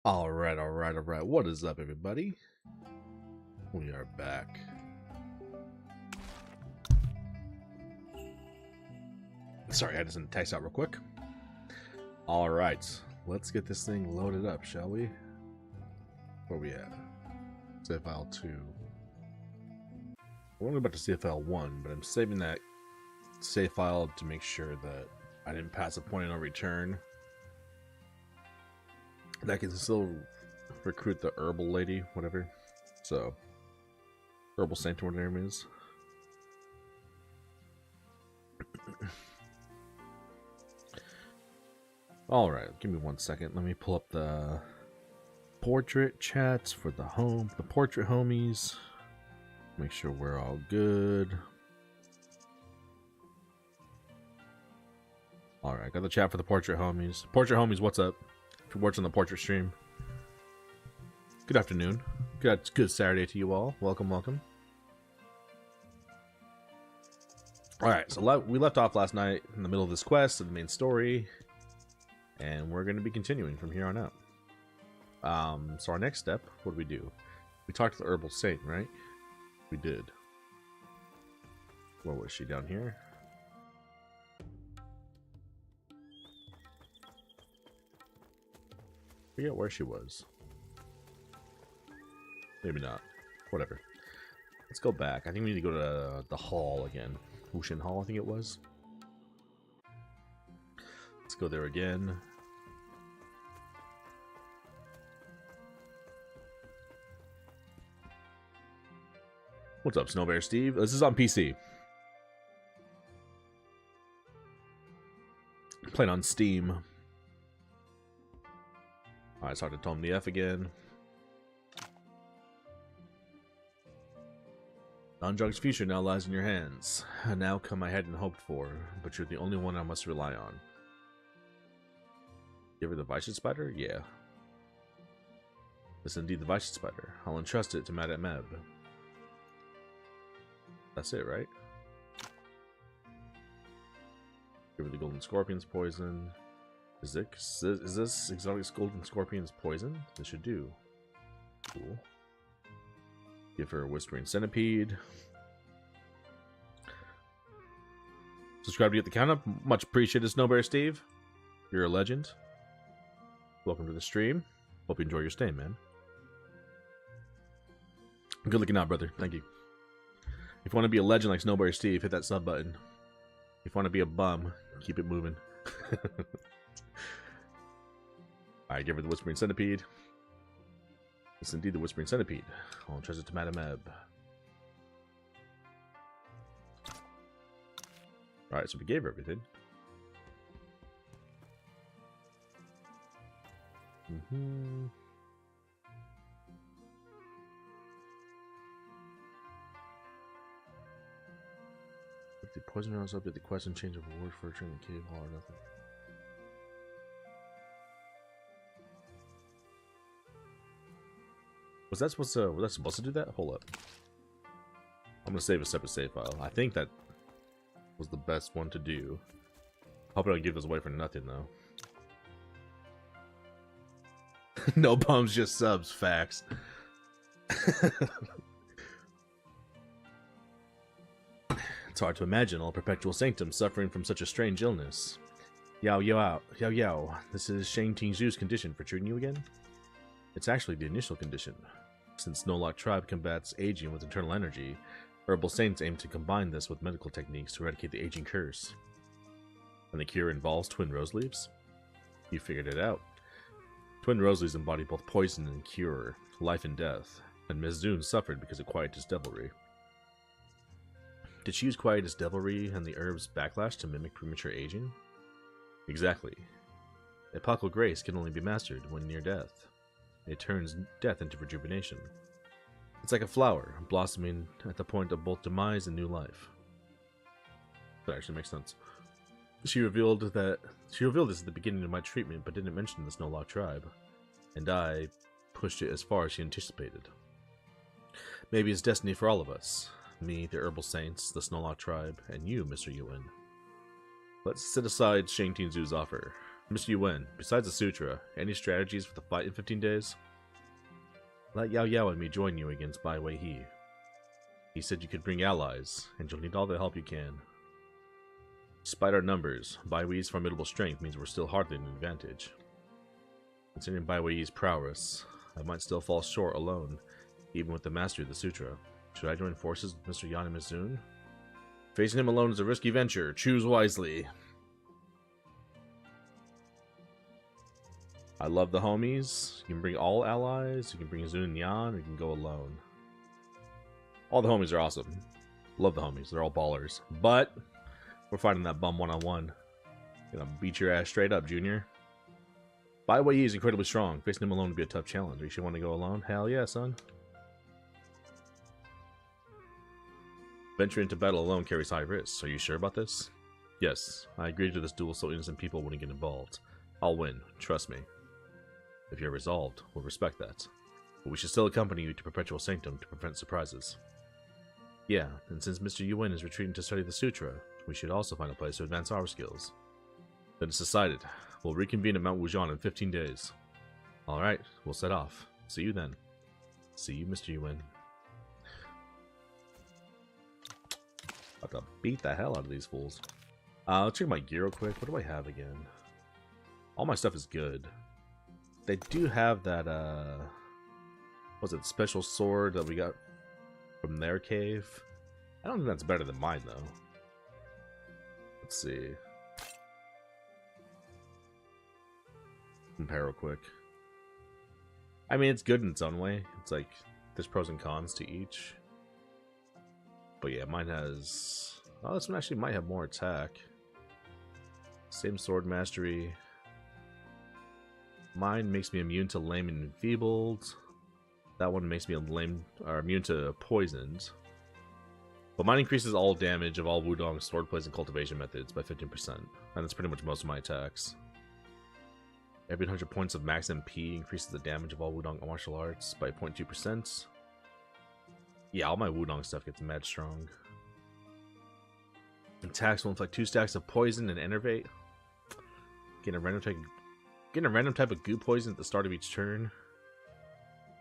All right. What is up, everybody? We are back. Sorry, I just sent a text out real quick. All right, let's get this thing loaded up, shall we? Where we at? Save file 2. We're only about to save file 1, but I'm saving that save file to make sure that I didn't pass a point of no return. That can still recruit the herbal lady, whatever. So, herbal saint, whatever her name is. All right, give me 1 second. Let me pull up the portrait chats for the portrait homies. Make sure we're all good. All right, got the chat for the portrait homies. Portrait homies, what's up? If you're watching the portrait stream, good afternoon. Good Saturday to you all. Welcome. All right, so we left off last night in the middle of this quest, of the main story, and we're going to be continuing from here on out. So our next step, what did we do? We talked to the herbal saint, right? We did. Where was she? Down here? Forget where she was. Maybe not. Whatever. Let's go back. I think we need to go to the hall again. Wushin Hall, I think it was. Let's go there again. What's up, Snowbear Steve? This is on PC. Playing on Steam. Alright, so I have to tome the F again. Donjog's future now lies in your hands. An outcome I hadn't hoped for, but you're the only one I must rely on. Give her the Vice Spider? Yeah. It's indeed the Vice Spider. I'll entrust it to Madame Meb. That's it, right? Give her the Golden Scorpion's poison. Is this exotic Golden Scorpion's poison? This should do. Cool. Give her a Whispering Centipede. Subscribe to get the count up. Much appreciated, Snowbear Steve. You're a legend. Welcome to the stream. Hope you enjoy your stay, man. Good looking out, brother. Thank you. If you want to be a legend like Snowbear Steve, hit that sub button. If you want to be a bum, keep it moving. Alright, give her the Whispering Centipede. It's indeed the Whispering Centipede. I'll entrust it to Madame Meb. Alright, so we gave her everything. If the poison runs up, did the question change of a word for returning the cave hall or nothing? Was that supposed to do that? Hold up. I'm gonna save a separate save file. I think that was the best one to do. Hope I don't give this away for nothing though. No bums, just subs. Facts. It's hard to imagine all Perpetual Sanctum suffering from such a strange illness. Yao. This is Shang Tingzhu's condition for treating you again? It's actually the initial condition. Since Snorlock Tribe combats aging with internal energy, herbal saints aim to combine this with medical techniques to eradicate the aging curse. And the cure involves twin rose leaves? You figured it out. Twin rose leaves embody both poison and cure, life and death, and Miss Zune suffered because of Quietus devilry. Did she use Quietus devilry and the herb's backlash to mimic premature aging? Exactly. Epochal grace can only be mastered when near death. It turns death into rejuvenation. It's like a flower, blossoming at the point of both demise and new life. That actually makes sense. She revealed this at the beginning of my treatment, but didn't mention the Snorlock Tribe, and I pushed it as far as she anticipated. Maybe it's destiny for all of us. Me, the Herbal Saints, the Snorlock Tribe, and you, Mr. Yuan. Let's set aside Shang Zhu's offer. Mr. Yuan, besides the Sutra, any strategies for the fight in 15 days? Let Yao Yao and me join you against Bai Weihe. He said you could bring allies, and you'll need all the help you can. Despite our numbers, Bai Weihe's formidable strength means we're still hardly an advantage. Considering Bai Weihe's prowess, I might still fall short alone, even with the mastery of the Sutra. Should I join forces with Mr. Yan and Mizun? Facing him alone is a risky venture. Choose wisely. I love the homies. You can bring all allies. You can bring Zun and Yan, or you can go alone. All the homies are awesome. Love the homies. They're all ballers. But we're fighting that bum one-on-one. Gonna beat your ass straight up, Junior. Bai Weihe is incredibly strong. Facing him alone would be a tough challenge. You should want to go alone? Hell yeah, son. Venturing into battle alone carries high risks. Are you sure about this? Yes. I agreed to this duel so innocent people wouldn't get involved. I'll win. Trust me. If you're resolved, we'll respect that. But we should still accompany you to Perpetual Sanctum to prevent surprises. Yeah, and since Mr. Yuan is retreating to study the Sutra, we should also find a place to advance our skills. Then it's decided. We'll reconvene at Mount Wujian in 15 days. Alright, we'll set off. See you then. See you, Mr. Yuan. About to beat the hell out of these fools. Let's check my gear real quick. What do I have again? All my stuff is good. They do have that, was it special sword that we got from their cave? I don't think that's better than mine, though. Let's see. Compare real quick. I mean, it's good in its own way. It's like, there's pros and cons to each. But yeah, mine has... Oh, this one actually might have more attack. Same sword mastery. Mine makes me immune to lame and enfeebled. That one makes me immune to poisoned. But mine increases all damage of all Wudong sword plays and cultivation methods by 15%. And that's pretty much most of my attacks. Every 100 points of max MP increases the damage of all Wudong martial arts by 0.2%. Yeah, all my Wudong stuff gets mad strong. Attacks will inflict 2 stacks of poison and enervate. Getting a random type of goo poison at the start of each turn.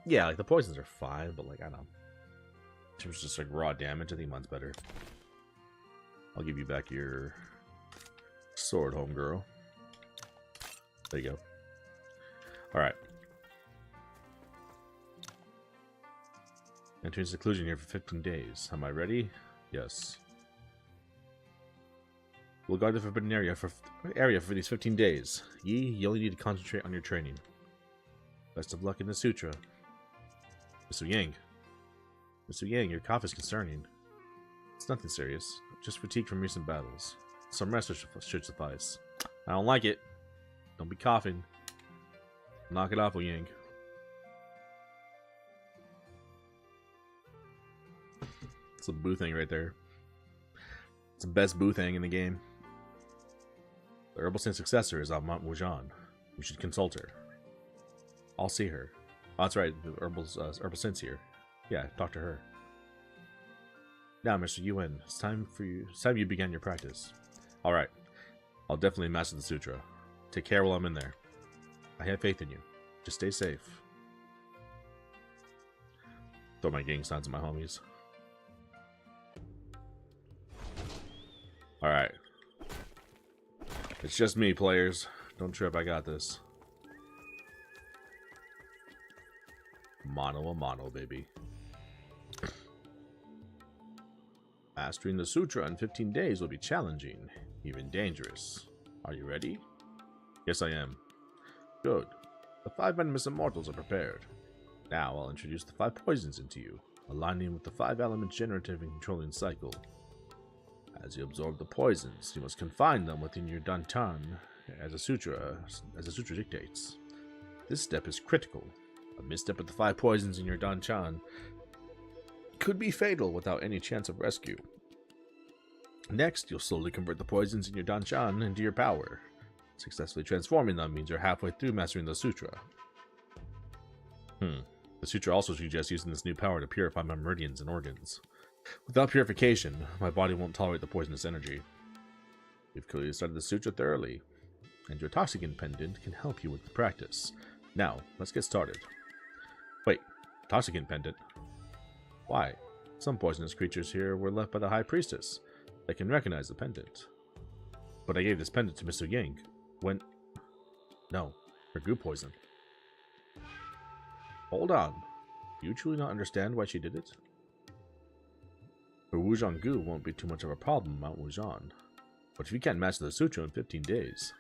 Yeah, like the poisons are fine, but like I don't know. In terms of just like raw damage, I think mine's better. I'll give you back your sword, homegirl. There you go. Alright. Entering seclusion here for 15 days. Am I ready? Yes. We'll guard the forbidden area for these 15 days. Yi, you only need to concentrate on your training. Best of luck in the Sutra. Mr. Yang. Mr. Yang, your cough is concerning. It's nothing serious. Just fatigue from recent battles. Some rest should suffice. I don't like it. Don't be coughing. Knock it off, Wu Yang. It's a boo thing right there. It's the best boo thing in the game. The Herbal Saint's successor is on Mount Wujian. You should consult her. I'll see her. Oh, that's right. The Herbal Saint's here. Yeah, talk to her. Now, Mr. Yuan, it's time you began your practice. All right. I'll definitely master the sutra. Take care while I'm in there. I have faith in you. Just stay safe. Throw my gang signs at my homies. Alright. It's just me, players. Don't trip, I got this. Mano a mano, baby. Mastering the sutra in 15 days will be challenging, even dangerous. Are you ready? Yes, I am. Good. The 5 venomous immortals are prepared. Now I'll introduce the 5 poisons into you, aligning with the 5 elements generative and controlling cycle. As you absorb the poisons, you must confine them within your danchan, as the sutra dictates. This step is critical. A misstep with the 5 poisons in your danchan could be fatal without any chance of rescue. Next, you'll slowly convert the poisons in your danchan into your power. Successfully transforming them means you're halfway through mastering the sutra. The sutra also suggests using this new power to purify my meridians and organs. Without purification, my body won't tolerate the poisonous energy. You've clearly studied the sutra thoroughly, and your Toxicant pendant can help you with the practice. Now, let's get started. Wait, Toxicant pendant? Why? Some poisonous creatures here were left by the High Priestess. They can recognize the pendant. But I gave this pendant to Mr. Yang when... No, her goo poison. Hold on. Do you truly not understand why she did it? Her Wujian goo won't be too much of a problem in Mount Wujian. But if you can't master the sutra in 15 days...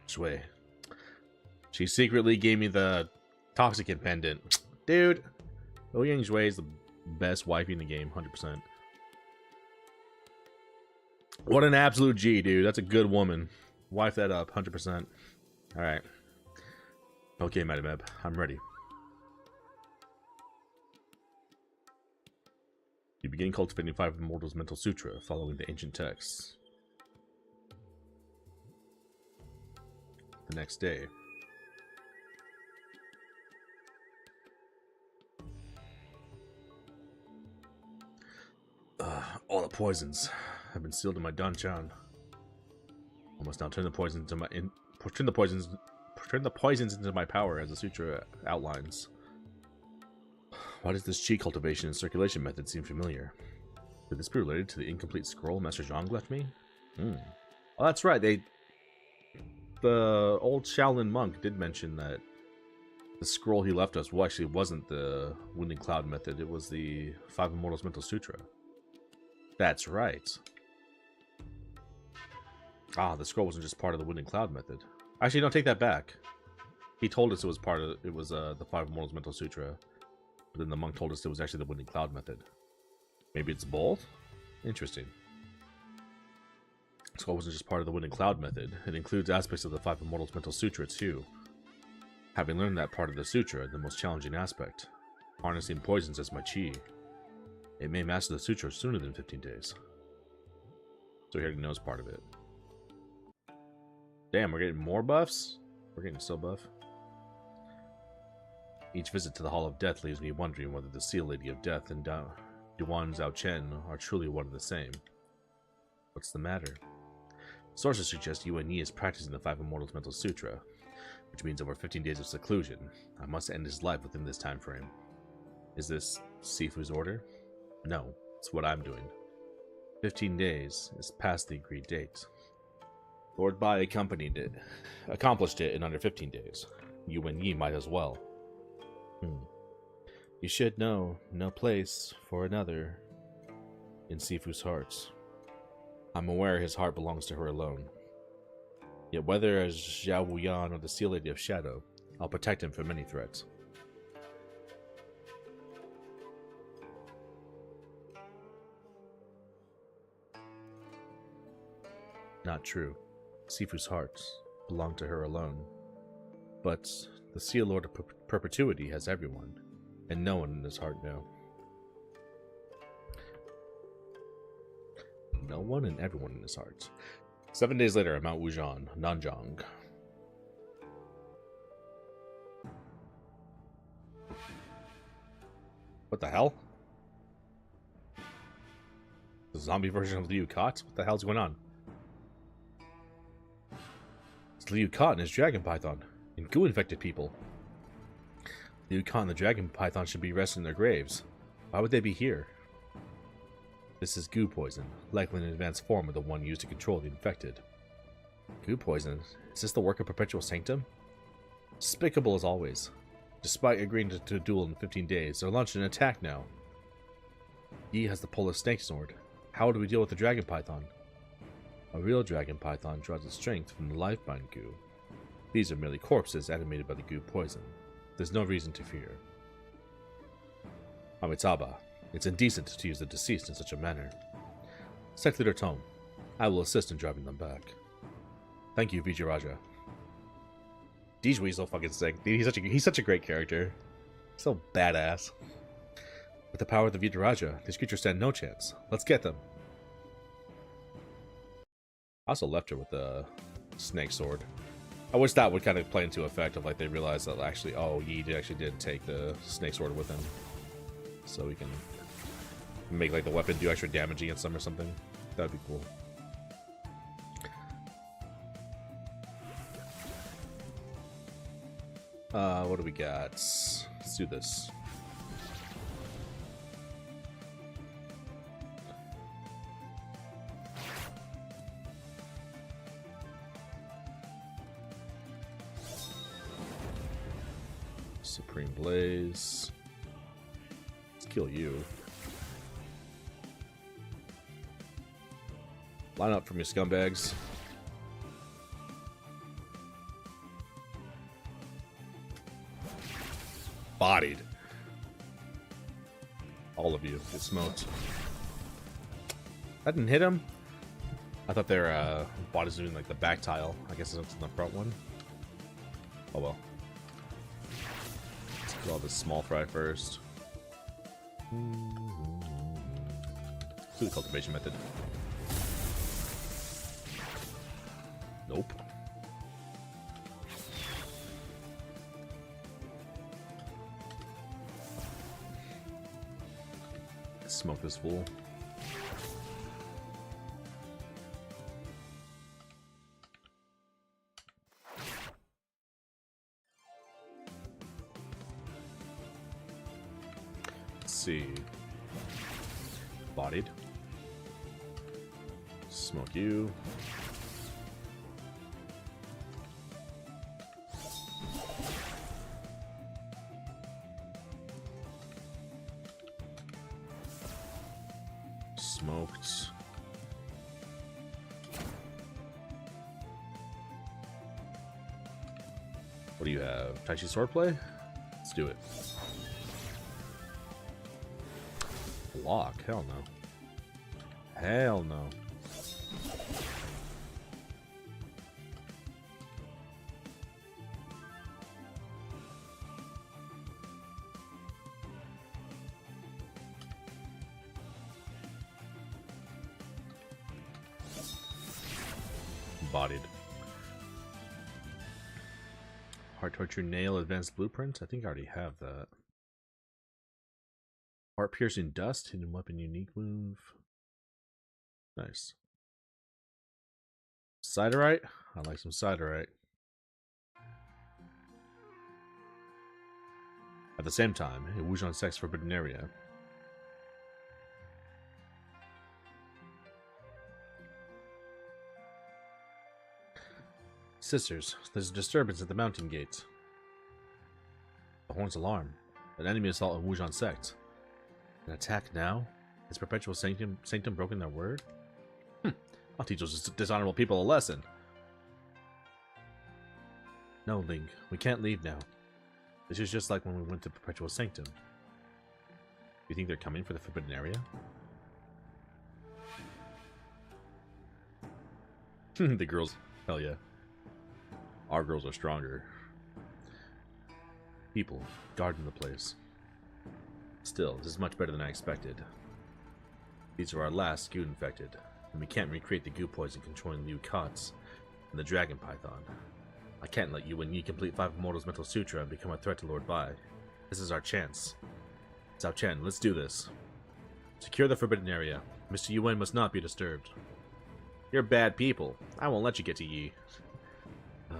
Shui. She secretly gave me the Toxicant pendant. Dude! Ouyang Shui is the best wifey in the game, 100%. What an absolute G, dude. That's a good woman. Wife that up, 100%. Alright. Okay, Madam Eb, I'm ready. You begin cultivating 5 Immortals Mental Sutra, following the ancient texts. The next day. All the poisons have been sealed in my danchan. I must now turn the poisons into my power, as the sutra outlines. Why does this chi cultivation and circulation method seem familiar? Could this be related to the incomplete scroll Master Zhang left me? Oh, that's right. The old Shaolin monk did mention that the scroll he left us actually wasn't the Winding Cloud method. It was the 5 Immortals Mental Sutra. That's right. Ah, the scroll wasn't just part of the Winding Cloud method. Actually, don't take that back. He told us it was the 5 Immortals Mental Sutra. But then the monk told us it was actually the Winding Cloud method. Maybe it's both? Interesting. The scroll wasn't just part of the Winding Cloud method. It includes aspects of the 5 Immortals Mental Sutra too. Having learned that part of the sutra, the most challenging aspect, harnessing poisons as my chi, it may master the sutra sooner than 15 days. So he already knows part of it. Damn, we're getting more buffs? We're getting so buff. Each visit to the Hall of Death leaves me wondering whether the Seal Lady of Death and Duan Zhaochen are truly one and the same. What's the matter? Sources suggest Yuan Yi is practicing the 5 Immortals Mental Sutra, which means over 15 days of seclusion. I must end his life within this time frame. Is this Sifu's order? No, it's what I'm doing. 15 days is past the agreed date. Lord Bai accomplished it in under 15 days. Yuan Yi might as well. You should know, no place for another in Sifu's heart. I'm aware his heart belongs to her alone. Yet whether as Zhao Wuyan or the Seal Lady of Shadow, I'll protect him from any threats. Not true. Sifu's heart belonged to her alone. But the Seal Lord of Perpetuity has everyone, and no one in his heart now. No one and everyone in his heart. 7 days later at Mount Wujian, Nanjiang. What the hell? The zombie version of Liu Kot? What the hell's going on? It's Liu Kot and his dragon python, and goo-infected people. Liu Kot and the dragon python should be resting in their graves. Why would they be here? This is goo poison, likely an advanced form of the one used to control the infected. Goo poison? Is this the work of Perpetual Sanctum? Despicable as always. Despite agreeing to a duel in 15 days, they're launching an attack now. Yi has the Polar Snake Sword. How do we deal with the dragon python? A real dragon python draws its strength from the Lifebind goo. These are merely corpses animated by the goo poison. There's no reason to fear. Amitabha, it's indecent to use the deceased in such a manner. Sect Leader Tome, I will assist in driving them back. Thank you, Vijayaraja. Dijui is so fucking sick. Dude, he's such a great character. So badass. With the power of the Vijayaraja, these creatures stand no chance. Let's get them. I also left her with the snake sword. I wish that would kind of play into effect of like they realized that actually, oh, Yi actually did take the snake sword with him, so we can make like the weapon do extra damage against them or something. That'd be cool. What do we got? Let's do this. Supreme Blaze. Let's kill you. Line up from your scumbags. Bodied. All of you get smoked. That didn't hit him. I thought their bodies doing like the back tile. I guess it's in the front one. Oh well. Let's kill all this small fry first. Do the cultivation method. Nope. Smoke this fool. Let's see. Bodied. Smoke you. Smoked. What do you have? Tai Chi swordplay? Let's do it. Block? Hell no. Hell no. Bodied. Heart Torture Nail Advanced Blueprint? I think I already have that. Heart Piercing Dust, Hidden Weapon Unique Move. Nice. Siderite? I like some Siderite. At the same time, a Wujan Sex Forbidden Area. Sisters, there's a disturbance at the mountain gate. The horn's alarm. An enemy assault on Wujan sect. An attack now? Has Perpetual Sanctum broken their word? I'll teach those dishonorable people a lesson. No, Ling, we can't leave now. This is just like when we went to Perpetual Sanctum. You think they're coming for the Forbidden Area? The girls, hell yeah. Our girls are stronger. People guarding the place. Still, this is much better than I expected. These are our last goo infected, and we can't recreate the goo poison controlling Liu Katz and the Dragon Python. I can't let Yuan Yi complete 5 Immortals Mental Sutra and become a threat to Lord Bai. This is our chance. Zhao Chen, let's do this. Secure the Forbidden Area. Mr. Yuan must not be disturbed. You're bad people. I won't let you get to Yi.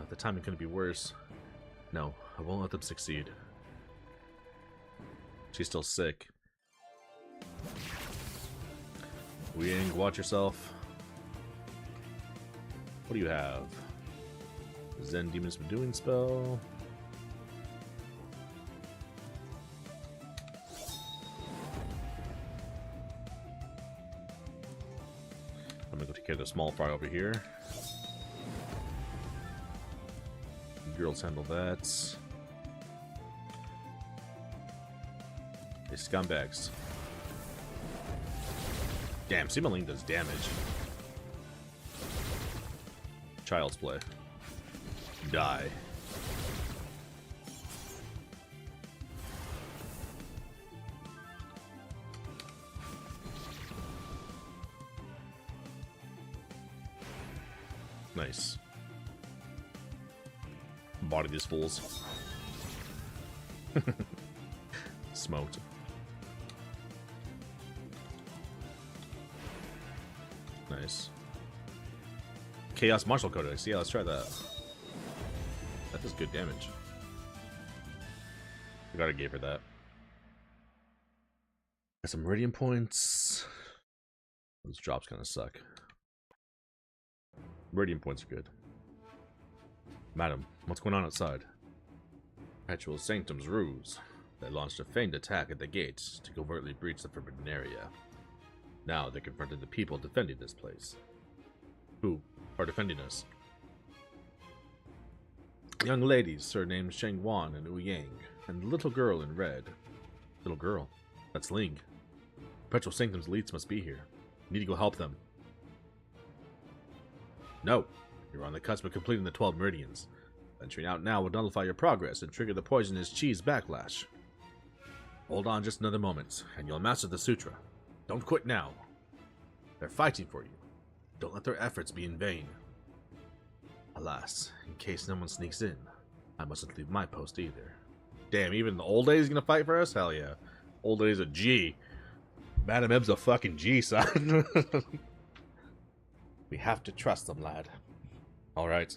The timing couldn't be worse. No, I won't let them succeed. She's still sick. Wing, watch yourself. What do you have? Zen Demon Subduing spell. I'm gonna go take care of the small fry over here. Girls handle that. They scumbags. Damn, Sima Ling does damage. Child's play. Die. Nice. Body these fools. Smoked. Nice. Chaos Martial Codex. Yeah, let's try that. That does good damage. Forgot I gave her that. Got some meridian points. Those drops kind of suck. Meridian points are good. Madam, what's going on outside? Perpetual Sanctum's ruse. They launched a feigned attack at the gates to covertly breach the forbidden area. Now they're confronting the people defending this place. Who are defending us? Young ladies, surnamed Sheng Wan and Wu Yang, and the little girl in red. Little girl? That's Ling. Perpetual Sanctum's elites must be here. Need to go help them. No. You're on the cusp of completing the 12 meridians. Venturing out now will nullify your progress and trigger the poisonous cheese backlash. Hold on just another moment, and you'll master the sutra. Don't quit now. They're fighting for you. Don't let their efforts be in vain. Alas, in case no one sneaks in, I mustn't leave my post either. Damn, even the old days gonna fight for us? Hell yeah. Old days a G. Madam M's a fucking G, son. We have to trust them, lad. Alright.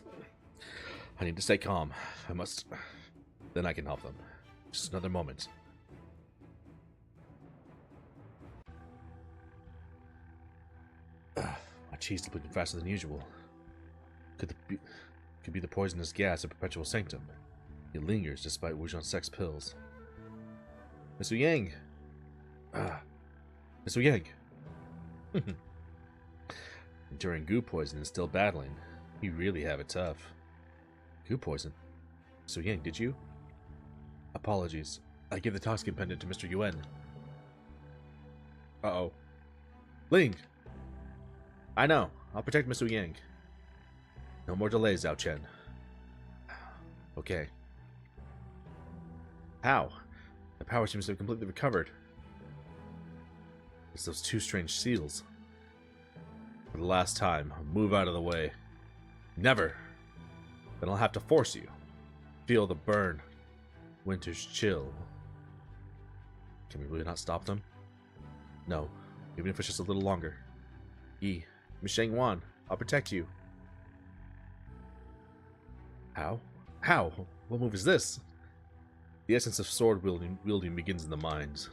I need to stay calm. I must... Then I can help them. Just another moment. My cheese is bleeding faster than usual. Could be the poisonous gas of Perpetual Sanctum. It lingers despite Wujon's sex pills. Miss Wu Yang! Miss Wu Yang! Enduring goo poison and still battling. You really have it tough. Goo poison? Miss Wu Yang, did you? Apologies. I give the toxin pendant to Mr. Yuan. Uh-oh. Ling! I know. I'll protect Miss Wu Yang. No more delays, Zhao Chen. Okay. How? The power seems to have completely recovered. It's those two strange seals. For the last time, move out of the way. Never! Then I'll have to force you. Feel the burn. Winter's chill. Can we really not stop them? No. Even if it's just a little longer. Yi, Miss Sheng Wan, I'll protect you. How? How? What move is this? The essence of sword wielding begins in the mind.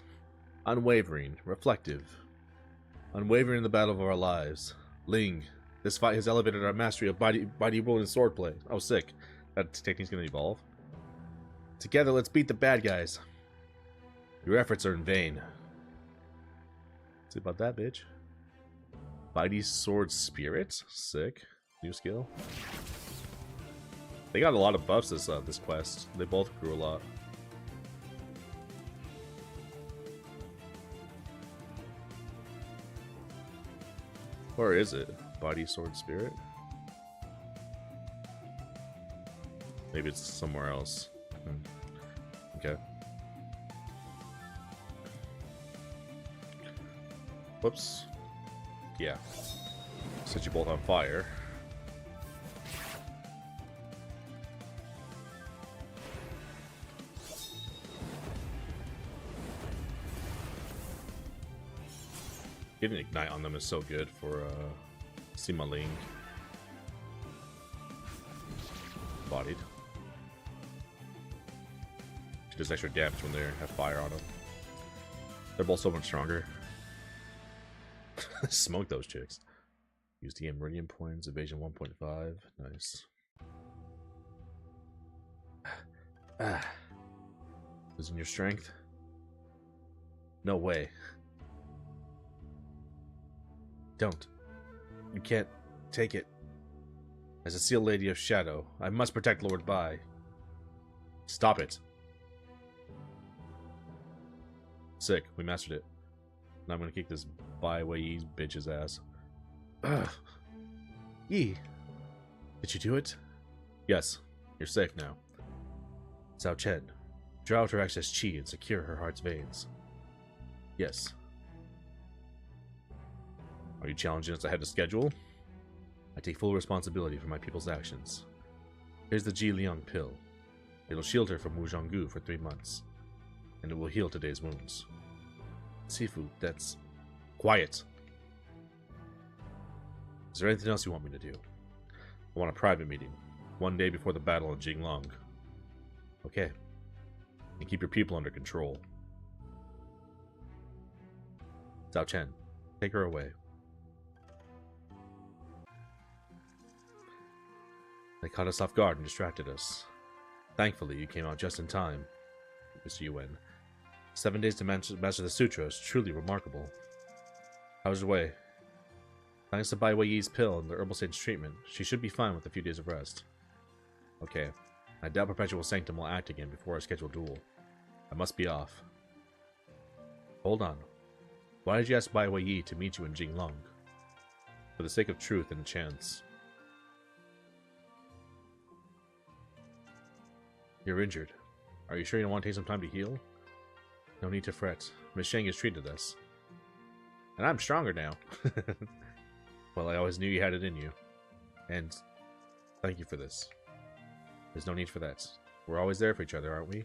Unwavering, reflective. Unwavering in the battle of our lives. Ling, this fight has elevated our mastery of body wielding swordplay. Oh, sick. That technique's gonna evolve. Together, let's beat the bad guys. Your efforts are in vain. See about that, bitch. Mighty Sword Spirit? Sick. New skill. They got a lot of buffs this quest. They both grew a lot. Where is it? Body Sword Spirit? Maybe it's somewhere else. Okay. Whoops. Yeah. Set you both on fire. Getting Ignite on them is so good for Sima Ling. Bodied. She does extra damage when they have fire on them. They're both so much stronger. Smoke those chicks. Use the meridian points, evasion 1.5. Nice. Losing your strength? No way. Don't. You can't take it. As a Seal Lady of Shadow, I must protect Lord Bai. Stop it. Sick. We mastered it. Now I'm gonna kick this Bai Wei's bitch's ass. Ugh. Yi. Did you do it? Yes. You're safe now. Zhao Chen. Draw out her excess chi and secure her heart's veins. Yes. Are you challenging us ahead of schedule? I take full responsibility for my people's actions. Here's the Ji Liang pill. It'll shield her from Wu Zhonggu for 3 months. And it will heal today's wounds. Sifu, that's... Quiet! Is there anything else you want me to do? I want a private meeting. 1 day before the battle in Jinglong. Okay. and keep your people under control. Zhao Chen, take her away. They caught us off guard and distracted us. Thankfully, you came out just in time, Mr. Yuan. 7 days to master the sutra is truly remarkable. How's your way? Thanks to Bai Weiyi's pill and the herbal saint's treatment, she should be fine with a few days of rest. Okay, I doubt Perpetual Sanctum will act again before our scheduled duel. I must be off. Hold on. Why did you ask Bai Weiyi to meet you in Jinglong? For the sake of truth and a chance. You're injured. Are you sure you don't want to take some time to heal? No need to fret. Miss Shang has treated us. And I'm stronger now. Well, I always knew you had it in you. And thank you for this. There's no need for that. We're always there for each other, aren't we?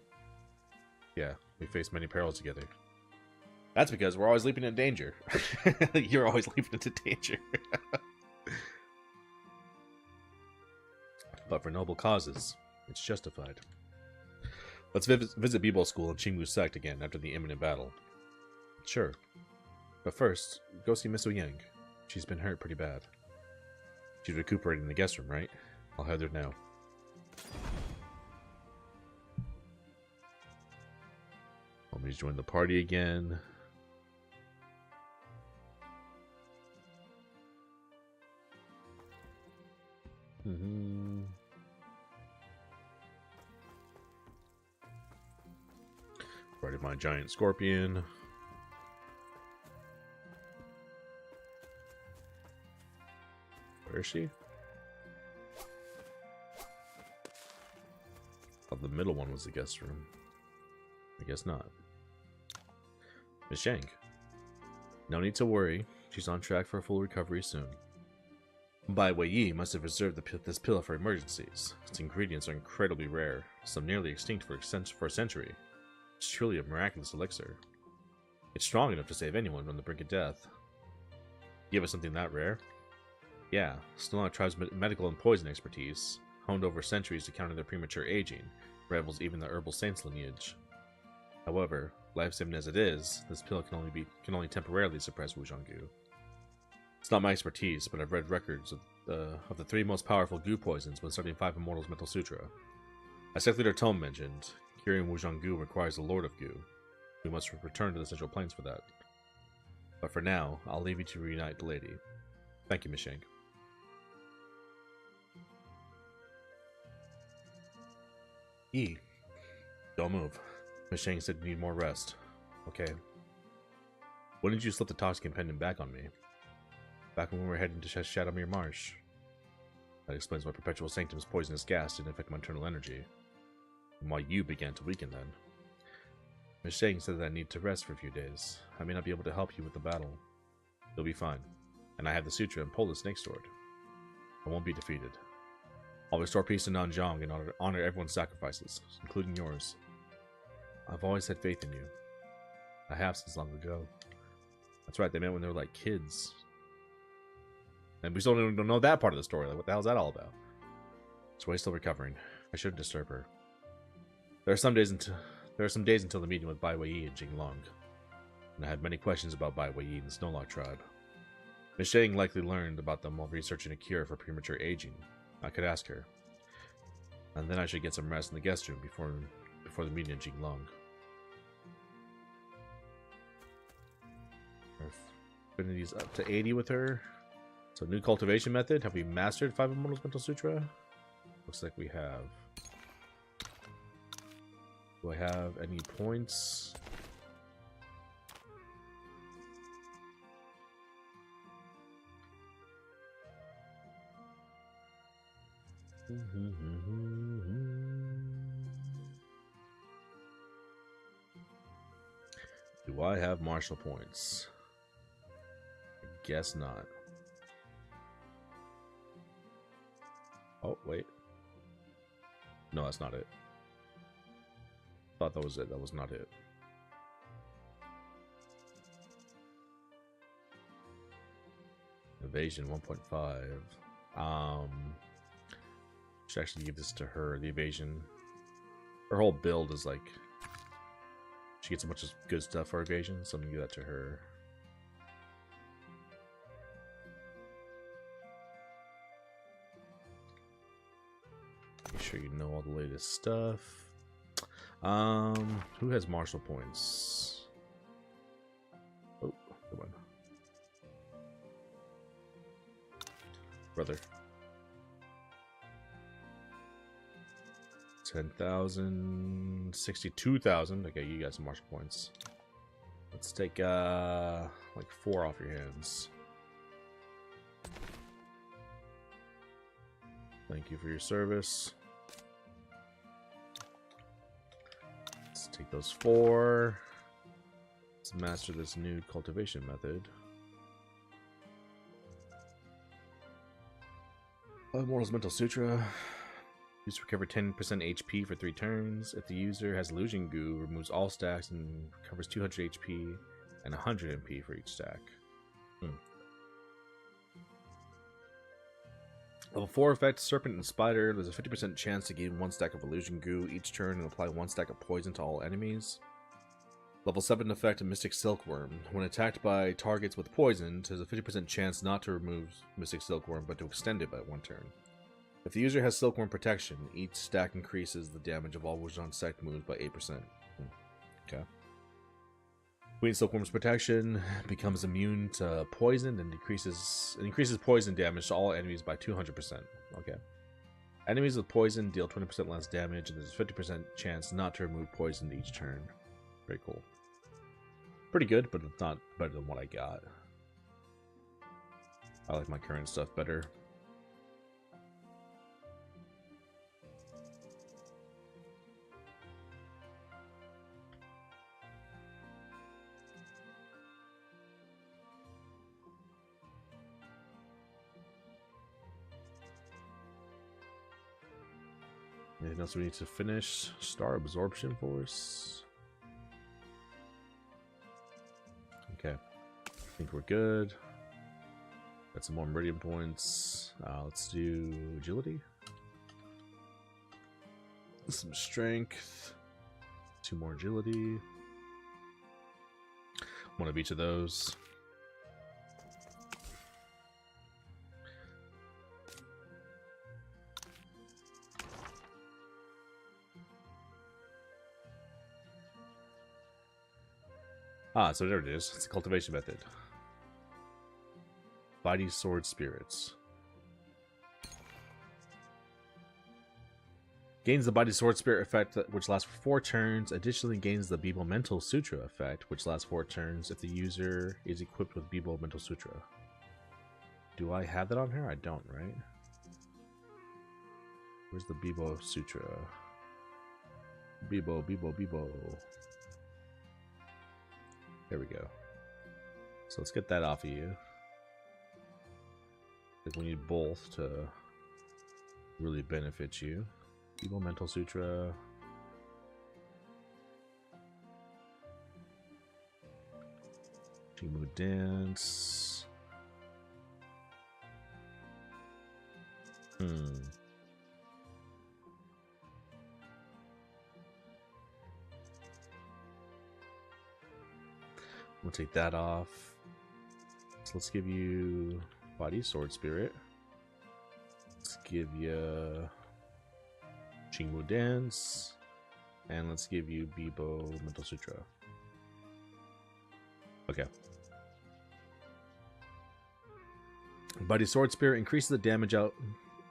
Yeah, we face many perils together. That's because we're always leaping into danger. You're always leaping into danger. But for noble causes, it's justified. Let's visit Bibo School and Qingwu Sect again after the imminent battle. Sure. But first, go see Miss Ouyang. She's been hurt pretty bad. She's recuperating in the guest room, right? I'll head there now. Want me to join the party again? Righted my giant scorpion. Where is she? Oh, the middle one was the guest room. I guess not. Miss Shang. No need to worry. She's on track for a full recovery soon. Bai Weiyi must have reserved this pill for emergencies. Its ingredients are incredibly rare, some nearly extinct for a century. It's truly a miraculous elixir. It's strong enough to save anyone from the brink of death. Give us something that rare? Yeah, Snow Tribe's medical and poison expertise, honed over centuries to counter their premature aging, rivals even the herbal saint's lineage. However, life-saving as it is, this pill can only temporarily suppress Wu Zhanggu. It's not my expertise, but I've read records of the 3 most powerful Gu poisons when studying 5 Immortals Mental Sutra. As Sect Leader Tome mentioned, curing Wu Zhanggu requires the Lord of Gu. We must return to the Central Plains for that. But for now, I'll leave you to reunite the lady. Thank you, Miss Shang. Yi, don't move. Miss Shang said you need more rest. Okay. When did you slip the Toxic Pendant back on me? Back when we were heading to Shadowmere Marsh. That explains why Perpetual Sanctum's poisonous gas didn't affect my internal energy. And why you began to weaken then. Miss Shang said that I need to rest for a few days. I may not be able to help you with the battle. You'll be fine. And I have the Sutra and Polar Snake Sword. I won't be defeated. I'll restore peace to Nanjiang and honor everyone's sacrifices, including yours. I've always had faith in you. I have since long ago. That's right, they met when they were like kids. And we still don't know that part of the story. Like, what the hell is that all about? Sui's still recovering. I shouldn't disturb her. There are some days until the meeting with Bai Weiyi and Jinglong, and I had many questions about Bai Weiyi and the Snowlock tribe. Miss Shang likely learned about them while researching a cure for premature aging. I could ask her. And then I should get some rest in the guest room before the meeting in Jinglong. Our affinity's up to 80 with her. So new cultivation method. Have we mastered 5 Immortals Mental Sutra? Looks like we have. Do I have any points? Do I have martial points? I guess not. Oh, wait. No, that's not it. Thought that was it. That was not it. Evasion 1.5. Should actually give this to her. The evasion. Her whole build is like She gets a bunch of good stuff for evasion, so I'm gonna give that to her. Make sure you know all the latest stuff. Who has martial points? Oh, come on. Brother. 10,000, 62,000. Okay, you got some martial points. Let's take like 4 off your hands. Thank you for your service. Let's take those 4. Let's master this new cultivation method. Immortal's Mental Sutra. Use to recover 10% HP for 3 turns. If the user has Illusion Goo, removes all stacks and recovers 200 HP and 100 MP for each stack. Level 4 effect, Serpent and Spider. There's a 50% chance to gain 1 stack of Illusion Goo each turn and apply 1 stack of poison to all enemies. Level 7 effect, Mystic Silkworm. When attacked by targets with poison, there's a 50% chance not to remove Mystic Silkworm, but to extend it by 1 turn. If the user has Silkworm protection, each stack increases the damage of all Wujan Sect moves by 8%. Okay. Queen Silkworm's protection becomes immune to poison and increases poison damage to all enemies by 200%. Okay. Enemies with poison deal 20% less damage, and there's a 50% chance not to remove poison each turn. Very cool. Pretty good, but it's not better than what I got. I like my current stuff better. Anything else we need to finish? Star Absorption Force. Okay. I think we're good. Got some more Meridian points. Let's do Agility. Some Strength. 2 more Agility. 1 of each of those. So there it is. It's a cultivation method. Mighty Sword Spirits. Gains the Mighty Sword Spirit effect, which lasts for 4 turns. Additionally, gains the Bibo Mental Sutra effect, which lasts 4 turns if the user is equipped with Bibo Mental Sutra. Do I have that on here? I don't, right? Where's the Bibo Sutra? Bibo. There we go. So let's get that off of you. Like we need both to really benefit you. Bibo Mental Sutra. Chimu Dance. We'll take that off. So let's give you Body Sword Spirit. Let's give you Chimu Dance. And let's give you Bibo Mental Sutra. Okay. Body Sword Spirit increases the damage by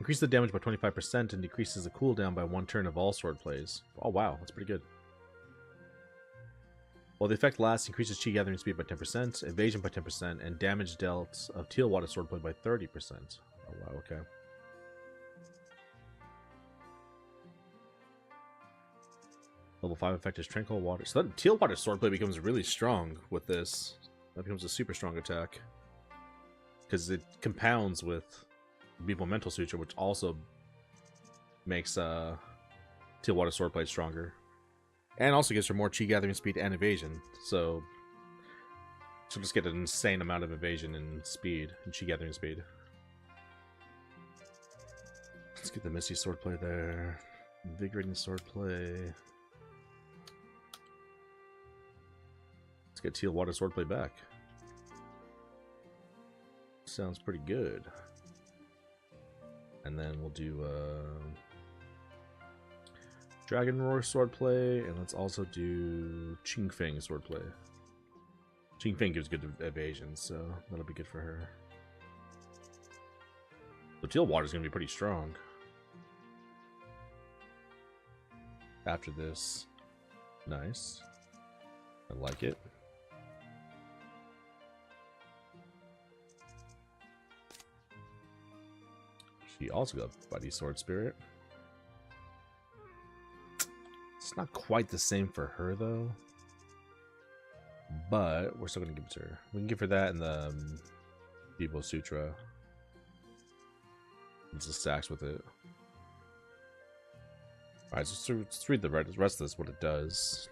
25% and decreases the cooldown by 1 turn of all sword plays. Oh wow, that's pretty good. While the effect lasts, increases Chi gathering speed by 10%, evasion by 10%, and damage dealt of Teal Water Swordplay by 30%. Oh wow, okay. Level 5 effect is Tranquil Water. So that Teal Water Swordplay becomes really strong with this. That becomes a super strong attack. Because it compounds with Bibo Mental Sutra, which also makes Teal Water Swordplay stronger. And also gives her more Chi gathering speed and evasion. So she'll just get an insane amount of evasion and speed and Chi gathering speed. Let's get the Misty Swordplay there. Invigorating Swordplay. get Teal Water Swordplay back. Sounds pretty good. And then we'll do Dragon Roar Swordplay, and let's also do Qingfeng Swordplay. Qingfeng gives good evasion, so that'll be good for her. So Teal Water is going to be pretty strong. After this. Nice. I like it. She also got Buddy Sword Spirit. It's not quite the same for her though, but we're still gonna give it to her. We can give her that and the Vivo Sutra. It's just stacks with it. Alright, so let's read the rest of this, what it does.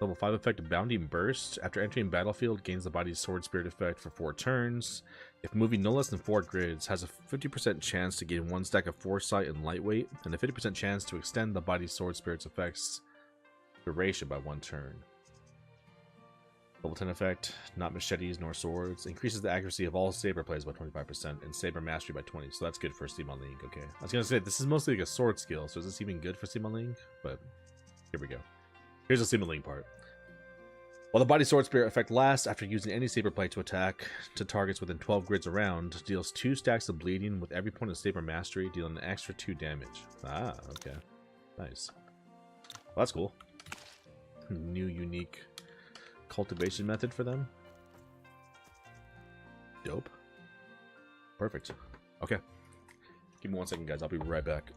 Level 5 effect of Bounding Burst. After entering battlefield, gains the body's Sword Spirit effect for 4 turns. If moving no less than 4 grids, has a 50% chance to gain 1 stack of Foresight and Lightweight, and a 50% chance to extend the body's Sword Spirit's effects duration by 1 turn. Level 10 effect, not machetes nor swords. Increases the accuracy of all saber plays by 25% and saber mastery by 20. So that's good for Steam-on Link, okay. I was gonna say, this is mostly like a sword skill, so is this even good for Steam-on Link? But here we go. Here's the Steam-on Link part. While the body sword spirit effect lasts, after using any saber play to attack to targets within 12 grids around, deals 2 stacks of bleeding with every point of saber mastery, dealing an extra 2 damage. Ah, okay. Nice. Well, that's cool. New unique cultivation method for them. Dope. Perfect. Okay. Give me 1 second, guys. I'll be right back.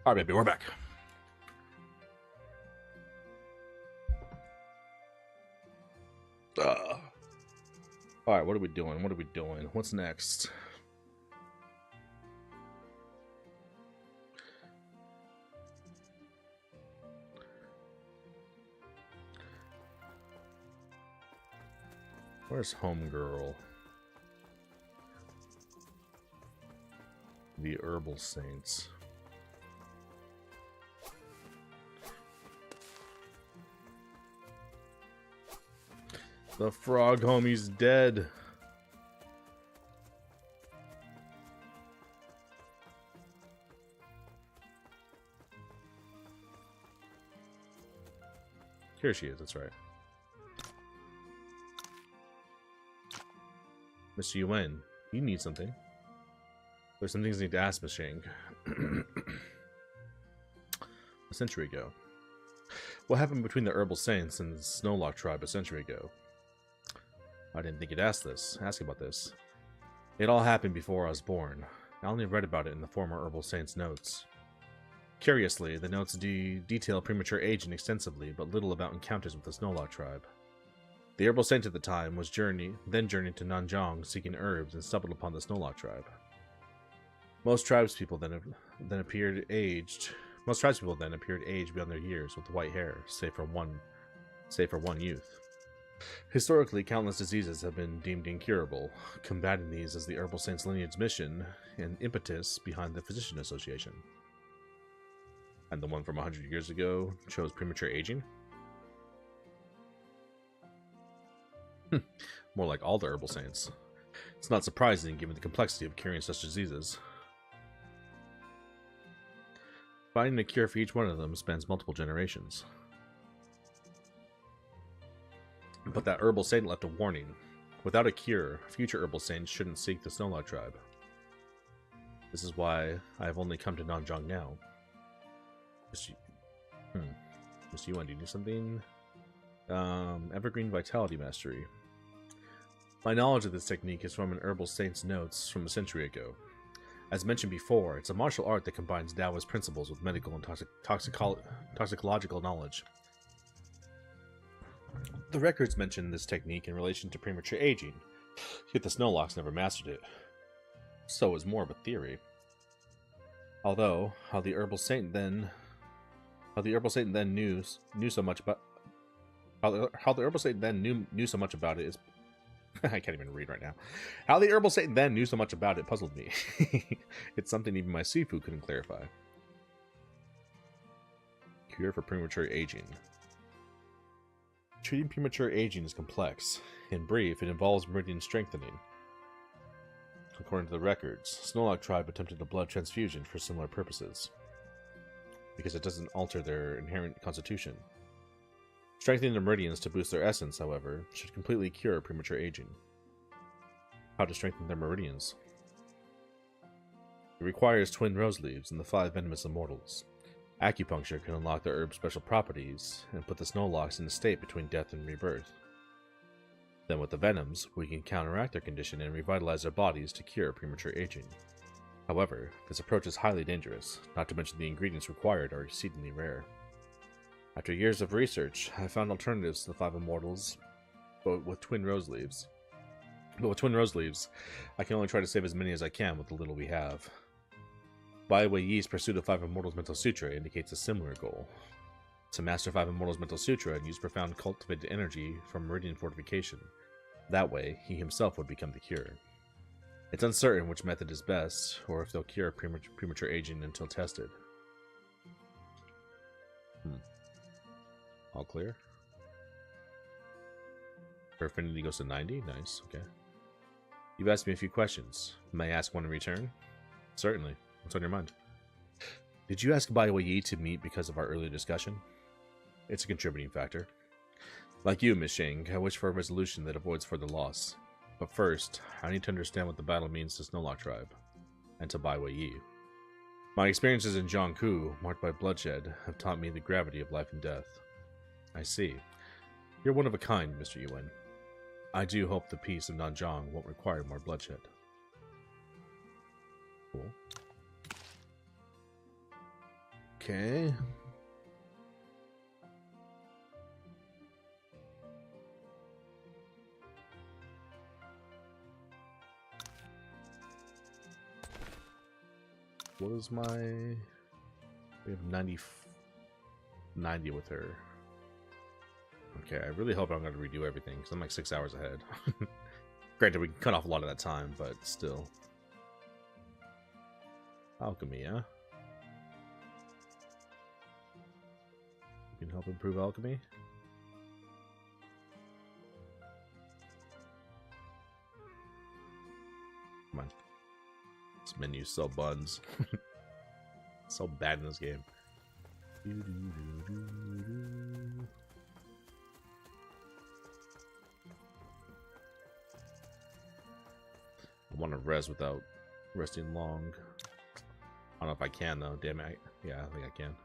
Alright, baby, we're back. Alright, what are we doing? What are we doing? What's next? Where's Homegirl? The Herbal Saints. The frog homie's dead. Here she is, that's right. Mr. Yuan, you need something. There's some things I need to ask Miss Shang. A century ago. What happened between the Herbal Saints and the Snowlock tribe a century ago? I didn't think you'd ask about this. It all happened before I was born. I only read about it in the former Herbal Saints' notes. Curiously, the notes detail premature aging extensively, but little about encounters with the Snowlock tribe. The Herbal Saint at the time was journeyed to Nanzhong seeking herbs and stumbled upon the Snowlock tribe. Most tribespeople then appeared aged beyond their years with white hair, save for one youth. Historically, countless diseases have been deemed incurable. Combating these is the Herbal Saint's lineage mission and impetus behind the Physician Association. And the one from 100 years ago chose premature aging? More like all the Herbal Saints. It's not surprising given the complexity of curing such diseases. Finding a cure for each one of them spans multiple generations. But that Herbal Saint left a warning. Without a cure, future Herbal Saints shouldn't seek the Snowlock tribe. This is why I have only come to Nanzhong now. Mr. Yuan, do you do something? Evergreen Vitality Mastery. My knowledge of this technique is from an Herbal Saint's notes from a century ago. As mentioned before, it's a martial art that combines Taoist principles with medical and toxicological knowledge. The records mention this technique in relation to premature aging, yet the Snowlocks never mastered it. So is more of a theory. Although, how the Herbal Saint then knew so much about it is I can't even read right now. How the Herbal Saint then knew so much about it puzzled me. It's something even my Sifu couldn't clarify. Cure for premature aging. Treating premature aging is complex. In brief, it involves meridian strengthening. According to the records, Snowlock tribe attempted a blood transfusion for similar purposes, because it doesn't alter their inherent constitution. Strengthening the meridians to boost their essence, however, should completely cure premature aging. How to strengthen their meridians? It requires twin rose leaves and the 5 venomous immortals. Acupuncture can unlock the herb's special properties and put the Snowlocks in a state between death and rebirth. Then with the venoms, we can counteract their condition and revitalize their bodies to cure premature aging. However, this approach is highly dangerous, not to mention the ingredients required are exceedingly rare. After years of research, I found alternatives to the 5 immortals, but with twin rose leaves. I can only try to save as many as I can with the little we have. Bai Weiyi's pursuit of 5 immortals mental sutra indicates a similar goal. To master 5 immortals mental sutra and use profound cultivated energy from meridian fortification. That way, he himself would become the cure. It's uncertain which method is best, or if they'll cure premature aging until tested. All clear? Her affinity goes to 90? Nice, okay. You've asked me a few questions. May I ask one in return? Certainly. What's on your mind? Did you ask Bai Weiyi to meet because of our earlier discussion? It's a contributing factor. Like you, Miss Shang, I wish for a resolution that avoids further loss. But first, I need to understand what the battle means to Snowlock tribe, and to Bai Weiyi. My experiences in Jiangku, marked by bloodshed, have taught me the gravity of life and death. I see. You're one of a kind, Mr. Yuan. I do hope the peace of Nanzhong won't require more bloodshed. Cool. Okay. What is my... We have 90 with her. Okay, I really hope I'm going to redo everything, because I'm like 6 hours ahead. Granted, we can cut off a lot of that time, but still. Alchemy, huh? You can help improve alchemy? Come on. This menu sell buns. So bad in this game. I want to res without resting long. I don't know if I can though. Damn it. Yeah, I think I can.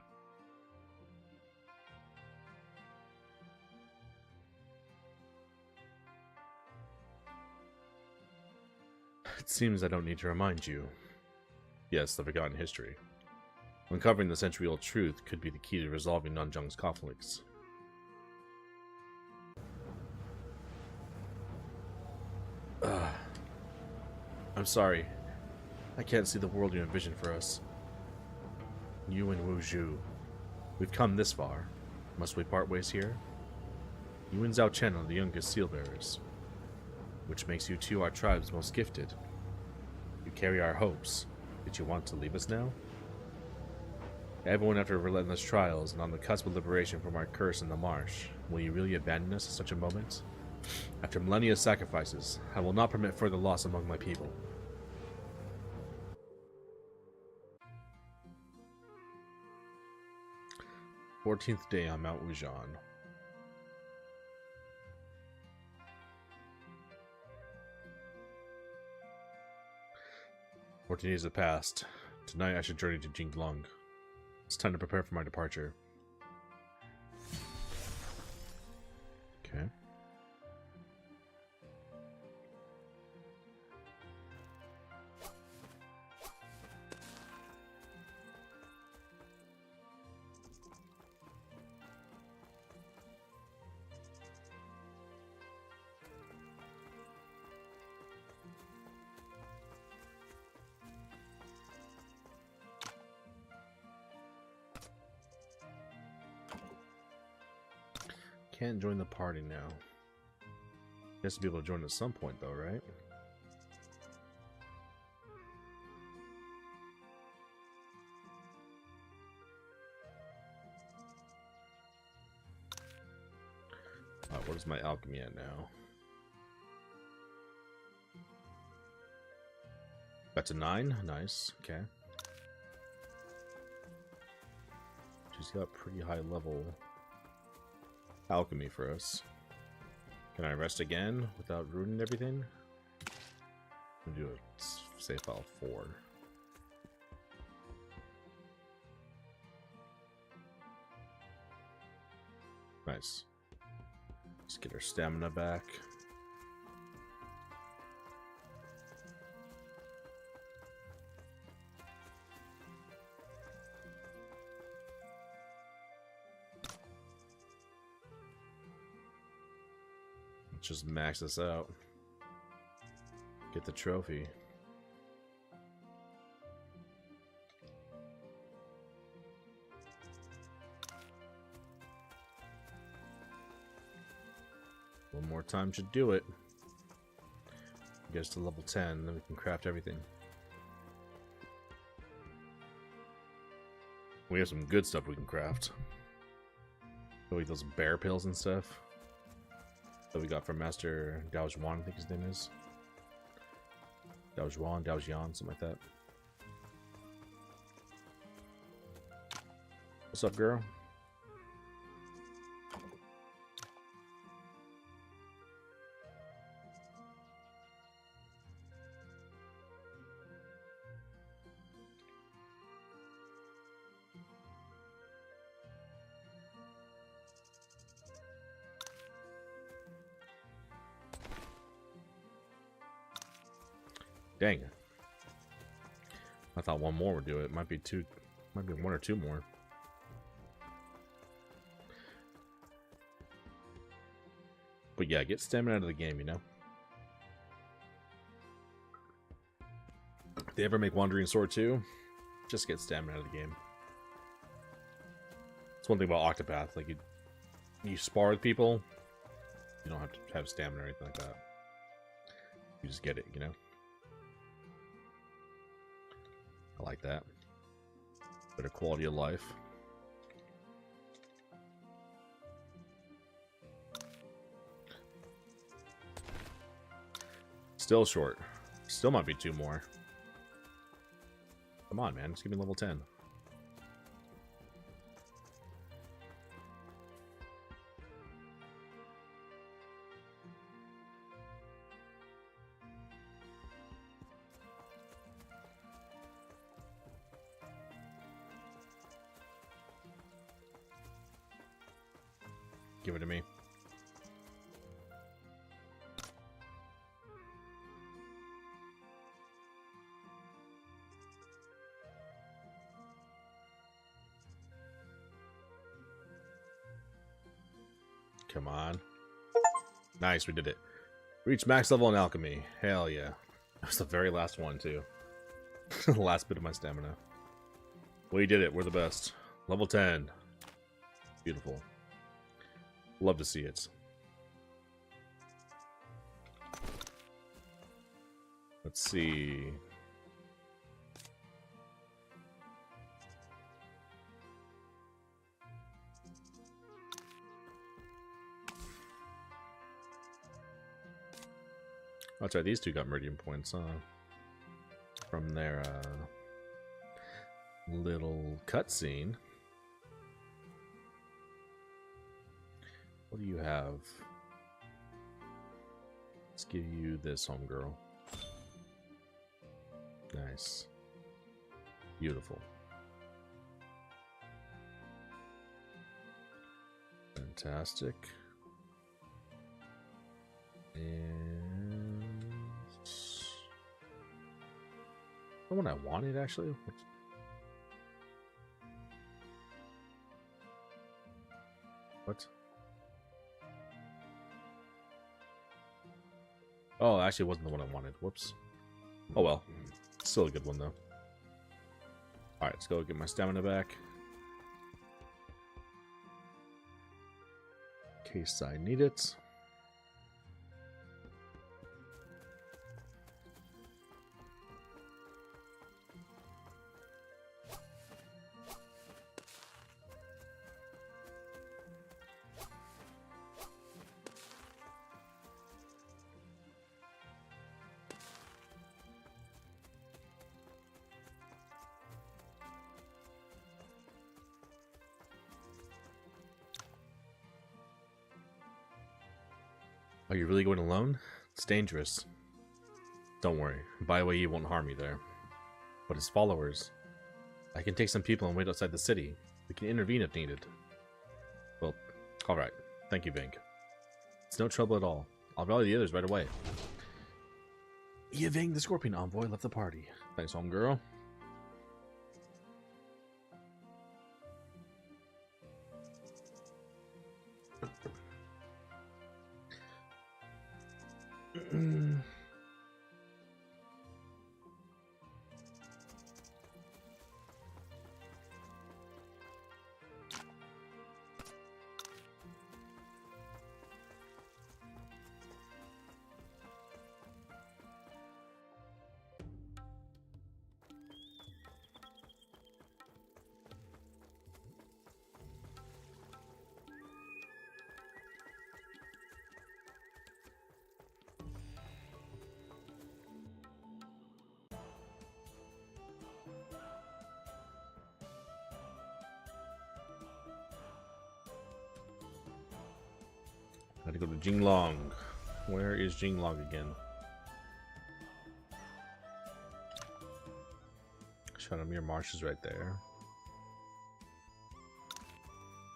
It seems I don't need to remind you. Yes, the forgotten history. Uncovering the century-old truth could be the key to resolving Nanjung's conflicts. I'm sorry. I can't see the world you envision for us. You and Wu Zhu. We've come this far. Must we part ways here? You and Zhao Chen are the youngest seal bearers, which makes you two our tribe's most gifted. You carry our hopes. Did you want to leave us now? Everyone after relentless trials and on the cusp of liberation from our curse in the marsh, will you really abandon us at such a moment? After millennia sacrifices, I will not permit further loss among my people. "14th day on Mount Wujian. "14 days have passed. Tonight I should journey to Jinglong. It's time to prepare for my departure." Okay. Can't join the party now. He has to be able to join at some point though, right? What is my alchemy at now? That's a 9? Nice, okay. She's got pretty high level alchemy for us. Can I rest again without ruining everything? I'll do a save file 4. Nice. Let's get our stamina back. Just max this out. Get the trophy. One more time should do it. Get us to level 10, then we can craft everything. We have some good stuff we can craft. Like those bear pills and stuff that we got from Master Dao Zhuan, I think his name is. Dao Zhuan, Dao Jian, something like that. What's up, girl? Dang it. I thought one more would do it. Might be two, might be one or two more. yeah, get stamina out of the game, you know? If they ever make Wandering Sword 2, just get stamina out of the game. It's one thing about Octopath, like you spar with people, you don't have to have stamina or anything like that. You just get it, you know? I like that. Better quality of life. Still short. Still might be 2 more. Come on, man. Just give me level 10. Give it to me. Come on. Nice, we did it. Reach max level in alchemy. Hell yeah. That was the very last one, too. The last bit of my stamina. We did it. We're the best. Level 10. Beautiful. Love to see it. Let's see. Oh, that's right. These two got meridian points, huh? From their little cutscene. What do you have? Let's give you this, homegirl. Nice. Beautiful. Fantastic. And the one I wanted, actually. What? Oh, actually, it wasn't the one I wanted. Whoops. Oh well. Still a good one, though. Alright, let's go get my stamina back. In case I need it. Are you really going alone? It's dangerous. Don't worry. By the way, he won't harm you there. But his followers... I can take some people and wait outside the city. We can intervene if needed. Well, alright. Thank you, Vink. It's no trouble at all. I'll rally the others right away. Yeving, the Scorpion Envoy, left the party. Thanks, homegirl. Gotta go to Jinglong. Where is Jinglong again? Shadowmere Marsh is right there.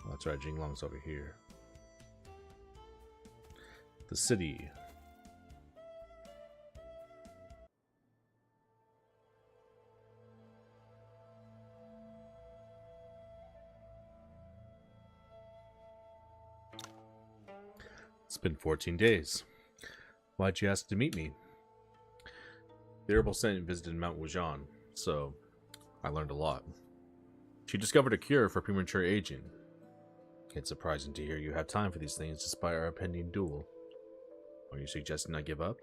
Oh, that's right, Jinglong's over here. The city. been 14 days. Why'd you ask to meet me? The Herbal Saint visited Mount Wujan, so I learned a lot. She discovered a cure for premature aging. It's surprising to hear you have time for these things despite our pending duel. Are you suggesting I give up?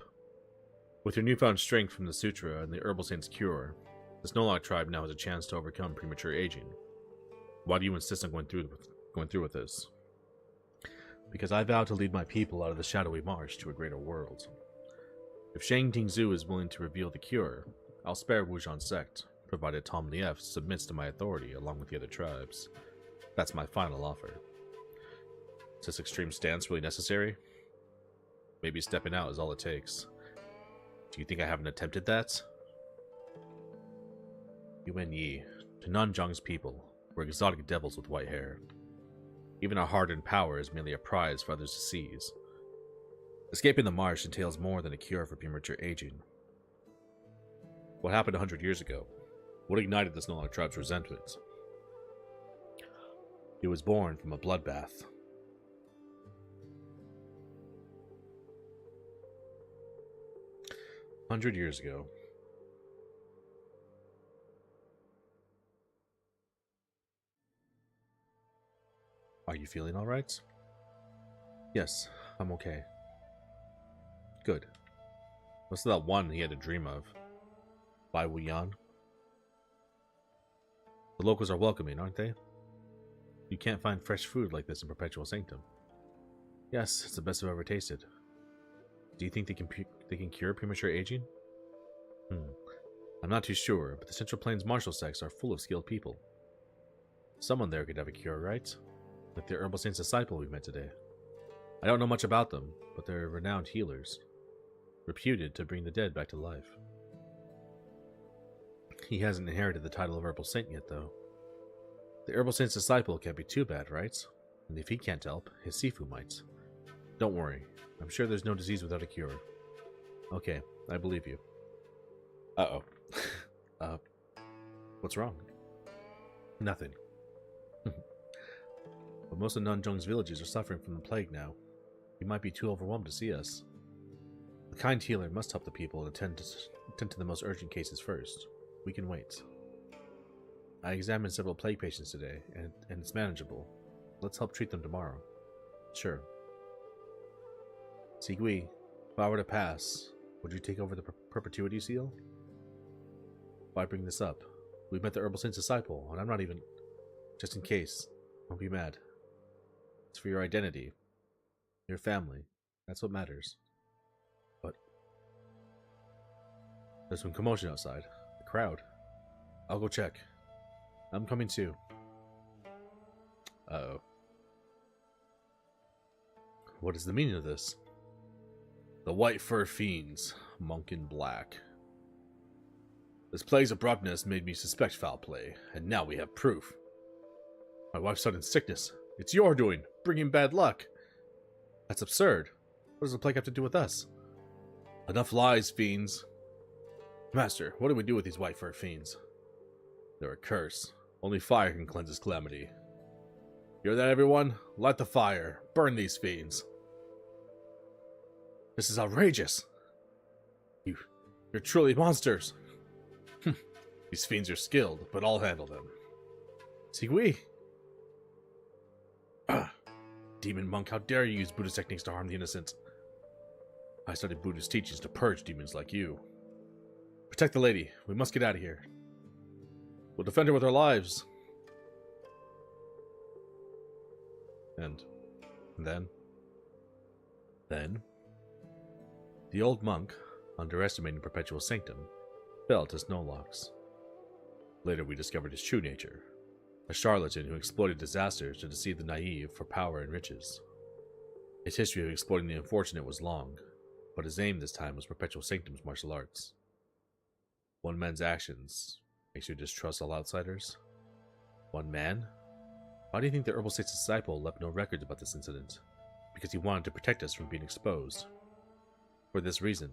With your newfound strength from the Sutra and the Herbal Saint's cure, the Snorlax tribe now has a chance to overcome premature aging. Why do you insist on going through with this? Because I vow to lead my people out of the shadowy marsh to a greater world. If Shang Tingzu is willing to reveal the cure, I'll spare Wujan sect, provided Tom Lief submits to my authority along with the other tribes. That's my final offer. Is this extreme stance really necessary? Maybe stepping out is all it takes. Do you think I haven't attempted that? Yuan Yi, to Nanzhang's people, we're exotic devils with white hair. Even our hard-earned power is merely a prize for others to seize. Escaping the marsh entails more than a cure for premature aging. What happened 100 years ago? What ignited the Snorlax tribe's resentment? It was born from a bloodbath. "100 years ago. Are you feeling alright? Yes, I'm okay. Good. What's that one he had to dream of? Bai Wuyan? The locals are welcoming, aren't they? You can't find fresh food like this in Perpetual Sanctum. Yes, it's the best I've ever tasted. Do you think they can cure premature aging? I'm not too sure, but the Central Plains martial sects are full of skilled people. Someone there could have a cure, right? Like the Herbal Saint's disciple we met today. I don't know much about them, but they're renowned healers, reputed to bring the dead back to life. He hasn't inherited the title of Herbal Saint yet, though. The Herbal Saint's disciple can't be too bad, right? And if he can't help, his Sifu might. Don't worry, I'm sure there's no disease without a cure. Okay, I believe you. Uh-oh. What's wrong? Nothing. But most of Nanzhong's villages are suffering from the plague now. You might be too overwhelmed to see us. A kind healer must help the people and attend to the most urgent cases first. We can wait. I examined several plague patients today, and it's manageable. Let's help treat them tomorrow. Sure. Sigui, if I were to pass, would you take over the perpetuity seal? Why bring this up? We met the Herbal Saint's disciple, and I'm not even... Just in case. Don't be mad. It's for your identity. Your family. That's what matters. But... there's some commotion outside. A crowd. I'll go check. I'm coming too. Uh-oh. What is the meaning of this? The White Fur Fiends, monk in black. This plague's abruptness made me suspect foul play, and now we have proof. My wife's sudden sickness. It's your doing, bringing bad luck. That's absurd. What does the plague have to do with us? Enough lies, fiends. Master, what do we do with these White Fur Fiends? They're a curse. Only fire can cleanse this calamity. Hear that, everyone? Light the fire. Burn these fiends. This is outrageous. You're truly monsters. These fiends are skilled, but I'll handle them. Sigui! Demon monk, how dare you use Buddhist techniques to harm the innocent? I studied Buddhist teachings to purge demons like you. Protect the lady. We must get out of here. We'll defend her with our lives. And then? The old monk, underestimating Perpetual Sanctum, fell to Snorlax. Later we discovered his true nature, a charlatan who exploited disasters to deceive the naive for power and riches. His history of exploiting the unfortunate was long, but his aim this time was Perpetual Sanctum's martial arts. One man's actions makes you distrust all outsiders? One man? Why do you think the Herbal Saint's disciple left no records about this incident? Because he wanted to protect us from being exposed. For this reason,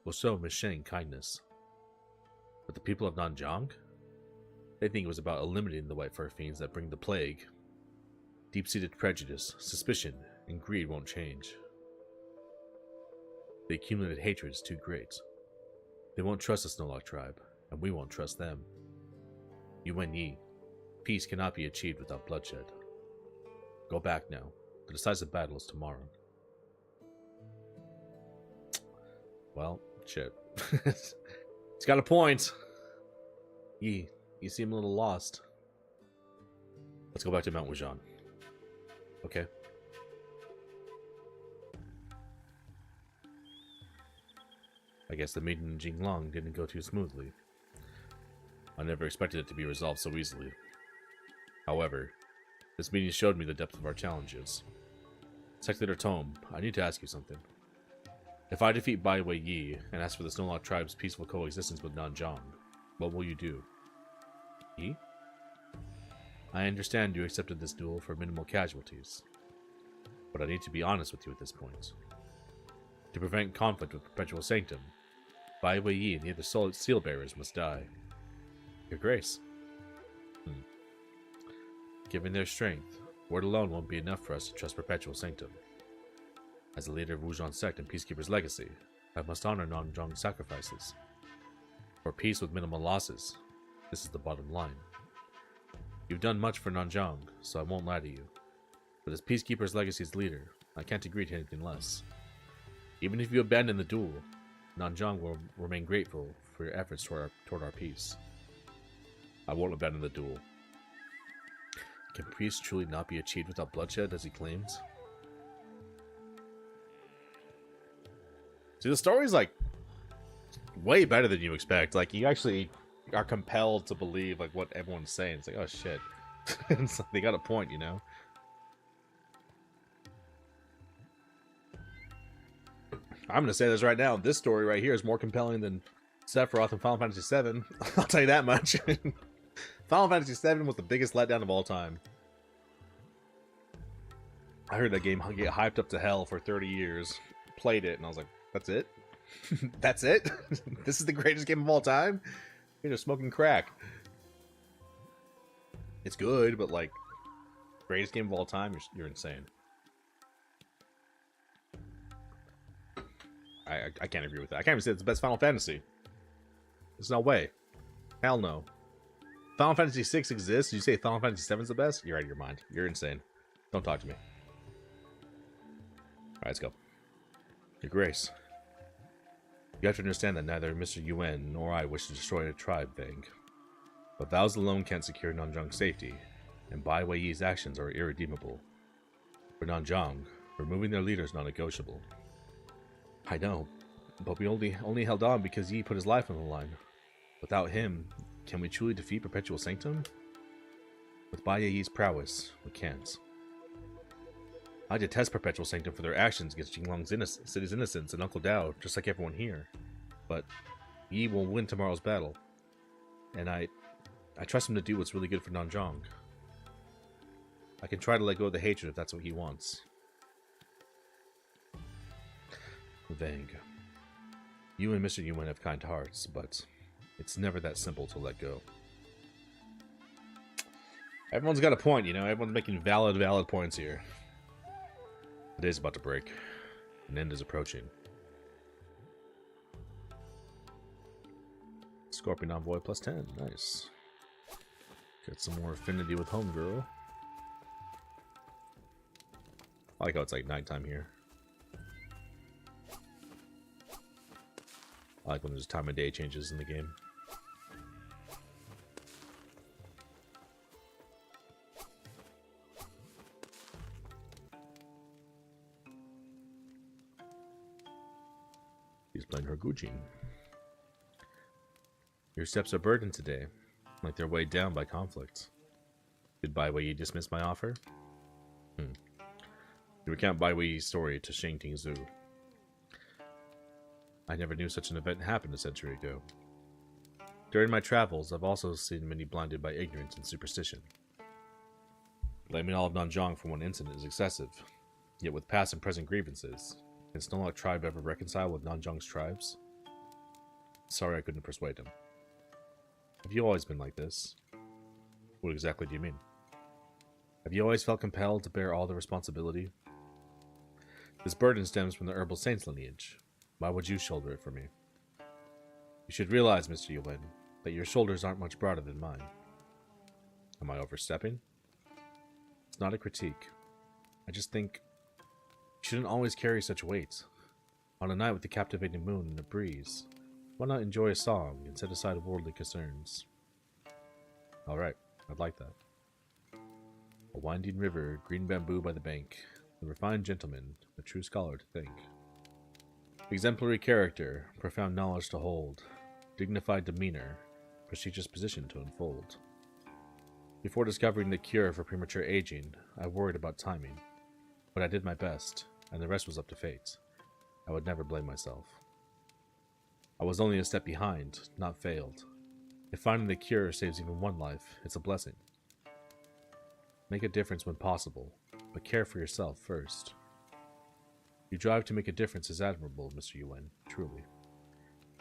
we'll show Miss Shang kindness. But the people of Nanzhang? They think it was about eliminating the White Fur Fiends that bring the plague. Deep-seated prejudice, suspicion, and greed won't change. The accumulated hatred is too great. They won't trust the Snowlock tribe, and we won't trust them. Yuan Yi, peace cannot be achieved without bloodshed. Go back now. The decisive battle is tomorrow. Well, shit. He's got a point. Yi, you seem a little lost. Let's go back to Mount Wujian. Okay. I guess the meeting in Jinglong didn't go too smoothly. I never expected it to be resolved so easily. However, this meeting showed me the depth of our challenges. Secretary Tome, I need to ask you something. If I defeat Bai Wei Yi and ask for the Snowlock tribe's peaceful coexistence with Nanzhang, what will you do? Yi? I understand you accepted this duel for minimal casualties, but I need to be honest with you at this point. To prevent conflict with Perpetual Sanctum, Bai Wei Yi and the other seal bearers must die. Your Grace. Given their strength, word alone won't be enough for us to trust Perpetual Sanctum. As the leader of Wujian Sect and Peacekeeper's legacy, I must honor Nanzhang's sacrifices. For peace with minimal losses, this is the bottom line. You've done much for Nanzhang, so I won't lie to you. But as Peacekeeper's legacy's leader, I can't agree to anything less. Even if you abandon the duel, Nanzhang will remain grateful for your efforts toward our peace. I won't abandon the duel. Can peace truly not be achieved without bloodshed, as he claims? See, the story's, like, way better than you expect. Like, you actually are compelled to believe, like, what everyone's saying. It's like, oh, shit. It's like, they got a point, you know? I'm going to say this right now. This story right here is more compelling than Sephiroth and Final Fantasy VII. I'll tell you that much. Final Fantasy VII was the biggest letdown of all time. I heard that game get hyped up to hell for 30 years. Played it, and I was like, that's it? That's it? This is the greatest game of all time? You're just smoking crack. It's good, but like, greatest game of all time? You're insane. I can't agree with that. I can't even say it's the best Final Fantasy. There's no way. Hell no. Final Fantasy VI exists. You say Final Fantasy VII is the best? You're out of your mind. You're insane. Don't talk to me. Alright, let's go. Your Grace. You have to understand that neither Mr. Yuan nor I wish to destroy a tribe, Vang. But vows alone can't secure Nanzhang's safety, and Bai Wei Yi's actions are irredeemable. For Nanzhang, removing their leader is non-negotiable. I know, but we only held on because Yi put his life on the line. Without him, can we truly defeat Perpetual Sanctum? With Bai Yi's prowess, we can't. I detest Perpetual Sanctum for their actions against Jinglong's city's innocence and Uncle Dao, just like everyone here. But Yi will win tomorrow's battle, and I trust him to do what's really good for Nanzhang. I can try to let go of the hatred if that's what he wants. Vang. You and Mr. Yuan have kind hearts, but it's never that simple to let go. Everyone's got a point, you know? Everyone's making valid points here. The day's about to break. An end is approaching. Scorpion Envoy plus 10. Nice. Get some more affinity with Homegirl. I like how it's like nighttime here. I like when there's time of day changes in the game. He's playing her Gucci. Your steps are burdened today, like they're weighed down by conflict. Did Bai Wei Yi dismiss my offer? You recount Bai Wei Yi's story to Shangting Zhu. I never knew such an event happened a century ago. During my travels, I've also seen many blinded by ignorance and superstition. Blaming all of Nanzhang for one incident is excessive, yet with past and present grievances, can Snowlock tribe ever reconcile with Nanzhang's tribes? Sorry I couldn't persuade him. Have you always been like this? What exactly do you mean? Have you always felt compelled to bear all the responsibility? This burden stems from the Herbal Saints lineage. Why would you shoulder it for me? You should realize, Mr. Yuen, that your shoulders aren't much broader than mine. Am I overstepping? It's not a critique. I just think you shouldn't always carry such weight. On a night with the captivating moon and a breeze, why not enjoy a song and set aside worldly concerns? Alright, I'd like that. A winding river, green bamboo by the bank, the refined gentleman, a true scholar to think. Exemplary character, profound knowledge to hold, dignified demeanor, prestigious position to unfold. Before discovering the cure for premature aging, I worried about timing, but I did my best, and the rest was up to fate. I would never blame myself. I was only a step behind, not failed. If finding the cure saves even one life, it's a blessing. Make a difference when possible, but care for yourself first. Your drive to make a difference is admirable, Mr. Yuen, truly.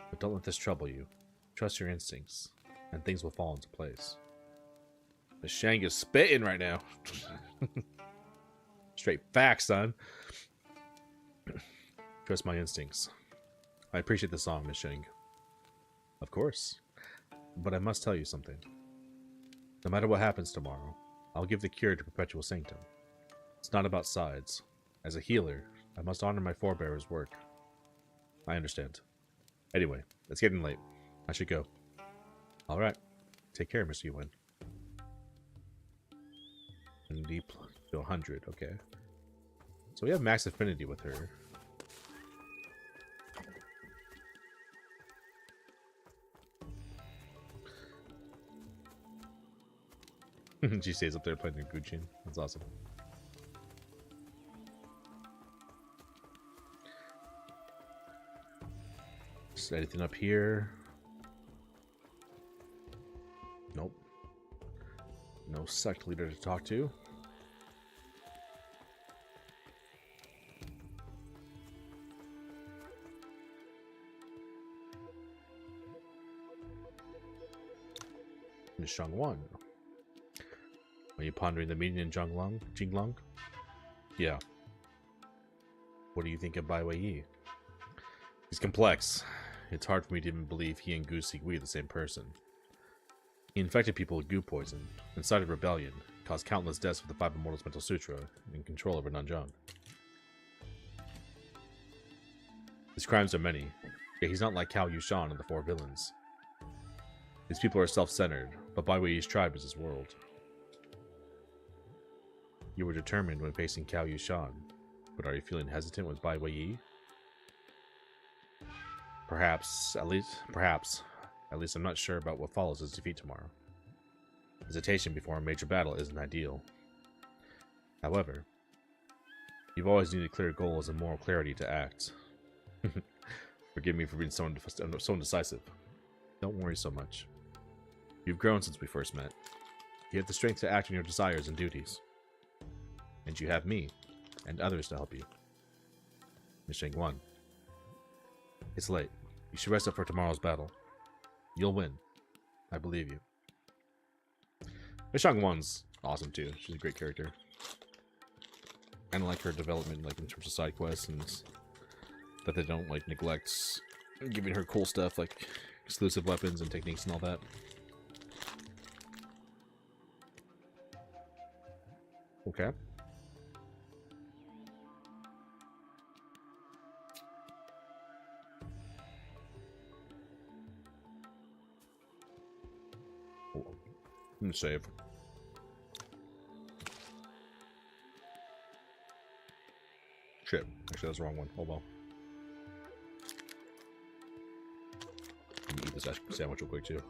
But don't let this trouble you. Trust your instincts, and things will fall into place. The Shang is spitting right now. Straight facts, son. Trust my instincts. I appreciate the song, Miss Shang. Of course. But I must tell you something. No matter what happens tomorrow, I'll give the cure to Perpetual Sanctum. It's not about sides. As a healer, I must honor my forebearers' work. I understand. Anyway, it's getting late. I should go. Alright. Take care, Mr. Yuen. Deep to 100, okay. So we have max affinity with her. She stays up there playing the Gucci. That's awesome. Is there anything up here? Nope. No sect leader to talk to. Miss Shangwan. Are you pondering the meeting in Jinglong? Yeah. What do you think of Bai Weiyi? He's complex. It's hard for me to even believe he and Gu Sigui are the same person. He infected people with goo poison, incited rebellion, caused countless deaths with the Five Immortals Mental Sutra, and control over Nanzhang. His crimes are many, yet he's not like Cao Yushan and the Four Villains. These people are self-centered, but Bai Weiyi's tribe is his world. You were determined when facing Cao Yushan, but are you feeling hesitant with Bai Weiyi? Perhaps. At least I'm not sure about what follows his defeat tomorrow. Hesitation before a major battle isn't ideal. However, you've always needed clear goals and moral clarity to act. Forgive me for being so indecisive. Don't worry so much. You've grown since we first met. You have the strength to act on your desires and duties. And you have me, and others to help you. Miss Shangwan. It's late. You should rest up for tomorrow's battle. You'll win. I believe you. Miss Shangwan's awesome too. She's a great character. I like her development, like in terms of side quests, and that they don't like neglect giving her cool stuff like exclusive weapons and techniques and all that. Okay. I'm gonna save. Shit. Actually, that's the wrong one. Oh well. Let me eat this sandwich real quick too.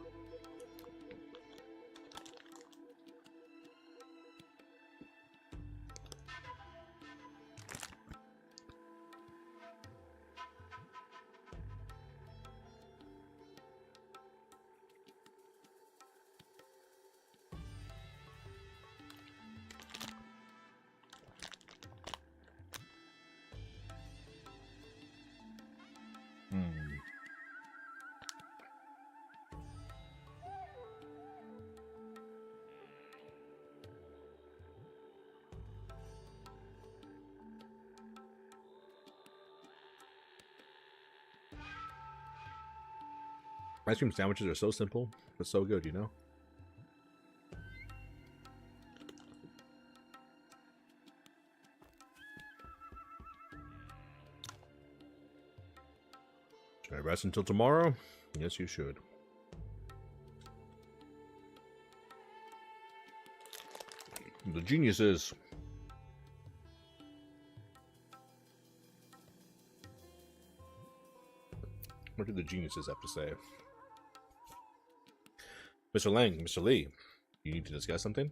Ice cream sandwiches are so simple, but so good, you know? Should I rest until tomorrow? Yes, you should. The geniuses. What do the geniuses have to say? Mr. Lang, Mr. Lee, you need to discuss something?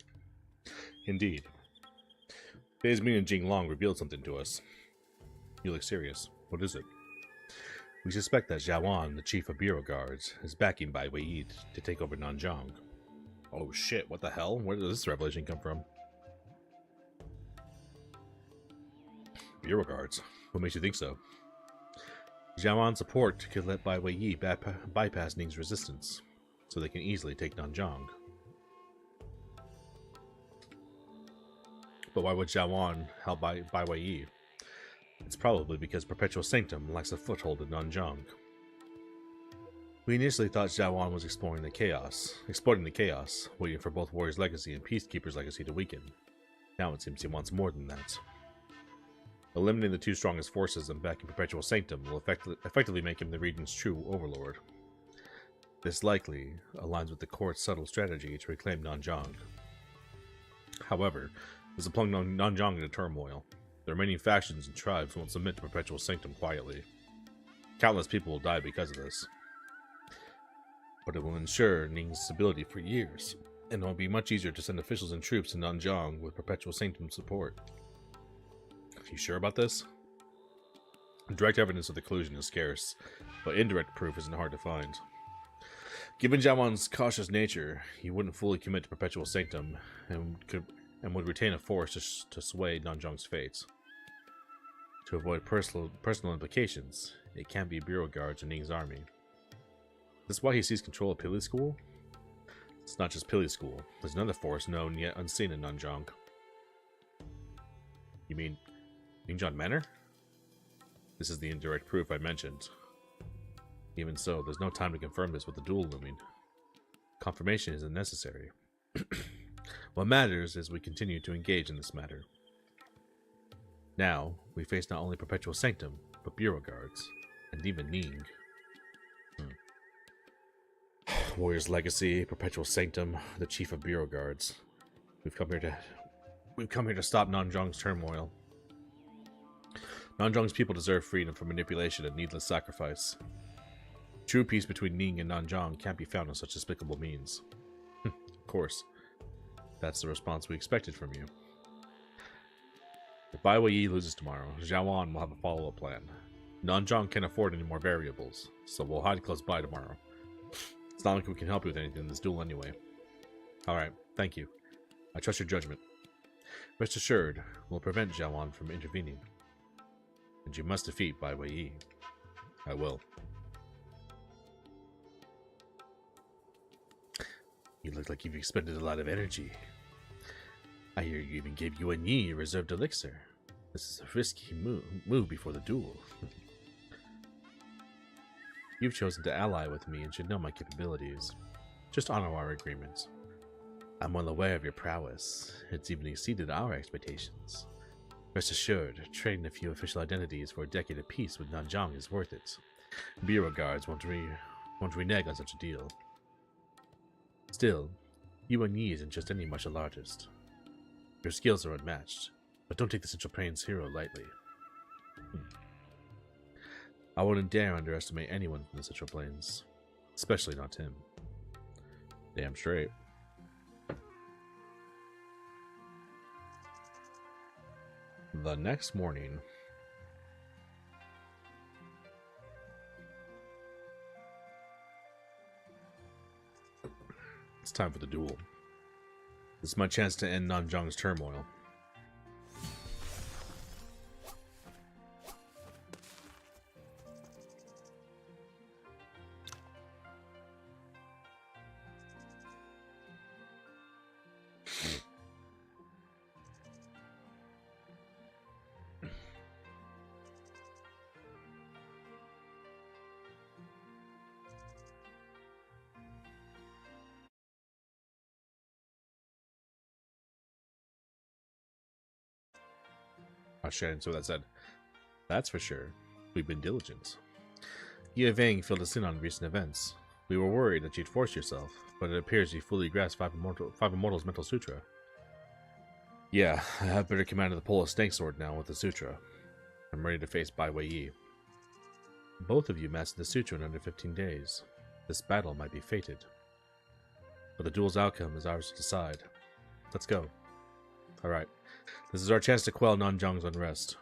Indeed. Today's meeting in Jinglong revealed something to us. You look serious. What is it? We suspect that Xiaowan, the chief of Bureau Guards, is backing Bai Weiyi to take over Nanzhong. Oh shit, what the hell? Where did this revelation come from? Bureau Guards? What makes you think so? Xiaowan's support could let Bai Weiyi bypass Ning's resistance, so they can easily take Nanzhong. But why would Xiaowan help Bai Weiyi? It's probably because Perpetual Sanctum lacks a foothold in Nanzhong. We initially thought Xiaowan was exploiting the chaos, waiting for both Warrior's Legacy and Peacekeeper's Legacy to weaken. Now it seems he wants more than that. Eliminating the two strongest forces and backing Perpetual Sanctum will effectively make him the region's true overlord. This likely aligns with the court's subtle strategy to reclaim Nanzhong. However, this will plunge Nanzhong into turmoil. The remaining factions and tribes won't submit to Perpetual Sanctum quietly. Countless people will die because of this. But it will ensure Ning's stability for years, and it will be much easier to send officials and troops to Nanzhong with Perpetual Sanctum support. Are you sure about this? Direct evidence of the collusion is scarce, but indirect proof isn't hard to find. Given Xiaowan's cautious nature, he wouldn't fully commit to Perpetual Sanctum, and would retain a force to sway Nanzhong's fate. To avoid personal implications, it can't be Bureau Guards or Ning's army. Is this why he sees control of Pili School? It's not just Pili School. There's another force known yet unseen in Nanzhong. You mean Ningzhan Manor? This is the indirect proof I mentioned. Even so, there's no time to confirm this with the duel looming. Confirmation isn't necessary. What matters is we continue to engage in this matter. Now, we face not only Perpetual Sanctum, but Bureau Guards, and even Ning. Warrior's Legacy, Perpetual Sanctum, the Chief of Bureau Guards. We've come here to stop Nanzhong's turmoil. Nanzhong's people deserve freedom from manipulation and needless sacrifice. True peace between Ning and Nanzhong can't be found on such despicable means. Of course. That's the response we expected from you. If Bai Weiyi loses tomorrow, Xiaowan will have a follow-up plan. Nanzhong can't afford any more variables, so we'll hide close by tomorrow. It's not like we can help you with anything in this duel anyway. Alright, thank you. I trust your judgment. Rest assured, we'll prevent Xiaowan from intervening. And you must defeat Bai Weiyi. I will. You look like you've expended a lot of energy. I hear you even gave Yuan Yi a reserved elixir. This is a risky move before the duel. You've chosen to ally with me and should know my capabilities. Just honor our agreement. I'm well aware of your prowess. It's even exceeded our expectations. Rest assured, trading a few official identities for a decade of peace with Nanzhong is worth it. Bureau Guards won't renege on such a deal. Still, Yuan Yi isn't just any martial artist. Your skills are unmatched, but don't take the Central Plains hero lightly. I wouldn't dare underestimate anyone from the Central Plains, especially not him. Damn straight. The next morning, it's time for the duel. This is my chance to end Nanzhong's turmoil. Oh shit, so that said. That's for sure. We've been diligent. Ye Vang filled us in on recent events. We were worried that you'd force yourself, but it appears you fully grasped Five Immortals' mental sutra. Yeah, I have better command of the Polar Snake Sword now with the sutra. I'm ready to face Bai Wei. Both of you mastered the sutra in under 15 days. This battle might be fated. But the duel's outcome is ours to decide. Let's go. Alright. This is our chance to quell Nanzhang's unrest.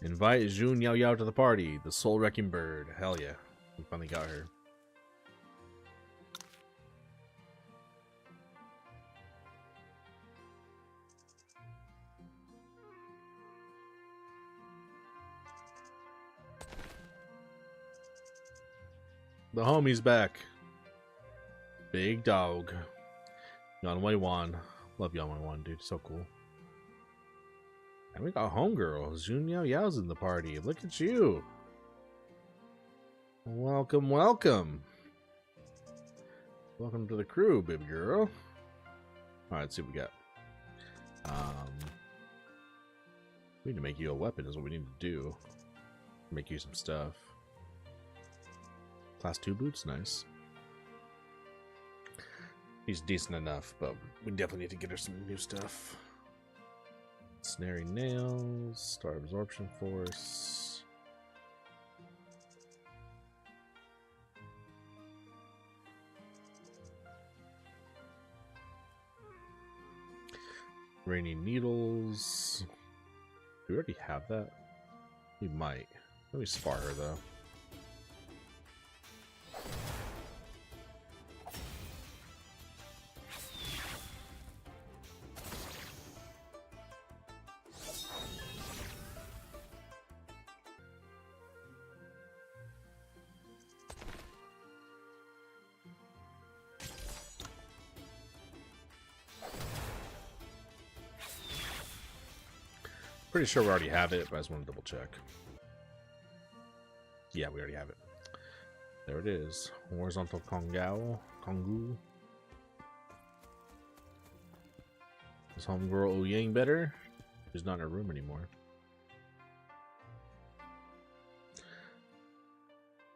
Invite Jun Yao Yao to the party. The Soul Wrecking Bird. Hell yeah. We finally got her. The homie's back. Big dog. Yan Wei Wan. Love Yan Wei Wan, dude. So cool. And we got homegirl. Jun Yao Yao's in the party. Look at you. Welcome, welcome. Welcome to the crew, baby girl. Alright, let's see what we got. We need to make you a weapon is what we need to do. Make you some stuff. Class 2 boots, nice. He's decent enough, but we definitely need to get her some new stuff. Snaring nails, star absorption force. Raining needles. Do we already have that? We might. Let me spar her though. Pretty sure we already have it, but I just want to double check. Yeah, we already have it. There it is. Horizontal Kongu. Is homegirl Ouyang better? She's not in her room anymore.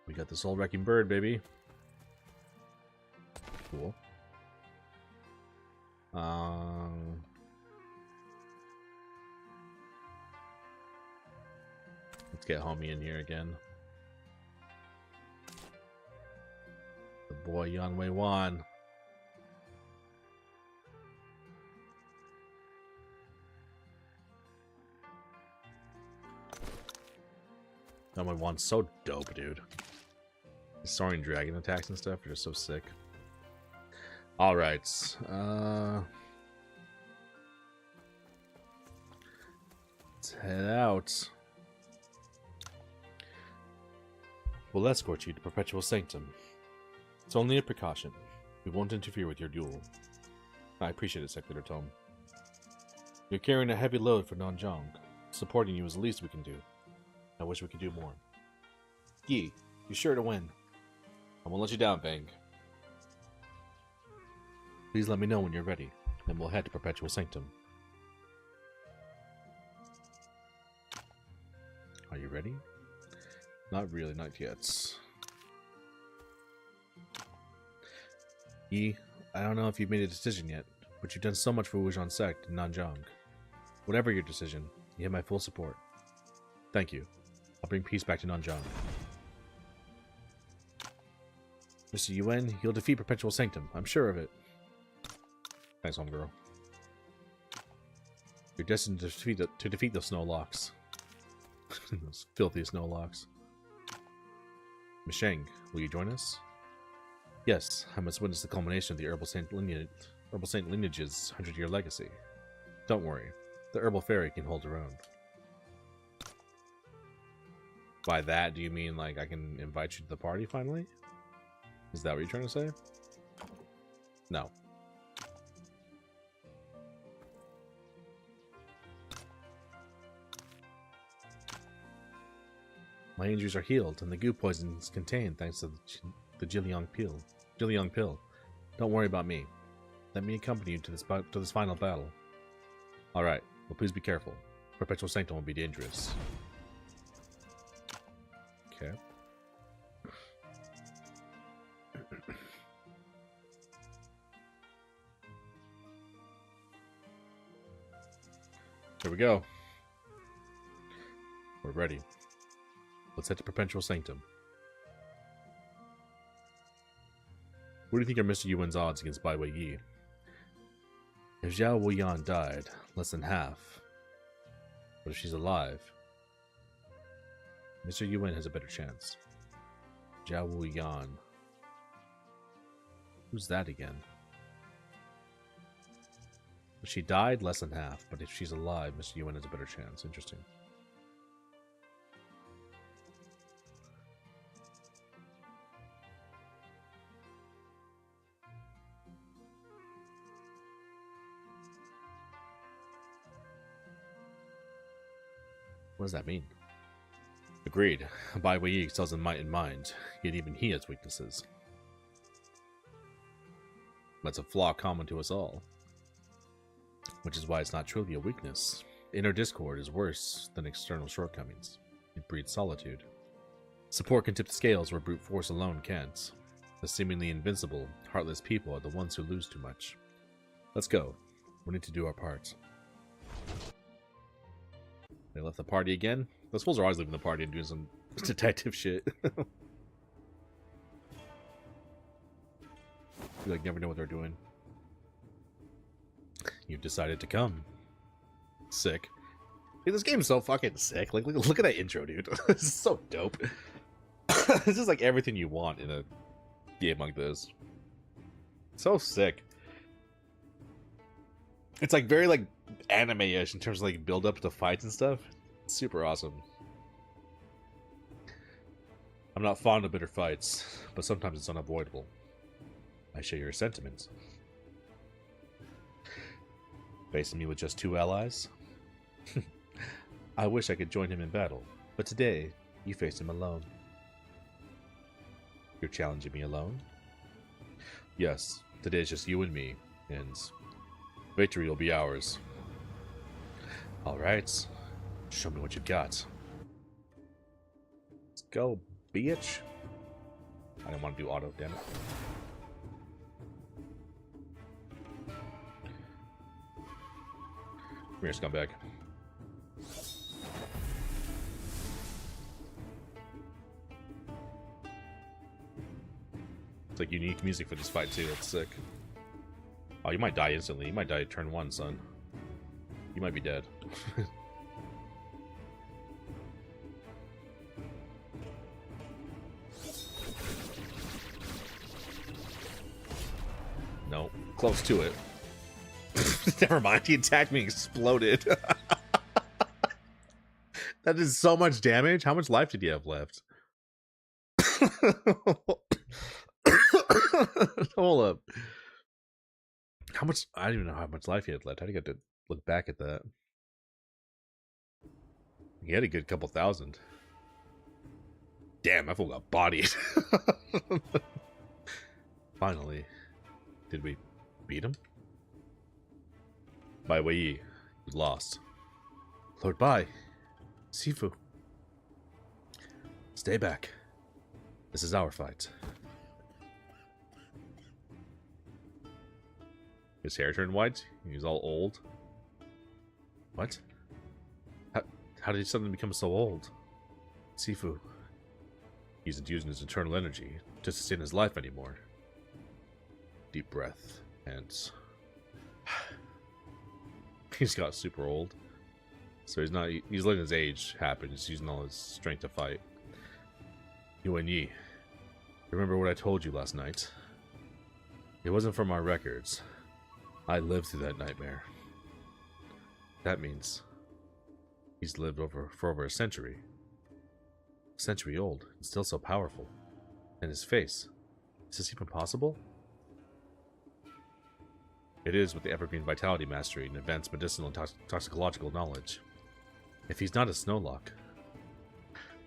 We got the Soul Wrecking Bird, baby. Cool. Let's get homie in here again. The boy Yan Wei Wan. Yan Wei Wan's so dope, dude. The soaring dragon attacks and stuff are just so sick. Alright. Let's head out. We'll escort you to Perpetual Sanctum. It's only a precaution. We won't interfere with your duel. I appreciate it, Secretary Tom. You're carrying a heavy load for Nanzhang. Supporting you is the least we can do. I wish we could do more. Yi, you're sure to win. I won't let you down, Vang. Please let me know when you're ready, then we'll head to Perpetual Sanctum. Are you ready? Not really, not yet. Yi, I don't know if you've made a decision yet, but you've done so much for Wujian Sect and Nanzhang. Whatever your decision, you have my full support. Thank you. I'll bring peace back to Nanzhang. Mr. Yuan, you'll defeat Perpetual Sanctum. I'm sure of it. Thanks, homegirl. You're destined to defeat those snow locks. Those filthy snow locks. Misheng, will you join us? Yes, I must witness the culmination of the Herbal Saint lineage's 100-year legacy. Don't worry, the Herbal Fairy can hold her own. By that, do you mean like I can invite you to the party finally? Is that what you're trying to say? No. My injuries are healed, and the goo poison is contained thanks to the Jiliang pill. Don't worry about me. Let me accompany you to this final battle. Alright, well please be careful. Perpetual Sanctum will be dangerous. Okay. Here we go. We're ready. Let's head to Perpetual Sanctum. What do you think are Mr. Yuan's odds against Bai Weiyi? If Zhao Wuyan died, less than half. But if she's alive, Mr. Yuan has a better chance. Zhao Wuyan. Who's that again? If she died, less than half. But if she's alive, Mr. Yuan has a better chance. Interesting. What does that mean? Agreed. Bai Weiyi excels in might and mind, yet even he has weaknesses. That's a flaw common to us all. Which is why it's not truly a weakness. Inner discord is worse than external shortcomings. It breeds solitude. Support can tip the scales where brute force alone can't. The seemingly invincible, heartless people are the ones who lose too much. Let's go. We need to do our part. They left the party again? Those fools are always leaving the party and doing some detective shit. You like never know what they're doing. You've decided to come. Sick. Dude, this game's so fucking sick. Like, look at that intro, dude. This is so dope. This is like everything you want in a game like this. So sick. It's like very like anime-ish in terms of like build up to fights and stuff. It's super awesome. I'm not fond of bitter fights, but sometimes it's unavoidable. I share your sentiments. Facing me with just 2 allies? I wish I could join him in battle, but today, you face him alone. You're challenging me alone? Yes, today is just you and me, and victory will be ours. Alright, show me what you've got. Let's go, bitch. I didn't want to do auto, damn it. Come here, scumbag. It's like unique music for this fight too, that's sick. Oh, you might die instantly. You might die turn 1, son. You might be dead. No, close to it. Never mind, he attacked me and exploded. That is so much damage. How much life did he have left? Hold up. How much? I don't even know how much life he had left. I think I had to look back at that. He had a good couple thousand. Damn, that fool got bodied. Finally. Did we beat him? Bai Weiyi, you lost. Lord Bai, Sifu. Stay back. This is our fight. His hair turned white? He's all old? What? How did he suddenly become so old? Sifu. He isn't using his eternal energy to sustain his life anymore. Deep breath, and he's got super old. So he's letting his age happen. He's using all his strength to fight. Yuan Yi, remember what I told you last night? It wasn't from our records. I lived through that nightmare. That means he's lived for over a century. A century old, and still so powerful. And his face. Is this even possible? It is with the Evergreen Vitality Mastery and advanced medicinal and toxicological knowledge. If he's not a Snowlock,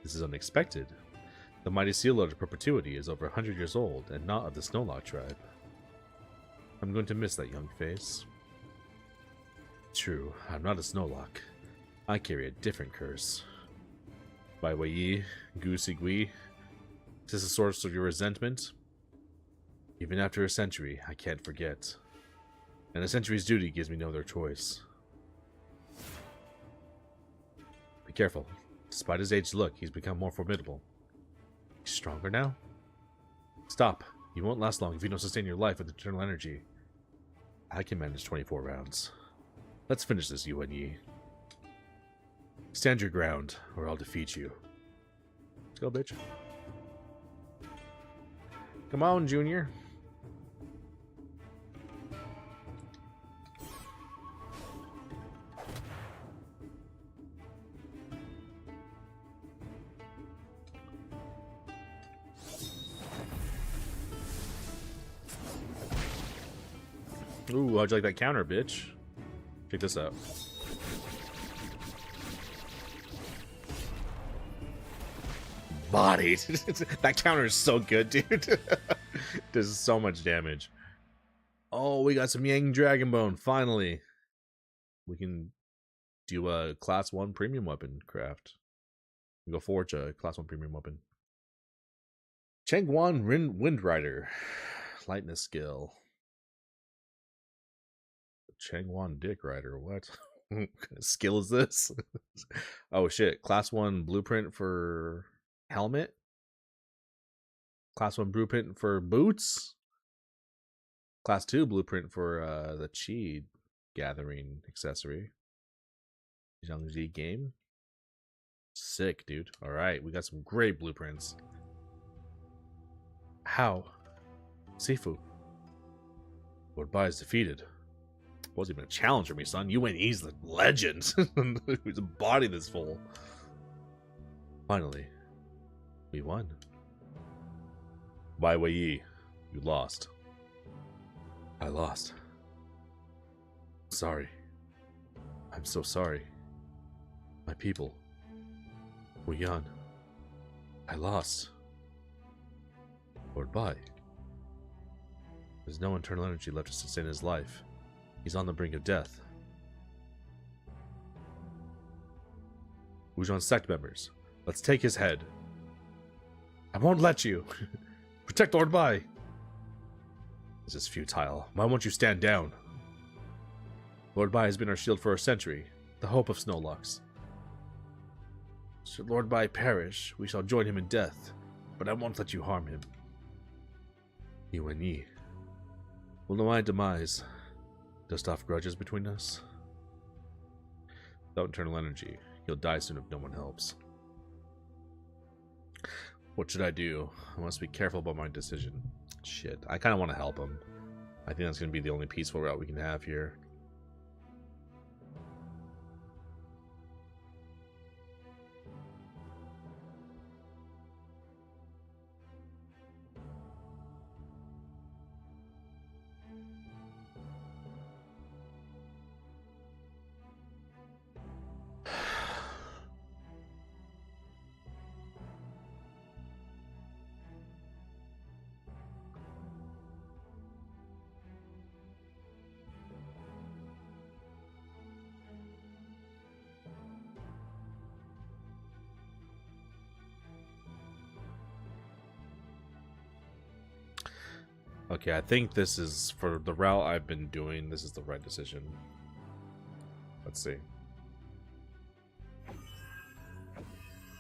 this is unexpected. The mighty Seal Lord of Perpetuity is over 100 years old and not of the Snowlock tribe. I'm going to miss that young face. True, I'm not a Snowlock. I carry a different curse. Bai Weiyi, Gu Sigui, is this the source of your resentment? Even after a century, I can't forget. And a century's duty gives me no other choice. Be careful. Despite his aged look, he's become more formidable. He's stronger now? Stop. You won't last long if you don't sustain your life with eternal energy. I can manage 24 rounds. Let's finish this, Yuan Yi. Stand your ground, or I'll defeat you. Let's go, bitch. Come on, Junior. Ooh, how'd you like that counter, bitch? Check this out. Bodied. That counter is so good, dude. Does so much damage. Oh, we got some Yang Dragon Bone, finally. We can do a class 1 premium weapon craft. We go forge a class 1 premium weapon. Chengguan Wind Rider. Lightness skill. Chengguan Dick Rider, what? What kind of skill is this? Oh shit, class 1 blueprint for helmet? Class 1 blueprint for boots? Class 2 blueprint for the Chi gathering accessory. Zhangji game. Sick, dude. Alright, we got some great blueprints. How? Sifu. Lord Bai is defeated. Wasn't even a challenger, me son. You win. He's the legend. Who's a body this full. Finally, we won. Bai Weiyi, you lost. I lost. Sorry. I'm so sorry. My people. Wu Yan. I lost. Lord Bai. There's no internal energy left to sustain his life. He's on the brink of death. Wujian sect members, let's take his head. I won't let you. Protect Lord Bai. This is futile. Why won't you stand down? Lord Bai has been our shield for a century, the hope of Snowlocks. Should Lord Bai perish, we shall join him in death, but I won't let you harm him. Yuan Yi will know my demise. Dust off grudges between us. Without internal energy, he'll die soon if no one helps. What should I do? I must be careful about my decision. Shit, I kind of want to help him. I think that's going to be the only peaceful route we can have here. Okay, I think this is, for the route I've been doing, this is the right decision. Let's see.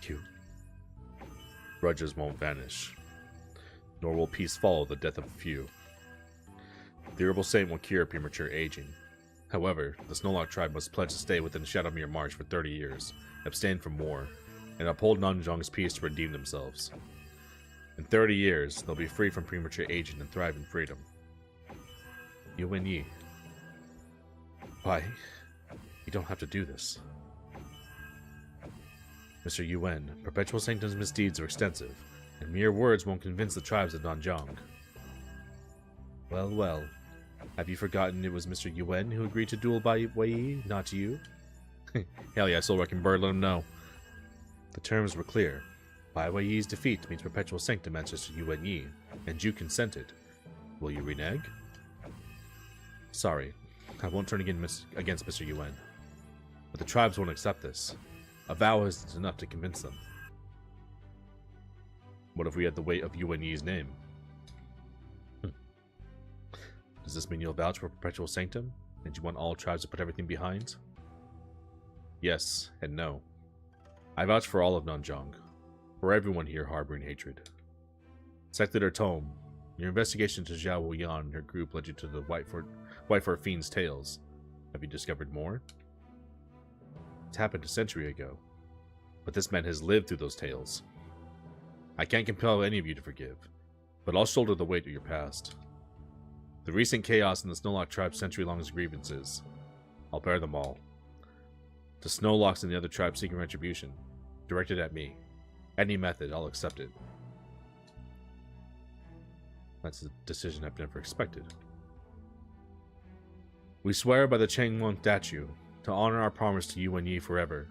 Q. Grudges won't vanish, nor will peace follow the death of a few. The Herbal Saint will cure premature aging. However, the Snowlock tribe must pledge to stay within Shadowmere March for 30 years, abstain from war, and uphold Nanzhong's peace to redeem themselves. In 30 years, they'll be free from premature aging and thrive in freedom. Yuan Yi. Why? You don't have to do this. Mr. Yuan, Perpetual Sanctum's misdeeds are extensive, and mere words won't convince the tribes of Nanzhong. Well, well. Have you forgotten it was Mr. Yuan who agreed to duel Bai Weiyi, not you? Hell yeah, Soul Wrecking Bird, let him know. The terms were clear. Bai Weiyi's defeat means Perpetual Sanctum answers to Yuan Yi, and you consented. Will you renege? Sorry, I won't turn against Mr. Yuan. But the tribes won't accept this. A vow isn't enough to convince them. What if we had the weight of Yuan Yi's name? Does this mean you'll vouch for Perpetual Sanctum? And you want all tribes to put everything behind? Yes, and no. I vouch for all of Nanjong. For everyone here harboring hatred. Sector Tome, your investigation to Zhao Wuyan and her group led you to the Whitefort Fiend's tales. Have you discovered more? It happened a century ago. But this man has lived through those tales. I can't compel any of you to forgive, but I'll shoulder the weight of your past. The recent chaos in the Snowlock tribe's century-long grievances. I'll bear them all. The Snowlocks and the other tribes seeking retribution. Directed at me. Any method, I'll accept it. That's a decision I've never expected. We swear by the Changwon statue to honor our promise to Yuan Yi forever.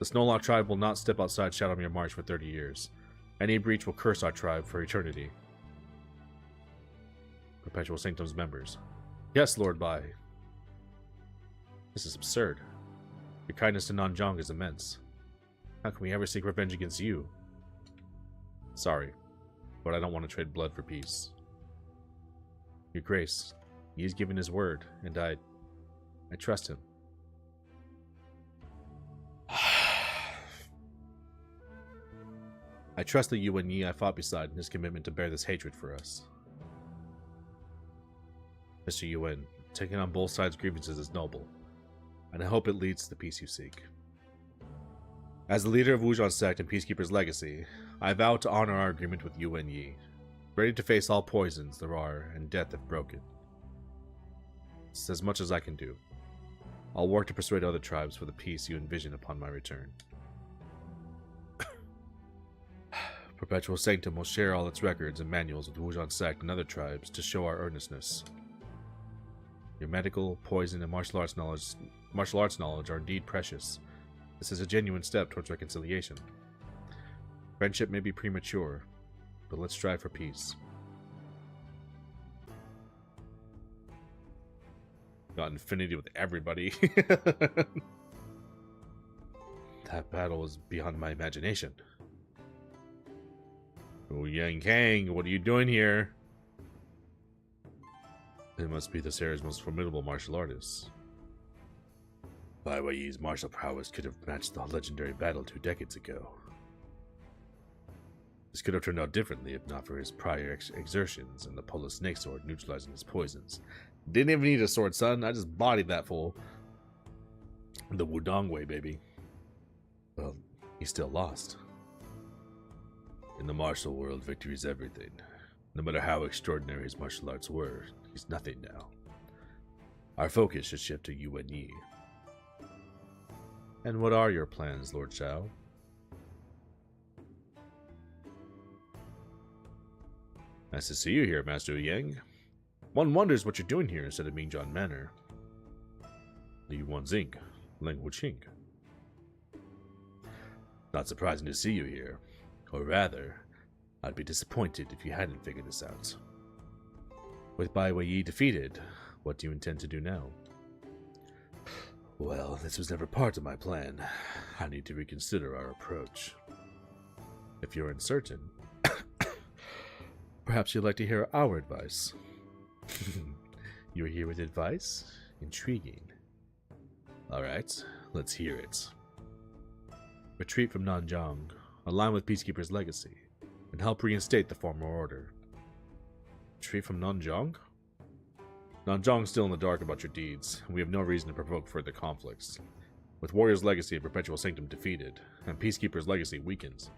The Snowlock tribe will not step outside Shadowmere March for 30 years. Any breach will curse our tribe for eternity. Perpetual Sanctum's members. Yes, Lord Bai. This is absurd. Your kindness to Nanjong is immense. How can we ever seek revenge against you? Sorry, but I don't want to trade blood for peace. Your Grace, he has given his word, and I trust him. I trust the Yuan Yi I fought beside in his commitment to bear this hatred for us. Mr. Yuan, taking on both sides' grievances is noble, and I hope it leads to the peace you seek. As the leader of Wujan Sect and Peacekeeper's Legacy, I vow to honor our agreement with Yuan Yi, ready to face all poisons there are and death if broken. It's as much as I can do. I'll work to persuade other tribes for the peace you envision upon my return. Perpetual Sanctum will share all its records and manuals with Wujan Sect and other tribes to show our earnestness. Your medical, poison, and martial arts knowledge are indeed precious. This is a genuine step towards reconciliation. Friendship may be premature, but let's strive for peace. Got infinity with everybody. That battle is beyond my imagination. Oh, Yang Kang, what are you doing here? It must be this area's most formidable martial artist. Bai Weiyi's martial prowess could have matched the legendary battle 2 decades ago. This could have turned out differently if not for his prior exertions and the Polar Snake Sword neutralizing his poisons. Didn't even need a sword, son. I just bodied that fool. The Wudong way, baby. Well, he still lost. In the martial world, victory is everything. No matter how extraordinary his martial arts were, he's nothing now. Our focus should shift to Yuan Yi. And what are your plans, Lord Zhao? Nice to see you here, Master Yang. One wonders what you're doing here instead of Mingjian Manor. Li Wanxing, Leng Wuqing. Not surprising to see you here. Or rather, I'd be disappointed if you hadn't figured this out. With Bai Weiyi defeated, what do you intend to do now? Well, this was never part of my plan. I need to reconsider our approach. If you're uncertain, perhaps you'd like to hear our advice. You're here with advice? Intriguing. Alright, let's hear it. Retreat from Nanjong, align with Peacekeeper's Legacy, and help reinstate the former order. Retreat from Nanjong? Nanjong's still in the dark about your deeds, and we have no reason to provoke further conflicts. With Warrior's Legacy and Perpetual Sanctum defeated, and Peacekeeper's Legacy weakened,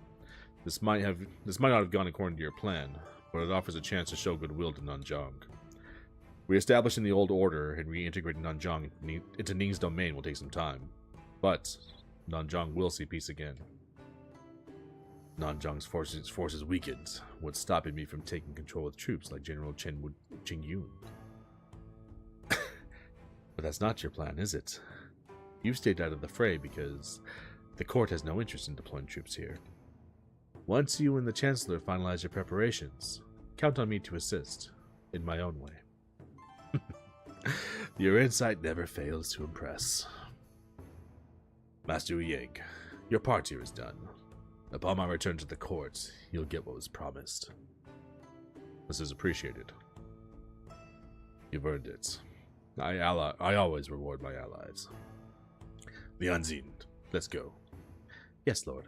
this might not have gone according to your plan, but it offers a chance to show goodwill to Nanjong. Re-establishing the old order and reintegrating Nanjong into Ning's domain will take some time, but Nanjong will see peace again. Nanjong's forces weakened, what's stopping me from taking control with troops like General Chen Yun? But that's not your plan, is it? You've stayed out of the fray because the court has no interest in deploying troops here. Once you and the Chancellor finalize your preparations, count on me to assist, in my own way. Your insight never fails to impress. Master Yang, your part here is done. Upon my return to the court, you'll get what was promised. This is appreciated. You've earned it. I always reward my allies. Lianzin, let's go. Yes, Lord.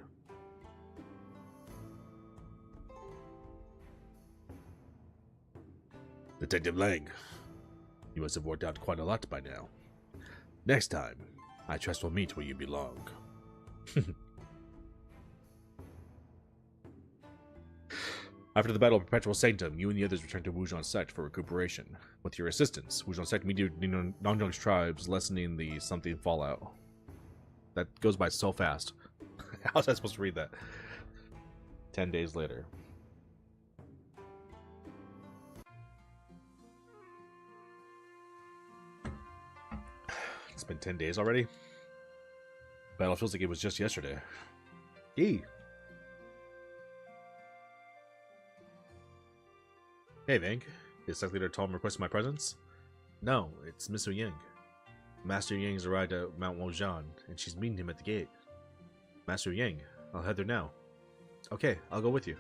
Detective Lang, you must have worked out quite a lot by now. Next time, I trust we'll meet where you belong. After the Battle of Perpetual Sanctum, you and the others returned to Wujian Sect for recuperation. With your assistance, Wujian Sect mediated Nanzhong's tribes, lessening the something fallout. That goes by so fast. How was I supposed to read that? 10 days later. It's been 10 days already? Battle feels like it was just yesterday. Yee. Hey, Vang. Is Sect Leader Tom requesting my presence? No, it's Mr. Yang. Master Yang's arrived at Mount Wojan, and she's meeting him at the gate. Master Yang, I'll head there now. Okay, I'll go with you.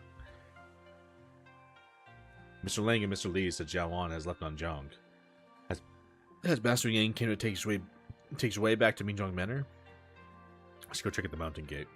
Mr. Lang and Mr. Lee said Jiawan has left Nanzhong. Has Master Yang came to take his way back to Minzhong Manor? Let's go check at the mountain gate.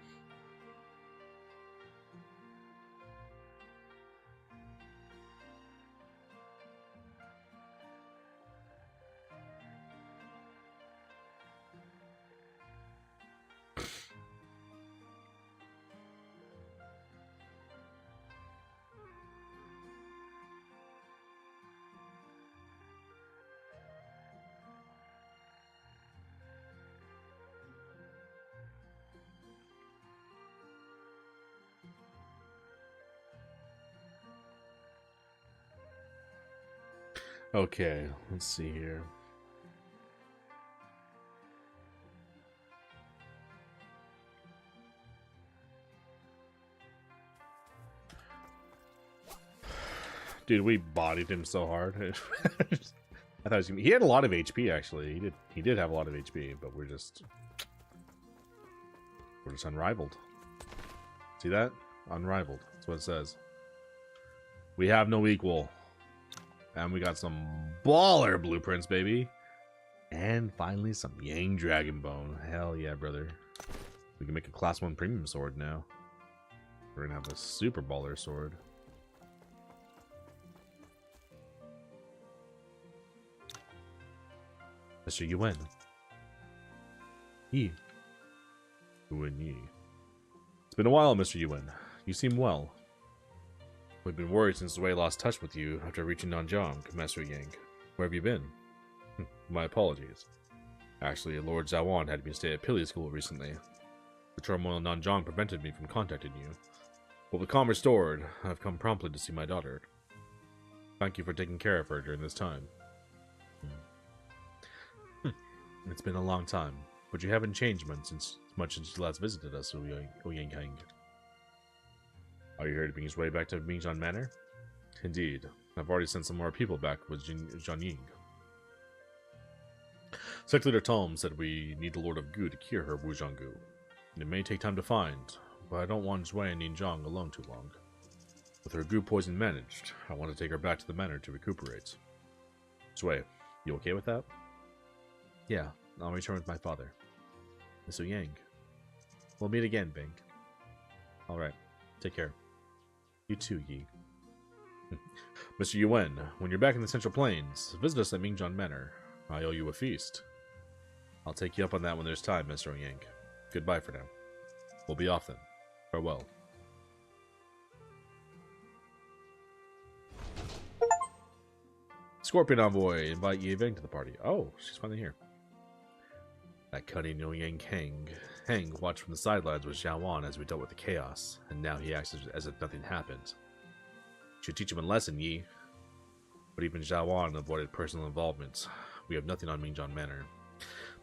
Okay, let's see here. Dude, we bodied him so hard. I thought he had a lot of HP actually. He did have a lot of HP, but we're just unrivaled. See that? Unrivaled. That's what it says. We have no equal. And we got some baller blueprints, baby. And finally, some Yang Dragon Bone. Hell yeah, brother. We can make a class 1 premium sword now. We're gonna have a super baller sword. Mr. Yuan. Yi. Yuan Yi. It's been a while, Mr. Yuan. You seem well. We've been worried since Wei lost touch with you after reaching Nanzhong, Master Yang. Where have you been? My apologies. Actually, Lord Zawan had me stay at Pili School recently. The turmoil in Nanzhong prevented me from contacting you. But with calm restored, I've come promptly to see my daughter. Thank you for taking care of her during this time. It's been a long time, but you haven't changed much since you last visited us, Ouyang Hang. Are you here to bring his way back to Minzhong Manor? Indeed. I've already sent some more people back with Zhang Ying. Sect Leader Tom said we need the Lord of Gu to cure her Wuzhonggu. It may take time to find, but I don't want Zhui and Ninzhong alone too long. With her Gu poison managed, I want to take her back to the manor to recuperate. Zhui, you okay with that? Yeah, I'll return with my father. Mr. Yang. We'll meet again, Bing. Alright, take care. You too, Yi. Mr. Yuan, when you're back in the Central Plains, visit us at Minzhong Manor. I owe you a feast. I'll take you up on that when there's time, Mr. Yang. Goodbye for now. We'll be off then. Farewell. Scorpion Envoy, invite Yi Veng to the party. Oh, she's finally here. That cunning Ouyang Hang watched from the sidelines with Xiaowan as we dealt with the chaos, and now he acts as if nothing happened. Should teach him a lesson, Yi. But even Xiaowan avoided personal involvement. We have nothing on Minzhong Manor.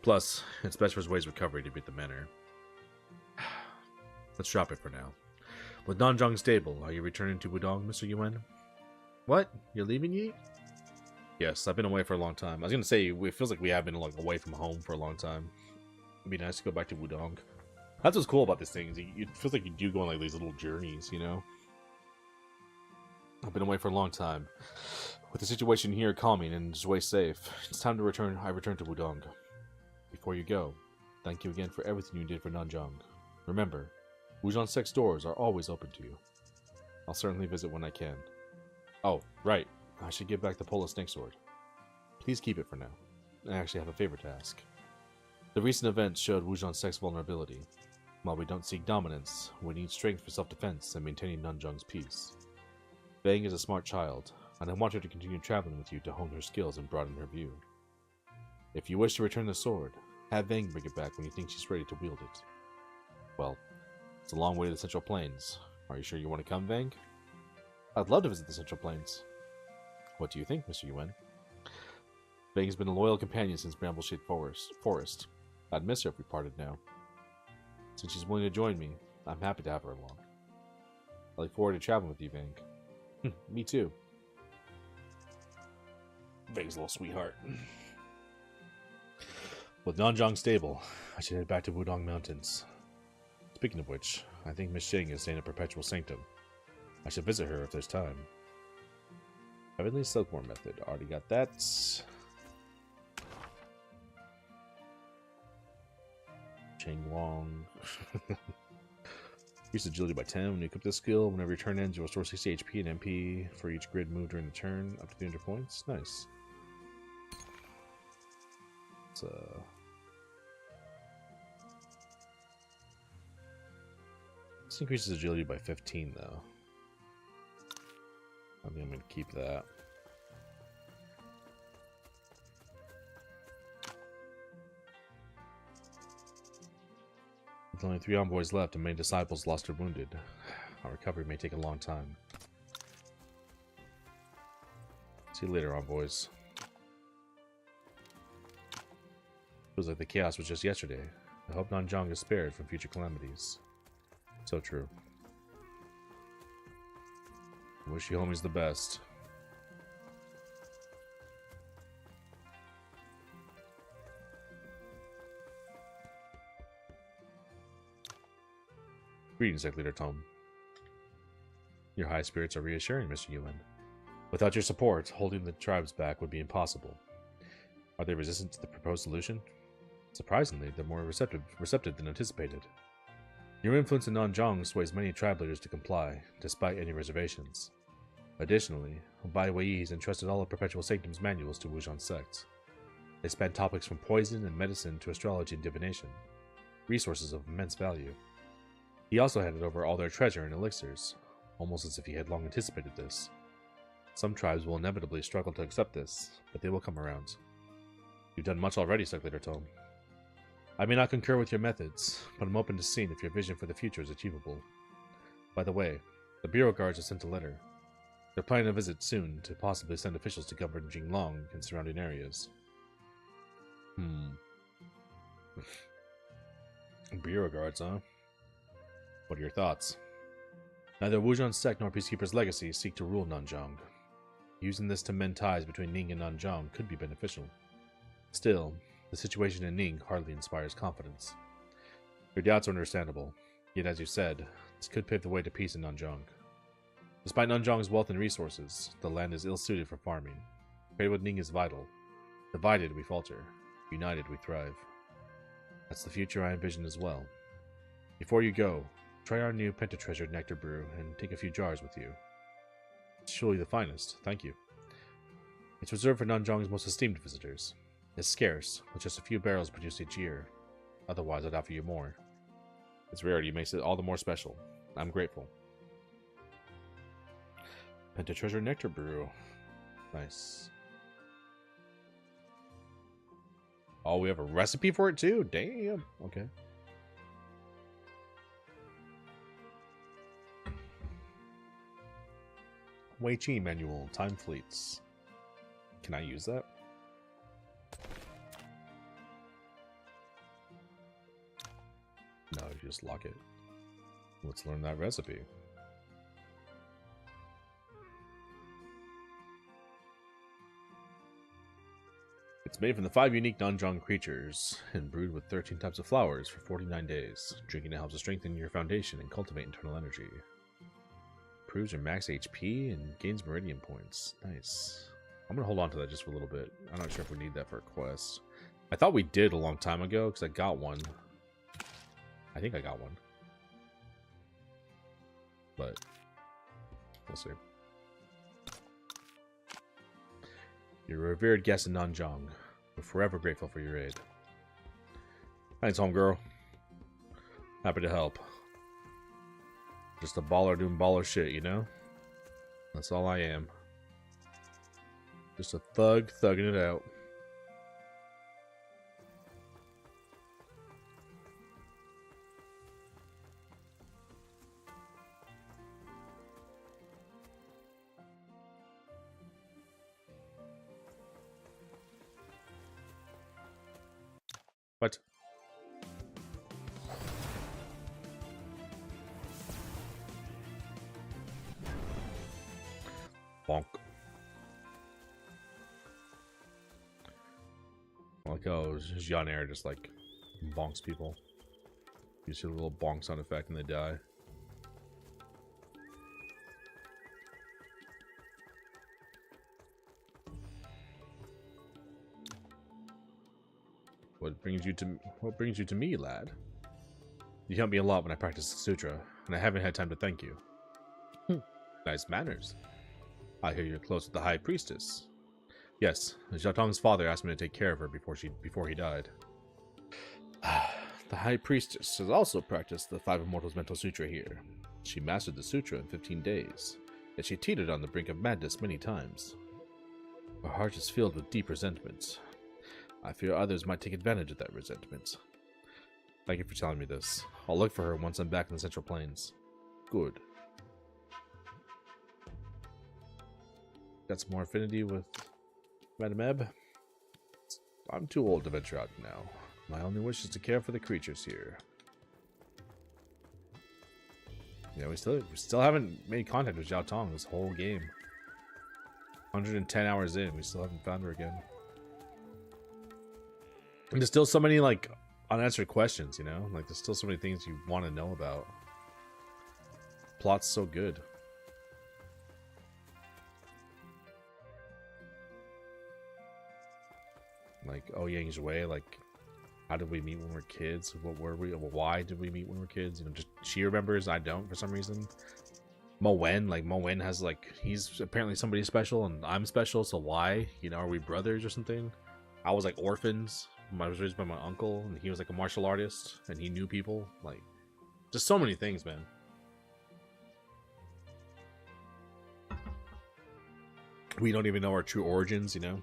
Plus, it's best for Zwei's recovery to beat the manor. Let's drop it for now. With Nanzhong stable, are you returning to Wudong, Mr. Yuan? What? You're leaving, Yi? Yes, I've been away for a long time. I was gonna say it feels like we have been like away from home for a long time. It'd be nice to go back to Wudong. That's what's cool about this thing. Is it feels like you do go on like these little journeys, you know. I've been away for a long time. With the situation here calming and Zhui safe, it's time to return. I return to Wudong. Before you go, thank you again for everything you did for Nanzhong. Remember, Wujian Sec's doors are always open to you. I'll certainly visit when I can. Oh, right. I should give back the Polar Snake Sword. Please keep it for now. I actually have a favor to ask. The recent events showed Wujian Sec's vulnerability. While we don't seek dominance, we need strength for self-defense and maintaining Nanzhong's peace. Bang is a smart child, and I want her to continue traveling with you to hone her skills and broaden her view. If you wish to return the sword, have Vang bring it back when you think she's ready to wield it. Well, it's a long way to the Central Plains. Are you sure you want to come, Vang? I'd love to visit the Central Plains. What do you think, Mr. Yuan? Vang has been a loyal companion since Brambleshade Forest. I'd miss her if we parted now. Since she's willing to join me, I'm happy to have her along. I look forward to traveling with you, Vang. Me too. Vang's a little sweetheart. With Nanzhong stable, I should head back to Wudong Mountains. Speaking of which, I think Miss Xing is staying at Perpetual Sanctum. I should visit her if there's time. Heavenly Silkworm Method. Already got that. Cheng Wong. Increase agility by 10 when you equip this skill. Whenever your turn ends, you will restore 60 HP and MP for each grid move during the turn, up to 300 points. Nice. This increases agility by 15, though. I think I'm going to keep that. With only 3 envoys left and many disciples lost or wounded, our recovery may take a long time. See you later, envoys. Feels like the chaos was just yesterday. I hope Nanzhong is spared from future calamities. So true. I wish you homies the best. Greetings, Tech Leader Tom. Your high spirits are reassuring, Mr. Yuan. Without your support, holding the tribes back would be impossible. Are they resistant to the proposed solution? Surprisingly, they're more receptive than anticipated. Your influence in Nanzhong sways many tribe leaders to comply, despite any reservations. Additionally, Bai Wei has entrusted all of Perpetual Sanctum's manuals to Wujian Sect. They span topics from poison and medicine to astrology and divination, resources of immense value. He also handed over all their treasure and elixirs, almost as if he had long anticipated this. Some tribes will inevitably struggle to accept this, but they will come around. You've done much already, Secretary Tom. I may not concur with your methods, but I'm open to seeing if your vision for the future is achievable. By the way, the Bureau Guards have sent a letter. They're planning a visit soon to possibly send officials to govern Jinglong and surrounding areas. Bureau Guards, huh? What are your thoughts? Neither Wujian Sect nor Peacekeeper's Legacy seek to rule Nanzhong. Using this to mend ties between Ning and Nanzhong could be beneficial. Still, the situation in Ning hardly inspires confidence. Your doubts are understandable, yet as you said, this could pave the way to peace in Nanzhong. Despite Nanzhong's wealth and resources, the land is ill-suited for farming. Trade with Ning is vital. Divided, we falter. United, we thrive. That's the future I envision as well. Before you go, try our new Pentatreasure Nectar Brew and take a few jars with you. It's surely the finest, thank you. It's reserved for Nanzhong's most esteemed visitors. It's scarce, with just a few barrels produced each year. Otherwise, I'd offer you more. Its rarity makes it all the more special. I'm grateful. Pentatreasure Nectar Brew. Nice. Oh, we have a recipe for it too? Damn. Okay. Wei Qi Manual. Time Fleets. Can I use that? No, you just lock it. Let's learn that recipe. It's made from the 5 unique Nanjong creatures and brewed with 13 types of flowers for 49 days. Drinking it helps to strengthen your foundation and cultivate internal energy. Improves your max HP and gains meridian points. Nice. I'm going to hold on to that just for a little bit. I'm not sure if we need that for a quest. I thought we did a long time ago because I got one. I think I got one. But we'll see. You're a revered guest in Nanjong. We're forever grateful for your aid. Thanks, homegirl. Happy to help. Just a baller doing baller shit, you know? That's all I am. Just a thug thugging it out. What? Bonk. Like, oh, Jean Air just like bonks people. You see the little bonk sound effect and they die. What brings you to me, lad? You help me a lot when I practice the sutra, and I haven't had time to thank you. Nice manners. I hear you're close with the High Priestess. Yes, Jiatong's father asked me to take care of her before he died. The High Priestess has also practiced the 5 Immortals Mental Sutra here. She mastered the sutra in 15 days, yet she teetered on the brink of madness many times. Her heart is filled with deep resentment. I fear others might take advantage of that resentment. Thank you for telling me this. I'll look for her once I'm back in the Central Plains. Good. Got some more affinity with Madame Ebb? I'm too old to venture out now. My only wish is to care for the creatures here. Yeah, we still haven't made contact with Zhao Tong this whole game. 110 hours in, we still haven't found her again. And there's still so many, like, unanswered questions, you know? Like, there's still so many things you want to know about. Plot's so good. Like, Oh Yang's Way, like, how did we meet when we were kids? What were we? Why did we meet when we were kids? You know, just she remembers, I don't for some reason. Mo Wen, like, Mo Wen has, like, he's apparently somebody special and I'm special, so why? You know, are we brothers or something? I was like orphans. I was raised by my uncle, and he was like a martial artist, and he knew people. Like, just so many things, man. We don't even know our true origins, you know?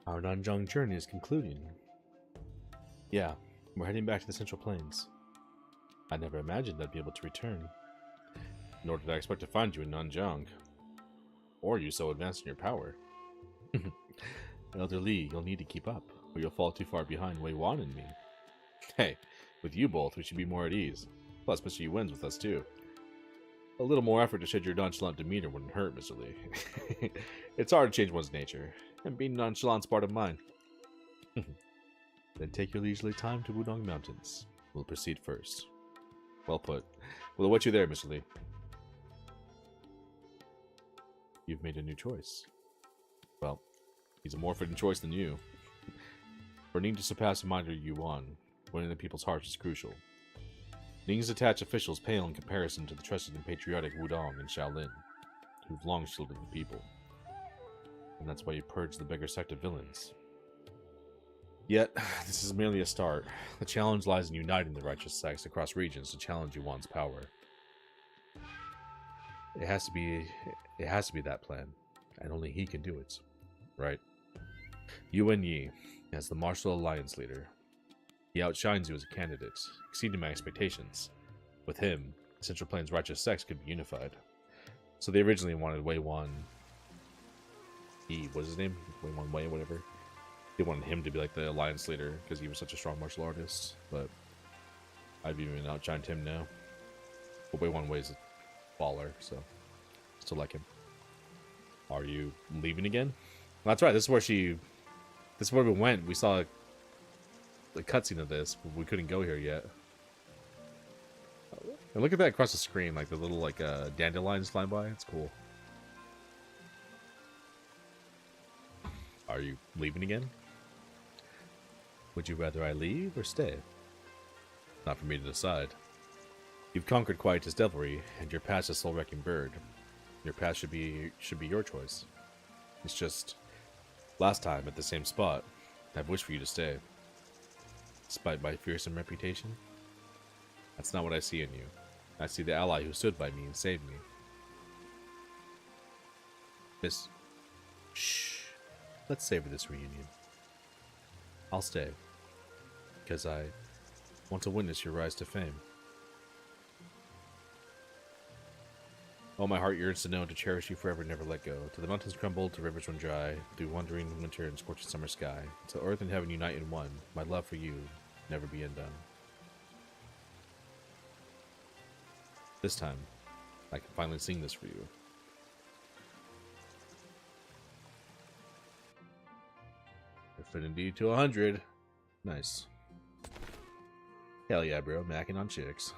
Our Nanjong journey is concluding. Yeah, we're heading back to the Central Plains. I never imagined I'd be able to return. Nor did I expect to find you in Nanjong. Or you so advanced in your power. Elder Li, you'll need to keep up, or you'll fall too far behind Wei Wan and me. Hey, with you both, we should be more at ease. Plus, Mr. Yu Wen's with us too. A little more effort to shed your nonchalant demeanor wouldn't hurt, Mr. Li. It's hard to change one's nature, and being nonchalant's part of mine. Then take your leisurely time to Wudong Mountains. We'll proceed first. Well put. We'll await you there, Mr. Li. You've made a new choice. Well, he's a more fitting choice than you. For Ning to surpass Commander Yuan, winning the people's hearts is crucial. Ning's attached officials pale in comparison to the trusted and patriotic Wudong and Shaolin, who've long shielded the people. And that's why you purged the beggar sect of villains. Yet, this is merely a start. The challenge lies in uniting the righteous sects across regions to challenge Yuan's power. It has to be that plan, and only he can do it, right? Yuan Yi, as the Martial Alliance leader. He outshines you as a candidate, exceeding my expectations. With him, Central Plains' righteous sects could be unified. So they originally wanted Wei Wan Yi, what's his name? Wei Wan Wei, whatever. They wanted him to be like the Alliance leader because he was such a strong martial artist, but I've even outshined him now. But Wei Wan Wei is a baller, so still like him. Are you leaving again? Well, that's right. This is where we went. We saw the cutscene of this, but we couldn't go here yet. And look at that across the screen, like the little dandelions flying by. It's cool. Are you leaving again? Would you rather I leave or stay? Not for me to decide. You've conquered Quietus Devilry, and your past is Soul-Wrecking Bird. Your past should be your choice. It's just, last time at the same spot, I've wished for you to stay. Despite my fearsome reputation, that's not what I see in you. I see the ally who stood by me and saved me. Shh. Let's savor this reunion. I'll stay, because I want to witness your rise to fame. Oh, my heart yearns to know, to cherish you forever, never let go. To the mountains crumble, to rivers run dry, through wandering winter and scorching summer sky. Till earth and heaven unite in one, my love for you never be undone. This time, I can finally sing this for you. Affinity to 100. Nice. Hell yeah, bro. Macking on chicks.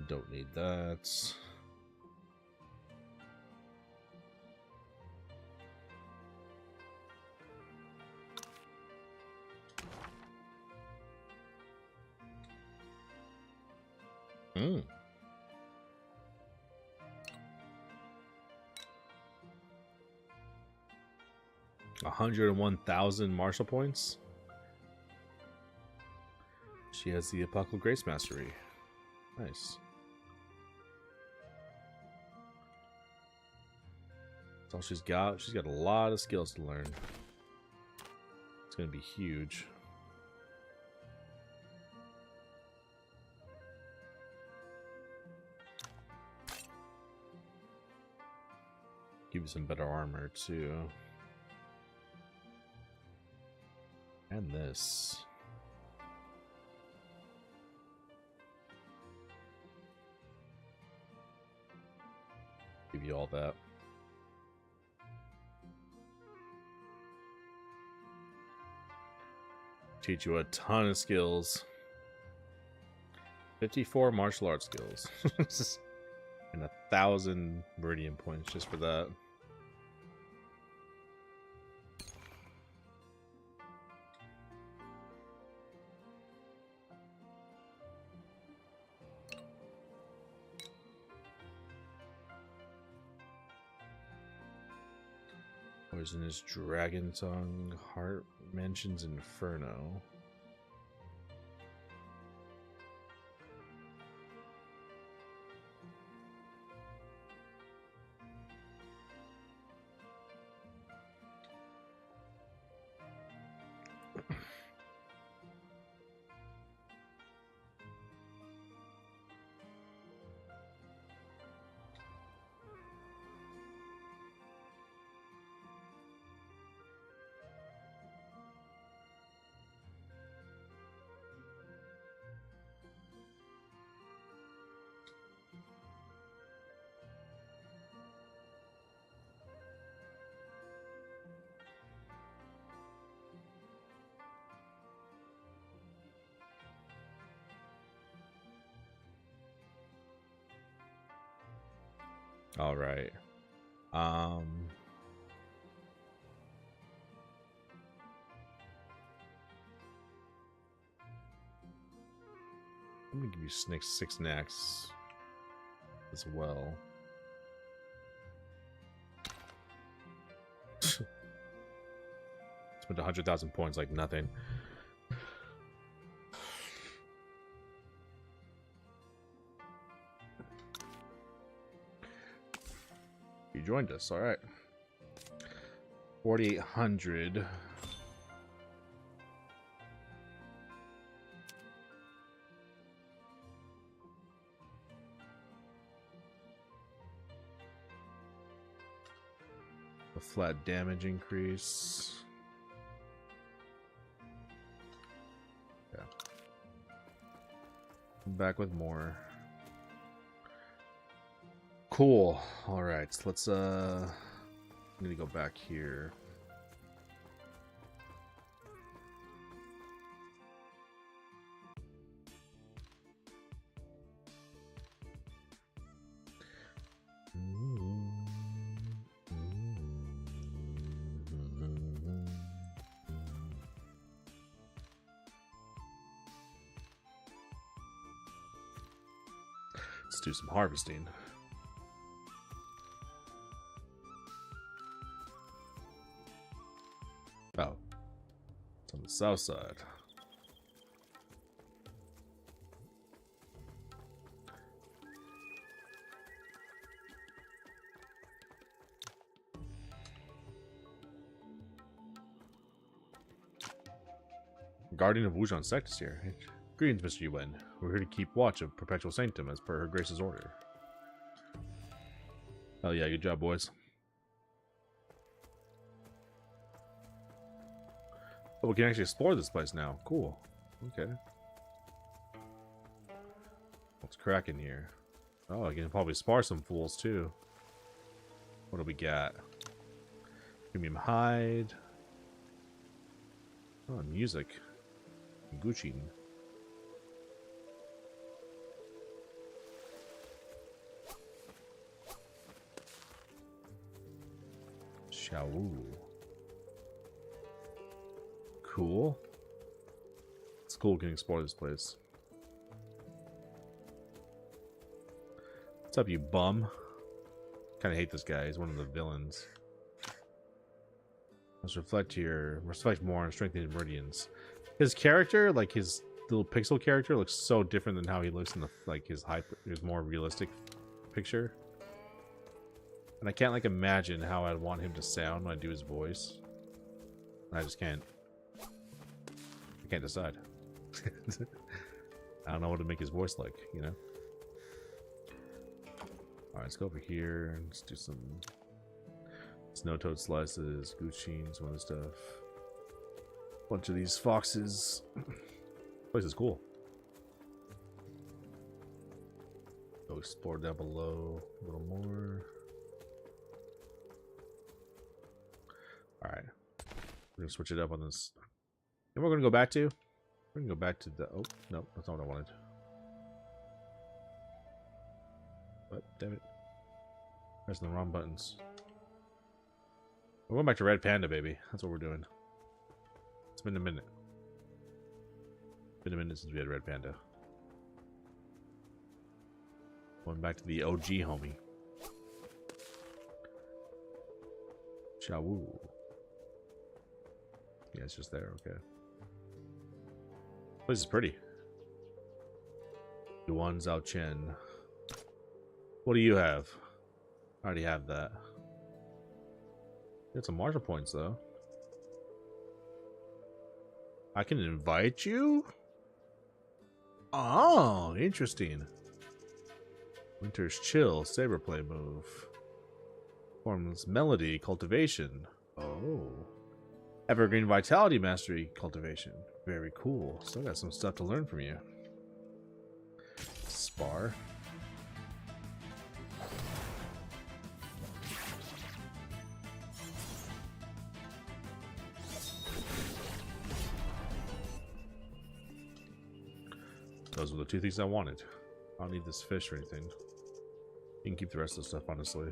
Don't need that. Hmm. 101,000 martial points. She has the Apocalyptic Grace Mastery. Nice. That's all she's got. She's got a lot of skills to learn. It's going to be huge. Give you some better armor, too. And this. Give you all that. Teach you a ton of skills. 54 martial arts skills. And 1,000 Meridian points just for that. Poisonous Dragon Tongue, Heart Mansions Inferno. All right. I'm gonna give you six snacks as well. Spent 100,000 points like nothing. You joined us, all right. 4,800. A flat damage increase. Yeah. I'm back with more. Cool. All right, so let's I'm gonna go back here. Let's do some harvesting. Oh, it's on the south side. Guardian of Wujan Sect is here. Greetings, Mr. Yuen. We're here to keep watch of Perpetual Sanctum as per Her Grace's order. Hell yeah, good job, boys. Oh, we can actually explore this place now. Cool. Okay. What's cracking here? Oh, I can probably spar some fools too. What do we got? Premium hide. Oh, music. Gucci. Xiao. Cool. It's cool we can explore this place. What's up, you bum? Kinda hate this guy, he's one of the villains. Let's reflect more on strengthening meridians. His character, like his little pixel character, looks so different than how he looks in the his more realistic picture. And I can't like imagine how I'd want him to sound when I do his voice. I just can't. I can't decide. I don't know what to make his voice like, you know? Alright, let's go over here and let's do some snow toad slices, Gucci, some other stuff. Bunch of these foxes. This place is cool. Go explore down below a little more. Alright. We're gonna switch it up on this. And we're gonna go back to? We're gonna go back to the oh no, that's not what I wanted. What? Damn it. Pressing the wrong buttons. We're going back to Red Panda, baby. That's what we're doing. It's been a minute. It's been a minute since we had Red Panda. Going back to the OG homie. Xiao. Yeah, it's just there, okay. This is pretty. Yuan Zhao Chen. What do you have? I already have that. Get some marshal points though. I can invite you? Oh, interesting. Winter's Chill, Saberplay move. Forms Melody, Cultivation. Oh. Evergreen Vitality Mastery, Cultivation. Very cool. Still got some stuff to learn from you. Spar. Those were the two things I wanted. I don't need this fish or anything. You can keep the rest of the stuff, honestly.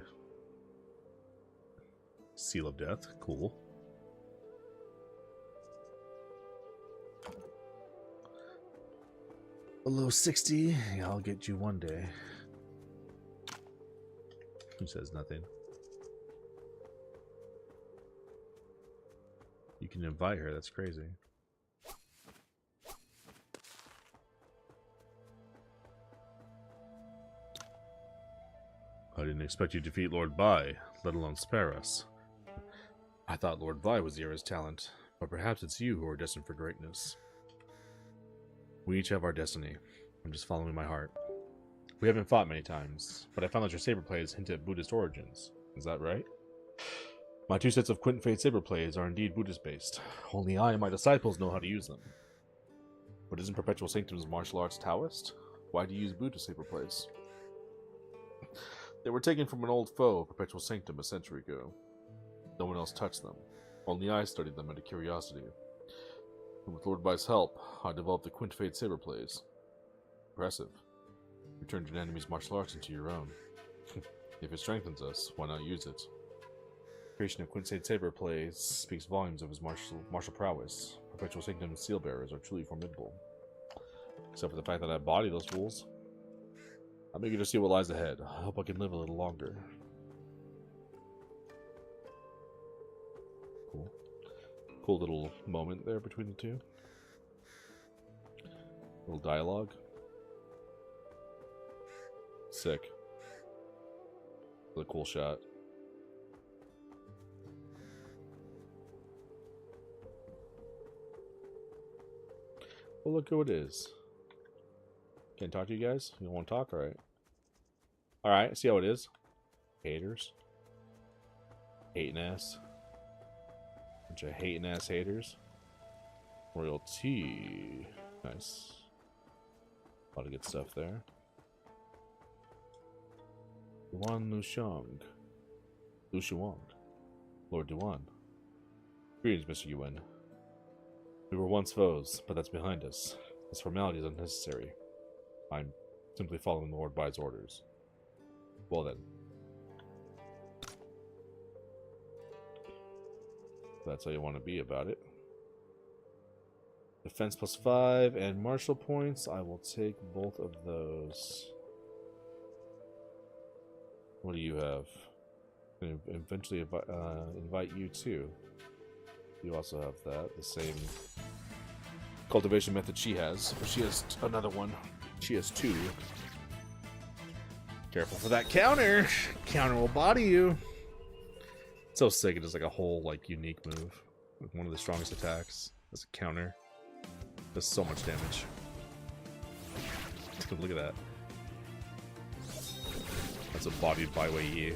Seal of Death. Cool. Below 60, I'll get you one day. Who says nothing? You can invite her, that's crazy. I didn't expect you to defeat Lord Bai, let alone spare us. I thought Lord Bai was the heir's talent, but perhaps it's you who are destined for greatness. We each have our destiny. I'm just following my heart. We haven't fought many times, but I found that your saber blades hint at Buddhist origins. Is that right? My 2 sets of Quinton Fade saber blades are indeed Buddhist-based. Only I and my disciples know how to use them. But isn't Perpetual Sanctum's martial arts Taoist? Why do you use Buddhist saber blades? They were taken from an old foe, Perpetual Sanctum, a century ago. No one else touched them. Only I studied them out of curiosity. And with Lord Bai's help, I developed the Quinton Fade saber blades. Impressive. You turned an enemy's martial arts into your own. If it strengthens us, why not use it? The creation of Quinton Fade saber blades speaks volumes of his martial prowess. Perpetual Sanctum's seal bearers are truly formidable. Except for the fact that I body those fools. I'm eager to see what lies ahead. I hope I can live a little longer. Cool. Cool little moment there between the two. Little dialogue. Sick. Really cool shot. Well, look who it is. Can't talk to you guys? You don't want to talk? Alright. Alright, see how it is. Haters. Hating ass. Bunch of hating ass haters. Royalty. Nice. A lot of good stuff there. Duan Lushang. Lu Shuang. Lord Duan. Greetings, Mr. Yuan. We were once foes, but that's behind us. This formality is unnecessary. I'm simply following Lord Bai's orders. Well then. That's how you want to be about it. Defense +5 and martial points. I will take both of those. What do you have? I'm gonna eventually invite you too. You also have that. The same cultivation method she has. But she has another one. She has 2. Careful for that counter. Counter will body you. It's so sick. It does like a whole like unique move. Like one of the strongest attacks. As a counter. Does so much damage. Look at that. That's a bodied by Wei Yi.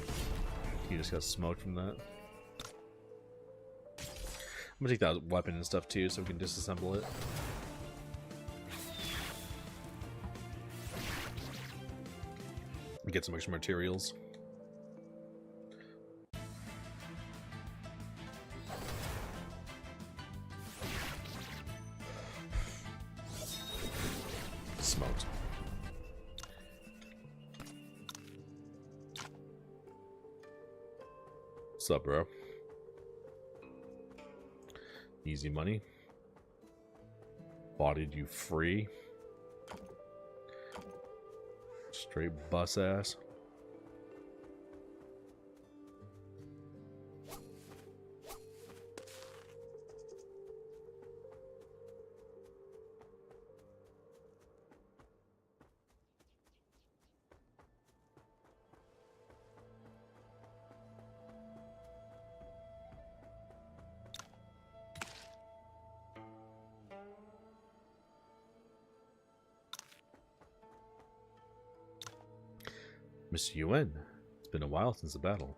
He just got smoked from that. I'm gonna take that weapon and stuff too, so we can disassemble it. And get some extra materials. Smoked. What's up, bro? Easy money. Bodied you free. Straight bus ass. Mr. Yuan, it's been a while since the battle.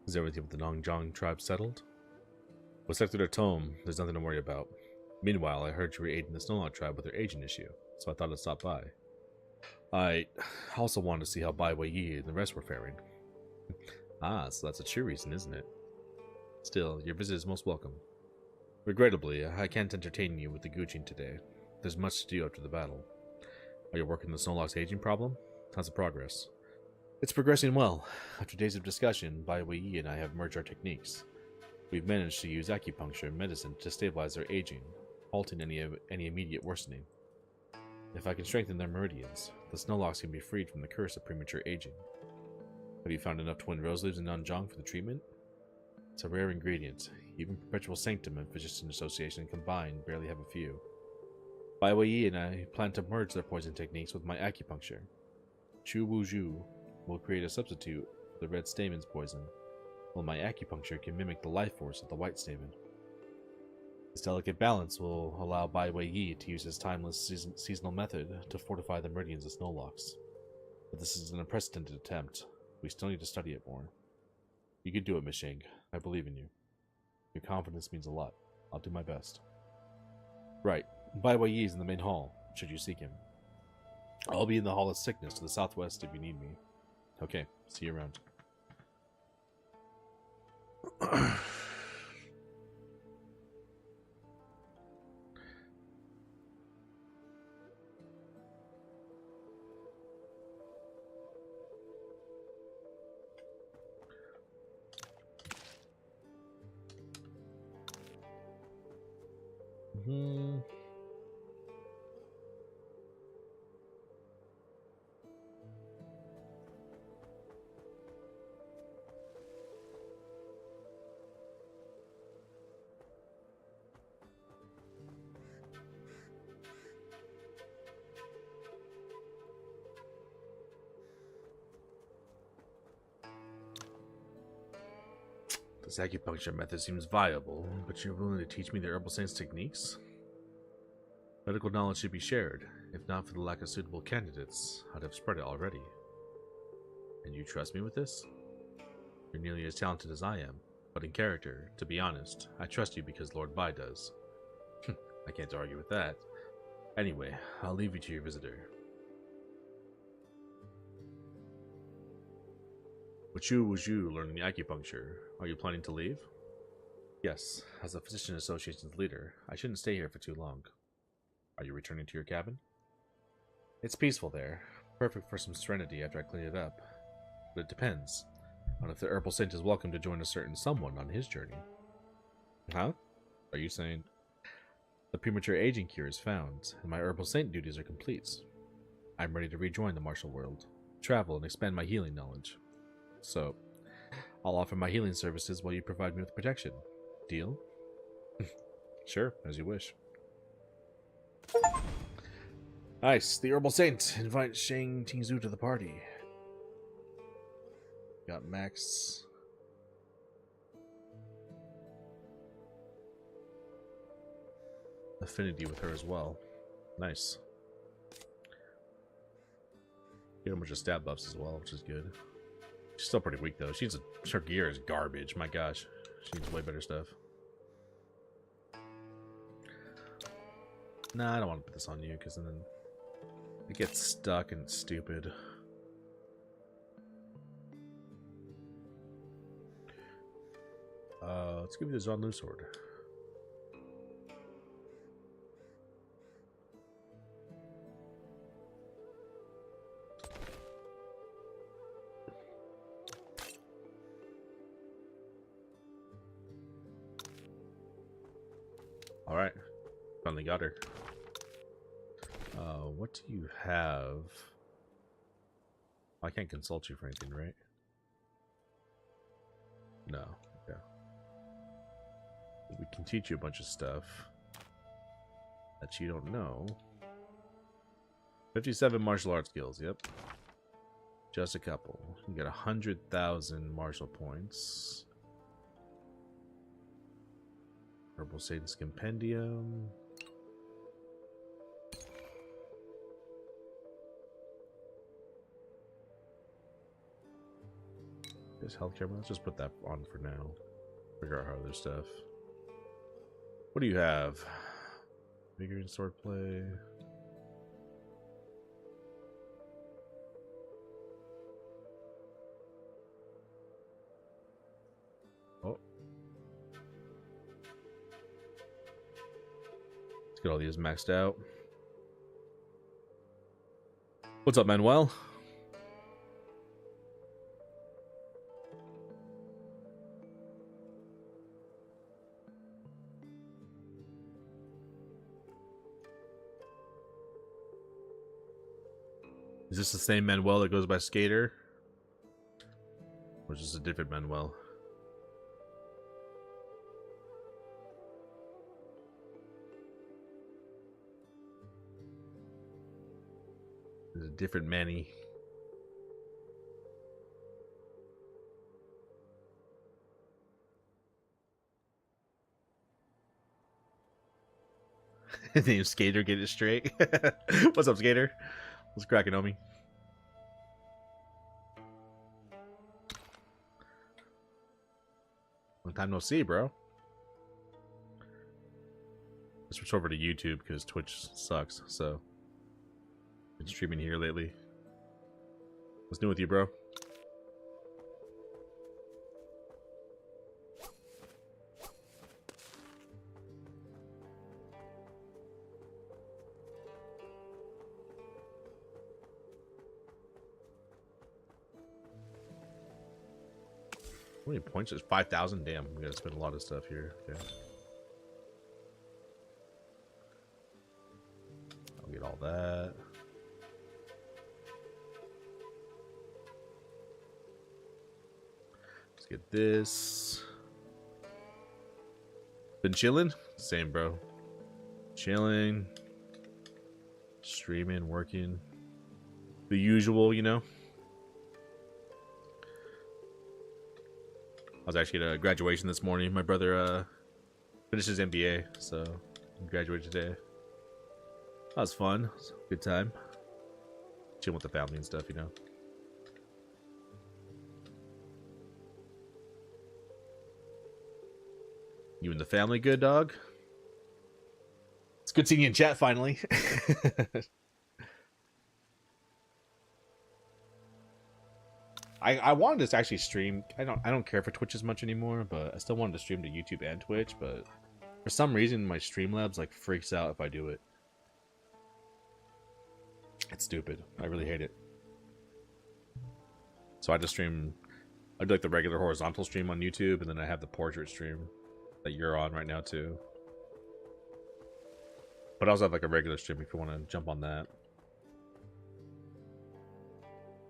Is everything with the Nongjiang tribe settled? With Sector Tome, there's nothing to worry about. Meanwhile, I heard you were aiding the Snowlot tribe with their agent issue, so I thought I'd stop by. I also wanted to see how Bai Weiyi and the rest were faring. Ah, so that's a true reason, isn't it? Still, your visit is most welcome. Regrettably, I can't entertain you with the Guqin today. There's much to do after the battle. Are you working on the Snowlock's aging problem? How's the progress? It's progressing well. After days of discussion, Bai Weiyi and I have merged our techniques. We've managed to use acupuncture and medicine to stabilize their aging, halting any immediate worsening. If I can strengthen their meridians, the Snowlocks can be freed from the curse of premature aging. Have you found enough twin rose leaves in Nanjong for the treatment? It's a rare ingredient. Even Perpetual Sanctum and Physician Association combined barely have a few. Bai Weiyi and I plan to merge their poison techniques with my acupuncture. Chu Wuju will create a substitute for the red staмен's poison, while my acupuncture can mimic the life force of the white stamen. This delicate balance will allow Bai Weiyi to use his timeless seasonal method to fortify the meridians of Snowlocks. But this is an unprecedented attempt. We still need to study it more. You can do it, Miss Shang. I believe in you. Your confidence means a lot. I'll do my best. Right. Bai Weiyi is in the main hall, should you seek him. I'll be in the Hall of Sickness to the southwest if you need me. Okay, see you around. This acupuncture method seems viable, but you're willing to teach me the herbal science techniques? Medical knowledge should be shared. If not for the lack of suitable candidates, I'd have spread it already. And you trust me with this? You're nearly as talented as I am, but in character, to be honest, I trust you because Lord Bai does. I can't argue with that. Anyway, I'll leave you to your visitor. Wuchu Wuju learning acupuncture. Are you planning to leave? Yes, as a Physician Association's leader, I shouldn't stay here for too long. Are you returning to your cabin? It's peaceful there, perfect for some serenity after I clean it up. But it depends on if the herbal saint is welcome to join a certain someone on his journey. Huh? Are you saying the premature aging cure is found, and my herbal saint duties are complete? I'm ready to rejoin the martial world, travel, and expand my healing knowledge. So, I'll offer my healing services while you provide me with protection. Deal? Sure, as you wish. Nice. The Herbal Saint invites Shang Tingzu to the party. Got Max. Affinity with her as well. Nice. Get a bunch of stab buffs as well, which is good. She's still pretty weak though. Her gear is garbage. My gosh. She needs way better stuff. Nah, I don't want to put this on you because then it gets stuck and it's stupid. Let's give you the Zhanlu sword. Alright. Finally got her. What do you have? I can't consult you for anything, right? No. Okay. We can teach you a bunch of stuff that you don't know. 57 martial arts skills, yep. Just a couple. You get 100,000 martial points. Herbal Satan's Compendium. This healthcare, let's just put that on for now. Figure out our other stuff. What do you have? Vigor and swordplay. Oh. Let's get all these maxed out. What's up, Manuel? Is this the same Manuel that goes by Skater? Or is this a different Manuel? There's a different Manny. Name Skater, get it straight. What's up, Skater? What's cracking on me? Long time no see, bro. I switched over to YouTube because Twitch sucks, so been streaming here lately. What's new with you, bro? How many points is 5,000? Damn, we gotta spend a lot of stuff here. Okay. I'll get all that. Let's get this. Been chilling? Same, bro. Chilling. Streaming, working. The usual, you know? I was actually at a graduation this morning. My brother finished his MBA, so he graduated today. That was fun. It was a good time. Chilling with the family and stuff, you know. You and the family good, dog? It's good seeing you in chat finally. I wanted to actually stream. I don't care for Twitch as much anymore, but I still wanted to stream to YouTube and Twitch, but for some reason my Streamlabs like freaks out if I do it. It's stupid. I really hate it. So I just stream. I do like the regular horizontal stream on YouTube, and then I have the portrait stream that you're on right now too. But I also have like a regular stream if you want to jump on that.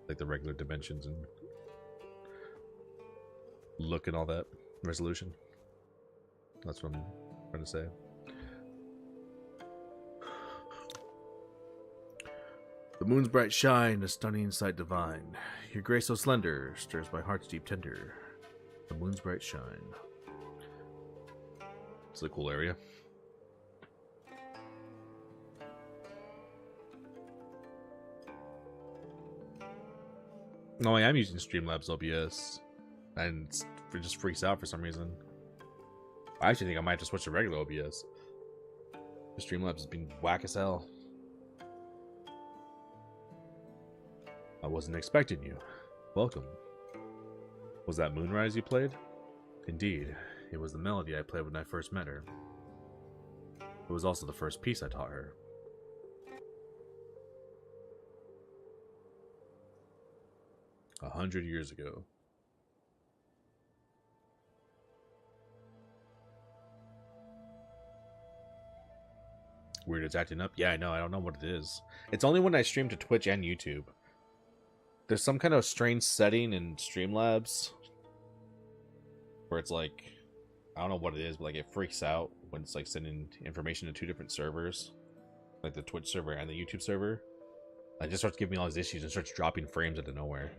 Like the regular dimensions and look and all that resolution. That's what I'm trying to say. The moon's bright shine, a stunning sight divine. Your grace so slender stirs my heart's deep tender. The moon's bright shine. It's a cool area. No, I am using Streamlabs OBS, and it just freaks out for some reason. I actually think I might have to switch to regular OBS. The Streamlabs has been whack as hell. I wasn't expecting you. Welcome. Was that Moonrise you played? Indeed, it was the melody I played when I first met her. It was also the first piece I taught her. A 100 years ago. Weird it's acting up? Yeah, I know. I don't know what it is. It's only when I stream to Twitch and YouTube. There's some kind of strange setting in Streamlabs where it's like, I don't know what it is, but like it freaks out when it's like sending information to two different servers, like the Twitch server and the YouTube server. It just starts giving me all these issues and starts dropping frames out of nowhere.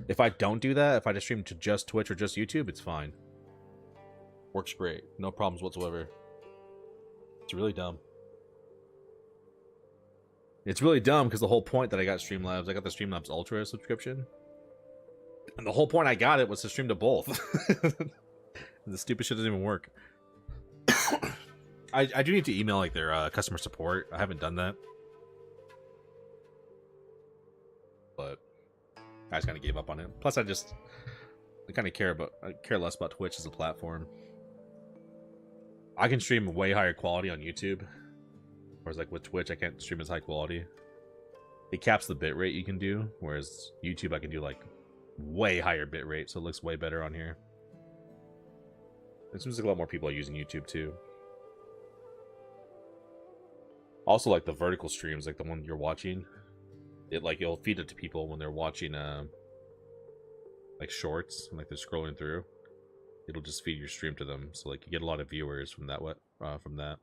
If I don't do that, if I just stream to just Twitch or just YouTube, it's fine. Works great. No problems whatsoever. It's really dumb. It's really dumb because the whole point that I got Streamlabs, I got the Streamlabs Ultra subscription. And the whole point I got it was to stream to both. The stupid shit doesn't even work. I do need to email like their customer support. I haven't done that. But I just kind of gave up on it. Plus, I kind of care less about Twitch as a platform. I can stream way higher quality on YouTube, whereas like with Twitch, I can't stream as high quality. It caps the bitrate you can do, whereas YouTube, I can do like way higher bitrate, so it looks way better on here. It seems like a lot more people are using YouTube too. Also, like the vertical streams, like the one you're watching. It'll feed it to people when they're watching like shorts and like they're scrolling through. It'll just feed your stream to them, so like you get a lot of viewers from that. From that.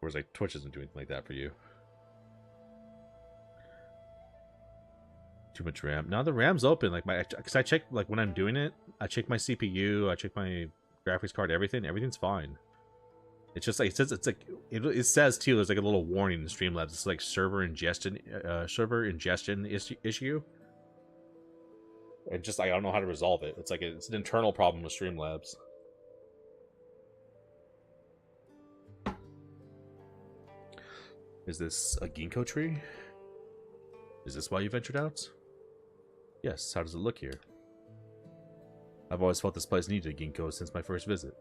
Whereas like Twitch isn't doing anything like that for you. Too much RAM. Now the RAM's open. Like because I check like when I'm doing it, I check my CPU, I check my graphics card, everything's fine. It's just like it says too. There's like a little warning in Streamlabs. It's like server ingestion issue. And just I don't know how to resolve it. It's like it's an internal problem with Streamlabs. Is this a ginkgo tree? Is this why you ventured out? Yes, how does it look here? I've always felt this place needed a ginkgo since my first visit.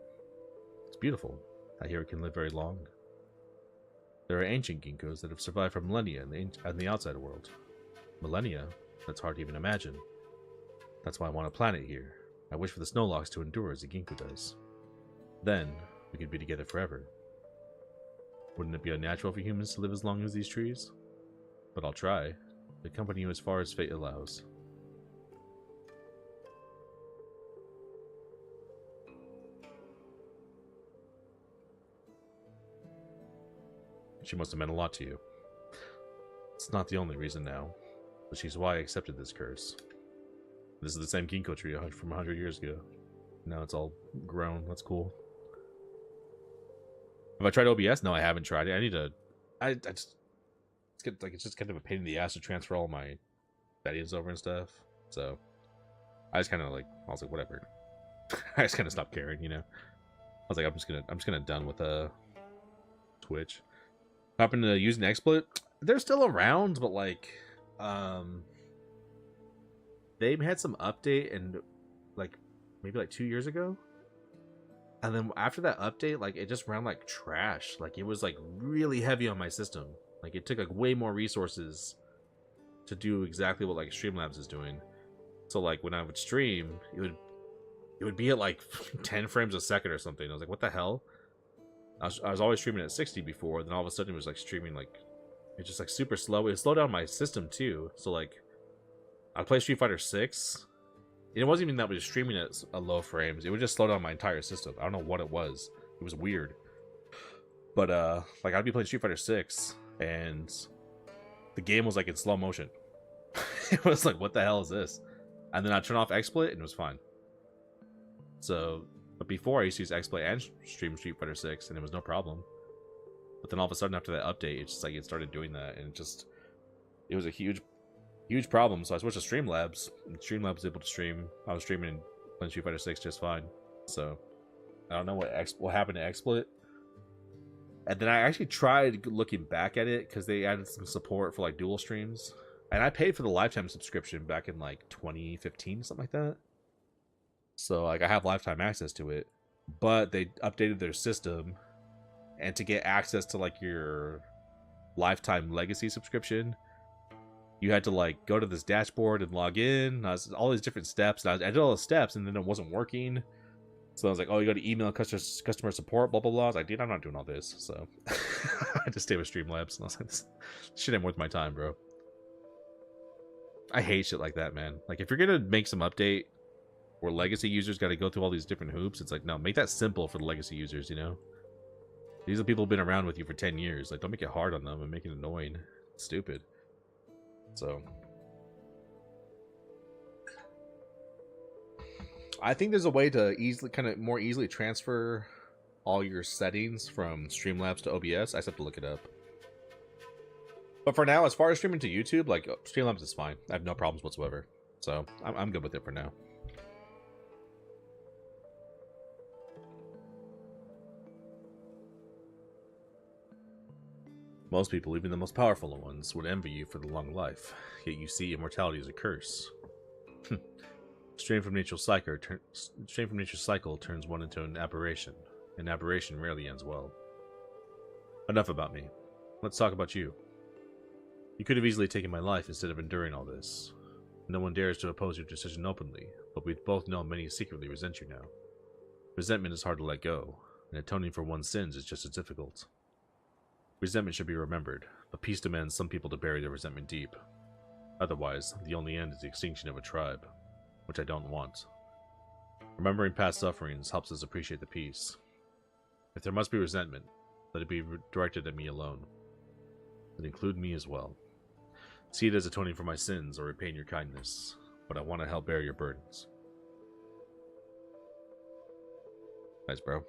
It's beautiful. I hear it can live very long. There are ancient ginkgos that have survived for millennia in the outside world. Millennia? That's hard to even imagine. That's why I want a planet here. I wish for the snowlocks to endure as a ginkgo does. Then, we could be together forever. Wouldn't it be unnatural for humans to live as long as these trees? But I'll try. Accompany you as far as fate allows. She must have meant a lot to you. It's not the only reason now, but she's why I accepted this curse. This is the same ginkgo tree from 100 years ago. Now it's all grown. That's cool. Have I tried OBS? No, I haven't tried it. I need to. I just it's just kind of a pain in the ass to transfer all my settings over and stuff. So I just kind of like I was like whatever. I just kind of stopped caring, you know. I was like I'm just gonna done with Twitch. Happen to using XSplit. They're still around, but like they had some update and like maybe like 2 years ago. And then after that update, like it just ran like trash. Like it was like really heavy on my system. Like it took like way more resources to do exactly what like Streamlabs is doing. So like when I would stream, it would be at like 10 frames a second or something. I was like, what the hell? I was always streaming at 60 before, then all of a sudden it was like streaming like it's just like super slow. It slowed down my system too. So like I'd play Street Fighter 6. It wasn't even that we were streaming at a low frames. It would just slow down my entire system. I don't know what it was. It was weird. But like I'd be playing Street Fighter 6 and the game was like in slow motion. It was like, what the hell is this? And then I'd turn off XSplit and it was fine. So, but before I used to use XSplit and stream Street Fighter 6 and it was no problem. But then all of a sudden after that update, it's just like it started doing that and it was a huge problem. So I switched to Streamlabs, and Streamlabs was able to stream. I was streaming and playing Street Fighter 6 just fine. So I don't know what happened to XSplit. And then I actually tried looking back at it because they added some support for like dual streams, and I paid for the lifetime subscription back in like 2015, something like that. So like I have lifetime access to it, but they updated their system, and to get access to like your lifetime legacy subscription, you had to like go to this dashboard and log in. All these different steps, and I did all the steps, and then it wasn't working. So I was like, "Oh, you got to email customer support, blah blah blah." I was like, "Dude, I'm not doing all this." So I just stayed with Streamlabs, and I was like, "This shit ain't worth my time, bro." I hate shit like that, man. Like, if you're gonna make some update where legacy users got to go through all these different hoops, it's like, no, make that simple for the legacy users. You know, these are people who've been around with you for 10 years. Like, don't make it hard on them and make it annoying. It's stupid. So I think there's a way to more easily transfer all your settings from Streamlabs to OBS. I just have to look it up. But for now, as far as streaming to YouTube, like Streamlabs is fine. I have no problems whatsoever. So I'm good with it for now. Most people, even the most powerful ones, would envy you for the long life, yet you see immortality as a curse. Strain from nature's cycle turns one into an aberration. An aberration rarely ends well. Enough about me. Let's talk about you. You could have easily taken my life instead of enduring all this. No one dares to oppose your decision openly, but we both know many secretly resent you now. Resentment is hard to let go, and atoning for one's sins is just as difficult. Resentment should be remembered, A peace demands some people to bury their resentment deep. Otherwise, the only end is the extinction of a tribe, which I don't want. Remembering past sufferings helps us appreciate the peace. If there must be resentment, let it be directed at me alone. But include me as well. See it as atoning for my sins or repaying your kindness, but I want to help bear your burdens. Nice, bro. At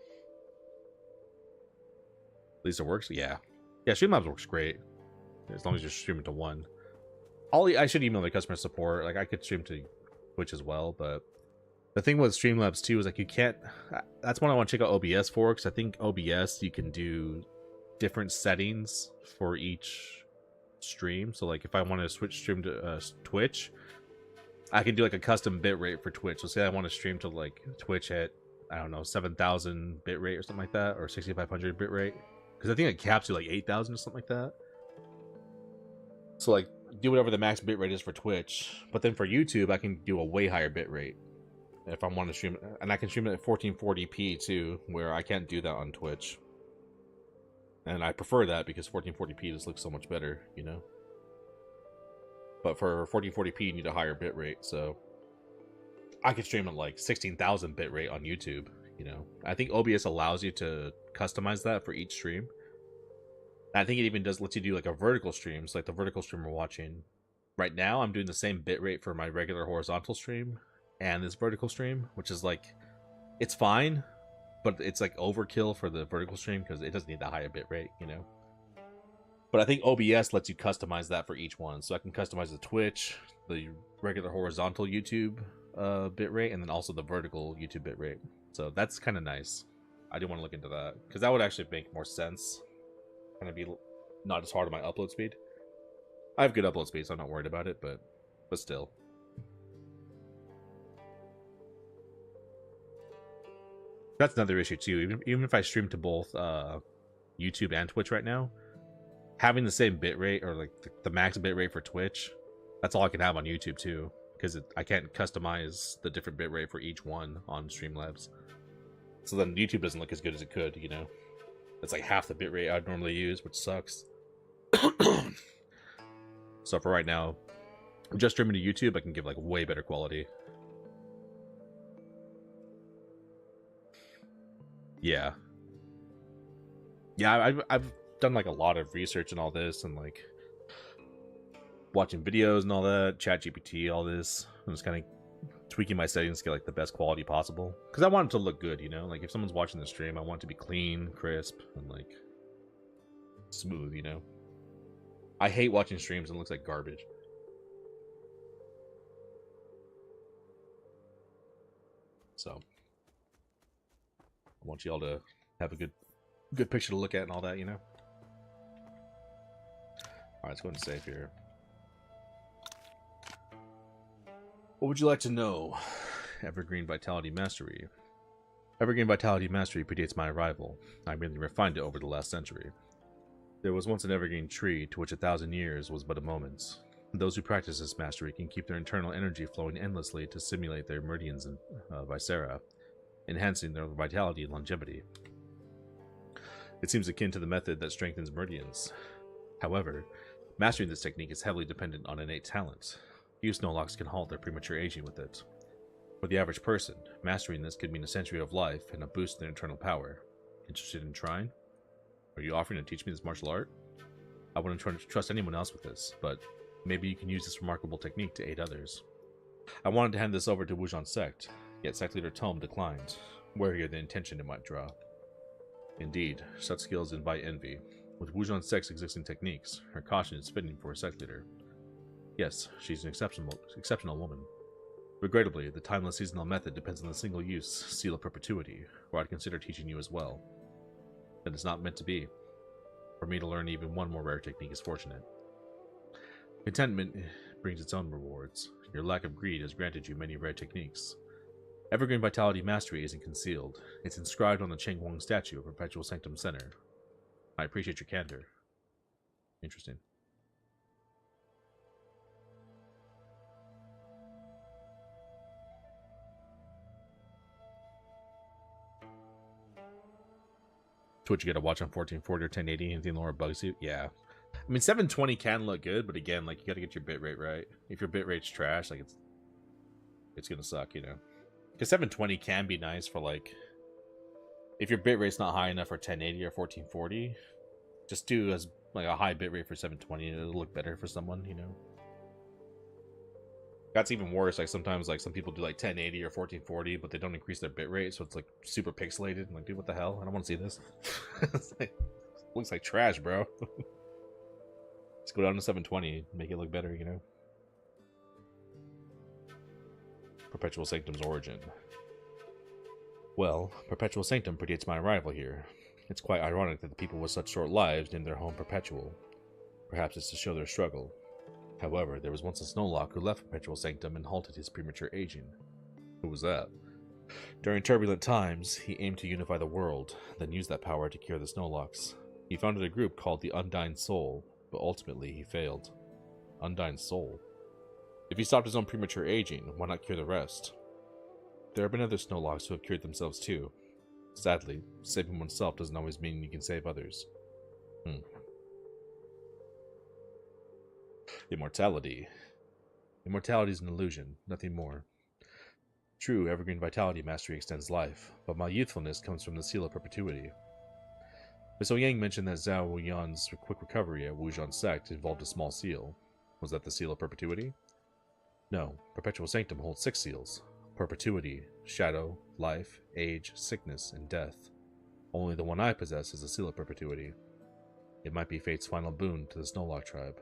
least it works? Yeah. Yeah, Streamlabs works great. As long as you're streaming to one. I should email the customer support. Like, I could stream to Twitch as well, but the thing with Streamlabs too is like you can't. That's one I want to check out OBS for, because I think OBS you can do different settings for each stream. So like if I want to switch stream to Twitch, I can do like a custom bitrate for Twitch. So say I want to stream to like Twitch at, I don't know, 7,000 bitrate or something like that, or 6,500 bitrate, because I think it caps you like 8,000 or something like that. So like do whatever the max bitrate is for Twitch, but then for YouTube I can do a way higher bitrate if I want to stream it, and I can stream it at 1440p too, where I can't do that on Twitch. And I prefer that because 1440p just looks so much better, you know. But for 1440p you need a higher bitrate, so I can stream at like 16,000 bitrate on YouTube, you know. I think OBS allows you to customize that for each stream. And I think it even lets you do like a vertical stream. So like the vertical stream we're watching right now, I'm doing the same bitrate for my regular horizontal stream and this vertical stream, which is like, it's fine, but it's like overkill for the vertical stream because it doesn't need the higher bitrate, you know. But I think OBS lets you customize that for each one, so I can customize the Twitch, the regular horizontal YouTube bitrate, and then also the vertical YouTube bitrate. So that's kind of nice. I do want to look into that because that would actually make more sense. Kind of be not as hard on my upload speed. I have good upload speed, so I'm not worried about it, but still. That's another issue too. Even if I stream to both YouTube and Twitch right now, having the same bitrate or like the max bitrate for Twitch, that's all I can have on YouTube too, because I can't customize the different bitrate for each one on Streamlabs. So then YouTube doesn't look as good as it could, you know. It's like half the bitrate I'd normally use, which sucks. So for right now, just streaming to YouTube, I can give like way better quality. Yeah. Yeah, I've done like a lot of research and all this, and like watching videos and all that, ChatGPT, all this. I'm just kind of tweaking my settings to get like the best quality possible, because I want it to look good, you know. Like if someone's watching the stream, I want it to be clean, crisp, and like smooth, you know. I hate watching streams and it looks like garbage. So I want you all to have a good picture to look at and all that, you know. Alright, let's go ahead and save here. What would you like to know? Evergreen Vitality Mastery. Evergreen Vitality Mastery predates my arrival. I merely refined it over the last century. There was once an evergreen tree to which 1,000 years was but a moment. Those who practice this mastery can keep their internal energy flowing endlessly to simulate their meridians in Viscera, enhancing their vitality and longevity. It seems akin to the method that strengthens meridians. However, mastering this technique is heavily dependent on innate talent. Few Snorlocks can halt their premature aging with it. For the average person, mastering this could mean a century of life and a boost in their internal power. Interested in trying? Are you offering to teach me this martial art? I wouldn't trust anyone else with this, but maybe you can use this remarkable technique to aid others. I wanted to hand this over to Wujon Sect, yet Sect Leader Tome declined, wary of the intention it might draw. Indeed, such skills invite envy. With Wujon Sect's existing techniques, her caution is fitting for a Sect Leader. Yes, she's an exceptional woman. Regrettably, the timeless seasonal method depends on the single-use Seal of Perpetuity, or I'd consider teaching you as well. That is not meant to be. For me to learn even one more rare technique is fortunate. Contentment brings its own rewards. Your lack of greed has granted you many rare techniques. Evergreen Vitality Mastery isn't concealed. It's inscribed on the Cheng Huang statue of Perpetual Sanctum Center. I appreciate your candor. Interesting. Twitch you gotta watch on 1440 or 1080, anything lower bugs you? Yeah. I mean, 720 can look good, but again, like you got to get your bitrate right. If your bitrate's trash, like it's gonna suck, you know. Because 720 can be nice for like if your bitrate's not high enough for 1080 or 1440, just do as like a high bitrate for 720 and it'll look better for someone, you know. That's even worse. Like sometimes, like some people do like 1080 or 1440, but they don't increase their bitrate, so it's like super pixelated. I'm like, dude, what the hell? I don't want to see this. Looks like trash, bro. Let's go down to 720, make it look better, you know. Perpetual Sanctum's origin. Well, Perpetual Sanctum predates my arrival here. It's quite ironic that the people with such short lives named their home Perpetual. Perhaps it's to show their struggle. However, there was once a Snowlock who left Perpetual Sanctum and halted his premature aging. Who was that? During turbulent times, he aimed to unify the world, then used that power to cure the Snowlocks. He founded a group called the Undying Soul, but ultimately he failed. Undying Soul? If he stopped his own premature aging, why not cure the rest? There have been other Snowlocks who have cured themselves too. Sadly, saving oneself doesn't always mean you can save others. Immortality. Immortality is an illusion, nothing more. True, Evergreen Vitality Mastery extends life, but my youthfulness comes from the Seal of Perpetuity. Miss Yang mentioned that Zhao Wuyan's quick recovery at Wujian Sect involved a small seal. Was that the Seal of Perpetuity? No, Perpetual Sanctum holds 6 seals. Perpetuity, Shadow, Life, Age, Sickness, and Death. Only the one I possess is the Seal of Perpetuity. It might be fate's final boon to the Snowlock tribe.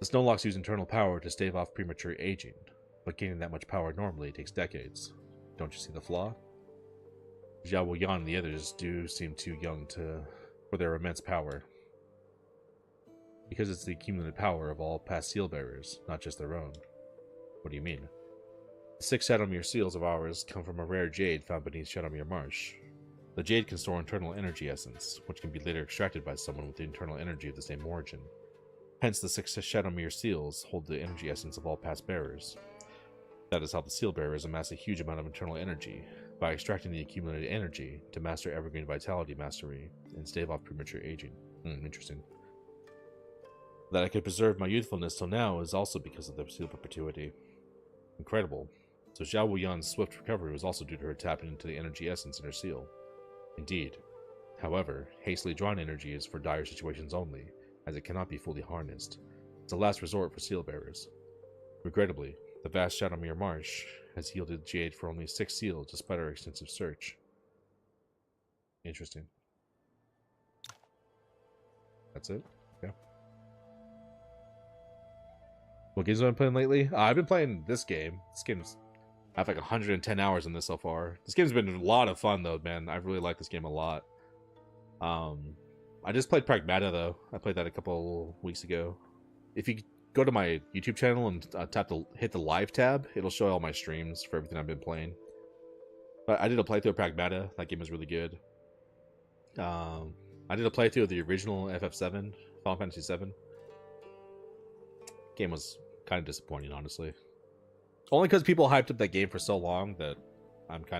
The Snowlocks use internal power to stave off premature aging, but gaining that much power normally takes decades. Don't you see the flaw? Zhao Wuyan and the others do seem too young for their immense power. Because it's the accumulated power of all past seal bearers, not just their own. What do you mean? The 6 Shadowmere seals of ours come from a rare jade found beneath Shadowmere Marsh. The jade can store internal energy essence, which can be later extracted by someone with the internal energy of the same origin. Hence, the 6 Shadowmere seals hold the energy essence of all past bearers. That is how the seal bearers amass a huge amount of internal energy, by extracting the accumulated energy to master Evergreen Vitality Mastery and stave off premature aging. Interesting. That I could preserve my youthfulness till now is also because of the Seal Perpetuity. Incredible. So Zhao Wuyan's swift recovery was also due to her tapping into the energy essence in her seal. Indeed. However, hastily drawn energy is for dire situations only, as it cannot be fully harnessed. It's a last resort for seal bearers. Regrettably, the vast Shadowmere Marsh has yielded jade for only 6 seals despite our extensive search. Interesting. That's it? Yeah. What games have I been playing lately? I've been playing this game. I have like 110 hours in this so far. This game's been a lot of fun though, man. I really like this game a lot. I just played Pragmata though. I played that a couple weeks ago. If you go to my YouTube channel and hit the live tab, it'll show all my streams for everything I've been playing. But I did a playthrough of Pragmata. That game is really good. I did a playthrough of the original FF7, Final Fantasy 7. Game was kind of disappointing, honestly. Only because people hyped up that game for so long that I think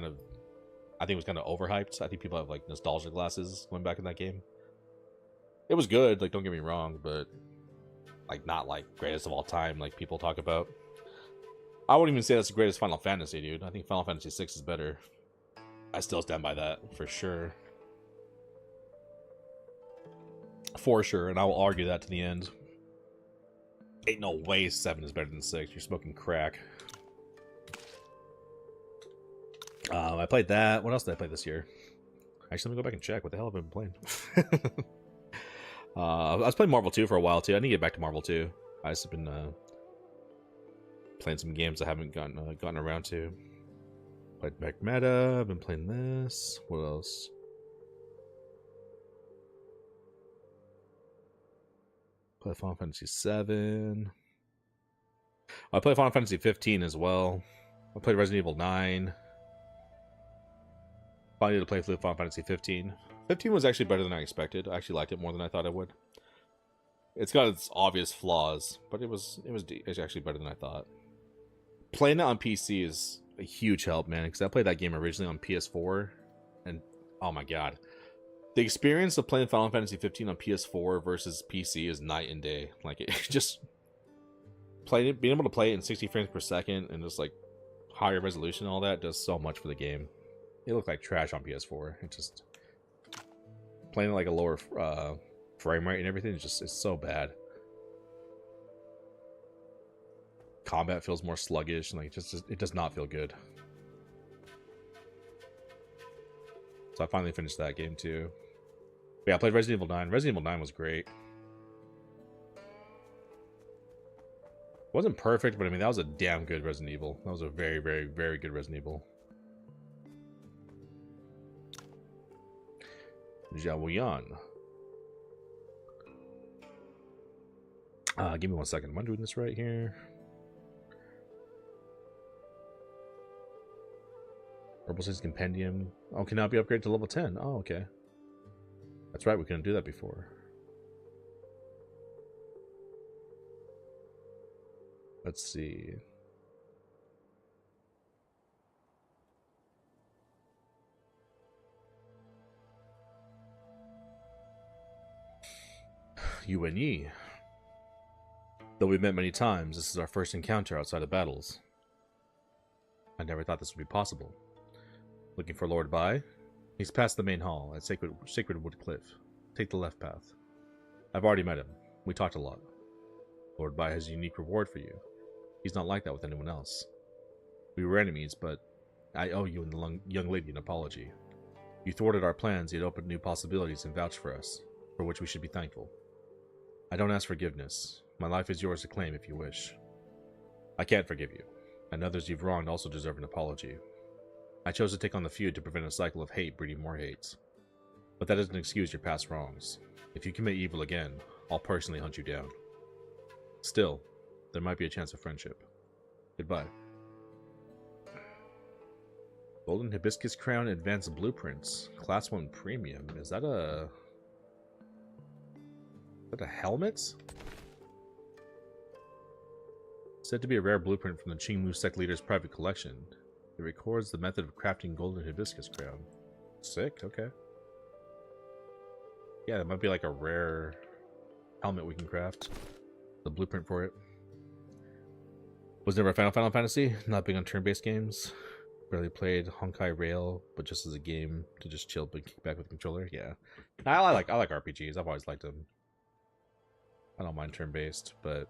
it was kind of overhyped. I think people have like nostalgia glasses going back in that game. It was good, like don't get me wrong, but like not like greatest of all time like people talk about. I wouldn't even say that's the greatest Final Fantasy, dude. I think Final Fantasy 6 is better. I still stand by that for sure. For sure, and I will argue that to the end. Ain't no way 7 is better than 6. You're smoking crack. I played that. What else did I play this year? Actually, let me go back and check. What the hell have I been playing? I was playing Marvel 2 for a while, too. I need to get back to Marvel 2. I just have been playing some games I haven't gotten around to. Played Pragmata. I've been playing this. What else? Play Final Fantasy 7. I played Final Fantasy 15 as well. I played Resident Evil 9. Finally to play through Final Fantasy 15. 15 was actually better than I expected. I actually liked it more than I thought I would. It's got its obvious flaws, but it's actually better than I thought. Playing it on PC is a huge help, man, because I played that game originally on PS4, and oh my god. The experience of playing Final Fantasy 15 on PS4 versus PC is night and day. Like, it just playing it, being able to play it in 60 frames per second and just like higher resolution and all that does so much for the game. It looked like trash on PS4. It just playing it like a lower frame rate and everything is just, it's so bad. Combat feels more sluggish and like just it does not feel good. So I finally finished that game too. But yeah, I played Resident Evil 9. Resident Evil 9 was great. Wasn't perfect, but I mean that was a damn good Resident Evil. That was a very, very, very good Resident Evil. Jiaoyan. Give me 1 second. Am I doing this right here? Herbal Saints Compendium. Oh, can now be upgraded to level 10. Oh, okay. That's right, we couldn't do that before. Let's see. You and Yi. Though we met many times, this is our first encounter outside of battles. I never thought this would be possible. Looking for Lord Bai? He's past the main hall at Sacred Wood Cliff. Take the left path. I've already met him. We talked a lot. Lord Bai has a unique reward for you. He's not like that with anyone else. We were enemies, but I owe you and the young lady an apology. You thwarted our plans, yet opened new possibilities and vouched for us, for which we should be thankful. I don't ask forgiveness. My life is yours to claim if you wish. I can't forgive you, and others you've wronged also deserve an apology. I chose to take on the feud to prevent a cycle of hate breeding more hates. But that doesn't excuse your past wrongs. If you commit evil again, I'll personally hunt you down. Still, there might be a chance of friendship. Goodbye. Golden Hibiscus Crown Advanced Blueprints. Class 1 Premium. Is that a helmet? Said to be a rare blueprint from the Qingmu sect leader's private collection. It records the method of crafting Golden Hibiscus Crown. Sick, okay. Yeah, that might be like a rare helmet we can craft. The blueprint for it. Was never a Final Fantasy. Not big on turn-based games. Barely played Honkai Rail, but just as a game to just chill but kick back with the controller. Yeah, I like RPGs. I've always liked them. I don't mind turn-based, but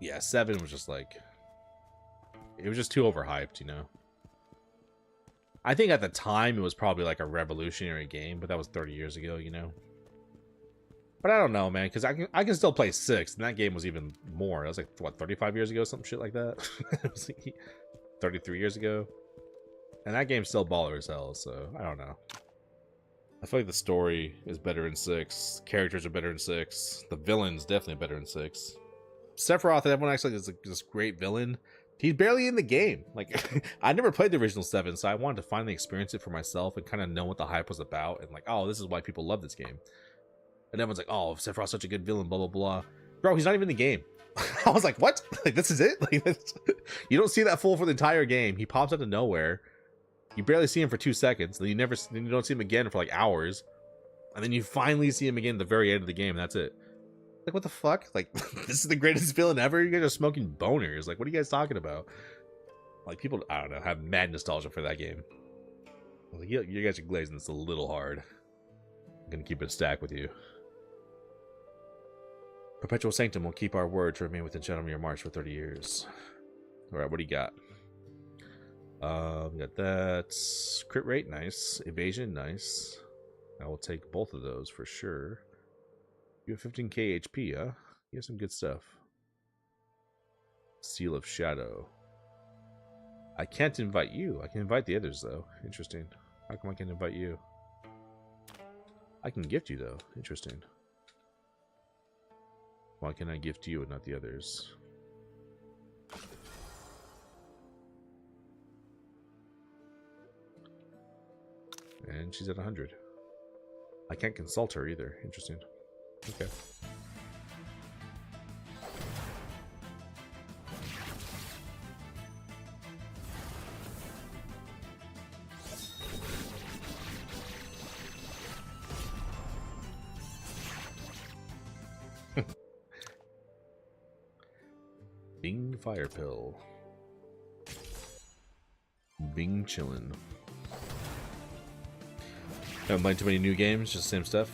yeah, 7 was just like, it was just too overhyped, you know. I think at the time it was probably like a revolutionary game, but that was 30 years ago, you know. But I don't know, man, because I can still play 6, and that game was even more. That was like, what, 35 years ago, some shit like that? It was like 33 years ago. And that game's still baller as hell, so I don't know. I feel like the story is better in 6. Characters are better in 6. The villain's definitely better in 6. Sephiroth, everyone acts like is this great villain. He's barely in the game. Like, I never played the original 7, so I wanted to finally experience it for myself and kind of know what the hype was about. And like, oh, this is why people love this game. And everyone's like, oh, Sephiroth's such a good villain, blah, blah, blah. Bro, he's not even in the game. I was like, what? Like, this is it? Like, you don't see that fool for the entire game. He pops out of nowhere. You barely see him for 2 seconds. Then you don't see him again for like hours. And then you finally see him again at the very end of the game. And that's it. Like, what the fuck? Like, this is the greatest villain ever? You guys are smoking boners. Like, what are you guys talking about? Like, people, I don't know, have mad nostalgia for that game. Like, you guys are glazing this a little hard. I'm gonna keep it a stack with you. Perpetual Sanctum will keep our word to remain within Shadowmere Marsh for 30 years. Alright, what do you got? We got that. Crit rate, nice. Evasion, nice. I will take both of those for sure. You have 15k HP, huh? You have some good stuff. Seal of Shadow. I can't invite you. I can invite the others, though. Interesting. How come I can't invite you? I can gift you, though. Interesting. Why can I gift you and not the others? And she's at 100. I can't consult her either. Interesting. Okay. Ding Fire Pill. Bing chillin'. Haven't played too many new games, just the same stuff.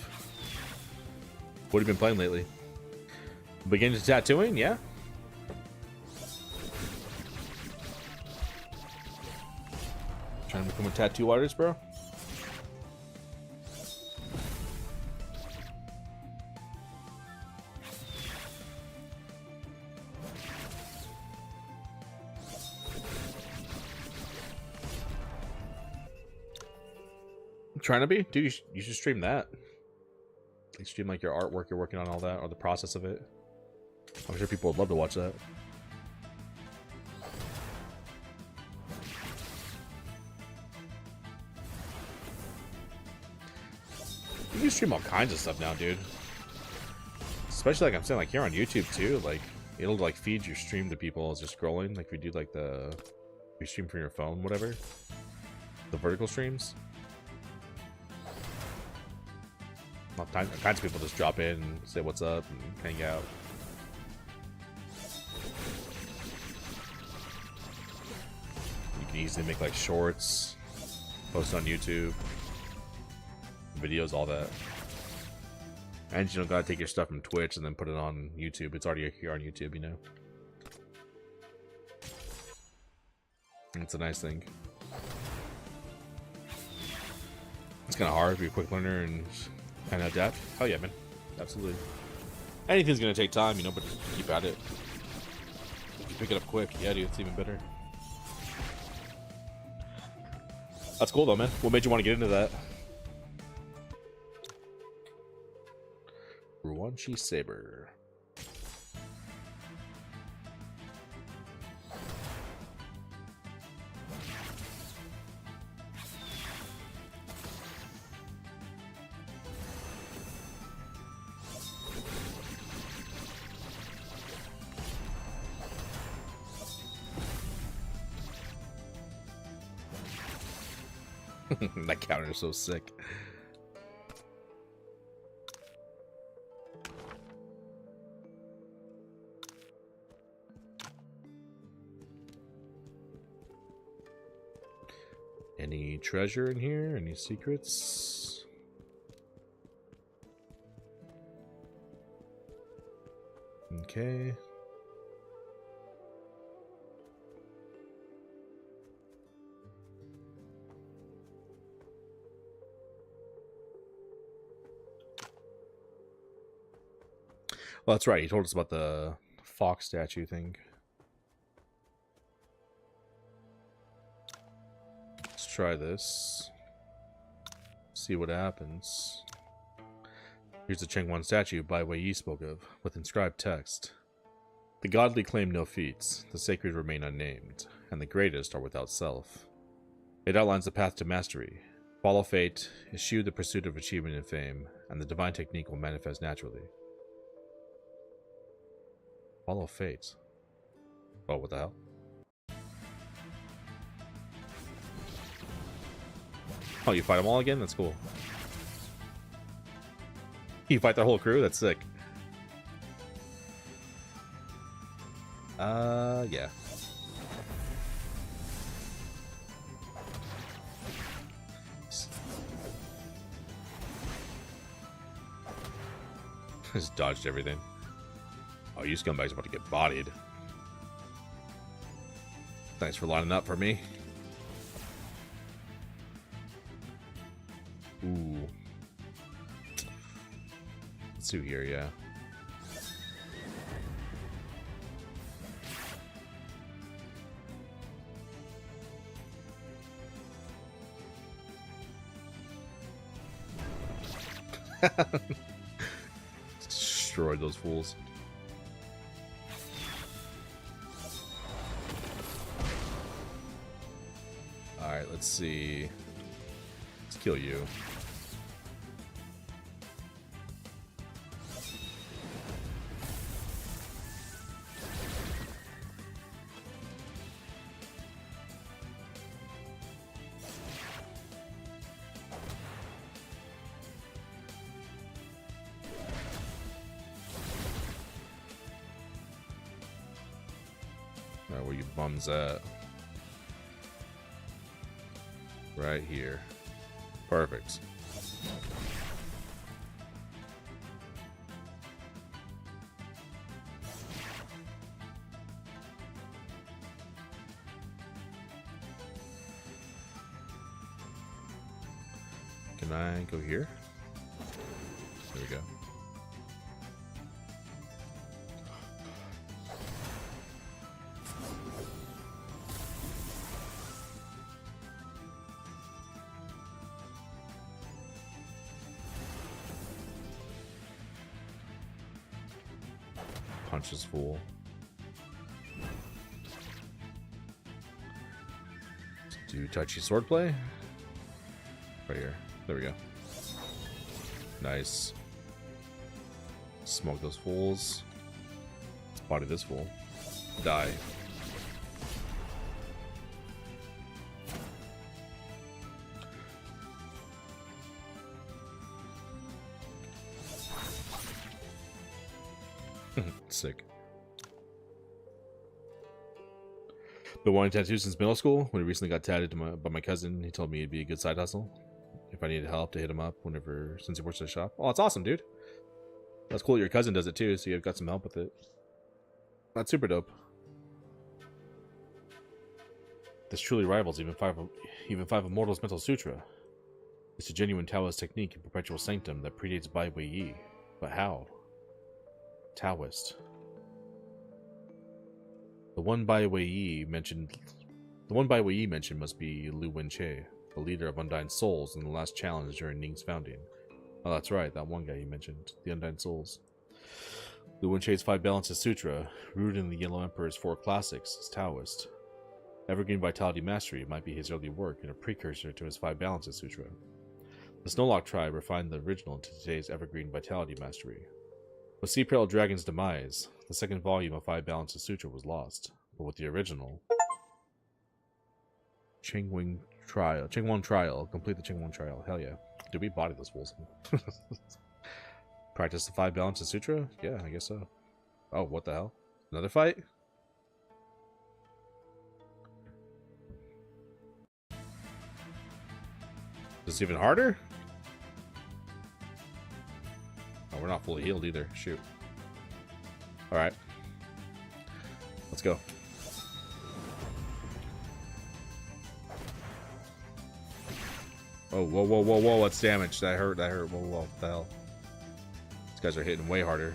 What have you been playing lately? Beginning to tattooing, yeah? Trying to become a tattoo artist, bro? Trying to be? Dude, you should stream that. Like stream like your artwork you're working on, all that, or the process of it. I'm sure people would love to watch that. You can stream all kinds of stuff now, dude. Especially like I'm saying, like here on YouTube too. Like it'll like feed your stream to people as you're scrolling. Like if you do like you stream from your phone, whatever. The vertical streams. All kinds of people just drop in and say what's up and hang out. You can easily make like shorts, post on YouTube, videos, all that. And you don't gotta take your stuff from Twitch and then put it on YouTube. It's already here on YouTube, you know. It's a nice thing. It's kind of hard to be a quick learner and kind of adapt. Oh yeah, man, absolutely. Anything's gonna take time, you know, but just keep at it. If you pick it up quick, yeah, dude, it's even better. That's cool though, man. What made you want to get into that? Ruanchi Saber. That counter is so sick. Any treasure in here? Any secrets? Okay. Well, that's right. He told us about the fox statue thing. Let's try this. See what happens. Here's the Chengwan statue Bai Weiyi spoke of, with inscribed text. The godly claim no feats, the sacred remain unnamed, and the greatest are without self. It outlines the path to mastery. Follow fate, eschew the pursuit of achievement and fame, and the divine technique will manifest naturally. Follow fate. Oh, what the hell? Oh, you fight them all again? That's cool. You fight their whole crew? That's sick. Yeah. Just dodged everything. Oh, you scumbag's about to get bodied. Thanks for lining up for me. Ooh. Let's see here, yeah. Destroyed those fools. Alright, let's see. Let's kill you. bums at? Right here. Perfect. Can I go here? There we go. Punch this fool. Let's do touchy swordplay. Right here. There we go. Nice. Smoke those fools. Let's body this fool. Die. Sick. Been wanting tattoos since middle school. When he recently got tattooed by my cousin, he told me it'd be a good side hustle. If I needed help, to hit him up whenever, since he works at the shop. Oh, that's awesome, dude. That's cool that your cousin does it too, so you've got some help with it. That's super dope. This truly rivals even five of Mortal's Mental Sutra. It's a genuine Taoist technique in perpetual sanctum that predates Bai Wei Yi. But how? Taoist. The one Bai Wei Yi mentioned must be Lu Wenche, the leader of Undying Souls in the last challenge during Ning's founding. Oh, that's right, that one guy you mentioned, the Undying Souls. Lu Wenche's Five Balances Sutra, rooted in the Yellow Emperor's Four Classics, is Taoist. Evergreen Vitality Mastery might be his early work and a precursor to his Five Balances Sutra. The Snowlock tribe refined the original into today's Evergreen Vitality Mastery. With Sea Peril Dragon's demise, the second volume of Five Balances Sutra was lost, but with the original Chengwang Trial, complete the Chengwang Trial. Hell yeah. Did we body those fools? Practice the Five Balances Sutra? Yeah, I guess so. Oh, what the hell? Another fight? Is this even harder? Oh, we're not fully healed either. Shoot. Alright. Let's go. Oh, whoa, whoa, whoa, whoa, that's damage. That hurt, that hurt. Whoa, whoa, what the hell? These guys are hitting way harder.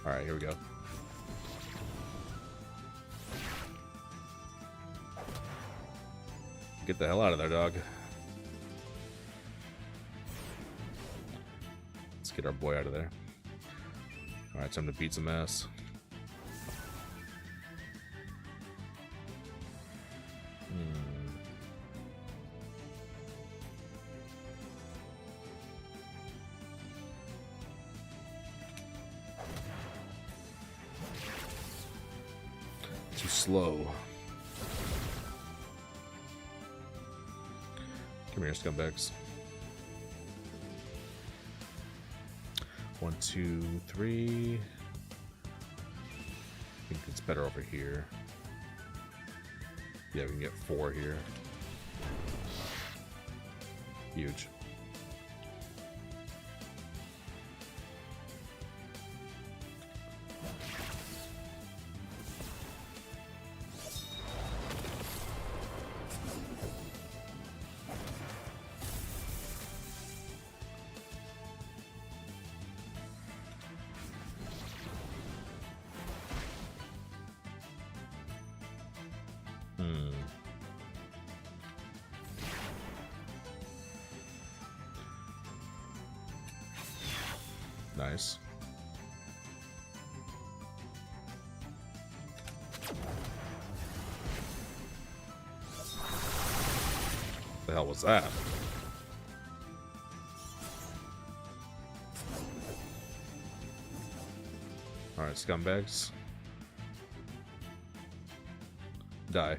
Alright, here we go. Get the hell out of there, dog. Let's get our boy out of there. Alright, time to beat some ass. Too slow. Come here, scumbags. 1, 2, 3. I think it's better over here. Yeah, we can get 4 here. Huge. Nice. The hell was that? Alright, scumbags. Die.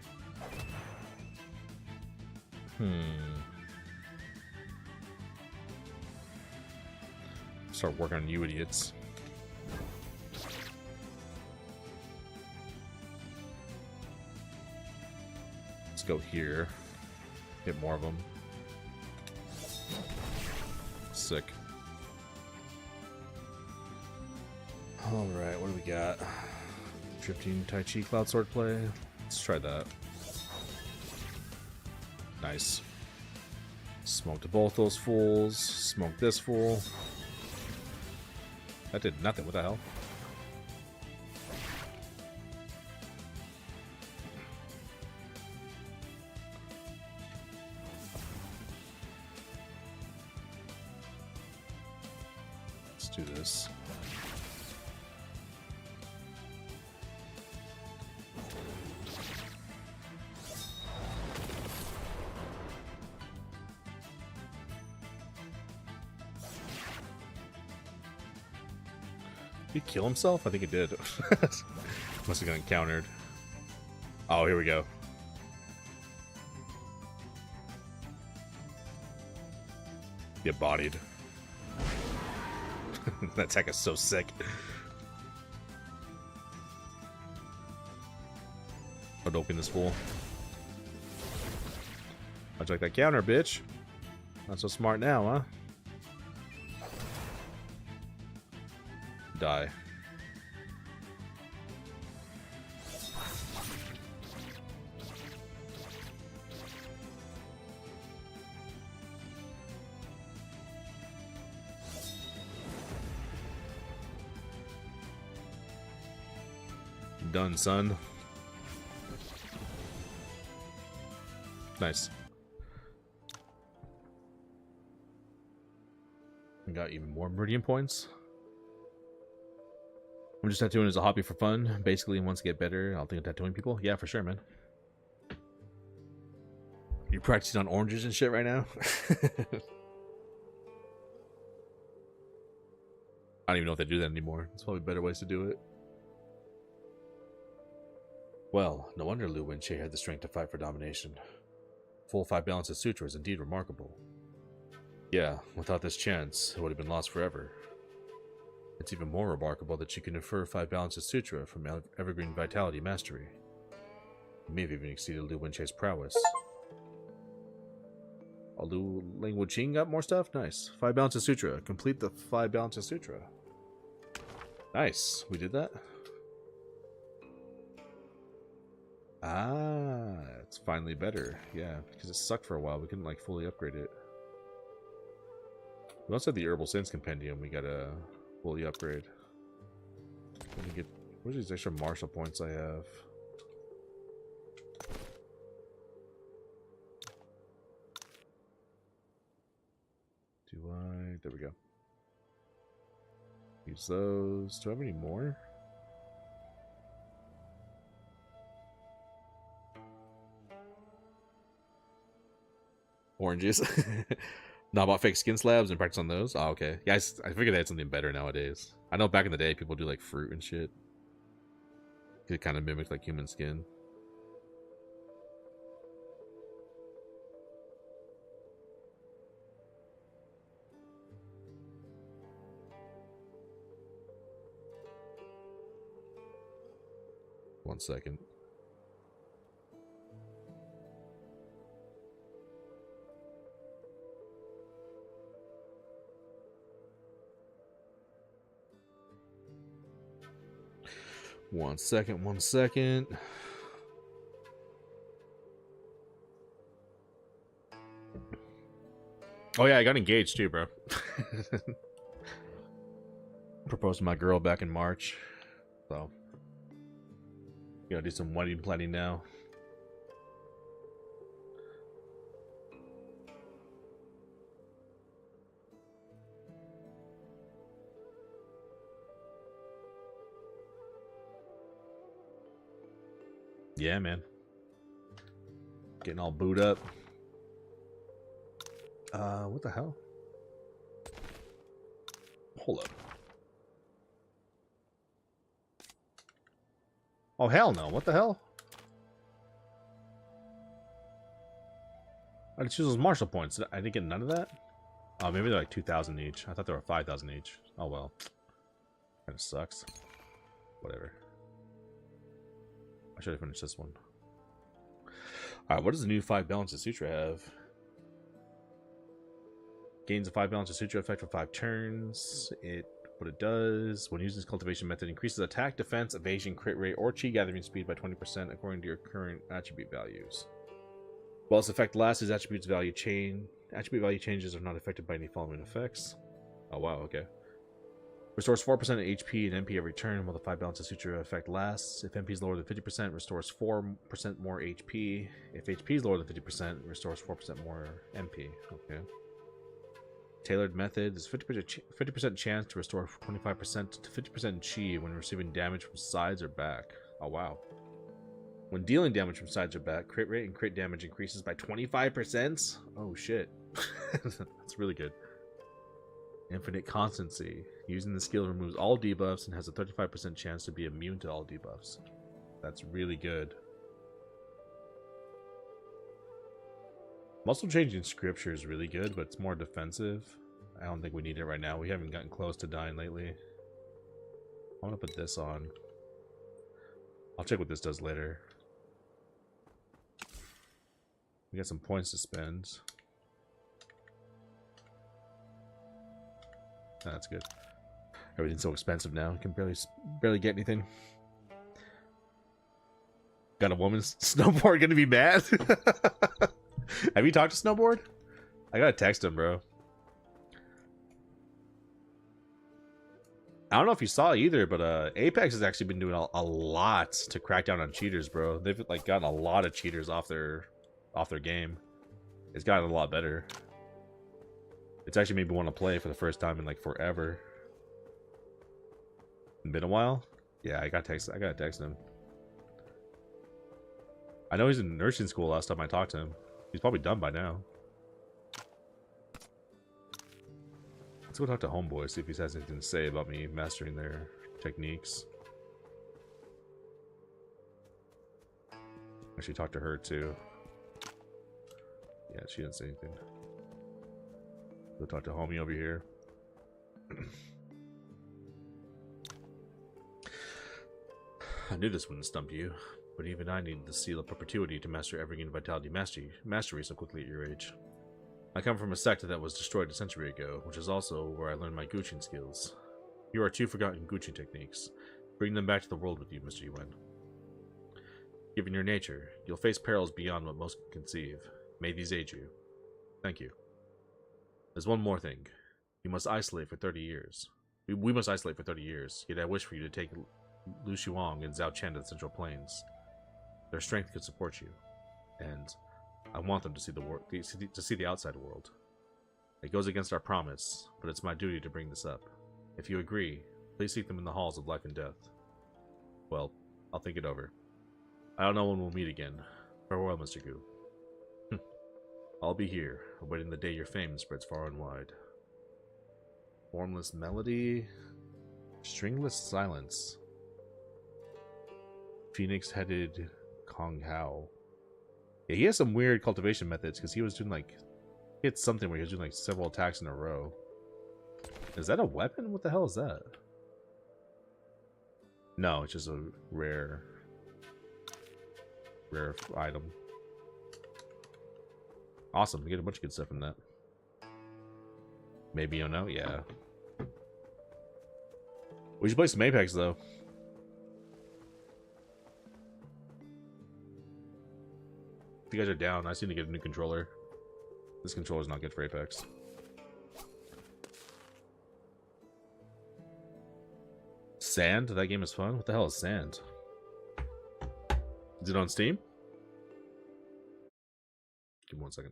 Start working on you idiots. go here. Get more of them. Sick. Alright, what do we got? Drifting Tai Chi Cloud Sword play. Let's try that. Nice. Smoked both those fools. Smoked this fool. That did nothing. What the hell? Let's do this. Did he kill himself? I think he did. Must have gotten countered. Oh, here we go. Get bodied. That tech is so sick. I'd open this fool. How'd you like that counter, bitch? Not so smart now, huh? Die. Done, son. Nice. We got even more Meridian points. I'm just tattooing as a hobby for fun. Basically, once I get better, I'll think of tattooing people. Yeah, for sure, man. You practicing on oranges and shit right now? I don't even know if they do that anymore. There's probably better ways to do it. Well, no wonder Lu Wenqie had the strength to fight for domination. Full 5 balance of sutra is indeed remarkable. Yeah, without this chance, it would have been lost forever. It's even more remarkable that you can infer 5 balance of sutra from Evergreen Vitality Mastery. You may have even exceeded Lu Wenqie's prowess. Oh, Lu Lingwu got more stuff? Nice. 5 balance of sutra. Complete the 5 balance of sutra. Nice. We did that? Ah, it's finally better. Yeah, because it sucked for a while. We couldn't like fully upgrade it. We also had the Herbal Sense Compendium. We gotta fully upgrade. Let me get. Where's these extra martial points I have? Do I? There we go. Use those. Do I have any more? Oranges. Not about fake skin slabs and practice on those? Oh, okay. Yeah, I figured they had something better nowadays. I know back in the day, people do like fruit and shit. It kind of mimicked like human skin. One second. One second. Oh yeah, I got engaged too, bro. Proposed to my girl back in March. So, gotta do some wedding planning now. Yeah, man. Getting all booed up. What the hell? Hold up. Oh, hell no. What the hell? I just choose those martial points. I didn't get none of that? Oh, maybe they're like 2,000 each. I thought they were 5,000 each. Oh, well. Kind of sucks. Whatever. I should have finished this one. Alright, what does the new 5 Balances Sutra have? Gains a 5 Balances Sutra effect for 5 turns. What it does, when using this cultivation method, increases attack, defense, evasion, crit rate, or chi gathering speed by 20% according to your current attribute values. While its effect lasts, its attribute value changes are not affected by any following effects. Oh wow, okay. Restores 4% of HP and MP every turn while the 5 Balances Sutra effect lasts. If MP is lower than 50%, restores 4% more HP. If HP is lower than 50%, restores 4% more MP. Okay. Tailored method is 50% chance to restore 25% to 50% chi when receiving damage from sides or back. Oh wow. When dealing damage from sides or back, crit rate and crit damage increases by 25%? Oh shit. That's really good. Infinite Constancy. Using the skill removes all debuffs and has a 35% chance to be immune to all debuffs. That's really good. Muscle changing scripture is really good, but it's more defensive. I don't think we need it right now. We haven't gotten close to dying lately. I want to put this on. I'll check what this does later. We got some points to spend. Oh, that's good. Everything's so expensive now. You can barely get anything. Got a woman's snowboard gonna be mad? Have you talked to Snowboard? I gotta text him, bro. I don't know if you saw either, but Apex has actually been doing a lot to crack down on cheaters, bro. They've like gotten a lot of cheaters off their game. It's gotten a lot better. It's actually made me want to play for the first time in like forever. Been a while? Yeah, I gotta text him. I know he's in nursing school last time I talked to him. He's probably done by now. Let's go talk to Homeboy, see if he has anything to say about me mastering their techniques. Actually talk to her too. Yeah, she didn't say anything. Go talk to homie over here. I knew this wouldn't stump you, but even I needed the seal of perpetuity to master Evergreen Vitality Mastery so quickly at your age. I come from a sector that was destroyed a century ago, which is also where I learned my Guqin skills. Here are 2 forgotten Guqin techniques. Bring them back to the world with you, Mr. Yuen. Given your nature, you'll face perils beyond what most can conceive. May these aid you. Thank you. There's one more thing. You must isolate for 30 years. We must isolate for 30 years, yet I wish for you to take Lu Shuang and Zhao Chen to the Central Plains. Their strength could support you, and I want them to see the outside world. It goes against our promise, but it's my duty to bring this up. If you agree, please seek them in the halls of life and death. Well, I'll think it over. I don't know when we'll meet again. Farewell, Mr. Gu. I'll be here, awaiting the day your fame spreads far and wide. Formless melody. Stringless silence. Phoenix-headed Kong Hao. Yeah, he has some weird cultivation methods because he was doing like... He hit something where he was doing like several attacks in a row. Is that a weapon? What the hell is that? No, it's just a rare item. Awesome, we get a bunch of good stuff from that. Maybe you'll know, yeah. We should play some Apex though. If you guys are down, I just need to get a new controller. This controller's not good for Apex. Sand? That game is fun? What the hell is Sand? Is it on Steam? Give me 1 second.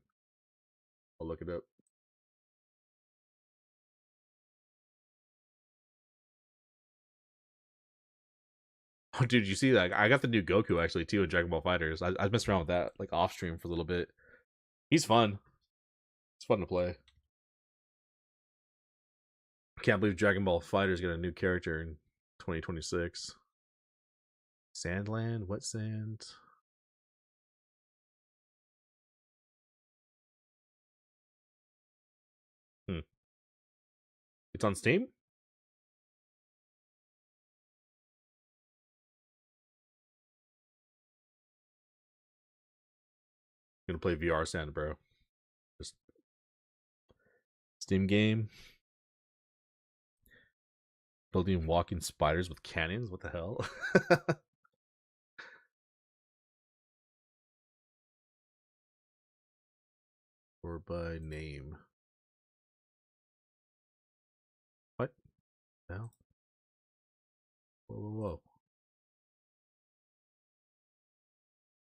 I'll look it up. Oh, dude, you see that? I got the new Goku actually too in Dragon Ball FighterZ. I messed around with that like off stream for a little bit. He's fun. It's fun to play. Can't believe Dragon Ball FighterZ got a new character in 2026. Sandland? What sand? It's on Steam? Gonna play VR Sand, bro. Just Steam game. Building walking spiders with cannons. What the hell? Or by name. What? The hell? Whoa, whoa, whoa.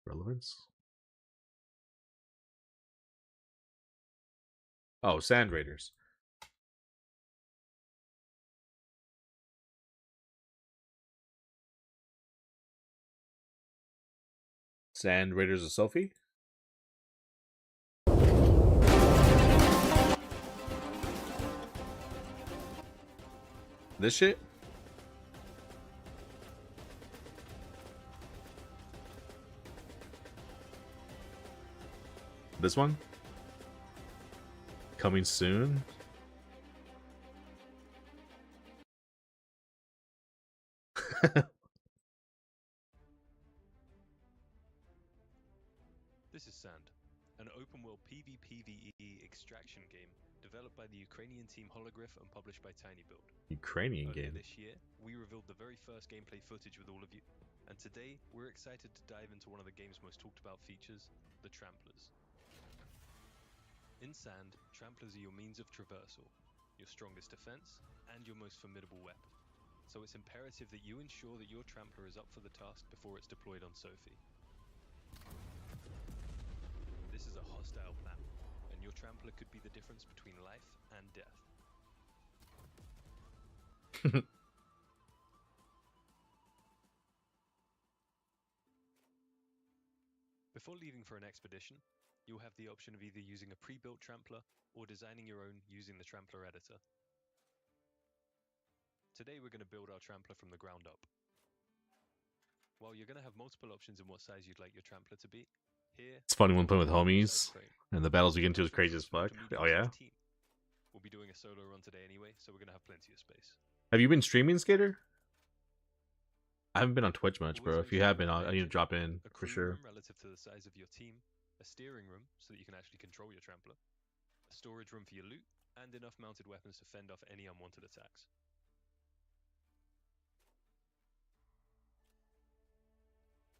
Relevance? Oh, Sand Raiders. Sand Raiders of Sophie? This shit? This one? Coming soon? This is Sand, an open-world PvPvE extraction game developed by the Ukrainian team Hologryph and published by TinyBuild. Ukrainian Earlier game. this year, we revealed the very first gameplay footage with all of you, and today we're excited to dive into one of the game's most talked about features, the Tramplers. In Sand, Tramplers are your means of traversal, your strongest defense, and your most formidable weapon. So it's imperative that you ensure that your Trampler is up for the task before it's deployed on Sophie. This is a hostile planet, and your Trampler could be the difference between life and death. Before leaving for an expedition, you'll have the option of either using a pre-built Trampler or designing your own using the Trampler editor. Today we're going to build our Trampler from the ground up. While you're going to have multiple options in what size you'd like your Trampler to be, here It's funny when playing with homies, and the battles we get into is crazy as fuck. Oh yeah? We'll be doing a solo run today anyway, so we're going to have plenty of space. Have you been streaming, Skater? I haven't been on Twitch much, bro. If you have been, I need to drop in for sure. Room relative to the size of your team, a steering room so that you can actually control your Trampler, a storage room for your loot, and enough mounted weapons to fend off any unwanted attacks.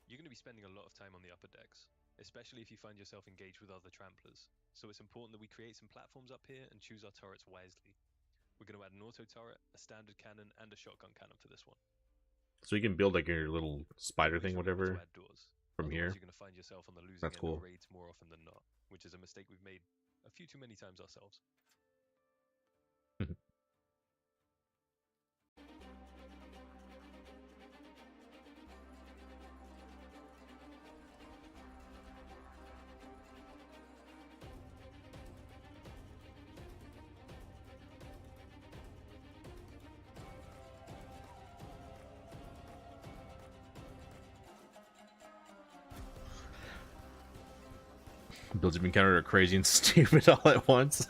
You're going to be spending a lot of time on the upper decks, especially if you find yourself engaged with other Tramplers, so it's important that we create some platforms up here and choose our turrets wisely. We're going to add an auto turret, a standard cannon, and a shotgun cannon for this one. So you can build like your little spider thing, whatever, from here. You're going to find yourself on the losing end of raids more often than not, which is a mistake we've made a few too many times ourselves. Builds your encounter are crazy and stupid all at once.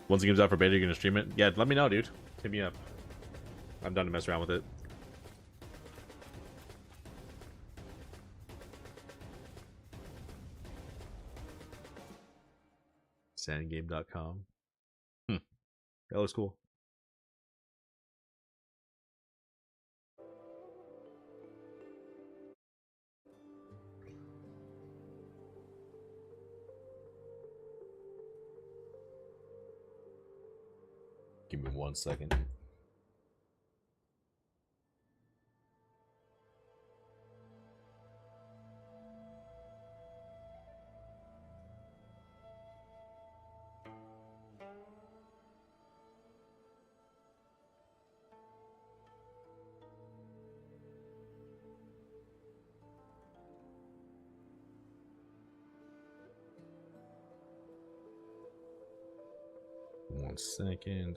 Once it comes out for beta, you're gonna stream it? Yeah, let me know, dude. Hit me up. I'm done to mess around with it. Sandgame.com. That looks cool. Give me 1 second. One second.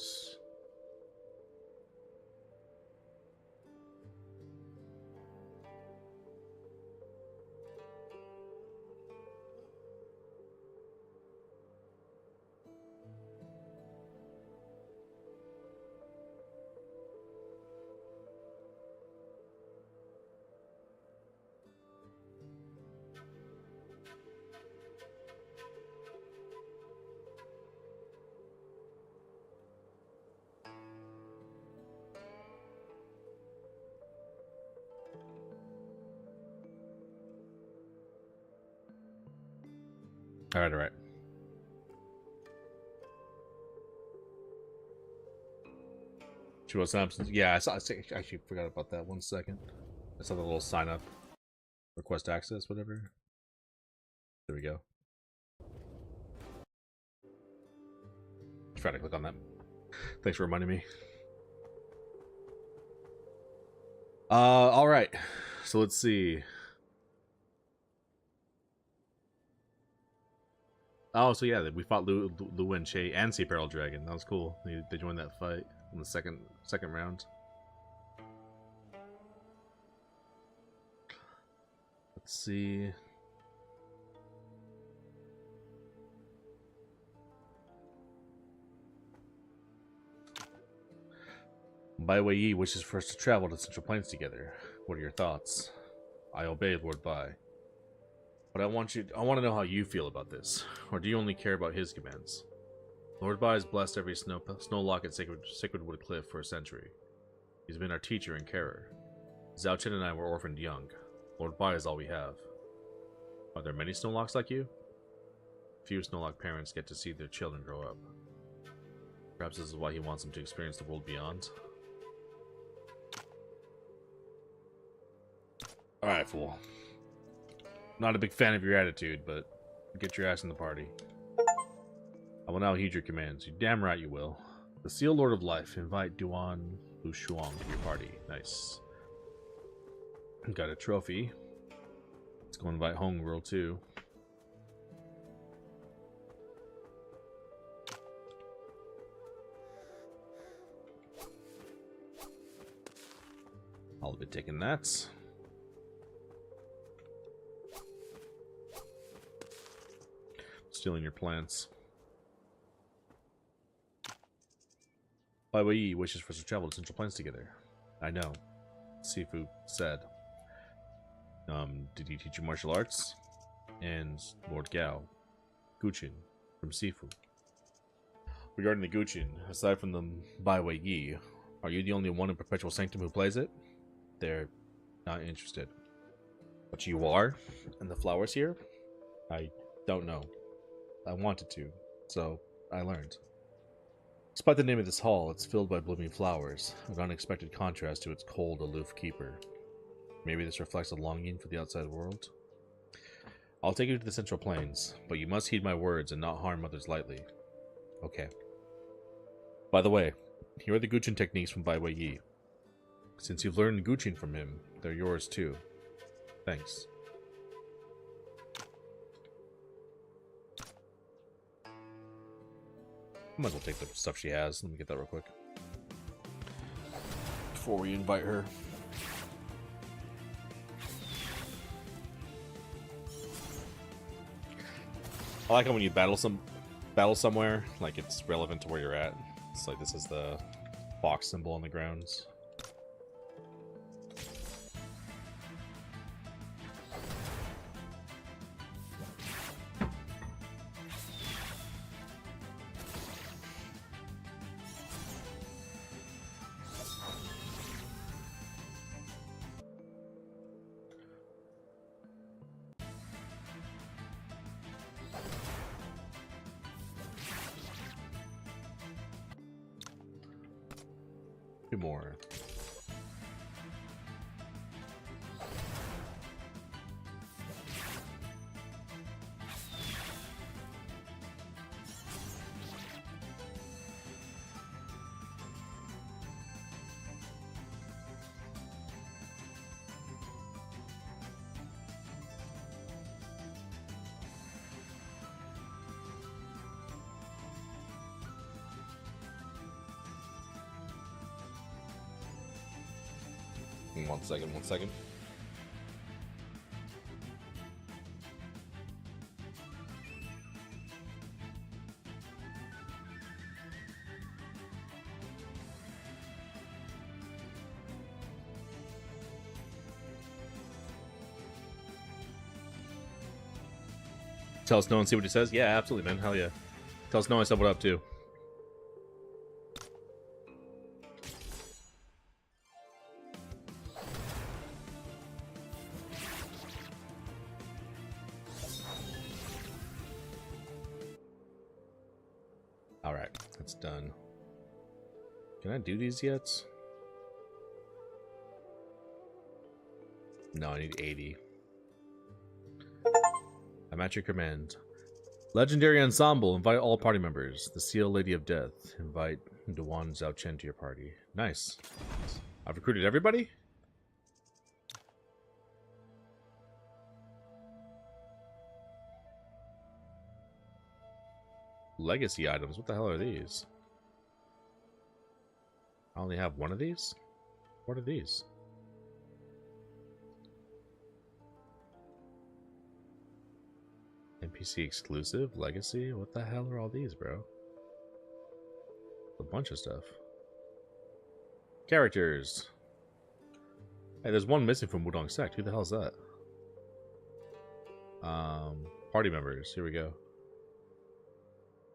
Alright, alright. Chuo Samson. Yeah, I actually forgot about that. 1 second. I saw the little sign up. Request access, whatever. There we go. Try to click on that. Thanks for reminding me. Alright. So let's see. Oh, so yeah, we fought Lu and Che and Sea Peril Dragon. That was cool. They joined that fight in the second round. Let's see. Bai Wei wishes for us to travel to Central Plains together. What are your thoughts? I obey, Lord Bai. But I want to know how you feel about this. Or do you only care about his commands? Lord Bai has blessed every Snowlock at Sacredwood Cliff for a century. He's been our teacher and carer. Zhao Chen and I were orphaned young. Lord Bai is all we have. Are there many Snowlocks like you? Few Snowlock parents get to see their children grow up. Perhaps this is why he wants them to experience the world beyond. Alright, fool. Not a big fan of your attitude, but get your ass in the party. I will now heed your commands. You damn right you will. The Seal Lord of Life, invite Duan Lushuang to your party. Nice. Got a trophy. Let's go invite Honggirl too. I'll be taking that. Stealing your plants. Bai Wei wishes for us to travel to Central Plains together. I know. Sifu said. Did he teach you martial arts? And Lord Gao. Guqin from Sifu. Regarding the Guqin, aside from the Bai Wei, are you the only one in Perpetual Sanctum who plays it? They're not interested. But you are? And the flowers here? I don't know. I wanted to, so I learned. Despite the name of this hall, it's filled by blooming flowers, an unexpected contrast to its cold, aloof keeper. Maybe this reflects a longing for the outside world? I'll take you to the Central Plains, but you must heed my words and not harm others lightly. Okay. By the way, here are the Guqin techniques from Bai Wei. Since you've learned Guqin from him, they're yours too. Thanks. I might as well take the stuff she has. Let me get that real quick. Before we invite her. I like it when you battle somewhere, like it's relevant to where you're at. It's like this is the box symbol on the grounds. Two more. One second. Tell Snow and see what he says? Yeah, absolutely, man. Hell yeah. Tell Snow I said what up, too. Alright, that's done. Can I do these yet? No, I need 80. I'm at your command. Legendary Ensemble. Invite all party members. The Seal Lady of Death. Invite Dewan Zhao Chen to your party. Nice. I've recruited everybody? Legacy items. What the hell are these? I only have one of these? What are these? NPC exclusive? Legacy? What the hell are all these, bro? A bunch of stuff. Characters. Hey, there's one missing from Wudong Sect. Who the hell is that? Party members. Here we go.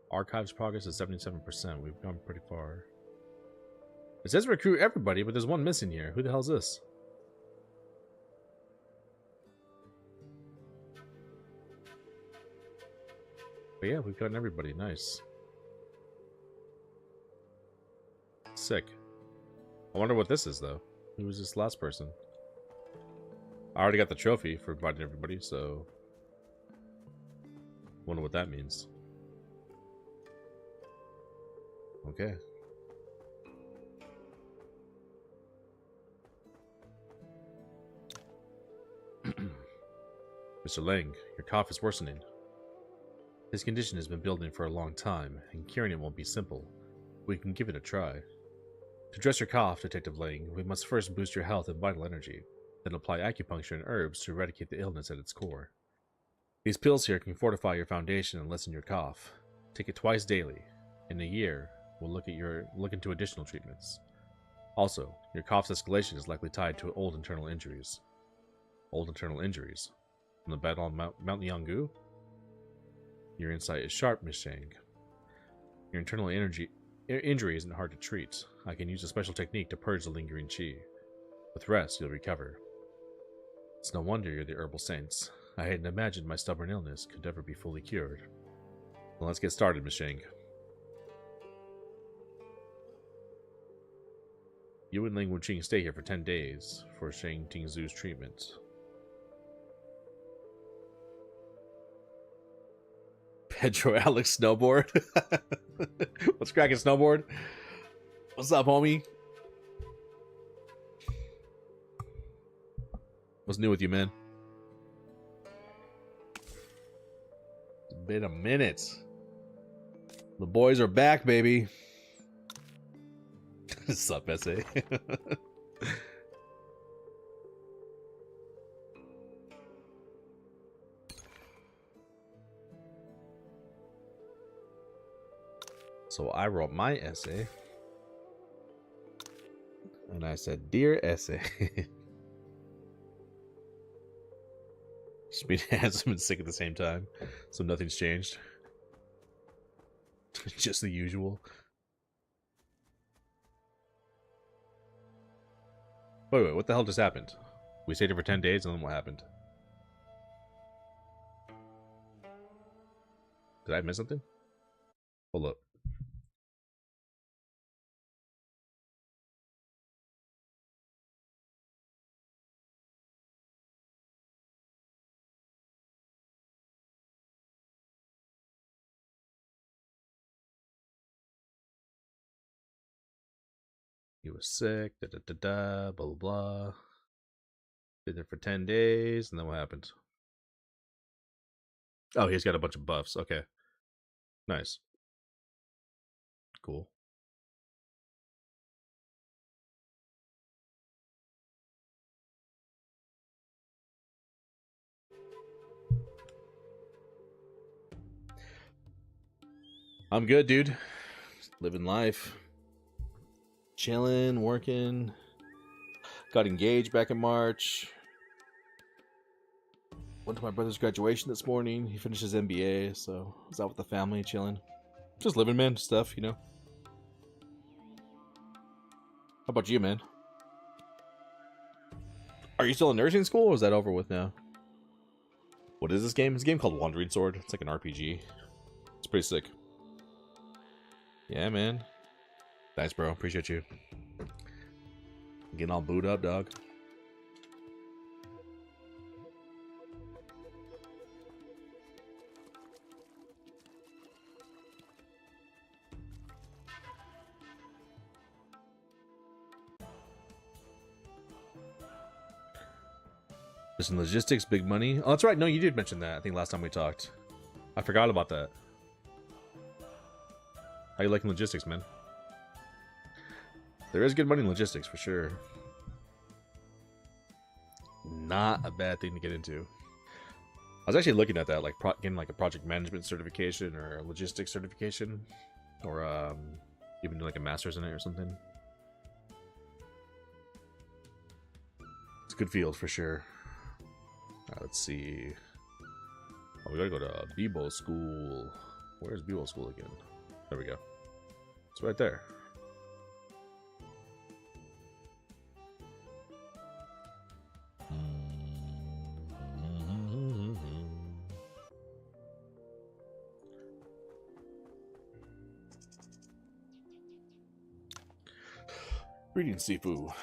Archives progress is 77%. We've gone pretty far. It says recruit everybody, but there's one missing here. Who the hell is this? But yeah, we've gotten everybody. Nice. Sick. I wonder what this is, though. Who was this last person? I already got the trophy for inviting everybody, so... wonder what that means. Okay. Mr. Lang, your cough is worsening. This condition has been building for a long time, and curing it won't be simple. We can give it a try. To address your cough, Detective Lang, we must first boost your health and vital energy, then apply acupuncture and herbs to eradicate the illness at its core. These pills here can fortify your foundation and lessen your cough. Take it twice daily. In a year, we'll look into additional treatments. Also, your cough's escalation is likely tied to old internal injuries. Old internal injuries? From the battle on Mount Lianggu? Your insight is sharp, Miss Shang. Your internal injury isn't hard to treat. I can use a special technique to purge the lingering qi. With rest, you'll recover. It's no wonder you're the herbal saints. I hadn't imagined my stubborn illness could ever be fully cured. Well, let's get started, Miss Shang. You and Ling Wuqing stay here for 10 days for Shang Tingzhu's treatment. Pedro Alex Snowboard. What's cracking, Snowboard? What's up, homie? What's new with you, man? It's been a minute. The boys are back, baby. What's up, SA? So I wrote my essay, and I said, "Dear essay." Just being handsome and sick at the same time, so nothing's changed. Just the usual. Wait, what the hell just happened? We stayed here for 10 days, and then what happened? Did I miss something? Hold up. He was sick, blah, blah, blah. Been there for 10 days, and then what happened? Oh, he's got a bunch of buffs. Okay. Nice. Cool. I'm good, dude. Living life. Chilling, working. Got engaged back in March. Went to my brother's graduation this morning. He finished his MBA, so I was out with the family, chilling. Just living, man. Stuff, you know. How about you, man? Are you still in nursing school, or is that over with now? What is this game? It's a game called Wandering Sword. It's like an RPG. It's pretty sick. Yeah, man. Thanks, bro. Appreciate you. Getting all booed up, dog. Just in logistics, big money. Oh, that's right. No, you did mention that. I think last time we talked. I forgot about that. How you liking logistics, man? There is good money in logistics for sure. Not a bad thing to get into. I was actually looking at that, like getting like a project management certification or a logistics certification, or even like a master's in it or something. It's a good field for sure. Let's see. Oh, we gotta go to Bibo School. Where's Bibo School again? There we go. It's right there. Greetings, Sifu.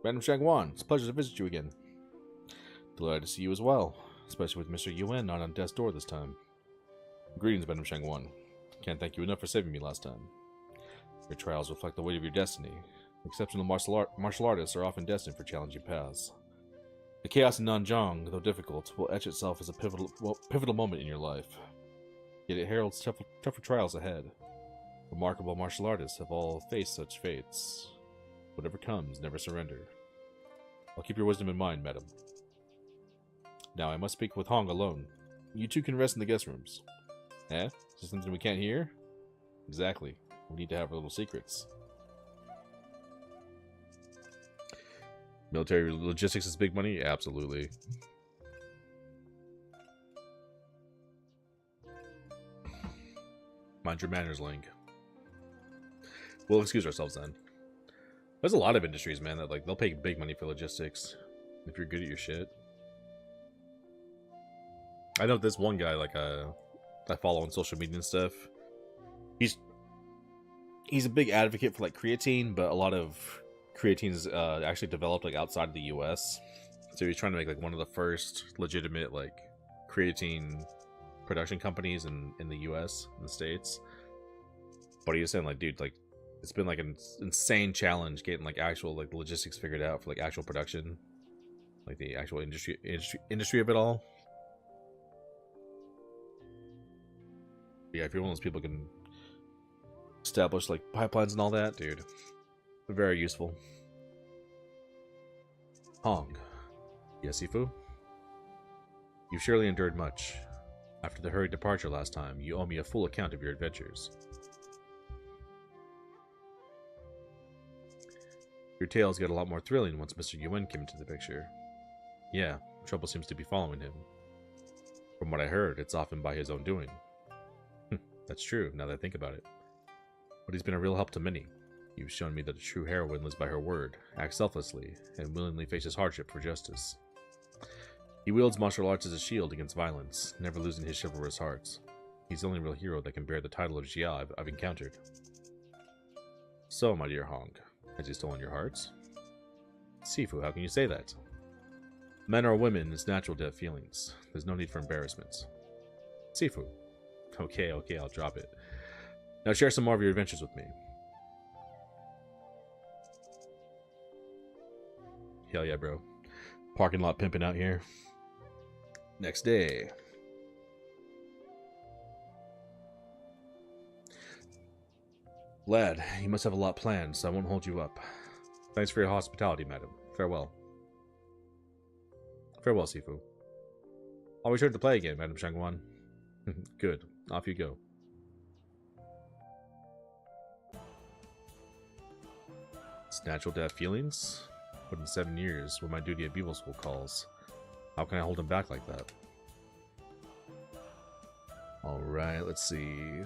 Madam Shangwan, it's a pleasure to visit you again. Delighted to see you as well, especially with Mr. Yuan not on death's door this time. Greetings, Madam Shangwan. Can't thank you enough for saving me last time. Your trials reflect the weight of your destiny. Exceptional martial artists are often destined for challenging paths. The chaos in Nanjang, though difficult, will etch itself as a pivotal moment in your life. Yet it heralds tougher trials ahead. Remarkable martial artists have all faced such fates. Whatever comes, never surrender. I'll keep your wisdom in mind, madam. Now I must speak with Hong alone. You two can rest in the guest rooms. Eh? Is there something we can't hear? Exactly. We need to have our little secrets. Military logistics is big money? Absolutely. Mind your manners, Link. We'll excuse ourselves then. There's a lot of industries, man, that like they'll pay big money for logistics if you're good at your shit. I know this one guy, like I follow on social media and stuff. He's a big advocate for like creatine, but a lot of creatine is actually developed like outside of the U.S. So he's trying to make like one of the first legitimate like creatine production companies in the U.S. in the States. But he was saying like, dude, like it's been like an insane challenge getting like actual like logistics figured out for like actual production, like the actual industry of it all. Yeah, if you're one of those people who can establish like pipelines and all that, dude, very useful. Hong. Yes, Sifu? You've surely endured much. After the hurried departure last time, you owe me a full account of your adventures. Your tales get a lot more thrilling once Mr. Yuan came into the picture. Yeah, trouble seems to be following him. From what I heard, it's often by his own doing. That's true, now that I think about it. But he's been a real help to many. You've shown me that a true heroine lives by her word, acts selflessly, and willingly faces hardship for justice. He wields martial arts as a shield against violence, never losing his chivalrous hearts. He's the only real hero that can bear the title of Jia I've encountered. So, my dear Hong, has he stolen your hearts? Sifu, how can you say that? Men or women, it's natural to have feelings. There's no need for embarrassment. Sifu. Okay, I'll drop it. Now share some more of your adventures with me. Hell yeah, bro. Parking lot pimping out here. Next day. Lad, you must have a lot planned, so I won't hold you up. Thanks for your hospitality, madam. Farewell. Farewell, Sifu. I'll return to play again, Madam Shangwan. Good. Off you go. It's natural to have feelings, but in 7 years, when my duty at Bibo School calls, how can I hold him back like that? Alright, let's see.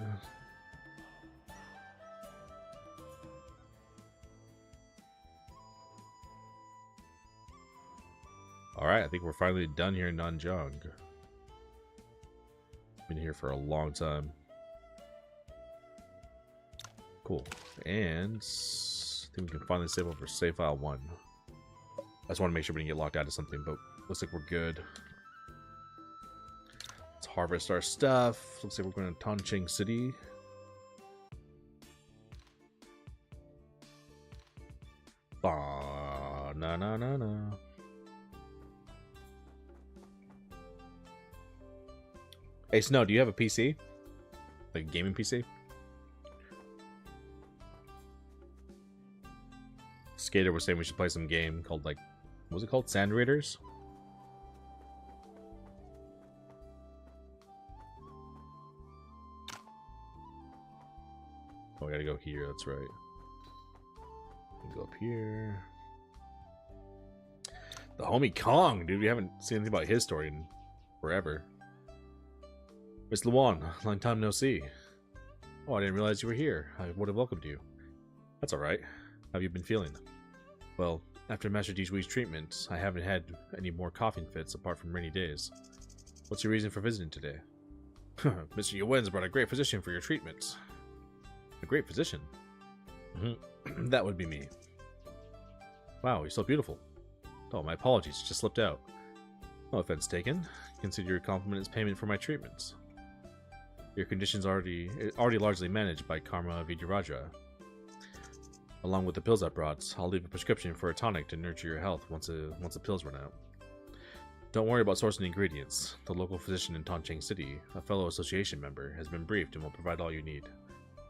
Alright, I think we're finally done here in Nanjang. Been here for a long time. Cool. And I think we can finally save over save file 1. I just want to make sure we didn't get locked out of something, but looks like we're good. Let's harvest our stuff. Looks like we're going to Toncheng City. Na na na na. Hey Snow, do you have a PC? Like a gaming PC? Skater was saying we should play some game called, like, what was it called? Sand Raiders? Oh, I gotta go here, that's right. Go up here. The homie Kong, dude. We haven't seen anything about his story in forever. Miss Luan, long time no see. Oh, I didn't realize you were here. I would have welcomed you. That's alright. How have you been feeling? Well, after Master Dijui's treatment, I haven't had any more coughing fits apart from rainy days. What's your reason for visiting today? Mr. Yuwen's brought a great physician for your treatment. A great physician? That would be me. Wow, you're so beautiful. Oh, my apologies, just slipped out. No offense taken. Consider your compliment as payment for my treatments. Your condition's already largely managed by Karma Vidyaraja. Along with the pills I brought, I'll leave a prescription for a tonic to nurture your health once the pills run out. Don't worry about sourcing ingredients. The local physician in Toncheng City, a fellow association member, has been briefed and will provide all you need.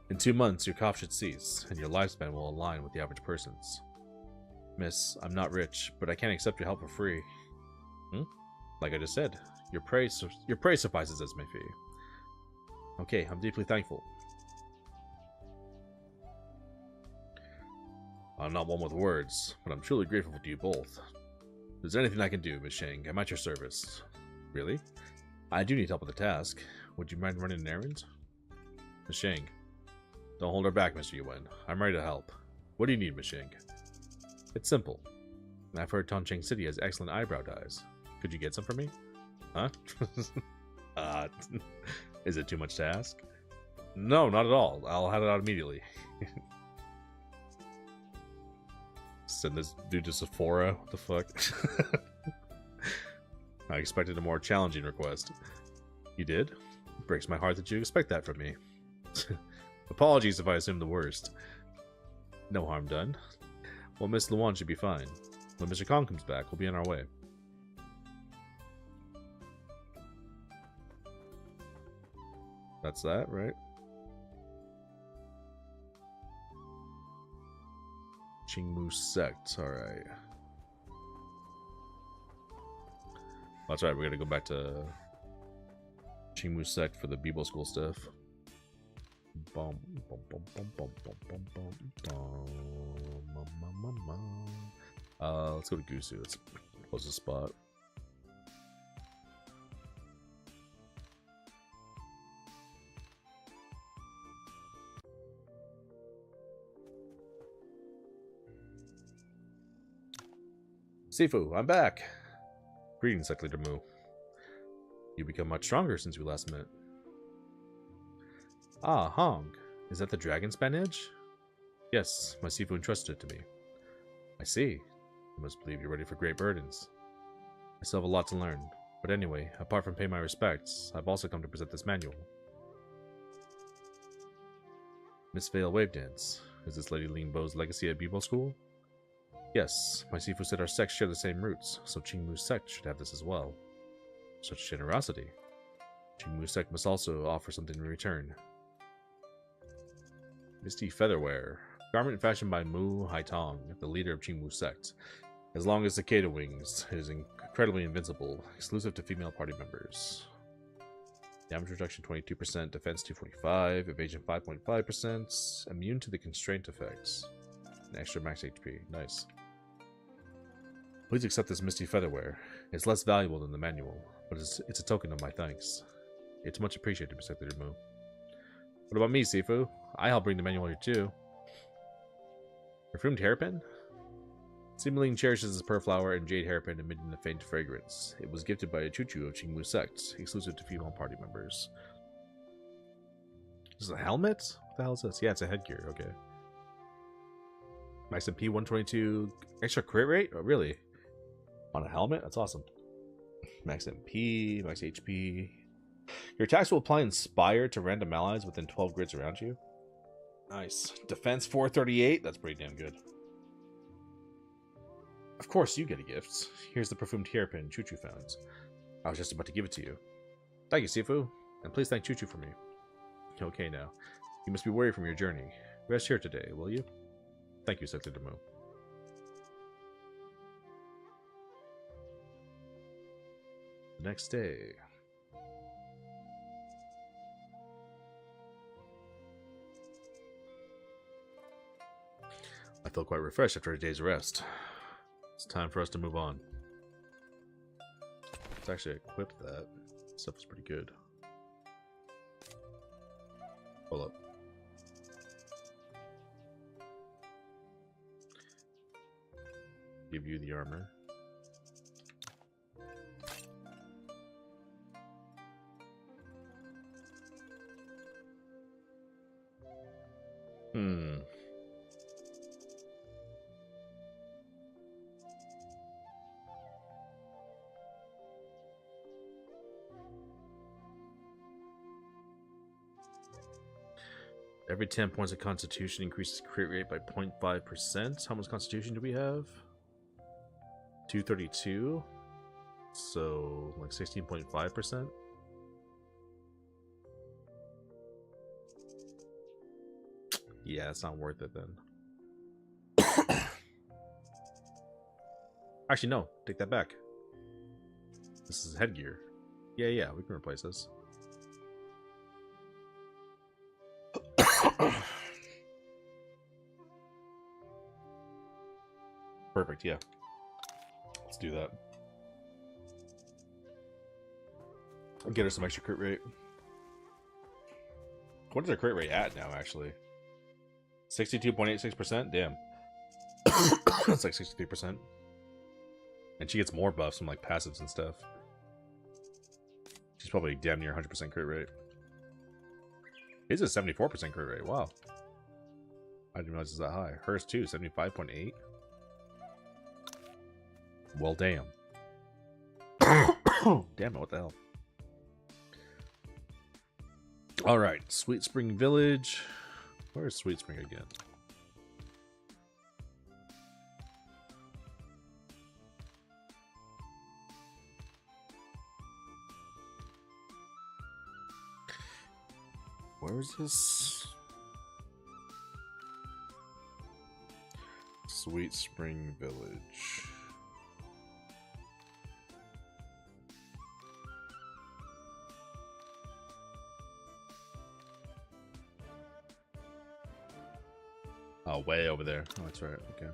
In 2 months, your cough should cease, and your lifespan will align with the average person's. Miss, I'm not rich, but I can't accept your help for free. Like I just said, your praise suffices as my fee. Okay, I'm deeply thankful. I'm not one with words, but I'm truly grateful to you both. If there's anything I can do, Miss Shang, I'm at your service. Really? I do need help with the task. Would you mind running an errand? Miss Shang. Don't hold her back, Mr. Yuwen. I'm ready to help. What do you need, Miss Shang? It's simple. I've heard Toncheng City has excellent eyebrow dyes. Could you get some for me? Huh? Is it too much to ask? No, not at all. I'll have it out immediately. Send this dude to Sephora? What the fuck? I expected a more challenging request. You did? It breaks my heart that you expect that from me. Apologies if I assumed the worst. No harm done. Well, Miss Luan should be fine. When Mr. Kong comes back, we'll be on our way. That's that, right? Qingmu Sect, alright. That's right, we're gonna go back to Qingmu Sect for the Bibo School stuff. Bum, bum, bum, bum, bum, bum, bum, bum, bum. Let's go to Gusu. That's the closest spot. Sifu, I'm back. Greetings, Sect Leader Mu. You've become much stronger since we last met. Ah, Hong. Is that the Dragonspan Edge? Yes, my Sifu entrusted it to me. I see. I must believe you're ready for great burdens. I still have a lot to learn. But anyway, apart from paying my respects, I've also come to present this manual. Miss Vale Wave Dance. Is this Lady Ling Bo's legacy at Bibo School? Yes, my Sifu said our sects share the same roots, so Qingmu's sect should have this as well. Such generosity. Qingmu's sect must also offer something in return. Misty Featherwear. Garment fashioned by Mu Haitong, the leader of Qingmu sect. As long as Cicada Wings, it is incredibly invincible, exclusive to female party members. Damage reduction 22%, defense 245, evasion 5.5%, immune to the constraint effects. An extra max HP. Nice. Please accept this Misty Featherwear. It's less valuable than the manual, but it's a token of my thanks. It's much appreciated, Mr. Leader Mu. What about me, Sifu? I help bring the manual here too. Perfumed hairpin? Simuling cherishes this pearl flower and jade hairpin emitting a faint fragrance. It was gifted by a Chuchu of Qingmu sect, exclusive to female party members. This is a helmet? What the hell is this? Yeah, it's a headgear. Okay. Max MP 122 extra crit rate? Oh, really? On a helmet? That's awesome. Max MP, max HP. Your attacks will apply Inspire to random allies within 12 grids around you. Nice. Defense 438? That's pretty damn good. Of course you get a gift. Here's the perfumed hairpin Chuchu found. I was just about to give it to you. Thank you, Sifu. And please thank Chuchu for me. Okay now. You must be weary from your journey. Rest here today, will you? Thank you, Sector Demu. The next day. I feel quite refreshed after a day's rest. It's time for us to move on. Let's actually equip that. Stuff is pretty good. Hold up. Give you the armor. Every 10 points of constitution increases crit rate by 0.5%. How much constitution do we have? 232. So, like 16.5%. Yeah, it's not worth it then. Actually, no. Take that back. This is headgear. Yeah, we can replace this. Perfect, yeah. Let's do that. I'll get her some extra crit rate. What is her crit rate at now, actually? 62.86%? Damn. That's like 63%. And she gets more buffs from like passives and stuff. She's probably damn near 100% crit rate. His is 74% crit rate. Wow. I didn't realize it's that high. Hers too, 75.8. Well, damn. Damn it, what the hell? Alright, Sweet Spring Village. Where's Sweet Spring again? Where is this? Sweet Spring Village. Oh, way over there. Oh, that's right. Okay.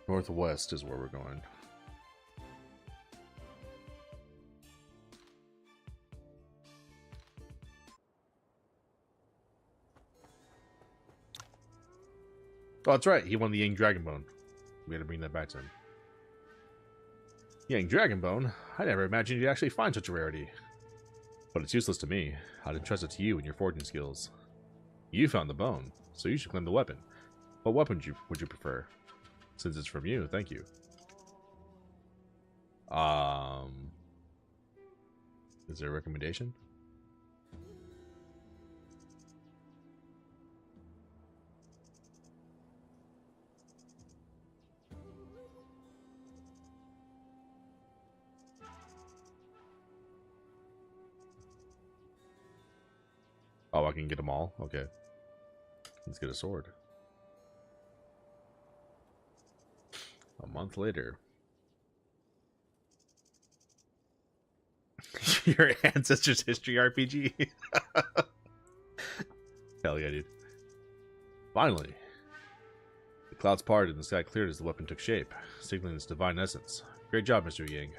Northwest is where we're going. Oh, that's right. He won the Yang Dragonbone. We gotta bring that back to him. Yang Dragonbone? I never imagined you'd actually find such a rarity. But it's useless to me. I'd entrust it to you and your forging skills. You found the bone, so you should claim the weapon. What weapon would you prefer? Since it's from you, thank you. Is there a recommendation? Oh, I can get them all? Okay. Let's get a sword. A month later. Your ancestors' history RPG. Hell yeah, dude. Finally. The clouds parted and the sky cleared as the weapon took shape, signaling its divine essence. Great job, Mr. Yang.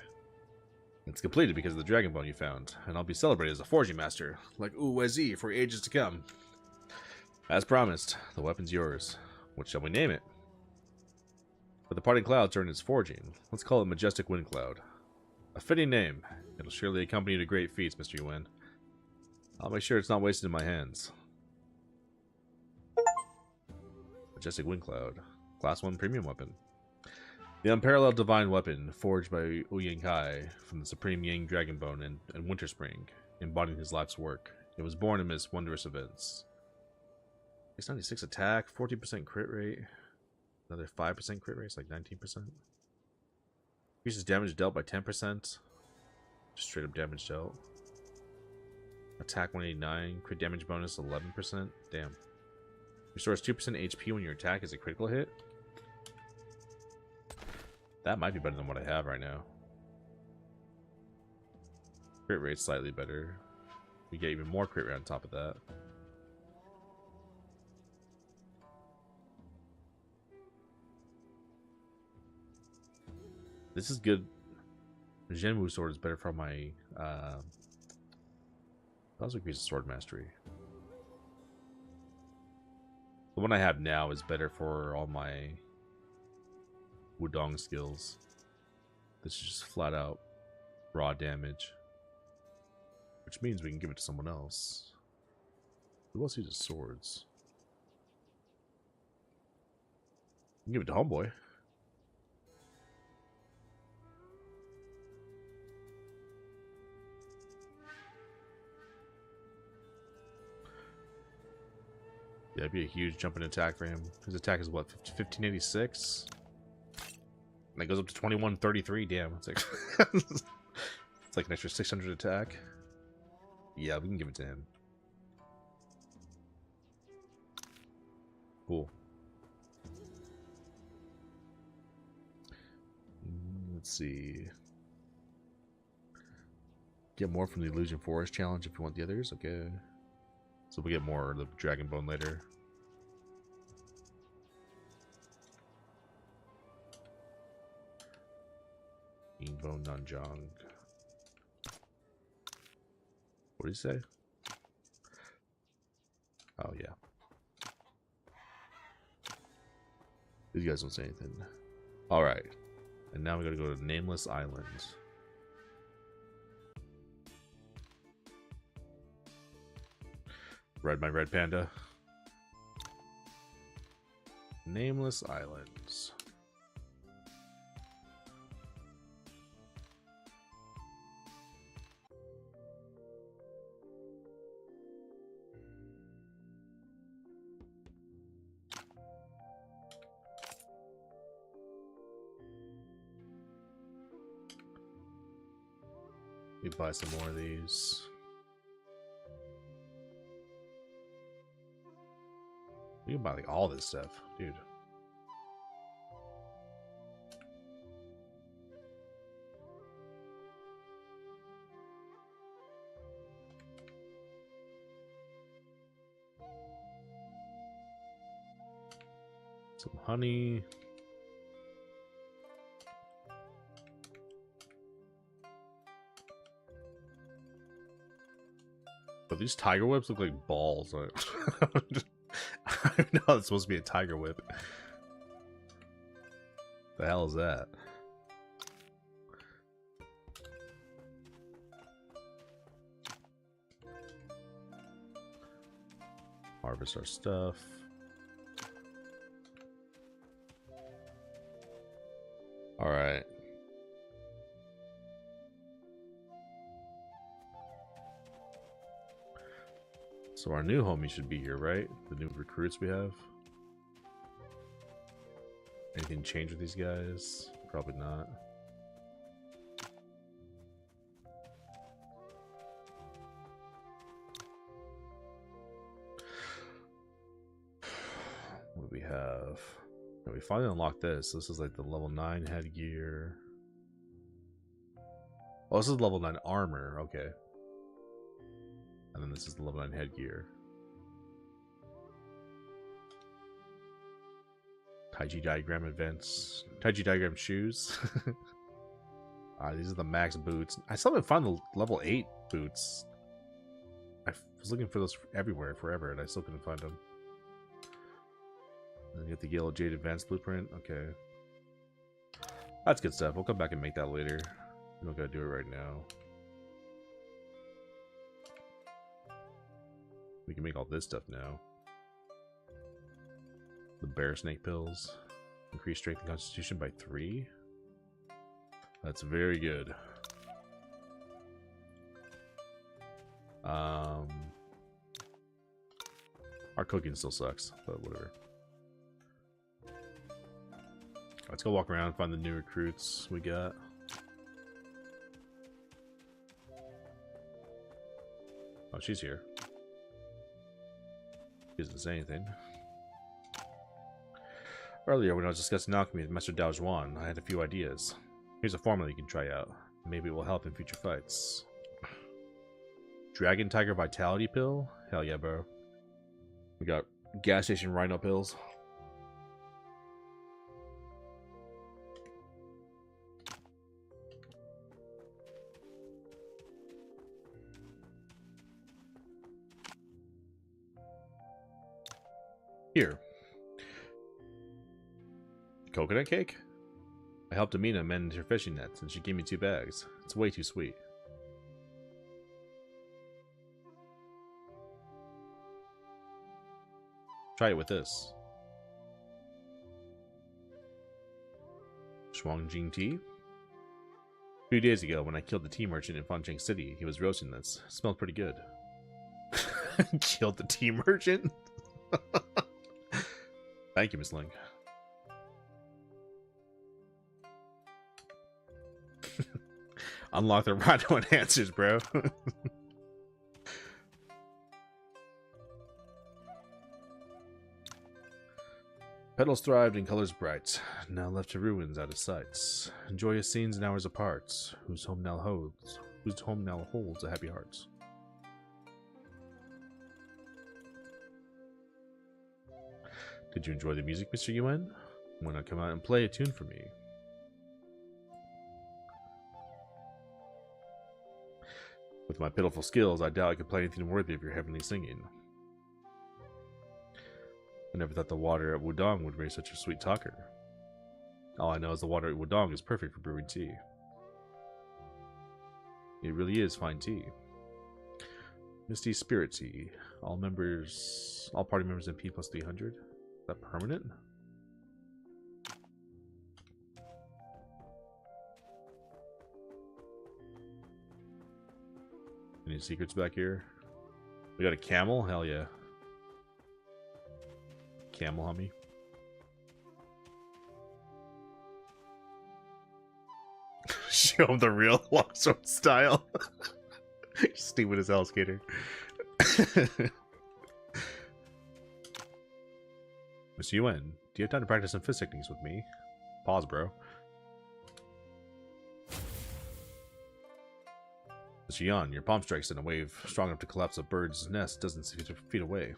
It's completed because of the dragon bone you found, and I'll be celebrated as a forging master, like Uwezi, for ages to come. As promised, the weapon's yours. What shall we name it? For The parting clouds are in its forging. Let's call it Majestic Wind Cloud. A fitting name. It'll surely accompany you to great feats, Mr. Yuan. I'll make sure it's not wasted in my hands. Majestic Wind Cloud. Class 1 premium weapon. The unparalleled divine weapon, forged by Ouyang Kai from the Supreme Yang Dragonbone and Winter Spring, embodying his life's work. It was born amidst wondrous events. 696 attack, 14% crit rate, another 5% crit rate, it's like 19%. Increases damage dealt by 10%. Just straight up damage dealt. Attack 189, crit damage bonus 11%. Damn. Restores 2% HP when your attack is a critical hit. That might be better than what I have right now. Crit rate's slightly better. We get even more crit rate on top of that. This is good. Zhenwu sword is better for my also increases sword mastery. The one I have now is better for all my Wudong skills. This is just flat out raw damage. Which means we can give it to someone else. Who else uses swords? We can give it to Homeboy. Yeah, it'd be a huge jump in attack for him. His attack is what, 1586? And it goes up to 2133. Damn, it's like it's like an extra 600 attack. Yeah, we can give it to him. Cool. Let's see. Get more from the Illusion Forest challenge if you want the others. Okay. So we'll get more of the Dragon Bone later. Yingbone Nanjang. What did he say? Oh, yeah. These guys don't say anything. Alright. And now we gotta go to Nameless Island. Ride my red panda. Nameless Islands. Let me buy some more of these. We can buy like all this stuff, dude. Some honey. But these tiger whips look like balls. I know it's supposed to be a tiger whip. The hell is that? Harvest our stuff. All right. So our new homie should be here, right? The new recruits we have. Anything change with these guys? Probably not. What do we have? Yeah, we finally unlocked this. This is like the level 9 headgear. Oh, this is level 9 armor. Okay. And then this is the level 9 headgear. Taiji diagram events. Taiji diagram shoes. These are the max boots. I still haven't found the level 8 boots. I was looking for those everywhere, forever, and I still couldn't find them. And you get the yellow jade advanced blueprint. Okay. That's good stuff. We'll come back and make that later. We don't gotta do it right now. We can make all this stuff now. The bear snake pills. Increase strength and constitution by 3. That's very good. Our cooking still sucks, but whatever. Let's go walk around and find the new recruits we got. Oh, she's here. She doesn't say anything. Earlier, when I was discussing alchemy with Master Dao Zhuan, I had a few ideas. Here's a formula you can try out. Maybe it will help in future fights. Dragon Tiger Vitality Pill? Hell yeah, bro. We got gas station Rhino pills. Here. Coconut cake? I helped Amina mend her fishing nets, and she gave me 2 bags. It's way too sweet. Try it with this. Shuangjing tea? A few days ago, when I killed the tea merchant in Fancheng City, he was roasting this. It smelled pretty good. Killed the tea merchant? Thank you, Miss Ling. Unlock the Rhino enhancers, bro. Petals thrived and colors bright, now left to ruins out of sight. Joyous scenes and hours apart, whose home now holds a happy heart. Did you enjoy the music, Mr. Yuan? Why not come out and play a tune for me? With my pitiful skills, I doubt I could play anything worthy of your heavenly singing. I never thought the water at Wudong would raise such a sweet talker. All I know is the water at Wudong is perfect for brewing tea. It really is fine tea. Misty Spirit Tea. All party members MP plus 300. Is that permanent? Any secrets back here? We got a camel? Hell yeah. Camel hummy. Show him the real longsword style. Stupid as hell, skater. Miss Yuan, do you have time to practice some fist techniques with me? Pause, bro. Miss Yuan, your palm strikes in a wave strong enough to collapse a bird's nest dozens of feet away.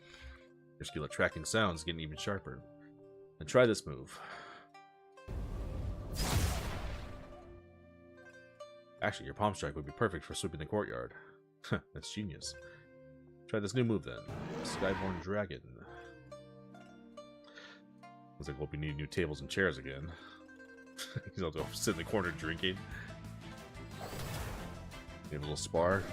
Your skill at tracking sounds getting even sharper. And try this move. Actually, your palm strike would be perfect for sweeping the courtyard. That's genius. Try this new move then. Skyborn Dragon. Looks like we'll be needing new tables and chairs again. He's all go sit in the corner drinking. Give a little spar.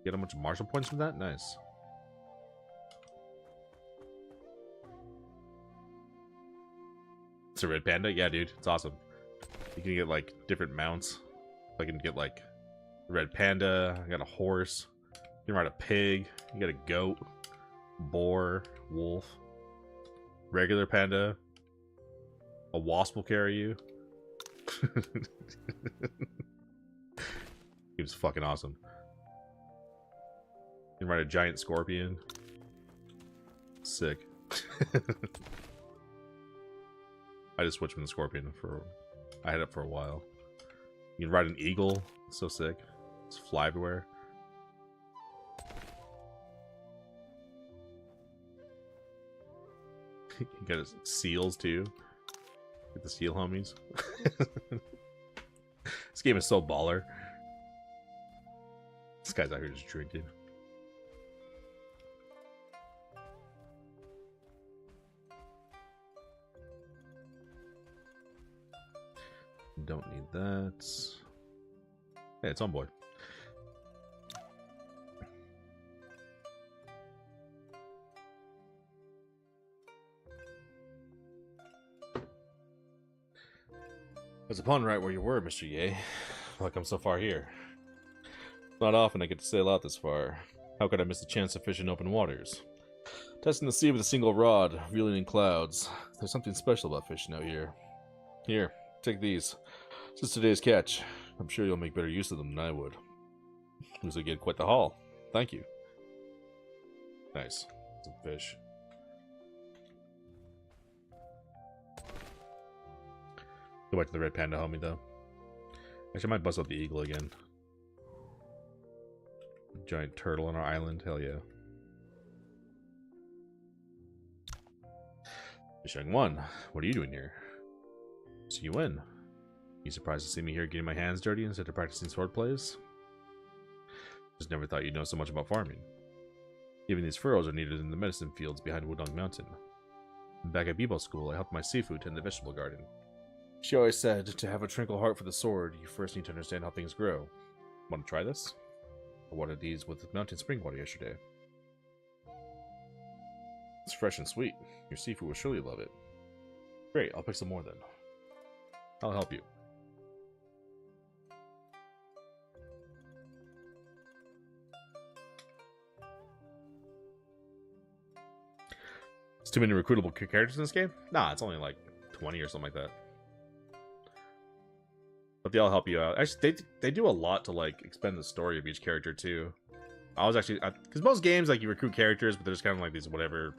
Get a bunch of martial points from that? Nice. It's a red panda? Yeah, dude. It's awesome. You can get, like, different mounts. I can get, like, red panda. I got a horse. You can ride a pig. You got a goat. Boar. Wolf. Regular panda. A wasp will carry you. He was fucking awesome. You can ride a giant scorpion. Sick. I just switched from the scorpion I had it for a while. You can ride an eagle. It's so sick. Just fly everywhere. You got his seals too. Get the seal homies. This game is so baller. This guy's out here just drinking. Don't need that. Hey, it's on boy. I was upon right where you were, Mr. Ye. Like I'm so far here. Not often I get to sail out this far. How could I miss the chance to fish in open waters? Testing the sea with a single rod, reeling in clouds. There's something special about fishing out here. Here, take these. Since today's catch, I'm sure you'll make better use of them than I would. Looks like you had quite the haul. Thank you. Nice. Some fish. Go back to the red panda homie, though. Actually, I might bust up the eagle again. Giant turtle on our island. Hell yeah. Shang 1, what are you doing here? So you win. You surprised to see me here getting my hands dirty instead of practicing sword plays? Just never thought you'd know so much about farming. Even these furrows are needed in the medicine fields behind Wudong Mountain. Back at Bibo School, I helped my Sifu tend the vegetable garden. She always said, to have a tranquil heart for the sword, you first need to understand how things grow. Want to try this? I watered these with mountain spring water yesterday. It's fresh and sweet. Your Sifu will surely love it. Great, I'll pick some more then. I'll help you. It's too many recruitable characters in this game? Nah, it's only like 20 or something like that. But they all help you out. Actually, they do a lot to like expand the story of each character too. I was actually, because most games like you recruit characters, but there's kind of like these whatever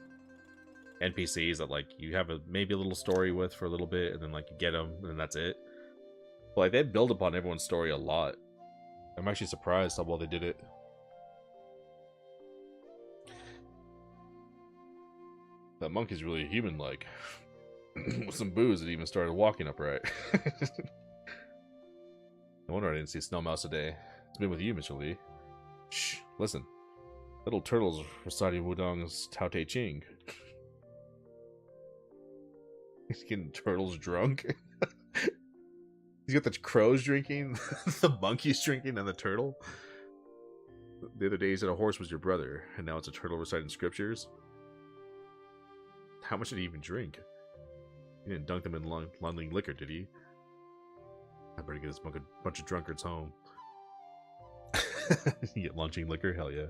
NPCs that like you have maybe a little story with for a little bit, and then like you get them, and then that's it. But like they build upon everyone's story a lot. I'm actually surprised how well they did it. That monkey's really human-like. With some booze, it even started walking upright. No wonder I didn't see Snow Mouse today. It's been with you, Mr. Lee. Shh, listen. Little turtle's reciting Wudong's Tao Te Ching. He's getting turtles drunk. He's got the crows drinking, the monkey's drinking, and the turtle. The other day he said a horse was your brother, and now it's a turtle reciting scriptures. How much did he even drink? He didn't dunk them in Lunling liquor, did he? I better get this bunch of drunkards home. You get lunching liquor? Hell yeah.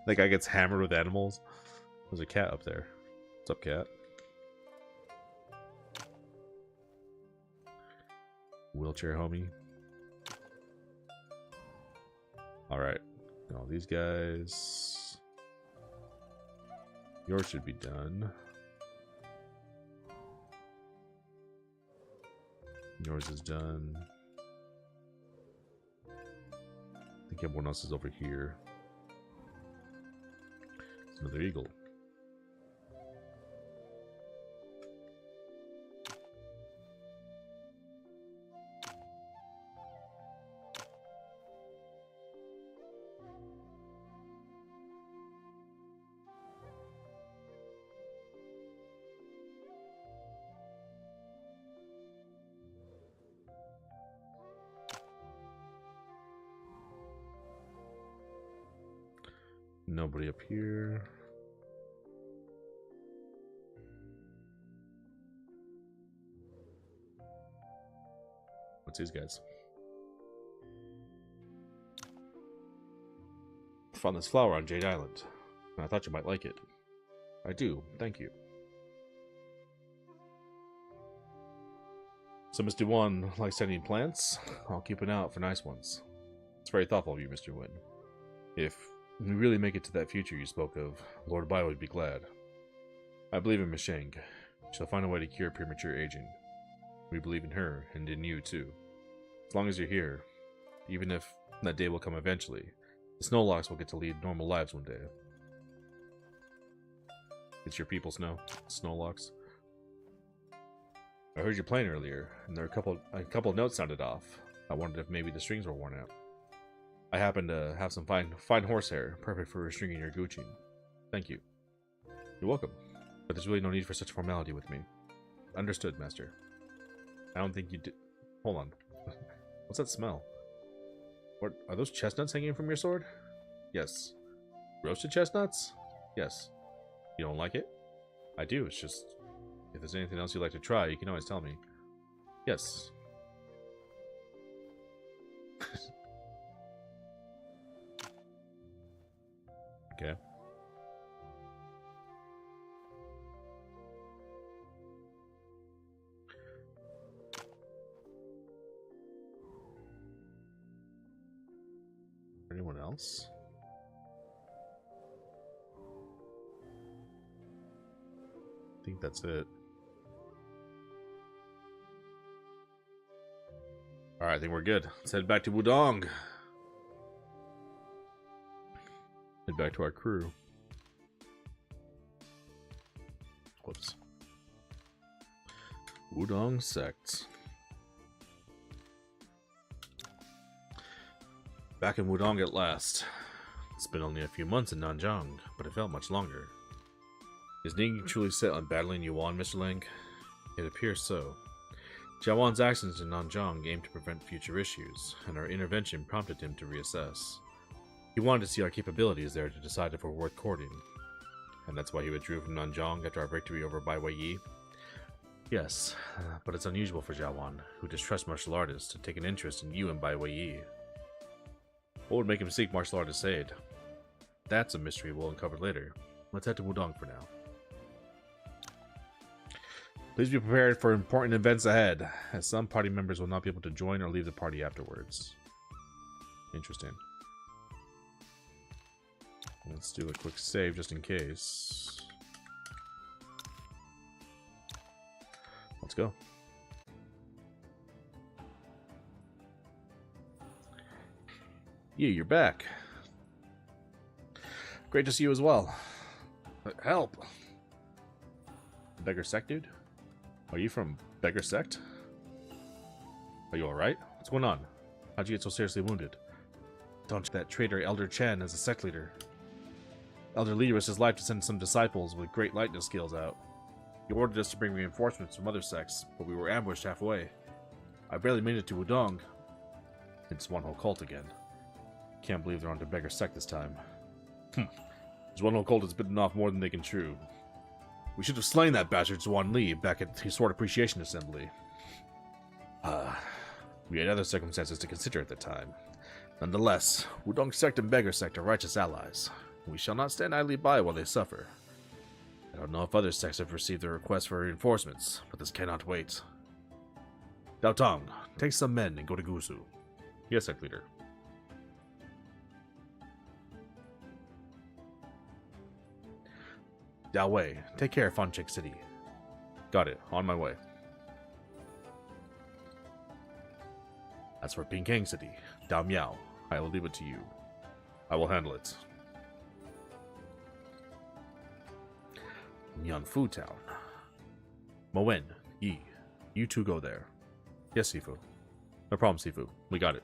That guy gets hammered with animals. There's a cat up there. What's up, cat? Wheelchair homie. Alright. All these guys. Yours should be done. Yours is done. I think everyone else is over here. It's another eagle. Nobody up here. What's these guys? Found this flower on Jade Island. I thought you might like it. I do, thank you. So Mr. One likes sending plants? I'll keep an eye out for nice ones. It's very thoughtful of you, Mr. Wynn. If we really make it to that future you spoke of, Lord Bai would be glad. I believe in Miss Shang. She'll find a way to cure premature aging. We believe in her, and in you, too. As long as you're here, even if that day will come eventually. The Snowlocks will get to lead normal lives one day. It's your people, Snowlocks. I heard you playing earlier, and there were a couple of notes sounded off. I wondered if maybe the strings were worn out. I happen to have some fine horsehair, perfect for restringing your Gucci. Thank you. You're welcome. But there's really no need for such formality with me. Understood, Master. I don't think you did. Hold on. What's that smell? What are those chestnuts hanging from your sword? Yes. Roasted chestnuts? Yes. You don't like it? I do. It's just, if there's anything else you'd like to try, you can always tell me. Yes. Okay. Anyone else? I think that's it. Alright, I think we're good. Let's head back to Wudong. Head back to our crew. Whoops. Wudong Sect. Back in Wudong at last. It's been only a few months in Nanzhang, but it felt much longer. Is Ning truly set on battling Yuan, Mr. Lang? It appears so. Jiawan's actions in Nanzhang aimed to prevent future issues, and our intervention prompted him to reassess. He wanted to see our capabilities there to decide if we're worth courting. And that's why he withdrew from Nanzhang after our victory over Bai Weiyi? Yes, but it's unusual for Jiawan, who distrusts martial artists, to take an interest in you and Bai Weiyi. What would make him seek martial artist aid? That's a mystery we'll uncover later. Let's head to Wudong for now. Please be prepared for important events ahead, as some party members will not be able to join or leave the party afterwards. Interesting. Let's do a quick save just in case. Let's go. Yeah, you're back. Great to see you as well. Help! Beggar Sect, dude? Are you from Beggar Sect? Are you alright? What's going on? How'd you get so seriously wounded? Don't that traitor Elder Chen as a sect leader. Elder Lee risked his life to send some disciples with great lightning skills out. He ordered us to bring reinforcements from other sects, but we were ambushed halfway. I barely made it to Wudong. It's one whole cult again. Can't believe they're on to Beggar Sect this time. This one whole cult has bitten off more than they can chew. We should have slain that bastard Zhuan Li back at the Sword Appreciation Assembly. We had other circumstances to consider at the time. Nonetheless, Wudong Sect and Beggar Sect are righteous allies. We shall not stand idly by while they suffer. I don't know if other sects have received their requests for reinforcements, but this cannot wait. Dao Tong, take some men and go to Gusu. Yes, sect leader. Dao Wei, take care of Fancheng City. Got it, on my way. As for Pingkang City, Dao Miao, I will leave it to you. I will handle it. Mianfu Town. Moen, Yi, you two go there. Yes, Sifu. No problem, Sifu. We got it.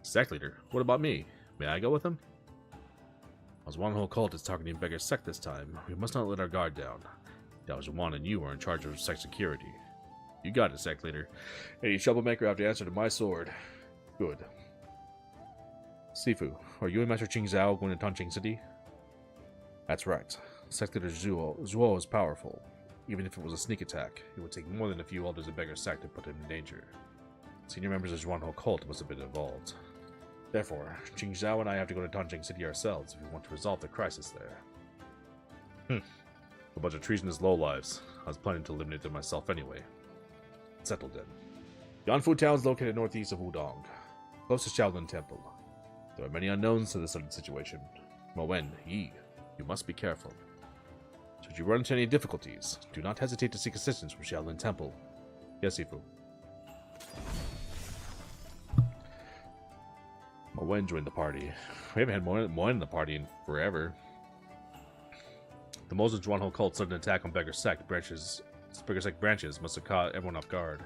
Sect leader, what about me? May I go with him? As one whole cult is targeting Beggar Sect this time, we must not let our guard down. Dao Zhuan and you are in charge of sect security. You got it, sect leader. Any troublemaker have to answer to my sword. Good. Sifu, are you and Master Qing Zhao going to Tanqing City? That's right. Sect leader Zhuo is powerful. Even if it was a sneak attack, it would take more than a few elders of Beggar Sect to put him in danger. Senior members of Zhuanhou cult must have been involved. Therefore, Qing Zhao and I have to go to Tanqing City ourselves if we want to resolve the crisis there. A bunch of treasonous lowlives. I was planning to eliminate them myself anyway. Settled then. Yanfu Town is located northeast of Wudong, close to Shaolin Temple. There are many unknowns to this sudden situation. Moen, Yi, you must be careful. Should you run into any difficulties, do not hesitate to seek assistance from Shaolin Temple. Yes, Sifu. Oh, Wen joined the party. We haven't had Moen in the party in forever. The Mosul Juanho cult sudden attack on Beggar Sect branches must have caught everyone off guard.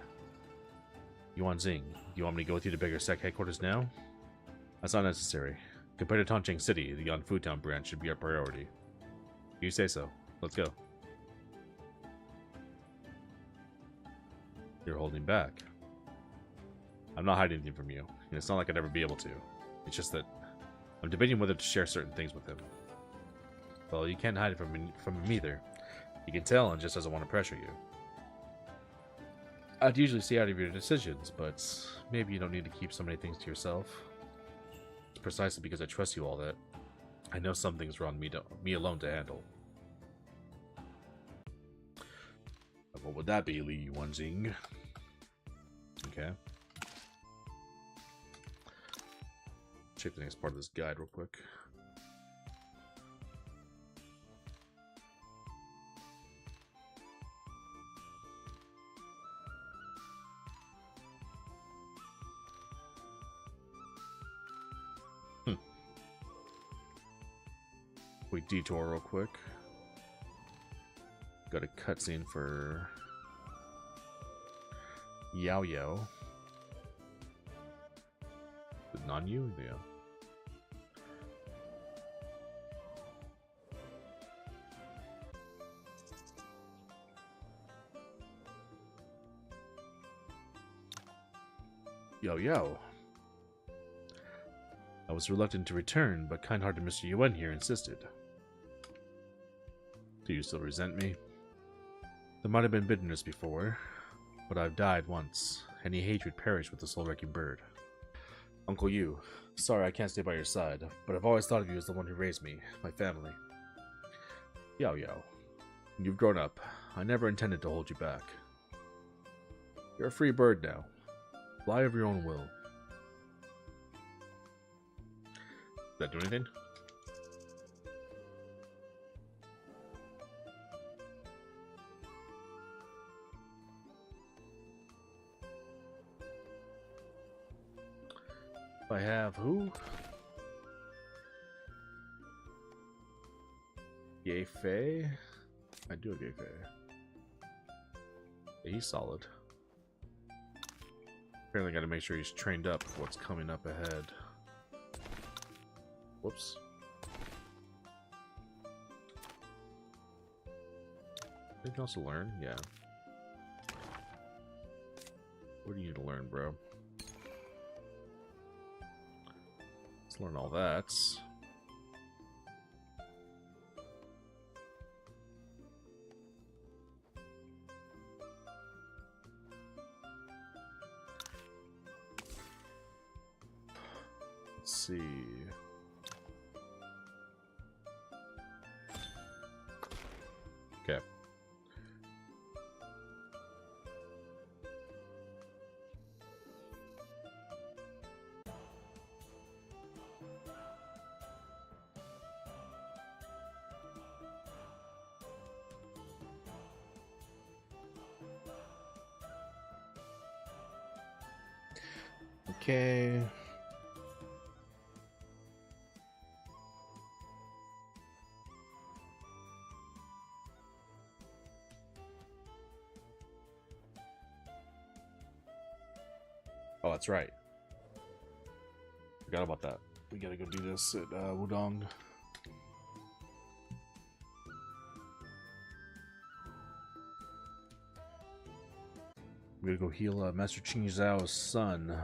Yuan Xing, you want me to go with you to Beggar Sect headquarters now? That's not necessary. Compared to Tongcheng City, the Yanfu Town branch should be our priority. You say so. Let's go. You're holding back. I'm not hiding anything from you, and it's not like I'd ever be able to. It's just that I'm debating whether to share certain things with him. Well, you can't hide it from him either. You can tell and just doesn't want to pressure you. I'd usually stay out of your decisions, but maybe you don't need to keep so many things to yourself. It's precisely because I trust you all that I know some things are on me alone to handle. What would that be, Li Yuanjing? Okay. Check the next part of this guide real quick. We detour real quick. Got a cutscene for Yao Yao. The Nanyu? Yeah. Yo, yo. I was reluctant to return, but kind-hearted Mr. Yuan here insisted. Do you still resent me? There might have been bitterness before, but I've died once. Any hatred perished with the soul-wrecking bird. Uncle Yu, sorry I can't stay by your side, but I've always thought of you as the one who raised me, my family. Yao Yao, you've grown up. I never intended to hold you back. You're a free bird now. Fly of your own will. Did that do anything? I have who? Ye Fei? I do have Ye Fei. Yeah, he's solid. Apparently gotta make sure he's trained up for what's coming up ahead. Whoops. Anything else to learn? Yeah. What do you need to learn, bro? Let's learn all that. Let's see. Okay. Okay. Oh, that's right. Forgot about that. We gotta go do this at Wudong. We gotta go heal Master Qing Zhao's son.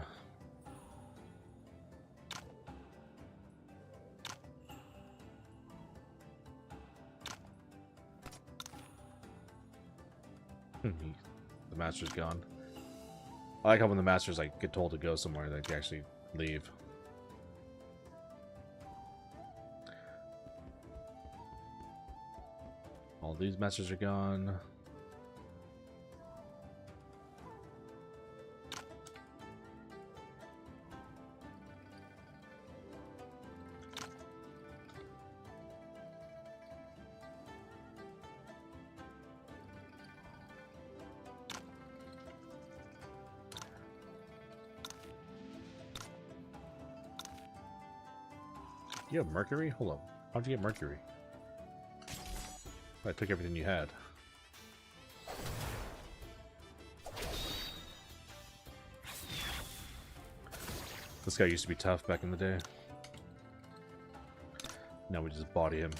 The master's gone. I like how when the masters like get told to go somewhere, they actually leave. All these masters are gone. You have Mercury? Hold up. How'd you get Mercury? I took everything you had. This guy used to be tough back in the day. Now we just body him.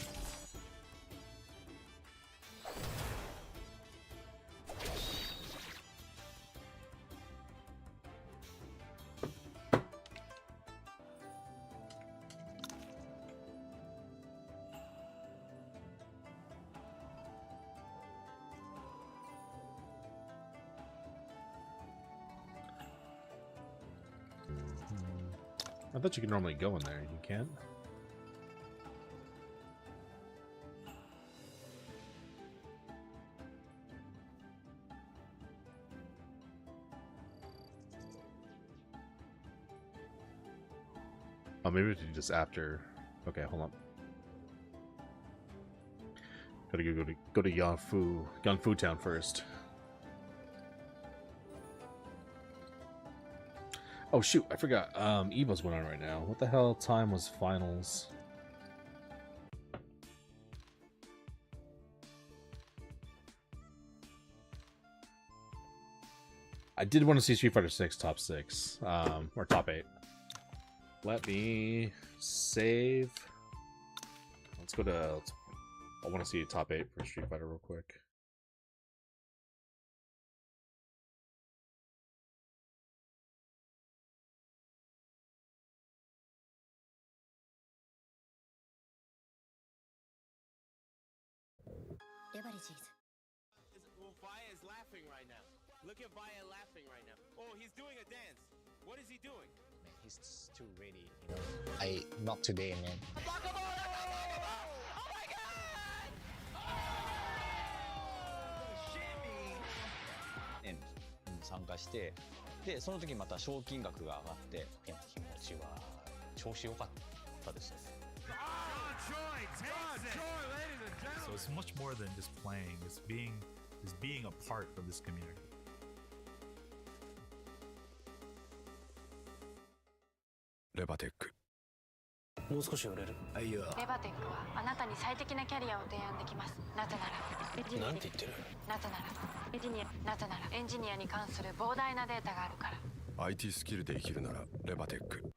I thought you could normally go in there. You can't? Oh, maybe we should just after. Okay, hold on. Gotta go to Yangfu Town first. Oh shoot, I forgot. Evo's going on right now. What the hell time was finals? I did want to see Street Fighter 6 top 6, or top 8. Let me save. Let's go to. I want to see top 8 for Street Fighter real quick. Well, Vaya is laughing right now. Look at Vaya laughing right now. Oh, he's doing a dance. What is he doing? Man, he's too ready, you know. Not today, man. Oh my god! Shimmy! 参加して、でその時また賞金額が上がって、いや気持ちは調子良かったですね。So it's much more than just playing. It's being a part of this community. レバテック。もう少し売れる。レバテックはあなたに最適なキャリアを提案できます。なぜならなんて言ってる？なぜならエンジニアに関する膨大なデータがあるから。 IT スキルで生きるならレバテック。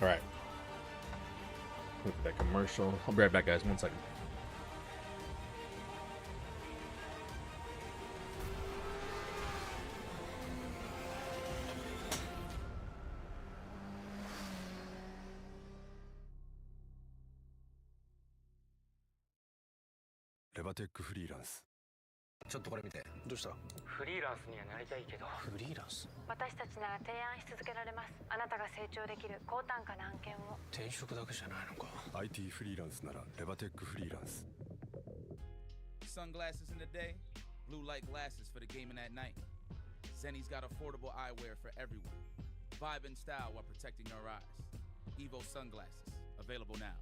All right. Look at that commercial. I'll be right back, guys. 1 second.レバテックフリーランス。ちょっとこれ見て。どうした？フリーランスにはなりたいけど。フリーランス？私たちなら提案し続けられます。あなたが成長できる高単価な案件を。転職だけじゃないのか。IT フリーランスならレバテックフリーランス。Sunglasses in the day, blue light glasses for the gaming at night. Zenny's got affordable eyewear for everyone. Vibe and style while protecting your eyes. Evo sunglasses, available now.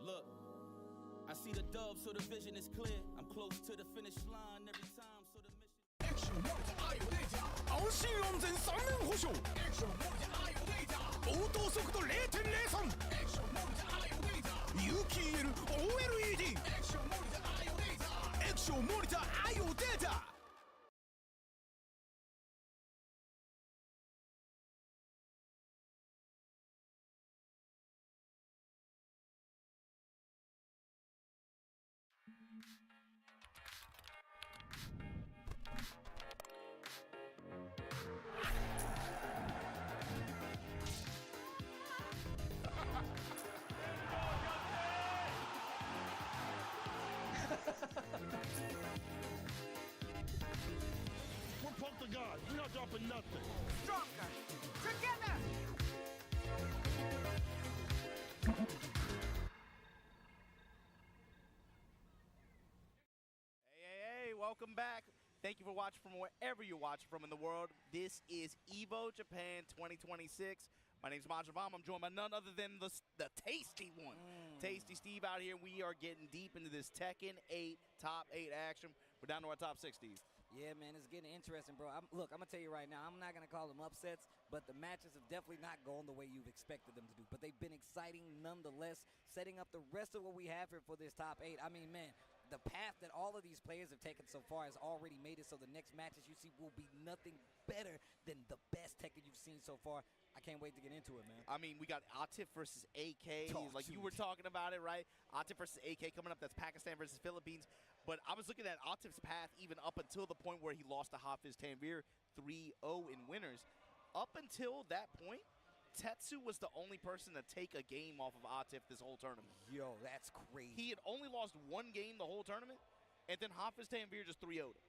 Look, I see the dub, so the vision is clear. I'm close to the finish line every time, so the mission. 安心安全3年保証応答速度 0.03 有機 EL OLED 液晶モニター IO データWe're pumped to God. We're not dropping nothing. Stronger. Together. Hey, welcome back. Thank you for watching from wherever you're watching from in the world. This is EVO Japan 2026. My name's Majabam. I'm joined by none other than the tasty one. Tasty Steve out here. We are getting deep into this Tekken 8 top 8 action. We're down to our top 6, Steve. Yeah, man, it's getting interesting, bro. Look, I'm going to tell you right now, I'm not going to call them upsets, but the matches have definitely not gone the way you've expected them to do. But they've been exciting nonetheless, setting up the rest of what we have here for this top 8. I mean, man, the path that all of these players have taken so far has already made it so the next matches you see will be nothing better than the best Tekken you've seen so far. I can't wait to get into it, man. I mean, we got Atif versus AK. Talk You were talking about it, right? Atif versus AK coming up. That's Pakistan versus Philippines. But I was looking at Atif's path even up until the point where he lost to Hafiz Tanvir 3-0 in winners. Up until that point, Tetsu was the only person to take a game off of Atif this whole tournament. Yo, that's crazy. He had only lost one game the whole tournament, and then Hafiz Tanvir just 3-0'd him.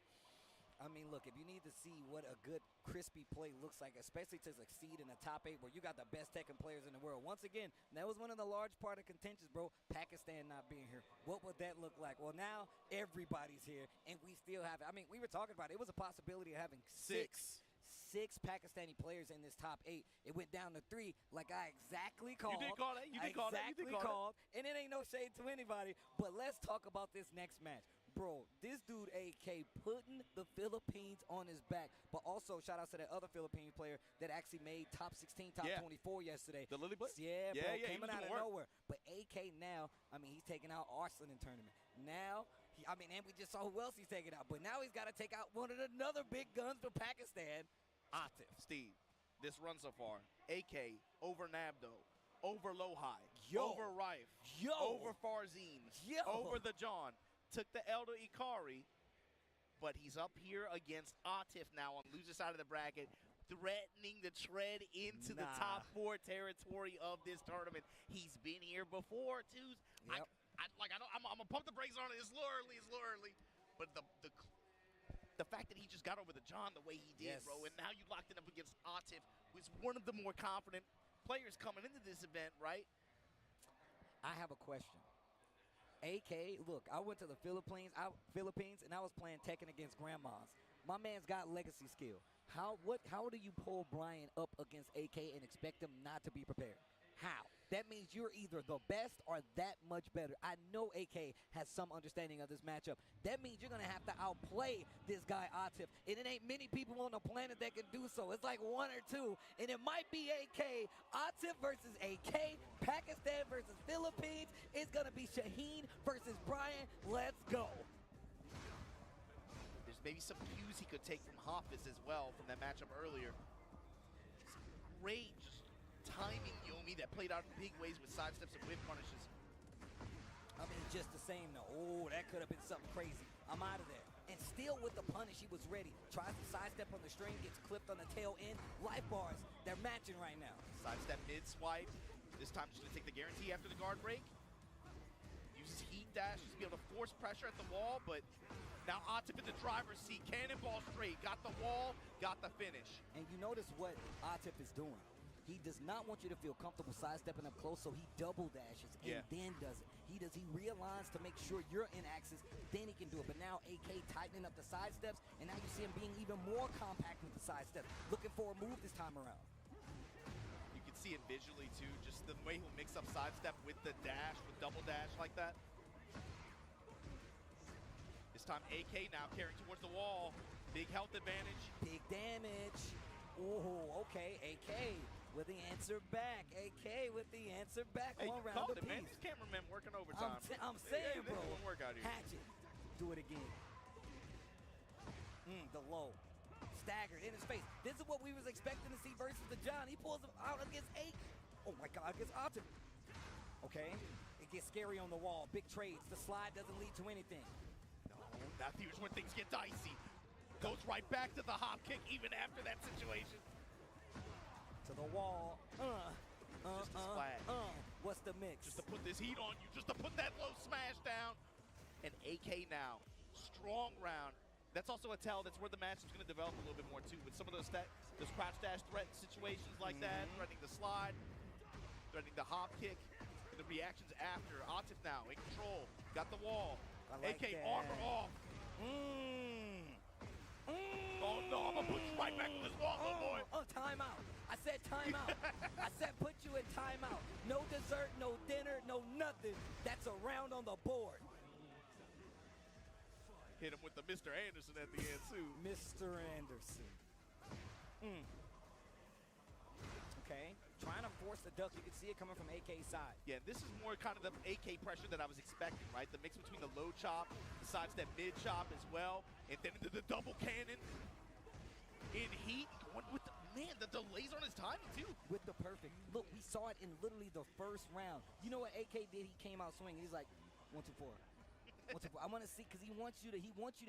I mean, look, if you need to see what a good, crispy play looks like, especially to succeed in the top 8 where you got the best Tekken players in the world. Once again, that was one of the large part of contentions, bro. Pakistan not being here. What would that look like? Well, now everybody's here, and we still have it. I mean, we were talking about it. It was a possibility of having six Pakistani players in this top 8. It went down to 3, like I exactly called. You did call that. You did call that. Exactly called. And it ain't no shade to anybody. But let's talk about this next match. Bro, this dude AK putting the Philippines on his back. But also, shout out to that other Philippine player that actually made top 16, top 24 yesterday. The Lily Blitz? Yeah, bro, came out of work. nowhere. But AK now, I mean, he's taking out Arslan in tournament. Now, and we just saw who else he's taking out. But now he's got to take out one of another big guns for Pakistan, Atif. Steve, this run so far, AK over Nabdo, over Lohai, Yo. over Rife, Yo. over Farzin, Yo. over the John, took the Elder Ikari, but he's up here against Atif now on the loser side of the bracket, threatening to tread into the top 4 territory of this tournament. He's been here before, too. Yep. I'm gonna pump the brakes on it. It's a little early, but the fact that he just got over the John the way he did, bro, and now you locked it up against Atif, who's one of the more confident players coming into this event, right? I have a question. AK, look, I went to the Philippines, and I was playing Tekken against grandmas. My man's got legacy skill. How do you pull Brian up against AK and expect him not to be prepared? How? That means you're either the best or that much better. I know AK has some understanding of this matchup. That means you're going to have to outplay this guy, Atif. And it ain't many people on the planet that can do so. It's like 1 or 2. And it might be AK. Atif versus AK. Pakistan versus Philippines. It's going to be Shaheen versus Brian. Let's go. There's maybe some cues he could take from Hafiz as well from that matchup earlier. Some great just timing Yomi that played out in big ways with sidesteps and whip punishes. I mean, just the same though. Oh, that could have been something crazy. I'm out of there. And still with the punish, he was ready. Tries to sidestep on the string, gets clipped on the tail end. Life bars, they're matching right now. Sidestep mid swipe. This time just gonna take the guarantee after the guard break. Uses heat dash to be able to force pressure at the wall, but now Atif in the driver's seat. Cannonball straight. Got the wall, got the finish. And you notice what Atif is doing. He does not want you to feel comfortable sidestepping up close, so he double dashes and then does it. He realigns to make sure you're in axis, then he can do it. But now AK tightening up the sidesteps, and now you see him being even more compact with the sidesteps, looking for a move this time around. You can see it visually too, just the way he'll mix up sidestep with the dash, with double dash like that. This time AK now carrying towards the wall. Big health advantage. Big damage. Oh, okay, AK with the answer back. AK with the answer back. Hey, One round apiece. man. These cameramen working overtime. I'm saying, bro. It won't work out here. Hatchet. Do it again. The low. Staggered in his face. This is what we was expecting to see versus the John. He pulls him out against 8. Oh my God, against Atif. Okay, it gets scary on the wall. Big trades. The slide doesn't lead to anything. No, now here's when things get dicey. Goes right back to the hop kick even after that situation. To the wall. Just a splat. What's the mix? Just to put this heat on you, just to put that low smash down. And AK now, strong round. That's also a tell. That's where the match is going to develop a little bit more too, with some of those crouch dash threat situations like that, threatening the slide, threatening the hop kick, the reactions after. Atif now in control, got the wall. I like AK that. armor off. right back to this wall, little boy. Oh, timeout. I said timeout. I said put you in timeout. No dessert, no dinner, no nothing. That's a round on the board. Hit him with the Mr. Anderson at the end, too. Mr. Anderson. Okay, trying to force the duck. You can see it coming from AK's side. Yeah, this is more kind of the AK pressure that I was expecting, right? The mix between the low chop, the sidestep mid chop as well, and then the double cannon in heat. Going with the, man, the delays on his timing, too. With the perfect. Look, we saw it in literally the first round. You know what AK did? He came out swinging. He's like, 1, 2, 4. 1, 2, 4. I want to see, because he wants you to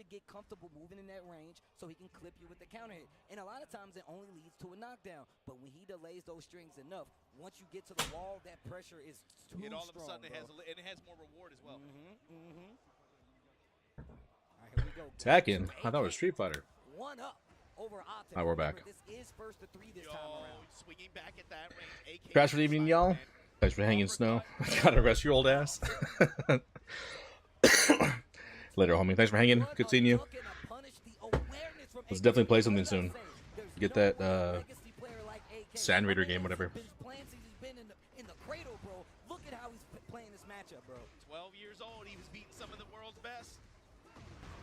get comfortable moving in that range so he can clip you with the counter hit. And a lot of times it only leads to a knockdown. But when he delays those strings enough, once you get to the wall, that pressure is too strong. And all of a sudden it has more reward as well. All right, here we go. Tekken? I thought it was Street Fighter. 1 up over Atif. Alright, we're back. This is first to 3 this time around. Swinging back at that range. AK Crash for the evening, y'all. Thanks for hanging snow. Gotta rest your old ass. Later, homie. Thanks for hanging. Good seeing you. Let's definitely play something soon. Get that Sand Raider game, whatever. He's been in the cradle, bro. Look at how he's playing this matchup, bro. 12 years old, he was beating some of the world's best.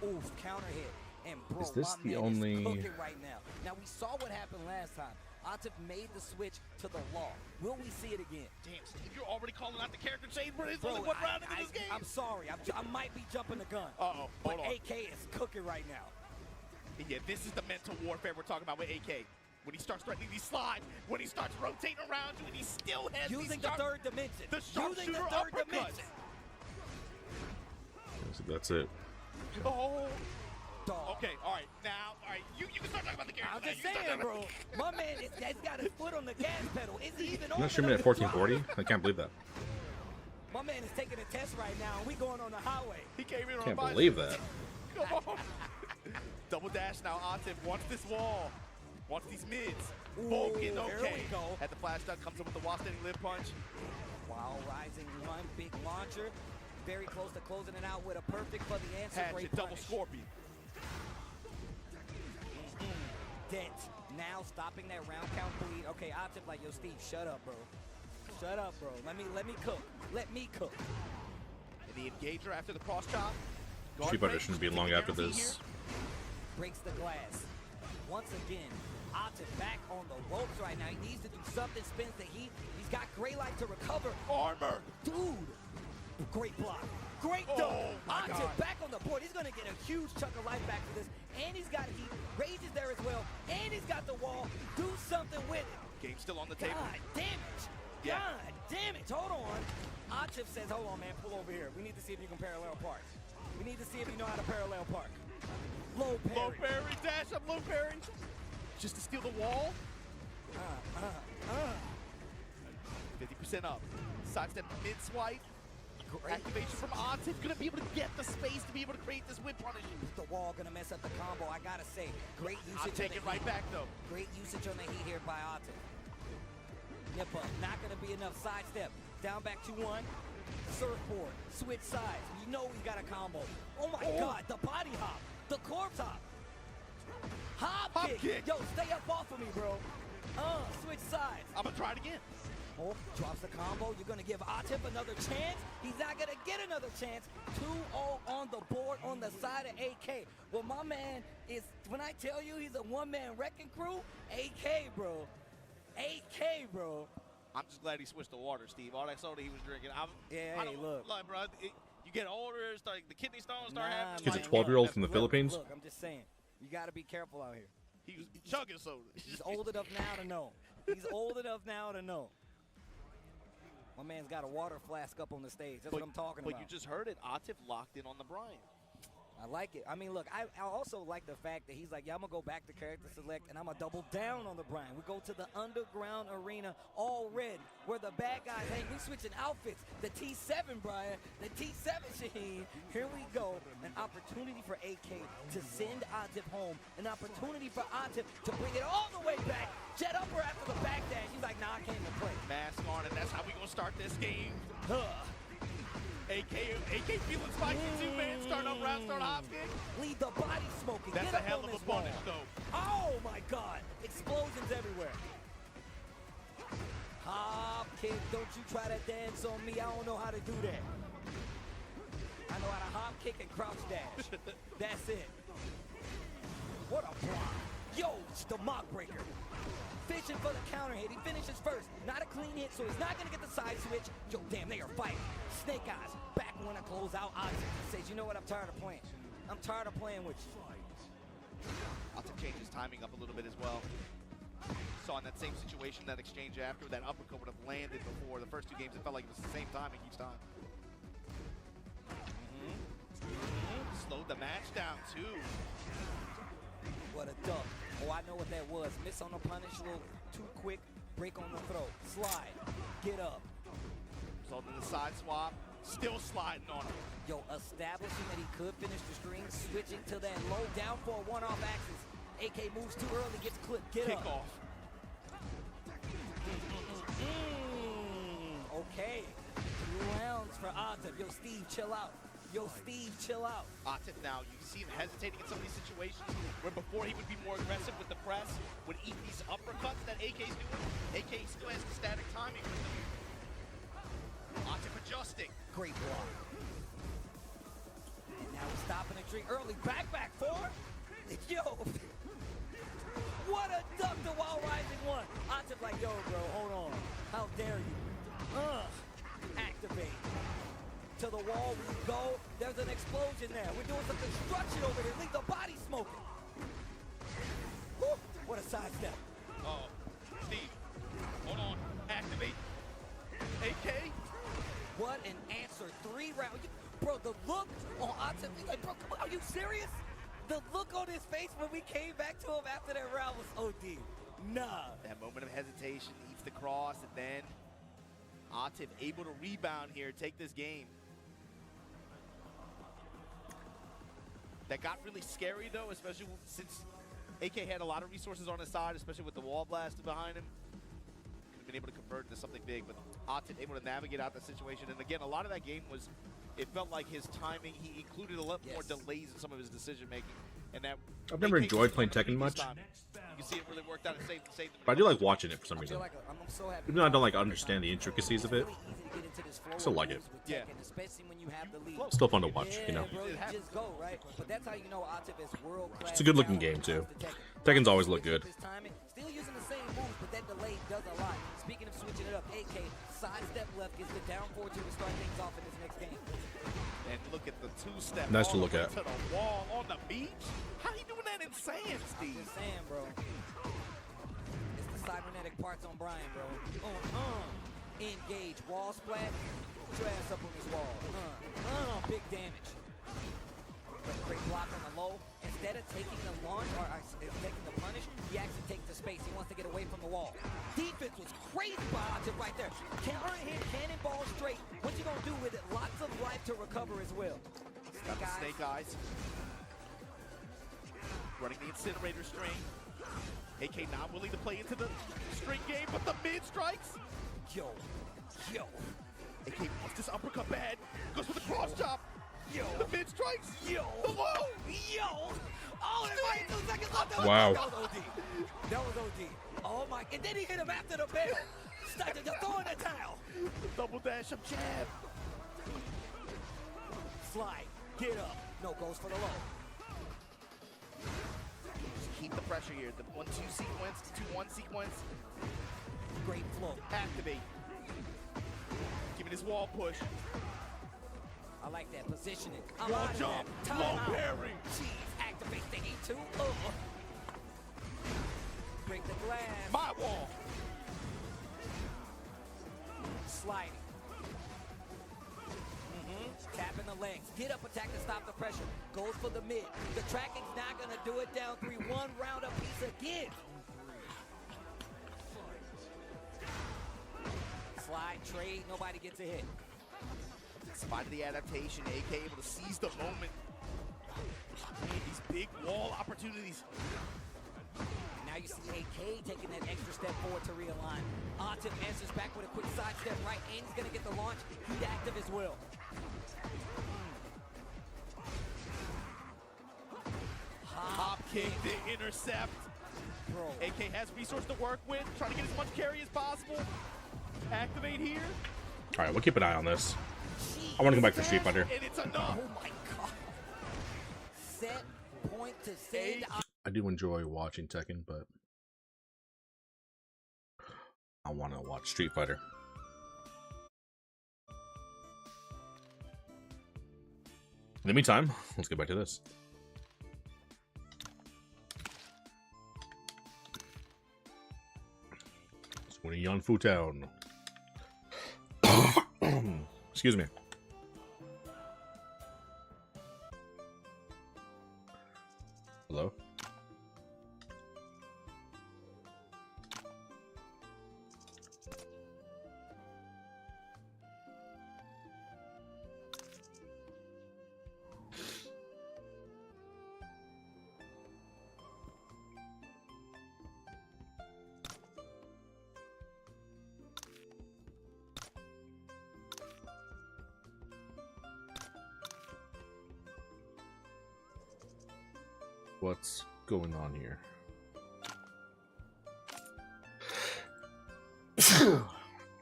Oof, counter hit. And bro, Is this my the man only- is cooking right now. Now we saw what happened last time. Atif made the switch to the law. Will we see it again? Damn, Steve, you're already calling out the character change, bro. There's Bro, only one round into this game. I'm sorry. I might be jumping the gun. Uh-oh, But hold on. AK is cooking right now. Yeah, this is the mental warfare we're talking about with AK. When he starts threatening these slides, when he starts rotating around you, and he still has Using these the sharp, third dimension. the Using the sharpshooter third uppercuts. dimension. That's it. Oh. Dog. Okay, all right. Now, all right, you can start talking about the character. I'm just saying, bro. My man has got his foot on the gas pedal. Is he even I'm on not streaming at 1440. I can't believe that. My man is taking a test right now, and we going on the highway. He came in on Can't a believe that. Come on. Double dash now. Atif wants this wall. Wants these mids. Vulcan, There okay. we go. At the flash dunk, comes up with the wall standing lip punch. While rising one big launcher. Very close to closing it out with a perfect for the answer. Hatchet, Great double punish. scorpion. Dent. Now stopping that round count bleed. Okay, Atif like, yo, Steve, shut up, bro. Shut up, bro. Let me cook. Let me cook. And the engager after the cross chop. Guard Street Fighter break, shouldn't be taking long after guarantee this. Breaks the glass. Once again, Atif back on the ropes right now. He needs to do something. Spins the heat. He's got Grey Light to recover. Armor. Dude. Great block. Great Oh, dunk. my Atif God. back on the board. He's going to get a huge chunk of life back for this. And he's got heat. Rage is there as well. And he's got the wall. Do something with it. Game still on the table. God damn it. Yeah. God damn it. Hold on. Atif says, hold on, man. Pull over here. We need to see if you can parallel park. We need to see if you know how to parallel park. Low parry. Low parry, dash up, low parry. Just to steal the wall. 50% up. Sidestep mid swipe. Activation from Atif. Gonna be able to get the space to be able to create this whip punish. The wall gonna mess up the combo. I gotta say, great usage. I'll take on it the right heat. back though. Great usage on the heat here by Atif. Nip up. Not gonna be enough sidestep. Down back 2-1. Surfboard. Switch sides. You know we got a combo. Oh my God. The body hop. The corpse hop. Hop kick. Yo, stay up off of me, bro. Switch sides. I'm gonna try it again. Oh, drops the combo. You're going to give Atif another chance. He's not going to get another chance. 2-0 on the board on the side of AK. Well, my man is, when I tell you he's a one-man wrecking crew, AK, bro. AK, bro. I'm just glad he switched the water, Steve. All that soda he was drinking. I Hey, don't, look. Like, bro, you get older, it's like the kidney stones start happening. Kid's a like, 12-year-old from the Look, Philippines. Look, I'm just saying. You got to be careful out here. He was chugging soda. He's old enough now to know. He's old enough now to know. My man's got a water flask up on the stage. That's what I'm talking about. But you just heard it. Atif locked in on the Brian. I like it. I mean, look, I also like the fact that he's like, yeah, I'm going to go back to character select, and I'm going to double down on the Brian. We go to the underground arena, all red, where the bad guys hang. We switching outfits. The T7, Brian. The T7, Shaheen. Here we go. An opportunity for AK to send Atif home. An opportunity for Atif to bring it all the way back. Jet upper after the back dash. He's like, nah, I came to play. Mask on, and that's how we going to start this game. AK feeling spicy too, man. Start up round, start hop kick. Leave the body smoking. That's Get a up hell on of this a punish, wall. though. Oh my God! Explosions everywhere. Hop kick. Don't you try to dance on me. I don't know how to do that. I know how to hop kick and crouch dash. That's it. What a block. Yo, it's the mock breaker. Fishing for the counter hit. He finishes first. Not a clean hit, so he's not going to get the side switch. Yo, damn, they are fighting. Snake Eyes back when I close out. Oxygen says, you know what? I'm tired of playing. I'm tired of playing with you. Lots of changes timing up a little bit as well. Saw in that same situation, that exchange after, that uppercut would have landed before. The first two games, it felt like it was the same timing each time. Slowed the match down, too. What a duck. Oh, I know what that was. Miss on the punish, little too quick, break on the throw. Slide, get up. Resulting in the side swap, still sliding on him. Yo, establishing that he could finish the string, switching to that low down for a one-off axis. AK moves too early, gets clipped, get Kick up. off. Okay, 2 rounds for Atif. Yo, Steve, chill out. Yo, Steve, chill out. Atif now, you can see him hesitating in some of these situations where before he would be more aggressive with the press, would eat these uppercuts that AK's doing. AK still has the static timing with them. Atif adjusting. Great block. And now he's stopping the tree early. Back forward. Yo. What a duck to while rising one. Atif like, yo, bro, hold on. How dare you? Activate. To the wall we go. There's an explosion there. We're doing some construction over here. Leave the body smoking. Woo, what a sidestep. Oh, Steve, hold on. Activate. AK. What an answer. 3 rounds. Bro, the look on Atif, like, bro, come on, are you serious? The look on his face when we came back to him after that round was OD. Nah. That moment of hesitation, eats the cross, and then Atif able to rebound here, take this game. That got really scary, though, especially since AK had a lot of resources on his side, especially with the wall blast behind him. Could have been able to convert into something big, but Atif able to navigate out the situation. And again, a lot of that game was, it felt like his timing, he included a lot more delays in some of his decision-making. And that I've never AK enjoyed playing Tekken much. You can see it really worked out and saved them. But I do like watching it for some reason. I'm so happy. Even though I don't like understand the intricacies of it, I still like it. Yeah. Especially when you have the lead. Still fun to watch, you know. Bro, you just go, right? But that's how you know Atif is world-class. It's a good-looking game too. Tekken's always look good. Still using the same moves, but that delay does a lot. Speaking of switching it up, AK sidestep left gets the down 4-2 to start things off in this next game. And look at the 2-step. Nice to look at. To the wall on the beach. How you doing that in sand, Steve? I'm just saying, bro. It's the cybernetic parts on Brian, bro. Engage, wall splat. Put your ass up on this wall. Big damage. Great block on the low. Instead of taking the launch or taking the punish, he actually takes the space. He wants to get away from the wall. Defense was crazy by Atif right there. Counter hit, cannonball straight. What you gonna do with it? Lots of life to recover as well. Got the Snake Eyes. Running the Incinerator string. AK not willing to play into the string game, but the mid strikes. Yo. AK wants this uppercut bad. Goes for the cross chop. Yo. The mid strikes. Yo. The low. Yo. Oh, there's like 2 seconds left. Wow. That was OD. That was OD. Oh my. And then he hit him after the bell. Started to throw in the towel. Double dash up jab. Slide. Get up. No, goes for the low. Keep the pressure here. The 1-2 sequence, 2-1 sequence. Great flow. Activate. Giving his wall push. I like that positioning. Wall jump. Long parry. Jeez, activate thingy too. Break the glass. My wall. Sliding. Tapping the legs. Get up attack to stop the pressure. Goes for the mid. The tracking's not going to do it down 3. 1 round apiece again. Slide, trade. Nobody gets a hit. Despite the adaptation, AK able to seize the moment. These big wall opportunities. Now you see AK taking that extra step forward to realign. Atif answers back with a quick side step right, and he's going to get the launch. He's active as well. King, the intercept. Bro. AK has resources to work with, trying to get as much carry as possible. Activate here. All right, we'll keep an eye on this. I want to go back for Street Fighter. And it's enough. Oh my god. Set point to send. I do enjoy watching Tekken, but I want to watch Street Fighter. In the meantime, let's get back to this. Swinny Yanfu Town. Excuse me. Hello? What's going on here?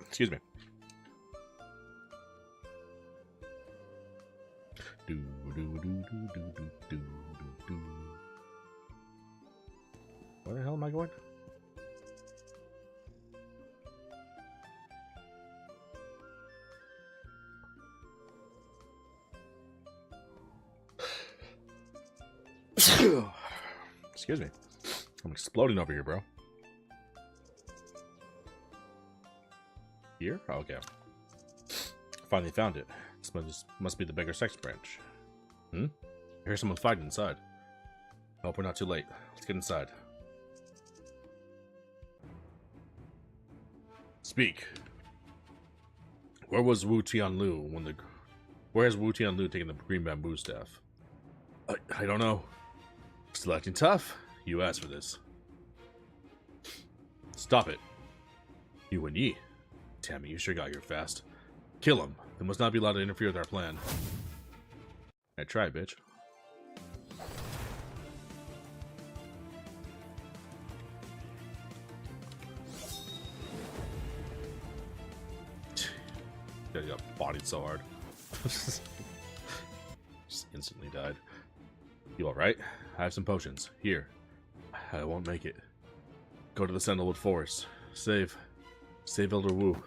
Excuse me. Do do do do do do do do. Where the hell am I going? Excuse me. I'm exploding over here, bro. Here? Oh, okay. Finally found it. This must be the Beggar Sex branch. I hear someone fighting inside. I hope we're not too late. Let's get inside. Speak. Where was Wu Tianlu when the... Where has Wu Tianlu taken the green bamboo staff? I don't know. Still acting tough? You asked for this. Stop it. You and Yi. Tammy, you sure got here fast. Kill him. They must not be allowed to interfere with our plan. I try, bitch. Yeah, he got bodied so hard. Just instantly died. You alright? I have some potions. Here. I won't make it. Go to the Sandalwood Forest. Save Elder Wu.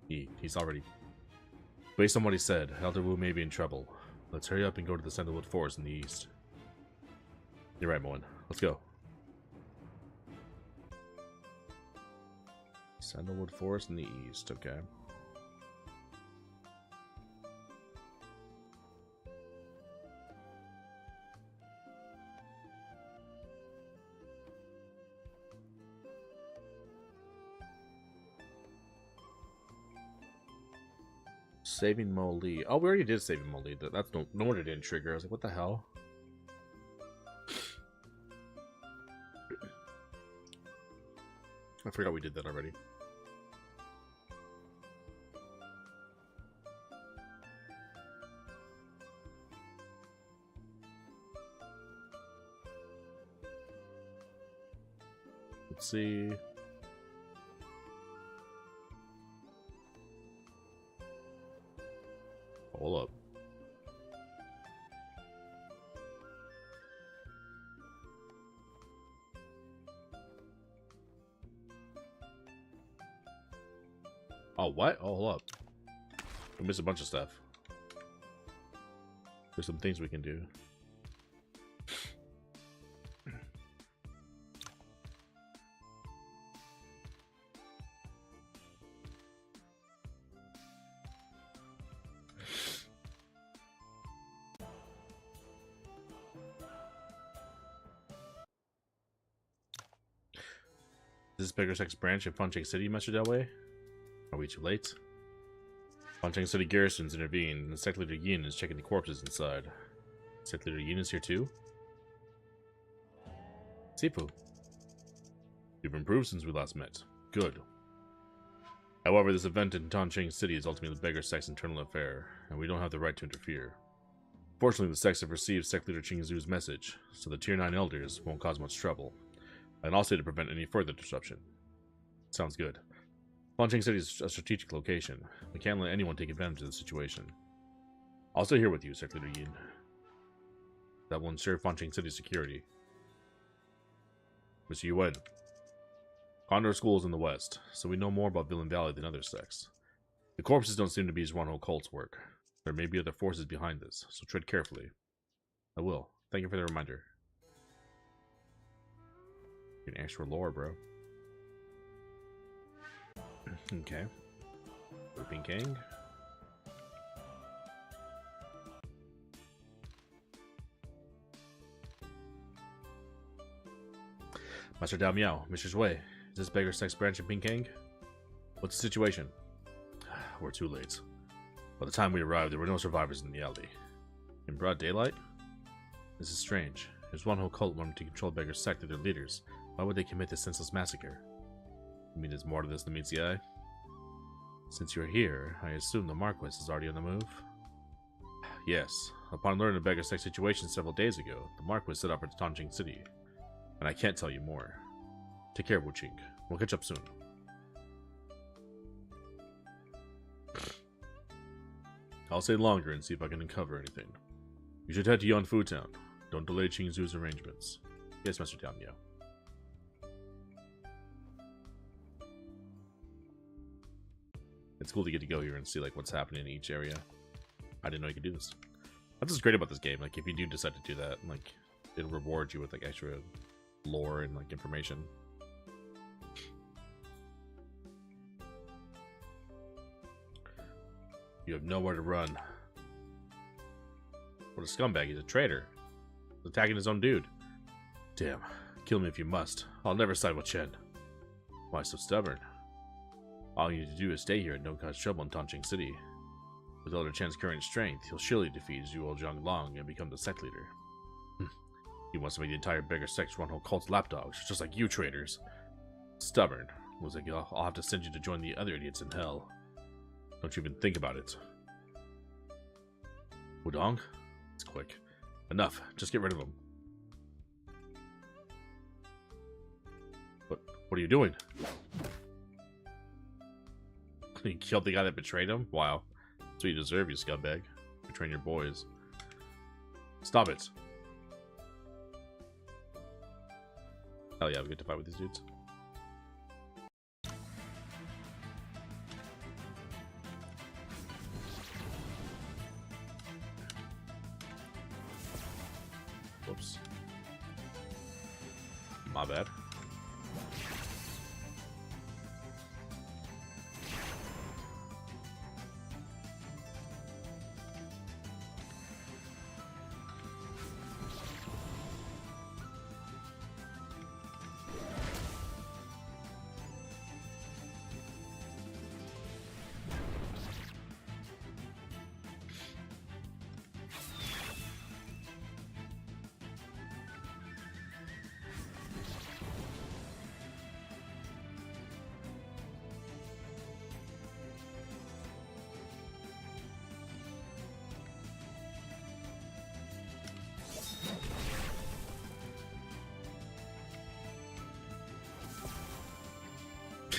He's already... Based on what he said, Elder Wu may be in trouble. Let's hurry up and go to the Sandalwood Forest in the east. You're right, Moen. Let's go. Sandalwood Forest in the east, okay. Saving Mo Lee. Oh, we already did Saving Mo Lee. That's no wonder it didn't trigger. I was like, what the hell? I forgot we did that already. Let's see. Hold up. Oh, what? Oh, hold up. We missed a bunch of stuff. There's some things we can do. Is this Beggar Sex branch in Funcheng City message that way? Are we too late? Funcheng City garrisons intervened, and Sect Leader Yin is checking the corpses inside. Sect Leader Yin is here too? Sifu. You've improved since we last met. Good. However, this event in Tancheng City is ultimately the Beggar Sect's internal affair, and we don't have the right to interfere. Fortunately, the sects have received Sect Leader Qingzu's message, so the Tier 9 Elders won't cause much trouble, and also to prevent any further disruption. Sounds good. Fancheng City is a strategic location. We can't let anyone take advantage of the situation. I'll stay here with you, Sect Leader Yin. That will ensure Fancheng City's security. Mr. Yuan. Condor School is in the west, so we know more about Villain Valley than other sects. The corpses don't seem to be Zhuanghe cult's work. There may be other forces behind this, so tread carefully. I will. Thank you for the reminder. Getting extra lore, bro. Okay. Whipping King. Master Dao Miao, Mr. Zhui, is this beggar sex branch in Pinkang? What's the situation? We're too late. By the time we arrived, there were no survivors in the alley. In broad daylight? This is strange. There's Zhuanghe cult wanting to control beggar sect of their leaders. Why would they commit this senseless massacre? You mean there's more to this than meets the eye? Since you're here, I assume the Marquis is already on the move? Yes. Upon learning the beggar sect situation several days ago, the Marquis set out for Tanjing City. And I can't tell you more. Take care, Wu Qing. We'll catch up soon. I'll stay longer and see if I can uncover anything. You should head to Yanfu Town. Don't delay Qingzu's arrangements. Yes, Master Dao Miao. It's cool to get to go here and see like what's happening in each area. I didn't know you could do this. That's what's great about this game. Like if you do decide to do that, like it'll reward you with like extra lore and like information. You have nowhere to run. What a scumbag, he's a traitor. He's attacking his own dude. Damn, kill me if you must. I'll never side with Chen. Why so stubborn? All you need to do is stay here and don't cause trouble in Tanjing City. With Elder Chen's current strength, he'll surely defeat Zhuo Zhanglong and become the sect leader. He wants to make the entire beggar sect run whole cult's lapdogs, just like you traitors. Stubborn. Looks like I'll have to send you to join the other idiots in hell. Don't you even think about it. Wudong? It's quick. Enough. Just get rid of him. What are you doing? You killed the guy that betrayed him? Wow. That's what you deserve, you scumbag. Betraying your boys. Stop it. Hell yeah, we get to fight with these dudes. Whoops. My bad.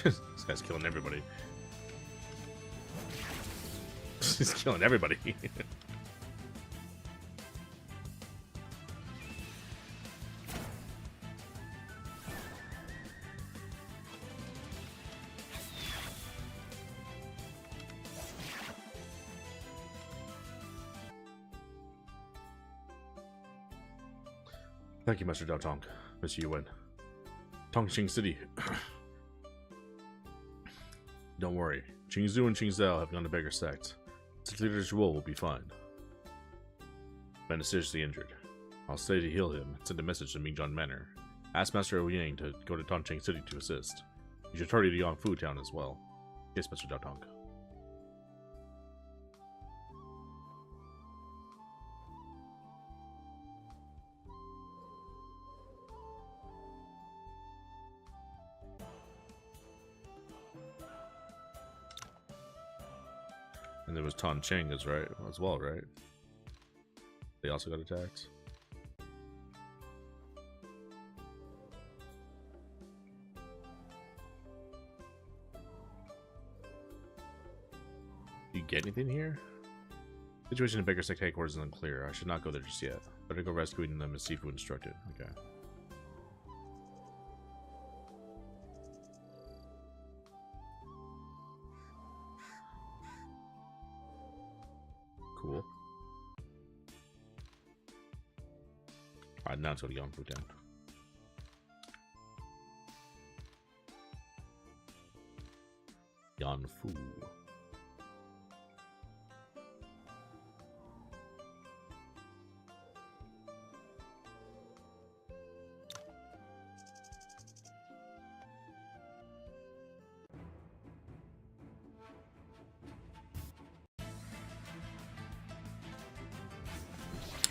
This guy's killing everybody. He's killing everybody. Thank you, Master Dao Tong. Mr. Yuan. Tongqing City. Don't worry. Qingzu and Qingzhou have gone to beggar sect. Sect leader Zhuo will be fine. Ben is seriously injured. I'll stay to heal him and send a message to Mingzhan Manor. Ask Master Ouyang to go to Tongqing City to assist. You should hurry to Yangfu Town as well. Yes, Mr. Dao Tong. And there was Tanqing as well, right? They also got attacks. Do you get anything here? Situation in Baker Sect headquarters is unclear. I should not go there just yet. Better go rescuing them and see who instructed. Okay. Cool. Alright, now let's go to Yangfu Town. Yanfu.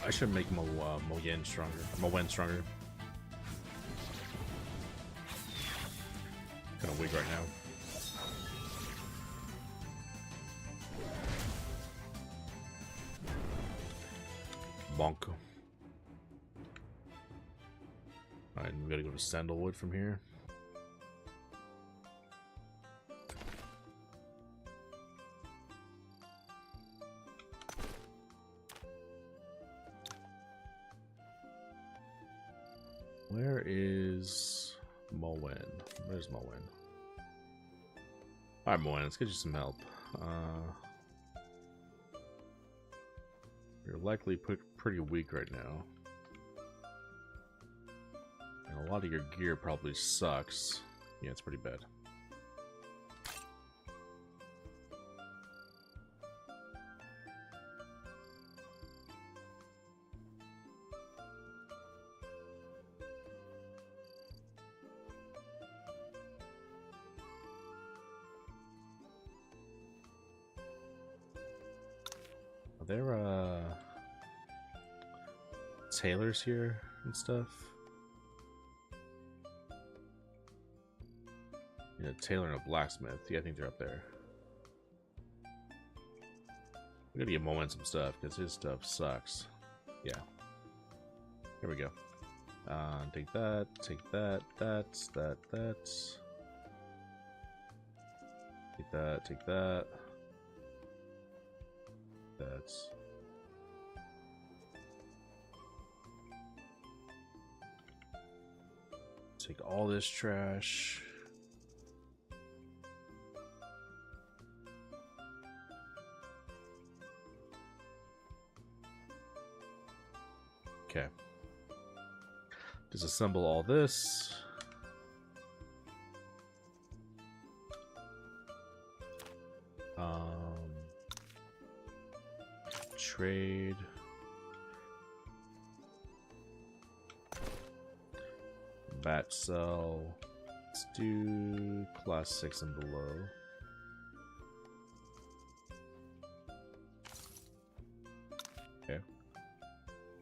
I should make Mo Yen stronger. Mo Wen stronger. Kind of weak right now. Bonk. Alright, we gotta go to Sandalwood from here. Where is Moen? Where's Moen? Alright, Moen, let's get you some help. You're likely pretty weak right now. And a lot of your gear probably sucks. Yeah, it's pretty bad. Are there tailors here and stuff? Yeah, tailor and a blacksmith. Yeah, I think they're up there. We gotta get Moen some stuff because his stuff sucks. Yeah. Here we go. Take that, take that, that. Take that, take that. That's take all this trash. Okay. Disassemble all this. Trade. Batch sell. Let's do class 6 and below. Okay.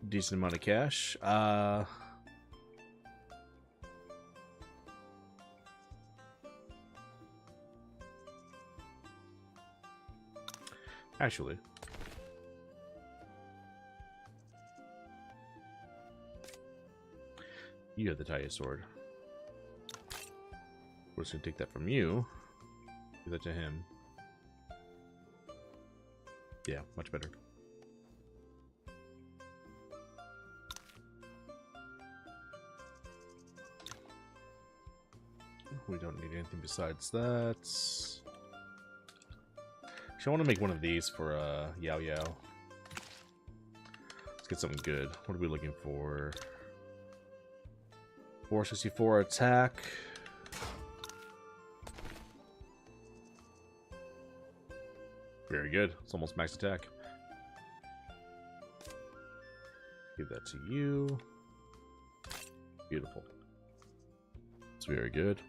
Decent amount of cash. Actually, you have the Taya sword. We're just gonna take that from you. Give that to him. Yeah, much better. We don't need anything besides that. Actually, I want to make one of these for Yao Yao. Let's get something good. What are we looking for? 464 attack. Very good. It's almost max attack. Give that to you. Beautiful. It's very good.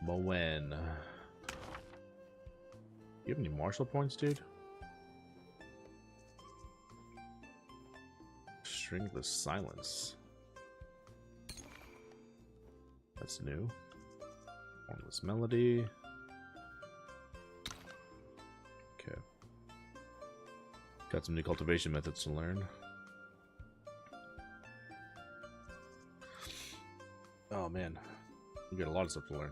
Moen. You have any martial points, dude? Stringless Silence. That's new. Formless Melody. Okay. Got some new cultivation methods to learn. Oh man, we got a lot of stuff to learn.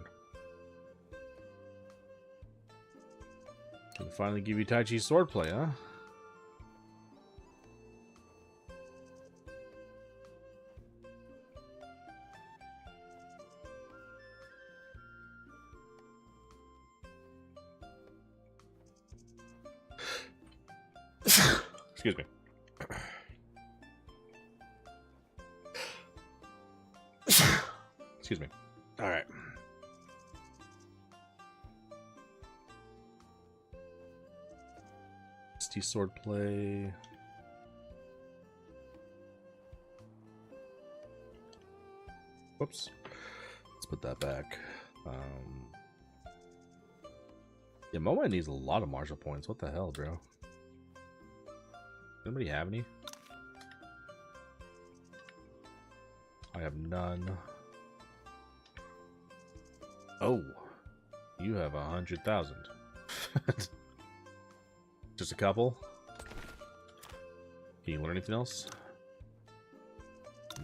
Can finally give you Tai Chi swordplay, huh? Excuse me. Excuse me. All right. ST swordplay. Whoops. Let's put that back. Yeah, Moai needs a lot of martial points. What the hell, bro? Anybody have any? I have none. Oh, you have 100,000. Just a couple? Can you learn anything else?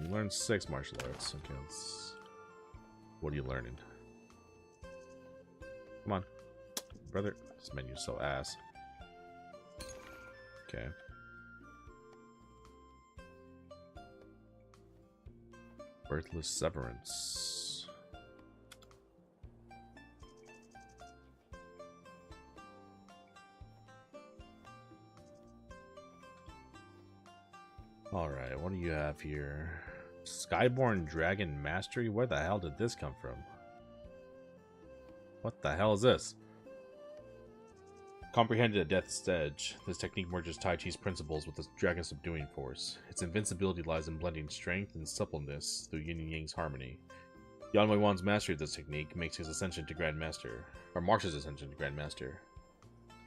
You learned 6 martial arts. Okay, what are you learning? Come on, brother. This menu's so ass. Okay. Birthless Severance. Alright, what do you have here? Skyborn Dragon Mastery? Where the hell did this come from? What the hell is this? Comprehended at Death's Edge, this technique merges Tai Chi's principles with the dragon subduing force. Its invincibility lies in blending strength and suppleness through yin and yang's harmony. Yan Wei-Wan's mastery of this technique makes his ascension to Grand Master, or marks his ascension to Grand Master.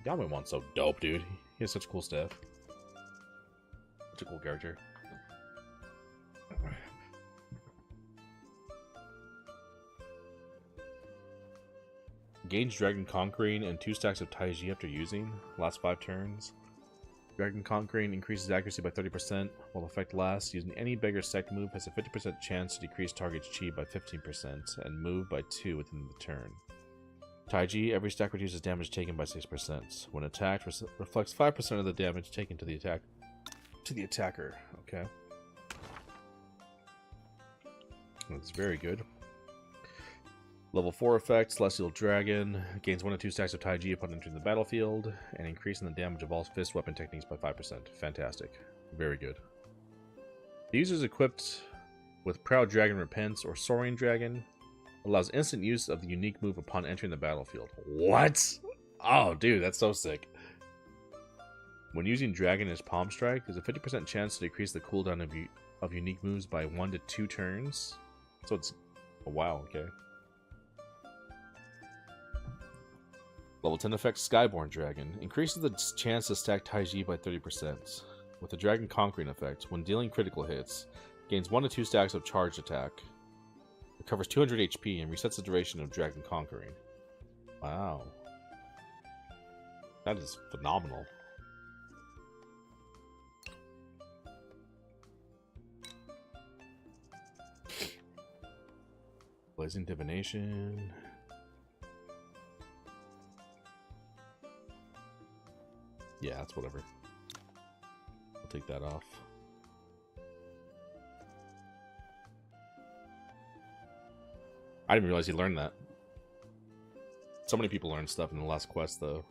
Yan Wei-Wan's so dope, dude. He has such cool stuff. Such a cool character. Gains Dragon Conquering and 2 stacks of Taiji after using. Last 5 turns. Dragon Conquering increases accuracy by 30% while effect lasts. Using any beggar sect move has a 50% chance to decrease target's chi by 15% and move by 2 within the turn. Taiji, every stack reduces damage taken by 6%. When attacked, reflects 5% of the damage taken to the attacker. Okay. That's very good. Level 4 effect, Celestial Dragon, gains 1 to 2 stacks of Taiji upon entering the battlefield, and increasing the damage of all fist weapon techniques by 5%. Fantastic. Very good. The user is equipped with Proud Dragon Repents or Soaring Dragon, allows instant use of the unique move upon entering the battlefield. What? Oh, dude, that's so sick. When using Dragon as Palm Strike, there's a 50% chance to decrease the cooldown of unique moves by 1 to 2 turns. So it's... Oh, wow, okay. Level 10 effect, Skyborn Dragon. Increases the chance to stack Taiji by 30%. With the Dragon Conquering effect, when dealing critical hits, gains 1 to 2 stacks of charged attack. Recovers 200 HP and resets the duration of Dragon Conquering. Wow. That is phenomenal. Blazing Divination. Yeah, that's whatever. I'll take that off. I didn't realize he learned that. So many people learned stuff in the last quest, though.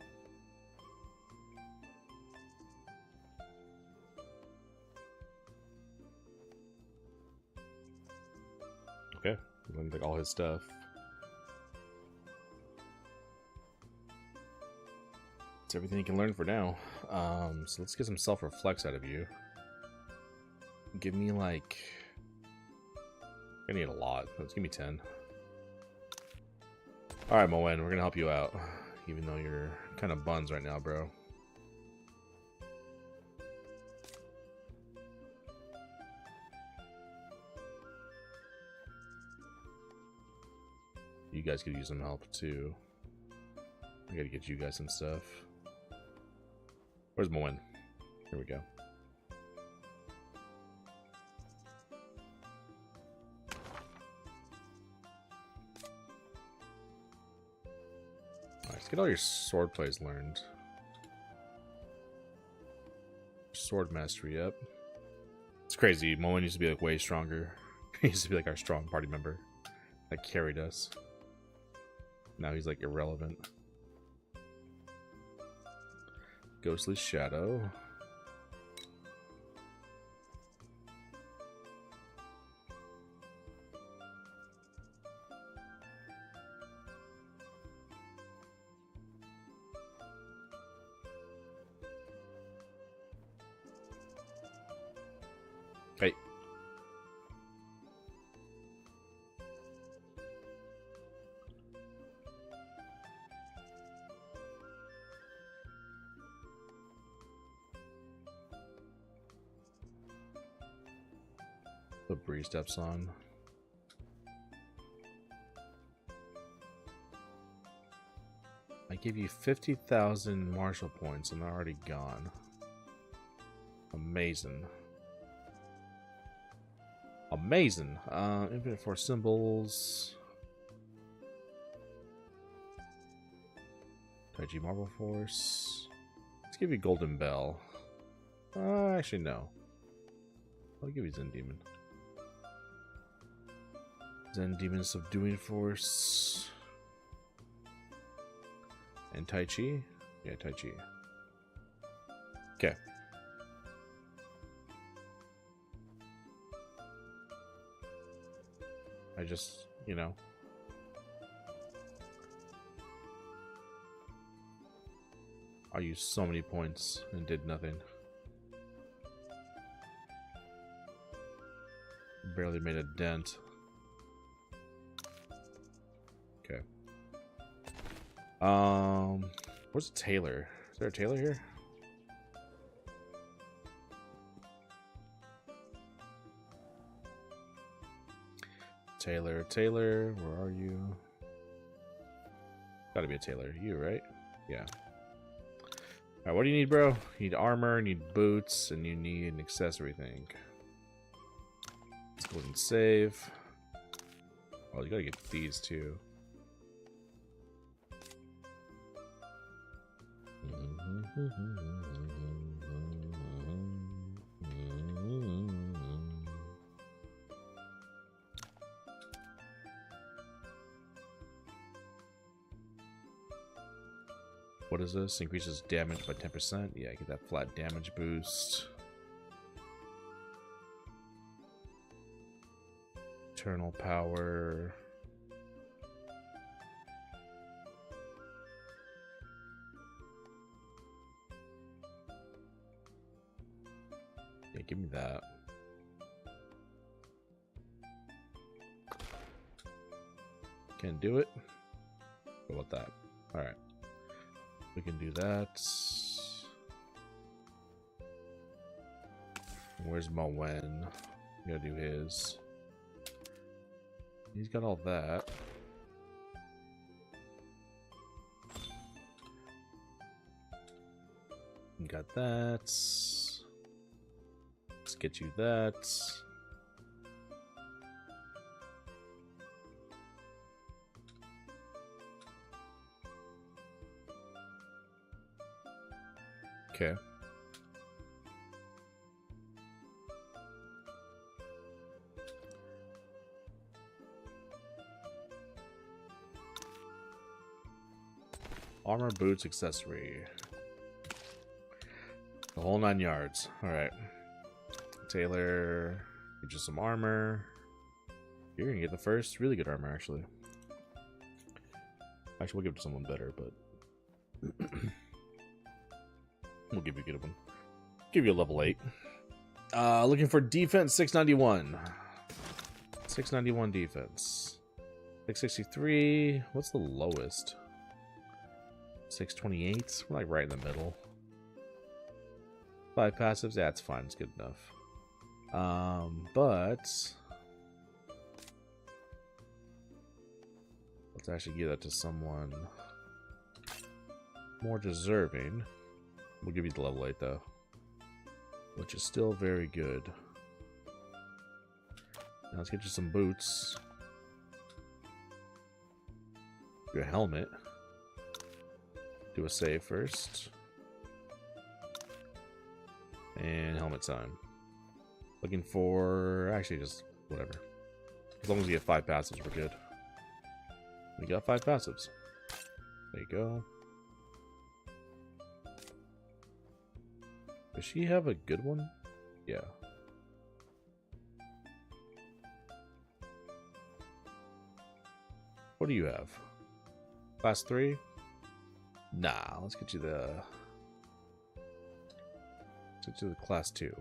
Okay, he learned like all his stuff. That's everything you can learn for now. So let's get some self-reflex out of you. Give me like... I need a lot. Let's give me 10. Alright, Moen, we're gonna help you out. Even though you're kind of buns right now, bro. You guys could use some help too. I gotta get you guys some stuff. Where's Moen? Here we go. Alright, let's get all your sword plays learned. Sword mastery up. It's crazy. Moen used to be like way stronger. He used to be like our strong party member that carried us. Now he's like irrelevant. Ghostly Shadow. Hey. The Bree steps on. I give you 50,000 martial points and they're already gone. Amazing. Amazing. Infinite Force symbols. Taiji Marble Force. Let's give you Golden Bell. Actually, no. I'll give you Zen Demon. Zen Demon Subduing Force. And Tai Chi? Yeah, Tai Chi. Okay. I just, you know. I used so many points and did nothing. Barely made a dent. Okay. Where's Taylor? Is there a Taylor here? Taylor, where are you? Gotta be a Taylor. You, right? Yeah. Alright, what do you need, bro? You need armor, you need boots, and you need an accessory thing. Let's go ahead and save. Oh, you gotta get these too. What is this? Increases damage by 10%. Yeah, get that flat damage boost. Eternal power. Yeah, give me that. Can't do it. What about that? Alright. We can do that. Where's Moen? We gotta do his. He's got all that. You got that. Let's get you that. Okay. Armor, boots, accessory. The whole 9 yards. Alright. Taylor, get you some armor. You're gonna get the first really good armor, actually. Actually, we'll give it to someone better, but... We'll give you a good one. Give you a level 8. Looking for defense 691. 691 defense. 663. What's the lowest? 628. We're like right in the middle. 5 passives. Yeah, it's fine. It's good enough. But Let's actually give that to someone more deserving. We'll give you the level 8 though, which is still very good. Now let's get you some boots. Do a helmet. Do a save first. And helmet time. Looking for... actually, just whatever. As long as you get 5 passives, we're good. We got 5 passives. There you go. Does she have a good one? Yeah. What do you have? Class 3? Nah, let's get you the... let's get you the Class 2.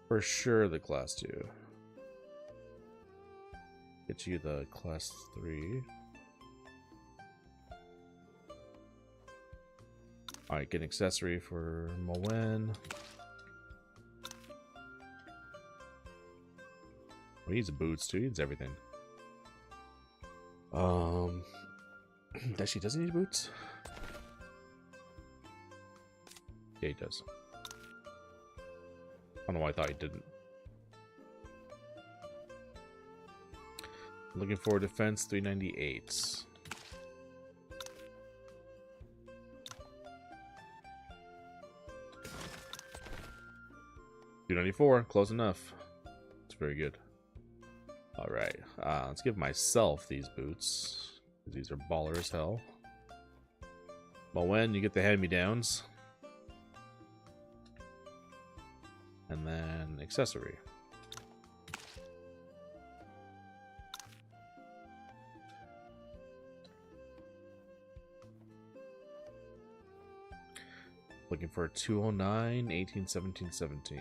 For sure the Class 2. Get you the Class 3. Alright, get an accessory for Moen. He needs boots too, he needs everything. Actually, does he need boots? Yeah, he does. I don't know why I thought he didn't. Looking for defense 398. $294, close enough. It's very good. Alright, let's give myself these boots. These are baller as hell. Moen, you get the hand-me-downs. And then accessory. Looking for a 209, 18, 17, 17.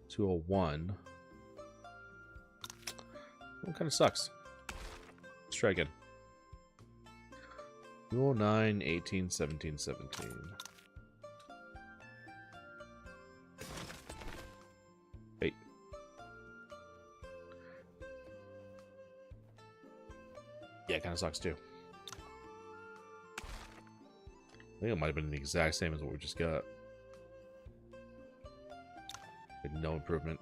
201. That kind of sucks. Let's try again. 209, 18, 17, 17. Hey. Yeah, it kind of sucks too. I think it might have been the exact same as what we just got. With no improvement.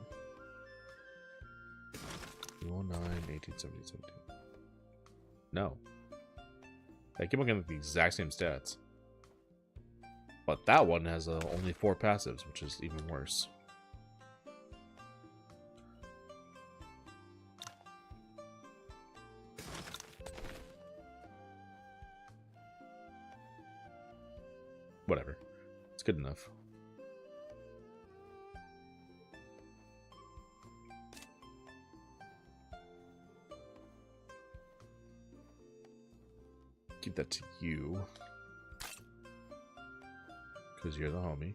209, 18, 17, 17. No. I keep on getting the exact same stats. But that one has only 4 passives, which is even worse. Whatever. It's good enough. Give that to you. Because you're the homie.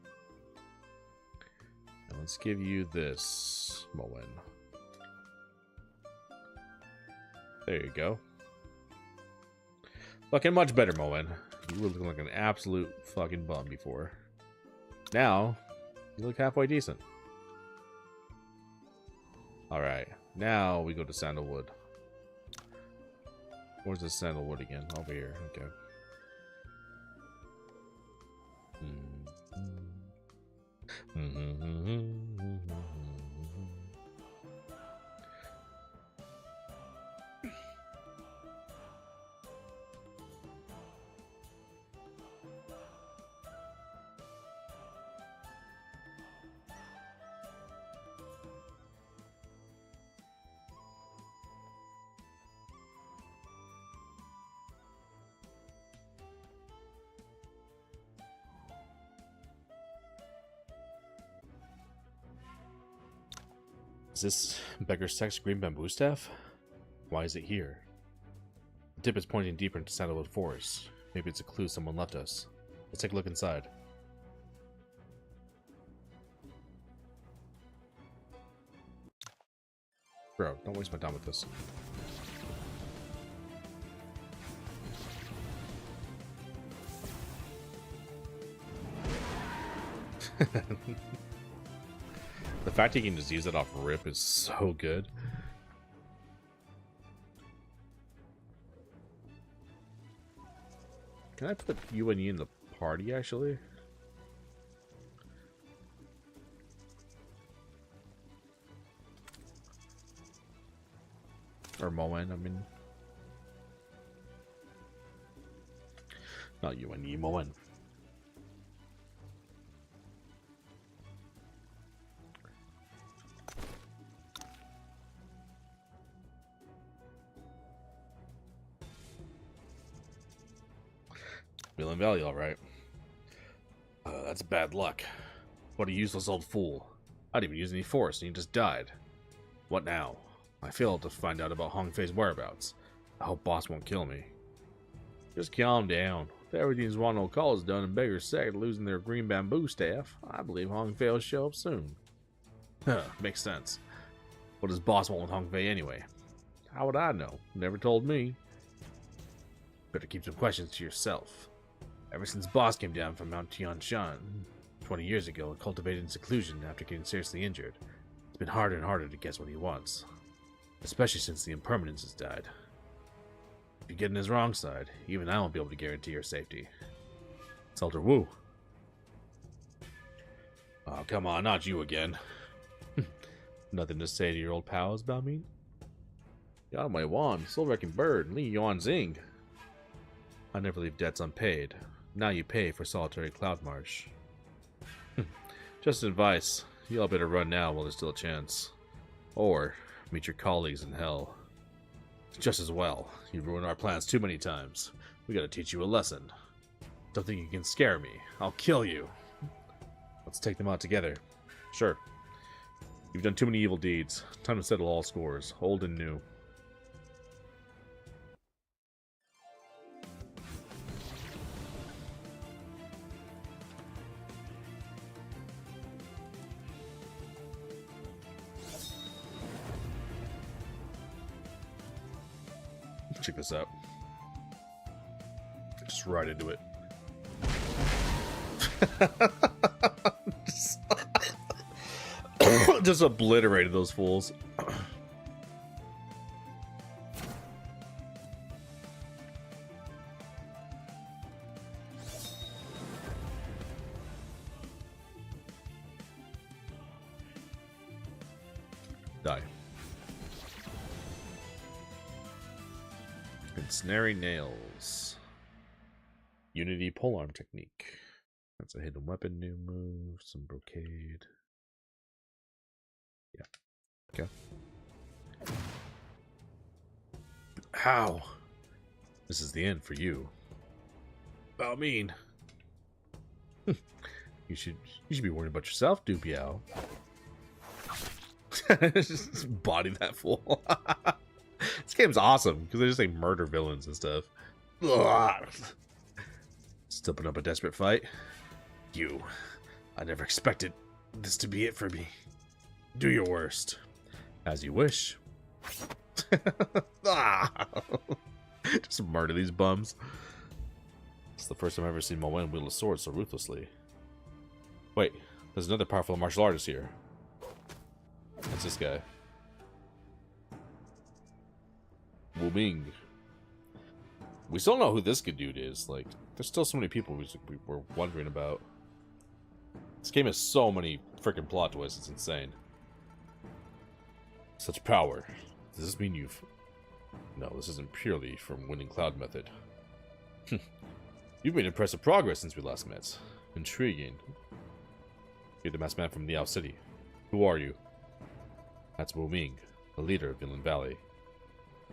And let's give you this, Moen. There you go. Looking much better, Moen. You were looking like an absolute fucking bum before. Now, you look halfway decent. Alright, now we go to Sandalwood. Where's the Sandalwood again? Over here, okay. Is this Beggar's Text Green Bamboo Staff? Why is it here? The tip is pointing deeper into Sandalwood Forest. Maybe it's a clue someone left us. Let's take a look inside. Bro, don't waste my time with this. The fact he can just use it off rip is so good. Can I put you and you in the party, actually? Or Moen, I mean. Not you and you, Moen. Villain Valley, alright. That's bad luck. What a useless old fool. I didn't even use any force, and he just died. What now? I failed to find out about Hong Fei's whereabouts. I hope boss won't kill me. Just calm down. If everything's Ronald Call is done and Beggar's Sack losing their green bamboo staff, I believe Hong Fei will show up soon. Huh, makes sense. What does boss want with Hong Fei anyway? How would I know? Never told me. Better keep some questions to yourself. Ever since boss came down from Mount Tianshan 20 years ago and cultivated in seclusion after getting seriously injured, it's been harder and harder to guess what he wants. Especially since the impermanence has died. If you get in his wrong side, even I won't be able to guarantee your safety. It's Elder Wu. Oh, come on, not you again. Nothing to say to your old pals about me? Got my wand, Soul-Wrecking Bird, Li Yuan Xing. I never leave debts unpaid. Now you pay for Solitary Cloud March. Just advice. You all better run now while there's still a chance. Or meet your colleagues in hell. Just as well. You've ruined our plans too many times. We gotta teach you a lesson. Don't think you can scare me. I'll kill you. Let's take them out together. Sure. You've done too many evil deeds. Time to settle all scores, old and new. Check this out. Just right into it. Just obliterated those fools. Die. Ensnaring Nails. Unity Polearm Technique. That's a hidden weapon, new move, some brocade. Yeah. Okay. How? This is the end for you. I mean, you should be worried about yourself, Dupiao. Just body that fool. This game's awesome because they just like murder villains and stuff. Ugh. Still putting up a desperate fight. I never expected this to be it for me. Do your worst. As you wish. Just murder these bums. It's the first time I've ever seen Moen wield a sword so ruthlessly. Wait, there's another powerful martial artist here. That's this guy. Wu Ming. We still don't know who this good dude is. Like, there's still so many people we were wondering about. This game has so many freaking plot twists, it's insane. Such power. Does this mean you've... No, this isn't purely from winning Cloud Method. You've made impressive progress since we last met. Intriguing. You're the masked man from Niao City. Who are you? That's Wu Ming, the leader of Villain Valley.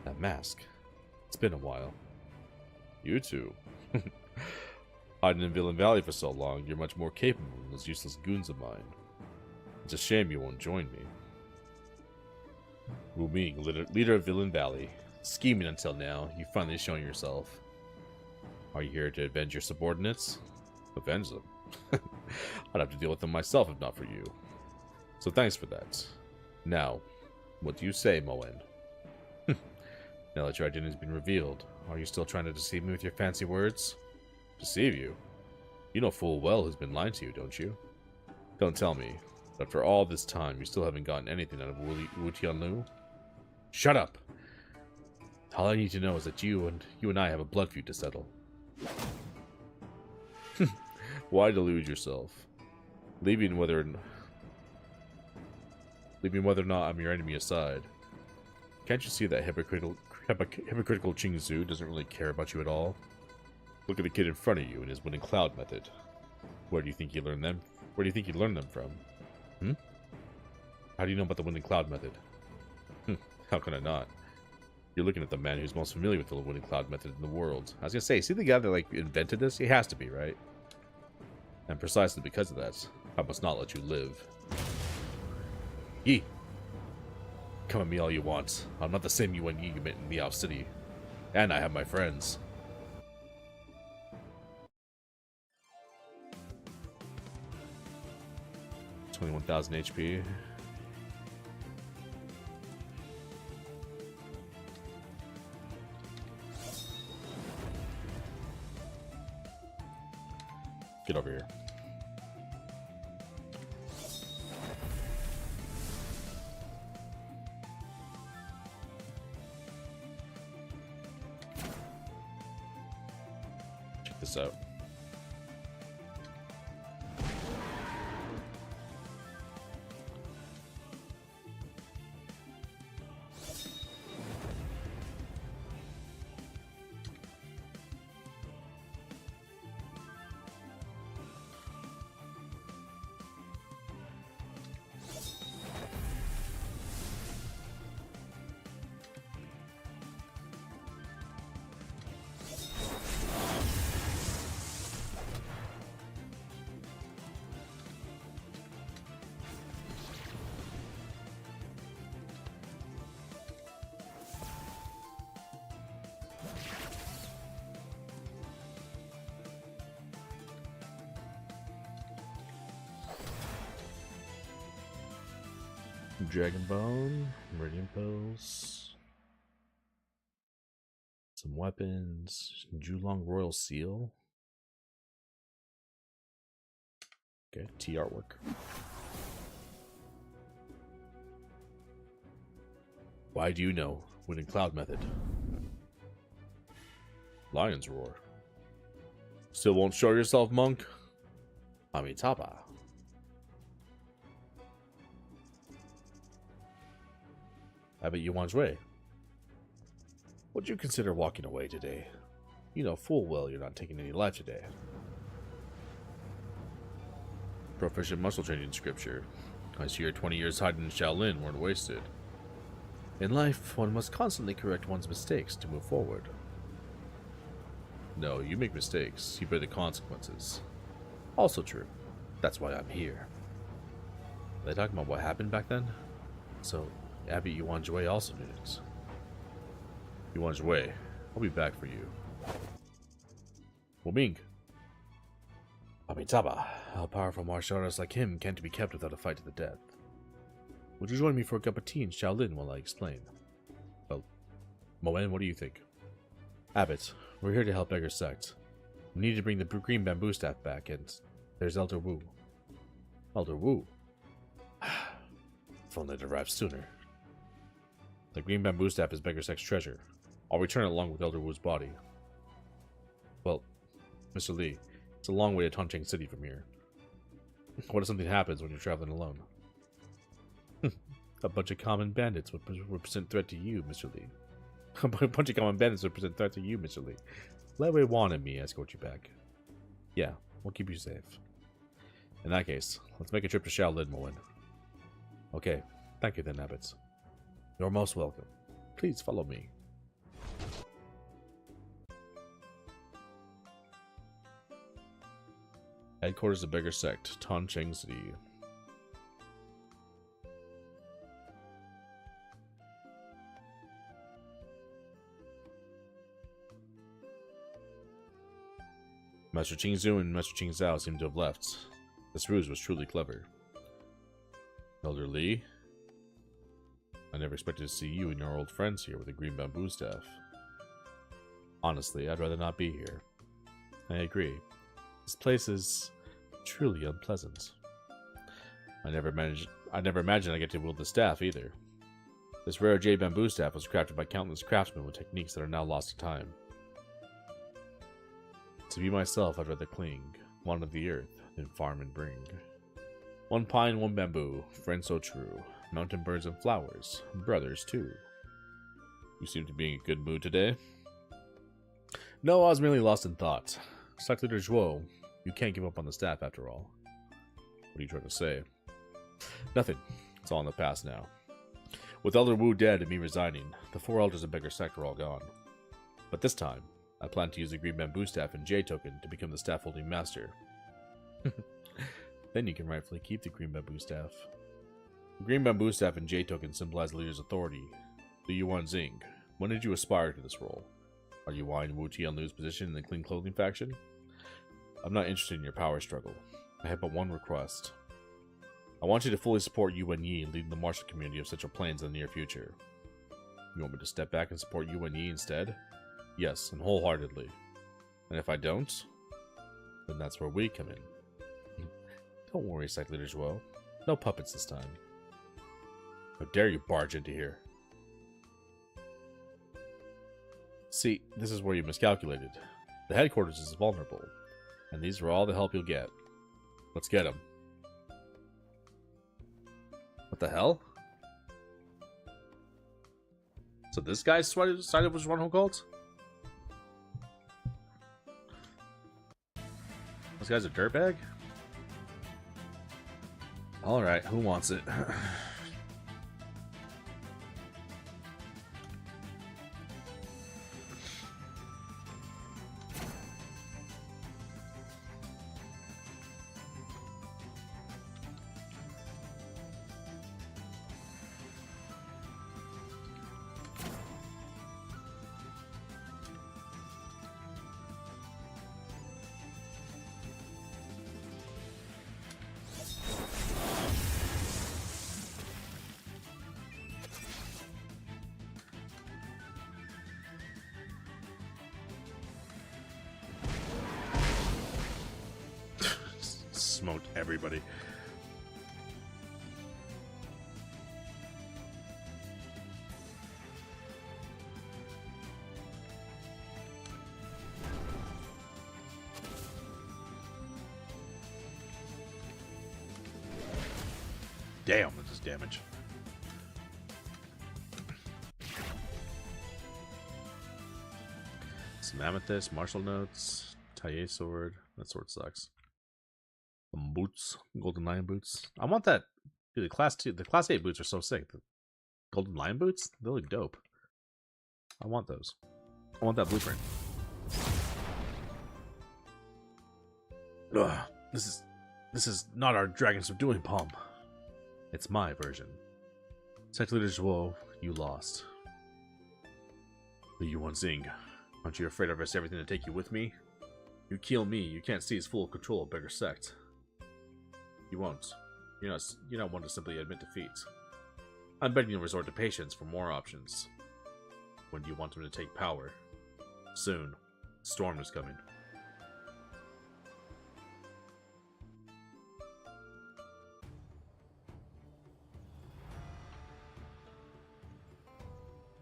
That mask. It's been a while. You two. Hiding in Villain Valley for so long, you're much more capable than those useless goons of mine. It's a shame you won't join me. Wu Ming, leader of Villain Valley. Scheming until now, you've finally shown yourself. Are you here to avenge your subordinates? Avenge them? I'd have to deal with them myself if not for you. So thanks for that. Now, what do you say, Moen? Now that your identity has been revealed, are you still trying to deceive me with your fancy words? Deceive you? You know full well who's been lying to you, don't you? Don't tell me. After all this time, you still haven't gotten anything out of Wu Tianlu? Shut up! All I need to know is that you and I have a blood feud to settle. Why delude yourself? Leaving whether or not I'm your enemy aside. Can't you see that hypocritical Qing Zhu doesn't really care about you at all? Look at the kid in front of you and his winning cloud method. Where do you think you learned them? Where do you think you learned them from? How do you know about the winning cloud method? How can I not? You're looking at the man who's most familiar with the winning cloud method in the world. I was gonna say, see the guy that like invented this? He has to be, right? And precisely because of that, I must not let you live. Yi! Come at me all you want. I'm not the same Yuan Yi you met in Miao City. And I have my friends. $21,000 HP. Get over here. Check this out. Dragon Bone, Meridian Pulse, some weapons, Julong Royal Seal. Okay, T artwork. Why do you know? Winning Cloud Method. Lion's Roar. Still won't show yourself, monk? Amitabha. Abbot Yuan Zhui. Would you consider walking away today? You know full well you're not taking any life today. Proficient muscle training scripture. I see your 20 years hiding in Shaolin weren't wasted. In life, one must constantly correct one's mistakes to move forward. No, you make mistakes, you bear the consequences. Also true. That's why I'm here. Are they talking about what happened back then? So, Abbot Yuan Zhui also did it. Yuan Zhui, I'll be back for you. Wu Ming. Amitabha, a powerful martial artist like him can't be kept without a fight to the death. Would you join me for a cup of tea in Shaolin while I explain? Well, Moen, what do you think? Abbot, we're here to help Beggar Sect. We need to bring the green bamboo staff back, and there's Elder Wu. Elder Wu? If only it arrived sooner. The green bamboo staff is Beggar Sect's treasure. I'll return it along with Elder Wu's body. Well, Mr. Lee, it's a long way to Toncheng City from here. What if something happens when you're traveling alone? A bunch of common bandits would present threat to you, Mr. Lee. A bunch of common bandits would present threat to you, Mr. Lee. Let Wei Wan and me escort you back. Yeah, we'll keep you safe. In that case, let's make a trip to Shaolin, Moen. Okay, thank you then, Abbots. You're most welcome. Please follow me. Headquarters of Beggar Sect, Toncheng City. Master Qing Zhu and Master Qing Zhao seem to have left. This ruse was truly clever. Elder Lee? I never expected to see you and your old friends here with a green bamboo staff. Honestly, I'd rather not be here. I agree. This place is truly unpleasant. I never imagined I get to wield the staff either. This rare jade bamboo staff was crafted by countless craftsmen with techniques that are now lost to time. To be myself, I'd rather cling, one of the earth, than farm and bring. One pine, one bamboo, friends so true. Mountain birds and flowers, brothers too. You seem to be in a good mood today. No, I was merely lost in thought. Sect Leader Zhuo, you can't give up on the staff after all. What are you trying to say? Nothing. It's all in the past now. With Elder Wu dead and me resigning, the 4 elders of Beggar Sect are all gone. But this time, I plan to use the green bamboo staff and Jade token to become the staff holding master. Then you can rightfully keep the green bamboo staff. The green bamboo staff and Jade token symbolize the leader's authority. Liu Yuan Xing, when did you aspire to this role? Are you eyeing Wu Tianlu's position in the Clean Clothing faction? I'm not interested in your power struggle. I have but one request. I want you to fully support Yuan Yi leading the martial community of Central Plains in the near future. You want me to step back and support Yuan Yi instead? Yes, and wholeheartedly. And if I don't, then that's where we come in. Don't worry, Sect Leader Zhuo. No puppets this time. How dare you barge into here? See, this is where you miscalculated. The headquarters is vulnerable, and these are all the help you'll get. Let's get them. What the hell? So this guy sided with Zhuan Cult? This guy's a dirtbag? Alright, who wants it? Smoked everybody. Damn, this is damage. Some amethyst, martial notes, Taille sword. That sword sucks. Some boots, golden lion boots. I want that. Dude, the class 8 boots are so sick. The golden lion boots, they look dope. I want those. I want that blueprint. Ugh, this is not our Dragon Subduing Palm. It's my version. Sect Leader Zhuo, you lost. Liu Yuan Xing, aren't you afraid I risk everything to take you with me? You kill me, you can't seize full control of Beggar Sect. You won't. You're not one to simply admit defeat. I'm betting you'll resort to patience for more options. When do you want him to take power? Soon. Storm is coming.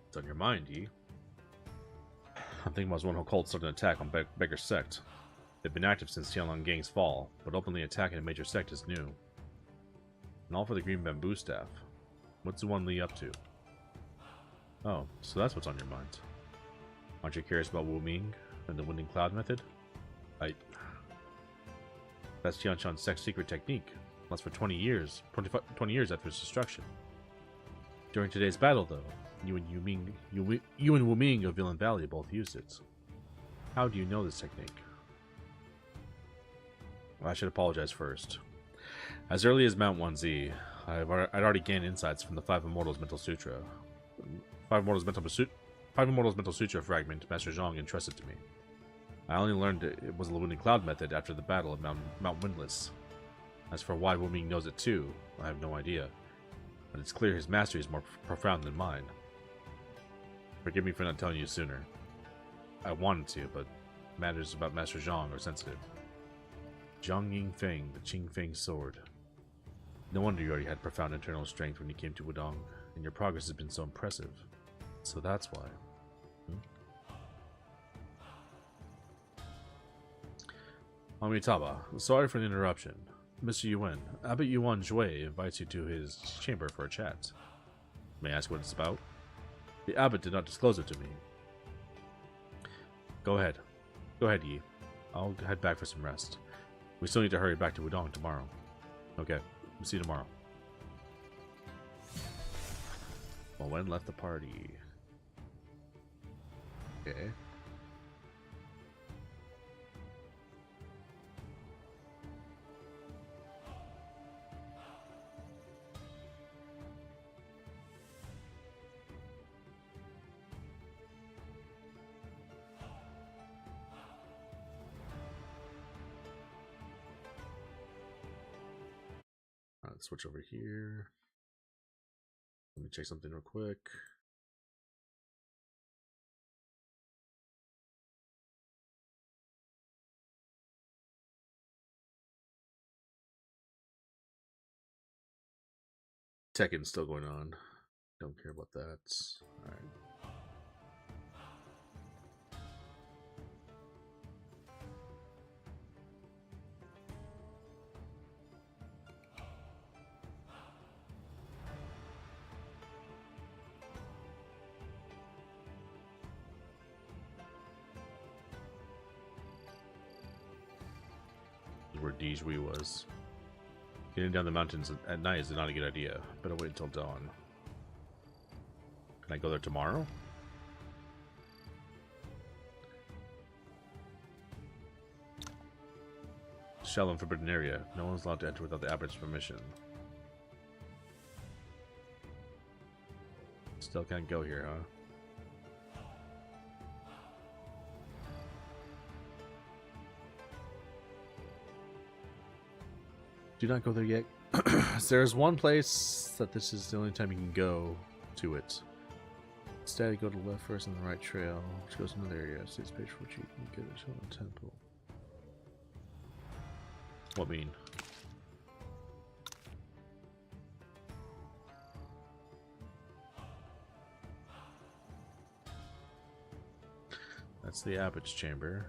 It's on your mind, Yi. I'm thinking about Zhuan Cult starting an attack on Beggar Sect. They've been active since Tianlong Gang's fall, but openly attacking a major sect is new. And all for the green bamboo staff. What's Yuan Li up to? Oh, so that's what's on your mind. Aren't you curious about Wu Ming and the Winning Cloud method? That's Tianshan's sect's secret technique. Lasts for 20 years after its destruction. During today's battle, though, you and Wu Ming of Villain Valley both used it. How do you know this technique? Well, I should apologize first. As early as Mount 1Z, I'd already gained insights from the Five Immortals Mental Sutra. Five Immortals Mental Sutra fragment Master Zhang entrusted to me. I only learned it was the Winning Cloud method after the battle at Mount Windless. As for why Wu Ming knows it too, I have no idea. But it's clear his mastery is more profound than mine. Forgive me for not telling you sooner. I wanted to, but matters about Master Zhang are sensitive. Zhang Yingfeng, the Qingfeng sword. No wonder you already had profound internal strength when you came to Wudong, and your progress has been so impressive. So that's why. Amitabha, sorry for the interruption. Mr. Yuan, Abbot Yuan Jue invites you to his chamber for a chat. May I ask what it's about? The abbot did not disclose it to me. Go ahead. Go ahead, Yi. I'll head back for some rest. We still need to hurry back to Wudong tomorrow. Okay, we'll see you tomorrow. Well, Wen left the party. Okay. Let's switch over here. Let me check something real quick. Tekken's still going on. Don't care about that. Alright. Where Dijui was. Getting down the mountains at night is not a good idea. Better wait until dawn. Can I go there tomorrow? Shaolin Forbidden Area. No one's allowed to enter without the abbot's permission. Still can't go here, huh? Do not go there yet. There's one place that this is the only time you can go to it. Instead, go to the left first on the right trail, which goes to another area. See this page for which you can get a Shaolin temple. What mean? That's the abbot's chamber.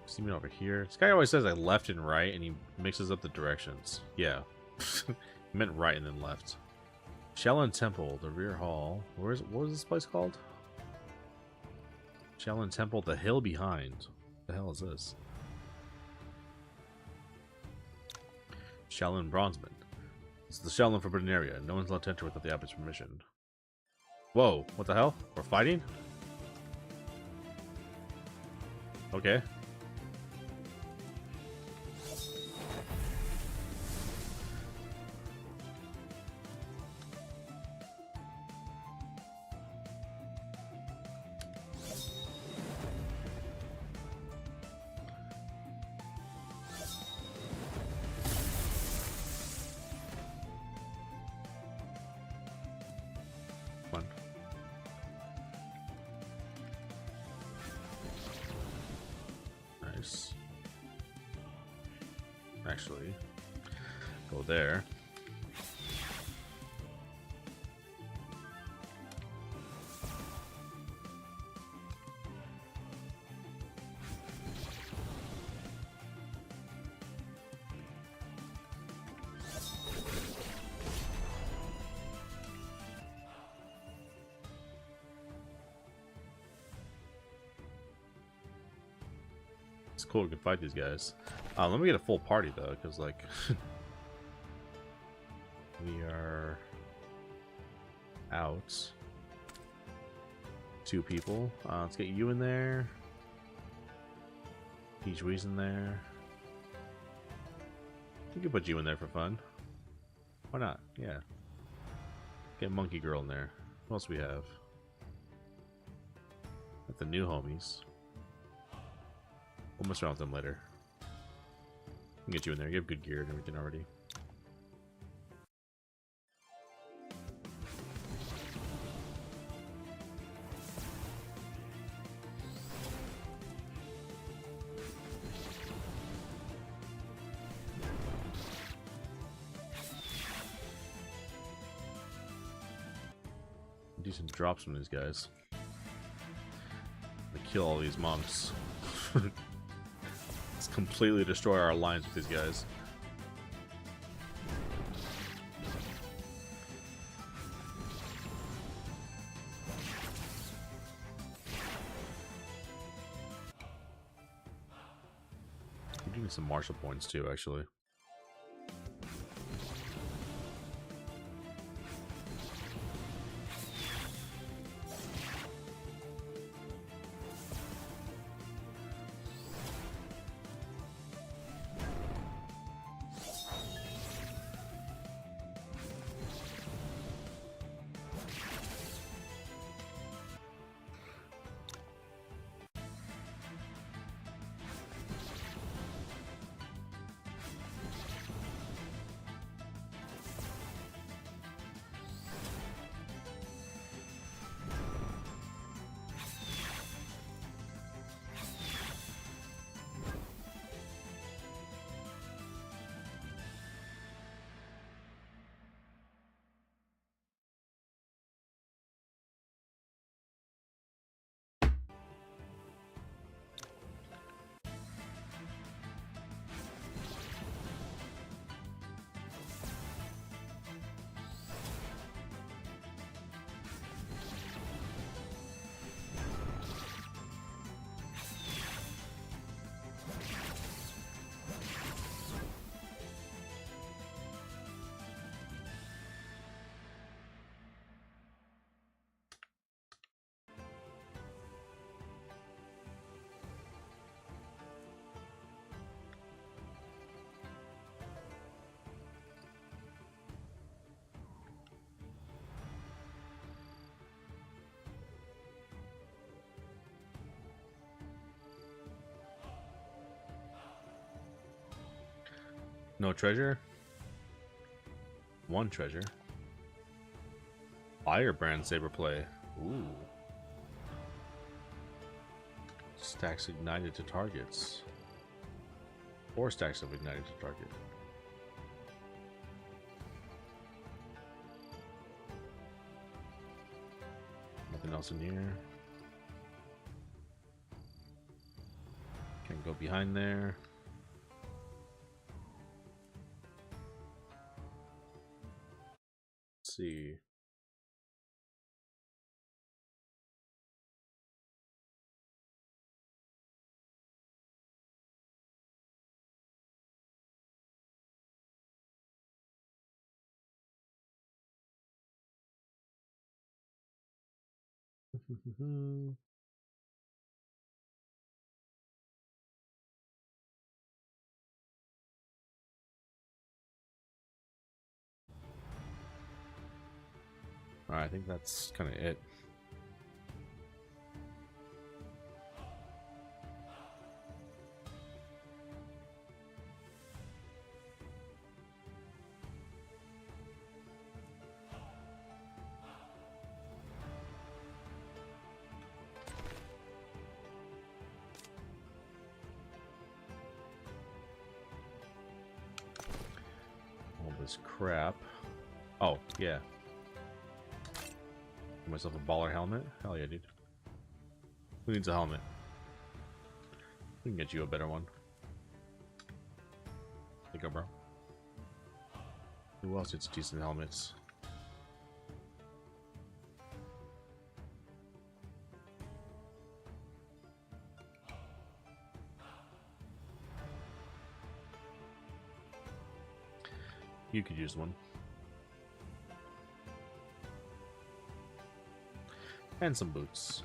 See me over here. This guy always says like left and right, and he mixes up the directions. Yeah, he meant right and then left. Shaolin Temple, the rear hall. What was this place called? Shaolin Temple, the hill behind. What the hell is this? Shaolin Bronzeman. It's the Shaolin Forbidden Area. No one's allowed to enter without the abbot's permission. Whoa, what the hell? We're fighting? Okay. Actually, go there. It's cool we can fight these guys. Let me get a full party though, because like we are out. 2 people. Let's get you in there. Pijui's in there. We can put you in there for fun. Why not? Yeah. Get Monkey Girl in there. What else we have? Got the new homies. We'll mess around with them later. I can get you in there. You have good gear and everything already. decent drops from these guys. They kill all these monks. Let's completely destroy our alliance with these guys. We do need some martial points too, actually. No treasure? One treasure. Firebrand saber play. Ooh. Stacks ignited to targets. 4 stacks of ignited to target. Nothing else in here. Can't go behind there. See. Alright, I think that's kind of it. All this crap. Oh, yeah. Get myself a baller helmet. Hell yeah, dude. Who needs a helmet? We can get you a better one. There you go, bro. Who else needs decent helmets? You could use one. And some boots.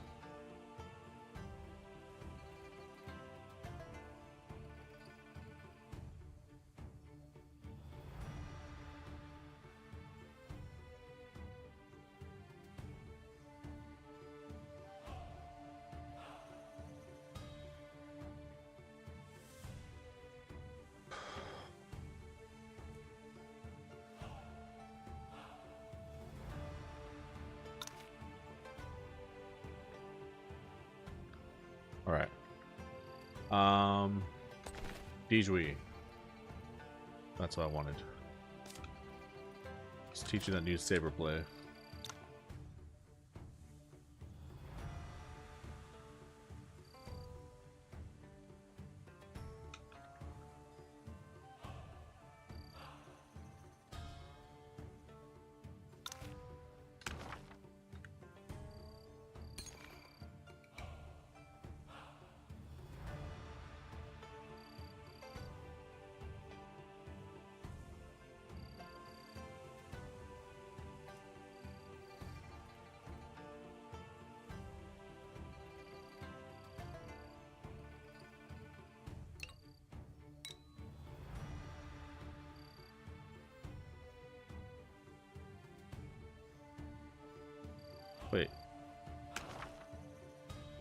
Alright. Dijui. That's what I wanted. Let's teach you that new saber play.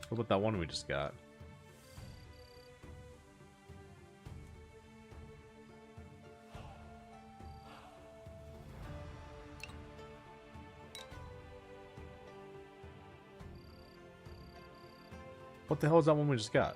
What about that one we just got? What the hell is that one we just got?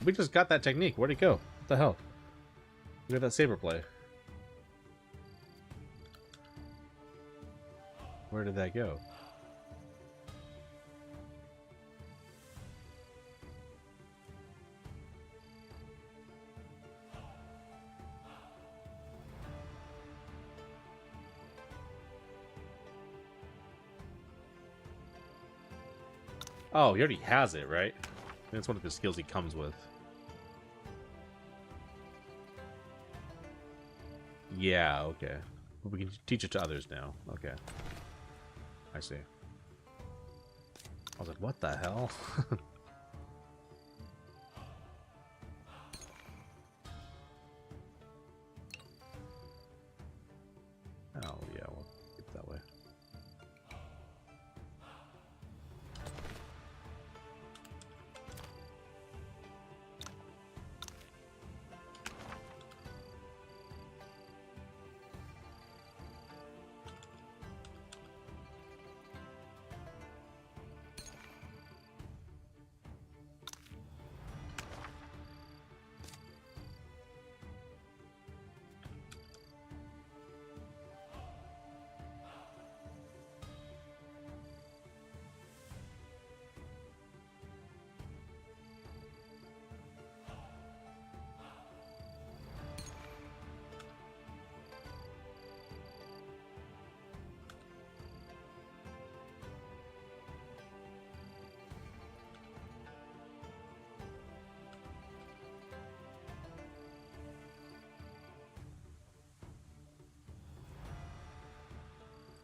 We just got that technique. Where'd it go? What the hell? Look at that saber play. Where did that go? Oh, he already has it, right? That's one of the skills he comes with. Yeah, okay. We can teach it to others now. Okay. I see. I was like, what the hell? Oh, yeah, we'll get that way.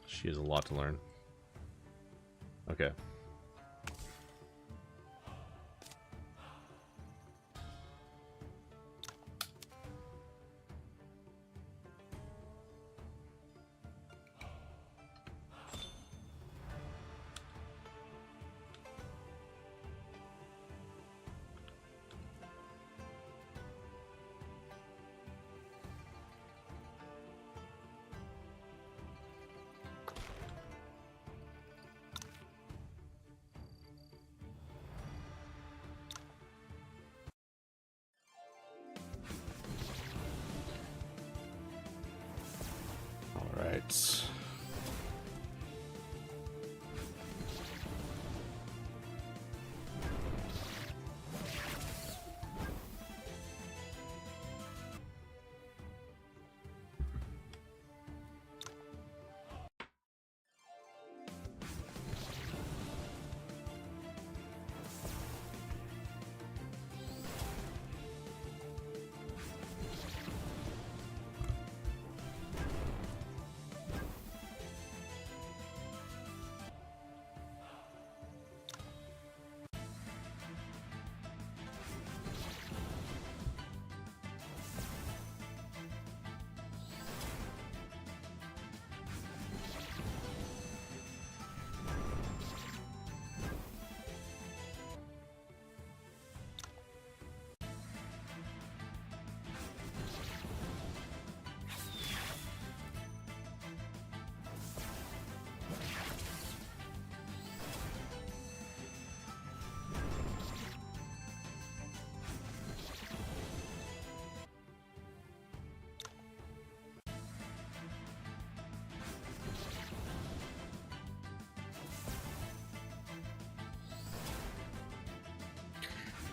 She has a lot to learn. Okay. Right.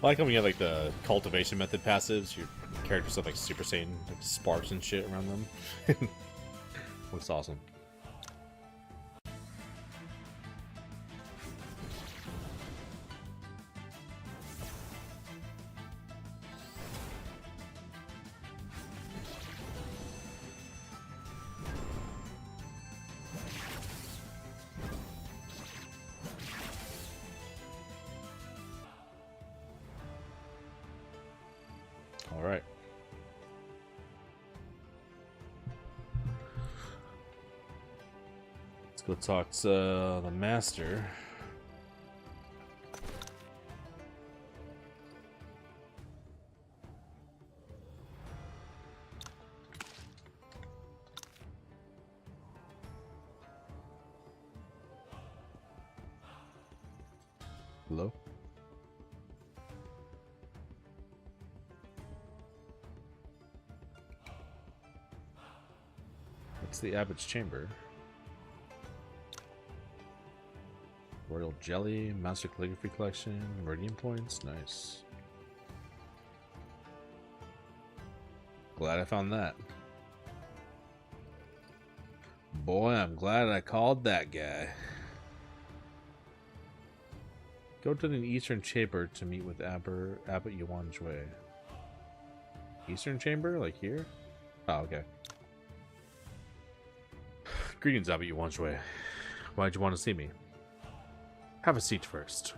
I like how we have like the cultivation method passives. Your characters have like Super Saiyan like, sparks and shit around them. Looks awesome. All right. Let's go talk to the master. Hello? What's the Abbot's Chamber? Royal Jelly, Master Calligraphy Collection, Meridian Points, nice. Glad I found that. Boy, I'm glad I called that guy. Go to the Eastern Chamber to meet with Abbot Yuan Jue. Eastern Chamber? Like here? Oh, okay. Greetings, Abbot Yuan Jue. Why'd you want to see me? Have a seat first.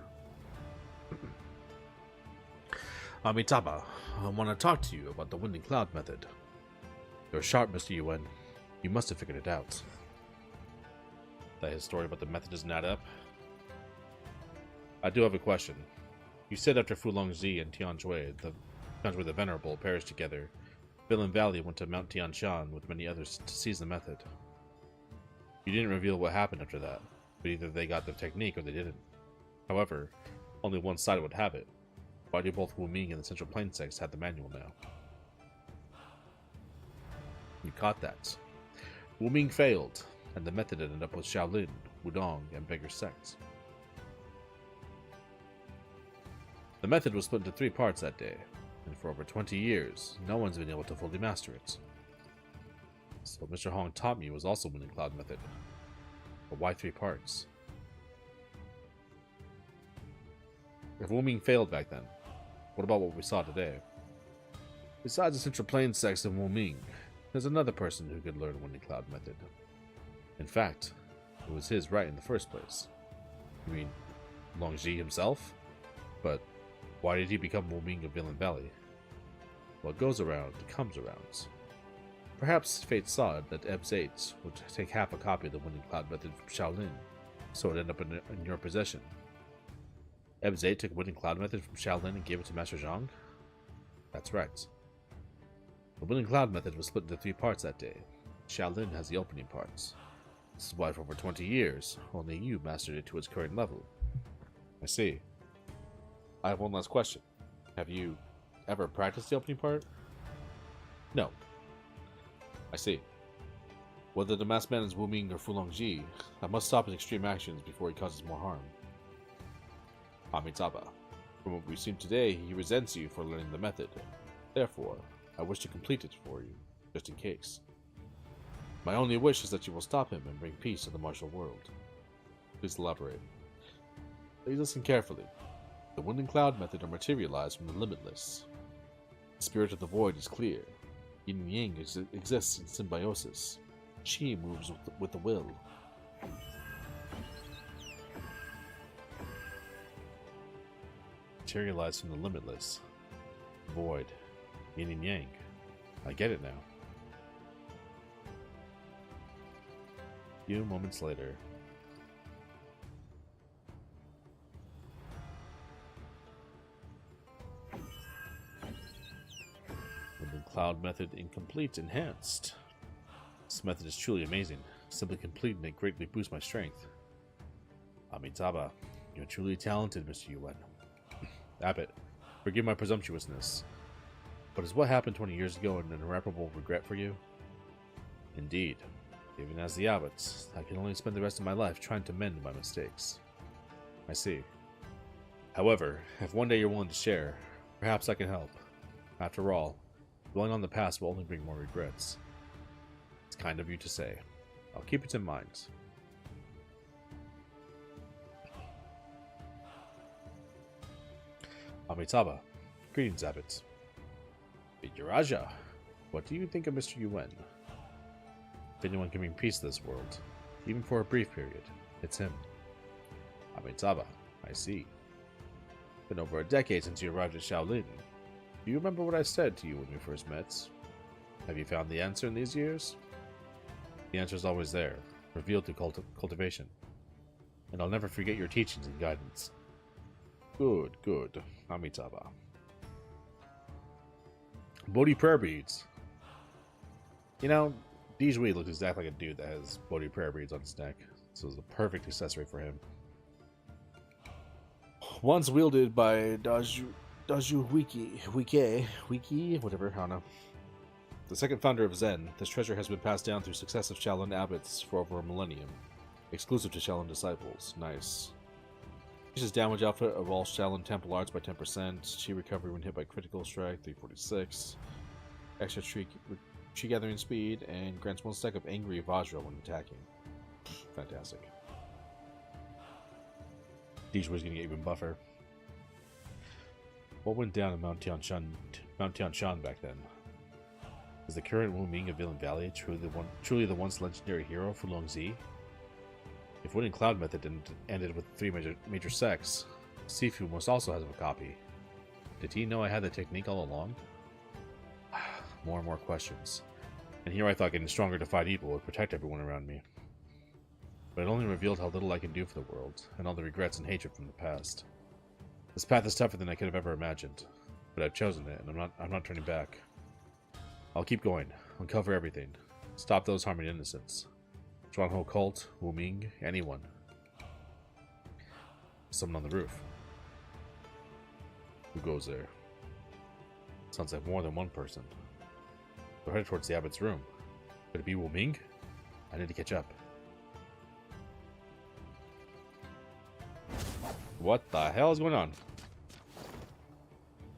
Amitabha, I want to talk to you about the Winning Cloud method. You're sharp, Mr. Yuan. You must have figured it out. That his story about the method doesn't add up? I do have a question. You said after Fulongzi and Tianjue, the Venerable, perished together, Villain Valley went to Mount Tianshan with many others to seize the method. You didn't reveal what happened after that, but either they got the technique or they didn't. However, only one side would have it. Why do both Wu Ming and the Central Plain sects have the manual now? You caught that. Wu Ming failed, and the method ended up with Shaolin, Wudong, and Beggar sects. The method was split into 3 parts that day, and for over 20 years, no one's been able to fully master it. So Mr. Hong taught me was also Winning Cloud method. But why 3 parts? If Wu Ming failed back then, what about what we saw today? Besides the Central Plains sects and Wu Ming, there's another person who could learn Winning Cloud method. In fact, it was his right in the first place. You mean Longji himself? But why did he become Wu Ming of Villain Valley? What goes around comes around. Perhaps fate saw it that Ebs 8 would take half a copy of the Winning Cloud method from Shaolin, so it ended up in your possession. Ebs 8 took Winning Cloud method from Shaolin and gave it to Master Zhang? That's right. The Winning Cloud method was split into 3 parts that day. Shaolin has the opening parts. This is why for over 20 years, only you mastered it to its current level. I see. I have one last question. Have you ever practiced the opening part? No. I see. Whether the masked man is Wu Ming or Fulongji, I must stop his extreme actions before he causes more harm. Amitabha, from what we've seen today, he resents you for learning the method. Therefore, I wish to complete it for you, just in case. My only wish is that you will stop him and bring peace to the martial world. Please elaborate. Please listen carefully. The Winning Cloud method are materialized from the limitless. The spirit of the void is clear. Yin and Yang exists in symbiosis. Qi moves with the will. Materialized from the limitless. Void. Yin and Yang. I get it now. A few moments later. Winning Cloud method incomplete enhanced. This method is truly amazing. Simply complete and it greatly boosts my strength. Amitabha, you're truly talented, Mr. Yuan. Abbot, forgive my presumptuousness, but is what happened 20 years ago an irreparable regret for you? Indeed. Even as the Abbot, I can only spend the rest of my life trying to mend my mistakes. I see. However, if one day you're willing to share, perhaps I can help. After all, dwelling on the past will only bring more regrets. It's kind of you to say. I'll keep it in mind. Amitabha. Greetings, Abbot. Yuraja, what do you think of Mr. Yuen? If anyone can bring peace to this world, even for a brief period, it's him. Amitabha, I see. Been over a decade since you arrived at Shaolin. Do you remember what I said to you when we first met? Have you found the answer in these years? The answer is always there, revealed through cultivation. And I'll never forget your teachings and guidance. Good, good, Amitabha. Bodhi prayer beads. You know, Dijui looks exactly like a dude that has Bodhi prayer beads on his neck, so it's the perfect accessory for him. Once wielded by Daju Wiki, whatever, I don't know. The second founder of Zen, this treasure has been passed down through successive Shaolin abbots for over a millennium. Exclusive to Shaolin disciples. Nice. Increases damage output of all Shaolin Temple Arts by 10%. Chi recovery when hit by critical strike, 346. Extra chi gathering speed, and grants 1 stack of Angry Vajra when attacking. Fantastic. Dijui's gonna get even buffer. What went down in Mount Tianshan back then? Is the current Wu Ming of Villain Valley truly the once legendary hero for Longzi? If winning Cloud Method ended with 3 major sects, Sifu must also have a copy. Did he know I had the technique all along? More and more questions. And here I thought getting stronger to fight evil would protect everyone around me. But it only revealed how little I can do for the world, and all the regrets and hatred from the past. This path is tougher than I could have ever imagined, but I've chosen it, and I'm not turning back. I'll keep going, uncover everything, stop those harming innocents. Zhuanghe cult, Wu Ming, anyone. Someone on the roof. Who goes there? Sounds like more than one person. We're headed towards the abbot's room. Could it be Wu Ming? I need to catch up. What the hell is going on?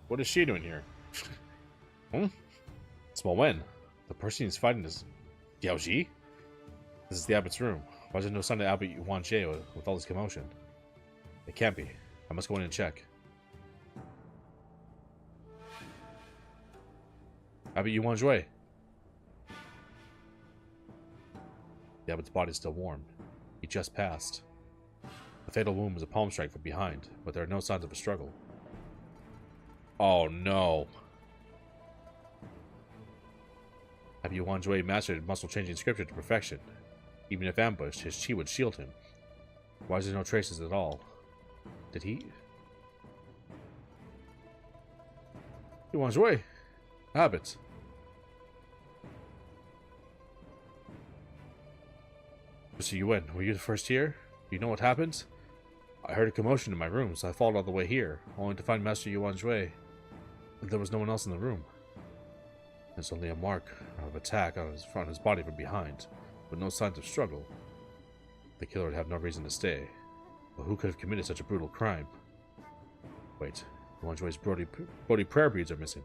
What is she doing here? Small Wen. The person he's fighting is Yao Ji? This is the abbot's room. Why is there no sign of Abbot Yuan Jie with all this commotion? It can't be. I must go in and check. Abbot Yuan Jie. The abbot's body is still warm. He just passed. The fatal wound was a palm strike from behind, but there are no signs of a struggle. Oh no. Abbot Yuan Jie mastered muscle-changing scripture to perfection. Even if ambushed, his chi would shield him. Why is there no traces at all? Did he? Yuan Jie! Abbot! Mr. Yuen, were you the first here? Do you know what happened? I heard a commotion in my room, so I followed all the way here, only to find Master Yuan Jie. There was no one else in the room. There's only a mark of attack on his body from behind, but no signs of struggle. The killer would have no reason to stay. But who could have committed such a brutal crime? Wait, Yuan Jue's Bodhi prayer beads are missing,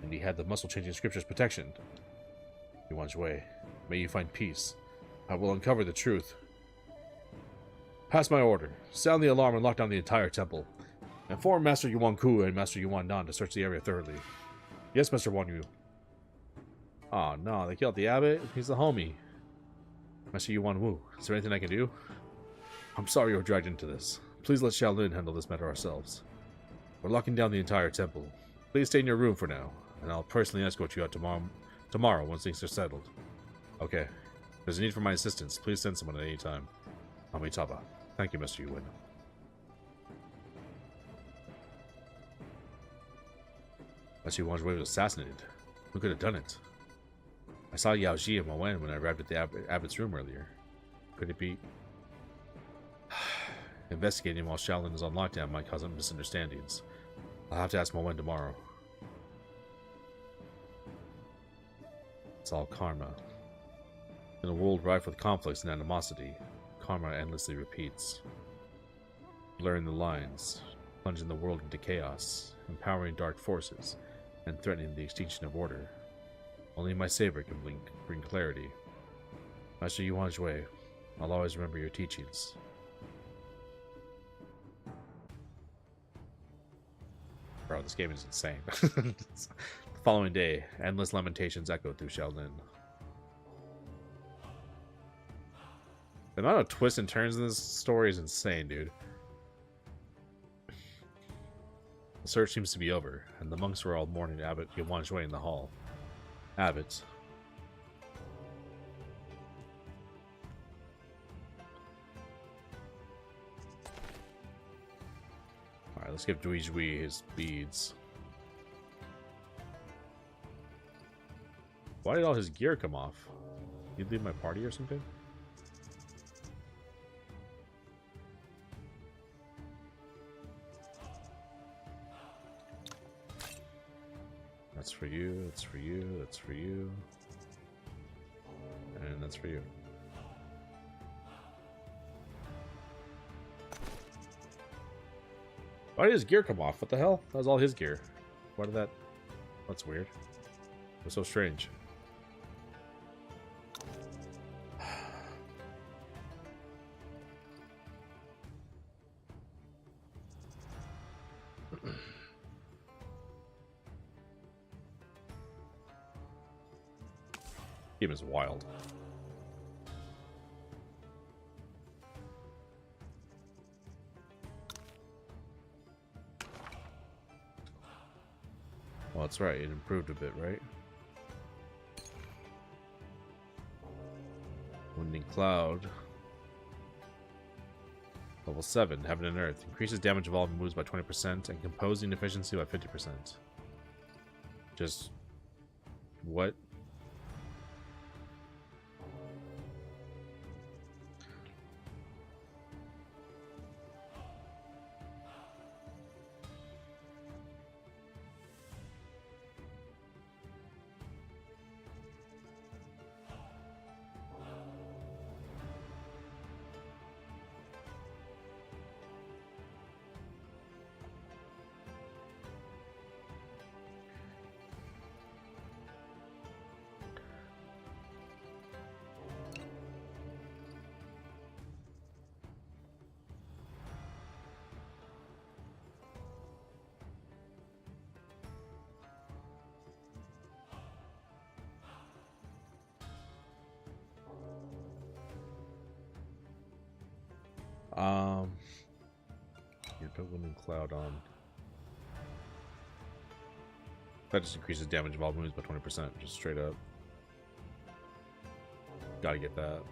and he had the muscle-changing scripture's protection. Yuan Jie, may you find peace. I will uncover the truth. Pass my order. Sound the alarm and lock down the entire temple. Inform Master Yuan Ku and Master Yuan Nan to search the area thoroughly. Yes, Master Wan Yu. Oh no, they killed the abbot? He's the homie. Master Yuan Wu, is there anything I can do? I'm sorry you were dragged into this. Please let Shaolin handle this matter ourselves. We're locking down the entire temple. Please stay in your room for now, and I'll personally escort you out tomorrow once things are settled. Okay. If there's a need for my assistance, please send someone at any time. Amitabha. Thank you, Mr. Yuen. Master Yuan Jie was assassinated. Who could have done it? I saw Yao Ji and Mo Wen when I arrived at the abbot's room earlier. Could it be? Investigating while Shaolin is on lockdown might cause misunderstandings. I'll have to ask Mo Wen tomorrow. It's all karma. In a world rife with conflicts and animosity, karma endlessly repeats. Blurring the lines, plunging the world into chaos, empowering dark forces, and threatening the extinction of order. Only my saber can bring clarity. Master Yuan Shui, I'll always remember your teachings. Bro, this game is insane. The following day, endless lamentations echoed through Shaolin. The amount of twists and turns in this story is insane, dude. The search seems to be over, and the monks were all mourning Abbot Yuan Shui in the hall. Abbot. Alright, let's give Dui Jui his beads. Why did all his gear come off? Did he leave my party or something? That's for you, that's for you, that's for you. And that's for you. Why did his gear come off? What the hell? That was all his gear. Why did that... That's weird. It was so strange. Game is wild. Well, that's right. It improved a bit, right? Winding Cloud. Level 7, Heaven and Earth. Increases damage of all moves by 20% and composing efficiency by 50%. Just... what? You put Winding Cloud on. That just increases damage of all moves by 20%, just straight up. Gotta get that.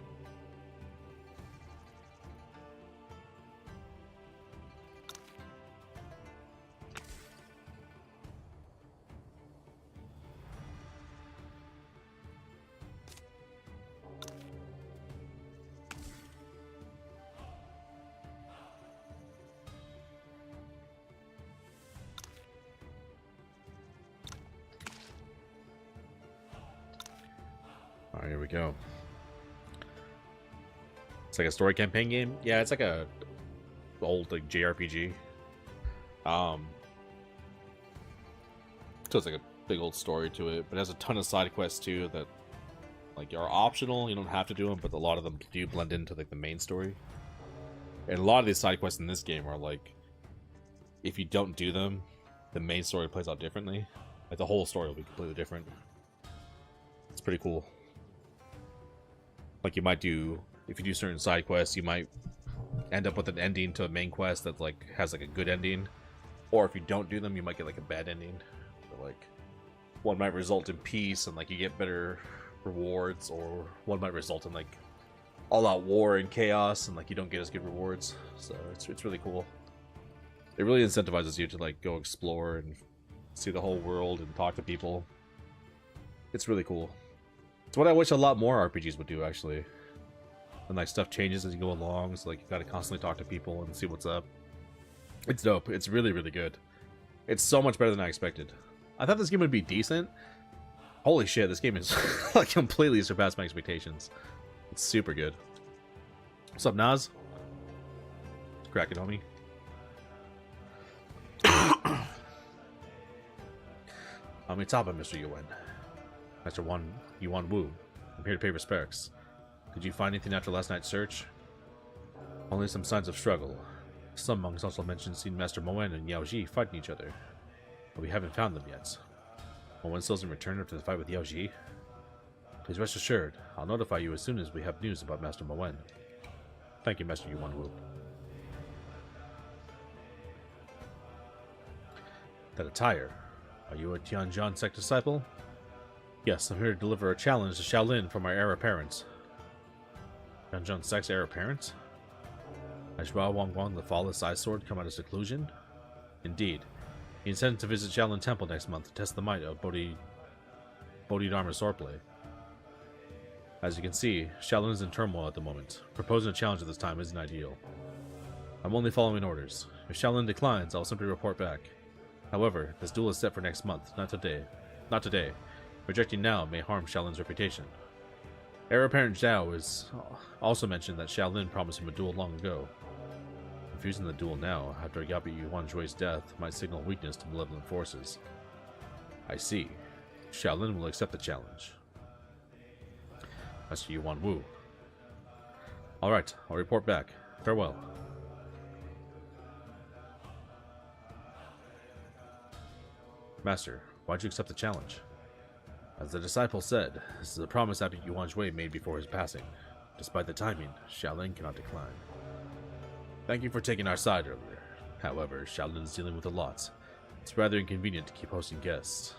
Alright, here we go. It's like a story campaign game. Yeah, it's like a old like JRPG. So it's like a big old story to it, but it has a ton of side quests too that like are optional. You don't have to do them, but a lot of them do blend into like the main story. And a lot of these side quests in this game are like, if you don't do them, the main story plays out differently. Like the whole story will be completely different. It's pretty cool. Like you might do, if you do certain side quests, you might end up with an ending to a main quest that like has like a good ending, or if you don't do them, you might get like a bad ending. Or, like one might result in peace and like you get better rewards, or one might result in like all-out war and chaos and like you don't get as good rewards. So it's really cool. It really incentivizes you to like go explore and see the whole world and talk to people. It's really cool. It's what I wish a lot more RPGs would do, actually. And like stuff changes as you go along, so like you gotta constantly talk to people and see what's up. It's dope. It's really, really good. It's so much better than I expected. I thought this game would be decent. Holy shit, this game is like completely surpassed my expectations. It's super good. What's up, Naz? Crack it, homie. Amitabha, Mr. Yuan. Master Yuan Wu. I'm here to pay respects. Did you find anything after last night's search? Only some signs of struggle. Some monks also mentioned seeing Master Moen and Yao Ji fighting each other, but we haven't found them yet. Moen still hasn't returned after the fight with Yao Ji? Please rest assured, I'll notify you as soon as we have news about Master Moen. Thank you, Master Yuan Wu. That attire. Are you a Tianjin sect disciple? Yes, I'm here to deliver a challenge to Shaolin from our heir apparent. Tianjin sect's heir apparent? Has Hua Wangguang the Flawless Eye Sword come out of seclusion? Indeed. He intends to visit Shaolin Temple next month to test the might of Bodhidharma swordplay. As you can see, Shaolin is in turmoil at the moment. Proposing a challenge at this time isn't ideal. I'm only following orders. If Shaolin declines, I'll simply report back. However, this duel is set for next month, not today. Not today. Rejecting now may harm Shaolin's reputation. Heir Apparent Zhao is also mentioned that Shaolin promised him a duel long ago. Refusing the duel now, after Yabi Yuanjui's death, might signal weakness to malevolent forces. I see. Shaolin will accept the challenge. Master Yuan Wu. Alright, I'll report back. Farewell. Master, why'd you accept the challenge? As the disciple said, this is a promise Abbot Yuanjue made before his passing. Despite the timing, Shaolin cannot decline. Thank you for taking our side earlier. However, Shaolin is dealing with a lot. It's rather inconvenient to keep hosting guests.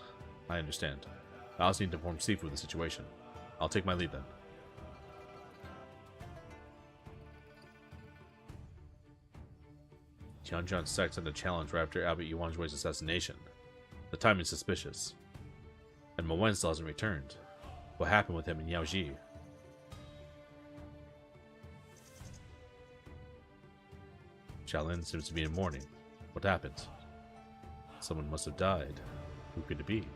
I understand. I also need to inform Sifu of the situation. I'll take my leave then. Tianjin sect sent a challenge right after Abbot Yuanjue's assassination. The timing is suspicious. And Moen still hasn't returned. What happened with him and Yao Ji? Shaolin seems to be in mourning. What happened? Someone must have died. Who could it be?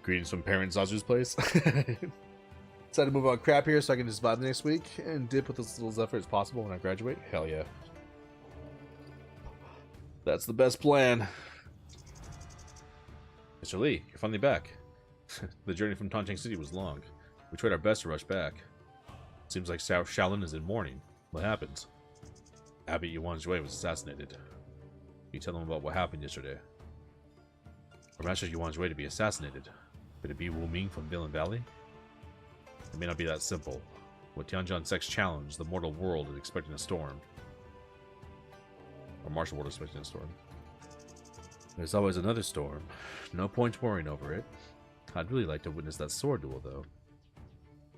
Greetings from Parent Zazu's place. Decided to move on crap here so I can just vibe next week and dip with as little effort as possible when I graduate. Hell yeah. That's the best plan. Mr. Lee, you're finally back. The journey from Tongcheng City was long. We tried our best to rush back. Seems like Shaolin is in mourning. What happened? Abbot Yuanjue was assassinated. You tell them about what happened yesterday. For Master Yuanjue to be assassinated, could it be Wu Ming from Villain Valley? It may not be that simple. With Tianjin Sect's challenge, the mortal world is expecting a storm. Or martial world is expecting a storm. There's always another storm. No point worrying over it. I'd really like to witness that sword duel, though.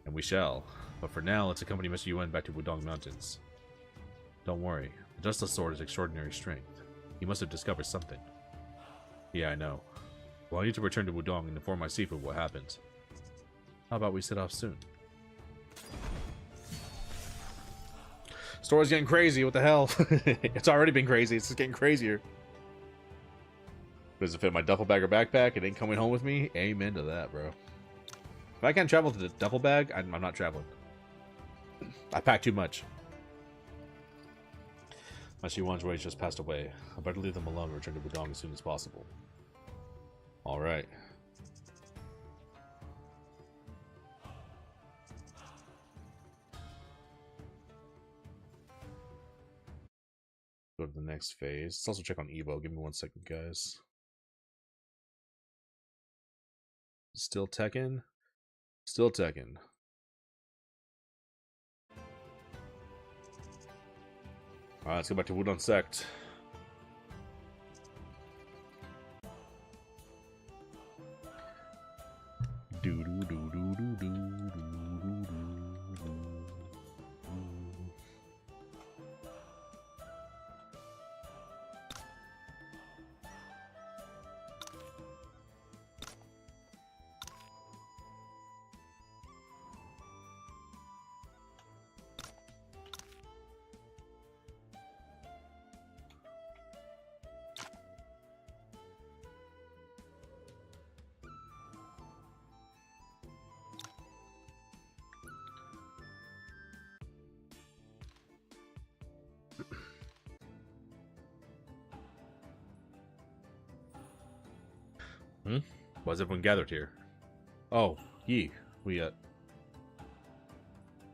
And we shall. But for now, let's accompany Mr. Yuan back to Wudong Mountains. Don't worry. The Dustless Sword is extraordinary strength. He must have discovered something. Yeah, I know. Well, I need to return to Wudong and inform my Sifu what happened. How about we set off soon? Story's getting crazy, what the hell? It's already been crazy, it's just getting crazier. Does it fit my duffel bag or backpack? It ain't coming home with me? Amen to that, bro. If I can't travel to the duffel bag, I'm not traveling. I pack too much. Master Yuanjue just passed away. I better leave them alone and return to Wudong as soon as possible. Alright. Go to the next phase. Let's also check on Evo. Give me 1 second, guys. Still Tekken? Still Tekken. Alright, let's go back to Wudong Sect. Do do do do do do do do. Why's everyone gathered here? Oh, Yi, we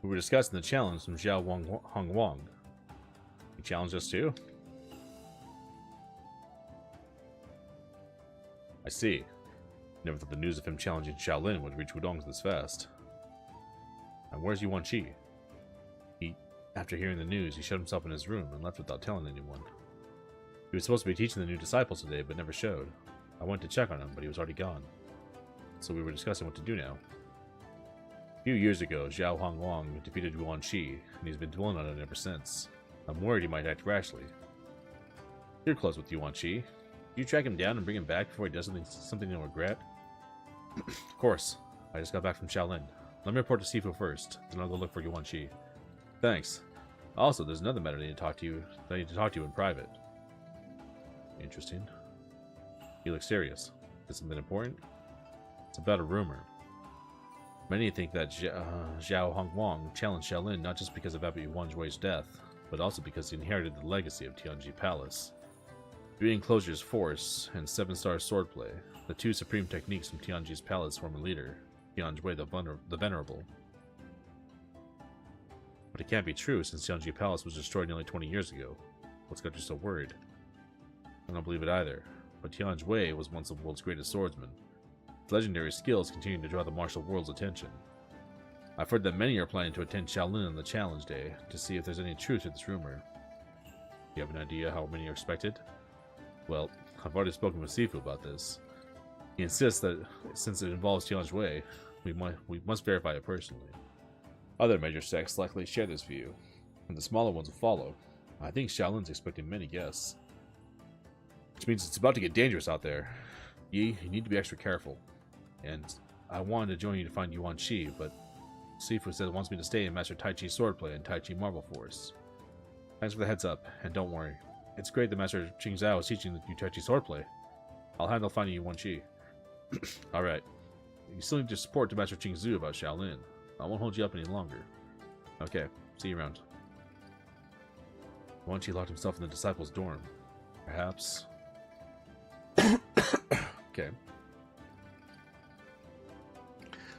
were discussing the challenge from Xiao Hong Wang. He challenged us too? I see. Never thought the news of him challenging Shaolin would reach Wudong this fast. And where's Yuan Chi? After hearing the news, he shut himself in his room and left without telling anyone. He was supposed to be teaching the new disciples today, but never showed. I went to check on him, but he was already gone. So we were discussing what to do now. A few years ago, Xiao Hongwang defeated Yuan Chi, and he's been dwelling on it ever since. I'm worried he might act rashly. You're close with Yuan Chi. Do you track him down and bring him back before he does something he'll regret? Of course. I just got back from Shaolin. Let me report to Sifu first, then I'll go look for Yuan Chi. Thanks. Also, there's another matter I need to talk to you in private. Interesting. You look serious. Is something important? It's about a rumor. Many think that Xiao Hongwang challenged Shaolin not just because of Abbot Yuan Jui's death, but also because he inherited the legacy of Tianji Palace. 3 Enclosures Force and 7-star Swordplay, the 2 supreme techniques from Tianji's palace former leader, Tian Jui the Venerable. But it can't be true since Tianji Palace was destroyed nearly 20 years ago. What's got you so worried? I don't believe it either, but Tian Jui was once the world's greatest swordsman. His legendary skills continue to draw the martial world's attention. I've heard that many are planning to attend Shaolin on the challenge day to see if there's any truth to this rumor. Do you have an idea how many are expected? Well, I've already spoken with Sifu about this. He insists that since it involves Tian Jui, we must verify it personally. Other major sects likely share this view, and the smaller ones will follow. I think Shaolin's expecting many guests. Which means it's about to get dangerous out there. Yi, you need to be extra careful. And I wanted to join you to find Yuan Chi, but Sifu said wants me to stay and master Tai Chi Swordplay and Tai Chi Marvel Force. Thanks for the heads up, and don't worry. It's great that Master Qing Zhao is teaching you Tai Chi Swordplay. I'll handle finding Yuan Chi. Alright. You still need to support to Master Qing Zhu about Shaolin. I won't hold you up any longer. Okay, see you around. Yuan Chi locked himself in the disciples' dorm. Perhaps... Okay.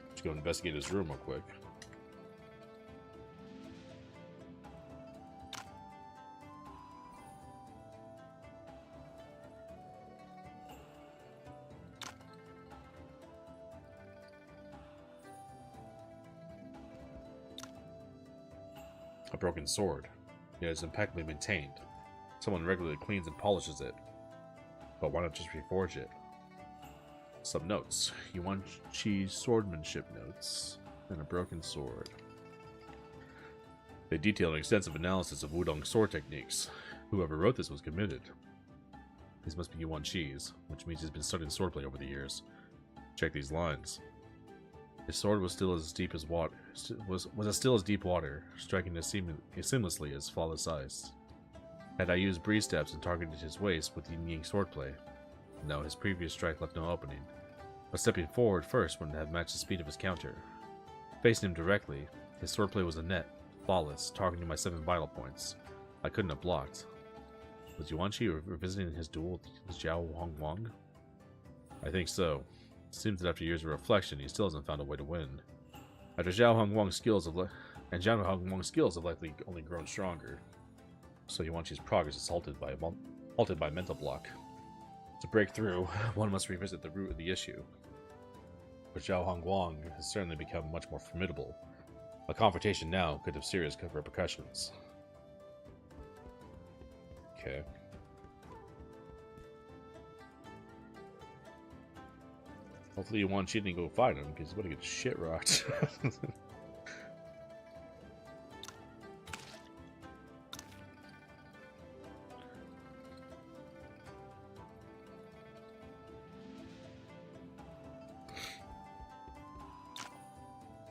Let's go investigate his room real quick. A broken sword. It is impeccably maintained. Someone regularly cleans and polishes it. But why not just reforge it? Some notes. Yuan Chi's swordsmanship notes. And a broken sword. They detail an extensive analysis of Wudong's sword techniques. Whoever wrote this was committed. These must be Yuan Chi's, which means he's been studying swordplay over the years. Check these lines. His sword was still as deep as water. Was as still as deep water, striking as seamlessly as flawless ice. Had I used breeze steps and targeted his waist with Yin Yang swordplay? No, his previous strike left no opening. But stepping forward first wouldn't have matched the speed of his counter. Facing him directly, his swordplay was a net, flawless, targeting my 7 vital points. I couldn't have blocked. Was Yuan Chi revisiting his duel with Xiao Hongwang? I think so. It seems that after years of reflection, he still hasn't found a way to win. After Xiao Hongwang's skills have likely only grown stronger. So Yuan Chi's progress is halted by a mental block. To break through, one must revisit the root of the issue. But Xiao Hongwang has certainly become much more formidable. A confrontation now could have serious repercussions. Okay. Hopefully Yuan Chi didn't go fight him, because he's about to get shit rocked.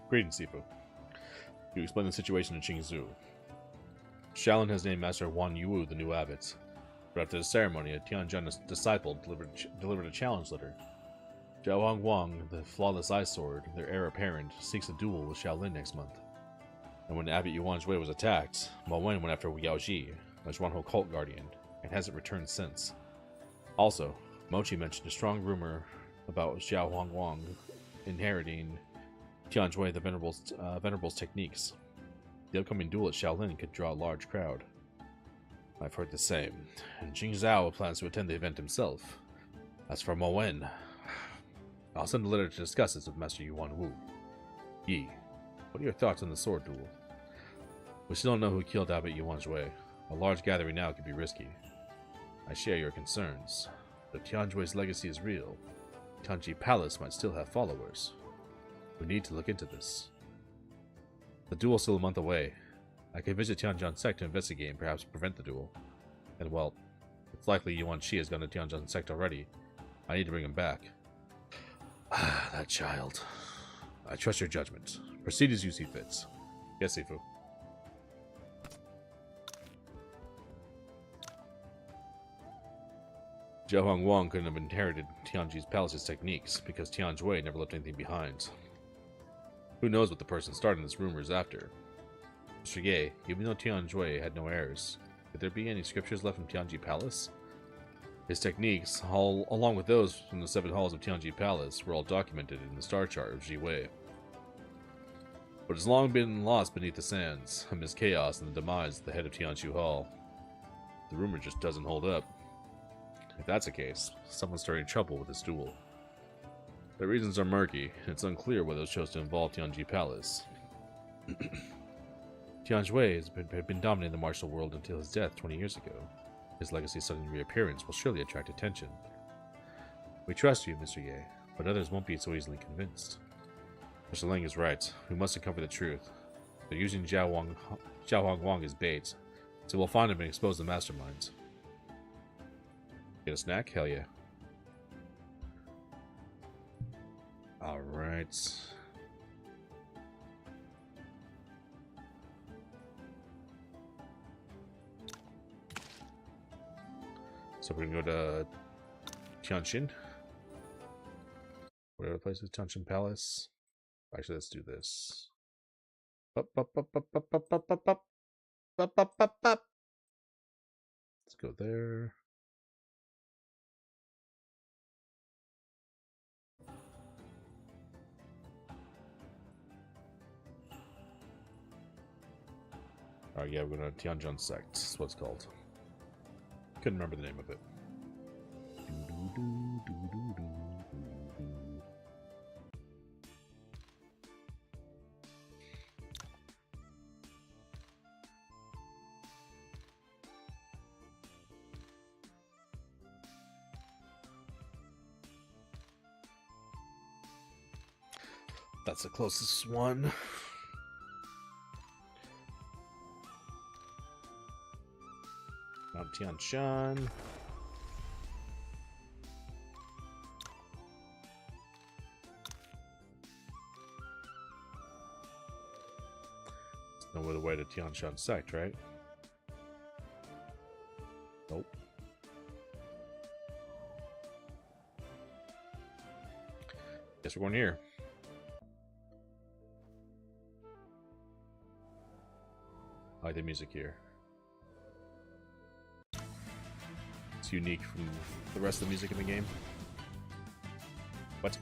Greetings, Sifu. You explain the situation to Qing Zhu. Shaolin has named Master Wan Yu the new abbot, but after the ceremony, a Tianjin disciple delivered a challenge letter. Xiao Hongwang, the flawless ice sword, their heir apparent, seeks a duel with Shaolin next month. And when Abbot Yuan Jui was attacked, Ma Wen went after Yao Ji, a Zhuanhou cult guardian, and hasn't returned since. Also, Mochi mentioned a strong rumor about Xiao Huangwang inheriting Tianjui the Venerable's techniques. The upcoming duel at Shaolin could draw a large crowd. I've heard the same, and Jing Zhao plans to attend the event himself. As for Mo Wen, I'll send a letter to discuss this with Master Yuan Wu. Yi, what are your thoughts on the sword duel? We still don't know who killed Abbot Yuan Zhui. A large gathering now could be risky. I share your concerns. But if Tianjui's legacy is real, Tianji Palace might still have followers. We need to look into this. The duel's still a month away. I could visit Tianjin Sect to investigate and perhaps prevent the duel. And well, it's likely Yuan Shi has gone to Tianjin Sect already. I need to bring him back. That child. I trust your judgment. Proceed as you see fits. Yes, Sifu. Zhao Huangwang couldn't have inherited Tianji's palace's techniques because Tianjui never left anything behind. Who knows what the person starting this rumor is after? Mr. Ye, even though Tianjui had no heirs, could there be any scriptures left from Tianji Palace? His techniques, along with those from the 7 halls of Tianji Palace, were all documented in the star chart of Ji Wei. But it's long been lost beneath the sands, amidst chaos and the demise of the head of Tianshu Hall. The rumor just doesn't hold up. If that's the case, someone's starting trouble with this duel. The reasons are murky, and it's unclear whether it chose to involve Tianji Palace. Tianjui had been dominating the martial world until his death 20 years ago. His legacy's sudden reappearance will surely attract attention. We trust you, Mr. Ye, but others won't be so easily convinced. Mr. Ling is right. We must uncover the truth. They're using Zhao Huangwang as bait, so we'll find him and expose the masterminds. Get a snack? Hell yeah. Alright. So we're gonna go to Tianjin. Whatever the place is, Tianjin Palace. Actually, let's do this. Up, up, up, up, up, up, up, up, up. Up, up, up, up. Let's go there. Alright, yeah, we're going to Tianjin Sect. That's what it's called. Couldn't remember the name of it. That's the closest one. Mount Tianshan. There's no other way to Tianshan Sect, right? Nope. Guess we're going here. I like the music here. It's unique from the rest of the music in the game. What?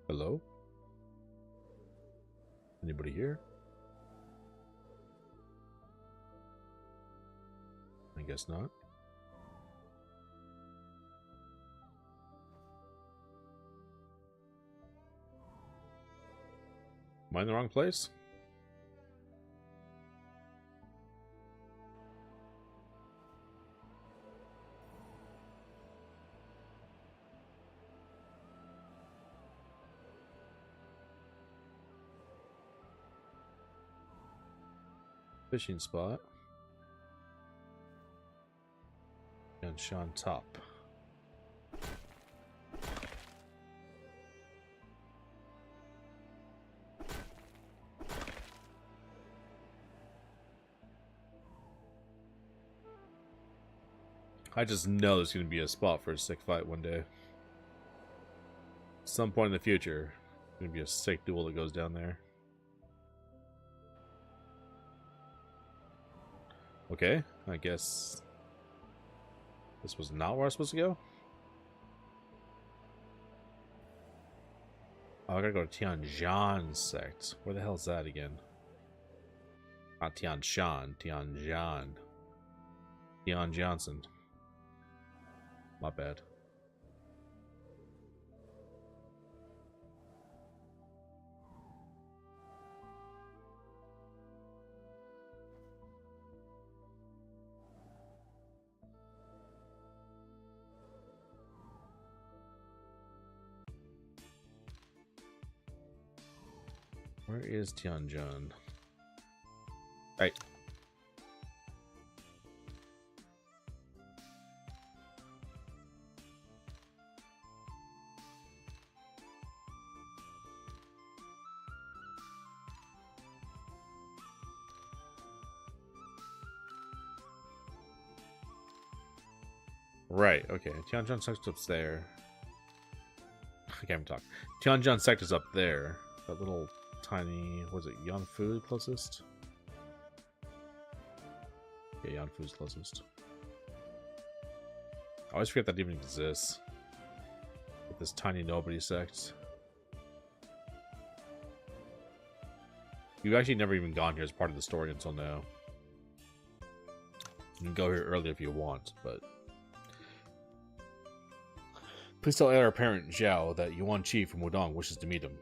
Hello? Anybody here? I guess not. Am I in the wrong place? Fishing spot. And Sean Top. I just know there's going to be a spot for a sick fight one day. Some point in the future, there's going to be a sick duel that goes down there. Okay, I guess this was not where I was supposed to go. Oh, I gotta go to Tian Zhan sect. Where the hell is that again? Not Tian Shan, Tian Zhan. Tian Johnson. My bad. Where is Tianjin? Right. Right, okay. Tianjin sector's up there. I can't even talk. Tianjin sector's up there. That little tiny, was it Yanfu closest? Yeah, Yanfu's closest. I always forget that even exists. With this tiny nobody sect. You've actually never even gone here as part of the story until now. You can go here early if you want, but... Please tell heir apparent Zhao that Yuan Qi from Wudong wishes to meet him.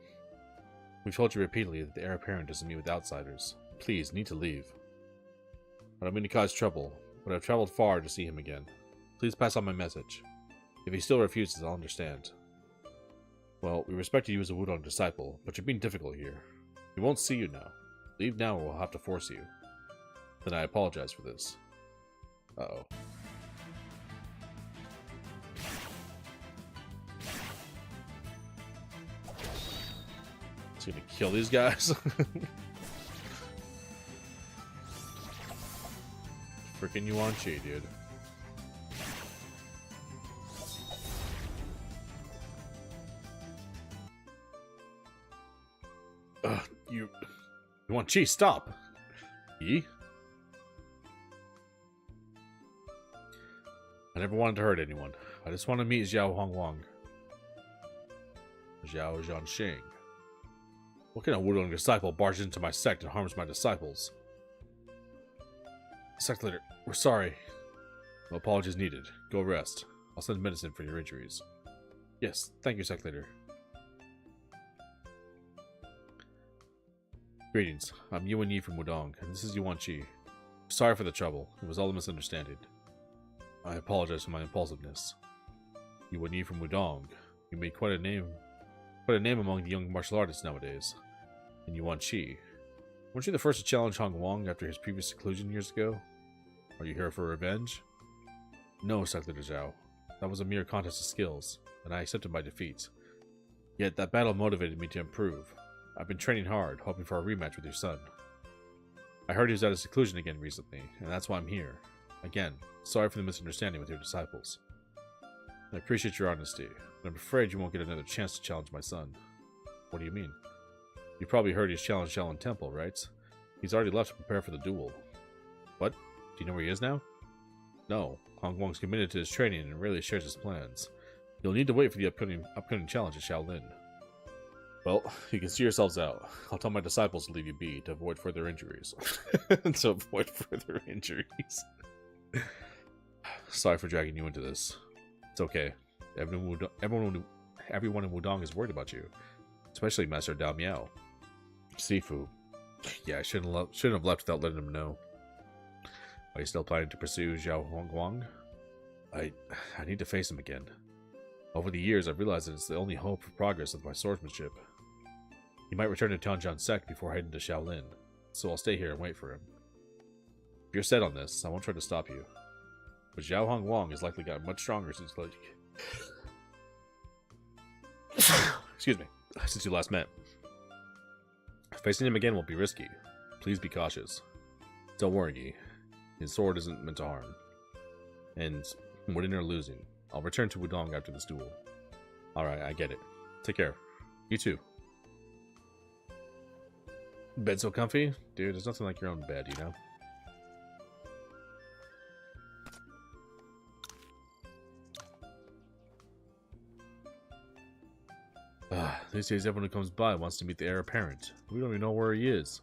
We've told you repeatedly that the heir apparent doesn't meet with outsiders. Please, need to leave. I don't mean to cause trouble, but I've traveled far to see him again. Please pass on my message. If he still refuses, I'll understand. Well, we respect you as a Wudong disciple, but you're being difficult here. We won't see you now. Leave now or we'll have to force you. Then I apologize for this. Uh-oh. Gonna kill these guys. Freaking Yuan Qi, dude. Yuan Qi, stop. Yi? I never wanted to hurt anyone. I just want to meet Zhao Hongwang. Zhao Zhanxing. What kind of Wudong disciple barges into my sect and harms my disciples? Sect leader, we're sorry. No apologies needed. Go rest. I'll send medicine for your injuries. Yes, thank you, sect leader. Greetings. I'm Yuan Yi from Wudong, and this is Yuan Qi. Sorry for the trouble. It was all a misunderstanding. I apologize for my impulsiveness. Yuan Yi from Wudong. You made quite a name among the young martial artists nowadays. And Yuan Qi. Weren't you the first to challenge Hong Wang after his previous seclusion years ago? Are you here for revenge? No, Sect Leader Zhao. That was a mere contest of skills, and I accepted my defeat. Yet that battle motivated me to improve. I've been training hard, hoping for a rematch with your son. I heard he was out of seclusion again recently, and that's why I'm here. Again, sorry for the misunderstanding with your disciples. I appreciate your honesty, but I'm afraid you won't get another chance to challenge my son. What do you mean? You probably heard he's challenged Shaolin Temple, right? He's already left to prepare for the duel. What? Do you know where he is now? No. Hong Wang's committed to his training and rarely shares his plans. You'll need to wait for the upcoming challenge at Shaolin. Well, you can see yourselves out. I'll tell my disciples to leave you be to avoid further injuries. To avoid further injuries. Sorry for dragging you into this. It's okay. Everyone in Wudong is worried about you. Especially Master Dao Miao. Sifu. Yeah, I shouldn't have left without letting him know. Are you still planning to pursue Zhao Hongguang? I need to face him again. Over the years, I've realized that it's the only hope for progress with my swordsmanship. He might return to Tianjin sect before heading to Shaolin, so I'll stay here and wait for him. If you're set on this, I won't try to stop you. But Zhao Hong Wong has likely gotten much stronger since like excuse me, since you last met. Facing him again won't be risky. Please be cautious. Don't worry, Yi. His sword isn't meant to harm. And winning or losing, I'll return to Wudong after this duel. Alright, I get it. Take care. You too. Bed so comfy? Dude, there's nothing like your own bed, you know? These days everyone who comes by wants to meet the heir apparent. We don't even know where he is.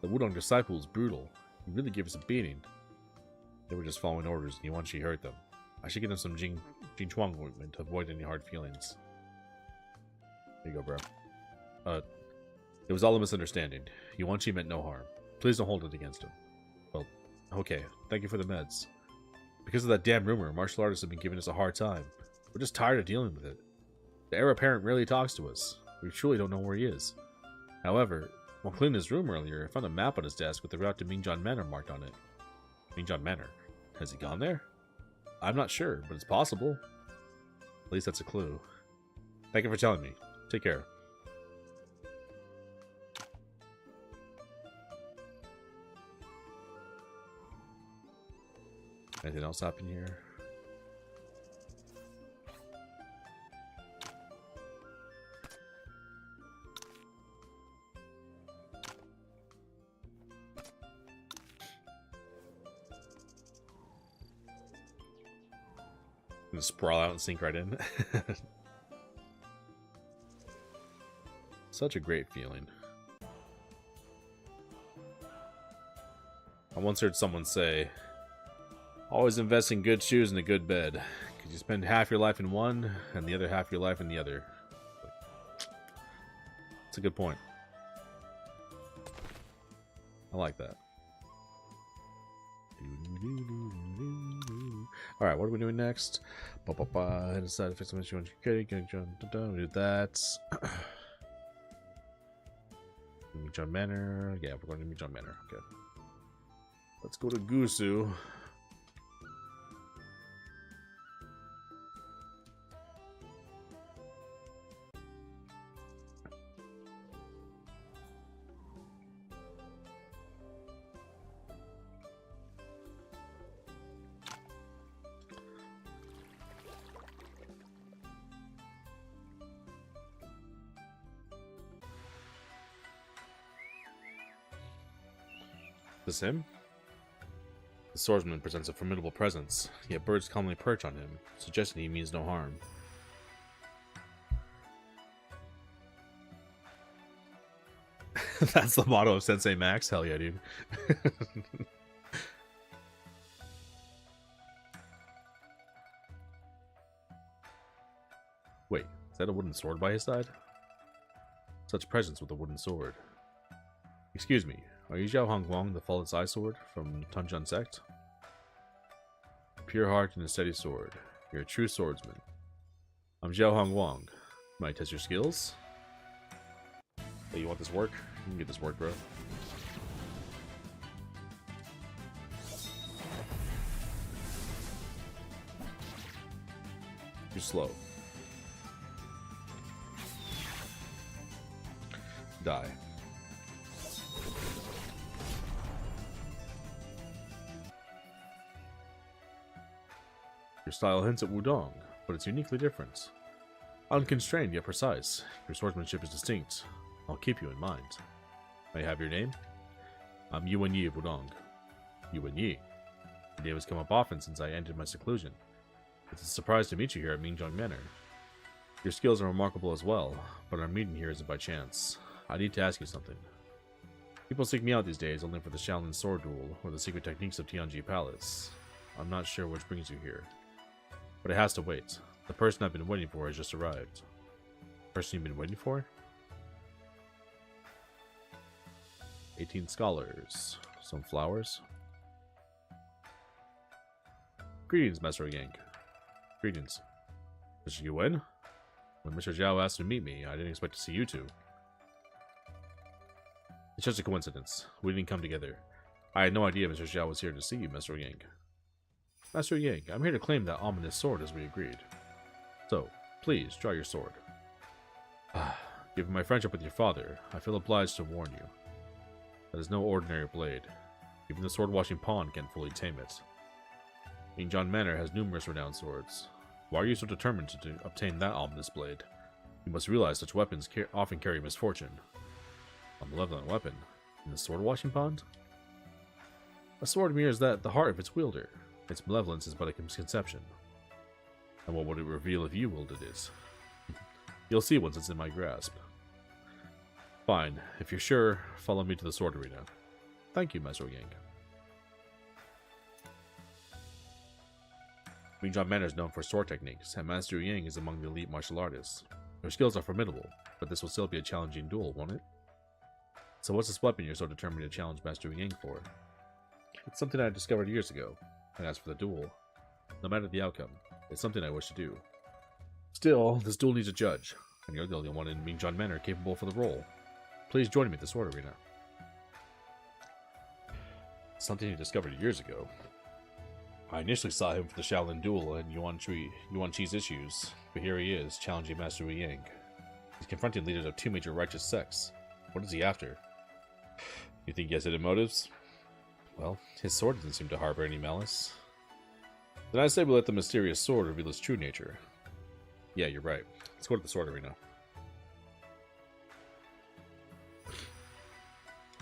The Wudong disciple is brutal. He really gave us a beating. They were just following orders and Yuan Shi hurt them. I should get them some Jing Chuang ointment to avoid any hard feelings. There you go, bro. It was all a misunderstanding. Yuan Shi meant no harm. Please don't hold it against him. Well, okay. Thank you for the meds. Because of that damn rumor, martial artists have been giving us a hard time. We're just tired of dealing with it. The heir apparent rarely talks to us. We truly don't know where he is. However, while cleaning his room earlier, I found a map on his desk with the route to Mingjian Manor marked on it. Mingjian Manor? Has he gone there? I'm not sure, but it's possible. At least that's a clue. Thank you for telling me. Take care. Anything else happen here? Just sprawl out and sink right in. Such a great feeling. I once heard someone say, always invest in good shoes and a good bed, because you spend half your life in one and the other half of your life in the other. It's a good point. I like that. Alright, what are we doing next? Decide to fix something you want to do that. Mingjian Manor. Yeah, we're going to Mingjian Manor. Okay. Let's go to Gusu. This him? The swordsman presents a formidable presence, yet birds calmly perch on him, suggesting he means no harm. That's the motto of Sensei Max? Hell yeah, dude. Wait, is that a wooden sword by his side? Such presence with a wooden sword. Excuse me, are you Zhao Hong Wong, the Fallen Eye Sword from Tanjian Sect? Pure heart and a steady sword. You're a true swordsman. I'm Zhao Hong Wong. Might I test your skills? Hey, you want this work? You can get this work, bro. You're slow. Die. Your style hints at Wudong, but it's uniquely different. Unconstrained yet precise, your swordsmanship is distinct. I'll keep you in mind. May I have your name? I'm Yuan Yi of Wudong. Yuan Yi. Your name has come up often since I ended my seclusion. It's a surprise to meet you here at Mingjian Manor. Your skills are remarkable as well, but our meeting here isn't by chance. I need to ask you something. People seek me out these days only for the Shaolin sword duel or the secret techniques of Tianji Palace. I'm not sure which brings you here. But it has to wait. The person I've been waiting for has just arrived. Person you've been waiting for? 18 scholars. Some flowers. Greetings, Master Yang. Greetings. Mr. Yuan? When Mr. Zhao asked to meet me, I didn't expect to see you two. It's just a coincidence. We didn't come together. I had no idea Mr. Xiao was here to see you, Master Yang. Master Yang, I'm here to claim that ominous sword as we agreed. So, please, draw your sword. Given my friendship with your father, I feel obliged to warn you. That is no ordinary blade. Even the sword-washing pawn can't fully tame it. Mingjian Manor has numerous renowned swords. Why are you so determined to obtain that ominous blade? You must realize such weapons often carry misfortune. A malevolent weapon? In the sword-washing pond? A sword mirrors the heart of its wielder. Its malevolence is but a misconception. And what would it reveal if you wielded it? You'll see once it's in my grasp. Fine. If you're sure, follow me to the sword arena. Thank you, Master Yang. Mingjian Manor is known for sword techniques, and Master Yang is among the elite martial artists. Your skills are formidable, but this will still be a challenging duel, won't it? So what's this weapon you're so determined to challenge Master Yang for? It's something I discovered years ago, and as for the duel, no matter the outcome, it's something I wish to do. Still, this duel needs a judge, and you're the only one in Mingjian Manor capable for the role. Please join me at the sword arena. Something he discovered years ago. I initially saw him for the Shaolin duel and Yuan Chi's issues, but here he is, challenging Master Wu Yang. He's confronting leaders of two major righteous sects. What is he after? You think he has hidden motives? Well, his sword doesn't seem to harbor any malice. Then I say we let the mysterious sword reveal its true nature. Yeah, you're right. Let's go to the sword arena.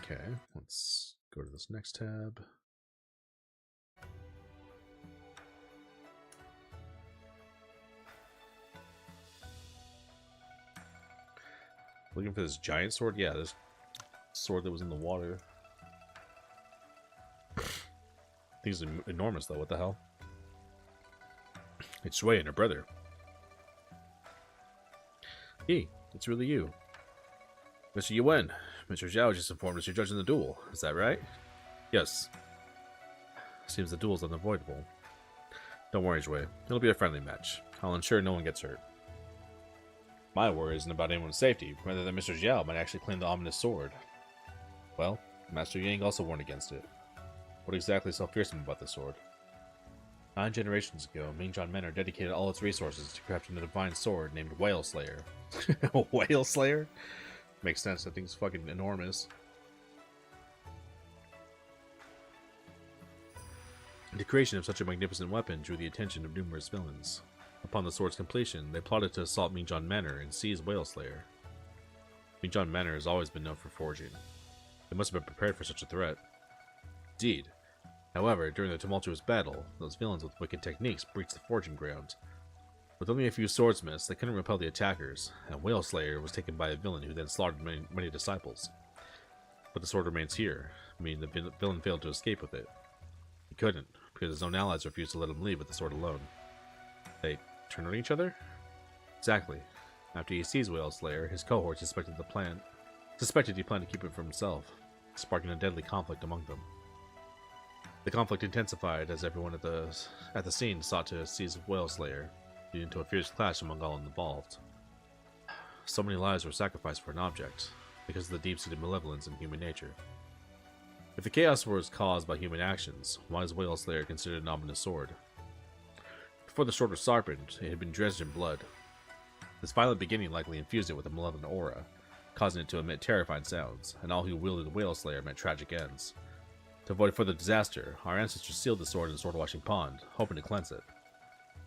Okay, let's go to this next tab. Looking for this giant sword? Yeah, this sword that was in the water. Thing's enormous though, what the hell? It's Shui and her brother. Hey, it's really you. Mr. Yuan, Mr. Zhao just informed us you're judging the duel. Is that right? Yes. Seems the duel's unavoidable. Don't worry, Shui. It'll be a friendly match. I'll ensure no one gets hurt. My worry isn't about anyone's safety, rather than Mr. Zhao might actually claim the ominous sword. Well, Master Yang also warned against it. What exactly is so fearsome about the sword? 9 generations ago, Mingjian Manor dedicated all its resources to crafting a divine sword named Whale Slayer. Whale Slayer? Makes sense, that thing's fucking enormous. The creation of such a magnificent weapon drew the attention of numerous villains. Upon the sword's completion, they plotted to assault Mingjian Manor and seize Whale Slayer. Mingjian Manor has always been known for forging. They must have been prepared for such a threat. Indeed. However, during the tumultuous battle, those villains with wicked techniques breached the forging ground. With only a few swordsmiths, they couldn't repel the attackers, and Whale Slayer was taken by a villain who then slaughtered many disciples. But the sword remains here, meaning the villain failed to escape with it. He couldn't, because his own allies refused to let him leave with the sword alone. They turned on each other? Exactly. After he seized Whale Slayer, his cohort suspected he planned to keep it for himself, sparking a deadly conflict among them. The conflict intensified as everyone at the scene sought to seize Whale Slayer, leading to a fierce clash among all involved. So many lives were sacrificed for an object, because of the deep-seated malevolence in human nature. If the chaos was caused by human actions, why is Whale Slayer considered an ominous sword? Before the sword was sharpened, it had been drenched in blood. This violent beginning likely infused it with a malevolent aura, causing it to emit terrifying sounds, and all who wielded Whale Slayer met tragic ends. To avoid further disaster, our ancestors sealed the sword in the sword-washing pond, hoping to cleanse it.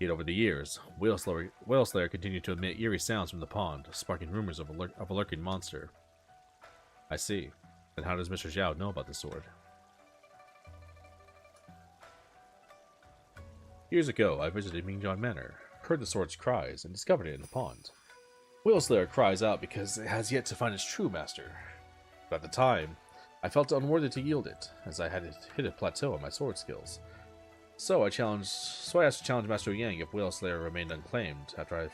Yet over the years, Whale Slayer continued to emit eerie sounds from the pond, sparking rumors of a lurking monster. I see. Then how does Mr. Zhao know about the sword? Years ago, I visited Mingjian Manor, heard the sword's cries, and discovered it in the pond. Whale Slayer cries out because it has yet to find its true master. But at the time, I felt unworthy to yield it, as I had hit a plateau in my sword skills. So I asked to challenge Master Yang if Whale Slayer remained unclaimed after I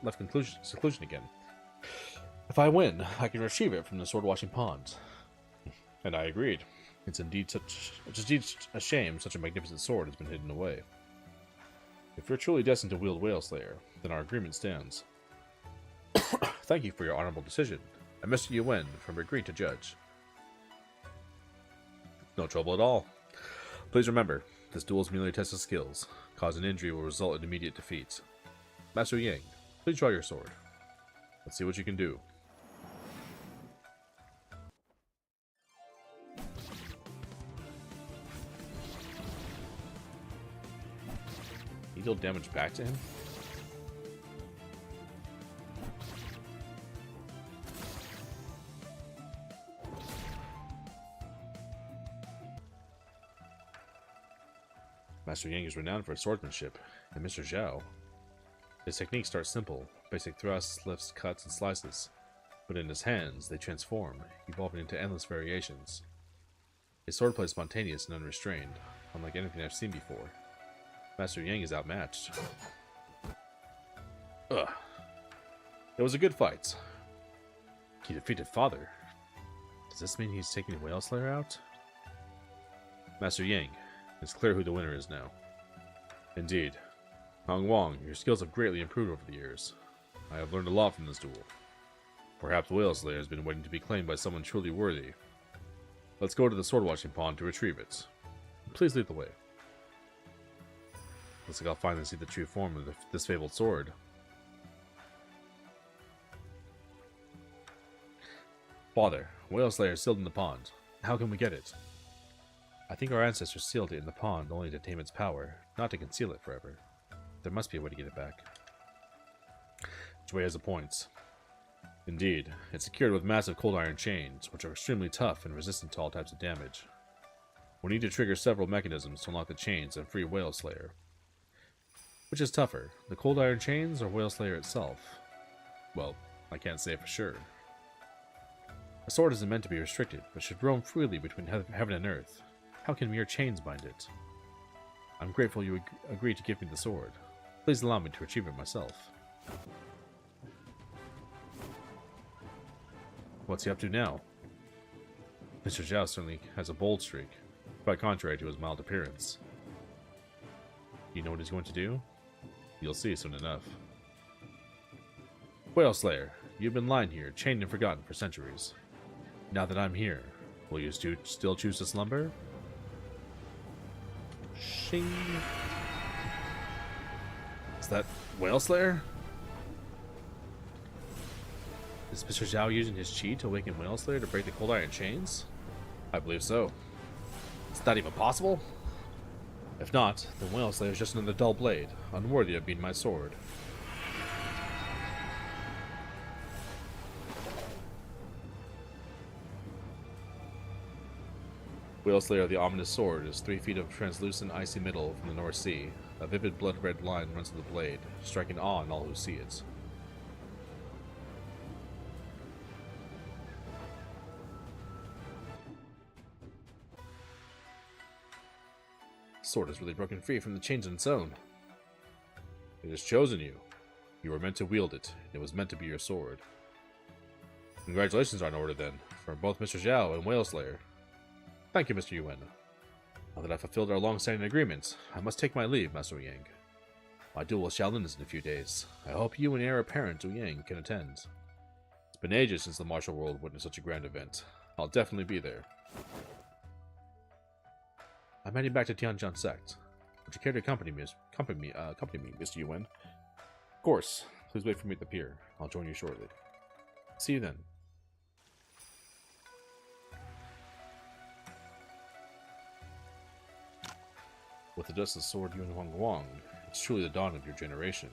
left seclusion again. If I win, I can retrieve it from the sword-washing pond. And I agreed. It's indeed a shame such a magnificent sword has been hidden away. If you're truly destined to wield Whale Slayer, then our agreement stands. Thank you for your honorable decision, and Mr. Yuan for agreeing to judge. No trouble at all. Please remember, this duel is merely a test of skills. Cause an injury will result in immediate defeat. Master Yang, please draw your sword. Let's see what you can do. You deal damage back to him? Master Yang is renowned for his swordsmanship, and Mr. Zhao. His techniques start simple, basic thrusts, lifts, cuts, and slices, but in his hands they transform, evolving into endless variations. His swordplay is spontaneous and unrestrained, unlike anything I've seen before. Master Yang is outmatched. Ugh. It was a good fight. He defeated Father. Does this mean he's taking Whale Slayer out? Master Yang, it's clear who the winner is now. Indeed. Hong Wong, your skills have greatly improved over the years. I have learned a lot from this duel. Perhaps Whale Slayer has been waiting to be claimed by someone truly worthy. Let's go to the sword-watching pond to retrieve it. Please lead the way. Looks like I'll finally see the true form of this fabled sword. Father, Whale Slayer is sealed in the pond. How can we get it? I think our ancestors sealed it in the pond only to tame its power, not to conceal it forever. There must be a way to get it back. Jue has a point. Indeed, it's secured with massive cold iron chains, which are extremely tough and resistant to all types of damage. We need to trigger several mechanisms to unlock the chains and free Whale Slayer. Which is tougher, the cold iron chains or Whale Slayer itself? Well, I can't say for sure. A sword isn't meant to be restricted, but should roam freely between heaven and earth. How can mere chains bind it? I'm grateful you agreed to give me the sword. Please allow me to retrieve it myself. What's he up to now? Mr. Zhao certainly has a bold streak, quite contrary to his mild appearance. You know what he's going to do? You'll see soon enough. Whale Slayer, you've been lying here, chained and forgotten for centuries. Now that I'm here, will you still choose to slumber? Shing. Is that Whale Slayer? Is Mr. Zhao using his chi to awaken Whale Slayer to break the cold iron chains? I believe so. Is that even possible? If not, then Whale Slayer is just another dull blade, unworthy of being my sword. Whale Slayer of the Ominous Sword is 3 feet of translucent icy metal from the North Sea. A vivid blood-red line runs through the blade, striking awe in all who see it. The sword has really broken free from the chains on its own. It has chosen you. You were meant to wield it. It was meant to be your sword. Congratulations are in order then, for both Mr. Zhao and Whale Slayer. Thank you, Mr. Yuan. Now that I've fulfilled our long-standing agreement, I must take my leave, Master Yang. My duel with Shaolin is in a few days. I hope you and heir apparent Wu Yang can attend. It's been ages since the martial world witnessed such a grand event. I'll definitely be there. I'm heading back to Tianjian Sect. Would you care to accompany me, Mr. Yuan? Of course. Please wait for me at the pier. I'll join you shortly. See you then. With the dust of sword Yuan Huangguang, it's truly the dawn of your generation.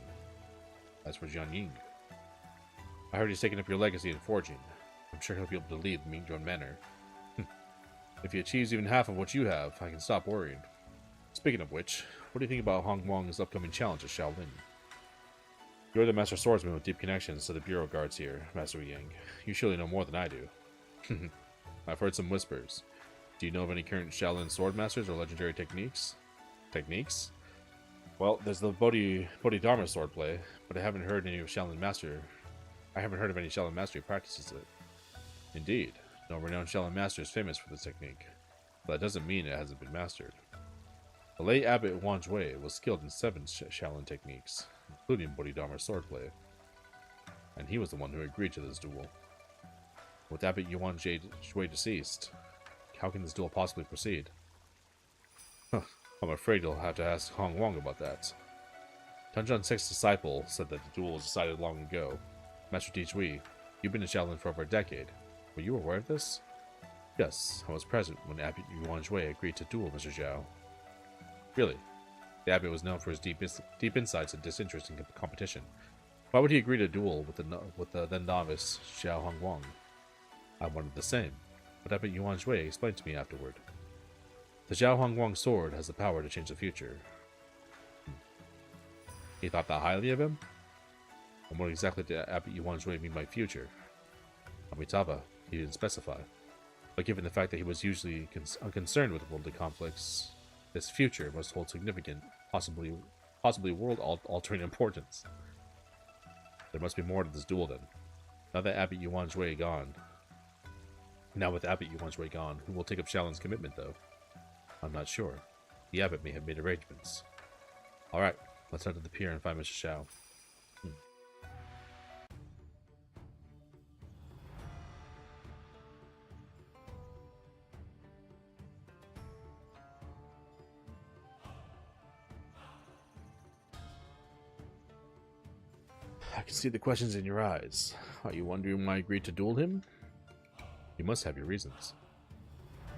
As for Jian Ying, I heard he's taken up your legacy in forging. I'm sure he'll be able to lead Mingzhuan Manor. If he achieves even half of what you have, I can stop worrying. Speaking of which, what do you think about Hong Wong's upcoming challenge at Shaolin? You're the master swordsman with deep connections to the bureau guards here, Master Yang. You surely know more than I do. I've heard some whispers. Do you know of any current Shaolin sword masters or legendary techniques? Techniques? Well, there's the Bodhidharma swordplay, but I haven't heard of any Shaolin mastery practices it. Indeed, no renowned Shaolin master is famous for this technique, but that doesn't mean it hasn't been mastered. The late Abbot Yuan Jue was skilled in 7 Shaolin techniques, including Bodhidharma swordplay, and he was the one who agreed to this duel. With Abbot Yuan Jue deceased, how can this duel possibly proceed? Huh, I'm afraid you'll have to ask Hong Wong about that. Tanjan Six's disciple said that the duel was decided long ago. Master Di Chui, you've been in Shaolin for over a decade. Were you aware of this? Yes, I was present when Abbot Yuan Shui agreed to duel Mr. Zhao. Really? The abbot was known for his deep insights and disinterest in competition. Why would he agree to duel with the then novice Xiao Hongguang? I wondered the same, but Abbot Yuan Shui explained to me afterward. The Xiao Hongguang sword has the power to change the future. He thought that highly of him? And what exactly did Abbot Yuan Shui mean by future? Amitabha, he didn't specify. But given the fact that he was usually unconcerned with worldly conflicts, this future must hold significant, possibly world-altering importance. There must be more to this duel then. Now with Abbot Yuan Shui gone, who will take up Shaolin's commitment though? I'm not sure. The abbot may have made arrangements. Alright, let's head to the pier and find Mr. Xiao. I can see the questions in your eyes. Are you wondering why I agreed to duel him? You must have your reasons.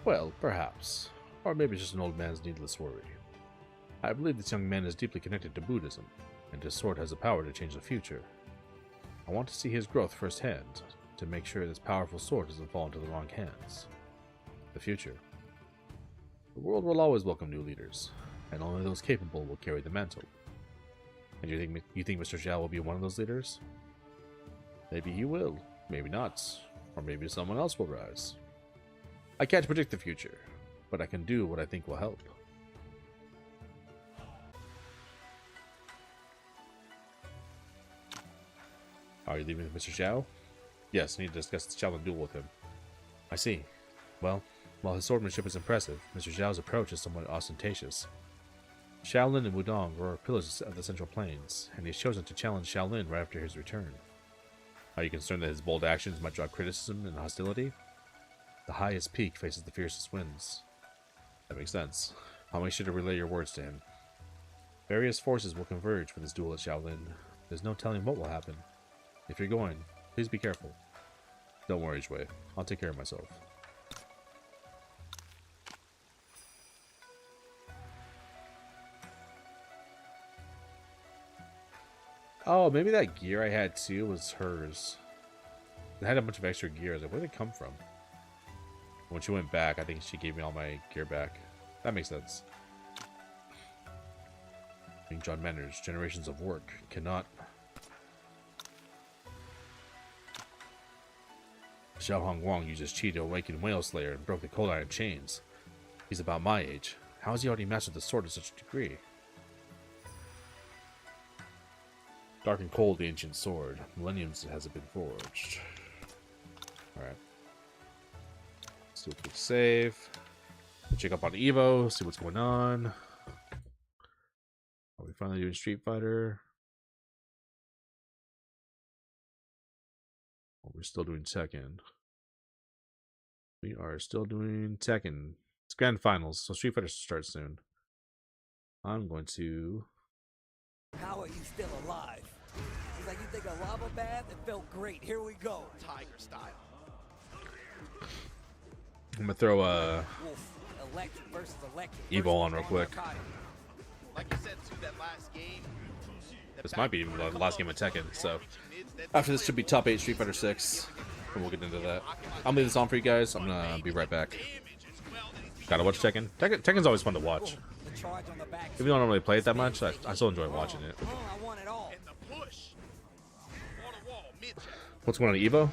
Well, perhaps. Or maybe it's just an old man's needless worry. I believe this young man is deeply connected to Buddhism, and his sword has the power to change the future. I want to see his growth firsthand, to make sure this powerful sword doesn't fall into the wrong hands. The future. The world will always welcome new leaders, and only those capable will carry the mantle. And you think Mr. Zhao will be one of those leaders? Maybe he will, maybe not, or maybe someone else will rise. I can't predict the future, but I can do what I think will help. Are you leaving with Mr. Zhao? Yes, I need to discuss the Shaolin duel with him. I see. Well, while his swordsmanship is impressive, Mr. Zhao's approach is somewhat ostentatious. Shaolin and Wudong are pillars of the Central Plains, and he's chosen to challenge Shaolin right after his return. Are you concerned that his bold actions might draw criticism and hostility? The highest peak faces the fiercest winds. That makes sense. I'll make sure to relay your words to him. Various forces will converge for this duel at Shaolin. There's no telling what will happen. If you're going, please be careful. Don't worry, Shui. I'll take care of myself. Oh, maybe that gear I had too was hers. It had a bunch of extra gear. I was like, where did it come from? When she went back, I think she gave me all my gear back. That makes sense. Being John Manners, generations of work cannot. Xiao Hongguang uses Qi to awaken Whale Slayer and broke the cold iron chains. He's about my age. How has he already mastered the sword to such a degree? Dark and cold, the ancient sword. Millenniums has it been forged. Alright. Let's do a quick save. Check up on Evo, see what's going on. Are we finally doing Street Fighter? Oh, we're still doing Tekken. We are still doing Tekken. It's Grand Finals, so Street Fighter starts soon. I'm going to... How are you still alive? He's like, you think a lava bath? It felt great. Here we go. Tiger style. I'm gonna throw Electric versus electric. Evo on real quick. Like you said, to that last game. This might be the last game of Tekken, so after this should be top 8 Street Fighter 6, and we'll get into that. I'll leave this on for you guys. I'm gonna be right back. Gotta watch Tekken. Tekken's always fun to watch. Even though I don't really play it that much, I still enjoy watching it. What's going on at Evo?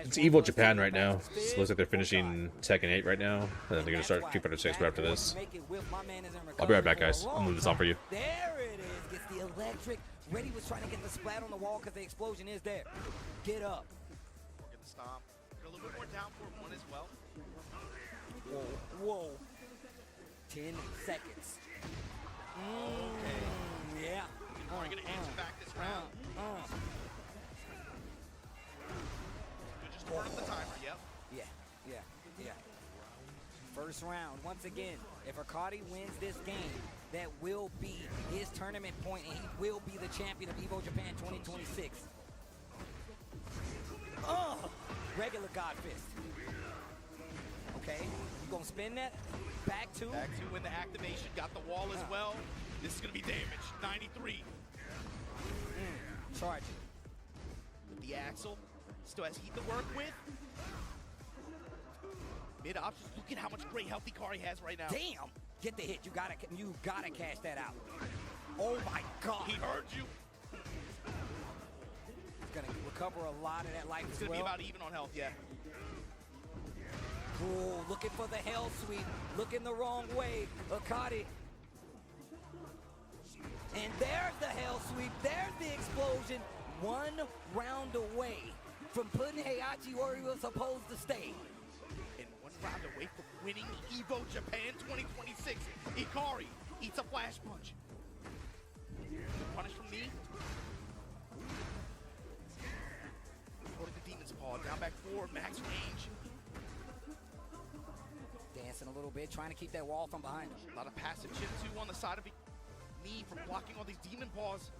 It's Evo Japan right now. So it looks like they're finishing Tekken 8 right now, and then they're gonna start Street Fighter 6 right after this. I'll be right back, guys. I'll move this on for you. There it is. Gets the electric. Reddy was trying to get the splat on the wall because the explosion is there. Get up. Get the stomp. Get a little bit more down for one as well. Whoa. 10 seconds. Yeah. Are you gonna answer back this round? Good, just turn up the timer. Yep. Yeah. First round. Once again, if Arcadi wins this game, that will be his tournament point, and he will be the champion of EVO Japan 2026. Oh, regular God Fist. Okay, you gonna spin that? Back two in the activation, got the wall as well. This is gonna be damage, 93. Charge. With the Axel, still has heat to work with. Mid options, look at how much great health Ikari has right now. Damn! Get the hit, you gotta cash that out. Oh my God. He heard you. He's gonna recover a lot of that life It's as gonna well. be about even on health, yeah. Ooh, looking for the hell sweep, looking the wrong way. Akadi. And there's the hell sweep, there's the explosion. 1 round away from putting Heihachi where he was supposed to stay. And 1 round away from winning EVO Japan 2026. Ikari eats a flash punch. Punish from me. Go to the Demon's Paw, down back 4, max range. Dancing a little bit, trying to keep that wall from behind him. A lot of passive chip too on the side of knee from blocking all these Demon Paws.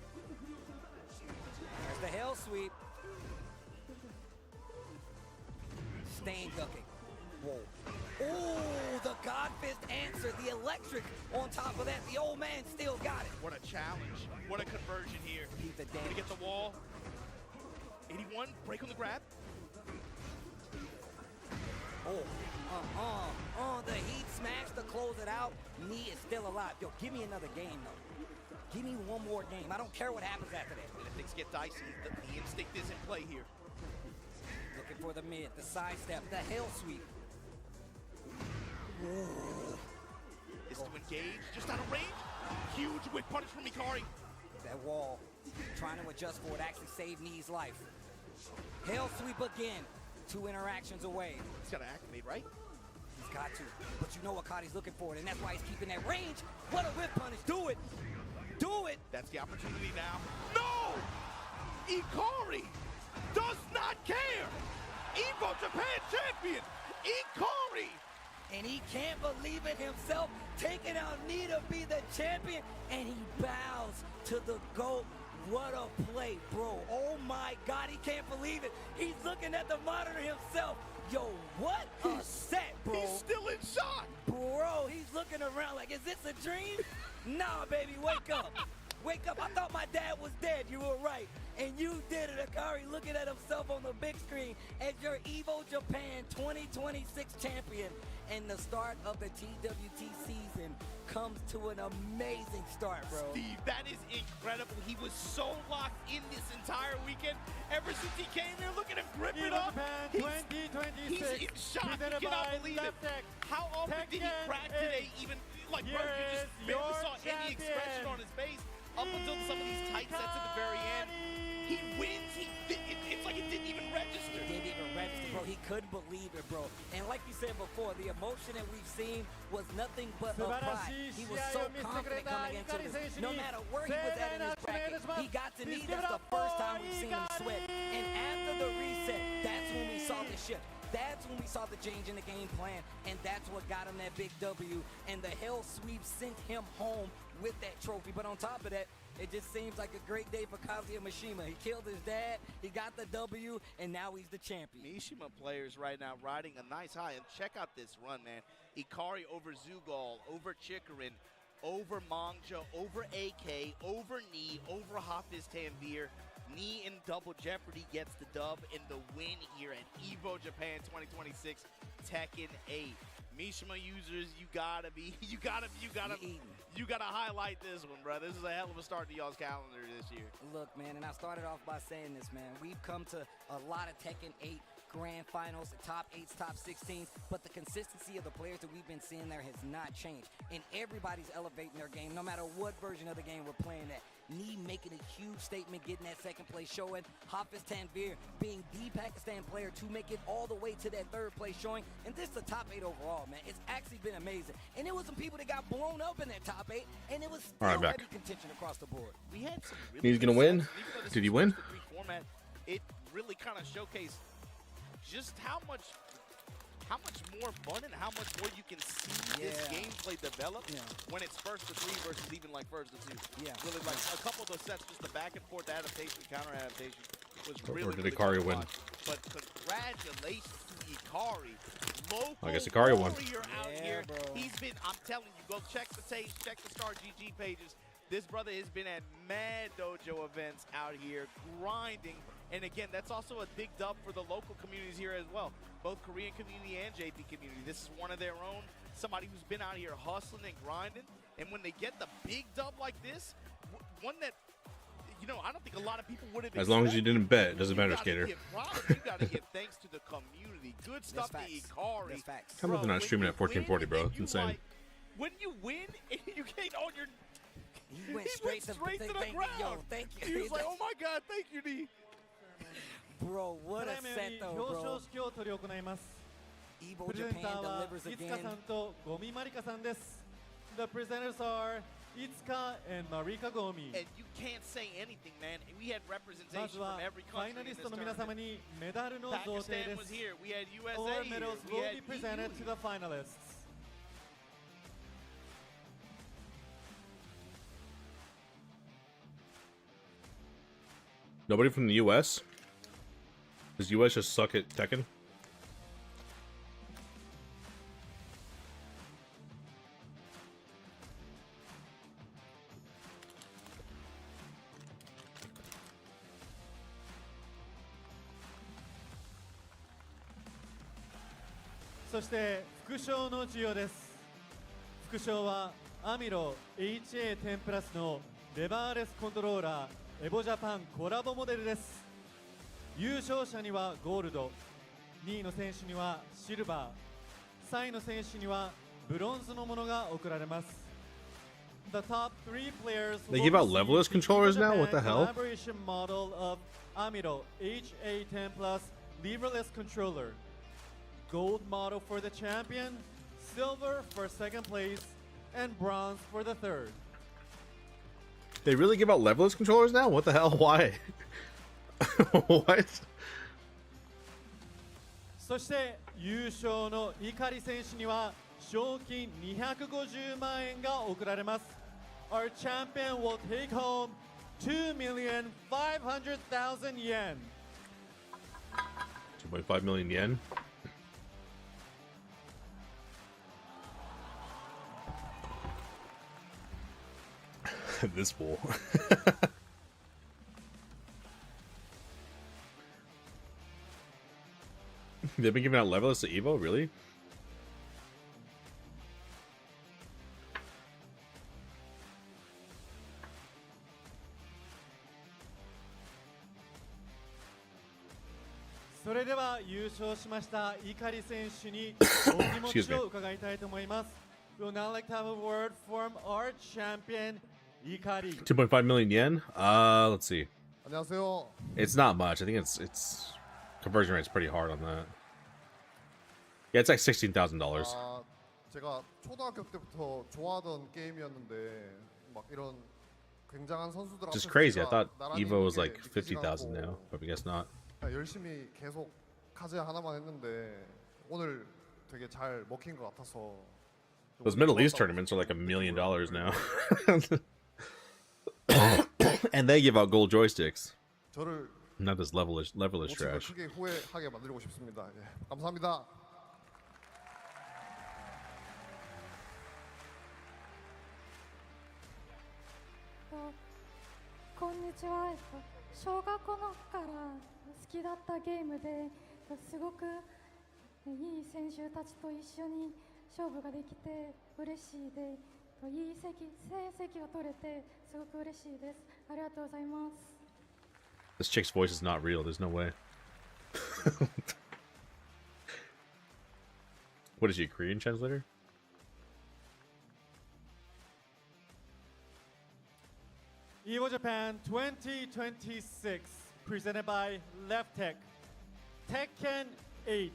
There's the hell sweep. Stain ducking. Whoa. Oh, the God Fist answer, the electric on top of that. The old man still got it. What a challenge. What a conversion here. Keep the damage. To get the wall. 81, break on the grab. The heat smash to close it out. Knee is still alive. Yo, give me another game, though. Give me one more game. I don't care what happens after that. And if things get dicey, the instinct is in play here. Looking for the mid, the sidestep, the hell sweep. Ooh. Is to engage, just out of range. Huge whip punish from Ikari. That wall, trying to adjust for it, actually saved Knee's life. Hell sweep again. 2 interactions away. He's got to activate, right? He's got to. But you know Akadi's looking for it, and that's why he's keeping that range. What a whip punish. Do it. Do it. That's the opportunity now. No! Ikari does not care. EVO Japan champion, Ikari. And he can't believe it himself, taking out Knee to be the champion, and he bows to the GOAT. What a play, bro. Oh my God, he can't believe it. He's looking at the monitor himself. Yo, what a set, bro. He's still in shock. Bro, he's looking around like, is this a dream? Nah, baby, wake up. Wake up. I thought my dad was dead. You were right. And you did it. Akari looking at himself on the big screen as your EVO Japan 2026 champion. And the start of the TWT season comes to an amazing start, bro. Steve, that is incredible. He was so locked in this entire weekend. Ever since he came here, look at him grip it up. He's in shock. He cannot believe it. How often did he crack today? Even like, bro, you just barely saw any expression on his face up until some of these tight sets at the very end. He wins. It's like it didn't even register. It didn't even register, bro. He couldn't believe it, bro. And like you said before, the emotion that we've seen was nothing but a pride. He was so confident coming into this. No matter where he was at in his bracket, he got to Knee. That's the first time we've seen him sweat. And after the reset, that's when we saw the shift. That's when we saw the change in the game plan, and that's what got him that big W. And the hell sweep sent him home with that trophy. But on top of that, it just seems like a great day for Kazuya Mishima. He killed his dad, he got the W, and now he's the champion. Mishima players right now riding a nice high. And check out this run, man. Ikari over Zugal, over Chikarin, over Mangja, over AK, over Knee, over Hafiz Tanvir. Knee in Double Jeopardy gets the dub in the win here at EVO Japan 2026 Tekken 8. Mishima users, you gotta highlight this one, bro. This is a hell of a start to y'all's calendar this year. Look, man, and I started off by saying this, man. We've come to a lot of Tekken 8 grand finals, top 8s, top 16s, but the consistency of the players that we've been seeing there has not changed. And everybody's elevating their game, no matter what version of the game we're playing at. Knee making a huge statement, getting that second place showing. Hafiz Tanvir being the Pakistan player to make it all the way to that third place showing. And this is the top 8 overall, man. It's actually been amazing. And there was some people that got blown up in that top 8, and it was still heavy contention across the board. We had some really He's gonna win. Did he win? Format, it really kind of showcased just how much how much more fun and how much more you can see this gameplay develop when it's first to 3 versus even like first to 2. Really, like a couple of those sets, just the back and forth adaptation, counter adaptation was really. Or did Ikari win? But congratulations to Ikari. Local I guess Ikari won. warrior out here. He's been, I'm telling you, go check the tapes, check the Star GG pages. This brother has been at mad dojo events out here, grinding. And again, that's also a big dub for the local communities here as well. Both Korean community and JP community. This is one of their own, somebody who's been out here hustling and grinding. And when they get the big dub like this, one that, you know, I don't think a lot of people would have. As long as you didn't bet, it doesn't matter, Skater. You got to give thanks to the community. Good stuff to Ikari. How about they're not streaming at 1440, bro? It's insane. Like, when you win and you get on your... He went straight to the ground. Yo, thank you. He was like, oh my God, thank you, D. Bro, what a set though, bro. Evo Japan delivers again. The presenters are Itsuka and Marika Gomi. And you can't say anything, man. We had representation from every country in this tournament. Pakistan was here. We had USA 4 medals here. will be presented to the finalists. Nobody from the US? Does US just suck at Tekken? So, 副賞の授与です。副賞はアミロ HA10 プラスのレバーレスコントローラーエボジャパンコラボモデルです。優勝者にはゴールド、2位の選手にはシルバー、3位の選手にはブロンズのものが贈られます。The top 3 players They give out leveless controllers now? What the hell? Collaboration model of Amiro HA10 Plus leverless controller. Gold model for the champion, silver for second place, and bronze for the third. They really give out leveless controllers now? What the hell? Why? What? そして優勝の碇選手には賞金250万円が贈られます。Our champion will take home 2,500,000 yen. 2.5 million yen? This fool. They've been giving out levelers to Evo, really? So, では優勝しました碇選手にお気持ちを伺いたいと思います。We'll now like to have a word from our champion, Ikari. 2.5 million yen? Let's see. 안녕하세요. It's not much. I think it's conversion rate's pretty hard on that. Yeah, it's like $16,000. 제가 초등학교 때부터 좋아하던 게임이었는데 막 이런 굉장한 선수들 Just crazy. I thought Evo was like 50,000 now, but I guess not. 열심히 계속 카즈 하나만 했는데 오늘 되게 잘 먹힌 것 같아서. Those Middle East tournaments are like $1 million now. And they give out gold joysticks. Not this levelers trash. 크게 후회하게 만들고 싶습니다. 예, 감사합니다. konnichiwa. 小学校のから好きだったゲームですごくいい選手たちと一緒に勝負ができて嬉しいで、いい成績が取れてすごく嬉しいです。ありがとうございます。This chick's voice is not real. There's no way. What is she, a Korean translator? Evo Japan 2026, presented by Leftech. Tekken 8.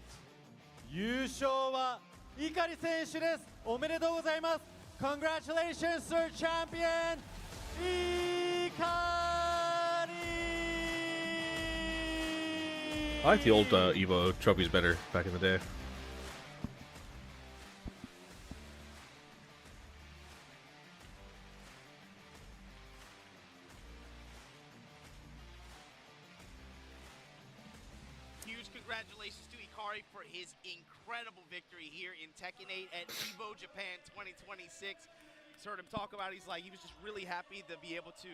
優勝は碇選手です。おめでとうございます。Congratulations, Sir Champion Ikari! I like the old Evo trophies better back in the day. congratulations to Ikari for his incredible victory here in Tekken 8 at EVO Japan 2026. Heard him talk about it. He's like, he was just really happy to be able to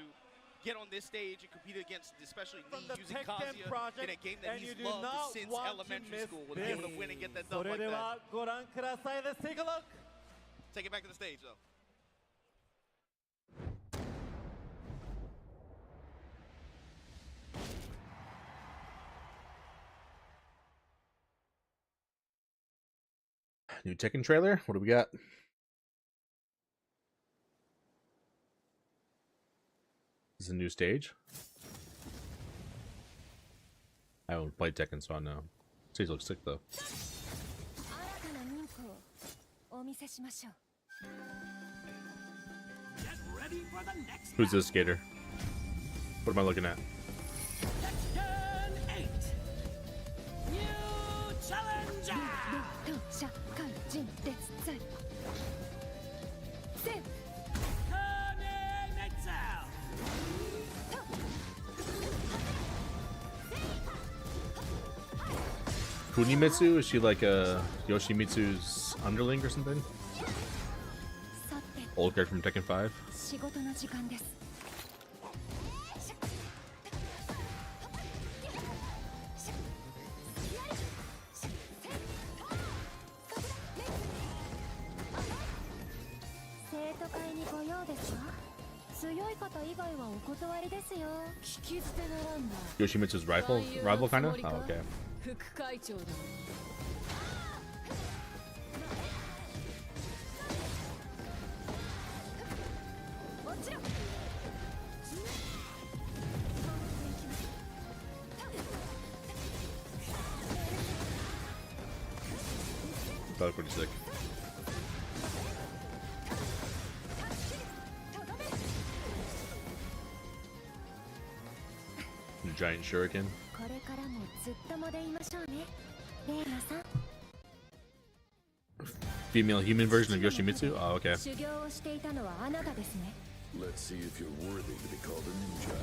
get on this stage and compete against, especially me, using Kazuya in a game that he's loved since elementary school. And be able to win and get that done like that. Let's take a look. Take it back to the stage, though. New Tekken trailer? What do we got? This is a new stage? I haven't played Tekken, so I don't know. Stage looks sick, though. Who's this skater? What am I looking at? Kunimitsu? Is she like a Yoshimitsu's underling or something? Old character from Tekken 5? Yoshimitsu's rival kind of? Oh, okay. That was pretty sick. Giant shuriken. Female human version of Yoshimitsu? Oh, okay. Let's see if you're worthy to be called a ninja.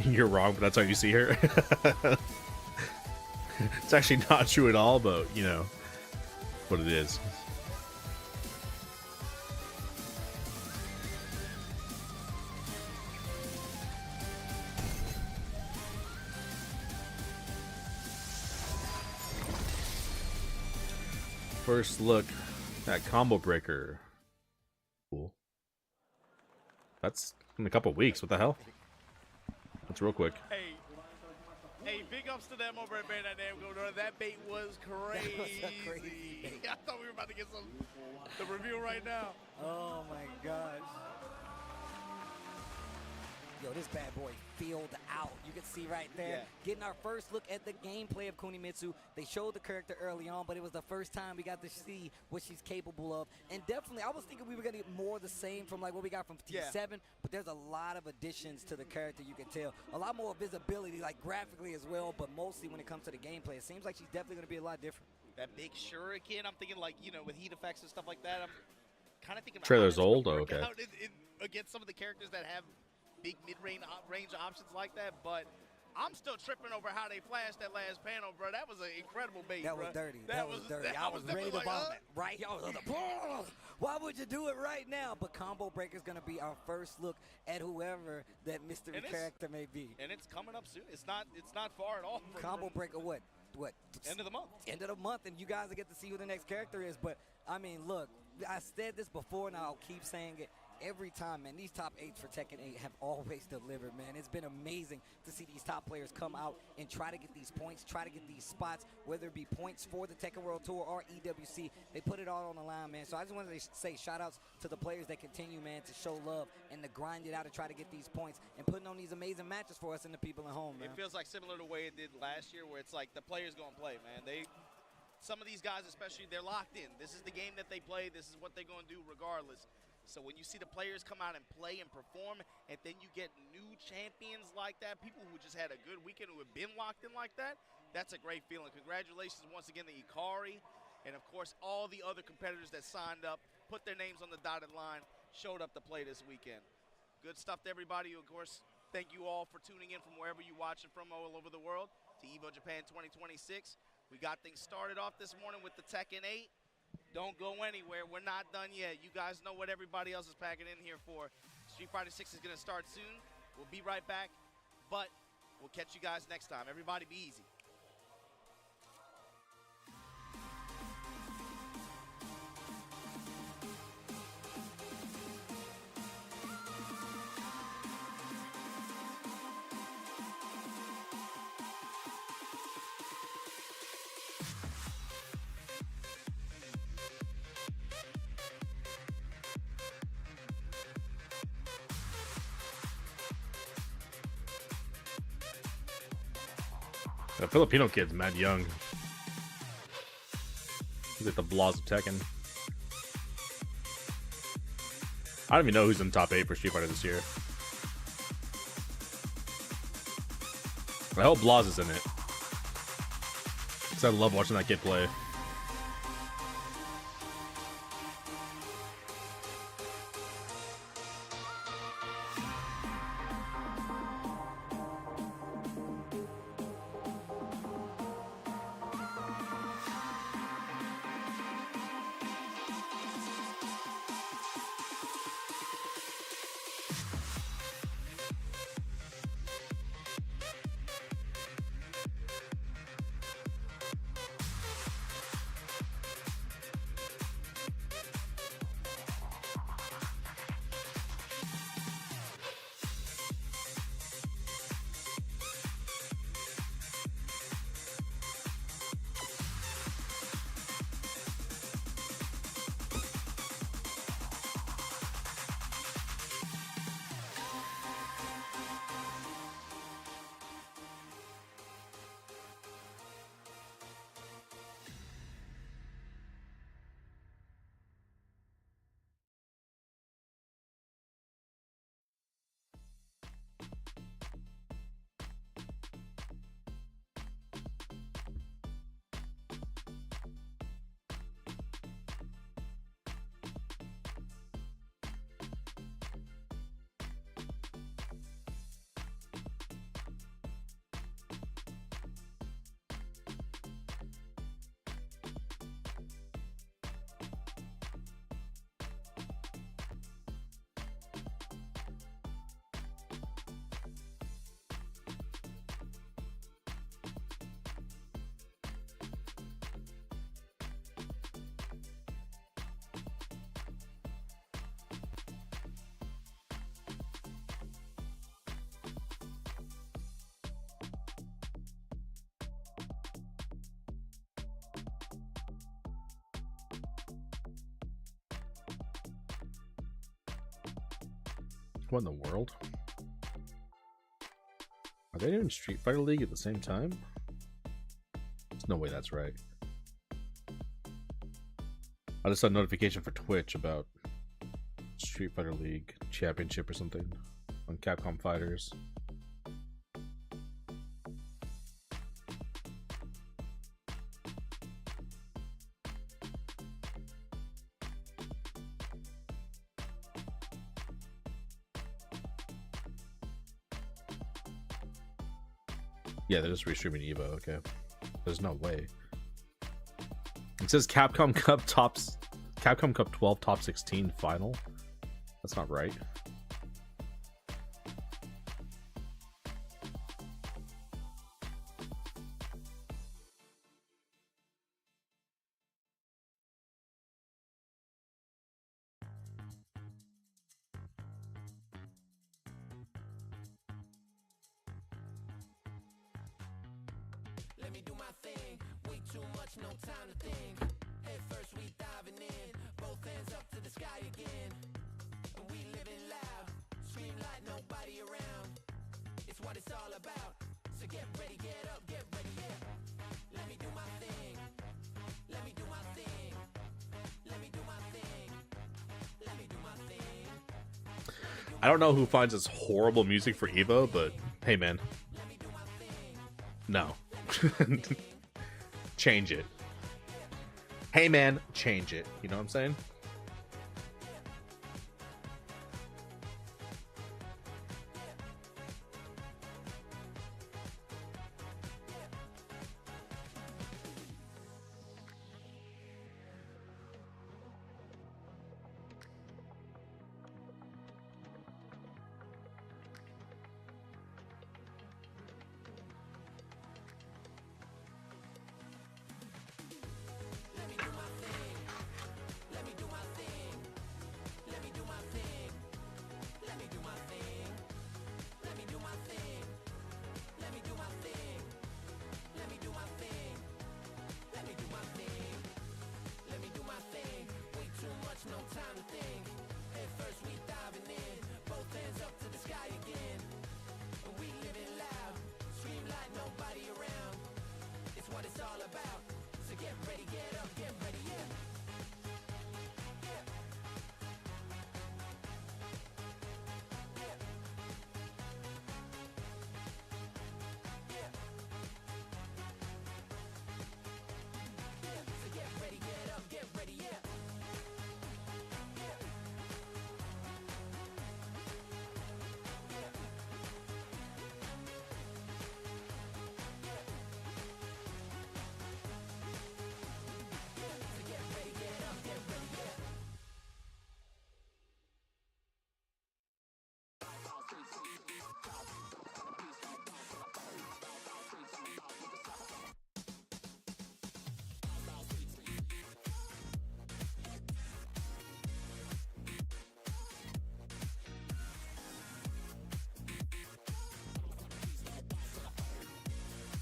You're wrong, but that's how you see her. It's actually not true at all, but you know what it is. First look at Combo Breaker. Cool. That's in a couple weeks. What the hell? That's real quick. Hey, big ups to them over at Bandai Namco. That bait was crazy. I thought we were about to get the review right now. Oh my gosh. Yo, this bad boy filled out. You can see right there. Yeah. Getting our first look at the gameplay of Kunimitsu. They showed the character early on, but it was the first time we got to see what she's capable of. And definitely, I was thinking we were going to get more of the same from like what we got from T7, but there's a lot of additions to the character, you can tell. A lot more visibility, like graphically as well, but mostly when it comes to the gameplay. It seems like she's definitely going to be a lot different. That big shuriken, I'm thinking like, you know, with heat effects and stuff like that, I'm kind of thinking trailer's old? Oh, okay. Against some of the characters that have big mid-range options like that, but I'm still tripping over how they flashed that last panel, bro. That was an incredible bait, That bro. was dirty. That was dirty. I was ready to vomit. Right? I was like, why would you do it right now? But Combo Breaker's going to be our first look at whoever that mystery character may be. And it's coming up soon. It's not far at all. Combo Breaker, what? End of the month. End of the month, and you guys will get to see who the next character is. But, I mean, look, I said this before, and I'll keep saying it. Every time, man, these top 8s for Tekken 8 have always delivered, man. It's been amazing to see these top players come out and try to get these points, try to get these spots, whether it be points for the Tekken World Tour or EWC. They put it all on the line, man. So I just wanted to say shout-outs to the players that continue, man, to show love and to grind it out to try to get these points and putting on these amazing matches for us and the people at home, man. It feels like similar to the way it did last year, where it's like the players going to play, man. Some of these guys, especially, they're locked in. This is the game that they play. This is what they're going to do regardless. So when you see the players come out and play and perform, and then you get new champions like that, people who just had a good weekend, who have been locked in like that, that's a great feeling. Congratulations once again to Ikari, and of course all the other competitors that signed up, put their names on the dotted line, showed up to play this weekend. Good stuff to everybody. Of course, thank you all for tuning in from wherever you watch it from all over the world to EVO Japan 2026. We got things started off this morning with the Tekken 8. Don't go anywhere. We're not done yet. You guys know what everybody else is packing in here for. Street Fighter 6 is going to start soon. We'll be right back, but we'll catch you guys next time. Everybody be easy. The Filipino kid's mad young. He's like the Blas of Tekken. I don't even know who's in the top 8 for Street Fighter this year. I hope Blas is in it, because I love watching that kid play. What in the world? Are they doing Street Fighter League at the same time? There's no way that's right. I just saw a notification for Twitch about Street Fighter League Championship or something on Capcom Fighters. Yeah, they're just restreaming Evo. Okay, there's no way. It says Capcom Cup 12 top 16 final. That's not right. Let me do my thing. Way too much, no time to think. Head first, we diving in. Both hands up to the sky again. And we living loud. Scream like nobody around. It's what it's all about. So get ready, get up, get ready, yeah. Let me do my thing. Let me do my thing. Let me do my thing. Let me do my thing. I don't know who finds this horrible music for Evo, but hey, man. No. Change it. Hey, man, change it. You know what I'm saying?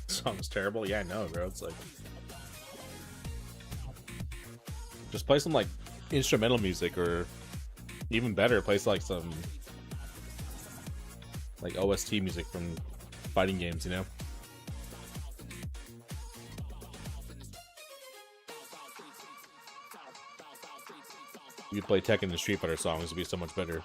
Song's terrible. Yeah, I know, bro. It's like, just play some like instrumental music, or even better, play like some like OST music from fighting games. You know. You could play Tekken and Street Fighter songs, it'd be so much better.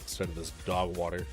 Instead of this dog water.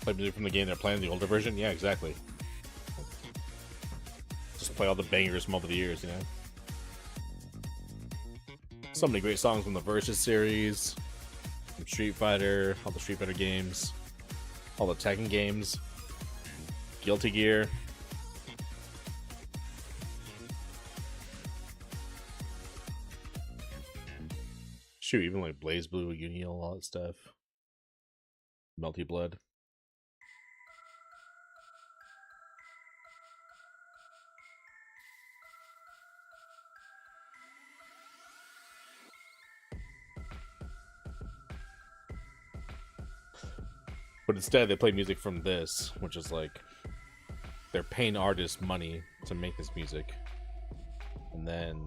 Play music from the game they're playing, the older version? Yeah, exactly. play all the bangers from over the years, you know. So many great songs from the Versus series, from Street Fighter, all the Street Fighter games, all the Tekken games, Guilty Gear. Shoot, even like Blaze Blue, Unio, all that stuff. Melty Blood. But instead, they play music from this, which is like they're paying artists money to make this music, and then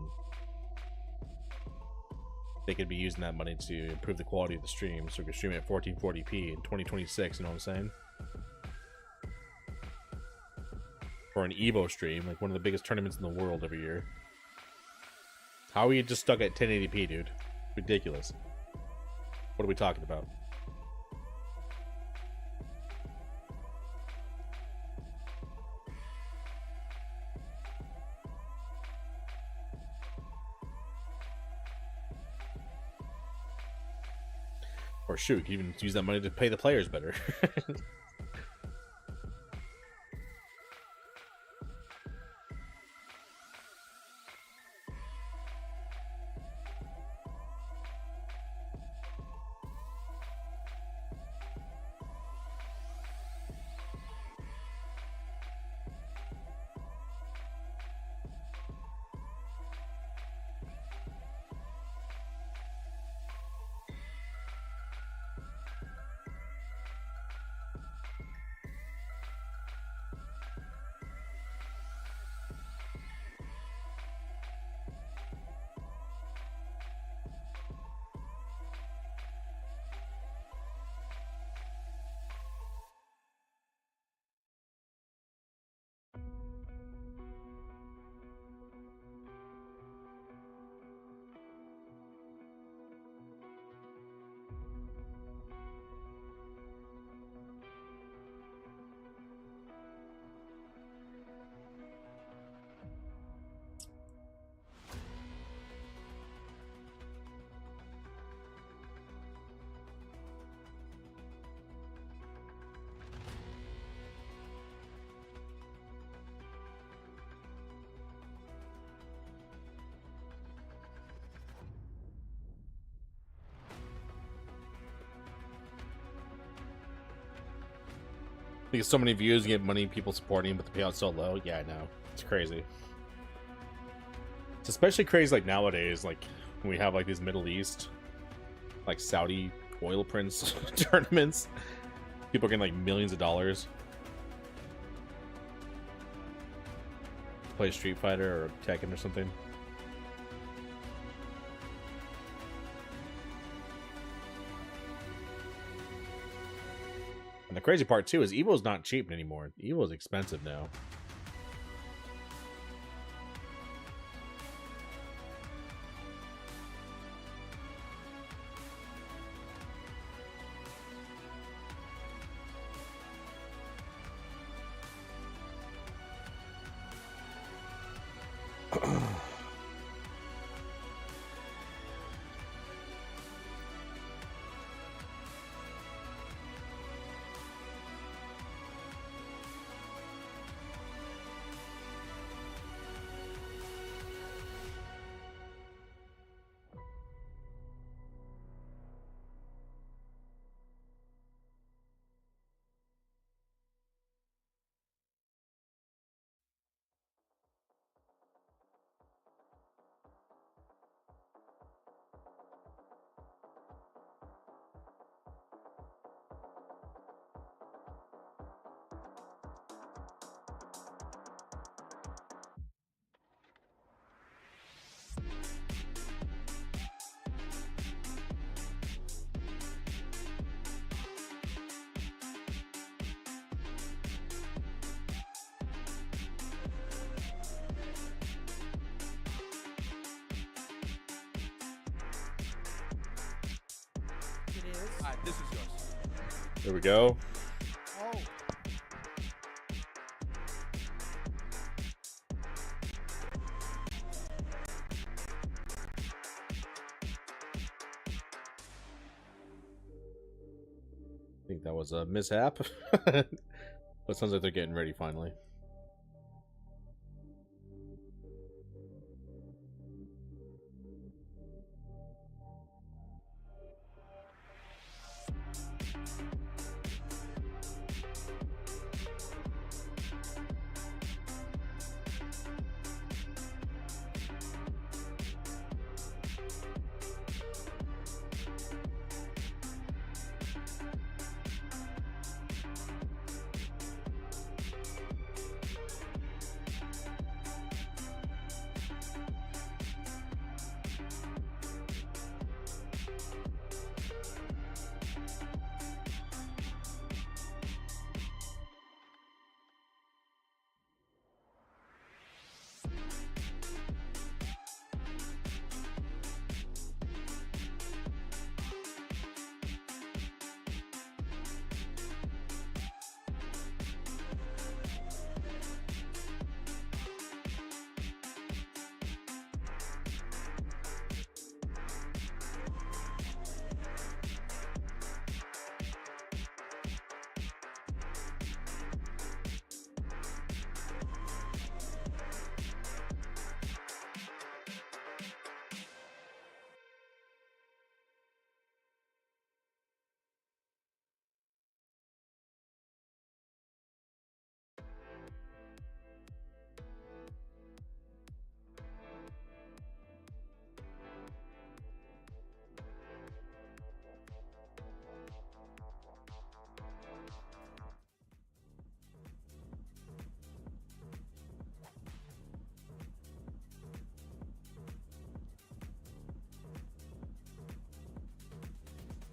they could be using that money to improve the quality of the stream, so we can stream it at 1440p in 2026. You know what I'm saying? For an Evo stream, like one of the biggest tournaments in the world every year. How are we just stuck at 1080p, dude? Ridiculous. What are we talking about? Or shoot, you can even use that money to pay the players better. Because so many views, you get money, people supporting, but the payout's so low. Yeah, I know. It's crazy. It's especially crazy like nowadays, like when we have like these Middle East, like Saudi oil prince tournaments. People are getting like millions of dollars to play Street Fighter or Tekken or something. And the crazy part too is Evo's not cheap anymore. Evo's expensive now. This is yours. There we go. Oh. was a mishap. But it sounds like they're getting ready finally.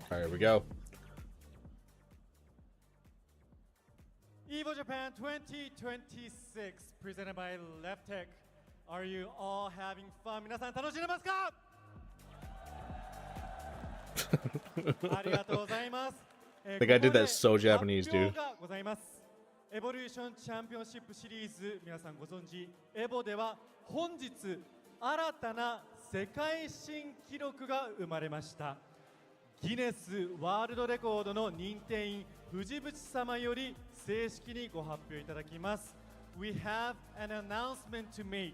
All right, here we go. EVO Japan 2026 presented by Leftech. Are you all having fun? 皆さん楽しんでますか？ありがとうございます。The guy did that so Japanese, dude. ございます。エボリューションチャンピオンシップシリーズ、皆さんご存知、エボでは本日新たな世界新記録が生まれました。ギネスワールドレコードの認定員藤渕様より正式にご発表いただきます。We have an announcement to make.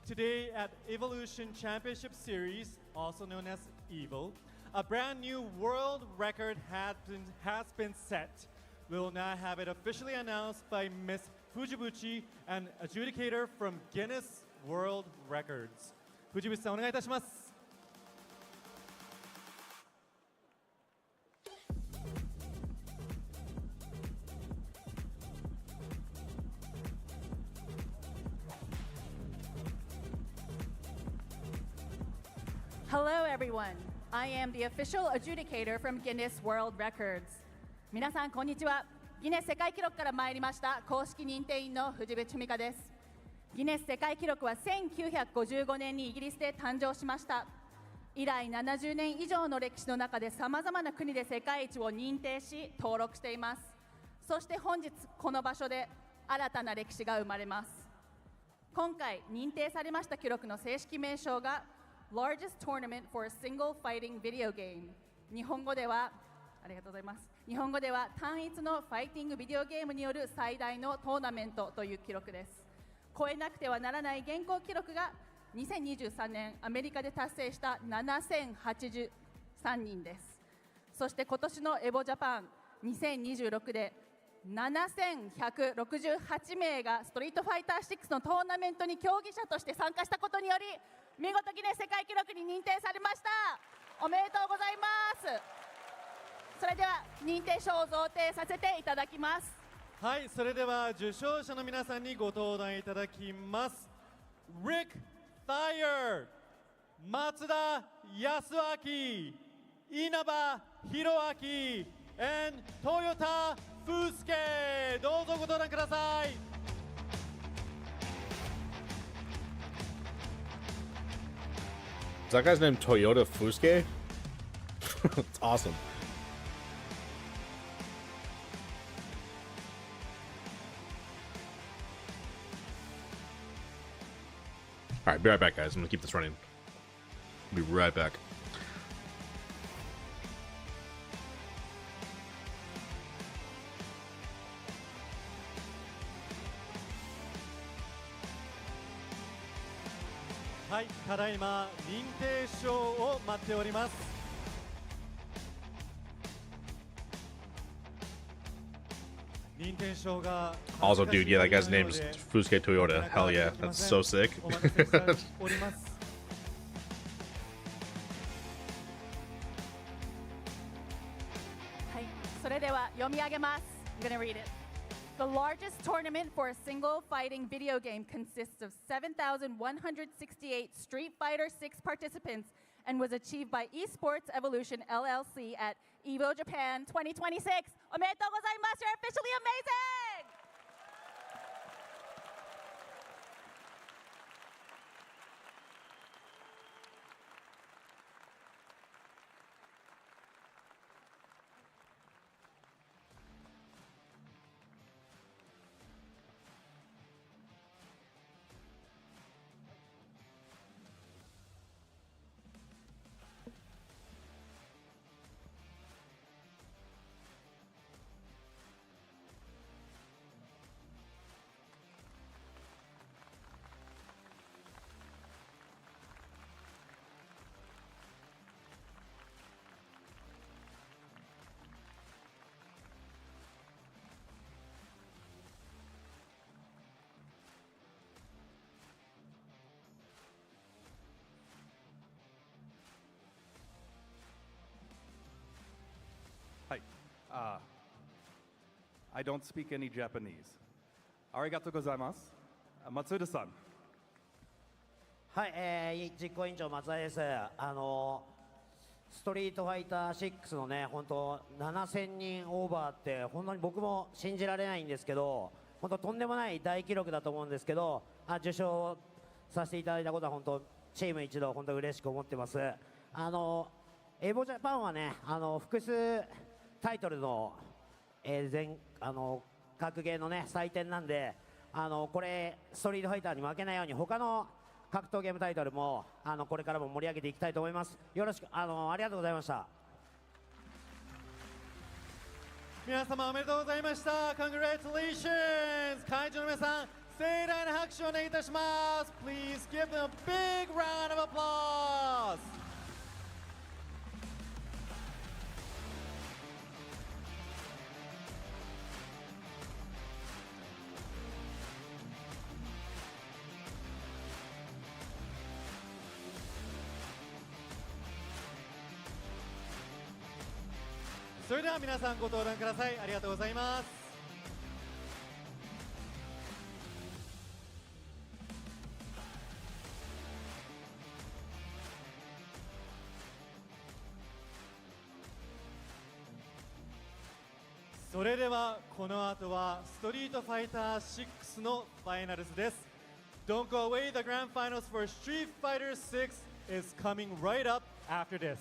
Today at Evolution Championship Series, also known as EVO, a brand new world record has been set. We will now have it officially announced by Ms. Fujibuchi, an adjudicator from Guinness World Records. 藤渕さんお願いいたします。Hello everyone. I am the official adjudicator from Guinness World Records. 皆さんこんにちは。ギネス世界記録から参りました公式認定員の藤渕美香です。ギネス世界記録は1955年にイギリスで誕生しました。以来70年以上の歴史の中でさまざまな国で世界一を認定し登録しています。そして本日この場所で新たな歴史が生まれます。今回認定されました記録の正式名称がLargest Tournament for a Single Fighting Video Game。日本語では単一のファイティングビデオゲームによる最大のトーナメントという記録です。超えなくてはならない現行記録が2023年アメリカで達成した7083人です。そして今年のエボジャパン2026で7168名がストリートファイター6のトーナメントに競技者として参加したことにより見事ギネス世界記録に認定されました。おめでとうございます。それでは認定証を贈呈させていただきます。はい、それでは受賞者の皆さんにご登壇いただきます。 Rick Thayer、 松田康明、稲葉弘明 and 豊田風介、どうぞご登壇ください。Is that guy's name Toyota Fusuke? It's awesome. Alright, be right back, guys. I'm gonna keep this running. Be right back. はい、ただいま認定証を待っております。認定証が Also, dude, yeah, that guy's name's Fusuke Toyota. Hell yeah, that's so sick. お待たせしております。はい、それでは読み上げます。I'm gonna read it. The largest tournament for a single fighting video game consists of 7,168 Street Fighter 6 participants and was achieved by Esports Evolution LLC at EVO Japan 2026. おめでとうございます。You're officially amazing! Hi. I don't speak any Japanese. Arigatou gozaimasu. Matsuda-san. はい、実行委員長松田です。ストリートファイター6のね、本当7000人オーバーって本当に僕も信じられないんですけど、本当とんでもない大記録だと思うんですけど、受賞させていただいたことは本当チーム一同本当嬉しく思ってます。エボジャパンはね、複数タイトルの、格ゲーのね祭典なんで、これストリートファイターに負けないように他の格闘ゲームタイトルもこれからも盛り上げていきたいと思います。よろしくありがとうございました。皆様おめでとうございました。 Congratulations! 会場の皆さん、盛大な拍手をお願いいたします。 Please give them a big round of applause! それでは皆さんご登壇ください。ありがとうございます。それではこの後はストリートファイター6のファイナルズです。 Don't go away, the grand finals for Street Fighter 6 is coming right up after this.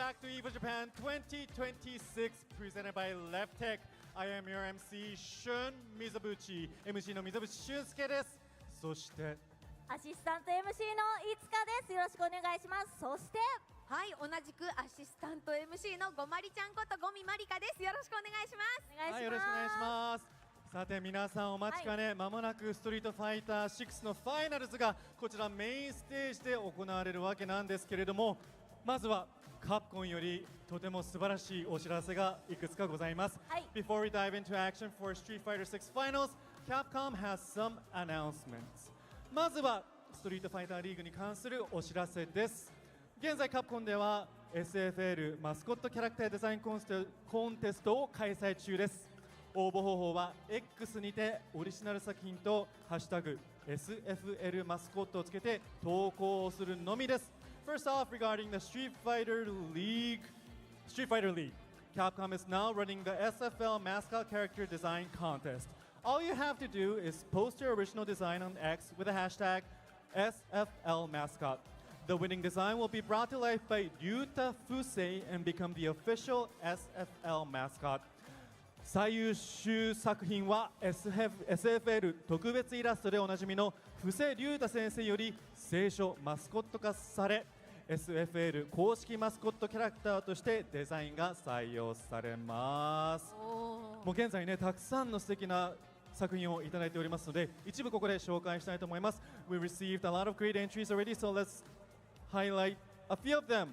back to EVO Japan 2026 presented by Left Tech. I am your MC Shun Mizobuchi. MC の溝淵俊介です。そしてアシスタント MC のいつかです。よろしくお願いします。そしてはい、同じくアシスタント MC のごまりちゃんことごみまりかです。よろしくお願いします。お願いします。はい、よろしくお願いします。さて皆さんお待ちかね、まもなくストリートファイター6のファイナルズがこちらメインステージで行われるわけなんですけれども、まずはカプコンよりとても素晴らしいお知らせがいくつかございます。Before we dive into action for Street Fighter 6 Finals, Capcom has some announcements. まずはストリートファイターリーグに関するお知らせです。現在カプコンでは SFL マスコットキャラクターデザインコンテストを開催中です。応募方法は X にてオリジナル作品とハッシュタグ SFL マスコットをつけて投稿をするのみです。First off, regarding the Street Fighter League, Capcom is now running the SFL mascot character design contest. All you have to do is post your original design on X with the hashtag SFL mascot. The winning design will be brought to life by Ryuta Fusei and become the official SFL mascot. 最優秀作品は SFL 特別イラストでおなじみの布施龍太先生より聖書マスコット化され SFL 公式マスコットキャラクターとしてデザインが採用されます。もう現在ねたくさんの素敵な作品をいただいておりますので一部ここで紹介したいと思います。 We received a lot of great entries already, so let's highlight a few of them.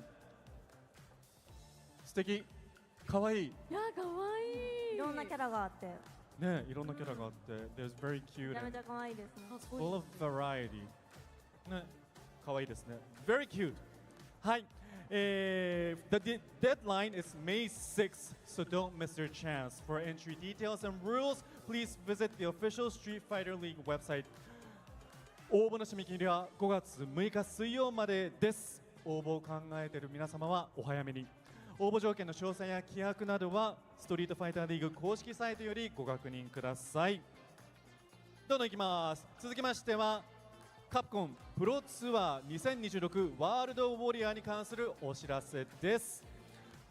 素敵、かわいい。いや、かわいい。いろんなキャラがあってね、いろんなキャラがあって There's very cute めちゃめちゃ可愛いですね。 full of variety ね、かわいいですね。 Very cute はい、The deadline is May 6th, so don't miss your chance. For entry details and rules, please visit the official Street Fighter League website. 応募の締め切りは5月6日水曜までです。応募を考えている皆様はお早めに。応募条件の詳細や規約などはストリートファイターリーグ公式サイトよりご確認ください。どんどんいきます。続きましてはカプコンプロツアー2026ワールドウォリアーに関するお知らせです。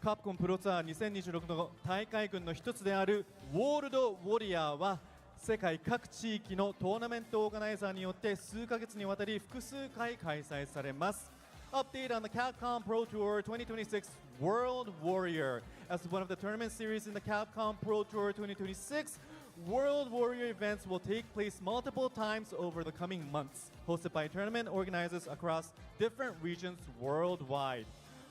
カプコンプロツアー2026の大会群の一つであるウォールドウォリアーは世界各地域のトーナメントオーガナイザーによって数ヶ月にわたり複数回開催されます。Update on the Capcom Pro Tour 2026 World Warrior. As one of the tournament series in the Capcom Pro Tour 2026, World Warrior events will take place multiple times over the coming months, hosted by tournament organizers across different regions worldwide.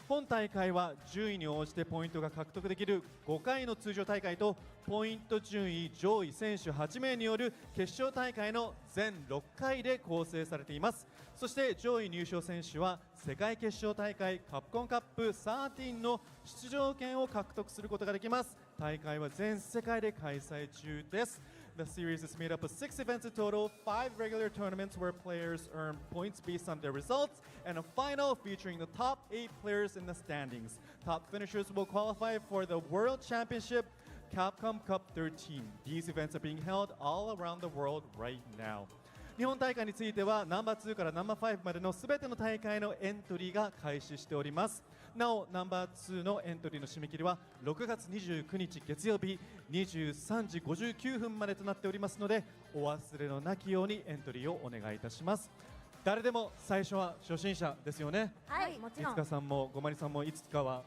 本大会は順位に応じてポイントが獲得できる5回の通常大会とポイント順位上位選手8名による決勝大会の全6回で構成されています。そして上位入賞選手は世界決勝大会カプコンカップ13の出場権を獲得することができます。大会は全世界で開催中です。The series is made up of 6 events in total, 5 regular tournaments where players earn points based on their results, and a final featuring the top 8 players in the standings. Top finishers will qualify for the World Championship Capcom Cup 13. These events are being held all around the world right now. 日本大会についてはナンバー2からナンバー5までのすべての大会のエントリーが開始しております。なおナンバー2のエントリーの締め切りは6月29日月曜日23時59分までとなっておりますのでお忘れのなきようにエントリーをお願いいたします。誰でも最初は初心者ですよね。はい、もちろん。いつかさんもごまりさんもいつかは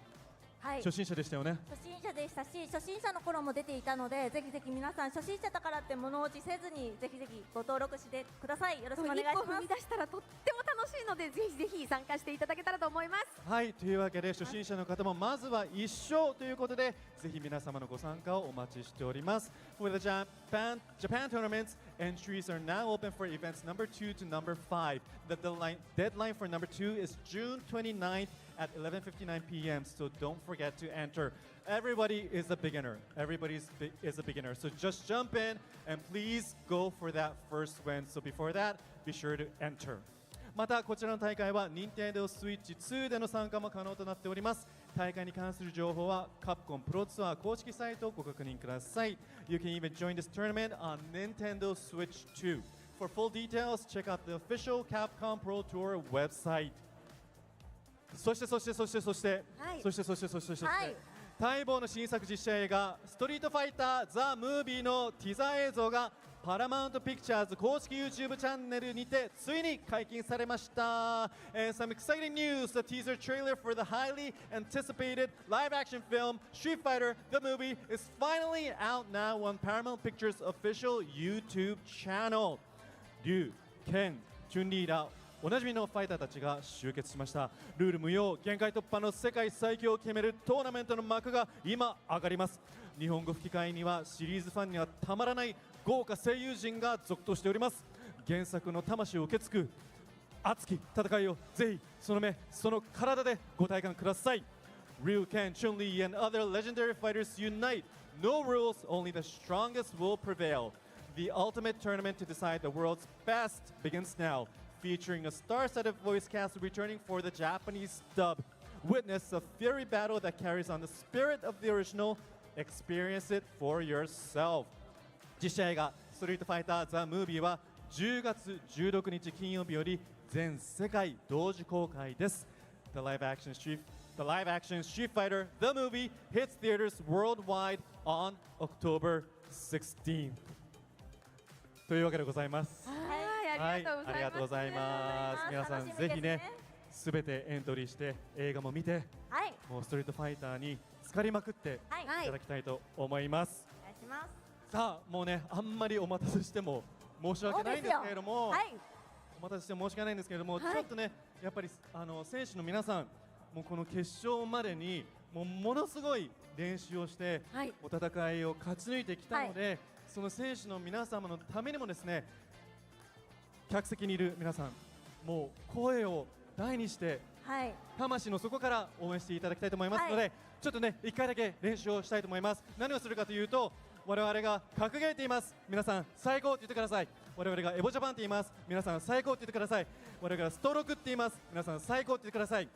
初心者でしたよね。初心者でしたし初心者の頃も出ていたのでぜひぜひ皆さん初心者だからって物落ちせずにぜひぜひご登録してください。よろしくお願いします。一歩踏み出したらとっても楽しいのでぜひぜひ参加していただけたらと思います。はい、というわけで初心者の方もまずは一勝ということでぜひ皆様のご参加をお待ちしております。For the Japan tournaments, entries are now open for events number 2 to number 5. The deadline for number 2 is June 29th at 11:59 p.m. So don't forget to enter. Everybody is a beginner. Is a beginner. So just jump in and please go for that first win. So before that, be sure to enter. またこちらの大会は Nintendo Switch 2での参加も可能となっております。大会に関する情報はカプコンプロツアー公式サイトをご確認ください。You can even join this tournament on Nintendo Switch 2. For full details, check out the official Capcom Pro Tour website. そして待望の新作実写映画「ストリートファイターザ・ムービー」のティザー映像がパラマウントピクチャーズ公式 YouTube チャンネルにてついに解禁されました。And some exciting news: the teaser trailer for the highly anticipated live-action film Street Fighter: The Movie is finally out now on Paramount Pictures' official YouTube channel. リュウ、ケン、チュンリーらおなじみのファイターたちが集結しました。ルール無用、限界突破の世界最強を決めるトーナメントの幕が今上がります。日本語吹き替えにはシリーズファンにはたまらない豪華声優陣が続投しております。原作の魂を受け継ぐ熱き戦いをぜひその目その体でご体感ください。 Ryu, Ken, Chun-Li and other legendary fighters unite. No rules, only the strongest will prevail. The ultimate tournament to decide the world's best begins now, featuring a star-studded voice cast returning for the Japanese dub. Witness a fiery battle that carries on the spirit of the original. Experience it for yourself. 実写映画「ストリートファイターザ・ムービー」は10月16日金曜日より全世界同時公開です。The live-action Street Fighter The Movie hits theaters worldwide on October 16th. というわけでございます。ありがとうございます。皆さんぜひね、すべてエントリーして映画も見て、もうストリートファイターに浸かりまくっていただきたいと思います。お願いします。さあもうね、あんまりお待たせしても申し訳ないんですけれども、お待たせして申し訳ないんですけれども、ちょっとねやっぱり選手の皆さんもうこの決勝までにものすごい練習をして、お戦いを勝ち抜いてきたので、その選手の皆様のためにもですね、客席にいる皆さんもう声を大にして、魂の底から応援していただきたいと思いますので、ちょっとね1回だけ練習をしたいと思います。何をするかというと、我々が格ゲーって言います。皆さん最高って言ってください。我々がエボジャパンって言います。皆さん最高って言ってください。我々がストロークって言います。皆さん最高って言ってください。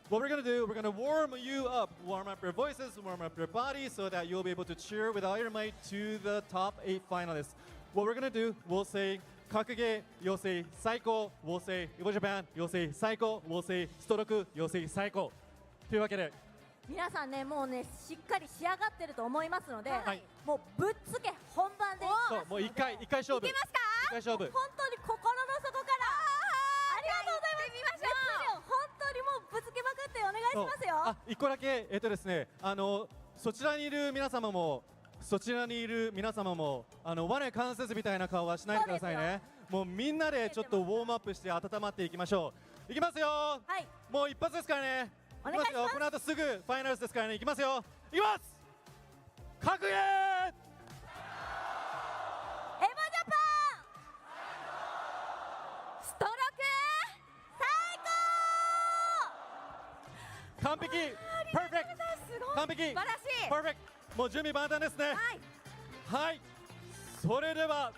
What we're gonna do, we're gonna warm you up, warm up your voices, warm up your body so that you'll be able to cheer with all your might to the top 8 finalists. What we're gonna do, we'll say 格ゲー、you'll say 最高、we'll say エボジャパン、you'll say 最高、we'll say ストローク、you'll say 最高。というわけで、皆さんね、もうねしっかり仕上がってると思いますので、もうぶっつけ本番でそうもう一回勝負。いけますか？一回勝負。本当に心の底からありがとうございます。見ましょう。本当にもうぶつけまくってお願いしますよ。一個だけですね、そちらにいる皆様も我関節みたいな顔はしないでくださいね。もうみんなでちょっとウォームアップして温まっていきましょう。いきますよ。もう一発ですからね。いきますよ。この後すぐファイナルズですからね。いきますよ。いきます。格ゲー。エボジャパン。ストローク最高。完璧。パーフェクト。完璧。素晴らしい。パーフェクト。もう準備万端ですね。はい。それでは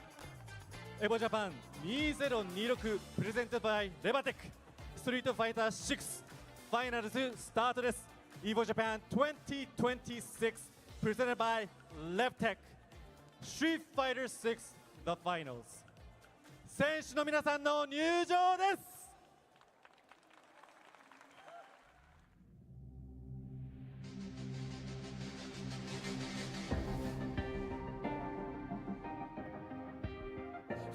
エボジャパン2026プレゼントバイレバテックストリートファイター6ファイナルズスタートです。EVO Japan 2026 presented by Levtech Street Fighter 6 The Finals 選手の皆さんの入場です。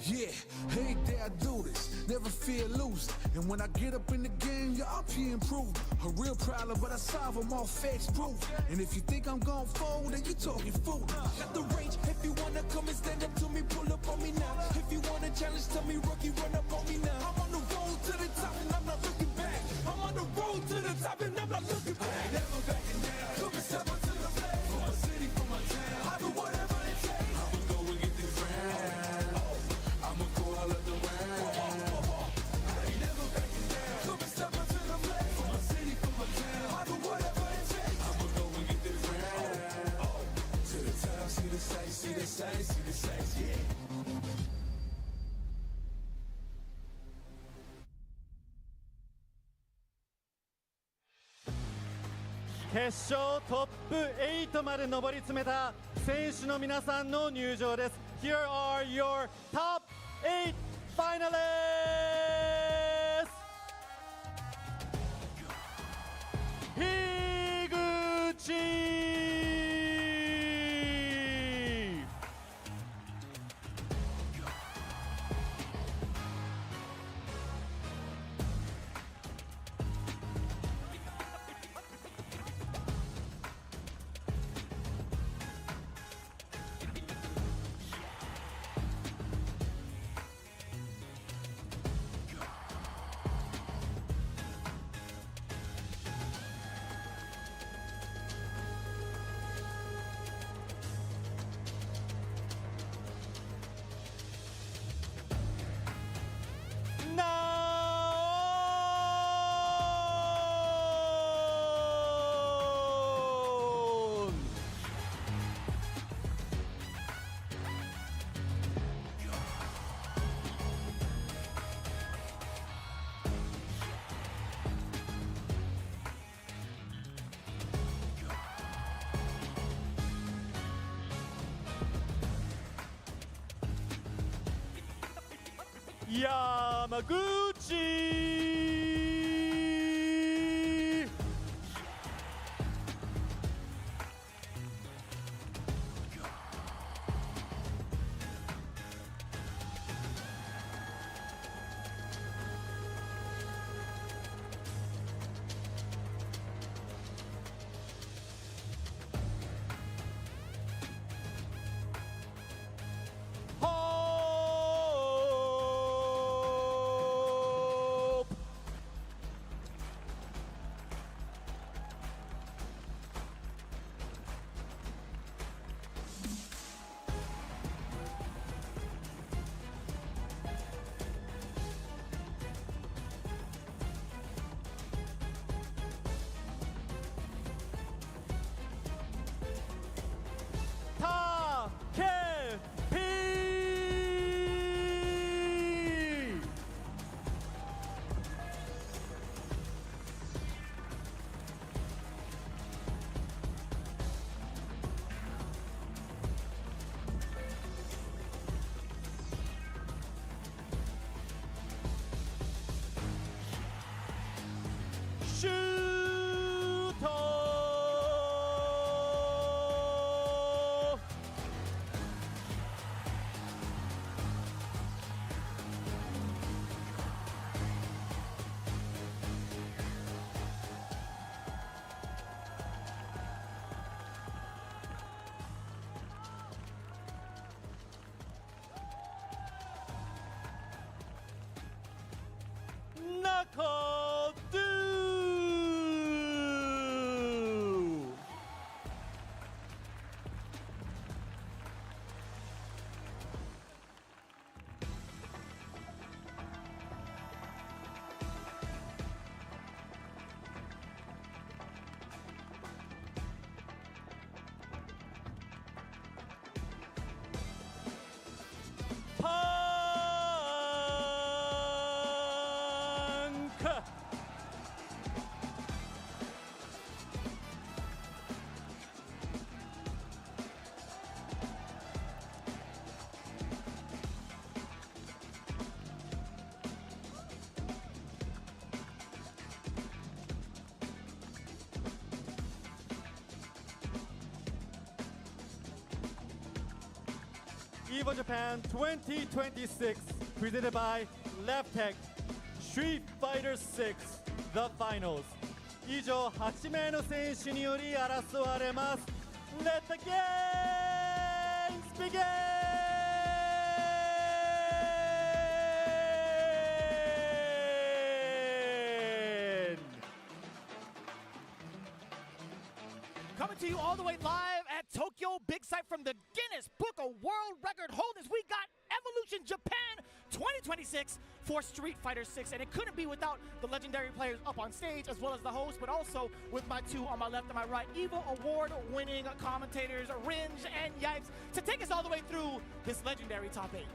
Yeah, every day I do this, never fear losing. And when I get up in the game, y'all be improving. A real problem, but I solve them all facts proof. And if you think I'm gon' fold, then you talking fool. Got the range, if you wanna come and stand up to me, pull up on me now. If you wanna challenge, tell me rookie, run up on me now. I'm on the road to the top and I'm not looking back. I'm on the road to the top and I'm not looking back. I ain't never backing down. Come and step up to the plate. For my city, for my town. I do whatever it takes. I'ma go and get this round. I'ma go all of the round. I ain't never backing down. Come and step up to the plate. For my city, for my town. I do whatever it takes. I'ma go and get this round. To the top, see the sights, see the sights, see the sights, yeah. 決勝トップ8まで上り詰めた選手の皆さんの入場です。Here are your top 8 finalists! Yamaguchi! EVO Japan 2026 presented by LabTech Street Fighter 6 The Finals 以上8名の選手により争われます Let the games begin! Coming to you all the way live at Tokyo Big Sight from the Guinness Book of World Record holders. We got Evolution Japan 2026 for Street Fighter 6, and it couldn't be without the legendary players up on stage as well as the host, but also with my two on my left and my right, EVO award-winning commentators Ringe and Yipes to take us all the way through this legendary top 8.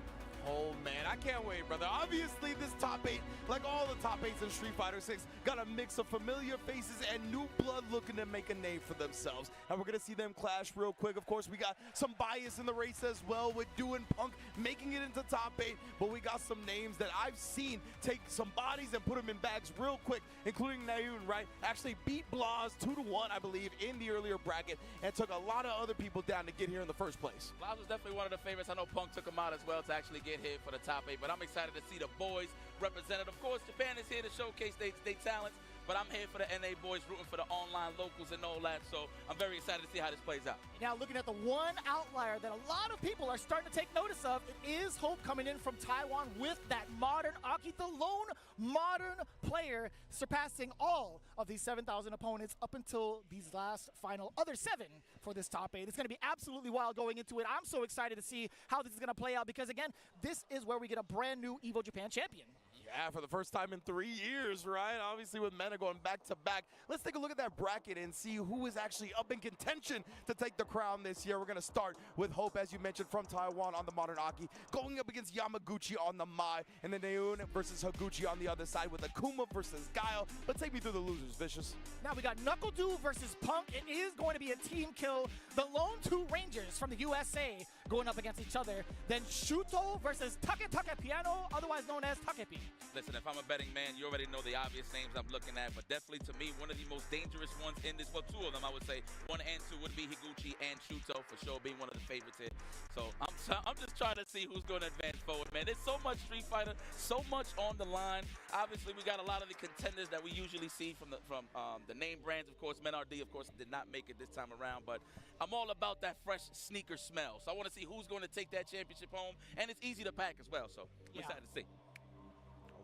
Oh man, I can't wait, brother. Obviously, this top 8, like all the top 8s in Street Fighter 6, got a mix of familiar faces and new blood looking to make a name for themselves. And we're gonna see them clash real quick. Of course, we got some bias in the race as well with Du and Punk making it into top 8, but we got some names that I've seen take some bodies and put them in bags real quick, including Naeun, right? Actually beat Blaz 2-1, I believe, in the earlier bracket, and took a lot of other people down to get here in the first place. Blaz was definitely one of the favorites. I know Punk took him out as well to actually get here for the top 8, but I'm excited to see the boys represented. Of course, Japan is here to showcase their talents, but I'm here for the NA boys, rooting for the online locals and all that, so I'm very excited to see how this plays out. Now, looking at the one outlier that a lot of people are starting to take notice of, it is Hope coming in from Taiwan with that modern Aki, the lone modern player, surpassing all of these 7,000 opponents up until these last final other 7 for this top 8. It's going to be absolutely wild going into it. I'm so excited to see how this is going to play out because, again, this is where we get a brand new EVO Japan champion. Yeah, for the first time in 3 years, right? Obviously with Mena going back to back. Let's take a look at that bracket and see who is actually up in contention to take the crown this year. We're going to start with Hope, as you mentioned, from Taiwan on the modern Aki, going up against Yamaguchi on the Mai, and then Naeun versus Higuchi on the other side with Akuma versus Guile. But take me through the losers, Vicious. Now we got NuckleDu versus Punk. It is going to be a team kill. The lone 2 Rangers from the USA going up against each other than Shuto versus Take Piano, otherwise known as Takepi. Listen, if I'm a betting man, you already know the obvious names I'm looking at, but definitely to me, one of the most dangerous ones in this, well, two of them, I would say. 1 and 2 would be Higuchi and Shuto, for sure, being one of the favorites here. So I'm just trying to see who's going to advance forward, man. There's so much Street Fighter, so much on the line. Obviously, we got a lot of the contenders that we usually see from the name brands. Of course, MenRD, of course, did not make it this time around, but I'm all about that fresh sneaker smell. So I want to see who's going to take that championship home, and it's easy to pack as well. So I'm excited to see.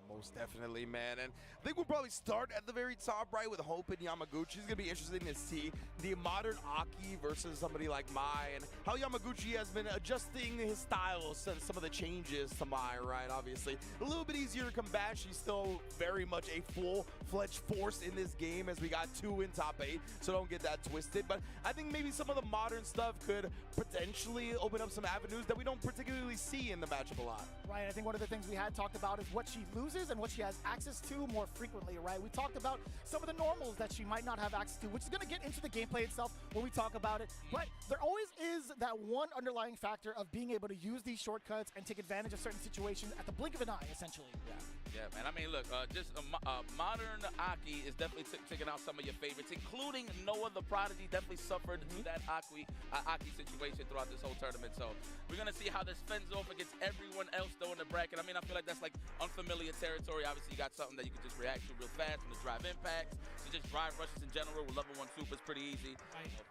Most definitely, man. And I think we'll probably start at the very top, right, with Hope and Yamaguchi. It's going to be interesting to see the modern Aki versus somebody like Mai, and how Yamaguchi has been adjusting his style since some of the changes to Mai, right? Obviously, a little bit easier to combat. She's still very much a full-fledged force in this game, as we got 2 in top 8, so don't get that twisted. But I think maybe some of the modern stuff could potentially open up some avenues that we don't particularly see in the matchup a lot. Right, I think one of the things we had talked about is what she loses and what she has access to more frequently, right? We talked about some of the normals that she might not have access to, which is going to get into the gameplay itself when we talk about it. But there always is that one underlying factor of being able to use these shortcuts and take advantage of certain situations at the blink of an eye, essentially. Yeah, man. I mean, look, just modern Aki is definitely taking out some of your favorites, including Noah the Prodigy. Definitely suffered that Aki situation throughout this whole tournament. So we're going to see how this fends off against everyone else, though, in the bracket. I mean, I feel like that's like unfamiliar territory. Obviously, you got something that you can just react to real fast from the drive impacts. So just drive rushes in general with level 1 super is pretty easy.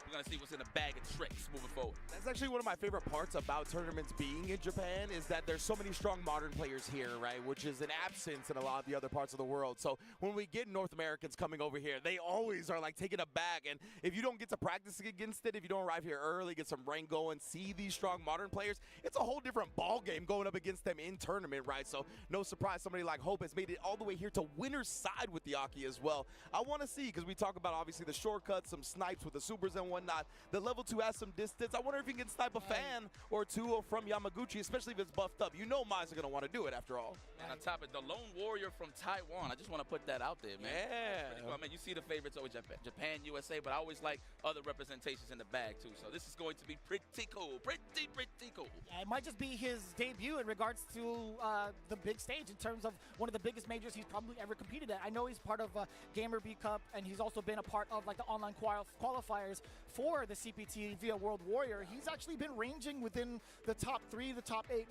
We're going to see what's in the bag of tricks moving forward. That's actually one of my favorite parts about tournaments being in Japan, is that there's so many strong modern players here, right? Which is an absence in a lot of the other parts of the world. So when we get North Americans coming over here, they always are like taking a bag. And if you don't get to practice against it, if you don't arrive here early, get some rank going, see these strong modern players, it's a whole different ball game going up against them in tournament, right? So no surprise, somebody like Hope has made it all the way here to winner's side with the Aki as well. I want to see, because we talk about obviously the shortcuts, some snipes with the supers and whatnot. The level 2 has some distance. I wonder if you can snipe a fan or two from Yamaguchi, especially if it's buffed up. You know Mai's going to want to do it after all. And on top of it, the Lone Warrior from Taiwan. I just want to put that out there, man. Yeah. Cool. I mean, you see the favorites over Japan, USA, but I always like other representations in the bag, too. So this is going to be pretty cool. Pretty cool. Yeah, it might just be his debut in regards to the big stage in terms of one of the biggest majors he's probably ever competed at. I know he's part of Gamer B Cup, and he's also been a part of like the online qualifiers for the CPT via World Warrior. He's actually been ranging within the top 3, the top 8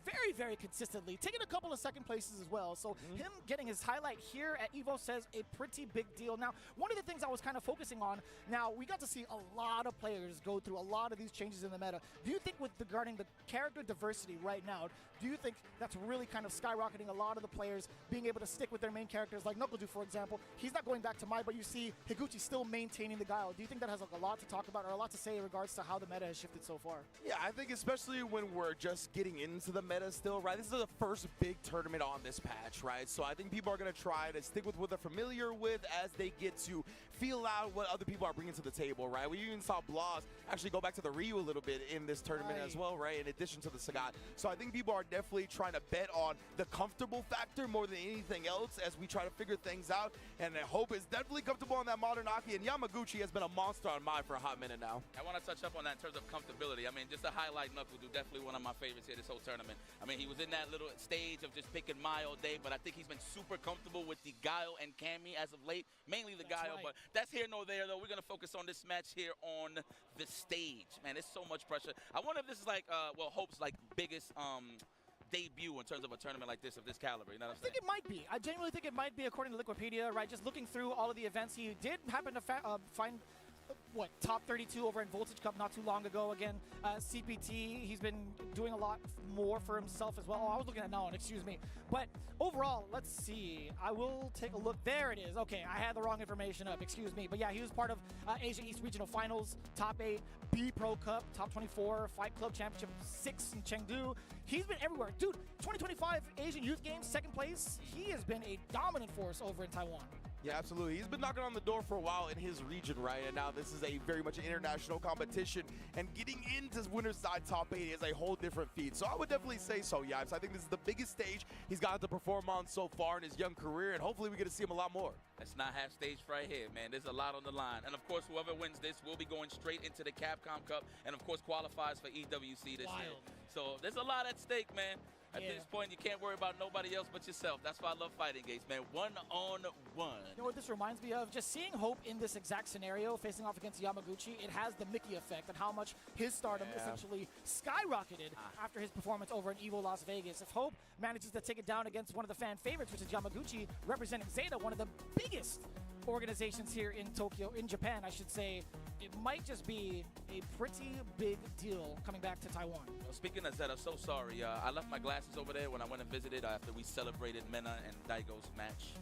very, very consistently, taking a couple of second places as well. So him getting his highlight here at EVO says a pretty big deal. Now, one of the things I was kind of focusing on, now we got to see a lot of players go through a lot of these changes in the meta. Do you think regarding the character diversity right now, do you think that's really kind of skyrocketing a lot of the players being able to stick with their main characters, like NuckleDu, for example? He's not going back to Mai, but you see Higuchi still maintaining the guile. Do you think that has like a lot to talk about or a lot to say in regards to how the meta has shifted so far? Yeah, I think especially when we're just getting into the meta still, right? This is the first big tournament on this patch, right? So I think people are going to try to stick with what they're familiar with as they get to feel out what other people are bringing to the table, right? We even saw Blas actually go back to the Ryu a little bit in this tournament as well, right? In addition to the Sagat. So I think people are definitely trying to bet on the comfortable factor more than anything else as we try to figure things out. And Hope is definitely comfortable on that modern Aki, and Yamaguchi has been a monster on Mai for a hot minute now. I want to touch up on that in terms of comfortability. I mean, just to highlight NuckleDu, definitely one of my favorites here this whole tournament. I mean, he was in that little stage of just picking Mai all day, but I think he's been super comfortable with the Guile and Cammy as of late, mainly the Guile, but that's here nor there, though. We're going to focus on this match here on the stage. Man, there's so much pressure. I wonder if this is like, well, Hope's like biggest debut in terms of a tournament like this of this caliber. You know what I'm saying? I think it might be. I genuinely think it might be, according to Liquipedia, right? Just looking through all of the events, he did happen to find top 32 over in Voltage Cup not too long ago. Again, CPT, he's been doing a lot more for himself as well. Oh, I was looking at Naon, excuse me. But overall, let's see. I will take a look. There it is. Okay, I had the wrong information up, excuse me. But yeah, he was part of Asia East Regional Finals, top 8, B Pro Cup, top 24, Fight Club Championship 6 in Chengdu. He's been everywhere. Dude, 2025 Asian Youth Games, second place. He has been a dominant force over in Taiwan. Yeah, absolutely. He's been knocking on the door for a while in his region, right? And now this is a very much an international competition. And getting into winner's side top 8 is a whole different feat. So I would definitely say so, Yipes. I think this is the biggest stage he's gotten to perform on so far in his young career. And hopefully we get to see him a lot more. That's not half stage right here, man. There's a lot on the line. And of course, whoever wins this will be going straight into the Capcom Cup and of course qualifies for EWC this year. So there's a lot at stake, man. At this point, you can't worry about nobody else but yourself. That's why I love fighting games, man. 1-on-1. You know what this reminds me of? Just seeing Hope in this exact scenario, facing off against Yamaguchi, it has the Mickey effect and how much his stardom essentially skyrocketed after his performance over in EVO Las Vegas. If Hope manages to take it down against one of the fan favorites, which is Yamaguchi, representing Zeta, one of the biggest organizations here in Tokyo, in Japan, I should say, it might just be a pretty big deal coming back to Taiwan. Well, speaking of Zeta, so sorry. I left my glasses over there when I went and visited after we celebrated Mena and Daigo's match.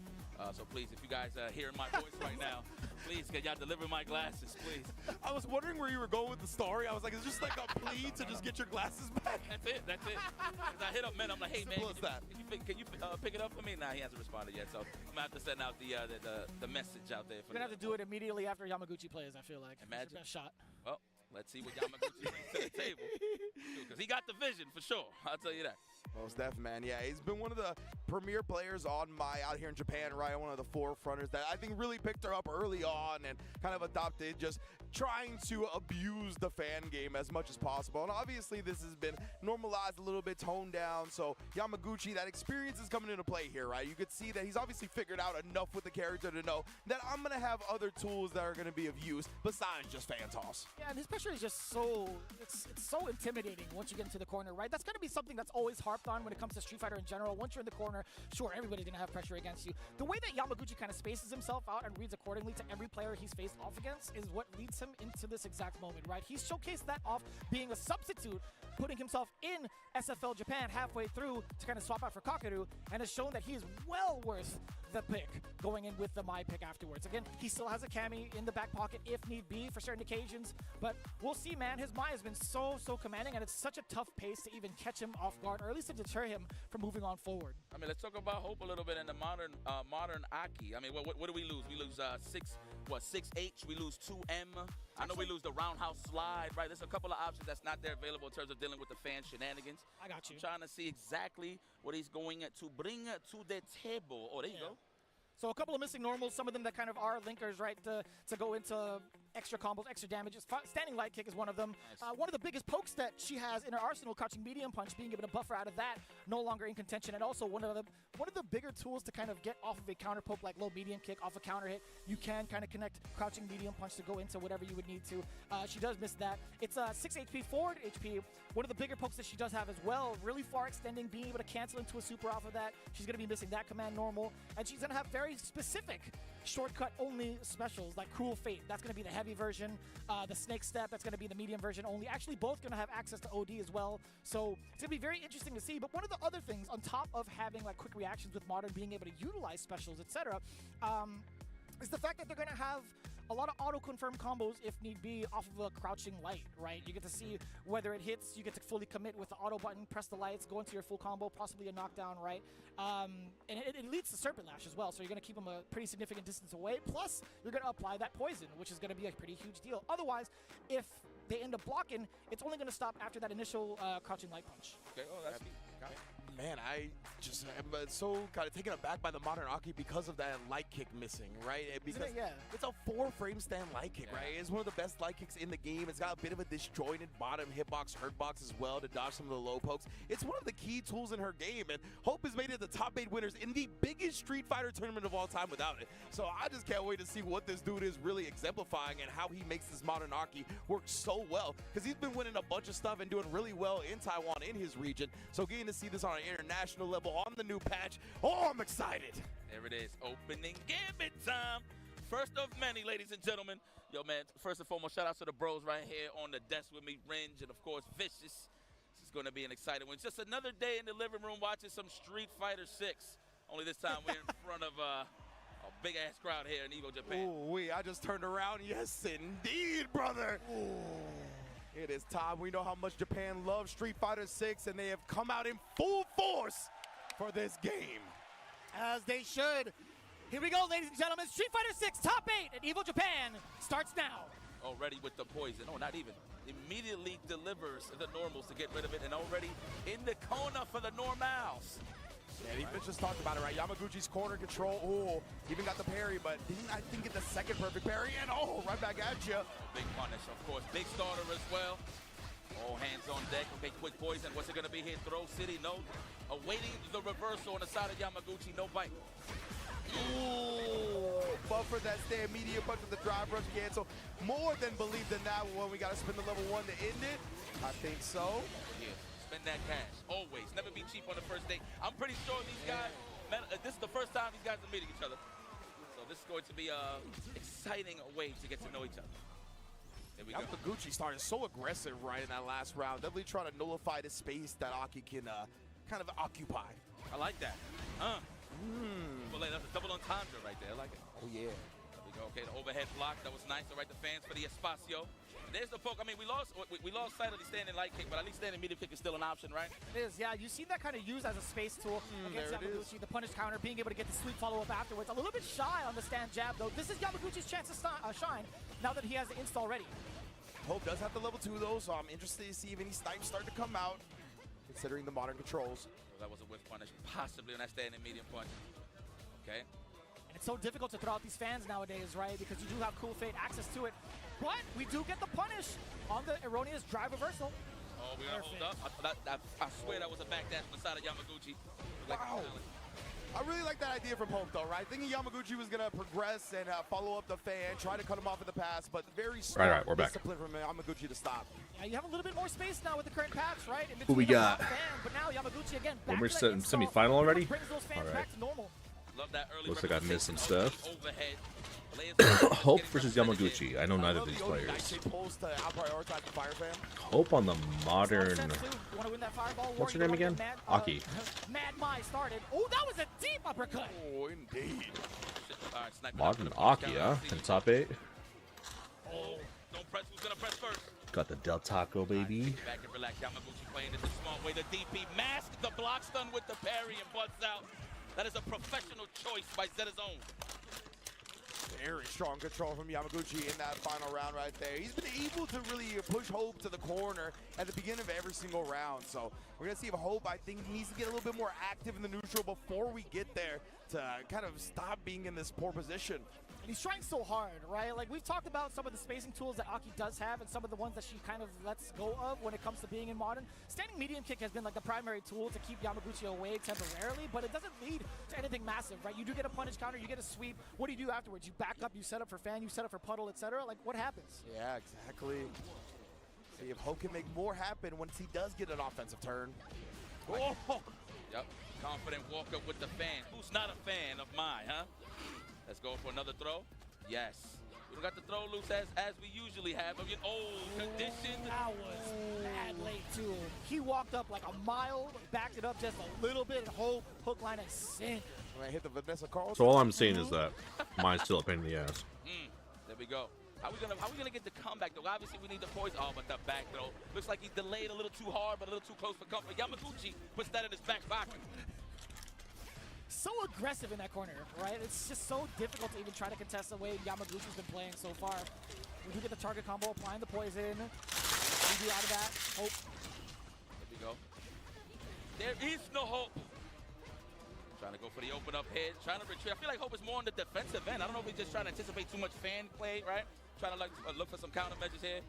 So please, if you guys are hearing my voice right now, please, can y'all deliver my glasses, please? I was wondering where you were going with the story. I was like, is it just like a plea to just get your glasses back? That's it. 'Cause I hit up Mena. I'm like, hey, man, can you pick it up for me? Nah, he hasn't responded yet. So I'm going to have to send out the message out there. You're going to have to do it immediately after Yamaguchi plays, I feel like. Imagine. It's your best shot. Well, let's see what Yamaguchi brings to the table. Because he got the vision, for sure. I'll tell you that. Most def, man. Yeah, he's been one of the premier players out here in Japan, right? One of the forefronters that I think really picked her up early on and kind of adopted, just trying to abuse the fan game as much as possible. And obviously this has been normalized a little bit, toned down. So Yamaguchi, that experience is coming into play here, right? You could see that he's obviously figured out enough with the character to know that I'm going to have other tools that are going to be of use besides just fan toss. Yeah, and his pressure is just so, it's so intimidating once you get into the corner, right? That's going to be something that's always harped on when it comes to Street Fighter in general. Once you're in the corner, sure, everybody's going to have pressure against you. The way that Yamaguchi kind of spaces himself out and reads accordingly to every player he's faced off against is what leads him into this exact moment, right? He's showcased that off being a substitute, putting himself in SFL Japan halfway through to kind of swap out for Kakeru, and has shown that he is well worth the pick going in with the my pick afterwards. Again, he still has a Cammy in the back pocket if need be for certain occasions, but we'll see, man. His Mai has been so commanding, and it's such a tough pace to even catch him off guard, or at least to deter him from moving on forward. I mean, let's talk about Hope a little bit in the modern Aki. I mean, what do we lose? We lose 6H, we lose 2M. I know we lose the roundhouse slide, right? There's a couple of options that's not there available in terms of dealing with the fan shenanigans. I got you. I'm trying to see exactly what he's going to bring to the table. Oh, there you go. So a couple of missing normals, some of them that kind of are linkers, right, to go into extra combos, extra damages. Standing light kick is one of them. Nice. One of the biggest pokes that she has in her arsenal, crouching medium punch, being able to buffer out of that, no longer in contention. And also one of the bigger tools to kind of get off of a counter poke like low medium kick off a counter hit. You can kind of connect crouching medium punch to go into whatever you would need to. She does miss that. It's 6 HP forward HP. One of the bigger pokes that she does have as well, really far extending, being able to cancel into a super off of that. She's going to be missing that command normal. And she's going to have very specific shortcut only specials like Cruel Fate. That's going to be the heavy version. The Snake Step, that's going to be the medium version only. Actually, both going to have access to OD as well. So it's going to be very interesting to see. But one of the other things, on top of having like quick reactions with Modern, being able to utilize specials, etc., is the fact that they're going to have a lot of auto-confirm combos if need be off of a crouching light, right? You get to see whether it hits, you get to fully commit with the auto button, press the lights, go into your full combo, possibly a knockdown, right? And it leads to Serpent Lash as well, so you're going to keep them a pretty significant distance away, plus you're going to apply that poison, which is going to be a pretty huge deal. Otherwise, if they end up blocking, it's only going to stop after that initial crouching light punch. Okay, oh, that's Man, I just am so kind of taken aback by the modern Aki because of that light kick missing, right? Because it's a 4-frame stand light kick, right? It's one of the best light kicks in the game. It's got a bit of a disjointed bottom hitbox, hurtbox as well to dodge some of the low pokes. It's one of the key tools in her game, and Hope has made it the top 8 winners in the biggest Street Fighter tournament of all time without it. So I just can't wait to see what this dude is really exemplifying and how he makes this modern Aki work so well, because he's been winning a bunch of stuff and doing really well in Taiwan, in his region. So getting to see this on an international level on the new patch, oh, I'm excited. There it is, opening gambit time. First of many, ladies and gentlemen. Yo, man, first and foremost, shout out to the bros right here on the desk with me, Ringe, and of course, Vicious. This is going to be an exciting one. Just another day in the living room watching some Street Fighter 6. Only this time we're in front of a big-ass crowd here in EVO Japan. Ooh, I just turned around. Yes, indeed, brother. Ooh. It is time. We know how much Japan loves Street Fighter 6, and they have come out in full force for this game. As they should. Here we go, ladies and gentlemen. Street Fighter 6 Top 8 at EVO Japan starts now. Already with the poison. Oh, not even. Immediately delivers the normals to get rid of it, and already in the corner for the normals. Yeah, he just talked about it, right? Yamaguchi's corner control. Oh, even got the parry, but didn't, I think, get the second perfect parry. And oh, right back at you. Big punish, of course. Big starter as well. All hands on deck. Okay, quick poison. What's it going to be here? Throw City? No. Awaiting the reversal on the side of Yamaguchi. No bite. Ooh, buffer that stand, medium punch with the drive rush cancel. More than believe than that one. We got to spin the level 1 to end it. I think so. Yeah, spend that cash. Always. Never be cheap on the first date. I'm pretty sure these guys, this is the first time these guys are meeting each other. So this is going to be an exciting way to get to know each other. There we go. Yamaguchi started so aggressive right in that last round. Definitely trying to nullify the space that Aki can kind of occupy. I like that. Well, that's a double entendre right there. I like it. Oh, yeah. There we go. Okay, the overhead block. That was nice. All right, the fans for the Espacio. And there's the poke. I mean, we lost sight of the standing light kick, but at least standing medium kick is still an option, right? It is, yeah. You've seen that kind of used as a space tool against Yamaguchi. The punish counter, being able to get the sweep follow-up afterwards. A little bit shy on the stand jab, though. This is Yamaguchi's chance to shine now that he has the install ready. Hope does have the level 2, though, so I'm interested to see if any snipes start to come out, considering the modern controls. So that was a whiff punish, possibly on that standing medium punch. Okay. And it's so difficult to throw out these fans nowadays, right? Because you do have Cool Fate access to it. But we do get the punish on the erroneous drive reversal. Oh, we're going to hold up. I swear that was a backdash on the side of Yamaguchi. Wow. I really like that idea from Hope, though, right? Thinking Yamaguchi was going to progress and follow up the fan, try to cut him off in the pass, but very smart we're back. discipline from Yamaguchi to stop. Yeah, you have a little bit more space now with the current patch, right? Who we got? Fan, but now Yamaguchi again back We're to semi-final already? brings those fans back to normal. Love that early Looks like I missed some stuff. overhead. Hope versus Yamaguchi. I know neither of these players. Hope on the modern. What's her name again? Aki. Mad Mai started. Oh, that was a deep uppercut. Oh, indeed. Modern Aki, huh? In top 8. Oh, don't press. Who's gonna press first? Got the Del Taco, baby. Back and relax. Yamaguchi playing it the smart way. The DP masked the block stun with the parry and butts out. That is a professional choice by Zeta's-Own. Very strong control from Yamaguchi in that final round right there. He's been able to really push Hope to the corner at the beginning of every single round. So we're going to see if Hope, I think, needs to get a little bit more active in the neutral before we get there to kind of stop being in this poor position. And he's trying so hard, right? Like, we've talked about some of the spacing tools that Aki does have and some of the ones that she kind of lets go of when it comes to being in Modern. Standing medium kick has been like the primary tool to keep Yamaguchi away temporarily, but it doesn't lead to anything massive, right? You do get a punish counter, you get a sweep. What do you do afterwards? You back up, you set up for fan, you set up for puddle, etc. Like, what happens? Yeah, exactly. See if Hope can make more happen once he does get an offensive turn. Oh. Yep, confident walk up with the fan. Who's not a fan of mine, huh? Let's go for another throw. Yes. We got the throw loose as we usually have. Conditioned. That was mad late, too. He walked up like a mile, backed it up just a little bit, and hook line and sink. When I hit the Vanessa Carlson. So all I'm saying is that mine's still a pain in the ass. There we go. How we gonna get the comeback though? Obviously we need the poison. Oh, but the back throw. Looks like he's delayed a little too hard, but a little too close for comfort. Yamaguchi puts that in his back pocket. So aggressive in that corner, right? It's just so difficult to even try to contest the way Yamaguchi's been playing so far. We do get the target combo, applying the poison. We do out of that. Hope. There we go. There is no Hope. Trying to go for the open up head, trying to retreat. I feel like Hope is more on the defensive end. I don't know if he's just trying to anticipate too much fan play, right? Trying to like look for some countermeasures here.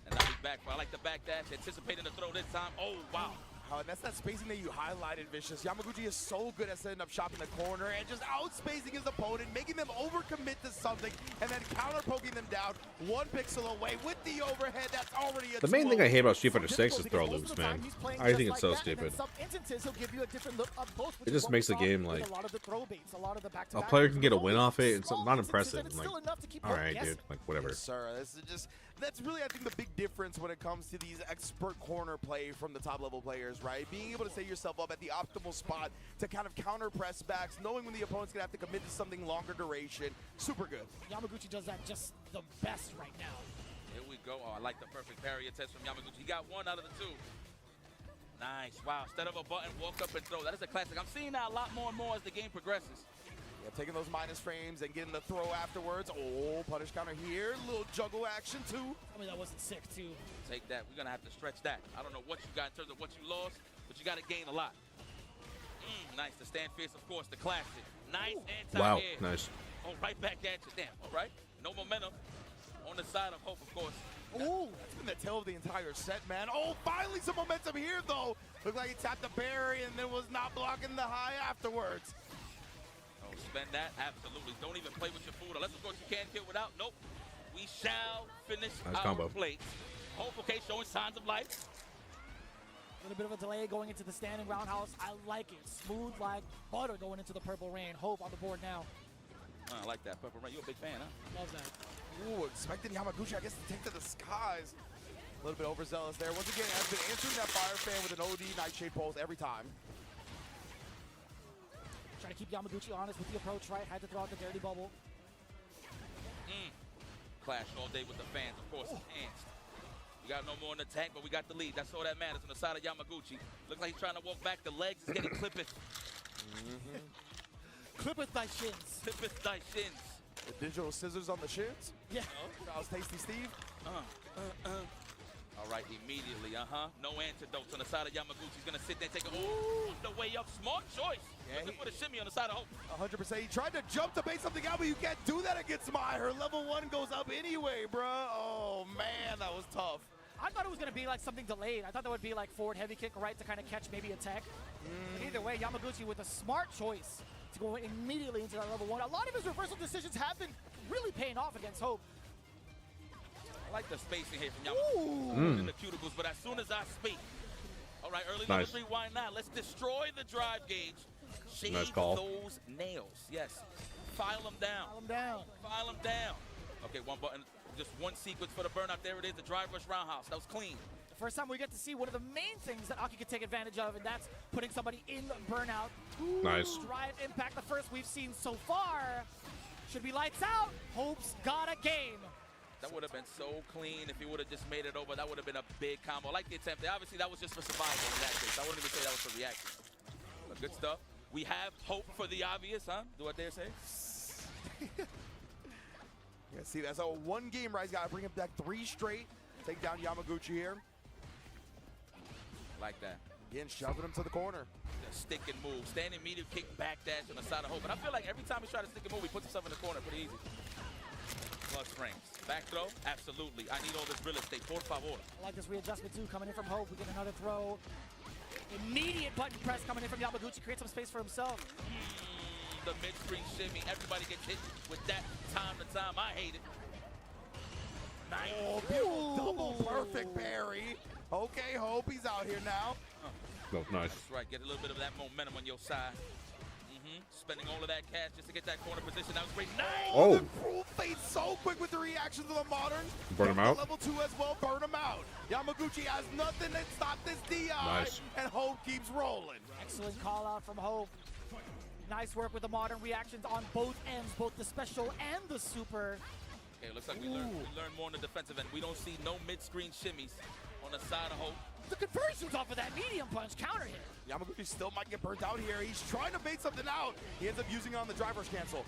And now he's back. I like the back dash, anticipating the throw this time. Oh, wow. And that's that spacing that you highlighted, Vicious. Yamaguchi is so good at setting up shop in the corner and just outspacing his opponent, making them overcommit to something, and then counter-poking them down 1 pixel away with the overhead. That's already a The main thing I hate about Street Fighter 6 is throw loops, man. I think it's so stupid. It just makes the game like a player can get a win off it. It's not impressive. I'm like, all right, dude, like whatever. Yes, sir. This is just that's really, I think, the big difference when it comes to these expert corner play from the top level players, right? Being able to set yourself up at the optimal spot to kind of counter press backs, knowing when the opponent's gonna have to commit to something longer duration. Super good. Yamaguchi does that just the best right now. Here we go. Oh, I like the perfect parry attempt from Yamaguchi. He got 1 out of the 2. Nice. Wow. Instead of a button, walk up and throw. That is a classic. I'm seeing that a lot more and more as the game progresses. Yeah, taking those minus frames and getting the throw afterwards. Oh, punish counter here. Little juggle action too. I mean, that wasn't sick too. Take that. We're going to have to stretch that. I don't know what you got in terms of what you lost, but you got to gain a lot. Nice. The stand fierce, of course, the classic. Nice anti-air. Wow, nice. Oh, right back at you. Damn. All right. No momentum on the side of Hope, of course. Ooh, that's been the tail of the entire set, man. Oh, finally some momentum here, though. Looked like he tapped the berry and then was not blocking the high afterwards. Oh, spend that? Absolutely. Don't even play with your food unless, of course, you can't kill without. Nope. We shall finish Nice our combo. plates. Hope, okay, showing signs of life. A little bit of a delay going into the standing roundhouse. I like it. Smooth like butter going into the purple rain. Hope on the board now. I like that. Purple Rain. You're a big fan, huh? Love that. Ooh, expecting Yamaguchi, I guess, to take to the skies. A little bit overzealous there. Once again, has been answering that fire fan with an OD Nightshade Pulse every time. Trying to keep Yamaguchi honest with the approach, right? Had to throw out the dirty bubble. Clash all day with the fans, of course, enhanced. We got no more in the tank, but we got the lead. That's all that matters on the side of Yamaguchi. Looks like he's trying to walk back. The legs is getting clippeth. Clippeth thy shins. Clippeth thy shins. The digital scissors on the shins. Yeah. Charles Tasty Steve. All right, immediately, no antidotes on the side of Yamaguchi. He's going to sit there and take it on the way up. Smart choice. Yeah, Looking for the shimmy on the side of Hope. 100%. He tried to jump to bait something out, but you can't do that against Mai. Her level 1 goes up anyway, bro. Oh, man, that was tough. I thought it was going to be like something delayed. I thought that would be like forward heavy kick, right, to kind of catch maybe a tech. But either way, Yamaguchi with a smart choice to go immediately into that level 1. A lot of his reversal decisions have been really paying off against Hope. I like the spacing here from Yamaguchi in the cuticles, but as soon as I speak, all right, early number 3, why not? Let's destroy the drive gauge. Shave Nice call. those nails. Yes. File them down. File them down. File them down. Okay, one button. Just one sequence for the burnout. There it is, the drive rush roundhouse. That was clean. The first time we get to see one of the main things that Aki can take advantage of, and that's putting somebody in burnout. Nice. Drive impact, the first we've seen so far. Should be lights out. Hope's got a game. That would have been so clean if he would have just made it over. That would have been a big combo. I like the attempt. Obviously, that was just for survival in that case. I wouldn't even say that was for reaction. But good stuff. We have hope for the obvious, huh? Do I dare say? Yeah, see, that's a one game, right? He's got to bring him back 3 straight. Take down Yamaguchi here. Like that. Again, shoving him to the corner. The stick and move. Standing medium kick, back dash on the side of hope. And I feel like every time he tries to stick and move, he puts himself in the corner pretty easy. Plus frames. Back throw? Absolutely. I need all this real estate. Por favor. I like this readjustment too, coming in from Hope. We get another throw. Immediate button press coming in from Yamaguchi. Create some space for himself. The mid-screen shimmy. Everybody gets hit with that time to time. I hate it. Nice. Oh, beautiful double perfect Barry. Okay, Hope, he's out here now. Oh, nice. That's right. Get a little bit of that momentum on your side. Spending all of that cash just to get that corner position. That was great. Nice. Oh. The cruel fade so quick with the reactions of the Modern. Burn him out. Level 2 as well. Burn him out. Yamaguchi has nothing to stop this DI. Nice. And Hope keeps rolling. Excellent call out from Hope. Nice work with the Modern reactions on both ends, both the special and the super. Okay, looks like we learned more on the defensive end. We don't see no mid-screen shimmies on the side of Hope. The conversions off of that medium punch counter hit. Yamaguchi still might get burnt out here. He's trying to bait something out. He ends up using it on the driver's cancel.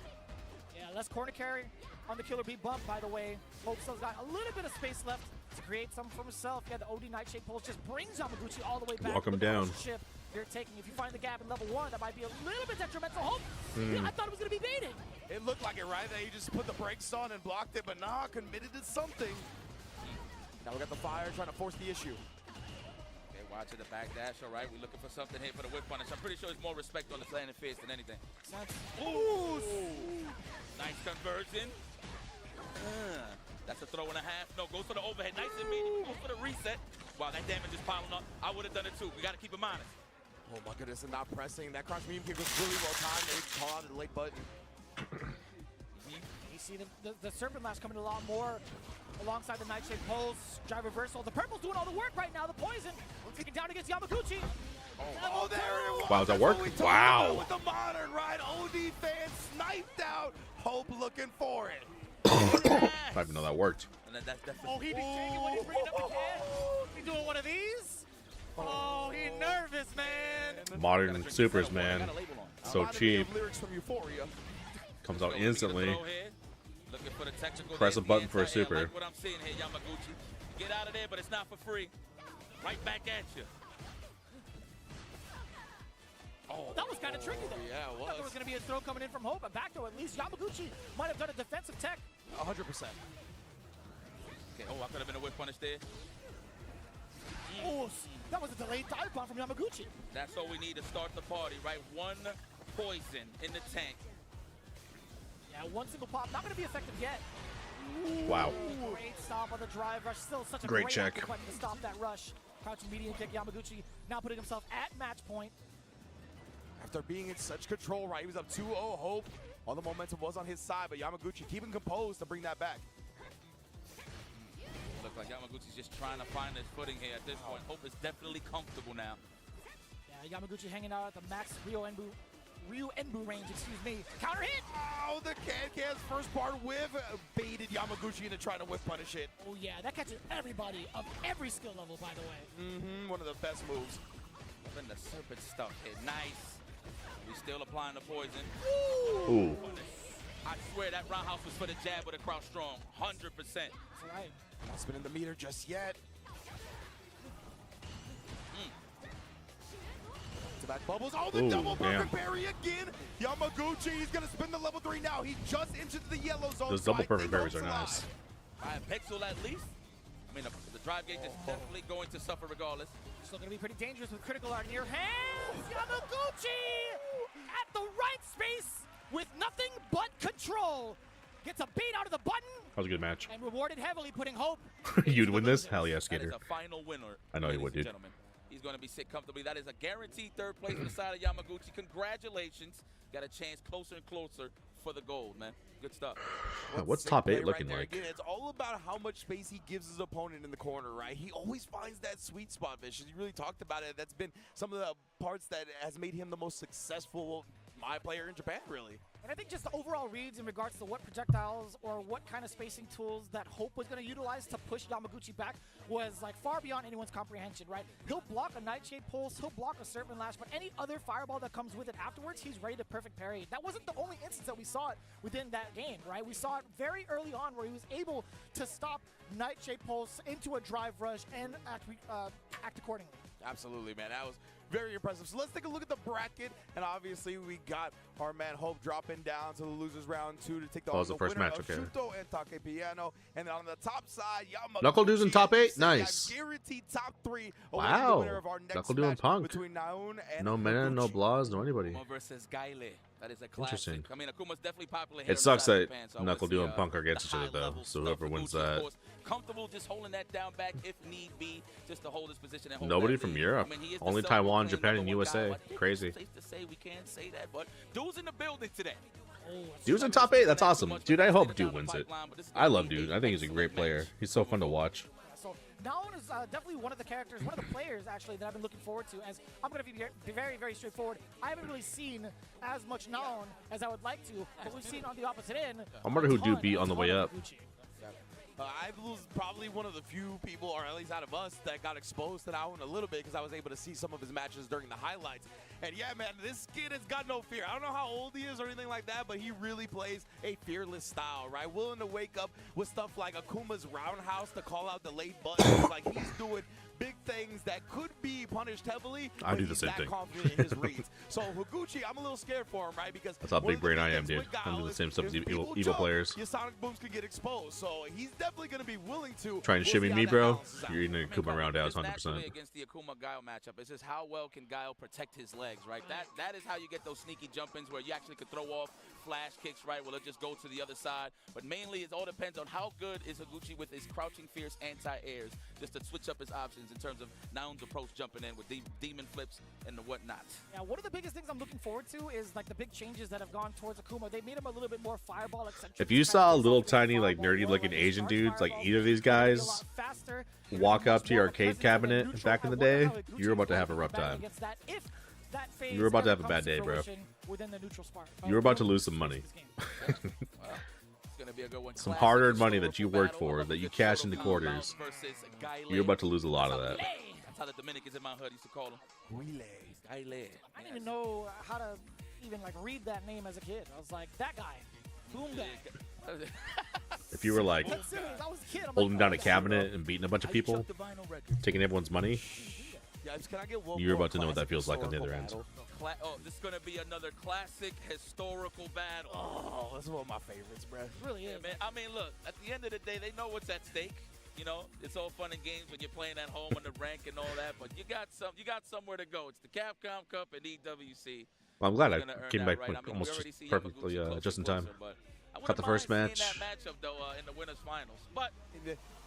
Yeah, less corner carry on the Killer Bee bump, by the way. Hope still's got a little bit of space left to create something for himself. Yeah, the OD Nightshade Pulse just brings Yamaguchi all the way back. Walk him Look at the down. relationship they're taking. If you find the gap in level 1, that might be a little bit detrimental. Hope, I thought it was going to be baited. It looked like it, right? That he just put the brakes on and blocked it, but nah, committed to something. Now we got the fire trying to force the issue. Okay, watching the back dash. All right, we're looking for something here for the whip punish. I'm pretty sure it's more respect on the landing fist than anything. Ooh! Nice conversion. That's a throw and a half. No, goes for the overhead. Nice and medium. Goes for the reset. Wow, that damage is piling up. I would have done it too. We got to keep him honest. Oh my goodness, and not pressing. That crouch medium kick was really well timed. They call out the late button. You see the Serpent Lash coming a lot more alongside the Nightshade Pulse, drive reversal. The Purple's doing all the work right now. The Poison taking down against Yamaguchi. Oh, there it was. Wow, does that work? Wow. With the Modern, right? OD fans sniped out. Hope looking for it. I didn't even know that worked. And then that's Oh, he be shaking when he's bringing up the can. He doing one of these? Oh, he nervous, man. Modern supers, man. So cheap. Lyrics from Euphoria. Comes out So we get a instantly. throw here. Looking for the technical Press a there, button for a anti-air, super. Like what I'm seeing here, Yamaguchi. Get out of there, but it's not for free. Right back at you. Oh, that was kind of tricky there. Yeah, it I thought there was going to be a throw coming in from Hope, but back throw at least. Yamaguchi might have done a defensive tech. 100%. Okay, oh, I could have been a whip punish there. Oh, that was a delayed dive bomb from Yamaguchi. That's all we need to start the party, right? One poison in the tank. Yeah, one single pop. Not going to be effective yet. Wow. Great stop on the drive rush. Still such a Great great check. active button to stop that rush. Crouching medium kick. Yamaguchi now putting himself at match point. After being in such control, right? He was up 2-0. Hope. All the momentum was on his side, but Yamaguchi keeping composed to bring that back. Look like Yamaguchi's just trying to find his footing here at this point. Hope is definitely comfortable now. Yeah, Yamaguchi hanging out at the max Ryu Enbu range, excuse me. Counter hit! Oh, the Can-Can's first part whiff baited Yamaguchi into trying to whiff punish it. Oh yeah, that catches everybody of every skill level, by the way. Mm-hmm, one of the best moves. Then the serpent stuff hit. Nice. We still applying the poison. Ooh. I swear that roundhouse was for the jab with a crouch strong. 100%. That's right. Not spinning the meter just yet. To back bubbles. Oh, the Ooh, double perfect damn. parry again. Yamaguchi, he's going to spin the level 3 now. He just entered the yellow zone. Those so double I perfect think berries Hope's are alive. nice. By a pixel at least. I mean, the drive gauge is definitely going to suffer regardless. Still going to be pretty dangerous with critical art in your hands. Yamaguchi at the right space with nothing but control. Gets a beat out of the button. That was a good match. And rewarded heavily, putting Hope. You'd win this? Hell yeah, That Skater. is a final winner. I know you ladies would, and dude. gentlemen. He's going to be sit comfortably. That is a guaranteed third place for the side of Yamaguchi. Congratulations. Got a chance closer and closer for the gold, man. Good stuff. What's Sick top play 8 looking there. like? Again, it's all about how much space he gives his opponent in the corner, right? He always finds that sweet spot, Vicious. You really talked about it. That's been some of the parts that has made him the most successful my player in Japan, really. And I think just the overall reads in regards to what projectiles or what kind of spacing tools that Hope was going to utilize to push Yamaguchi back was like far beyond anyone's comprehension, right? He'll block a Nightshade Pulse, he'll block a Serpent Lash, but any other fireball that comes with it afterwards, he's ready to perfect parry. That wasn't the only instance that we saw it within that game, right? We saw it very early on where he was able to stop Nightshade Pulse into a drive rush and act accordingly. Absolutely, man. That was very impressive. So let's take a look at the bracket. And obviously, we got our man Hope dropping down to the losers round 2 to take the, Oh, it was the first winner match, of okay. Shuto and Take Piano. And then on the top side, Yamaguchi. Knuckle Dude's in top 8? got Nice. Guaranteed top 3. Wow. The winner of our next Knuckle Dude and match Punk. between Naun and No man, no Blahs, no anybody. Akuma versus Gaile. That is a classic. Interesting. I mean, Akuma's definitely popular here. It sucks in that Japan, so I Knuckle wanna Dude see, and Punk are against the each other, though. high-level So stuff. whoever wins Gucci, of that. course, comfortable just holding that down back if need be, just to hold his position and hold Nobody that from lead. Europe. I mean, he is the Only self-proclaimed Taiwan, Japan, and number one guy, USA. but it's Crazy. Safe to say we can't say that, but Dude's in the building today. Dude's in top 8? That's awesome. Dude, I hope Dude wins it. I love Dude. I think he's a great player. He's so fun to watch. So Naon is definitely one of the characters, one of the players actually that I've been looking forward to. As I'm going to be very, very straightforward. I haven't really seen as much Naon as I would like to, but we've seen on the opposite end. I wonder who Dude beat on the way up. I was probably one of the few people, or at least out of us, that got exposed to Naun a little bit because I was able to see some of his matches during the highlights. And yeah, man, this kid has got no fear. I don't know how old he is or anything like that, but he really plays a fearless style, right? Willing to wake up with stuff like Akuma's roundhouse to call out the late buttons. Like, he's doing big things that could be punished heavily. I but do the he's same that thing. confident in his reads. So Higuchi, I'm a little scared for him, right? Because That's how one big of the brain I big am, things dude. with I'm doing Gao the same stuff as is evil people jump, players. your Sonic Booms can get exposed. So he's definitely going to be willing to. Trying to We'll shimmy see how me, that bro. balances out. You're eating a Akuma roundhouse, Just naturally 100%. against the Akuma Guile matchup, it's just how well can Guile protect his legs, right? That is how you get those sneaky jump-ins where you actually could throw off flash kicks, right? Will it just go to the other side? But mainly, it all depends on how good is Higuchi with his crouching fierce anti-airs, just to switch up his options in terms of Naun's approach jumping in with demon flips and the whatnot. Yeah, one of the biggest things I'm looking forward to is like the big changes that have gone towards Akuma. They made him a little bit more fireball eccentric. If you saw little tiny, like nerdy looking Asian dudes, like either of these guys, walk up to your arcade cabinet back in the day, you were about to have a rough time. You were about to have a bad day, bro. You were about to lose some money. It's gonna be a good one. Some Classic hard-earned money that you historical worked battle for, of that you Shoto cashed into compound quarters. versus Gaile. You're about to lose a lot of that. That's how the Dominicans in my hood used to call him. Gaile. I didn't even know how to even like read that name as a kid. I was like, that guy. Boom back. If you were like That's serious. I was a kid. I'm holding like, down oh, a cabinet and beating a bunch of people, taking everyone's money, Can I get one you're more about to know what that classic feels like on the other historical end. battle? Oh, this is gonna be another classic historical battle. Oh, that's one of my favorites, bro. It really is. Man, I mean, look, at the end of the day, they know what's at stake. You know, it's all fun and games when you're playing at home on the rank and all that, but you got somewhere to go. It's the Capcom Cup and EWC. Well, I'm glad You're I gonna earn came that back right. I mean, we almost already see perfectly Yamaguchi close just in to time. closer, but I Got the wouldn't first mind match. seeing that matchup though in the winners finals. But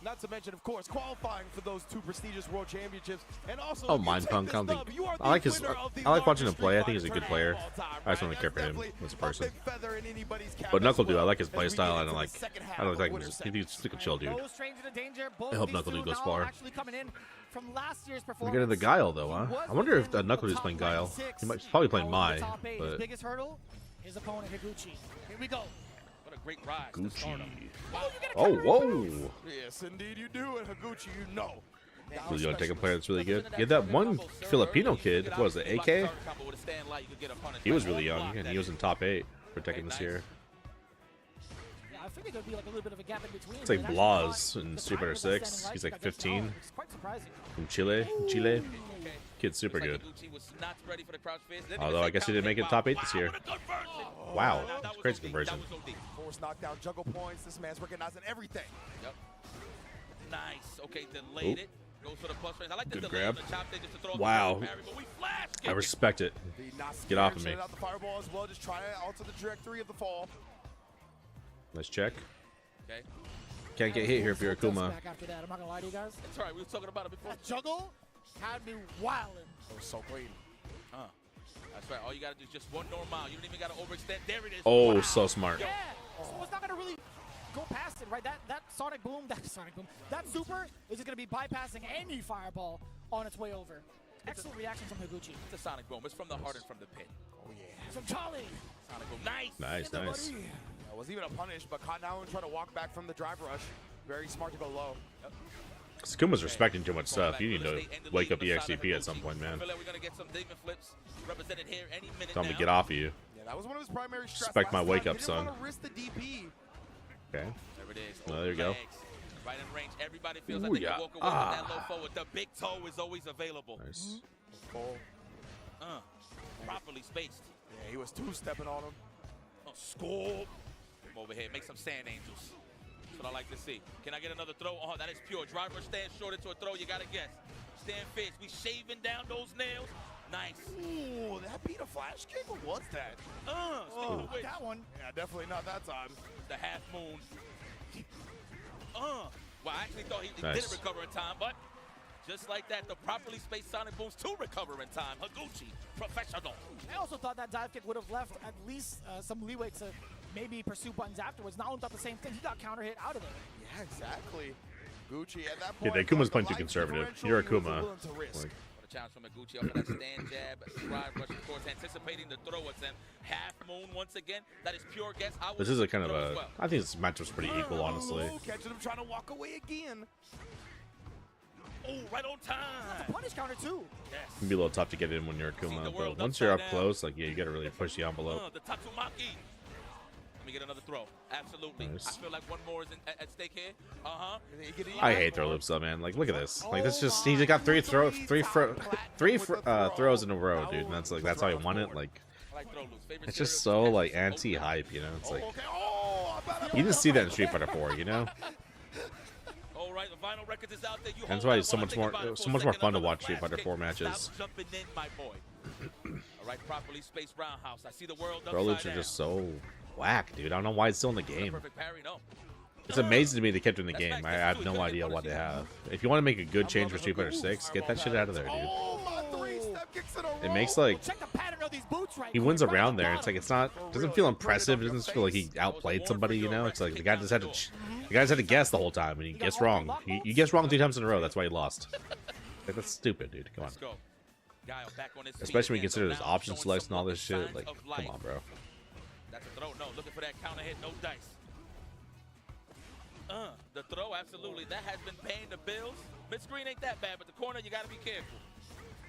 Not to mention, of course, qualifying for those 2 prestigious world championships, and also. Oh, if you take Mindpunk. this I don't dub, think you are I like the his. winner of the I like watching him largest play. I Street think he's a Fighter good player. tournament of all time, I just right? want to care for him That's as a person. definitely a big feather in anybody's cap But as Knuckle Dude, I well, like his as we play get style. I into don't the like. second I half don't of like. Winners' He's like a chill dude. No stranger to danger. Both I hope of these Knuckle two Dude goes now far. actually coming in from last year's We performance. get into Guile though, huh? I wonder if Knuckle Dude's playing Guile. He's probably playing Now Mai, in the top 8, his but biggest hurdle, his opponent Higuchi. Here we go. what a great rise to Gucci. stardom. Oh, whoa! Yes, indeed you do, and Higuchi, you know. Really, you want to take a player that's really good? Yeah, that one Filipino kid, what was it, AK? He was really young, and he was in top 8 for Tekken this year. Yeah, I figured there'd be like a little bit of a gap in between. It's like but actually Blas not. in The Street Fighter timing was 6. standing He's right like against 15 It's quite surprising. from Chile. Kid's super good. Although I guess he didn't make it top 8 this year. Wow, that's crazy conversion. Force knockdown, juggle points. This man's recognizing everything. Yep. Nice. Okay, delayed it. Goes for the plus range. I like the Good delay grab. on the chop there just to throw up Wow. the parry, but we flash I kick it. respect it. Get off of me. Out the fireball as well, just trying to alter the trajectory of the fall. Nice check. Okay. Can't get hit here if you're Akuma. Back after that, I'm not gonna lie to you guys. That's right. We were talking about it before. That juggle had me wilding. It was so clean. That's right. All you gotta do is just one normal. You don't even gotta overextend. There it is. Oh, Wow. so smart. Yeah. So it's not gonna really go past it, right? That Sonic Boom, that super is just gonna be bypassing any fireball on its way over. Excellent reaction from Higuchi. It's a Sonic Boom. It's from the heart and from the pit. Oh yeah. From Charlie. Sonic Boom. Nice. Nice, nice. That was even a punish, but Cotton Allen trying to walk back from the drive rush. Very smart to go low. Yep. Akuma's respecting too much stuff. You need to wake up EXCP at some point, I man. feel like we're gonna get some demon flips represented here any minute Tell me now. to get off of you. Yeah, that was one of his primary strats. Respect my last wake time. up, He son. didn't want to risk the DP. Okay. There it is. Oh, there you go. Legs. Right in range. Everybody feels like Ooh, they yeah. can walk away with that low forward. The big toe is always available. Nice. Properly spaced. Yeah, he was two-stepping on him. Oh, score. Come over here. Make some sand angels. That's what I like to see. Can I get another throw? Oh, that is pure. Driver stand short into a throw. You got to guess. Stand fierce. We shaving down those nails. Nice. Ooh, that beat a flash kick? What was that? Speaking of which, That one. Yeah, definitely not that time. the half moon. Well, I actually thought he Nice. didn't recover in time, but just like that, the properly spaced Sonic Booms to recover in time. Higuchi, professional. I also thought that dive kick would have left at least some leeway to maybe pursue buttons afterwards. Not only thought the same thing, he got counter hit out of there. Yeah, exactly. Gucci at that Yeah, point. the Akuma's playing too conservative. You're Akuma. Willing to risk. Like, What a challenge from Higuchi off of that stand jab, drive rush, of course, anticipating the throw attempt. Half moon once again. That is pure guess. I this is a kind of a. I think this matchup's pretty equal, honestly. Ooh, catching him trying to walk away again. Oh, right on time. That's a punish counter too. Yes. It can be a little tough to get in when you're Akuma, but once you're up close, like, yeah, you gotta really push the envelope. The Tatsumaki. Let me get another throw. Absolutely. Nice. I feel like one more is at stake here. I hate throw loops though, man. Like, look at this. Like, this just he just got three throws in a row, dude. And that's how he won it. Like, it's just so like anti-hype, you know. It's like you didn't see that in Street Fighter 4, you know. All right, the vinyl record is out there. You That's hold why that it's so while I much think more about it for a more second. fun to Another watch Street flash Fighter 4 kick. matches. Stop jumping in, my boy. All right, properly spaced roundhouse. I see the world Throw loops upside are down. just so whack, dude. I don't know why it's still in the game. Perfect parry, no. It's amazing to me they kept it in the game. I have no idea what they have. If you want to make a good change for Street Fighter 6, get that shit out of there, dude. It makes like he wins around there. It's like it's not doesn't feel impressive. It doesn't feel like he outplayed somebody. You know, it's like the guy just had to the guys had to guess the whole time and he guessed wrong. You guessed wrong 2 times in a row. That's why he lost. Like, that's stupid, dude. Come on. Especially when you consider there's option selects and all this shit. Like, come on, bro. That's a throw. No, looking for that counter hit. No dice. The throw, absolutely. That has been paying the bills. Mid screen ain't that bad, but the corner, you got to be careful.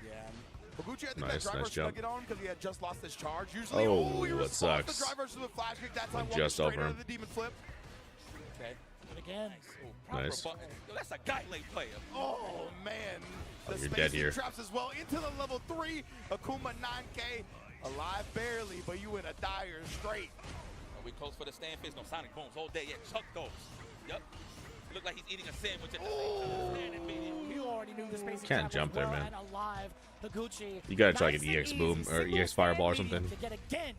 Yeah, Higuchi, I think Nice, that driver nice should jump. get on because he had just lost his charge. Usually, Oh, he it responds to sucks. drive versus with flash kick. That time Went walking just straight over out him. of the demon flip. Okay. And again, Nice. Yo, that's a guy lane player. Oh, man. Oh, The you're dead spacing here. traps as well into the level 3. Akuma 9K. Alive barely, but you in a dire strait. Are we close for the stand phase? No, Sonic Booms all day. Yeah, chuck those. Yep. Look like he's eating a sandwich at the same time. Standing medium. you already knew this basic Can't trap jump was there, well man. and alive. Higuchi, You gotta try like nice an and EX easy, boom or single EX fireball or standing something. to get again.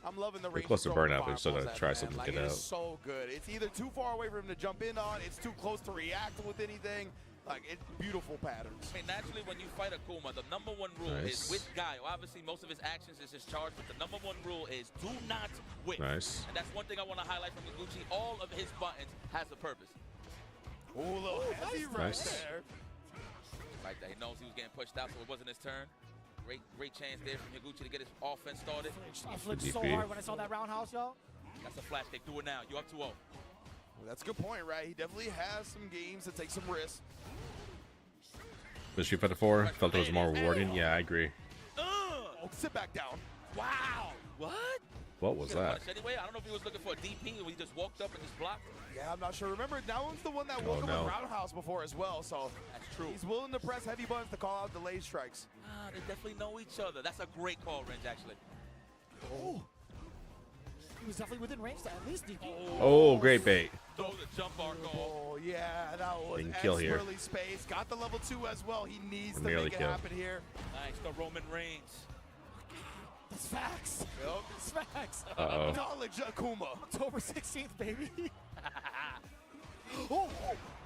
I'm loving the They're range. close to of throwing burnout, but still fireballs gotta at try man. something to Like, get it is out. so good. It's either too far away for him to jump in on, it's too close to react with anything. Like, it's beautiful patterns. I mean, naturally, when you fight Akuma, the number one rule Nice. is with Guy. Obviously, most of his actions is his charge, but the number one rule is do not whip. Nice. And that's one thing I want to highlight from Higuchi. All of his buttons has a purpose. Ooh, a little heavy right Nice. there. Like that, he knows he was getting pushed out, so it wasn't his turn. Great chance there from Higuchi to get his offense started. I flipped so DP. hard when I saw that roundhouse, y'all. That's a flash kick. Do it now. You up 2-0. Well, that's a good point, right? He definitely has some games to take some risks. The Street Fighter 4 felt it was more rewarding. Yeah, I agree. Oh, sit back down. Wow. What? What was that? Anyway, I don't know if he was looking for a DP or he just walked up and just blocked. Yeah, I'm not sure. Remember, that one's the one that Oh, woke him no. with roundhouse before as well, so That's true. he's willing to press heavy buttons to call out delayed strikes. Ah, they definitely know each other. That's a great call, Range, actually. Oh. He was definitely within range to at least DP. Oh, great bait. Throw the jump arc off. Oh, yeah, that was Didn't kill here. expertly spaced. Got the level 2 as well. He needs to Nearly make it killed. happen here. Nice, the Roman Reigns. That's facts. Yep. That's facts. Uh-oh. Knowledge Akuma. October 16th, baby. Oh,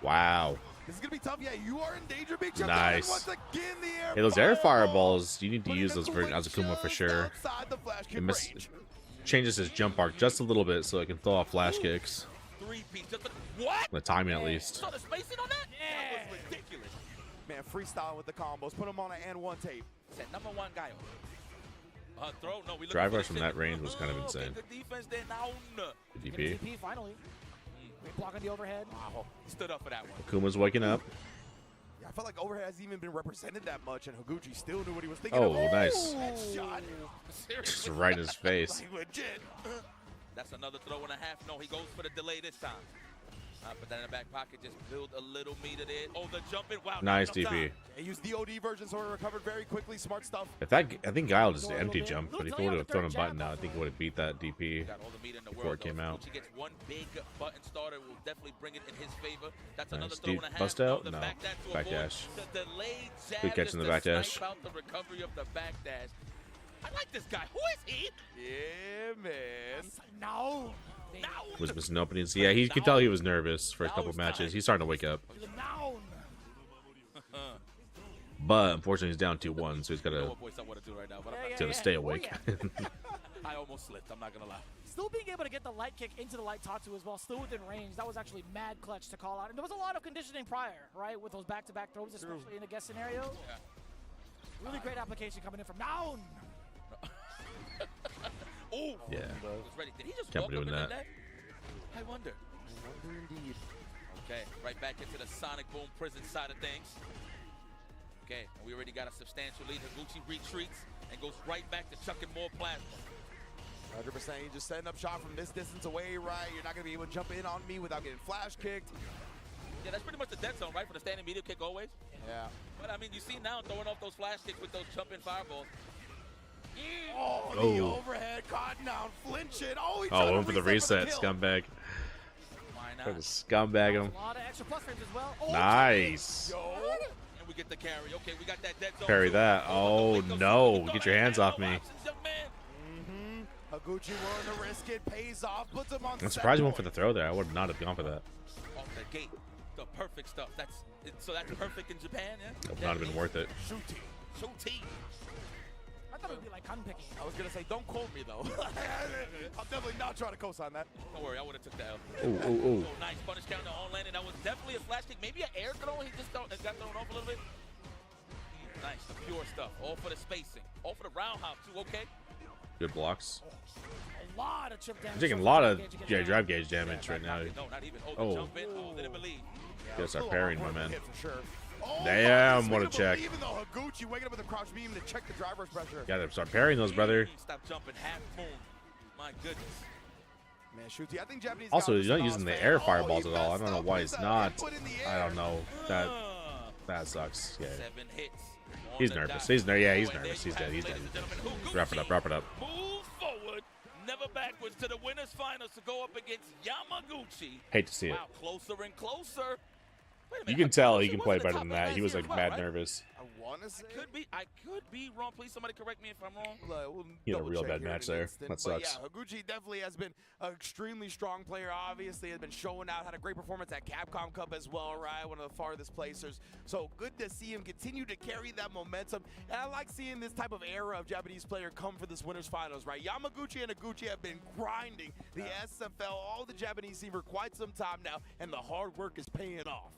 Wow. this is going to be tough. Yeah, you are in danger, Big Jump. And Nice. once again, the air Hey, those air fireball. fireballs, you need to use those for Azakuma for sure. Outside the flash kick It range. changes his jump arc just a little bit so it can throw off flash kicks. 3-piece. Just what? The timing at least. Saw the spacing on that? That was ridiculous. Man, freestyle with the combos. Put him on an and one tape. Said number one guy. Throw. No, we look Drive rush from that range was kind of insane. Good defense there. Now, Good DP DP. finally. Great block on the overhead. wow. He stood up for that one. Akuma's waking up. Yeah, I felt like overhead hasn't even been represented that much, and Higuchi still knew what he was thinking Oh, of. nice. Headshot. Just right in his face. Like legit. That's another throw and a half. No, he goes for the delay this time. Put that in the back pocket. Just build a little meter there. Oh, the jumping. Wow. Nice not enough DP. time. He used the OD version, so he recovered very quickly. Smart stuff. If that, I think Guile just empty jump, but if he would have thrown a button out, I think it would have beat that DP Got all the meter in the before world, it came though. out. Gucci gets one big button starter. Will definitely bring it in his favor. That's Nice. another throw Dude, and a half. bust out? the No. back dash to Back avoid. dash. The delayed jab Good catch just in the to back dash. snipe out the recovery of the back dash. I like this guy. Who is he? Yeah, man. No. Was missing openings. Yeah, he could tell he was nervous for a couple matches. He's starting to wake up. Down. But unfortunately, he's down 2-1, so he's got You know to what voice I want to do right now, but I'm Yeah, not to yeah. stay Oh, awake. yeah. I almost slipped. I'm not gonna lie. Still being able to get the light kick into the light Tatsu as well, still within range. That was actually mad clutch to call out. And there was a lot of conditioning prior, right, with those back-to-back throws, especially in a guest scenario. Really great application coming in from down. Oh, Yeah. was ready. Did he just Can't walk be up doing and that. did that? I wonder. Indeed. Okay, right back into the Sonic Boom prison side of things. Okay, and we already got a substantial lead. Higuchi retreats and goes right back to chucking more plasma. 100%. You're just setting up shot from this distance away, right? You're not going to be able to jump in on me without getting flash kicked. Yeah, that's pretty much the dead zone, right? For the standing media kick always. Yeah. But I mean, you see now throwing off those flash kicks with those jumping fireballs. Oh, the Oh. overhead, caught down, flinching. Oh, he Oh, tried to went for the reset, kill. scumbag. Why For not? the scumbag him. A lot of extra plus frames as well. Oh, Nice. Yo. And we get the carry. Okay, we got that dead zone. Parry too. that. Oh, no. Get your hands off me. Mm-hmm. Higuchi willing to risk it, pays off, puts him on I'm set surprised he went for point. the throw there. I would not have gone for that. Off the gate. The perfect stuff. So that's perfect in Japan, yeah? That would not have been worth it. Shooty. Shooty. I thought it would be like cotton picking. I was going to say, don't quote me, though. I'm definitely not trying to co-sign that. Don't worry, I would have took the L. Ooh, ooh, ooh. Oh, nice punish counter on landing. That was definitely a flash kick. Maybe an air throw. He just got thrown off a little bit. Nice, the pure stuff. All for the spacing. All for the roundhouse, too, okay? Good blocks. A lot of chip damage. He's taking a lot of drive gauge damage right now. No, not even. Oh, the Oh. jump in. Oh, didn't believe. Gotta start parrying, my man. Hit for sure. Damn, what a Speaking of check. believing, though, Higuchi waking up with a crouch beam to check the driver's pressure. Gotta start parrying those, brother. Stop jumping half moon. My goodness. Man, Shuti, I think Japanese Also, guys he's not are using the fan. air Oh, fireballs he at all. I messed don't know up why with he's that not. input in the I air. don't know. That sucks. Yeah. 7 hits. He's nervous. He's nervous. Yeah, he's nervous. He's dead. He's dead. Wrap it up. Wrap it up. Move forward, never backwards to the winners finals to go up against Yamaguchi. Hate to see it. Wow, closer and closer. Wait a You minute, can tell he Higuchi can was play at the better top than of that. last He was year like as well, mad right? nervous. I want to say. I could be wrong. Please, somebody correct me if I'm wrong. He had a real bad match there. That sucks. But yeah, Higuchi definitely has been an extremely strong player. Obviously, has been showing out. Had a great performance at Capcom Cup as well, right? One of the farthest placers. So good to see him continue to carry that momentum. And I like seeing this type of era of Japanese player come for this winners finals, right? Yamaguchi and Higuchi have been grinding the SFL, all the Japanese scene for quite some time now, and the hard work is paying off.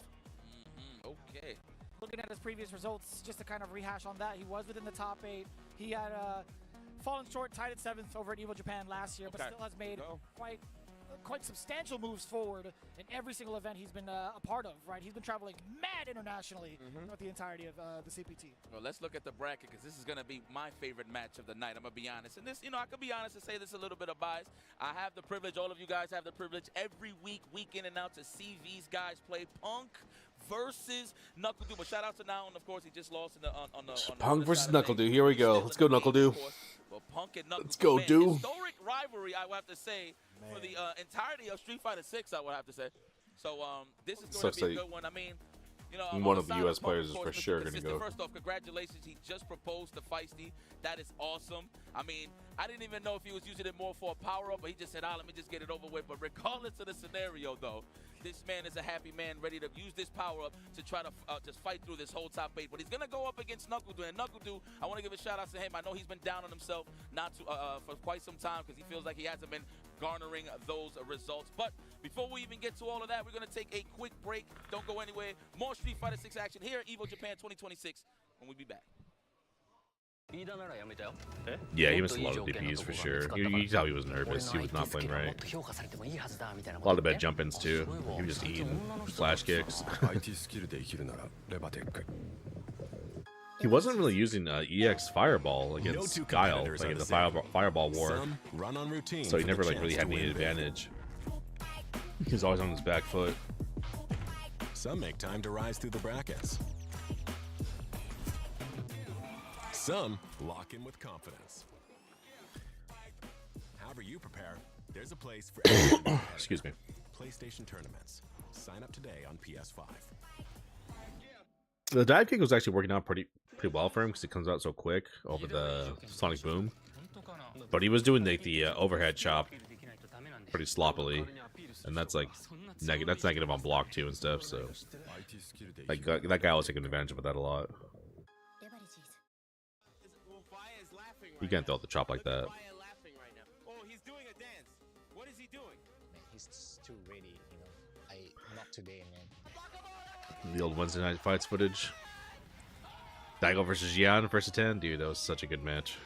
Okay. Looking at his previous results, just to kind of rehash on that, he was within the top 8. He had fallen short, tied at 7th over at Evo Japan last year, but Okay. still has made quite substantial moves forward in every single event he's been a part of, right? He's been traveling mad internationally throughout the entirety of the CPT. Well, let's look at the bracket because this is going to be my favorite match of the night. I'm going to be honest. And this, I could be honest and say this a little bit of bias. I have the privilege, all of you guys have the privilege every week, week in and out to see these guys play Punk versus NuckleDu. But shout out to Now, and of course, he just lost on the Punk other versus side of things. NuckleDu. Here we go. Let's go, NuckleDu. Well, Punk and NuckleDu. Let's go, man, Do. Historic rivalry, I would have to say, for the entirety of Street Fighter 6, I would have to say. So this is going to be a good one. I mean, One of the US players is for sure going to go. First off, congratulations. He just proposed to Feisty. That is awesome. I mean, I didn't even know if he was using it more for a power-up, but he just said, let me just get it over with. But regardless of the scenario, though, this man is a happy man ready to use this power-up to try to just fight through this whole top 8. But he's going to go up against NuckleDu. And NuckleDu, I want to give a shout-out to him. I know he's been down on himself for quite some time because he feels like he hasn't been garnering those results. But before we even get to all of that, we're going to take a quick break. Don't go anywhere. More Street Fighter 6 action here at EVO Japan 2026 when we be back. Yeah, he missed a lot of DPs for sure. You can tell he was nervous. He was not playing right. A lot of bad jump-ins too. He was just eating flash kicks. He wasn't really using EX Fireball against Guile, like in the Fireball War. So he never really had any advantage. He was always on his back foot. Some make time to rise through the brackets. Some lock in with confidence. However you prepare, there's a place for everyone. Excuse me. PlayStation tournaments. Sign up today on PS5. The dive kick was actually working out pretty well for him because it comes out so quick over the Sonic Boom. But he was doing the overhead chop pretty sloppily, and that's like negative on block too and stuff. So like that guy was taking advantage of that a lot. You can't throw out the chop like that. Oh, he's doing a dance. What is he doing? Man, he's too ready, not today, man. The old Wednesday Night Fights footage. Daigo versus Gian, first to 10. Dude, that was such a good match.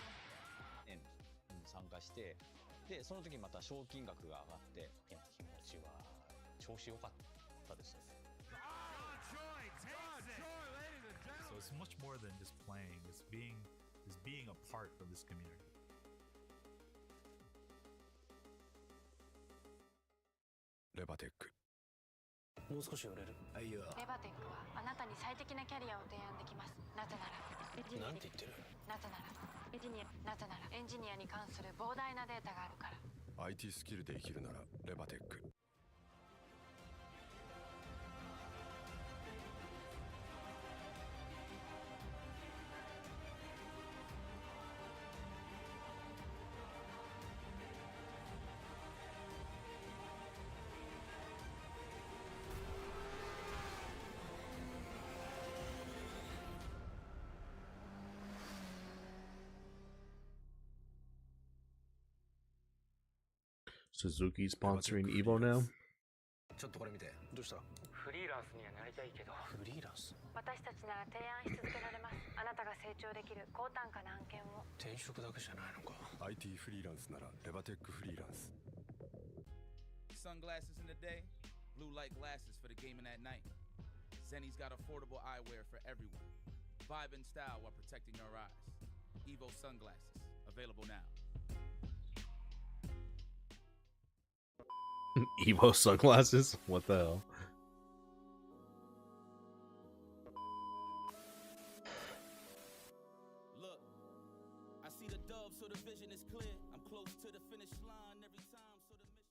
参加してでその時また賞金額が上がって気持ちは調子良かったですね。 So it's much more than just playing. It's being a part of this community. Rebatech. もう少し売れる。レバテックはあなたに最適なキャリアを提案できます。なぜならなんて言ってる？なぜならエンジニアに関する膨大なデータがあるから。 IT スキルで生きるならレバテック。 Suzuki sponsoring Evo now. ちょっとこれ見て。どうした？フリーランスにはなりたいけど。フリーランス？私たちなら提案し続けられます。あなたが成長できる高単価な案件を。転職だけじゃないのか。 IT フリーランスならレバテックフリーランス。 Sunglasses in the day, blue light glasses for the gaming at night. Zenny's got affordable eyewear for everyone. Vibe and style while protecting your eyes. Evo sunglasses, available now. Evo sunglasses? What the hell? Look, I see the dove, so the vision is clear. I'm close to the finish line every time, so the mission.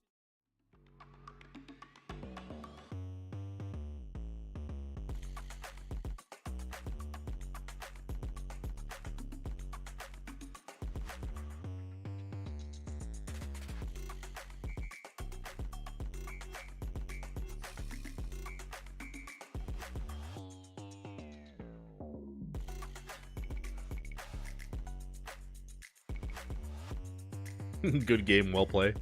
Good game, well played.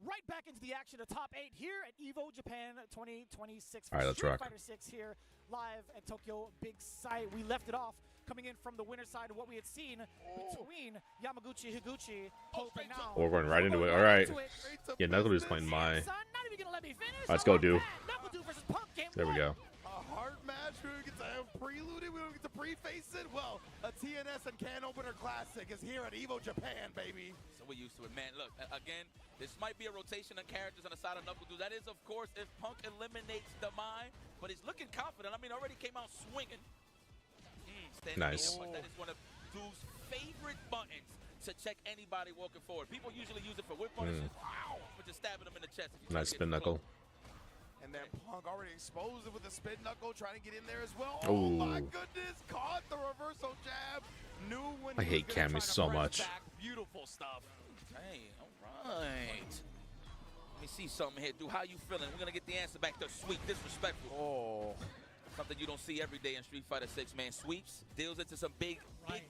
Right back into the action, the top 8 here at EVO Japan 2026. All right, let's Street rock. Fighter 6 here live at Tokyo Big Sight. We left it off coming in from the winner's side of what we had seen between Yamaguchi, Higuchi, Hope, and now. Oh, we're going right into it. All right. Yeah, Knuckle playing my. Son, not even gonna let me finish. Let's go, dude. Knuckle versus Punk game There we go. A hard match. We don't get to prelude it. We don't get to preface it. Well, a TNS and Can Opener Classic is here at EVO Japan, baby. So we're used to it, man. Look, again, this might be a rotation of characters on the side of Knuckle Dude. That is, of course, if Punk eliminates the mind, but he's looking confident. I mean, already came out swinging. Nice. That is one of Dude's favorite buttons to check anybody walking forward. People usually use it for whip punishes. Wow. But just stabbing them in the chest. If you try Nice to get spin too knuckle. close. And then Punk already exposed it with a spin knuckle, trying to get in there as well. Ooh. Oh my goodness, caught the reversal jab. Knew when I he was hate gonna try Cammy to so press much. back. Beautiful stuff. Hey, all right. Let me see something here, dude. How you feeling? We're gonna get the answer back there. Sweep, disrespectful. Oh. Something you don't see every day in Street Fighter 6, man. Sweeps, deals into some big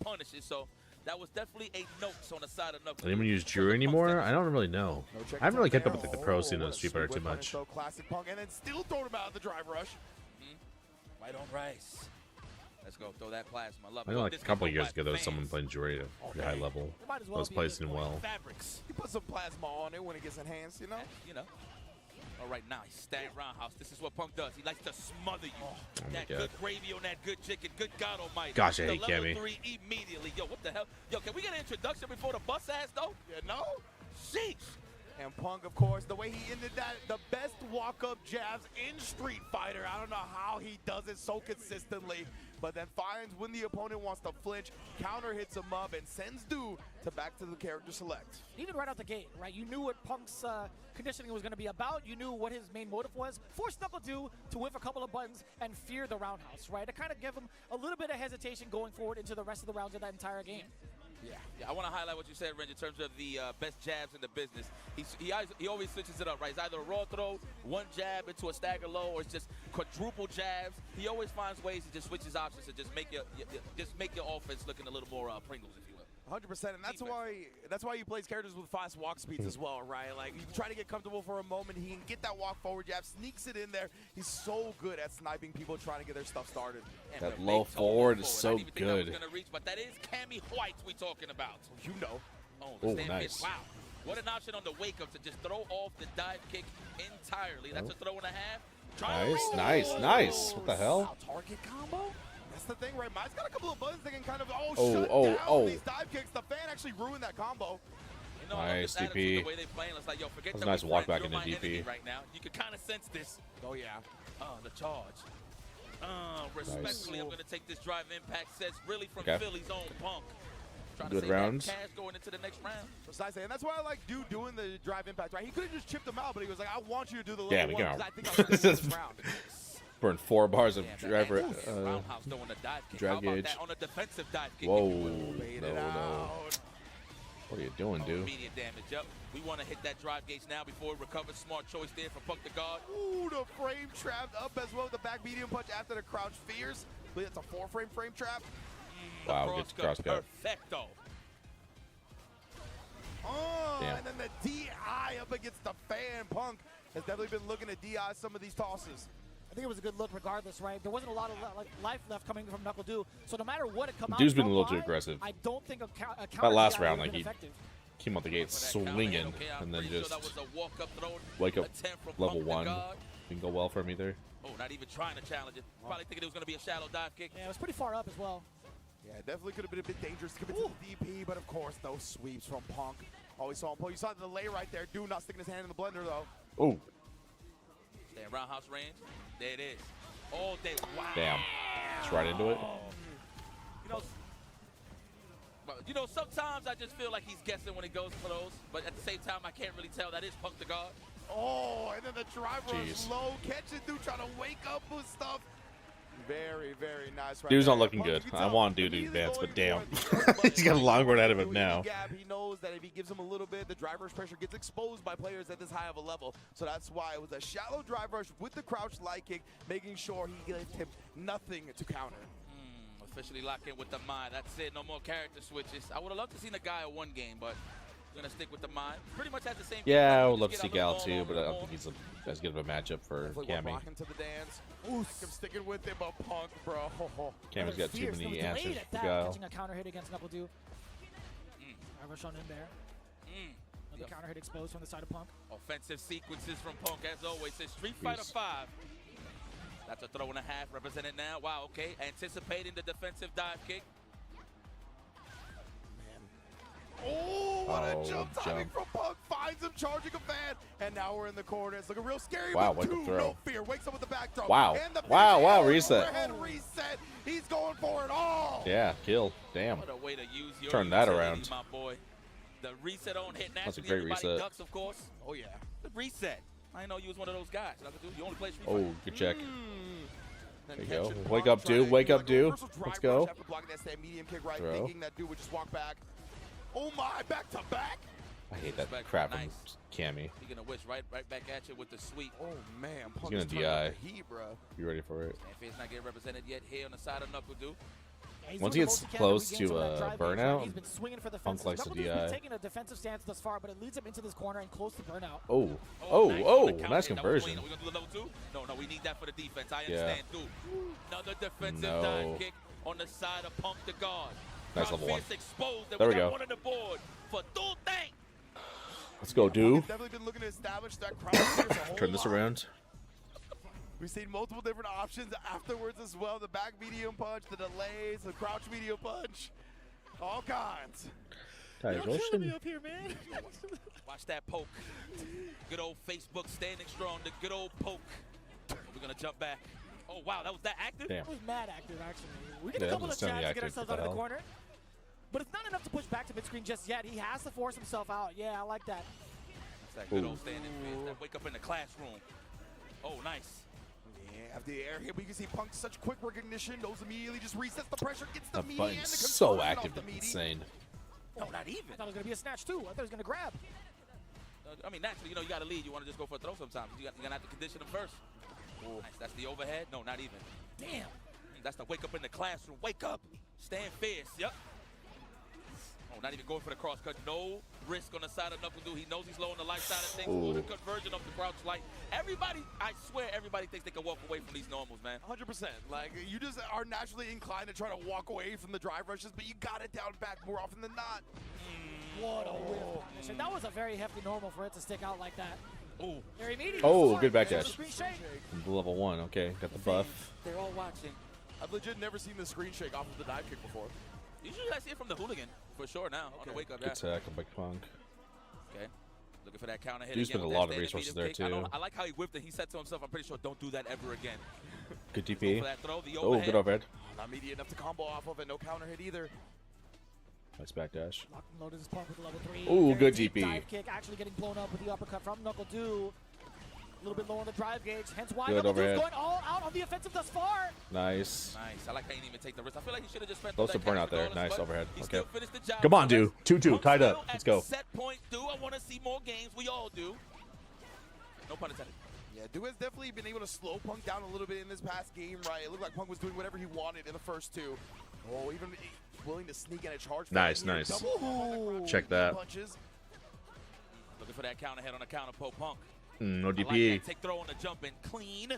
punishes. So that was definitely a note on the side of Knuckles. Anyone use Jury anymore? I don't really know. I haven't really kept up with the pro scene on Street Fighter too much. So classic Punk, and then still throwing him out of the drive rush. Right on rice. Let's go. Throw that plasma. Love I it. know Oh, like this a couple can of go years back ago there was fans. someone playing Jury at a pretty high level. Might as well Was be placing well. Fabrics. You put some plasma on it when it gets enhanced, you know? You know. All right, now he's staying roundhouse. This is what Punk does. He likes to smother you. my That God. good gravy on that good chicken. Good God Almighty. Gosh, I The hate level Cammy. 3 immediately. Yo, what the hell? Yo, can we get an introduction before the bus ass though? You know? Sheesh. And Punk, of course, the way he ended that, the best walk-up jabs in Street Fighter. I don't know how he does it so consistently, but then finds when the opponent wants to flinch, counter hits him up, and sends Dude to back to the character select. Even right out the gate, right? You knew what Punk's conditioning was going to be about. You knew what his main motive was. Force Knuckle Dew to whiff a couple of buttons and fear the roundhouse, right? To kind of give him a little bit of hesitation going forward into the rest of the rounds of that entire game. Yeah, I want to highlight what you said, Renz, in terms of the best jabs in the business. He always switches it up, right? It's either a raw throw, one jab into a stagger low, or it's just quadruple jabs. He always finds ways to just switch his options to just make your offense looking a little more Pringles, if you will. 100%, and that's why he plays characters with fast walk speeds as well, right? Like, you try to get comfortable for a moment, he can get that walk forward jab, sneaks it in there. He's so good at sniping people trying to get their stuff started. That low forward is so I didn't even think I was good. gonna reach, but that is Cammy White we talking about. You know. Oh, the Oh, stand nice. pin. Wow. What an option on the wake up to just throw off the dive kick entirely. That's a throw and a half. Nice. What the hell? Target combo? That's the thing, right? Mine's got a couple of buttons that can kind of shut down these dive kicks. The fan actually ruined that combo. You know, I love Nice this attitude, DP. the way they playing. It's like, yo, forget That's that a nice we're walk friends. back You're into my enemy DP. right now. You can kind of sense this. Oh, yeah. Oh, the charge. Respectfully, I'm going to take this drive impact. Says really from Okay. Philly's own Punk. Trying Good to save rounds. that cash going into the next round. Precisely, and that's why I like Dude doing the drive impact, right? He could have just chipped him out, but he was like, I want you to do the Yeah, level we one, got 'cause I think I'll win this round. Burned 4 bars of Damn, driver Roundhouse throwing a dive kick. How drag about gauge. that on a defensive dive kick? Whoa, if you will? no. What are you doing, dude? Immediate damage. Yep. We want to hit that drive gauge now before it recovers. Smart choice there for Punk the guard. Ooh, the frame trapped up as well. The back medium punch after the crouch fears. But it's a 4-frame frame trap. Wow, good cross cut. Perfecto. Oh, Damn. and then the DI up against the fan. Punk has definitely been looking to DI some of these tosses. I think it was a good look regardless, right? There wasn't a lot of life left coming from NuckleDu, so no matter what it come out Dude's been a from little too high, aggressive. I don't think a counter That last DI round, would've like, been he effective. came out the gate swinging, and then just wake up level 1. Didn't go well for him either. Oh, not even trying to challenge it. Probably thinking it was going to be a shallow dive kick. Yeah, it was pretty far up as well. Yeah, it definitely could have been a bit dangerous to commit to the DP, but of course, those sweeps from Punk. Always saw him pull. You saw the delay right there. Dude not sticking his hand in the blender, though. Oh. Stay in roundhouse range. There it is. All day. Wow. Damn. Just right into it. You know, sometimes I just feel like he's guessing when he goes for those, but at the same time, I can't really tell. That is Punk the guard. Oh, and then the driver Jeez. is low. Catching dude trying to wake up with stuff. Very, very nice. Right Dude's there. not looking good. I want Dude to advance, but damn. He's got a long road ahead of him now. He knows that if he gives him a little bit, the drive rush pressure gets exposed by players at this high of a level. So that's why it was a shallow drive rush with the crouch light kick, making sure he gave him nothing to counter. Officially lock in with the mind. That's it. No more character switches. I would have loved to see the guy at one game, but we're going to stick with the mind. Pretty much has the same. Yeah, I would love to see Gal too, but I don't think he's as good of a matchup for Cammy. To the dance. Ooh, I'm sticking with him, but Punk, bro. Cammy's got too many answers for that, Gal. catching a counter hit against NuckleDu. Rush on in there. Another counter hit exposed from the side of Punk. Offensive sequences from Punk, as always. It's Street Fighter 5. That's a throw and a half represented now. Wow, okay. Anticipating the defensive dive kick. Oh, what a jump timing from Punk. Finds him charging a fan. And now we're in the corner. It's looking real scary. Wow, with wake up two, throw. no fear. Wakes up with the back throw. Wow. And the Wow, reset. overhead reset. He's going for it all. Yeah, kill. Damn. What a way to use your Turn that utility, around. my boy. The reset on hit. That's a Naturally, great everybody reset. ducks, of course. Oh, yeah. The reset. I didn't know you was one of those guys. You only play Street Oh, Fighter. good check. Then There you go. catching Wake Punk up, trying dude. to Wake do up, like a dude. reversal drive Let's rush go. After blocking that stand medium kick right, Throw. thinking that dude would just walk back. Oh my, back to back. I hate that Respect. crap from Nice. Cammy. He's going to wish right back at you with the sweep. Oh, man. He's Punk gonna is turning up DI. the heat, bro. You ready for it? Stanfield's not getting represented yet here on the side of NuckleDu. Once he gets close to burnout, he's been swinging for the Punk likes to NuckleDu's been DI. taking a defensive stance thus far, but it leads him into this corner and close to burnout. Oh, nice conversion. We're going to do the level 2? No, we need that for the defense. I Yeah. understand, dude. Another defensive No. dive kick on the side of Punk the guard. Nice level 1. Exposed, and There we got go. one on the board for Dude Thing. Let's go, Punk dude. has definitely been looking to establish that crowd here a whole Turn this lot. around. We've seen multiple different options afterwards as well. The back medium punch, the delays, the crouch medium punch. All kinds. Tiger Ocean. up here, man. Watch that poke. Good old Facebook standing strong. The good old poke. We're going to jump back. Oh, wow. That was that active? Damn. That was mad active, actually. We get Yeah, a couple of that's jabs to semi-active. get ourselves What out the of the hell? corner. But it's not enough to push back to mid-screen just yet. He has to force himself out. Yeah, I like that. That's that good Ooh. old standing fist. That wake up in the classroom. Oh, nice. Yeah, after the air hit, we can see Punk such quick recognition. Knows immediately, just resets the pressure, gets the That meaty and the button's so conversion off active. the It's meaty. insane. No, not even. I thought it was going to be a snatch, too. I thought he was going to grab. I mean, naturally, you got to lead. You want to just go for a throw sometimes. You're going to have to condition him first. Nice. That's the overhead. No, not even. Damn. That's the wake up in the classroom. Wake up. Stand fierce. Yep. Oh, not even going for the cross cut. No risk on the side of NuckleDu. He knows he's low on the light side of things. Ooh. The conversion of the crouch light. Everybody, I swear, everybody thinks they can walk away from these normals, man. 100%. Like, you just are naturally inclined to try to walk away from the drive rushes, but you got it down back more often than not. What a whiff. That was a very hefty normal for it to stick out like that. Oh, very immediate. Oh, good back There's dash. the screen shake. Level 1. Okay, got the buff. They're all watching. I've legit never seen the screen shake off of the dive kick before. Usually I see it from the hooligan, for sure now, on the wake up. Good tackle by Punk. Okay. Looking for that counter hit. Dude's again spent a with lot that of standing resources medium there, kick. too. I like how he whipped it. He said to himself, I'm pretty sure, don't do that ever again. Good Go DP. for that throw, the Oh, good overhead. Not immediate enough to combo off of it. No counter hit either. Nice back dash. Lock and loaded his Punk with a level 3. Ooh, Very good deep DP. Dive kick actually getting blown up with the uppercut from NuckleDu. A little bit low on the drive gauge, hence why Good NuckleDu's overhead. going all out on the offensive thus far. Nice. Nice. I like how he didn't even take the risk. I feel like he should have just spent Close to that cash burnout there. regardless, Nice but overhead. he Okay. still finished the job. Come on, So dude. 2-2. Punk's Tied still up. at Let's the go. Set point, do I want to see more games? We all do. No pun intended. Yeah, Du has definitely been able to slow Punk down a little bit in this past game, right? It looked like Punk was doing whatever he wanted in the first two. Oh, even willing to sneak in a charge. Nice, here. nice. Double Check that. punches. Looking for that counter head on the counter poke Punk. No I like DP. that. Take throw on the jump and clean.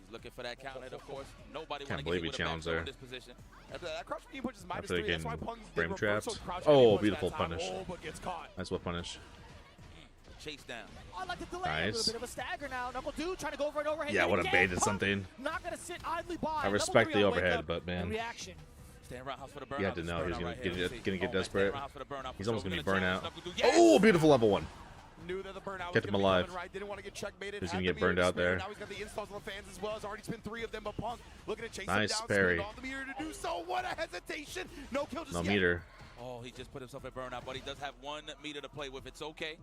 He's looking for that counter, of course. Nobody Can't want to believe get he hit with a back challenged throw there. in this position. That crouch knee punch is minus After 3. That's why getting Punk did frame reversal trapped. crouch knee Oh, punch beautiful that time. punish. Oh, but gets caught. Nice whip punish. Chase down. I like the delay. A Nice. little bit of a stagger now. Knuckle Dude trying to go for an overhead. Yeah, hit would have again. baited Punk something. Not going to sit idly by. I respect the Double 3 on overhead, wake but up man, and reaction. Stand roundhouse for the burnout. you had to know he was Right gonna here. Let's see. get Oh, man, desperate. stand roundhouse for the burnout. He's For almost sure. gonna be We're burnout. challenge Knuckle Dude. Yes! Oh, beautiful level 1. Knew that the burnout Kept was him gonna be alive. coming right. Didn't want to get checkmated. He's Had gonna the get burned meter out there. spinning. Now he's got the installs on the fans as well. Has already spent 3 of them, but Punk looking to chase Nice him down. parry. Spinning off the meter to do so. What a hesitation. No kill just No yet. meter. Oh, he just put himself at burnout, but he does have 1 meter to play with. It's okay.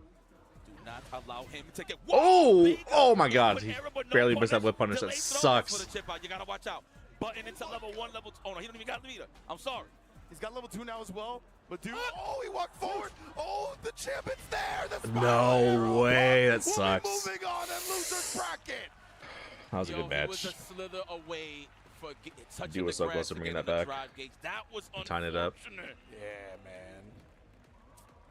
Do not allow him to get. Oh, oh my God! He barely missed that whip punish. That For sucks. the chip out. You gotta watch out. Button into level 1, level 2. Oh no, he don't even got the meter. I'm sorry. He's got level 2 now as well. But dude, oh, he walked forward. Oh, the champion's there. The No way. That will be sucks. moving on and losers bracket. That was a good He was match. a slither away for touching Dude was the so grass close to to bringing get that in the back. drive gates. That was Tying it up. unfortunate. Yeah, man.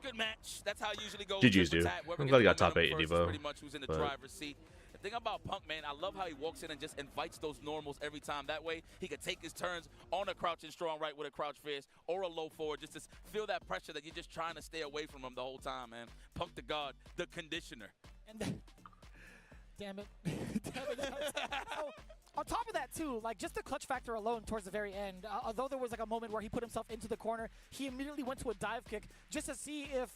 Good match. That's how it usually goes. GG's, Tit for dude. tat. Whoever I'm gets glad he the got top momentum 8 in first is Evo, Pretty much who's in the but- driver's seat. The thing about Punk, man, I love how he walks in and just invites those normals every time. That way, he could take his turns on a crouching strong right with a crouch fist or a low forward, just to feel that pressure that you're just trying to stay away from him the whole time, man. Punk the God, the conditioner. And damn it. Damn it. Oh, on top of that, too, like just the clutch factor alone towards the very end, although there was like a moment where he put himself into the corner, he immediately went to a dive kick just to see if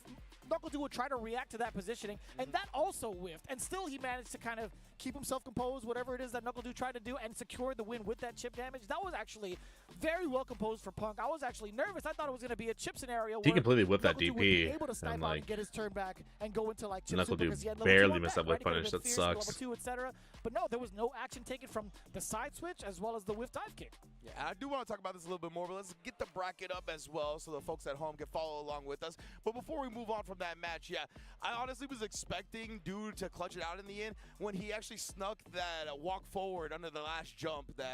Knuckle Dude would try to react to that positioning, and that also whiffed. And still he managed to kind of keep himself composed, whatever it is that Knuckle Dude tried to do, and secure the win with that chip damage. That was actually very well composed for Punk. I was actually nervous. I thought it was going to be a chip scenario. He where completely whipped that Knuckle Dude would be DP, able to snipe and, out like, and get his turn back and go into like chip Knuckle super Dude because he had level 2 barely on missed back, that whip right? He could've punish. been That fierce with sucks. Level 2, etc. But no, there was no action taken from the side switch as well as the whiff dive kick. Yeah, I do want to talk about this a little bit more, but let's get the bracket up as well so the folks at home can follow along with us. But before we move on from that match, yeah, I honestly was expecting Dude to clutch it out in the end when he actually snuck that walk forward under the last jump that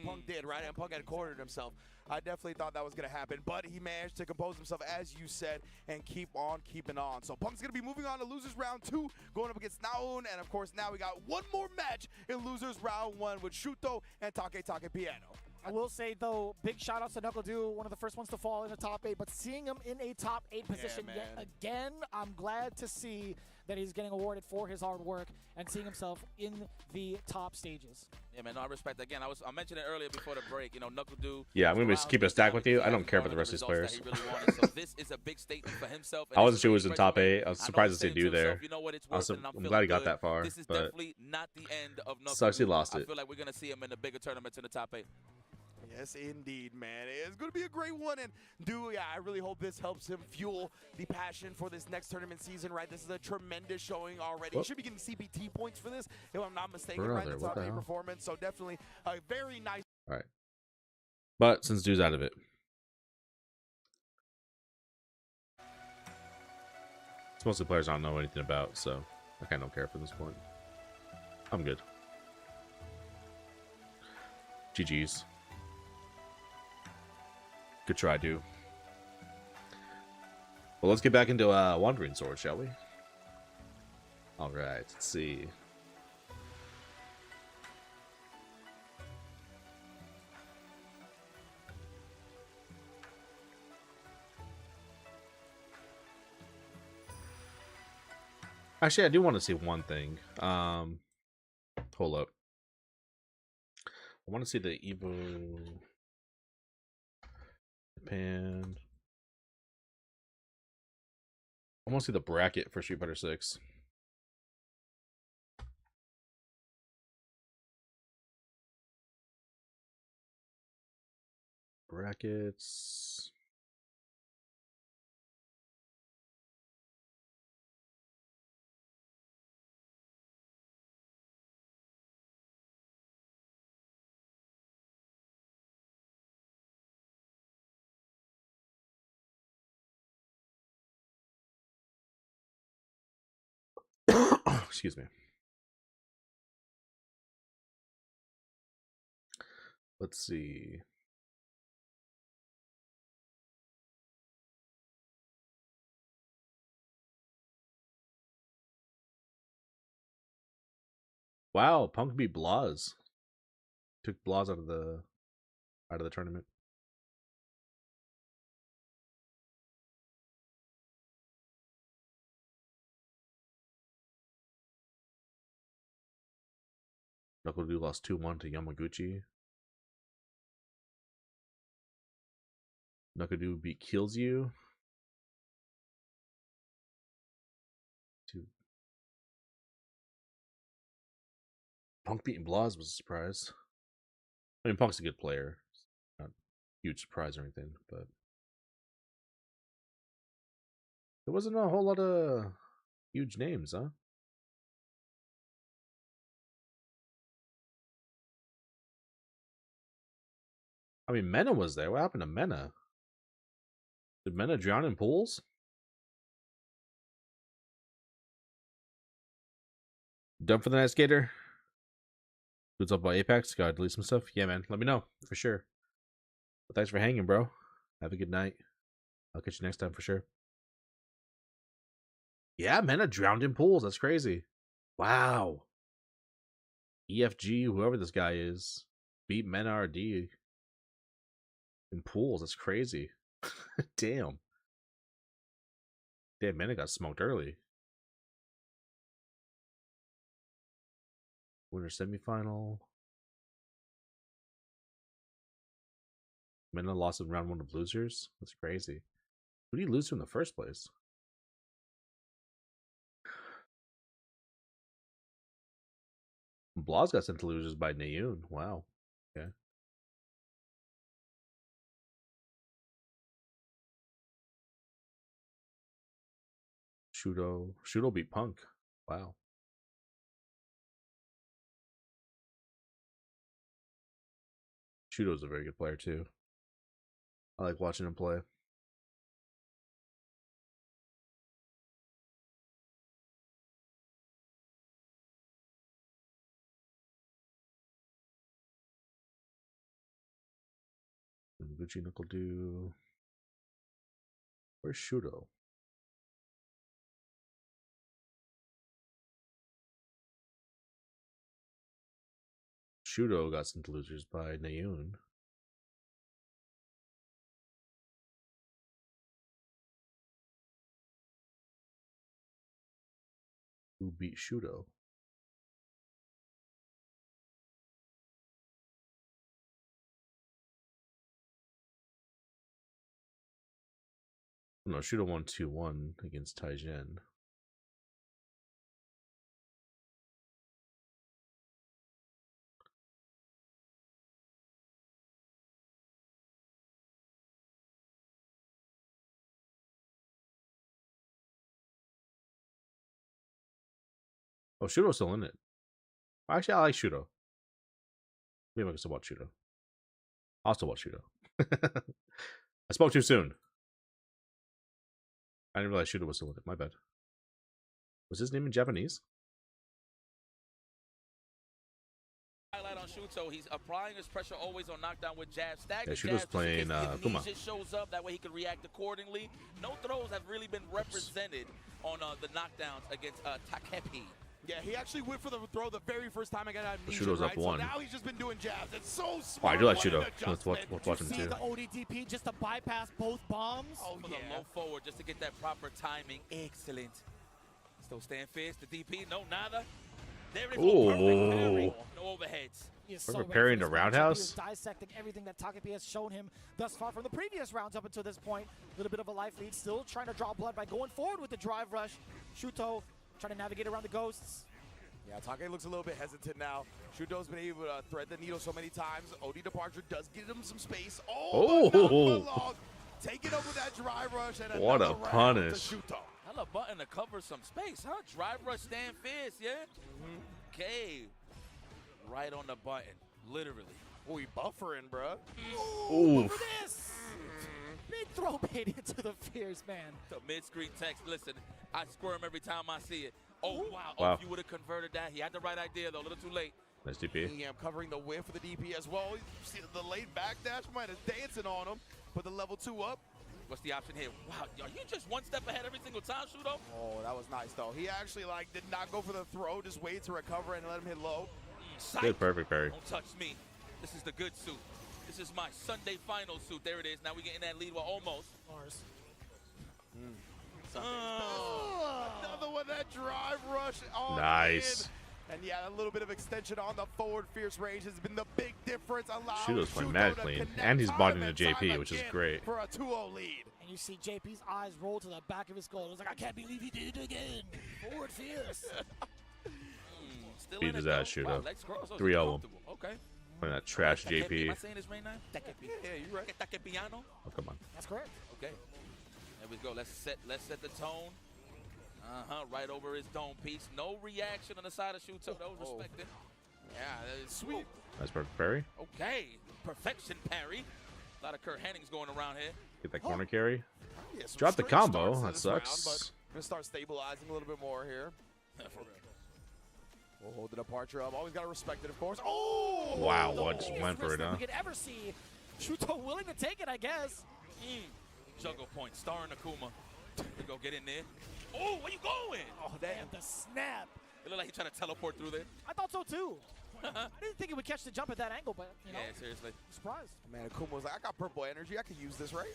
Punk did, right? And Punk had cornered himself. I definitely thought that was going to happen, but he managed to compose himself, as you said, and keep on keeping on. So Punk's going to be moving on to Losers Round 2, going up against Naun, and of course now we got one more match in Losers Round 1 with Shuto and Take Piano. I will say, though, big shout-outs to Knuckle Dude, one of the first ones to fall in the top 8, but seeing him in a top 8 position yet again, I'm glad to see that he's getting awarded for his hard work and seeing himself in the top stages. Yeah, man, no, I respect that. Again, I mentioned it earlier before the break. You know, Knuckle Dude. Yeah, I'm gonna keep it stacked with you. I don't care about the rest of these players. So this is a big statement for himself. I wasn't sure he was in top 8. I was surprised to see Dude there. You know what, it's I'm glad he got that far, This is but definitely not the end of Knuckle sucks he Dude. lost I it. feel like we're gonna see him in the bigger tournaments in the top 8. Yes, indeed, man. It's going to be a great one. And, dude, yeah, I really hope this helps him fuel the passion for this next tournament season, right? This is a tremendous showing already. He should be getting CPT points for this, if I'm not mistaken, right? Brother, That's what the top 8 hell? performance. So definitely a very nice. All right. But since Dude's out of it, it's mostly players I don't know anything about, so I kind of don't care for this point. I'm good. GG's. Good try, Dude. Well, let's get back into Wandering Sword, shall we? All right, let's see. Actually, I do want to see one thing. Hold up. I want to see the Evo Japan. I want to see the bracket for Street Fighter 6. Brackets. Excuse me. Let's see. Wow, Punk beat Blaz. took Blas out of the tournament. NuckleDu lost 2-1 to Yamaguchi. NuckleDu beat Kills You. Punk beating Blas was a surprise. I mean, Punk's a good player. Not a huge surprise or anything, but there wasn't a whole lot of huge names, huh? I mean, Mena was there. What happened to Mena? Did Mena drown in pools? Done for the night, Skater? Who's up by Apex? Gotta delete some stuff? Yeah, man. Let me know for sure. But thanks for hanging, bro. Have a good night. I'll catch you next time for sure. Yeah, Mena drowned in pools. That's crazy. Wow. EFG, whoever this guy is, beat Mena RD in pools. That's crazy. Damn. Damn, Mena got smoked early. Winner semifinal. Mena lost in round 1 of losers. That's crazy. Who did he lose to in the first place? Blas got sent to losers by Nayoon. Wow. Okay. Shudo beat Punk. Wow. Shudo's a very good player too. I like watching him play. Gucci NuckleDu. Where's Shudo? Shudo got sent to losers by Nayoon. Who beat Shudo? No, Shudo won 2-1 against Taijin. Oh, Shudo's still in it. Actually, I like Shudo. Maybe I can still watch Shudo. I'll still watch Shudo. I spoke too soon. I didn't realize Shudo was still in it. My bad. Was his name in Japanese? Highlight on Shuto, he's applying his pressure always on knockdown with jab. Yeah, Shudo's playing Kuma. Just shows up, that way he can react accordingly. No throws have really been represented on the knockdowns against Takepi. Yeah, he actually went for the throw the very first time I got Shudo's up 1. So now he's just been doing jabs. It's so smart. Oh, I do like Shudo. Let's watch him See too. the ODDP just to bypass both bombs. Oh, for the low forward just to get that proper timing. Excellent. Still staying fierce. The DP, no, nada. There it is. Perfect parry. No overheads. We're preparing the roundhouse. He is dissecting everything that Takepi has shown him thus far from the previous rounds up until this point. A little bit of a life lead, still trying to draw blood by going forward with the drive rush. Shuto trying to navigate around the ghosts. Yeah, Take looks a little bit hesitant now. Shudo's been able to thread the needle so many times. OD Departure does give him some space. Oh! Taking up with that drive rush and what a punish. To Shuto. Hella button to cover some space, huh? Drive rush, stand fierce, yeah? Okay. Right on the button, literally. Oh, he buffering, bruh. Ooh, look at this! Big throw bait into the fierce, man. The mid-screen text, listen, I squirm every time I see it. Oh, wow. Wow. Oh, if you would have converted that. He had the right idea, though. A little too late. Nice DP. EM covering the whiff for the DP as well. You see the late backdash, might have dancing on him. Put the level 2 up. What's the option here? Wow, are you just one step ahead every single time, Shudo? Oh, that was nice, though. He actually, did not go for the throw, just waited to recover and let him hit low. Good, perfect parry. Don't touch me. This is the good suit. This is my Sunday final suit. There it is. Now we getting that lead. Well, almost. Mars. Another one, that drive rush on Nice. in. And yeah, a little bit of extension on the forward fierce range has been the big difference. Shuto's playing mad clean, and he's bonding to JP, which is great. For a 2-0 lead. And you see JP's eyes roll to the back of his skull. It's like, I can't believe he did it again. Forward fierce. Beat his ass, Shuto. 3-0 him. Okay. Playing that trash Am I JP. saying his right now? Yeah, you're right. Takepiano. Oh, come on. That's correct. Okay. There we go. Let's set the tone. Right over his dome piece. No reaction on the side of Shuto. No respect it. Yeah, that is sweet. Nice perfect parry. Okay. Perfection parry. A lot of Kurt Hennings going around here. Get that corner carry. Yeah, some Drop the strange combo. starts to That this round, sucks. but gonna start stabilizing a little bit more here. We'll hold the departure up. Always gotta respect it, of course. Oh! Wow, The what just longest went for wrist it, that huh? we could ever see. Shuto willing to take it, I guess. Juggle point. Star and Akuma. We go get in there. Oh, where you going? Oh, damn, the snap. It looked like he tried to teleport through there. I thought so too. I didn't think he would catch the jump at that angle, but you know. Yeah, seriously. Surprised. Man, Akuma was like, I got purple energy. I could use this, right?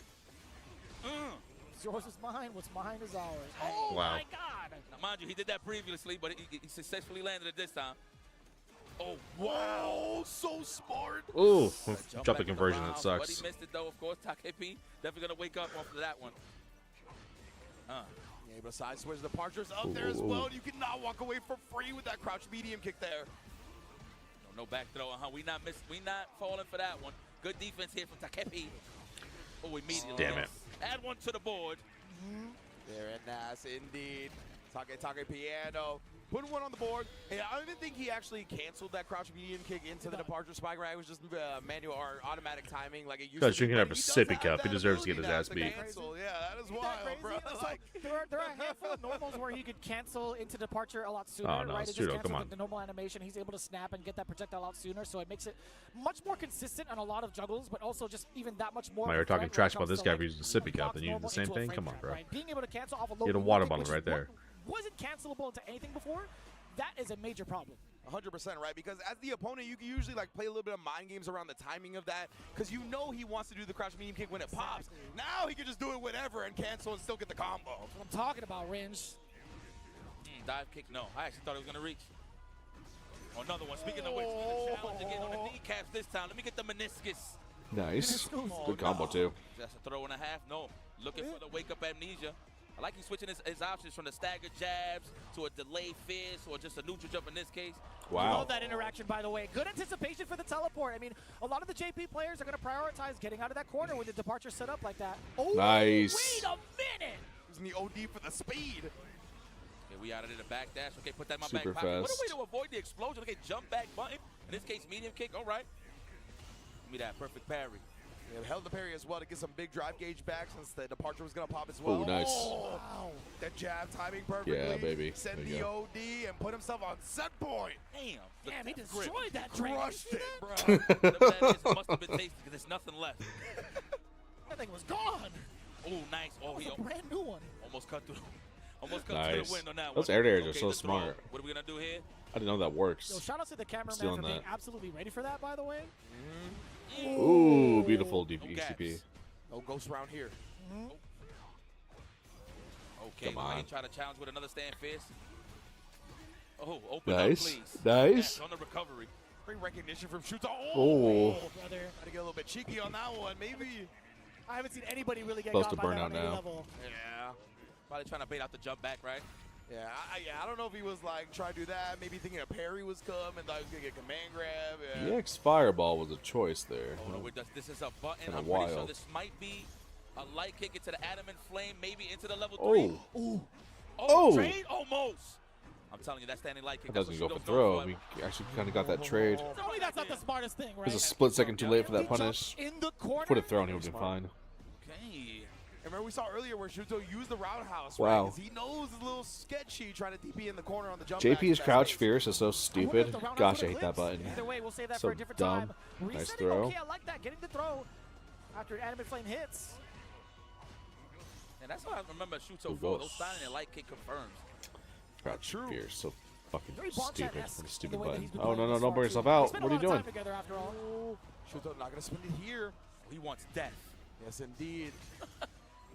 Yours is mine. What's mine is ours. Oh, Wow. my God. Now, mind you, he did that previously, but he successfully landed it this time. Oh, wow. So smart. Ooh, Jump drop the back in conversion. That round, sucks. But he missed it, though, of course. Takepi definitely going to wake up off of that one. Yeah, but side switch departures up there as well. You cannot walk away for free with that crouch medium kick there. No back throw. We not falling for that one. Good defense here from Takepi. Oh, immediately. Damn it. Add one to the board. There and that's indeed. Take piano. Putting one on the board. Hey, I don't even think he actually canceled that crouch medium kick into the departure spike, right? It was just manual or automatic timing like it used Guy's to drinking be. out of a sippy cup. He deserves to get his ass beat. Cancel. Yeah, that is wild, bro. Like, there are a handful of normals where he could cancel into departure a lot sooner. Oh, no, right? it's It just Shuto, come cancels on. the normal animation. He's able to snap and get that projectile out sooner, so it makes it much more consistent on a lot of juggles, but also just even that much more. Now you're talking trash about this guy for using a sippy cup, then you do the same thing? Come on, bro. Right? Being able to cancel off a low Get a medium water Oh, kick, bottle which right there. Wasn't cancelable into anything before. That is a major problem. 100% right, because as the opponent, you can usually like play a little bit of mind games around the timing of that, because you know he wants to do the crouch medium kick when it pops. Now he can just do it whenever and cancel and still get the combo. That's what I'm talking about, Ringe. Dive kick, no. I actually thought it was going to reach. Oh, another one. Speaking of which, we're challenge again on the kneecaps this time. Let me get the meniscus. Nice. Oh, Good combo, no. too. That's a throw and a half. No. Looking for the wake-up amnesia. I like he's switching his options from the staggered jabs to a delayed fist or just a neutral jump in this case. Wow. Love that interaction, by the way. Good anticipation for the teleport. I mean, a lot of the JP players are going to prioritize getting out of that corner when the departure set up like that. Oh, Nice. Wait a minute. Using the OD for the speed. Okay, we out of the back dash. Okay, put that in my Super back pocket. What a fast. way to avoid the explosion. Okay, jump back button. In this case, medium kick. All right. Give me that perfect parry. Yeah, held the parry as well to get some big drive gauge back since the departure was going to pop as well. Ooh, nice. Oh, wow. That jab timing perfectly. Yeah, baby. Send There you the go. OD and put himself on set point. Damn. Damn, he grip. destroyed that train. Crushed it, bro. Whatever that is, it must have been tasty because there's nothing left. That thing was gone. Oh, nice. Oh, That was he a brand new one. almost cut through. Almost cut through Nice. the wind on that Those one. air dairs are Okay, so the throw. smart. What are we going to do here? I didn't know that works. Yo, shout out to the cameraman Stealing for being that. absolutely ready for that, by the way. Ooh, beautiful No ECP. gaps. No ghost round here. Okay, Come on. Wayne try to challenge with another stand fist. Oh, open Nice. up, please. Nice. Yes, on the recovery. Great recognition from Shuto. Oh. Brother. Got to get a little bit cheeky on that one. Maybe. I haven't seen anybody really get Close got to by that burnout on any now. level. Yeah. Probably trying to bait out the jump back, right? Yeah, I don't know if he was like trying to do that. Maybe thinking a parry was coming, like he was gonna get command grab. Yeah. EX Fireball was a choice there. Oh, no, this is a button. Kinda I'm pretty sure wild. this might be a light kick into the adamant flame, maybe into the level Oh. 3. Ooh. Oh. Trade? Almost. I'm telling you, that standing light kick. That doesn't that's go what for Shuto's known throw. We actually kind of got that trade. Tell me that's not the smartest thing, right? It was a split second too late for that He jumped punish. in the corner. Put it throw and he would have been fine. Okay. And remember we saw earlier where Shuto used the roundhouse, Wow. right? 'Cause he knows it's a little sketchy trying to TP in the corner on the jump. JP's back. crouch fierce is so I wonder if stupid. the roundhouse Gosh, I would've hate that clipped. button. Either way, we'll save that So for a different dumb. time. Nice Resetting, throw. okay, I like that. Getting the throw after an animate flame hits. And that's what I remember Shuto Who for. goes? Those standing and light kick confirms. Crouch fierce. So Fucking Very stupid. Bonchan-esque What a in stupid the way that button. he's been Oh, playing no, no, this don't far, bring too. yourself They out. spent What a are you lot doing? of time together after all. Shuto not gonna spend it here. He wants death. Yes, indeed.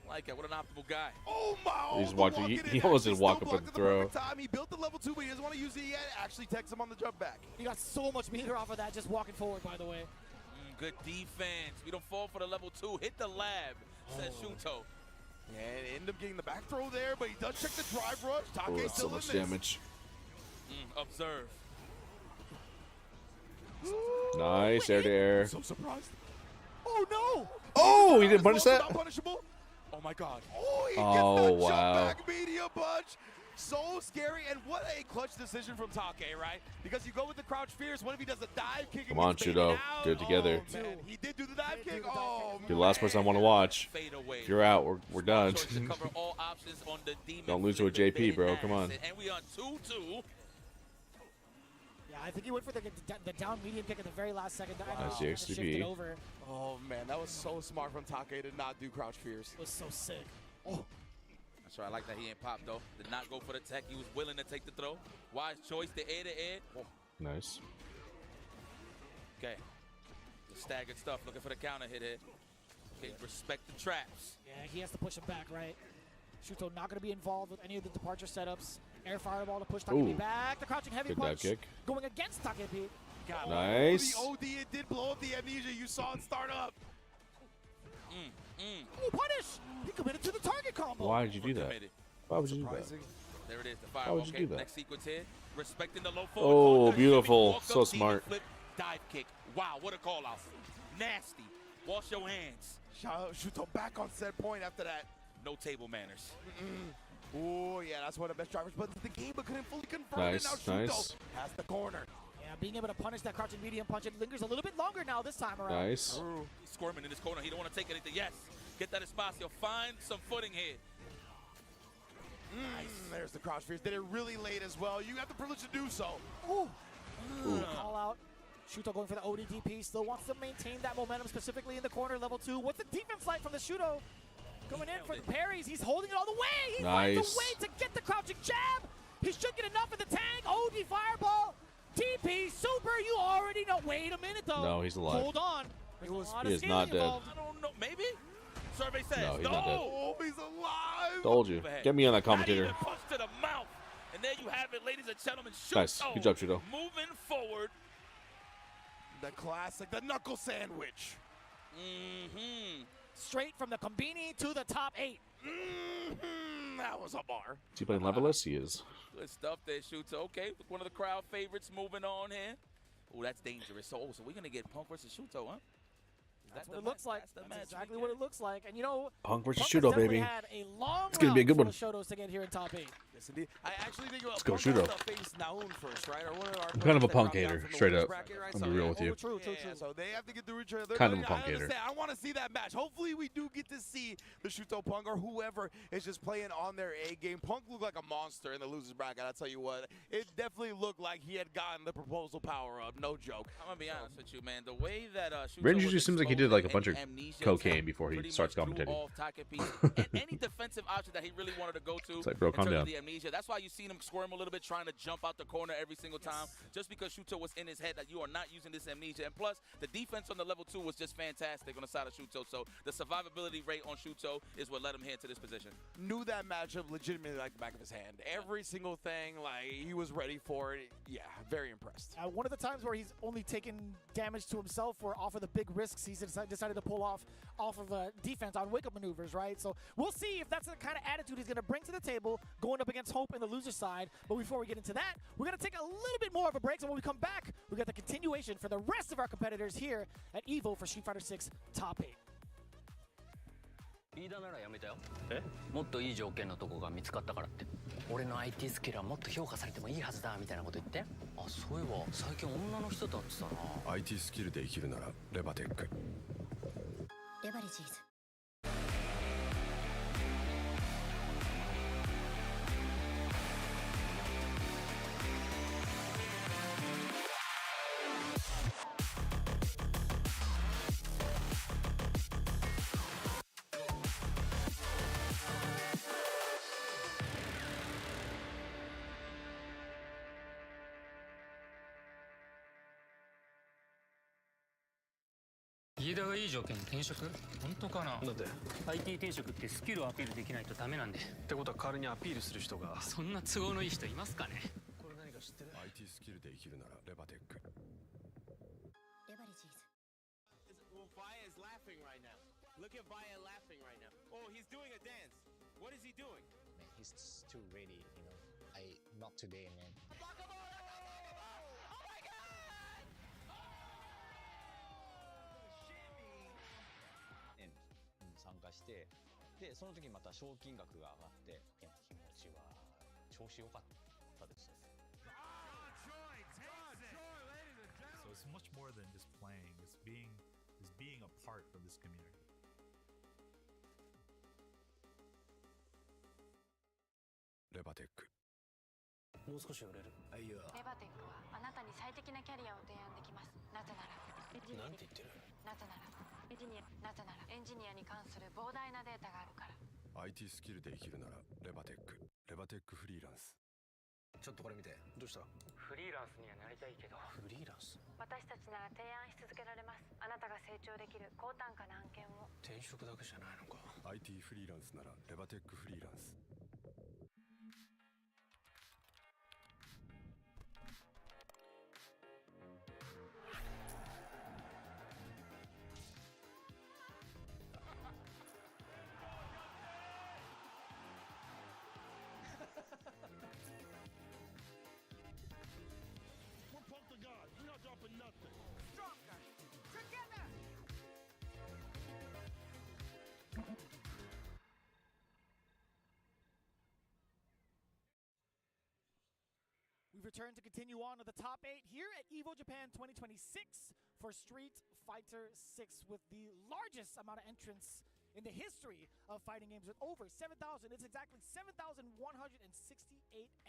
Like it. What an optimal guy. Oh my! He's the watching. walk He, in he and almost actually did walk still up and blocked at the throw. perfect time. He built the level 2, but he doesn't want to use it yet. Actually takes him on the jump back. You got so much meter off of that just walking forward, by the way. Good defense. We don't fall for the level 2. Hit the lab, says Shuto. And end up getting the back throw there, but he does check the drive rush. Oh, Take that's still so much in this. damage. Observe. Nice air to air. So surprised. Oh no! Oh, he didn't punish that. Not punishable. Oh my God. Oh, he Oh, gets the wow. jump back media punch. So scary, and what a clutch decision from Take, right? Because you go with the crouch fierce. What if he does a dive kick? Come on, Shuto. Get it together. Oh, man. He did do the dive kick. Oh, You're the last person I want to watch. If you're out, we're done. Cover all options on the demon. Don't lose to a JP, bro. Come on. And we on 2-2. Yeah, I think he went for the down medium kick at the very last second. Nice Shifted XTP. over. Oh man, that was so smart from Take to not do crouch fierce. It was so sick. Oh. That's right. I like that he ain't popped though. Did not go for the tech. He was willing to take the throw. Wise choice. The air to air. Oh. Nice. Okay. The staggered stuff. Looking for the counter hit here. Okay. Respect the traps. Yeah, he has to push him back, right? Shuto not going to be involved with any of the departure setups. Air fireball to push Takepi Ooh. back. The crouching heavy Good punch dive kick. going against Takepi. God, Nice. Oh, the OD, it did blow up the amnesia. You saw it start up. Oh, punish! He committed to the target combo. Why did you do that? Why would you do that? There it is. The Why fire. would you Okay. do that? Next sequence here. Respecting the low forward. Oh, contact. beautiful. Walk up, So demon smart. Flip, dive kick. Wow, what a call out. Nasty. Wash your hands. Shuto back on set point after that. No table manners. Oh, yeah, that's one of the best drivers. But the game couldn't fully confirm Nice, it. Now Shuto nice. has the corner. Yeah, being able to punish that crouching medium punch, it lingers a little bit longer now this time around. Nice. He's squirming in his corner. He don't want to take anything. Yes. Get that espacio. Find some footing here. Nice. There's the crouch fierce. Did it really late as well. You have the privilege to do so. Ooh. Call out. Shuto going for the ODDP. Still wants to maintain that momentum, specifically in the corner, level 2. What's the defense like from the Shuto? Coming in for the parries. He's holding it all the way. He finds Nice. a way to get the crouching jab. He should get enough in the tank. OD fireball. TP super. You already know. Wait a minute, though. No, he's alive. Hold on. There's a lot of He is scaling not dead. involved. I don't know. Maybe? Survey says No, he's not dead. Oh, he's alive. Told you. Get me on that Not commentator. even push to the mouth. And there you have it, ladies and gentlemen. Nice. Shuto Good job, Shuto. Moving forward. The classic, the knuckle sandwich. Straight from the Combini to the top 8. That was a bar. Is he playing levelless? He is. Good stuff there, Shuto. Okay, one of the crowd favorites moving on here. Oh, that's dangerous. So we're going to get Punk versus Shuto, huh? That's what it looks like. That's exactly what it looks like. And you know, Punk versus has Shuto, definitely baby. had a long It's gonna be a good route one. for the Shotos to get here in top 8. Yes, indeed. I actually think Let's go, Punk Shuto. has to face Naun first, right? Or one of our I'm kind of a players that Punk dropped down hater, from the straight winners up. bracket, right? I'm So, be real yeah. with you. True. So they have to get through each other. Kind of a I Punk hater. understand. I want to see that match. Hopefully we do get to see the Shuto Punk or whoever is just playing on their A game. Punk looked like a monster in the losers bracket. I'll tell you what. It definitely looked like he had gotten the proposal power up. No joke. I'm going to be honest with you, man. The way that Shuto Range was usually seems like he did like a bunch of amnesia cocaine tech before he pretty starts much threw commentating. off Takepi. And any defensive option that he really wanted to go to It's like, bro, in calm terms down. of the amnesia. That's why you seen him squirm a little bit, trying to jump out the corner every single time, just because Shuto was in his head that you are not using this amnesia. And plus, the defense on the level 2 was just fantastic on the side of Shuto. So the survivability rate on Shuto is what led him here into this position. Knew that matchup legitimately like the back of his hand. Every single thing, like he was ready for it. Yeah, very impressed. One of the times where he's only taken damage to himself or off of the big risks he's decided to pull off of defense on wake-up maneuvers, right? So we'll see if that's the kind of attitude he's going to bring to the table going up against Hope in the loser side. But before we get into that, we're going to take a little bit more of a break. So when we come back, we got the continuation for the rest of our competitors here at EVO for Street Fighter 6 Top 8. 飯田ならやめたよ。もっといい条件のとこが見つかったからって。俺の IT スキルはもっと評価されてもいいはずだみたいなこと言って。あ、そういえば最近女の人と会ってたな。IT スキルで生きるならレバテック。レバレジーズいい条件に転職？本当かな？だって IT 転職ってスキルをアピールできないとダメなんで。ってことは代わりにアピールする人が。そんな都合のいい人いますかね？これ何か知ってる？ IT スキルで生きるならレバテック。レバレジーズ Well, Vaya is laughing right now. Look at Vaya laughing right now. Oh, he's doing a dance. What is he doing? Man, he's too ready, not today, man. 参加して、でその時また賞金額が上がって、気持ちは調子良かったです。So it's much more than just playing. It's being a part of this community. レバテック。もう少し売れる。レバテックはあなたに最適なキャリアを提案できます。なぜならなんて言ってる？なぜならエンジニアに関する膨大なデータがあるから。 IT スキルで生きるならレバテック。レバテックフリーランス。ちょっとこれ見て。どうした？フリーランスにはなりたいけど。フリーランス？私たちなら提案し続けられます。あなたが成長できる高単価な案件を。転職だけじゃないのか。 IT フリーランスならレバテックフリーランス。We're pumped to God. We're not dropping nothing. Stronger. Together. We return to continue on to the top 8 here at EVO Japan 2026 for Street Fighter 6 with the largest amount of entrants in the history of fighting games with over 7,000. It's exactly 7,168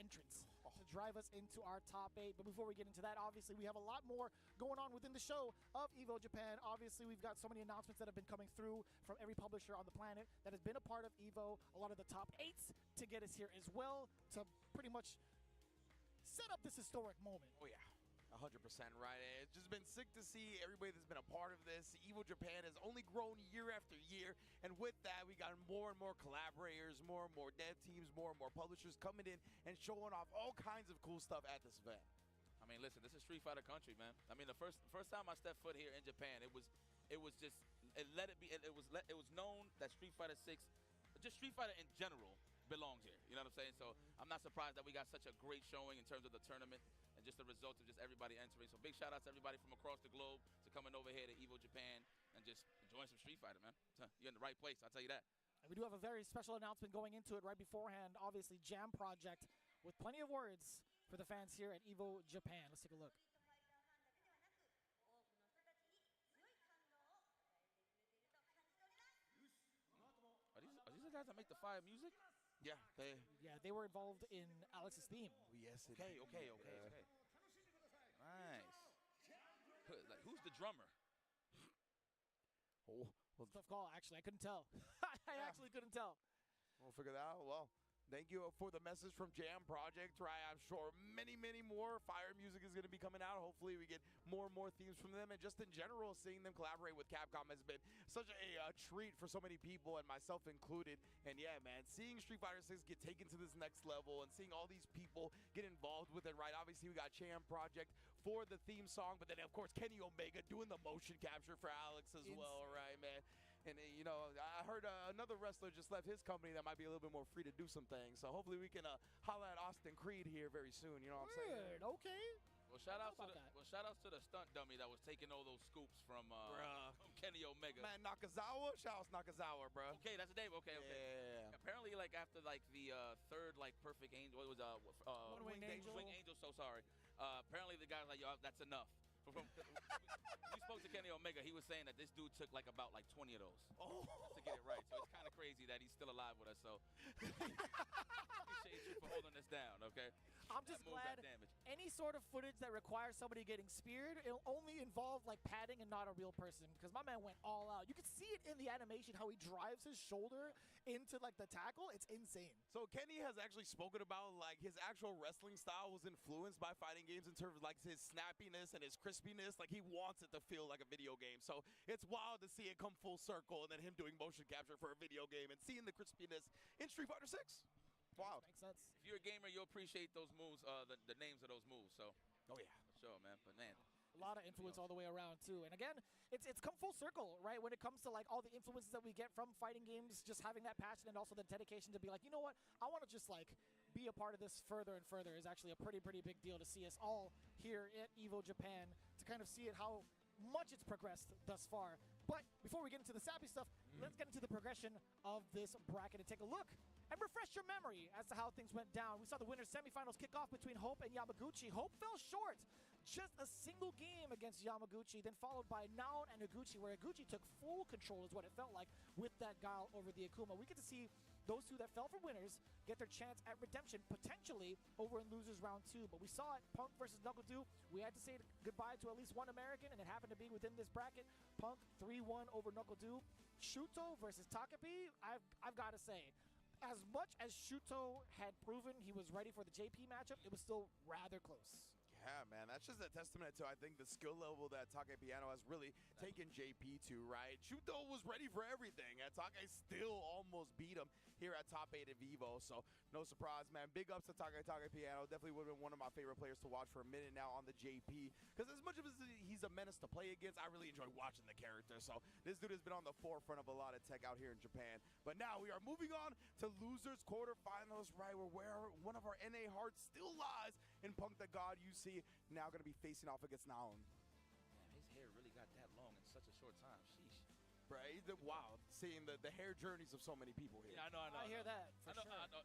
entrants to drive us into our top 8. But before we get into that, obviously we have a lot more going on within the show of EVO Japan. Obviously we've got so many announcements that have been coming through from every publisher on the planet that has been a part of EVO. A lot of the top 8s to get us here as well to pretty much set up this historic moment. Oh yeah, 100% right. It's just been sick to see everybody that's been a part of this. EVO Japan has only grown year after year, and with that, we got more and more collaborators, more and more dev teams, more and more publishers coming in and showing off all kinds of cool stuff at this event. I mean, listen, this is Street Fighter country, man. I mean, the first time I stepped foot here in Japan, it was known that Street Fighter 6, just Street Fighter in general, belongs here. You know what I'm saying? So I'm not surprised that we got such a great showing in terms of the tournament and just the results of just everybody entering. So big shout out to everybody from across the globe to coming over here to EVO Japan and just enjoying some Street Fighter, man. You're in the right place, I'll tell you that. And we do have a very special announcement going into it right beforehand. Obviously, Jam Project with plenty of words for the fans here at EVO Japan. Let's take a look. Are these the guys that make the fire music? Yeah, they were involved in Alex's theme. Yes, okay. Nice. Who's the drummer? Oh, well, tough call. Actually, I couldn't tell. I actually couldn't tell. We'll figure that out. Well, thank you for the message from Jam Project, right? I'm sure many more fire music is going to be coming out. Hopefully we get more and more themes from them. And just in general, seeing them collaborate with Capcom has been such a treat for so many people, and myself included. And yeah, man, seeing Street Fighter 6 get taken to this next level and seeing all these people get involved with it, right? Obviously, we got Jam Project for the theme song, but then, of course, Kenny Omega doing the motion capture for Alex as well, right, man? And, you know, I heard another wrestler just left his company that might be a little bit more free to do some things. So hopefully we can holler at Austin Creed here very soon. You know what I'm saying? Okay. Well, shout outs to the stunt dummy that was taking all those scoops from Kenny Omega. Man, Nakazawa? Shout out Nakazawa, bro. Okay, that's a name. Okay. Yeah. Apparently, like, after, like, the third, like, Perfect Angel, what was Winged Angel. Winged Angel, so sorry. Apparently, the guy's like, yo, that's enough. We spoke to Kenny Omega. He was saying that this dude took like about 20 of those just to get it right. So it's kind of crazy that he's still alive with us. So appreciate you for holding us down. Okay. I'm just glad. any sort of footage that requires somebody getting speared, it'll only involve like padding and not a real person, because my man went all out. You can see it in the animation how he drives his shoulder into like the tackle. It's insane. So Kenny has actually spoken about like his actual wrestling style was influenced by fighting games in terms of like his snappiness and his crispiness. Like he wants it to feel like a video game. So it's wild to see it come full circle and then him doing motion capture for a video game and seeing the crispiness in Street Fighter 6. Wow. Makes sense. If you're a gamer, you'll appreciate those moves, the names of those moves. So. Oh yeah. For sure, man. But man. A lot of influence all the way around too, and again, it's come full circle, right? When it comes to like all the influences that we get from fighting games, just having that passion and also the dedication to be like, you know what, I want to just like be a part of this further and further is actually a pretty big deal to see us all here at EVO Japan to kind of see it how much it's progressed thus far. But before we get into the sappy stuff, let's get into the progression of this bracket and take a look and refresh your memory as to how things went down. We saw the winners semifinals kick off between Hope and Yamaguchi. Hope fell short, just a single game against Yamaguchi, then followed by Naon and Higuchi, where Higuchi took full control is what it felt like with that guile over the Akuma. We get to see those two that fell for winners get their chance at redemption, potentially over in losers round 2. But we saw it, Punk versus NuckleDu. We had to say goodbye to at least one American, and it happened to be within this bracket. Punk 3-1 over NuckleDu. Shuto versus Takapi, I've got to say, as much as Shuto had proven he was ready for the JP matchup, it was still rather close. Yeah, man, that's just a testament to, I think, the skill level that Take Piano has really taken JP to, right? Shuto was ready for everything, and Take still almost beat him here at top 8 of EVO, so no surprise, man. Big ups to Take Piano. Definitely would have been one of my favorite players to watch for a minute now on the JP, because as much as he's a menace to play against, I really enjoy watching the character, so this dude has been on the forefront of a lot of tech out here in Japan. But now we are moving on to losers quarterfinals, right, where one of our NA hearts still lies in Punk the God UC. Now going to be facing off against Naon. Man, his hair really got that long in such a short time. Sheesh. Right? Wow. Seeing the hair journeys of so many people here. Yeah, I know. I hear that. For sure. I know.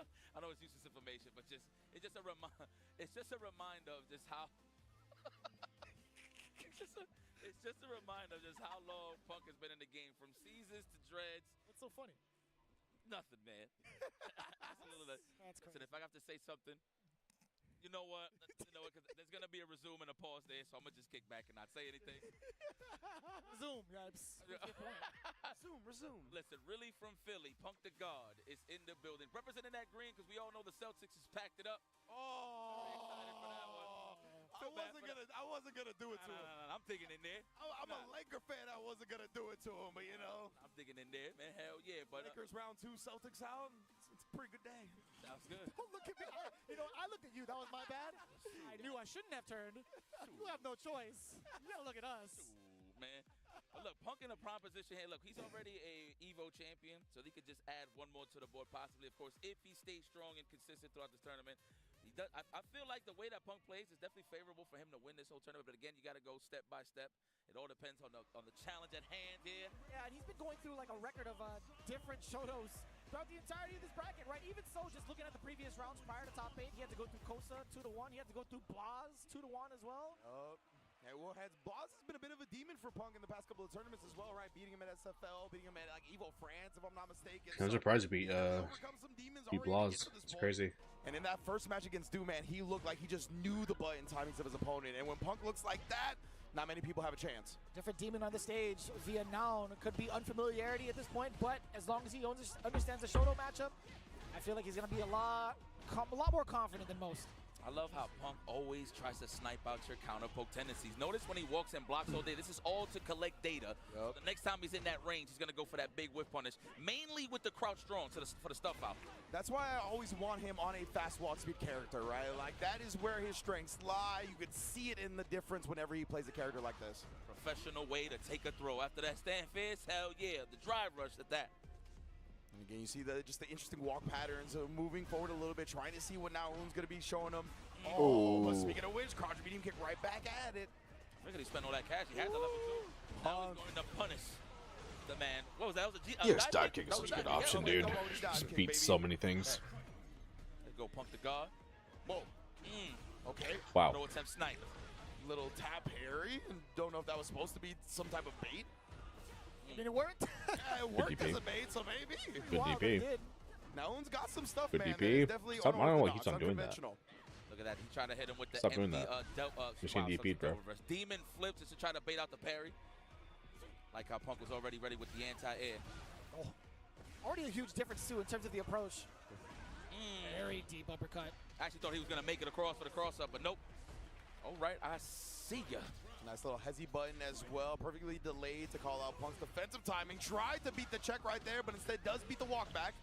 I know it's useless information, but it's just a reminder of just how. it's just a reminder of just how long Punk has been in the game, from seasons to dreads. What's so funny? Nothing, man. That's crazy. Listen, if I have to say something. You know what? Cause there's going to be a resume and a pause there, so I'm going to just kick back and not say anything. Resume. Resume. Listen, really from Philly, Punk the God is in the building. Representing that green, because we all know the Celtics has packed it up. Oh. I'm excited for that one. I wasn't gonna do it to him. I'm thinking in there. I'm a Laker fan. I wasn't gonna do it to him, but you know. I'm thinking in there, man. Hell yeah. But Lakers round 2, Celtics out. It's a pretty good day. Sounds good. Don't look at me. I looked at you. That was my bad. I knew I shouldn't have turned. You have no choice. You gotta look at us. Ooh, man. But look, Punk in a prime position here. Look, he's already a EVO champion, so he could just add one more to the board, possibly, of course, if he stays strong and consistent throughout this tournament. He does. I feel like the way that Punk plays is definitely favorable for him to win this whole tournament. But again, you got to go step by step. It all depends on the challenge at hand here. Yeah, and he's been going through like a record of different Shotos throughout the entirety of this bracket, right? Even so, just looking at the previous rounds prior to top 8, he had to go through Kosa 2-1. He had to go through Blaz 2-1 as well. Yeah, well, Blaz has been a bit of a demon for Punk in the past couple of tournaments as well, right? Beating him at SFL, beating him at like EVO France, if I'm not mistaken. I'm surprised he beat Blaz. It's crazy. And in that first match against Du, man, he looked like he just knew the button timings of his opponent. And when Punk looks like that, not many people have a chance. Different demon on the stage via Naon. Could be unfamiliarity at this point, but as long as he understands the Shoto matchup, I feel like he's going to be a lot more confident than most. I love how Punk always tries to snipe out your counter poke tendencies. Notice when he walks and blocks all day, this is all to collect data. So the next time he's in that range, he's going to go for that big whiff punish, mainly with the crouch strong for the stuff out. That's why I always want him on a fast walk speed character, right? Like, that is where his strengths lie. You can see it in the difference whenever he plays a character like this. Professional way to take a throw. After that stand fist, hell yeah, the drive rush at that. And again, you see just the interesting walk patterns of moving forward a little bit, trying to see what Naon's going to be showing him. Oh, but speaking of which, crouch medium kick right back at it. Look at he spent all that cash. He had the level 2. Now he's going to punish the man. What was that? That was a Yes, dive kick is such a good option, dude. Just beats so many things. Let's go Punk the God. Whoa. Okay. Wow. No attempt snipe. Little tap Harry. Don't know if that was supposed to be some type of bait. I mean, it worked. Yeah, it worked as a bait, so maybe. Good DP. Naon's got some stuff, Good man. DP. Definitely Stop, I don't know why he keeps on doing that. unconventional. Look at that. He's trying to hit him with the Stop doing empty, that. You're getting DP'd, bro. Demon flips just to try to bait out the parry. Like how Punk was already ready with the anti-air. Oh, already a huge difference, too, in terms of the approach. Very deep uppercut. I actually thought he was going to make it across for the cross-up, but nope. All right, I see ya. Nice little hezzy button as well. Perfectly delayed to call out Punk's defensive timing. Tried to beat the check right there, but instead does beat the walk back.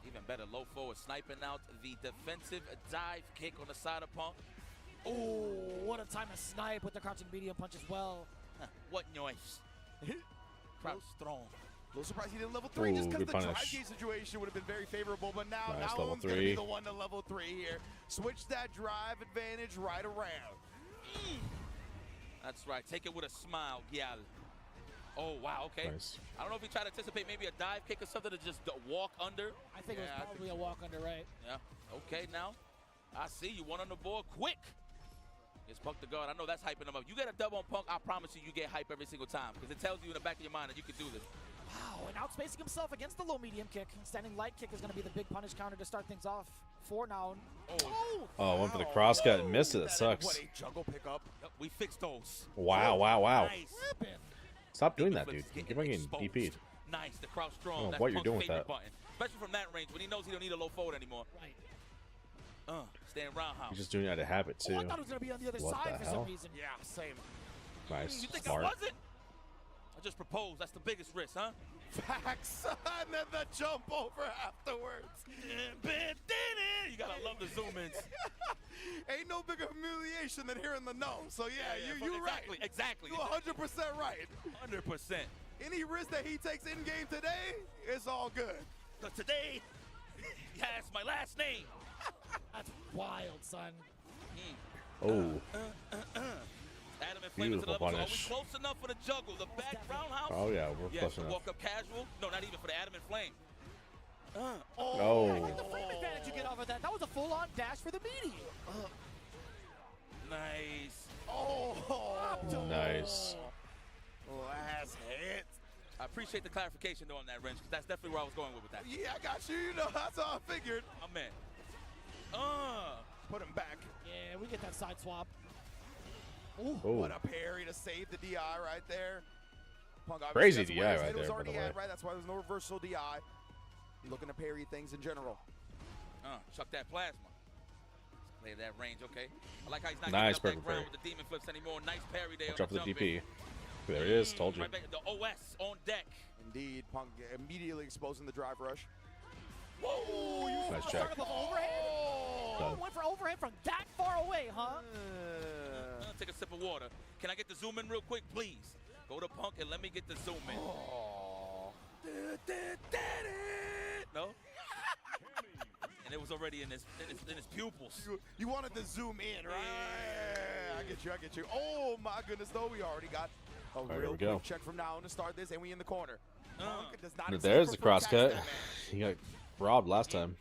Even better, low forward sniping out the defensive dive kick on the side of Punk. Oh, what a time to snipe with the crouching medium punch as well. What noise? Crouch strong. A little surprised he didn't level 3 just because the drive gate situation would have been very favorable, but now Nao's going to be the one to level 3 here. Switch that drive advantage right around. That's right. Take it with a smile, Gyal. Oh, wow, okay. Nice. I don't know if he tried to anticipate maybe a dive kick or something to just walk under. I think it was probably a walk under, right? Yeah. Okay, now. I see you. One on the board. Quick. It's Punk the guard. I know that's hyping him up. You get a dub on Punk, I promise you, you get hype every single time because it tells you in the back of your mind that you can do this. Wow, and outspacing himself against the low medium kick. Standing light kick is going to be the big punish counter to start things off for now. Oh, went for the cross cut and missed it. That sucks. What a juggle pickup. We fixed those. Wow, wow, wow. Nice. Stop doing that, dude. You're getting DP'd. Nice, the crouch I strong. don't know That's what you're Punk's doing with favorite that. button. Especially from that range when he knows he don't need a low forward anymore. Right. Staying roundhouse. He's just doing it out of habit, too. Oh, I thought it was going to be on the other What side the for hell? some reason. Yeah, same. Nice. You think Smart. I wasn't? I just proposed. That's the biggest risk, huh? Facts. And then the jump over afterwards. You gotta love the zoom ins. Ain't no bigger humiliation than hearing the no. So yeah, you're exactly, right. Exactly. You're 100% right. 100%. Any risk that he takes in game today, it's all good. Because today, he has my last name. That's wild, son. Oh. Adam and Flame into the Beautiful level. Are we punish. close enough for the juggle? The back roundhouse? Oh, yeah, we're close the enough. walk up casual? No, not even for the Adam and Flame. Oh. The frame advantage you get off of that. That was a full-on dash for the meaty. Nice. Oh. Nice. Last hit. I appreciate the clarification though on that wrench, because that's definitely where I was going with that. Yeah, I got you. You know, that's how I figured. My man. Put him back. Yeah, we get that side swap. Ooh, Oh. what a parry to save the DI right there. Punk Crazy obviously, DI that's where his right head was there, by already the way. at, right? That's why there's no reversal DI. Looking to parry things in general. Chuck that plasma. Play that range, okay. I like how he's not Nice, getting up that perfect ground parry. with the demon flips anymore. Nice parry there. Watch on out for the jump DP. in. There it is. Told you. Right back, the OS on deck. Indeed, Punk immediately exposing the drive rush. Whoa! You Nice start check. of overhead? Done. Went for overhead from that far away, huh? Take a sip of water. Can I get the zoom in real quick, please? Go to Punk and let me get the zoom in. No? And it was already in his pupils. You wanted to zoom in, right? Yeah, I get you. Oh my goodness, though, we already got a here real we quick go. check from now to start this, and we in the corner. Punk does not There's the accept cross for full cut. catch He got robbed last time.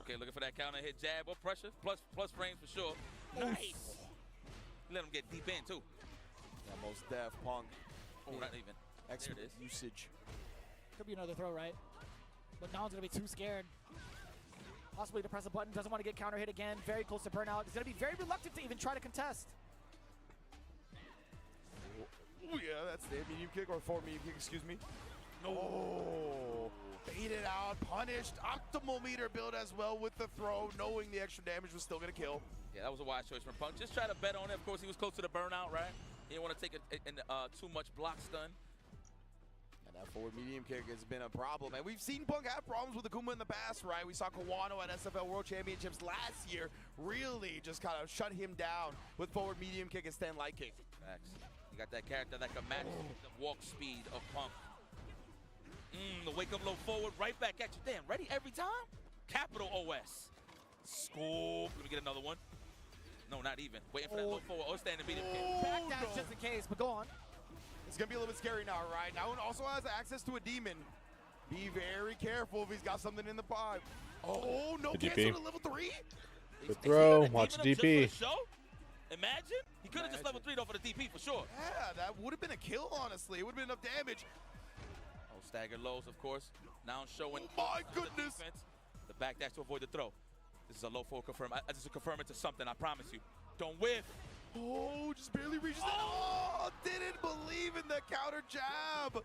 Okay, looking for that counter hit jab or pressure. Plus frames for sure. Nice. Let him get deep in too. Yeah, most def Punk. Oh, not even. Excellent There it is. usage. Could be another throw, right? But now he's going to be too scared. Possibly to press a button. Doesn't want to get counter hit again. Very close to burnout. He's going to be very reluctant to even try to contest. Oh, yeah, that's the medium kick or forward medium kick, excuse me. No. Oh, baited out, punished. Optimal meter build as well with the throw, knowing the extra damage was still going to kill. Yeah, that was a wise choice from Punk. Just try to bet on it. Of course, he was close to the burnout, right? He didn't want to take too much block stun. And that forward medium kick has been a problem. And we've seen Punk have problems with Akuma in the past, right? We saw Kawano at SFL World Championships last year really just kind of shut him down with forward medium kick and stand light kick. Facts. You got that character that can match the walk speed of Punk. The wake up low forward, right back at you. Damn, ready every time? Capital OS. Scoop. Let me get another one. No, not even. Waiting for that low forward. Oh, standing medium kick. Backdash just in case, but go on. It's going to be a little bit scary now, right? Now it also has access to a demon. Be very careful if he's got something in the pipe. Oh, no Good cancel DP. to level 3? Good throw. Watch the DP. Imagine. He could have just level 3'd off of the DP for sure. Yeah, that would have been a kill, honestly. It would have been enough damage. Oh, staggered lows, of course. Now showing Oh my goodness. defense. The backdash to avoid the throw. This is a low forward confirm. This is a confirm it to something, I promise you. Don't whiff. Oh, just barely reaches it. Oh, didn't believe in the counter jab.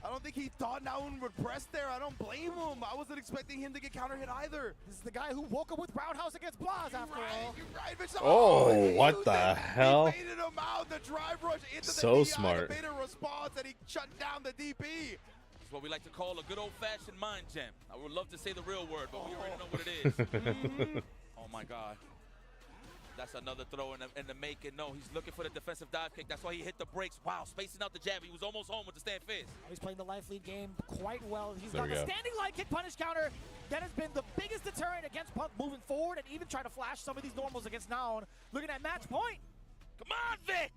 I don't think he thought Naun would press there. I don't blame him. I wasn't expecting him to get counter hit either. This is the guy who woke up with roundhouse against Blaz after all. You're right, Mitch. Oh, what the hell? He baited him out. The drive rush into So the DI, smart. made a response, and he shut down the DP. It's what we like to call a good old-fashioned mind jam. I would love to say the real word, but we already know what it is. Oh my God. That's another throw in the making. No, he's looking for the defensive dive kick. That's why he hit the brakes. Wow, spacing out the jab. He was almost home with the stand fist. He's playing the life lead game quite well. He's There got we the go. standing light kick punish counter. That has been the biggest deterrent against Punk moving forward and even trying to flash some of these normals against Naun. Looking at match point. Come on, Vic!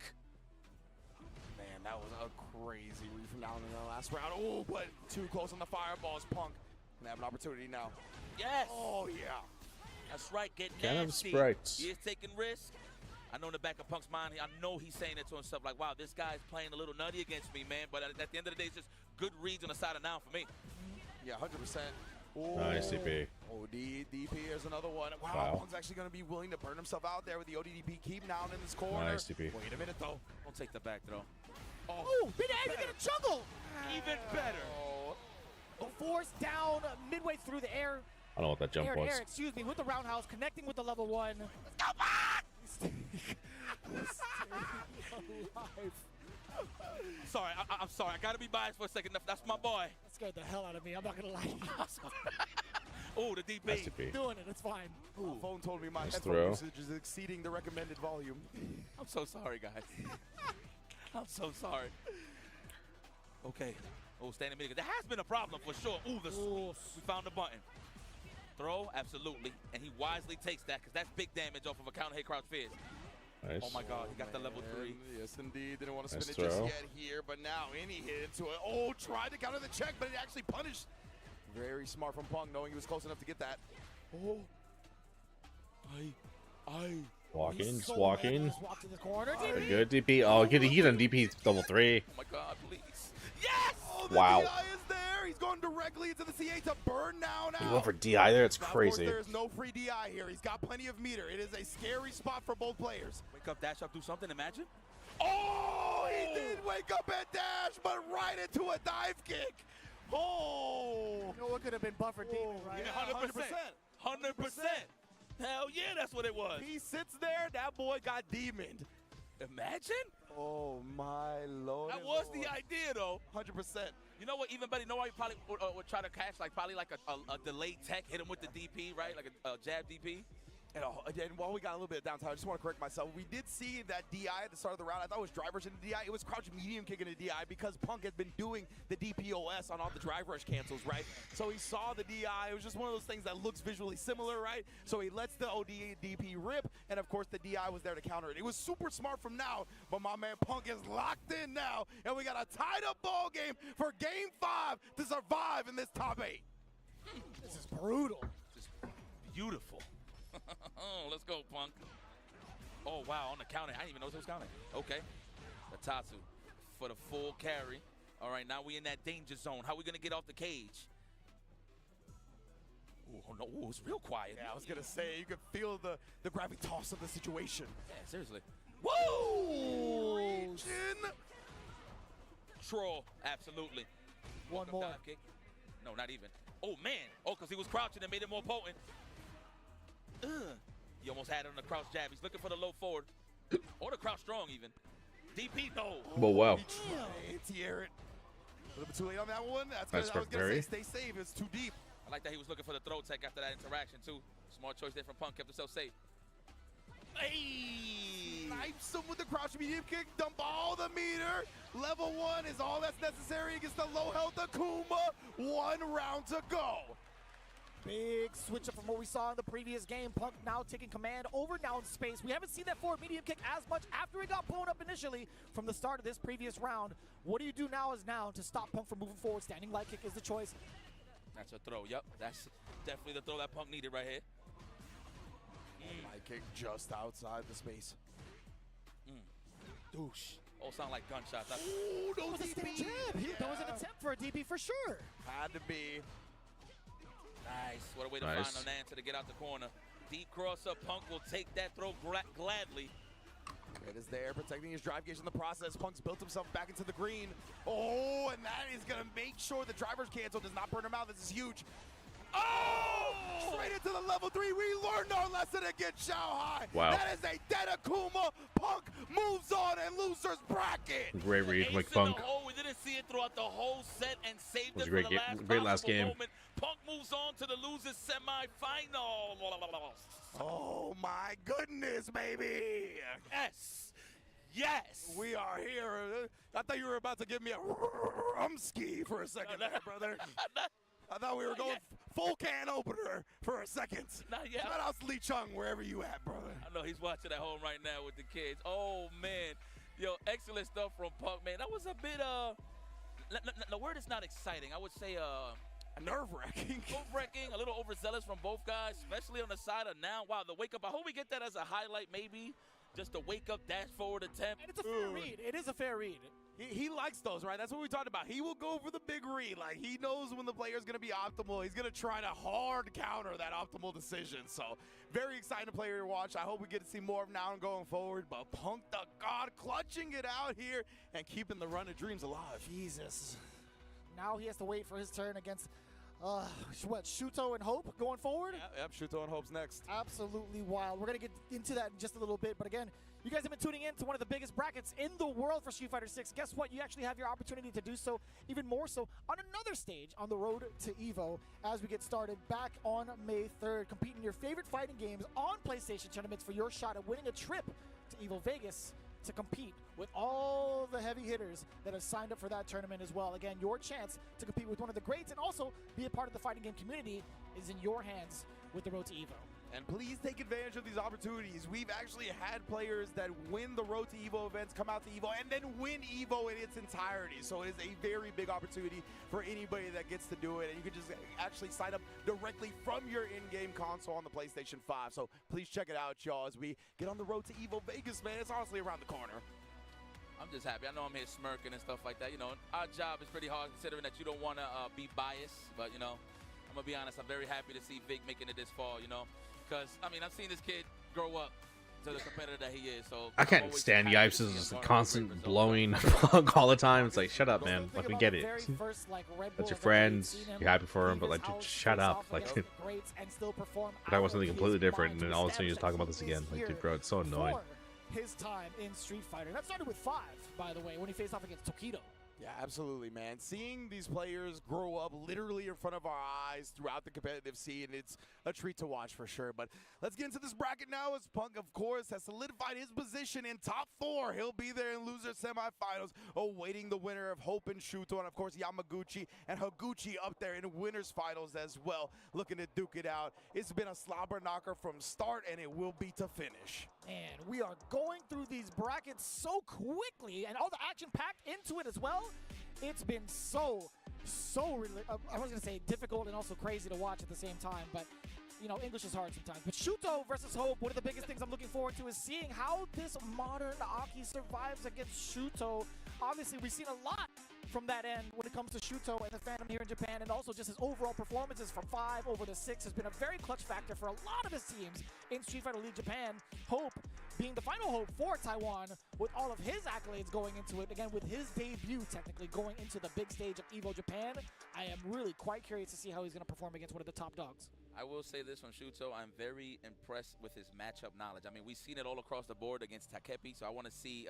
Man, that was a crazy read from Naun in the last round. Oh, but too close on the fireballs. Punk can have an opportunity now. Yes! Oh, yeah. That's right, get Kind of nasty. sprites. He is taking risks. I know in the back of Punk's mind, I know he's saying it to himself like, wow, this guy's playing a little nutty against me, man. But at the end of the day, it's just good reads on the side of Naun for me. Yeah, 100%. Oh, Nice DP. DP, here's another one. Wow, Wow. Punk's actually going to be willing to burn himself out there with the ODDP. Keep Naun in this corner. Nice DP. Wait a minute, though. Don't take the back throw. Oh, big A to get a juggle. Even better. Force down midway through the air. I don't know what that jump was. Air, excuse me, with the roundhouse, connecting with the level 1. Let's go back! Sorry, I'm sorry. I got to be biased for a second. That's my boy. That scared the hell out of me. I'm not going to lie. Oh, the DP. Nice DP. Doing it. It's fine. My phone told me my Nice headphone throw. usage is exceeding the recommended volume. I'm so sorry, guys. I'm so sorry. Okay. Oh, standing medium. That has been a problem for sure. Ooh, we found the button. Throw, absolutely. And he wisely takes that because that's big damage off of a counter hit crouch fist. Nice. Oh my God, he got the level 3. Yes, indeed. Didn't want to Nice spin it just throw. yet here, but now he hit into it. Oh, tried to counter the check, but it actually punished. Very smart from Punk, knowing he was close enough to get that. Oh. Walking, just walking. Just walk to the corner. A DP. good DP. Oh, he done DP level 3. Oh my God, please. Yes! Oh, the Wow. DI is there. He's going directly into the CA to burn now. He went for DI there. It's Now, of crazy. course, there's no free DI here. He's got plenty of meter. It is a scary spot for both players. Wake up, dash up, do something, imagine. Oh, he did wake up and dash, but right into a dive kick. Oh. You know what could have been buffer demon, right? Yeah, 100%. 100%. Hell yeah, that's what it was. He sits there, that boy got demoned. Imagine. Oh my Lord. That was the idea, though. 100%. You know what? Even better. You know why you probably would try to catch probably like a delayed tech, hit him with the DP, right? Like a jab DP. And while we got a little bit of downtime, I just want to correct myself. We did see that DI at the start of the round. I thought it was drive rush into DI. It was crouch medium kick into DI because Punk had been doing the DPOS on all the drive rush cancels, right? So he saw the DI. It was just one of those things that looks visually similar, right? So he lets the DP rip, and of course the DI was there to counter it. It was super smart from now, but my man Punk is locked in now, and we got a tied up ball game for Game 5 to survive in this top 8. This is brutal. Just beautiful. Oh, let's go, Punk. Oh, wow, on the counter. I didn't even know it was counting. Okay. Tatsu for the full carry. All right, now we in that danger zone. How we going to get off the cage? Oh, no, ooh, it's real quiet. Yeah, I was going to say, you could feel the gravitas of the situation. Yeah, seriously. Woo! Region. Troll, absolutely. One more. Dive kick. No, not even. Oh, man. Oh, because he was crouching and made it more potent. He almost had it on the crouch jab. He's looking for the low forward. Or the crouch strong, even. DP, no. Oh, wow. Anti-air it. A little bit too late on that one. That's Nice good. I was going to parry. say, stay safe. It's too deep. I like that he was looking for the throw tech after that interaction, too. Smart choice there from Punk. Kept himself safe. Hey! Snipes him with the crouch medium kick. Dump all the meter. Level 1 is all that's necessary against the low health Akuma. 1 round to go. Big switch up from what we saw in the previous game. Punk now taking command over now in space. We haven't seen that forward medium kick as much after he got blown up initially from the start of this previous round. What do you do now is now to stop Punk from moving forward? Standing light kick is the choice. That's a throw. Yep, that's definitely the throw that Punk needed right here. Light kick just outside the space. Douche. All sound like gunshots. Ooh, no That was a DP. stand jab. There was an attempt for a DP for sure. Had to be. Nice. What a way to Nice. find an answer to get out the corner. Deep crosser. Punk will take that throw gladly. Red is there, protecting his drive gauge in the process. Punk's built himself back into the green. Oh, and that is going to make sure the driver's cancel does not burn him out. This is huge. Oh! Straight into the level 3. We learned our lesson against Shanghai. Wow. That is a dead Akuma. Punk moves on and losers bracket. Great read, Ace Mike in Punk. the hole. We didn't see it throughout the whole set and saved Was it a great for the game- great last possible game. moment. Punk moves on to the losers semifinal. Oh my goodness, baby. Yes. Yes. We are here. I thought you were about to give me a rumski for a second there, brother. I thought we were going full can opener for a second. Not yet. Shout out to Lee Chung, wherever you at, brother. I know he's watching at home right now with the kids. Oh, man. Yo, excellent stuff from Punk, man. That was a bit, the word is not exciting. I would say, nerve-wracking. Nerve-wracking, a little overzealous from both guys, especially on the side of now. Wow, the wake-up. I hope we get that as a highlight, maybe. Just a wake-up dash forward attempt. And it's a fair read. It is a fair read. He likes those, right? That's what we talked about. He will go for the big read. Like, he knows when the player's going to be optimal. He's going to try to hard counter that optimal decision. So, very exciting player to watch. I hope we get to see more of now and going forward. But Punk the God clutching it out here and keeping the run of dreams alive. Jesus. Now he has to wait for his turn against, Shuto and Hope going forward? Yep, Shuto and Hope's next. Absolutely wild. We're going to get into that in just a little bit. But again, you guys have been tuning in to one of the biggest brackets in the world for Street Fighter 6. Guess what? You actually have your opportunity to do so, even more so, on another stage on the road to EVO as we get started back on May 3rd. Compete in your favorite fighting games on PlayStation tournaments for your shot at winning a trip to EVO Vegas to compete with all the heavy hitters that have signed up for that tournament as well. Again, your chance to compete with one of the greats and also be a part of the fighting game community is in your hands with the Road to EVO. And please take advantage of these opportunities. We've actually had players that win the Road to EVO events, come out to EVO, and then win EVO in its entirety. So it is a very big opportunity for anybody that gets to do it. And you can just actually sign up directly from your in-game console on the PlayStation 5. So please check it out, y'all, as we get on the Road to EVO Vegas, man. It's honestly around the corner. I'm just happy. I know I'm here smirking and stuff like that. You know, our job is pretty hard considering that you don't want to be biased. But, you know, I'm going to be honest. I'm very happy to see Vic making it this far, you know. Because, I mean, I've seen this kid grow up to the competitor that he is. So I can't stand Yipes' just constant blowing Punk all the time. It's like, shut up, man. Like, we get it. That's your friends. You're happy for him, but like, just shut up. Like, that was something completely different, and then all of a sudden you're just talking about this again. Like, dude, bro, it's so annoying. His time in Street Fighter. That started with 5, by the way, when he faced off against Tokido. Yeah, absolutely, man. Seeing these players grow up literally in front of our eyes throughout the competitive scene, it's a treat to watch for sure. But let's get into this bracket now as Punk, of course, has solidified his position in top 4. He'll be there in loser semifinals, awaiting the winner of Hope and Shuto, and of course Yamaguchi and Higuchi up there in winners finals as well, looking to duke it out. It's been a slobber knocker from start, and it will be to finish. And we are going through these brackets so quickly, and all the action packed into it as well. It's been so I was going to say difficult and also crazy to watch at the same time, but you know, English is hard sometimes. But Shuto versus Hope, one of the biggest things I'm looking forward to is seeing how this modern Aki survives against Shuto. Obviously, we've seen a lot from that end when it comes to Shuto and the fandom here in Japan, and also just his overall performances from 5 over to 6 has been a very clutch factor for a lot of his teams in Street Fighter League Japan. Hope being the final hope for Taiwan with all of his accolades going into it, again with his debut technically going into the big stage of EVO Japan. I am really quite curious to see how he's going to perform against one of the top dogs. I will say this from Shuto, I'm very impressed with his matchup knowledge. I mean, we've seen it all across the board against Takepi, so I want to see,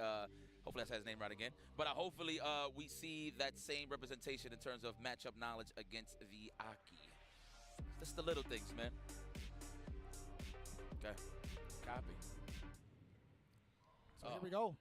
hopefully I said his name right again, but hopefully we see that same representation in terms of matchup knowledge against the Aki. Just the little things, man. Okay, copy. So here we go.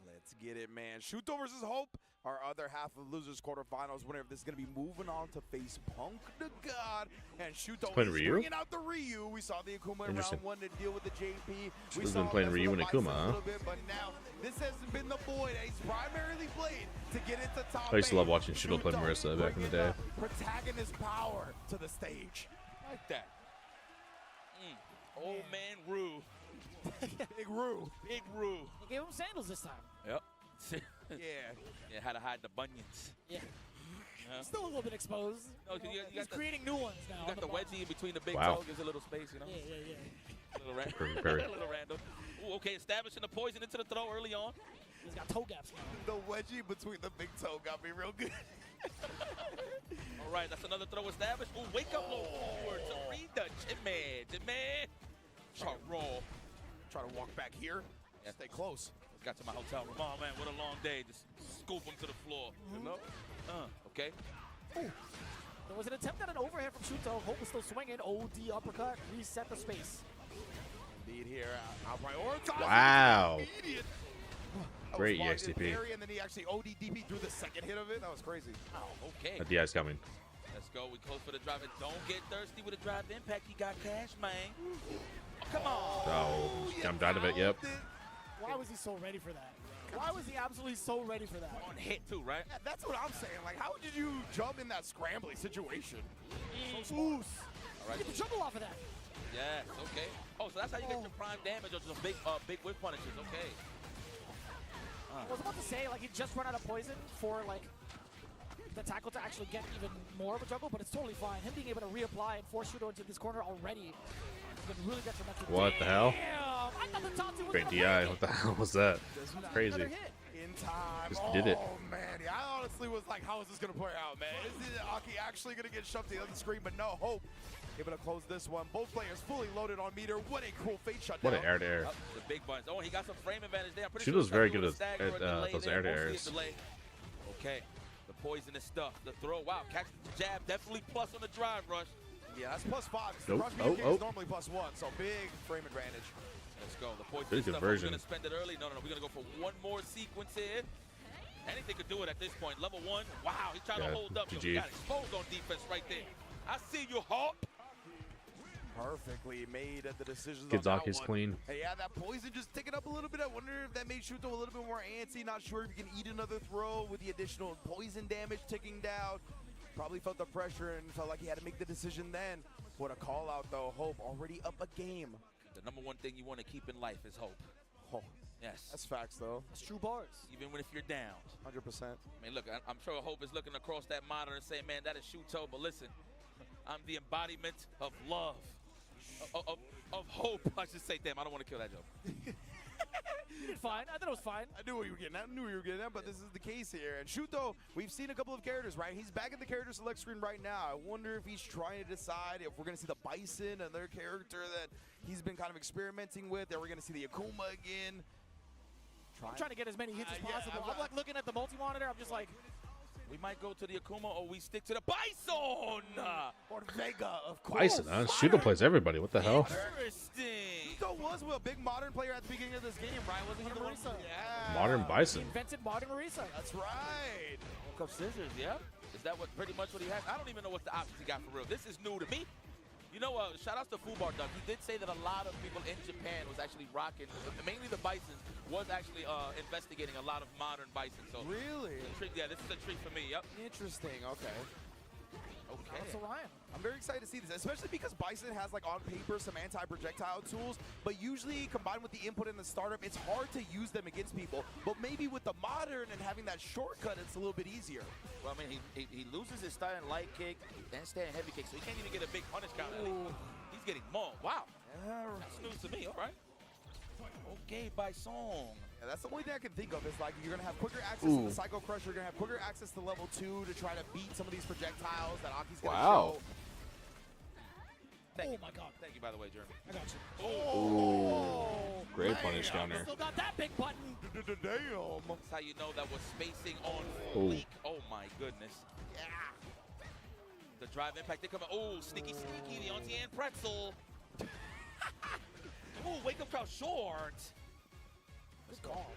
Let's get it, man. Shuto versus Hope, our other half of losers quarterfinals winner. This is going to be moving on to face Punk the God. And Shuto is bringing out the Ryu. We saw the Akuma in round 1 to deal with the JP. He's been playing Ryu and Akuma, huh? But now, this has been the boy that he's primarily played to get into top 8. I used to love watching Shuto play Marissa back in the day. Protagonist power to the stage. Like that. Old man Rue. Big Rue. Big Rue. He gave him sandals this time. Yep. Yeah. Yeah, had to hide the bunions. Yeah. Still a little bit exposed. No, You know, you he's got creating new ones now. You on got the bottom. wedgie in between the big Wow. toe, gives a little space, you know? Yeah. A little random. Very. A little random. Ooh, okay, establishing the poison into the throw early on. He's got toe gaps now. The wedgie between the big toe got me real good. All right, that's another throw established. Ooh, wake up low forward to read the Jimmy. Try to roll. Try to walk back here. Yeah. Stay close. Got to my hotel room. Oh, man, what a long day. Just scoop him to the floor. You know? Okay. Ooh. There was an attempt at an overhead from Shuto. Hope was still swinging. OD uppercut. Reset the space. Indeed here. I'll prioritize. Wow. Immediate. Great That was EXTP. parry, and then he actually ODDP through the second hit of it. That was crazy. Oh, okay. That DI's coming. Let's go. We close for the drive. And don't get thirsty with a drive impact. He got cash, man. Oh, come on. Oh, jumped out of it. Yep. Why was he so ready for that? Why was he absolutely so ready for that? On hit, too, right? Yeah, that's what I'm saying. Like, how did you jump in that scrambly situation? So All right. Get the juggle off of that. Yes, okay. Oh, so that's how you get your prime damage or just big whip punishes. Okay. I was about to say, like, he just run out of poison for, like, the tackle to actually get even more of a juggle, but it's totally fine. Him being able to reapply and force Shuto into this corner already has been really detrimental. What the hell? Damn! I thought the Tatsu was Great gonna DI. break What the hell was that? Crazy. Another hit. In time. Just did it. Oh, man. Yeah, I honestly was like, how is this going to play out, man? Is Aki actually going to get shoved to the other screen? But no, Hope able to close this one. Both players fully loaded on meter. What a cruel fate shutdown. What an air-to-air. The big buttons. Oh, he got some frame advantage there. I'm pretty Shuto's sure very he's good got at a delay those there, air-to-airs. mostly a delay. Okay. The poisonous stuff. The throw. Wow. Catch the jab. Definitely plus on the drive rush. Yeah, that's +5. Nope. Rush meter is normally +1, so big frame advantage. Let's go. The poison Good stuff. conversion. We're going to spend it early. No. We're going to go for one more sequence here. Anything could do it at this point. Level 1. Wow. He's trying to hold up. So GG. he got exposed on defense right there. I see you, Hawk. Perfectly made at the decisions Kids on Aki's that one. clean. Hey, yeah, that poison just ticking up a little bit. I wonder if that made Shuto a little bit more antsy. Not sure if you can eat another throw with the additional poison damage ticking down. Probably felt the pressure and felt like he had to make the decision then. What a call out, though. Hope already up a game. The number one thing you want to keep in life is hope. Oh, yes. that's facts, though. That's true bars. Even when if you're down. 100%. I mean, look, I'm sure Hope is looking across that monitor and saying, man, that is Shuto. But listen, I'm the embodiment of love. Of hope, I should say. Damn, I don't want to kill that joke. You did fine. I thought it was fine. I knew what you were getting at. I knew what you were getting at, but this is the case here. And Shuto, we've seen a couple of characters, right? He's back at the character select screen right now. I wonder if he's trying to decide if we're going to see the Bison, another character that he's been kind of experimenting with. Are we going to see the Akuma again? I'm trying to get as many hits as yeah, possible. I'm like looking at the multi-monitor. I'm just like, We might go to the Akuma or we stick to the Bison. Or Vega, of course. Bison, huh? Shuto plays everybody. What the hell? Interesting. Shuto was a big modern player at the beginning of this game, right? Wasn't he the one? Marisa. Yeah. Modern Bison. invented modern Marisa. That's right. Woke up scissors, yeah? Is that what pretty much what he has? I don't even know what the options he got for real. This is new to me. You know, shout out to Fubar Duck. He did say that a lot of people in Japan was actually rocking, mainly the Bison, was actually investigating a lot of modern Bison. So Really? yeah, this is a treat for me. Yep. Interesting. Okay. Okay. That's Orion. I'm very excited to see this, especially because Bison has, like, on paper some anti-projectile tools, but usually combined with the input in the startup, it's hard to use them against people. But maybe with the modern and having that shortcut, it's a little bit easier. Well, I mean, he loses his starting light kick and standing heavy kick, so he can't even get a big punish count. He's getting mauled. Wow. That's news to me. All right. Okay, Bison. Yeah, that's the only thing I can think of is, like, you're going to have quicker access to the Psycho Crusher. You're going to have quicker access to level 2 to try to beat some of these projectiles that Aki's going to show. Thank you. my God. Thank you, by the way, Jeremy. I got you. Ooh. Great punish counter. Still got that big button. Damn. That's how you know that was spacing on Ooh. fleek. Oh, my goodness. Yeah. The drive impact, they come out. Oh, sneaky, the Auntie Anne pretzel. Ooh, wake up crowd short. Good call.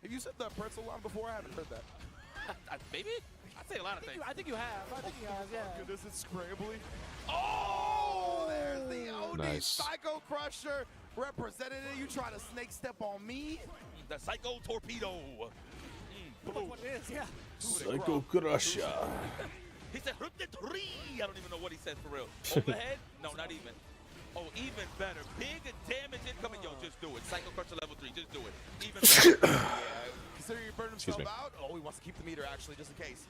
Have you said the pretzel line before? I haven't heard that. Maybe? I'd say a lot of things. I think you have. I think you have, yeah. Goodness, it's scrambly. Oh, there's the OD Nice. Psycho Crusher representative. You trying to snake step on me? The Psycho Torpedo. Look what it is, yeah. Psycho Crusher. He said, "Hit the three." I don't even know what he said for real. Overhead? No, not even. Oh, even better. Big damage incoming. Yo, just do it. Psycho Crusher level 3. Just do it. Even better. Considering he burned himself me. out. Oh, he wants to keep the meter, actually, just in case.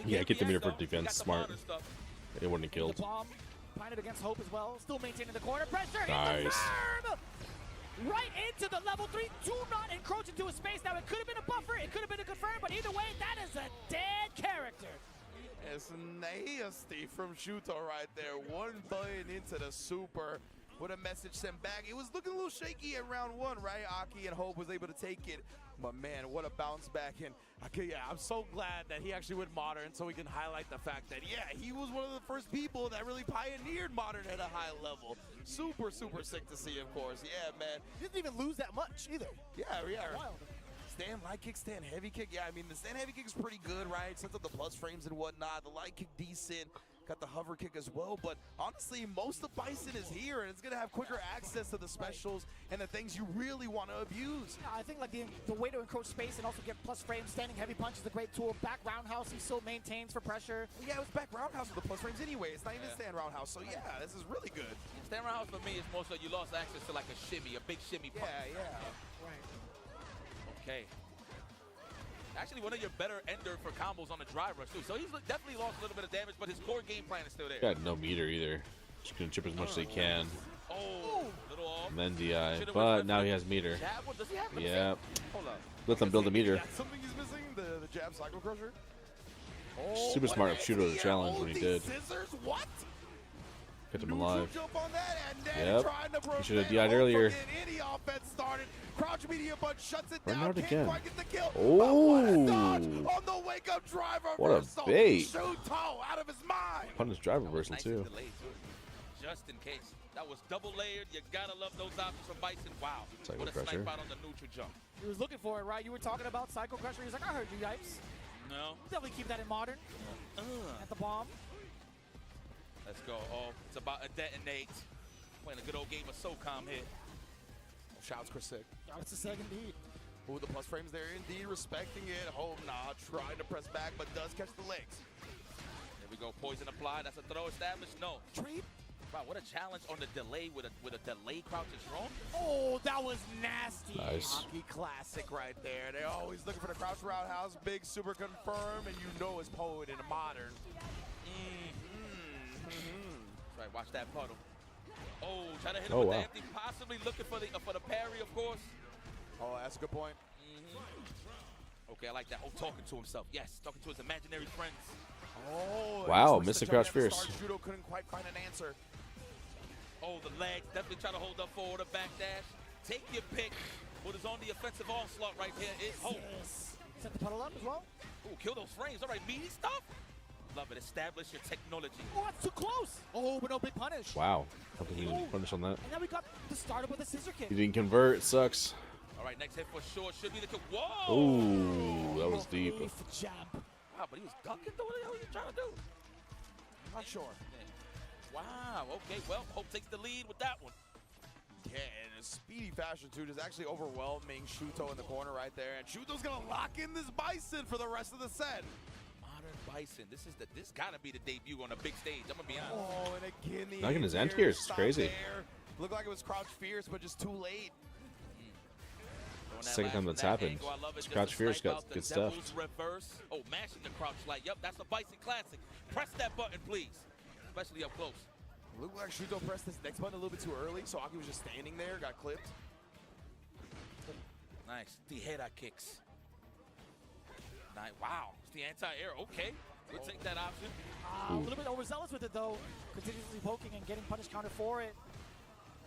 Yeah, get the meter for defense. Smart. It wouldn't have killed. Bomb planted against Hope as well. Still maintaining the corner pressure. Nice. Right into the level 3. Do not encroach into his space. Now, it could have been a buffer. It could have been a confirm. But either way, that is a dead character. It's nasty from Shuto right there. 1 billion into the super. What a message sent back. It was looking a little shaky at round 1, right? Aki and Hope was able to take it. But man, what a bounce back. And I'm so glad that he actually went Modern so we can highlight the fact that, yeah, he was one of the first people that really pioneered Modern at a high level. Super, super sick to see, of course. Yeah, man. He didn't even lose that much either. Yeah. Wild. Stand light kick, stand heavy kick. Yeah, I mean, the stand heavy kick is pretty good, right? Sets up the plus frames and whatnot. The light kick decent. Got the hover kick as well, but honestly, most of Bison is here, and it's going to have quicker access to the specials and the things you really want to abuse. Yeah, I think like the way to encroach space and also get plus frames, standing heavy punch is a great tool. Back roundhouse, he still maintains for pressure. Yeah, it was back roundhouse with the plus frames anyway. It's not even stand roundhouse, so yeah, this is really good. Stand roundhouse for me is more so you lost access to like a shimmy, a big shimmy punch. Yeah. Right. Okay. Actually, one of your better ender for combos on the drive rush, too. So he's definitely lost a little bit of damage, but his core game plan is still there. Got no meter either. Just gonna chip as much as he can. Oh, little off. And then DI. But now he has meter. Does he have meter? Yeah. Hold up. Let them build a meter. That's something he's missing, the jab cycle crusher. Super smart of Shuto to challenge when he did. Scissors? What? Kept him alive. Jump on that, and then Yep. trying to He should have prevent DI'd earlier. Hope from getting any offense started. Crouch media but shuts it Run down. out Can't again. quite get the kill. Oh. But what a dodge on the wake up drive What a reversal. bait. Shuto out of his mind. Punish drive reversal Nice too. and delayed, too. Just in case. That was double layered. You gotta love those options from Bison. Wow. Cycle What a crusher. snipe out on the neutral jump. He was looking for it, right? You were talking about Psycho Crusher. He's like, I heard you, Yipes. No. Definitely keep that in Modern. At the bomb. Let's go. Oh, it's about a detonate. Playing a good old game of SOCOM here. Shouts Chris Sick. Shouts to Sick indeed. Ooh, the plus frames there indeed, respecting it. Hope not trying to press back, but does catch the legs. There we go. Poison applied. That's a throw established. No. Trade. Wow, what a challenge on the delay with a delay crouch is wrong. Oh, that was nasty. Nice. Hockey classic right there. They're always looking for the crouch roundhouse. Big super confirm, and you know it's Poet in a Modern. That's right. Watch that puddle. Oh, try to hit him Oh, with wow. the empty. Possibly looking for the parry, of course. Oh, that's a good point. Okay, I like that. Oh, talking to himself. Yes, talking to his imaginary friends. Oh, Wow, he missed the switched crouch jump at the fierce. start. Judo couldn't quite find an answer. Oh, the legs. Definitely try to hold up forward, a back dash. Take your pick. What is on the offensive onslaught right here is Hope. Yes. Set the puddle up as well. Oh, kill those frames. All right, meaty stuff. Love it. Establish your technology. Oh, that's too close. Oh, but no big punish. Wow. I think he didn't punish on that. And now we got the startup with a scissor kick. He didn't convert. Sucks. All right, next hit for sure should be the kill. Whoa! Ooh, that was deep. Jab. Wow, but he was ducking. What the hell are you trying to do? Not sure. Wow. Okay. Well, Hope takes the lead with that one. Yeah, in a speedy fashion, too. Just actually overwhelming Shuto in the corner right there. And Shuto's going to lock in this Bison for the rest of the set. Modern Bison. This gotta be the debut on a big stage. I'm gonna be honest. Oh, and again, the Knocking his end air gears. It's stop crazy. there. Looked like it was Crouch Fierce, but just too late. Second time that's happened. Crouch Fierce got good stuff. Reverse. Oh, mashing the crouch light. Yep, that's a Bison classic. Press that button, please. Especially up close. Looked like Shuto pressed this next button a little bit too early, so Aki was just standing there, got clipped. Nice. Tijera kicks. Nice. Wow. It's the anti-air. Okay. We'll take that option. A little bit overzealous with it, though. Continuously poking and getting punish counter for it.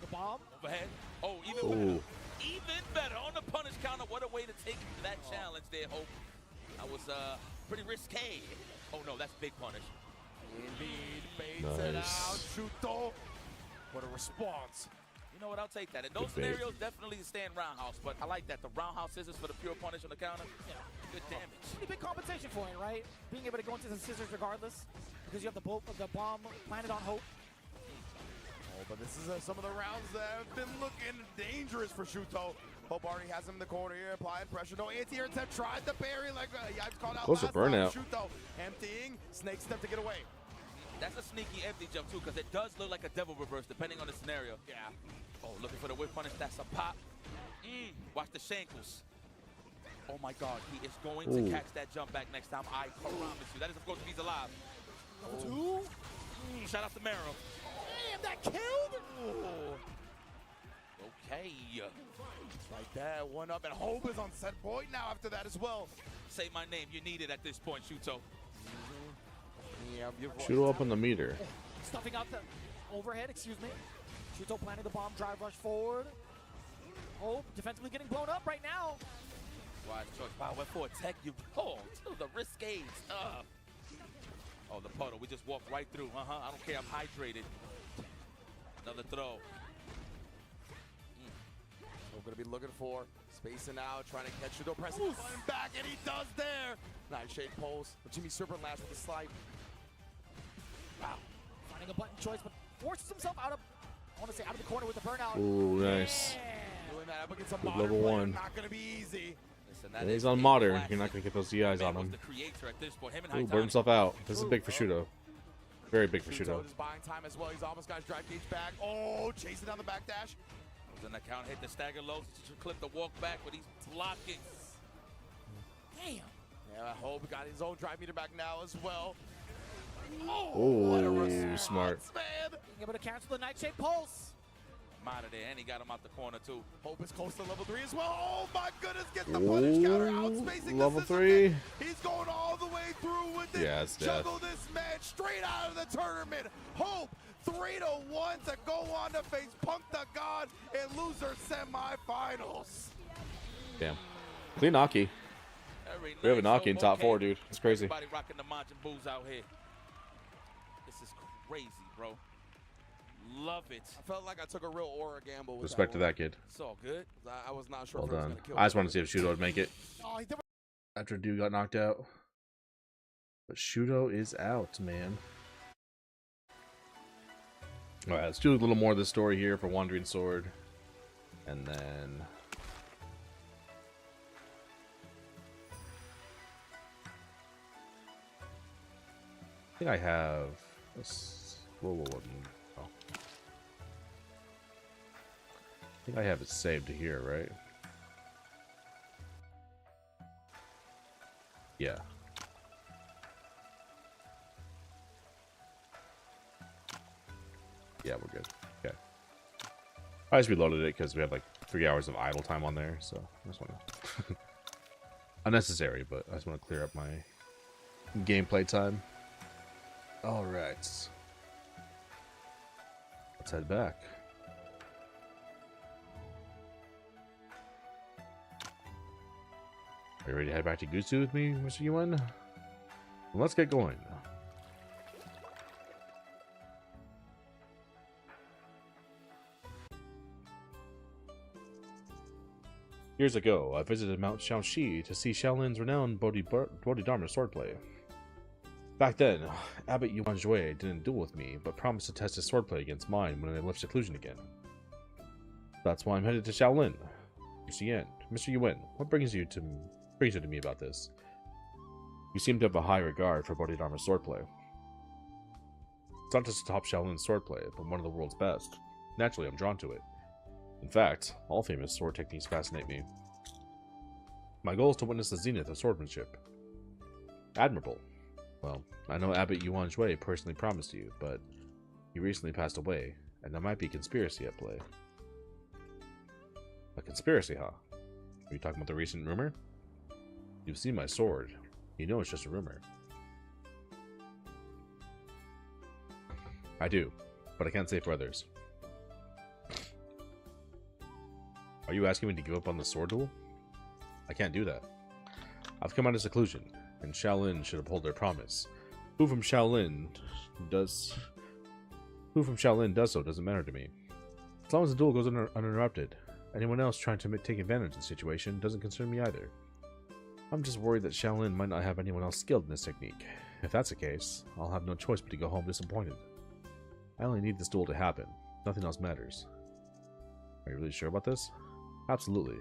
The bomb. Overhead. Oh, even better. Even better on the punish counter. What a way to take that challenge there, Hope. That was pretty risque. Oh, no, that's big punish. Indeed. Baits it out. Shuto. What a response. You know what? I'll take that. In those scenarios, definitely the stand roundhouse. But I like that. The roundhouse scissors for the pure punish on the counter. Yeah. Good damage. Pretty big compensation for it, right? Being able to go into the scissors regardless. Because you have the bomb planted on Hope. Oh, but this is some of the rounds that have been looking dangerous for Shuto. Hope already has him in the corner here, applying pressure. No anti-air attempt, tried the parry like Yipes called out Close to last time. burnout. Shuto emptying, snake step to get away. That's a sneaky empty jump, too, because it does look like a devil reverse, depending on the scenario. Yeah. Oh, looking for the whip punish. That's a pop. Watch the shankles. Oh my God, he is going Ooh. to catch that jump back next time. I promise you. That is, of course, if he's alive. Number two. Shout out to Mero. Damn, that killed. Ooh. Okay. Like that, one up, and Hope is on set point now after that as well. Say my name. You need it at this point, Shuto. Yeah, you're right. Shoot up on the meter. Stuffing out the overhead, excuse me. Shuto planning the bomb drive rush forward. Hope defensively getting blown up right now. Wise choice. Wow, went for a tech. You to the risque stuff. Oh, the puddle. We just walked right through. I don't care. I'm hydrated. Another throw. We're gonna be looking for spacing out, trying to catch Shuto, pressing the button back, and he does there. Nightshade pulls. Jimmy Serpent last with the slide. Wow. Finding a button choice, but forces himself out of, I want to say, out of the corner with the burnout. Ooh, nice. Doing that up against a Good modern level player, one. not gonna be easy. Listen, He's on modern. You're not gonna get those DIs on him. The creator at this point. Him and Ooh, burn himself out. This is big for Shuto. Very big for Shuto. Is buying time as well. He's almost got his drive gauge back. Oh, chasing down the back dash. Then the count hit the stagger low to clip the walk back, but he's blocking. Damn. Yeah, I hope got his own drive meter back now as well. Oh, smart. Being able to cancel the Nightshade Pulse. I'm out of there, and he got him out the corner too. Hope is close to level 3 as well. Oh my goodness, gets the punish counter, outspacing level the 3. He's going all the way through with it. Yeah, it's dead. Juggle this man straight out of the tournament. Hope 3-1 to go on to face Punk the God in loser semifinals. Damn. Clean Aki. We have an Aki in top 4, dude. It's crazy. Everybody rocking the Majin Boos out here. This is crazy, bro. Love it. I felt like I took a real aura gamble with Respect to that kid. It's all good. I was not sure Well if it was done. going to kill I just wanted to see if Shuto would make it. Oh, he never... After dude got knocked out. But Shuto is out, man. Alright, let's do a little more of the story here for Wandering Sword. And then... I think I have... Whoa. Oh. I think I have it saved to here, right? Yeah. Yeah, we're good. Okay. I just reloaded it because we had like 3 hours of idle time on there, so I just want to... Unnecessary, but I just want to clear up my gameplay time. Alright. Let's head back. Are you ready to head back to Gusu with me, Mr. Yuan? Well, let's get going. Years ago, I visited Mount Shaoxi to see Shaolin's renowned Bodhidharma swordplay. Back then, Abbot Yuan Jue didn't duel with me, but promised to test his swordplay against mine when I left seclusion again. That's why I'm headed to Shaolin. Mr. Yuan, what brings you to me about this? You seem to have a high regard for Bodhidharma's swordplay. It's not just a top Shaolin swordplay, but one of the world's best. Naturally, I'm drawn to it. In fact, all famous sword techniques fascinate me. My goal is to witness the zenith of swordsmanship. Admirable. Well, I know Abbot Yuan Jue personally promised you, but he recently passed away, and there might be a conspiracy at play. A conspiracy, huh? Are you talking about the recent rumor? You've seen my sword. You know it's just a rumor. I do, but I can't say for others. Are you asking me to give up on the sword duel? I can't do that. I've come out of seclusion, and Shaolin should uphold their promise. Who from Shaolin does so doesn't matter to me. As long as the duel goes uninterrupted, anyone else trying to take advantage of the situation doesn't concern me either. I'm just worried that Shaolin might not have anyone else skilled in this technique. If that's the case, I'll have no choice but to go home disappointed. I only need this duel to happen. Nothing else matters. Are you really sure about this? Absolutely.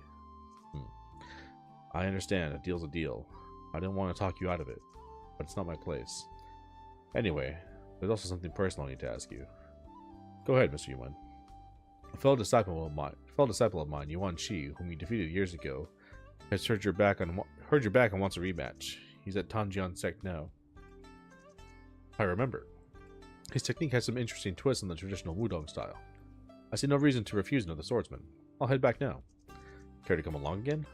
I understand, a deal's a deal. I didn't want to talk you out of it, but it's not my place. Anyway, there's also something personal I need to ask you. Go ahead, Mr. Yuan. A fellow disciple of mine, Yuan Shi, whom you defeated years ago, Has heard your back and wants a rematch. He's at Tanjian Sect now. I remember. His technique has some interesting twists on the traditional Wudong style. I see no reason to refuse another swordsman. I'll head back now. Care to come along again?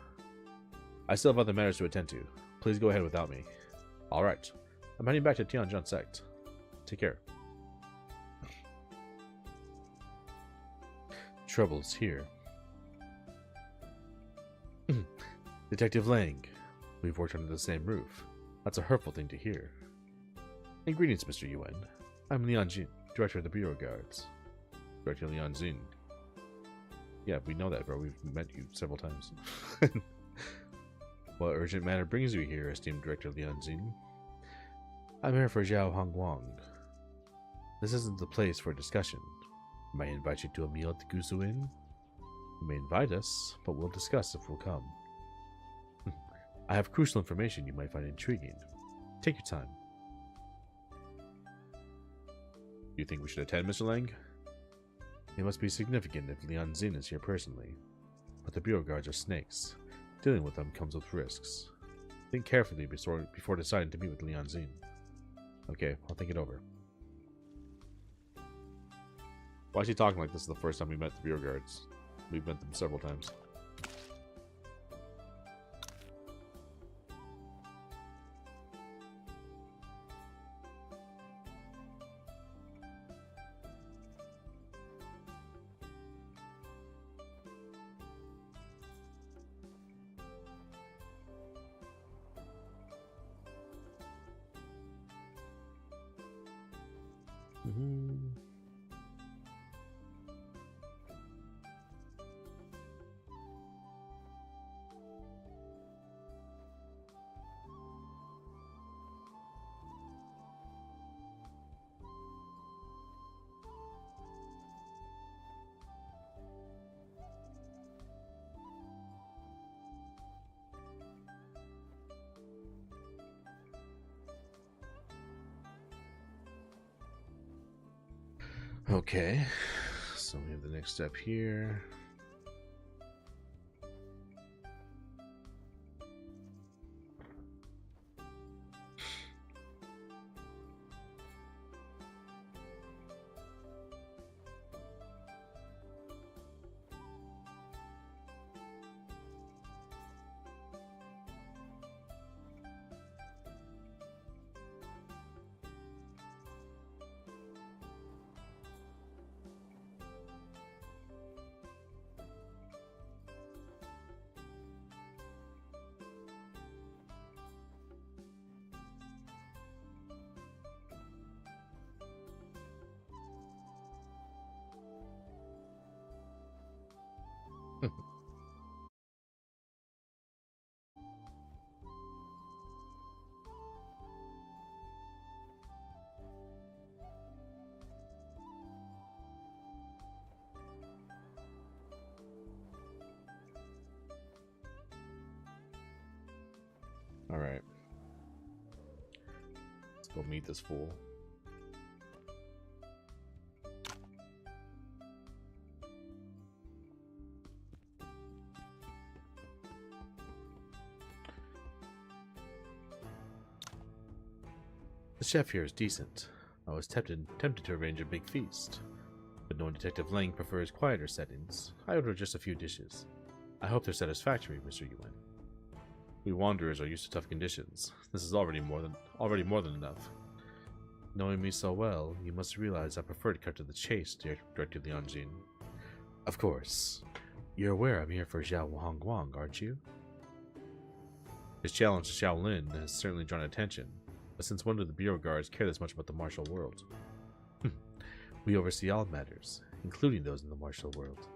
I still have other matters to attend to. Please go ahead without me. Alright. I'm heading back to Tianjin Sect. Take care. Trouble is here. Detective Lang. We've worked under the same roof. That's a hurtful thing to hear. And greetings, Mr. Yuan. I'm Lian Jin, Director of the Bureau Guards. Director Lian Jin. Yeah, we know that, bro. We've met you several times. What urgent matter brings you here, esteemed Director Lian Jin? I'm here for Zhao Hongguang. This isn't the place for discussion. May I invite you to a meal at the Gusu Inn? You may invite us, but we'll discuss if we'll come. I have crucial information you might find intriguing. Take your time. You think we should attend, Mr. Lang? It must be significant if Lian Jin is here personally. But the Bureau Guards are snakes. Dealing with them comes with risks. Think carefully before deciding to meet with Lian Jin. Okay, I'll think it over. Why is he talking like this is the first time we met the Bureau Guards? We've met them several times. Okay, so we have the next step here. Alright. Let's go meet this fool. The chef here is decent. I was tempted to arrange a big feast. But knowing Detective Lang prefers quieter settings, I ordered just a few dishes. I hope they're satisfactory, Mr. Yuan. We wanderers are used to tough conditions. This is already more than enough. Knowing me so well, you must realize I prefer to cut to the chase, Director Lian Jin. Of course. You're aware I'm here for Zhao Hongguang, aren't you? His challenge to Shaolin has certainly drawn attention, but since when do the Bureau Guards care this much about the martial world? We oversee all matters, including those in the martial world.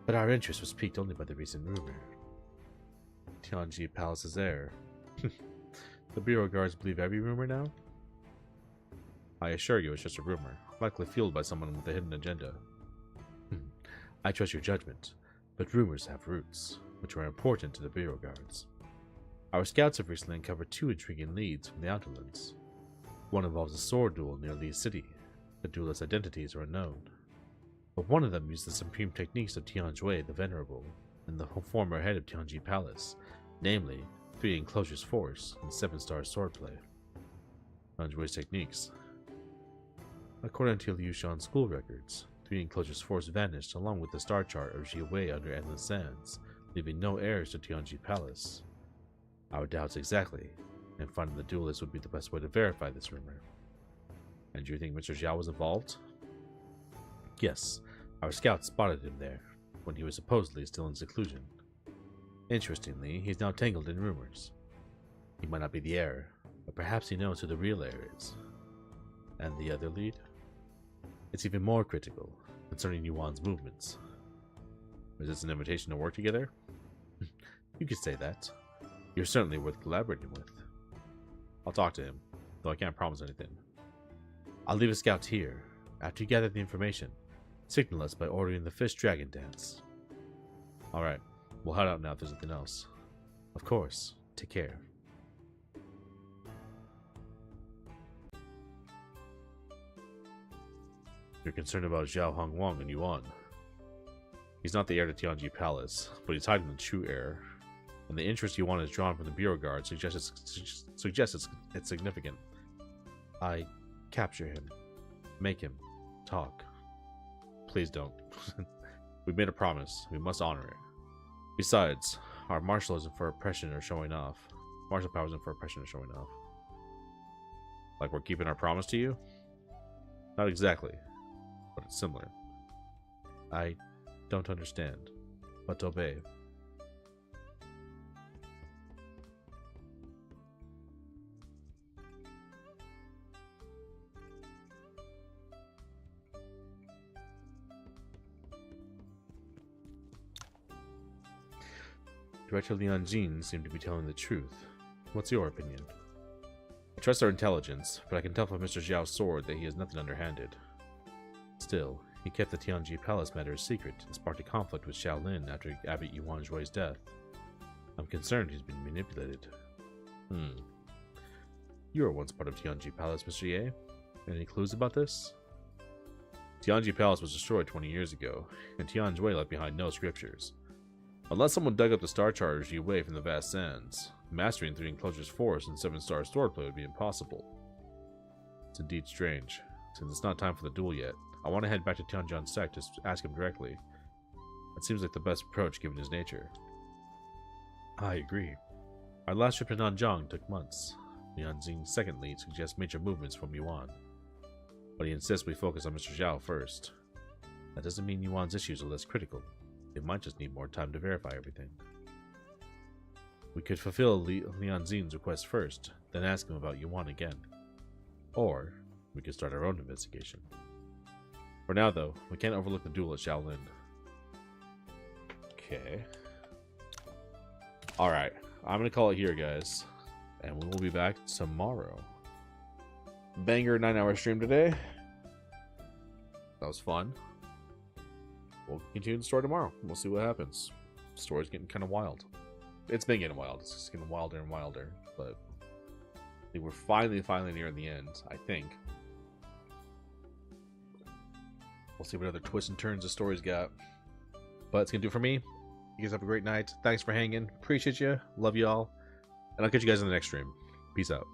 But our interest was piqued only by the recent rumor. Tianji Palace's heir. The Bureau Guards believe every rumor now? I assure you it's just a rumor, likely fueled by someone with a hidden agenda. I trust your judgment, but rumors have roots, which are important to the Bureau Guards. Our scouts have recently uncovered two intriguing leads from the Outerlands. One involves a sword duel near Li City. The duelists' identities are unknown, but one of them used the supreme techniques of Tianjue the Venerable. and the former head of Tianji Palace, namely 3 Enclosures Force and 7-star swordplay. Yuanjui's techniques. According to Liu Shan's school records, 3 Enclosures Force vanished along with the star chart of Ji Wei under Endless Sands, leaving no heirs to Tianji Palace. Our doubts exactly, and finding the duelist would be the best way to verify this rumor. And do you think Mr. Zhao was involved? Yes, our scouts spotted him there, when he was supposedly still in seclusion. Interestingly, he's now tangled in rumors. He might not be the heir, but perhaps he knows who the real heir is. And the other lead? It's even more critical, concerning Yuan's movements. Is this an invitation to work together? You could say that. You're certainly worth collaborating with. I'll talk to him, though I can't promise anything. I'll leave a scout here. After you gather the information, signal us by ordering the Fish Dragon Dance. Alright, we'll head out now if there's nothing else. Of course, take care. You're concerned about Zhao Hongwang and Yuan. He's not the heir to Tianji Palace, but he's hiding the true heir, and the interest Yuan has drawn from the Bureau Guard suggests it's significant. I capture him. Make him talk. Please don't. We've made a promise. We must honor it. Besides, our martialism for oppression are showing off. Martial powers and for oppression are showing off. Like we're keeping our promise to you? Not exactly, but it's similar. I don't understand, but obey. Director Lian Jin seemed to be telling the truth. What's your opinion? I trust our intelligence, but I can tell from Mr. Zhao's sword that he has nothing underhanded. Still, he kept the Tianji Palace matter a secret and sparked a conflict with Shaolin after Abbot Yuanjui's death. I'm concerned he's been manipulated. You were once part of Tianji Palace, Mr. Ye. Any clues about this? Tianji Palace was destroyed 20 years ago, and Tianjui left behind no scriptures. Unless someone dug up the star chart of Ji Wei from the vast sands, mastering 3 Enclosures Force and 7-star swordplay would be impossible. It's indeed strange. Since it's not time for the duel yet, I want to head back to Tianjian Sect to ask him directly. It seems like the best approach given his nature. I agree. Our last trip to Nanjiang took months. Lian Jing's second lead suggests major movements from Yuan, but he insists we focus on Mr. Zhao first. That doesn't mean Yuan's issues are less critical. It might just need more time to verify everything. We could fulfill Lian Jing's request first, then ask him about Yuan again. Or, we could start our own investigation. For now, though, we can't overlook the duel at Shaolin. Okay. Alright, I'm gonna call it here, guys. And we will be back tomorrow. Banger 9-hour stream today. That was fun. We'll continue the story tomorrow. We'll see what happens. The story's getting kind of wild. It's been getting wild. It's just getting wilder and wilder. But I think we're finally near the end, I think. We'll see what other twists and turns the story's got. But it's going to do it for me. You guys have a great night. Thanks for hanging. Appreciate you. Love you all. And I'll catch you guys in the next stream. Peace out.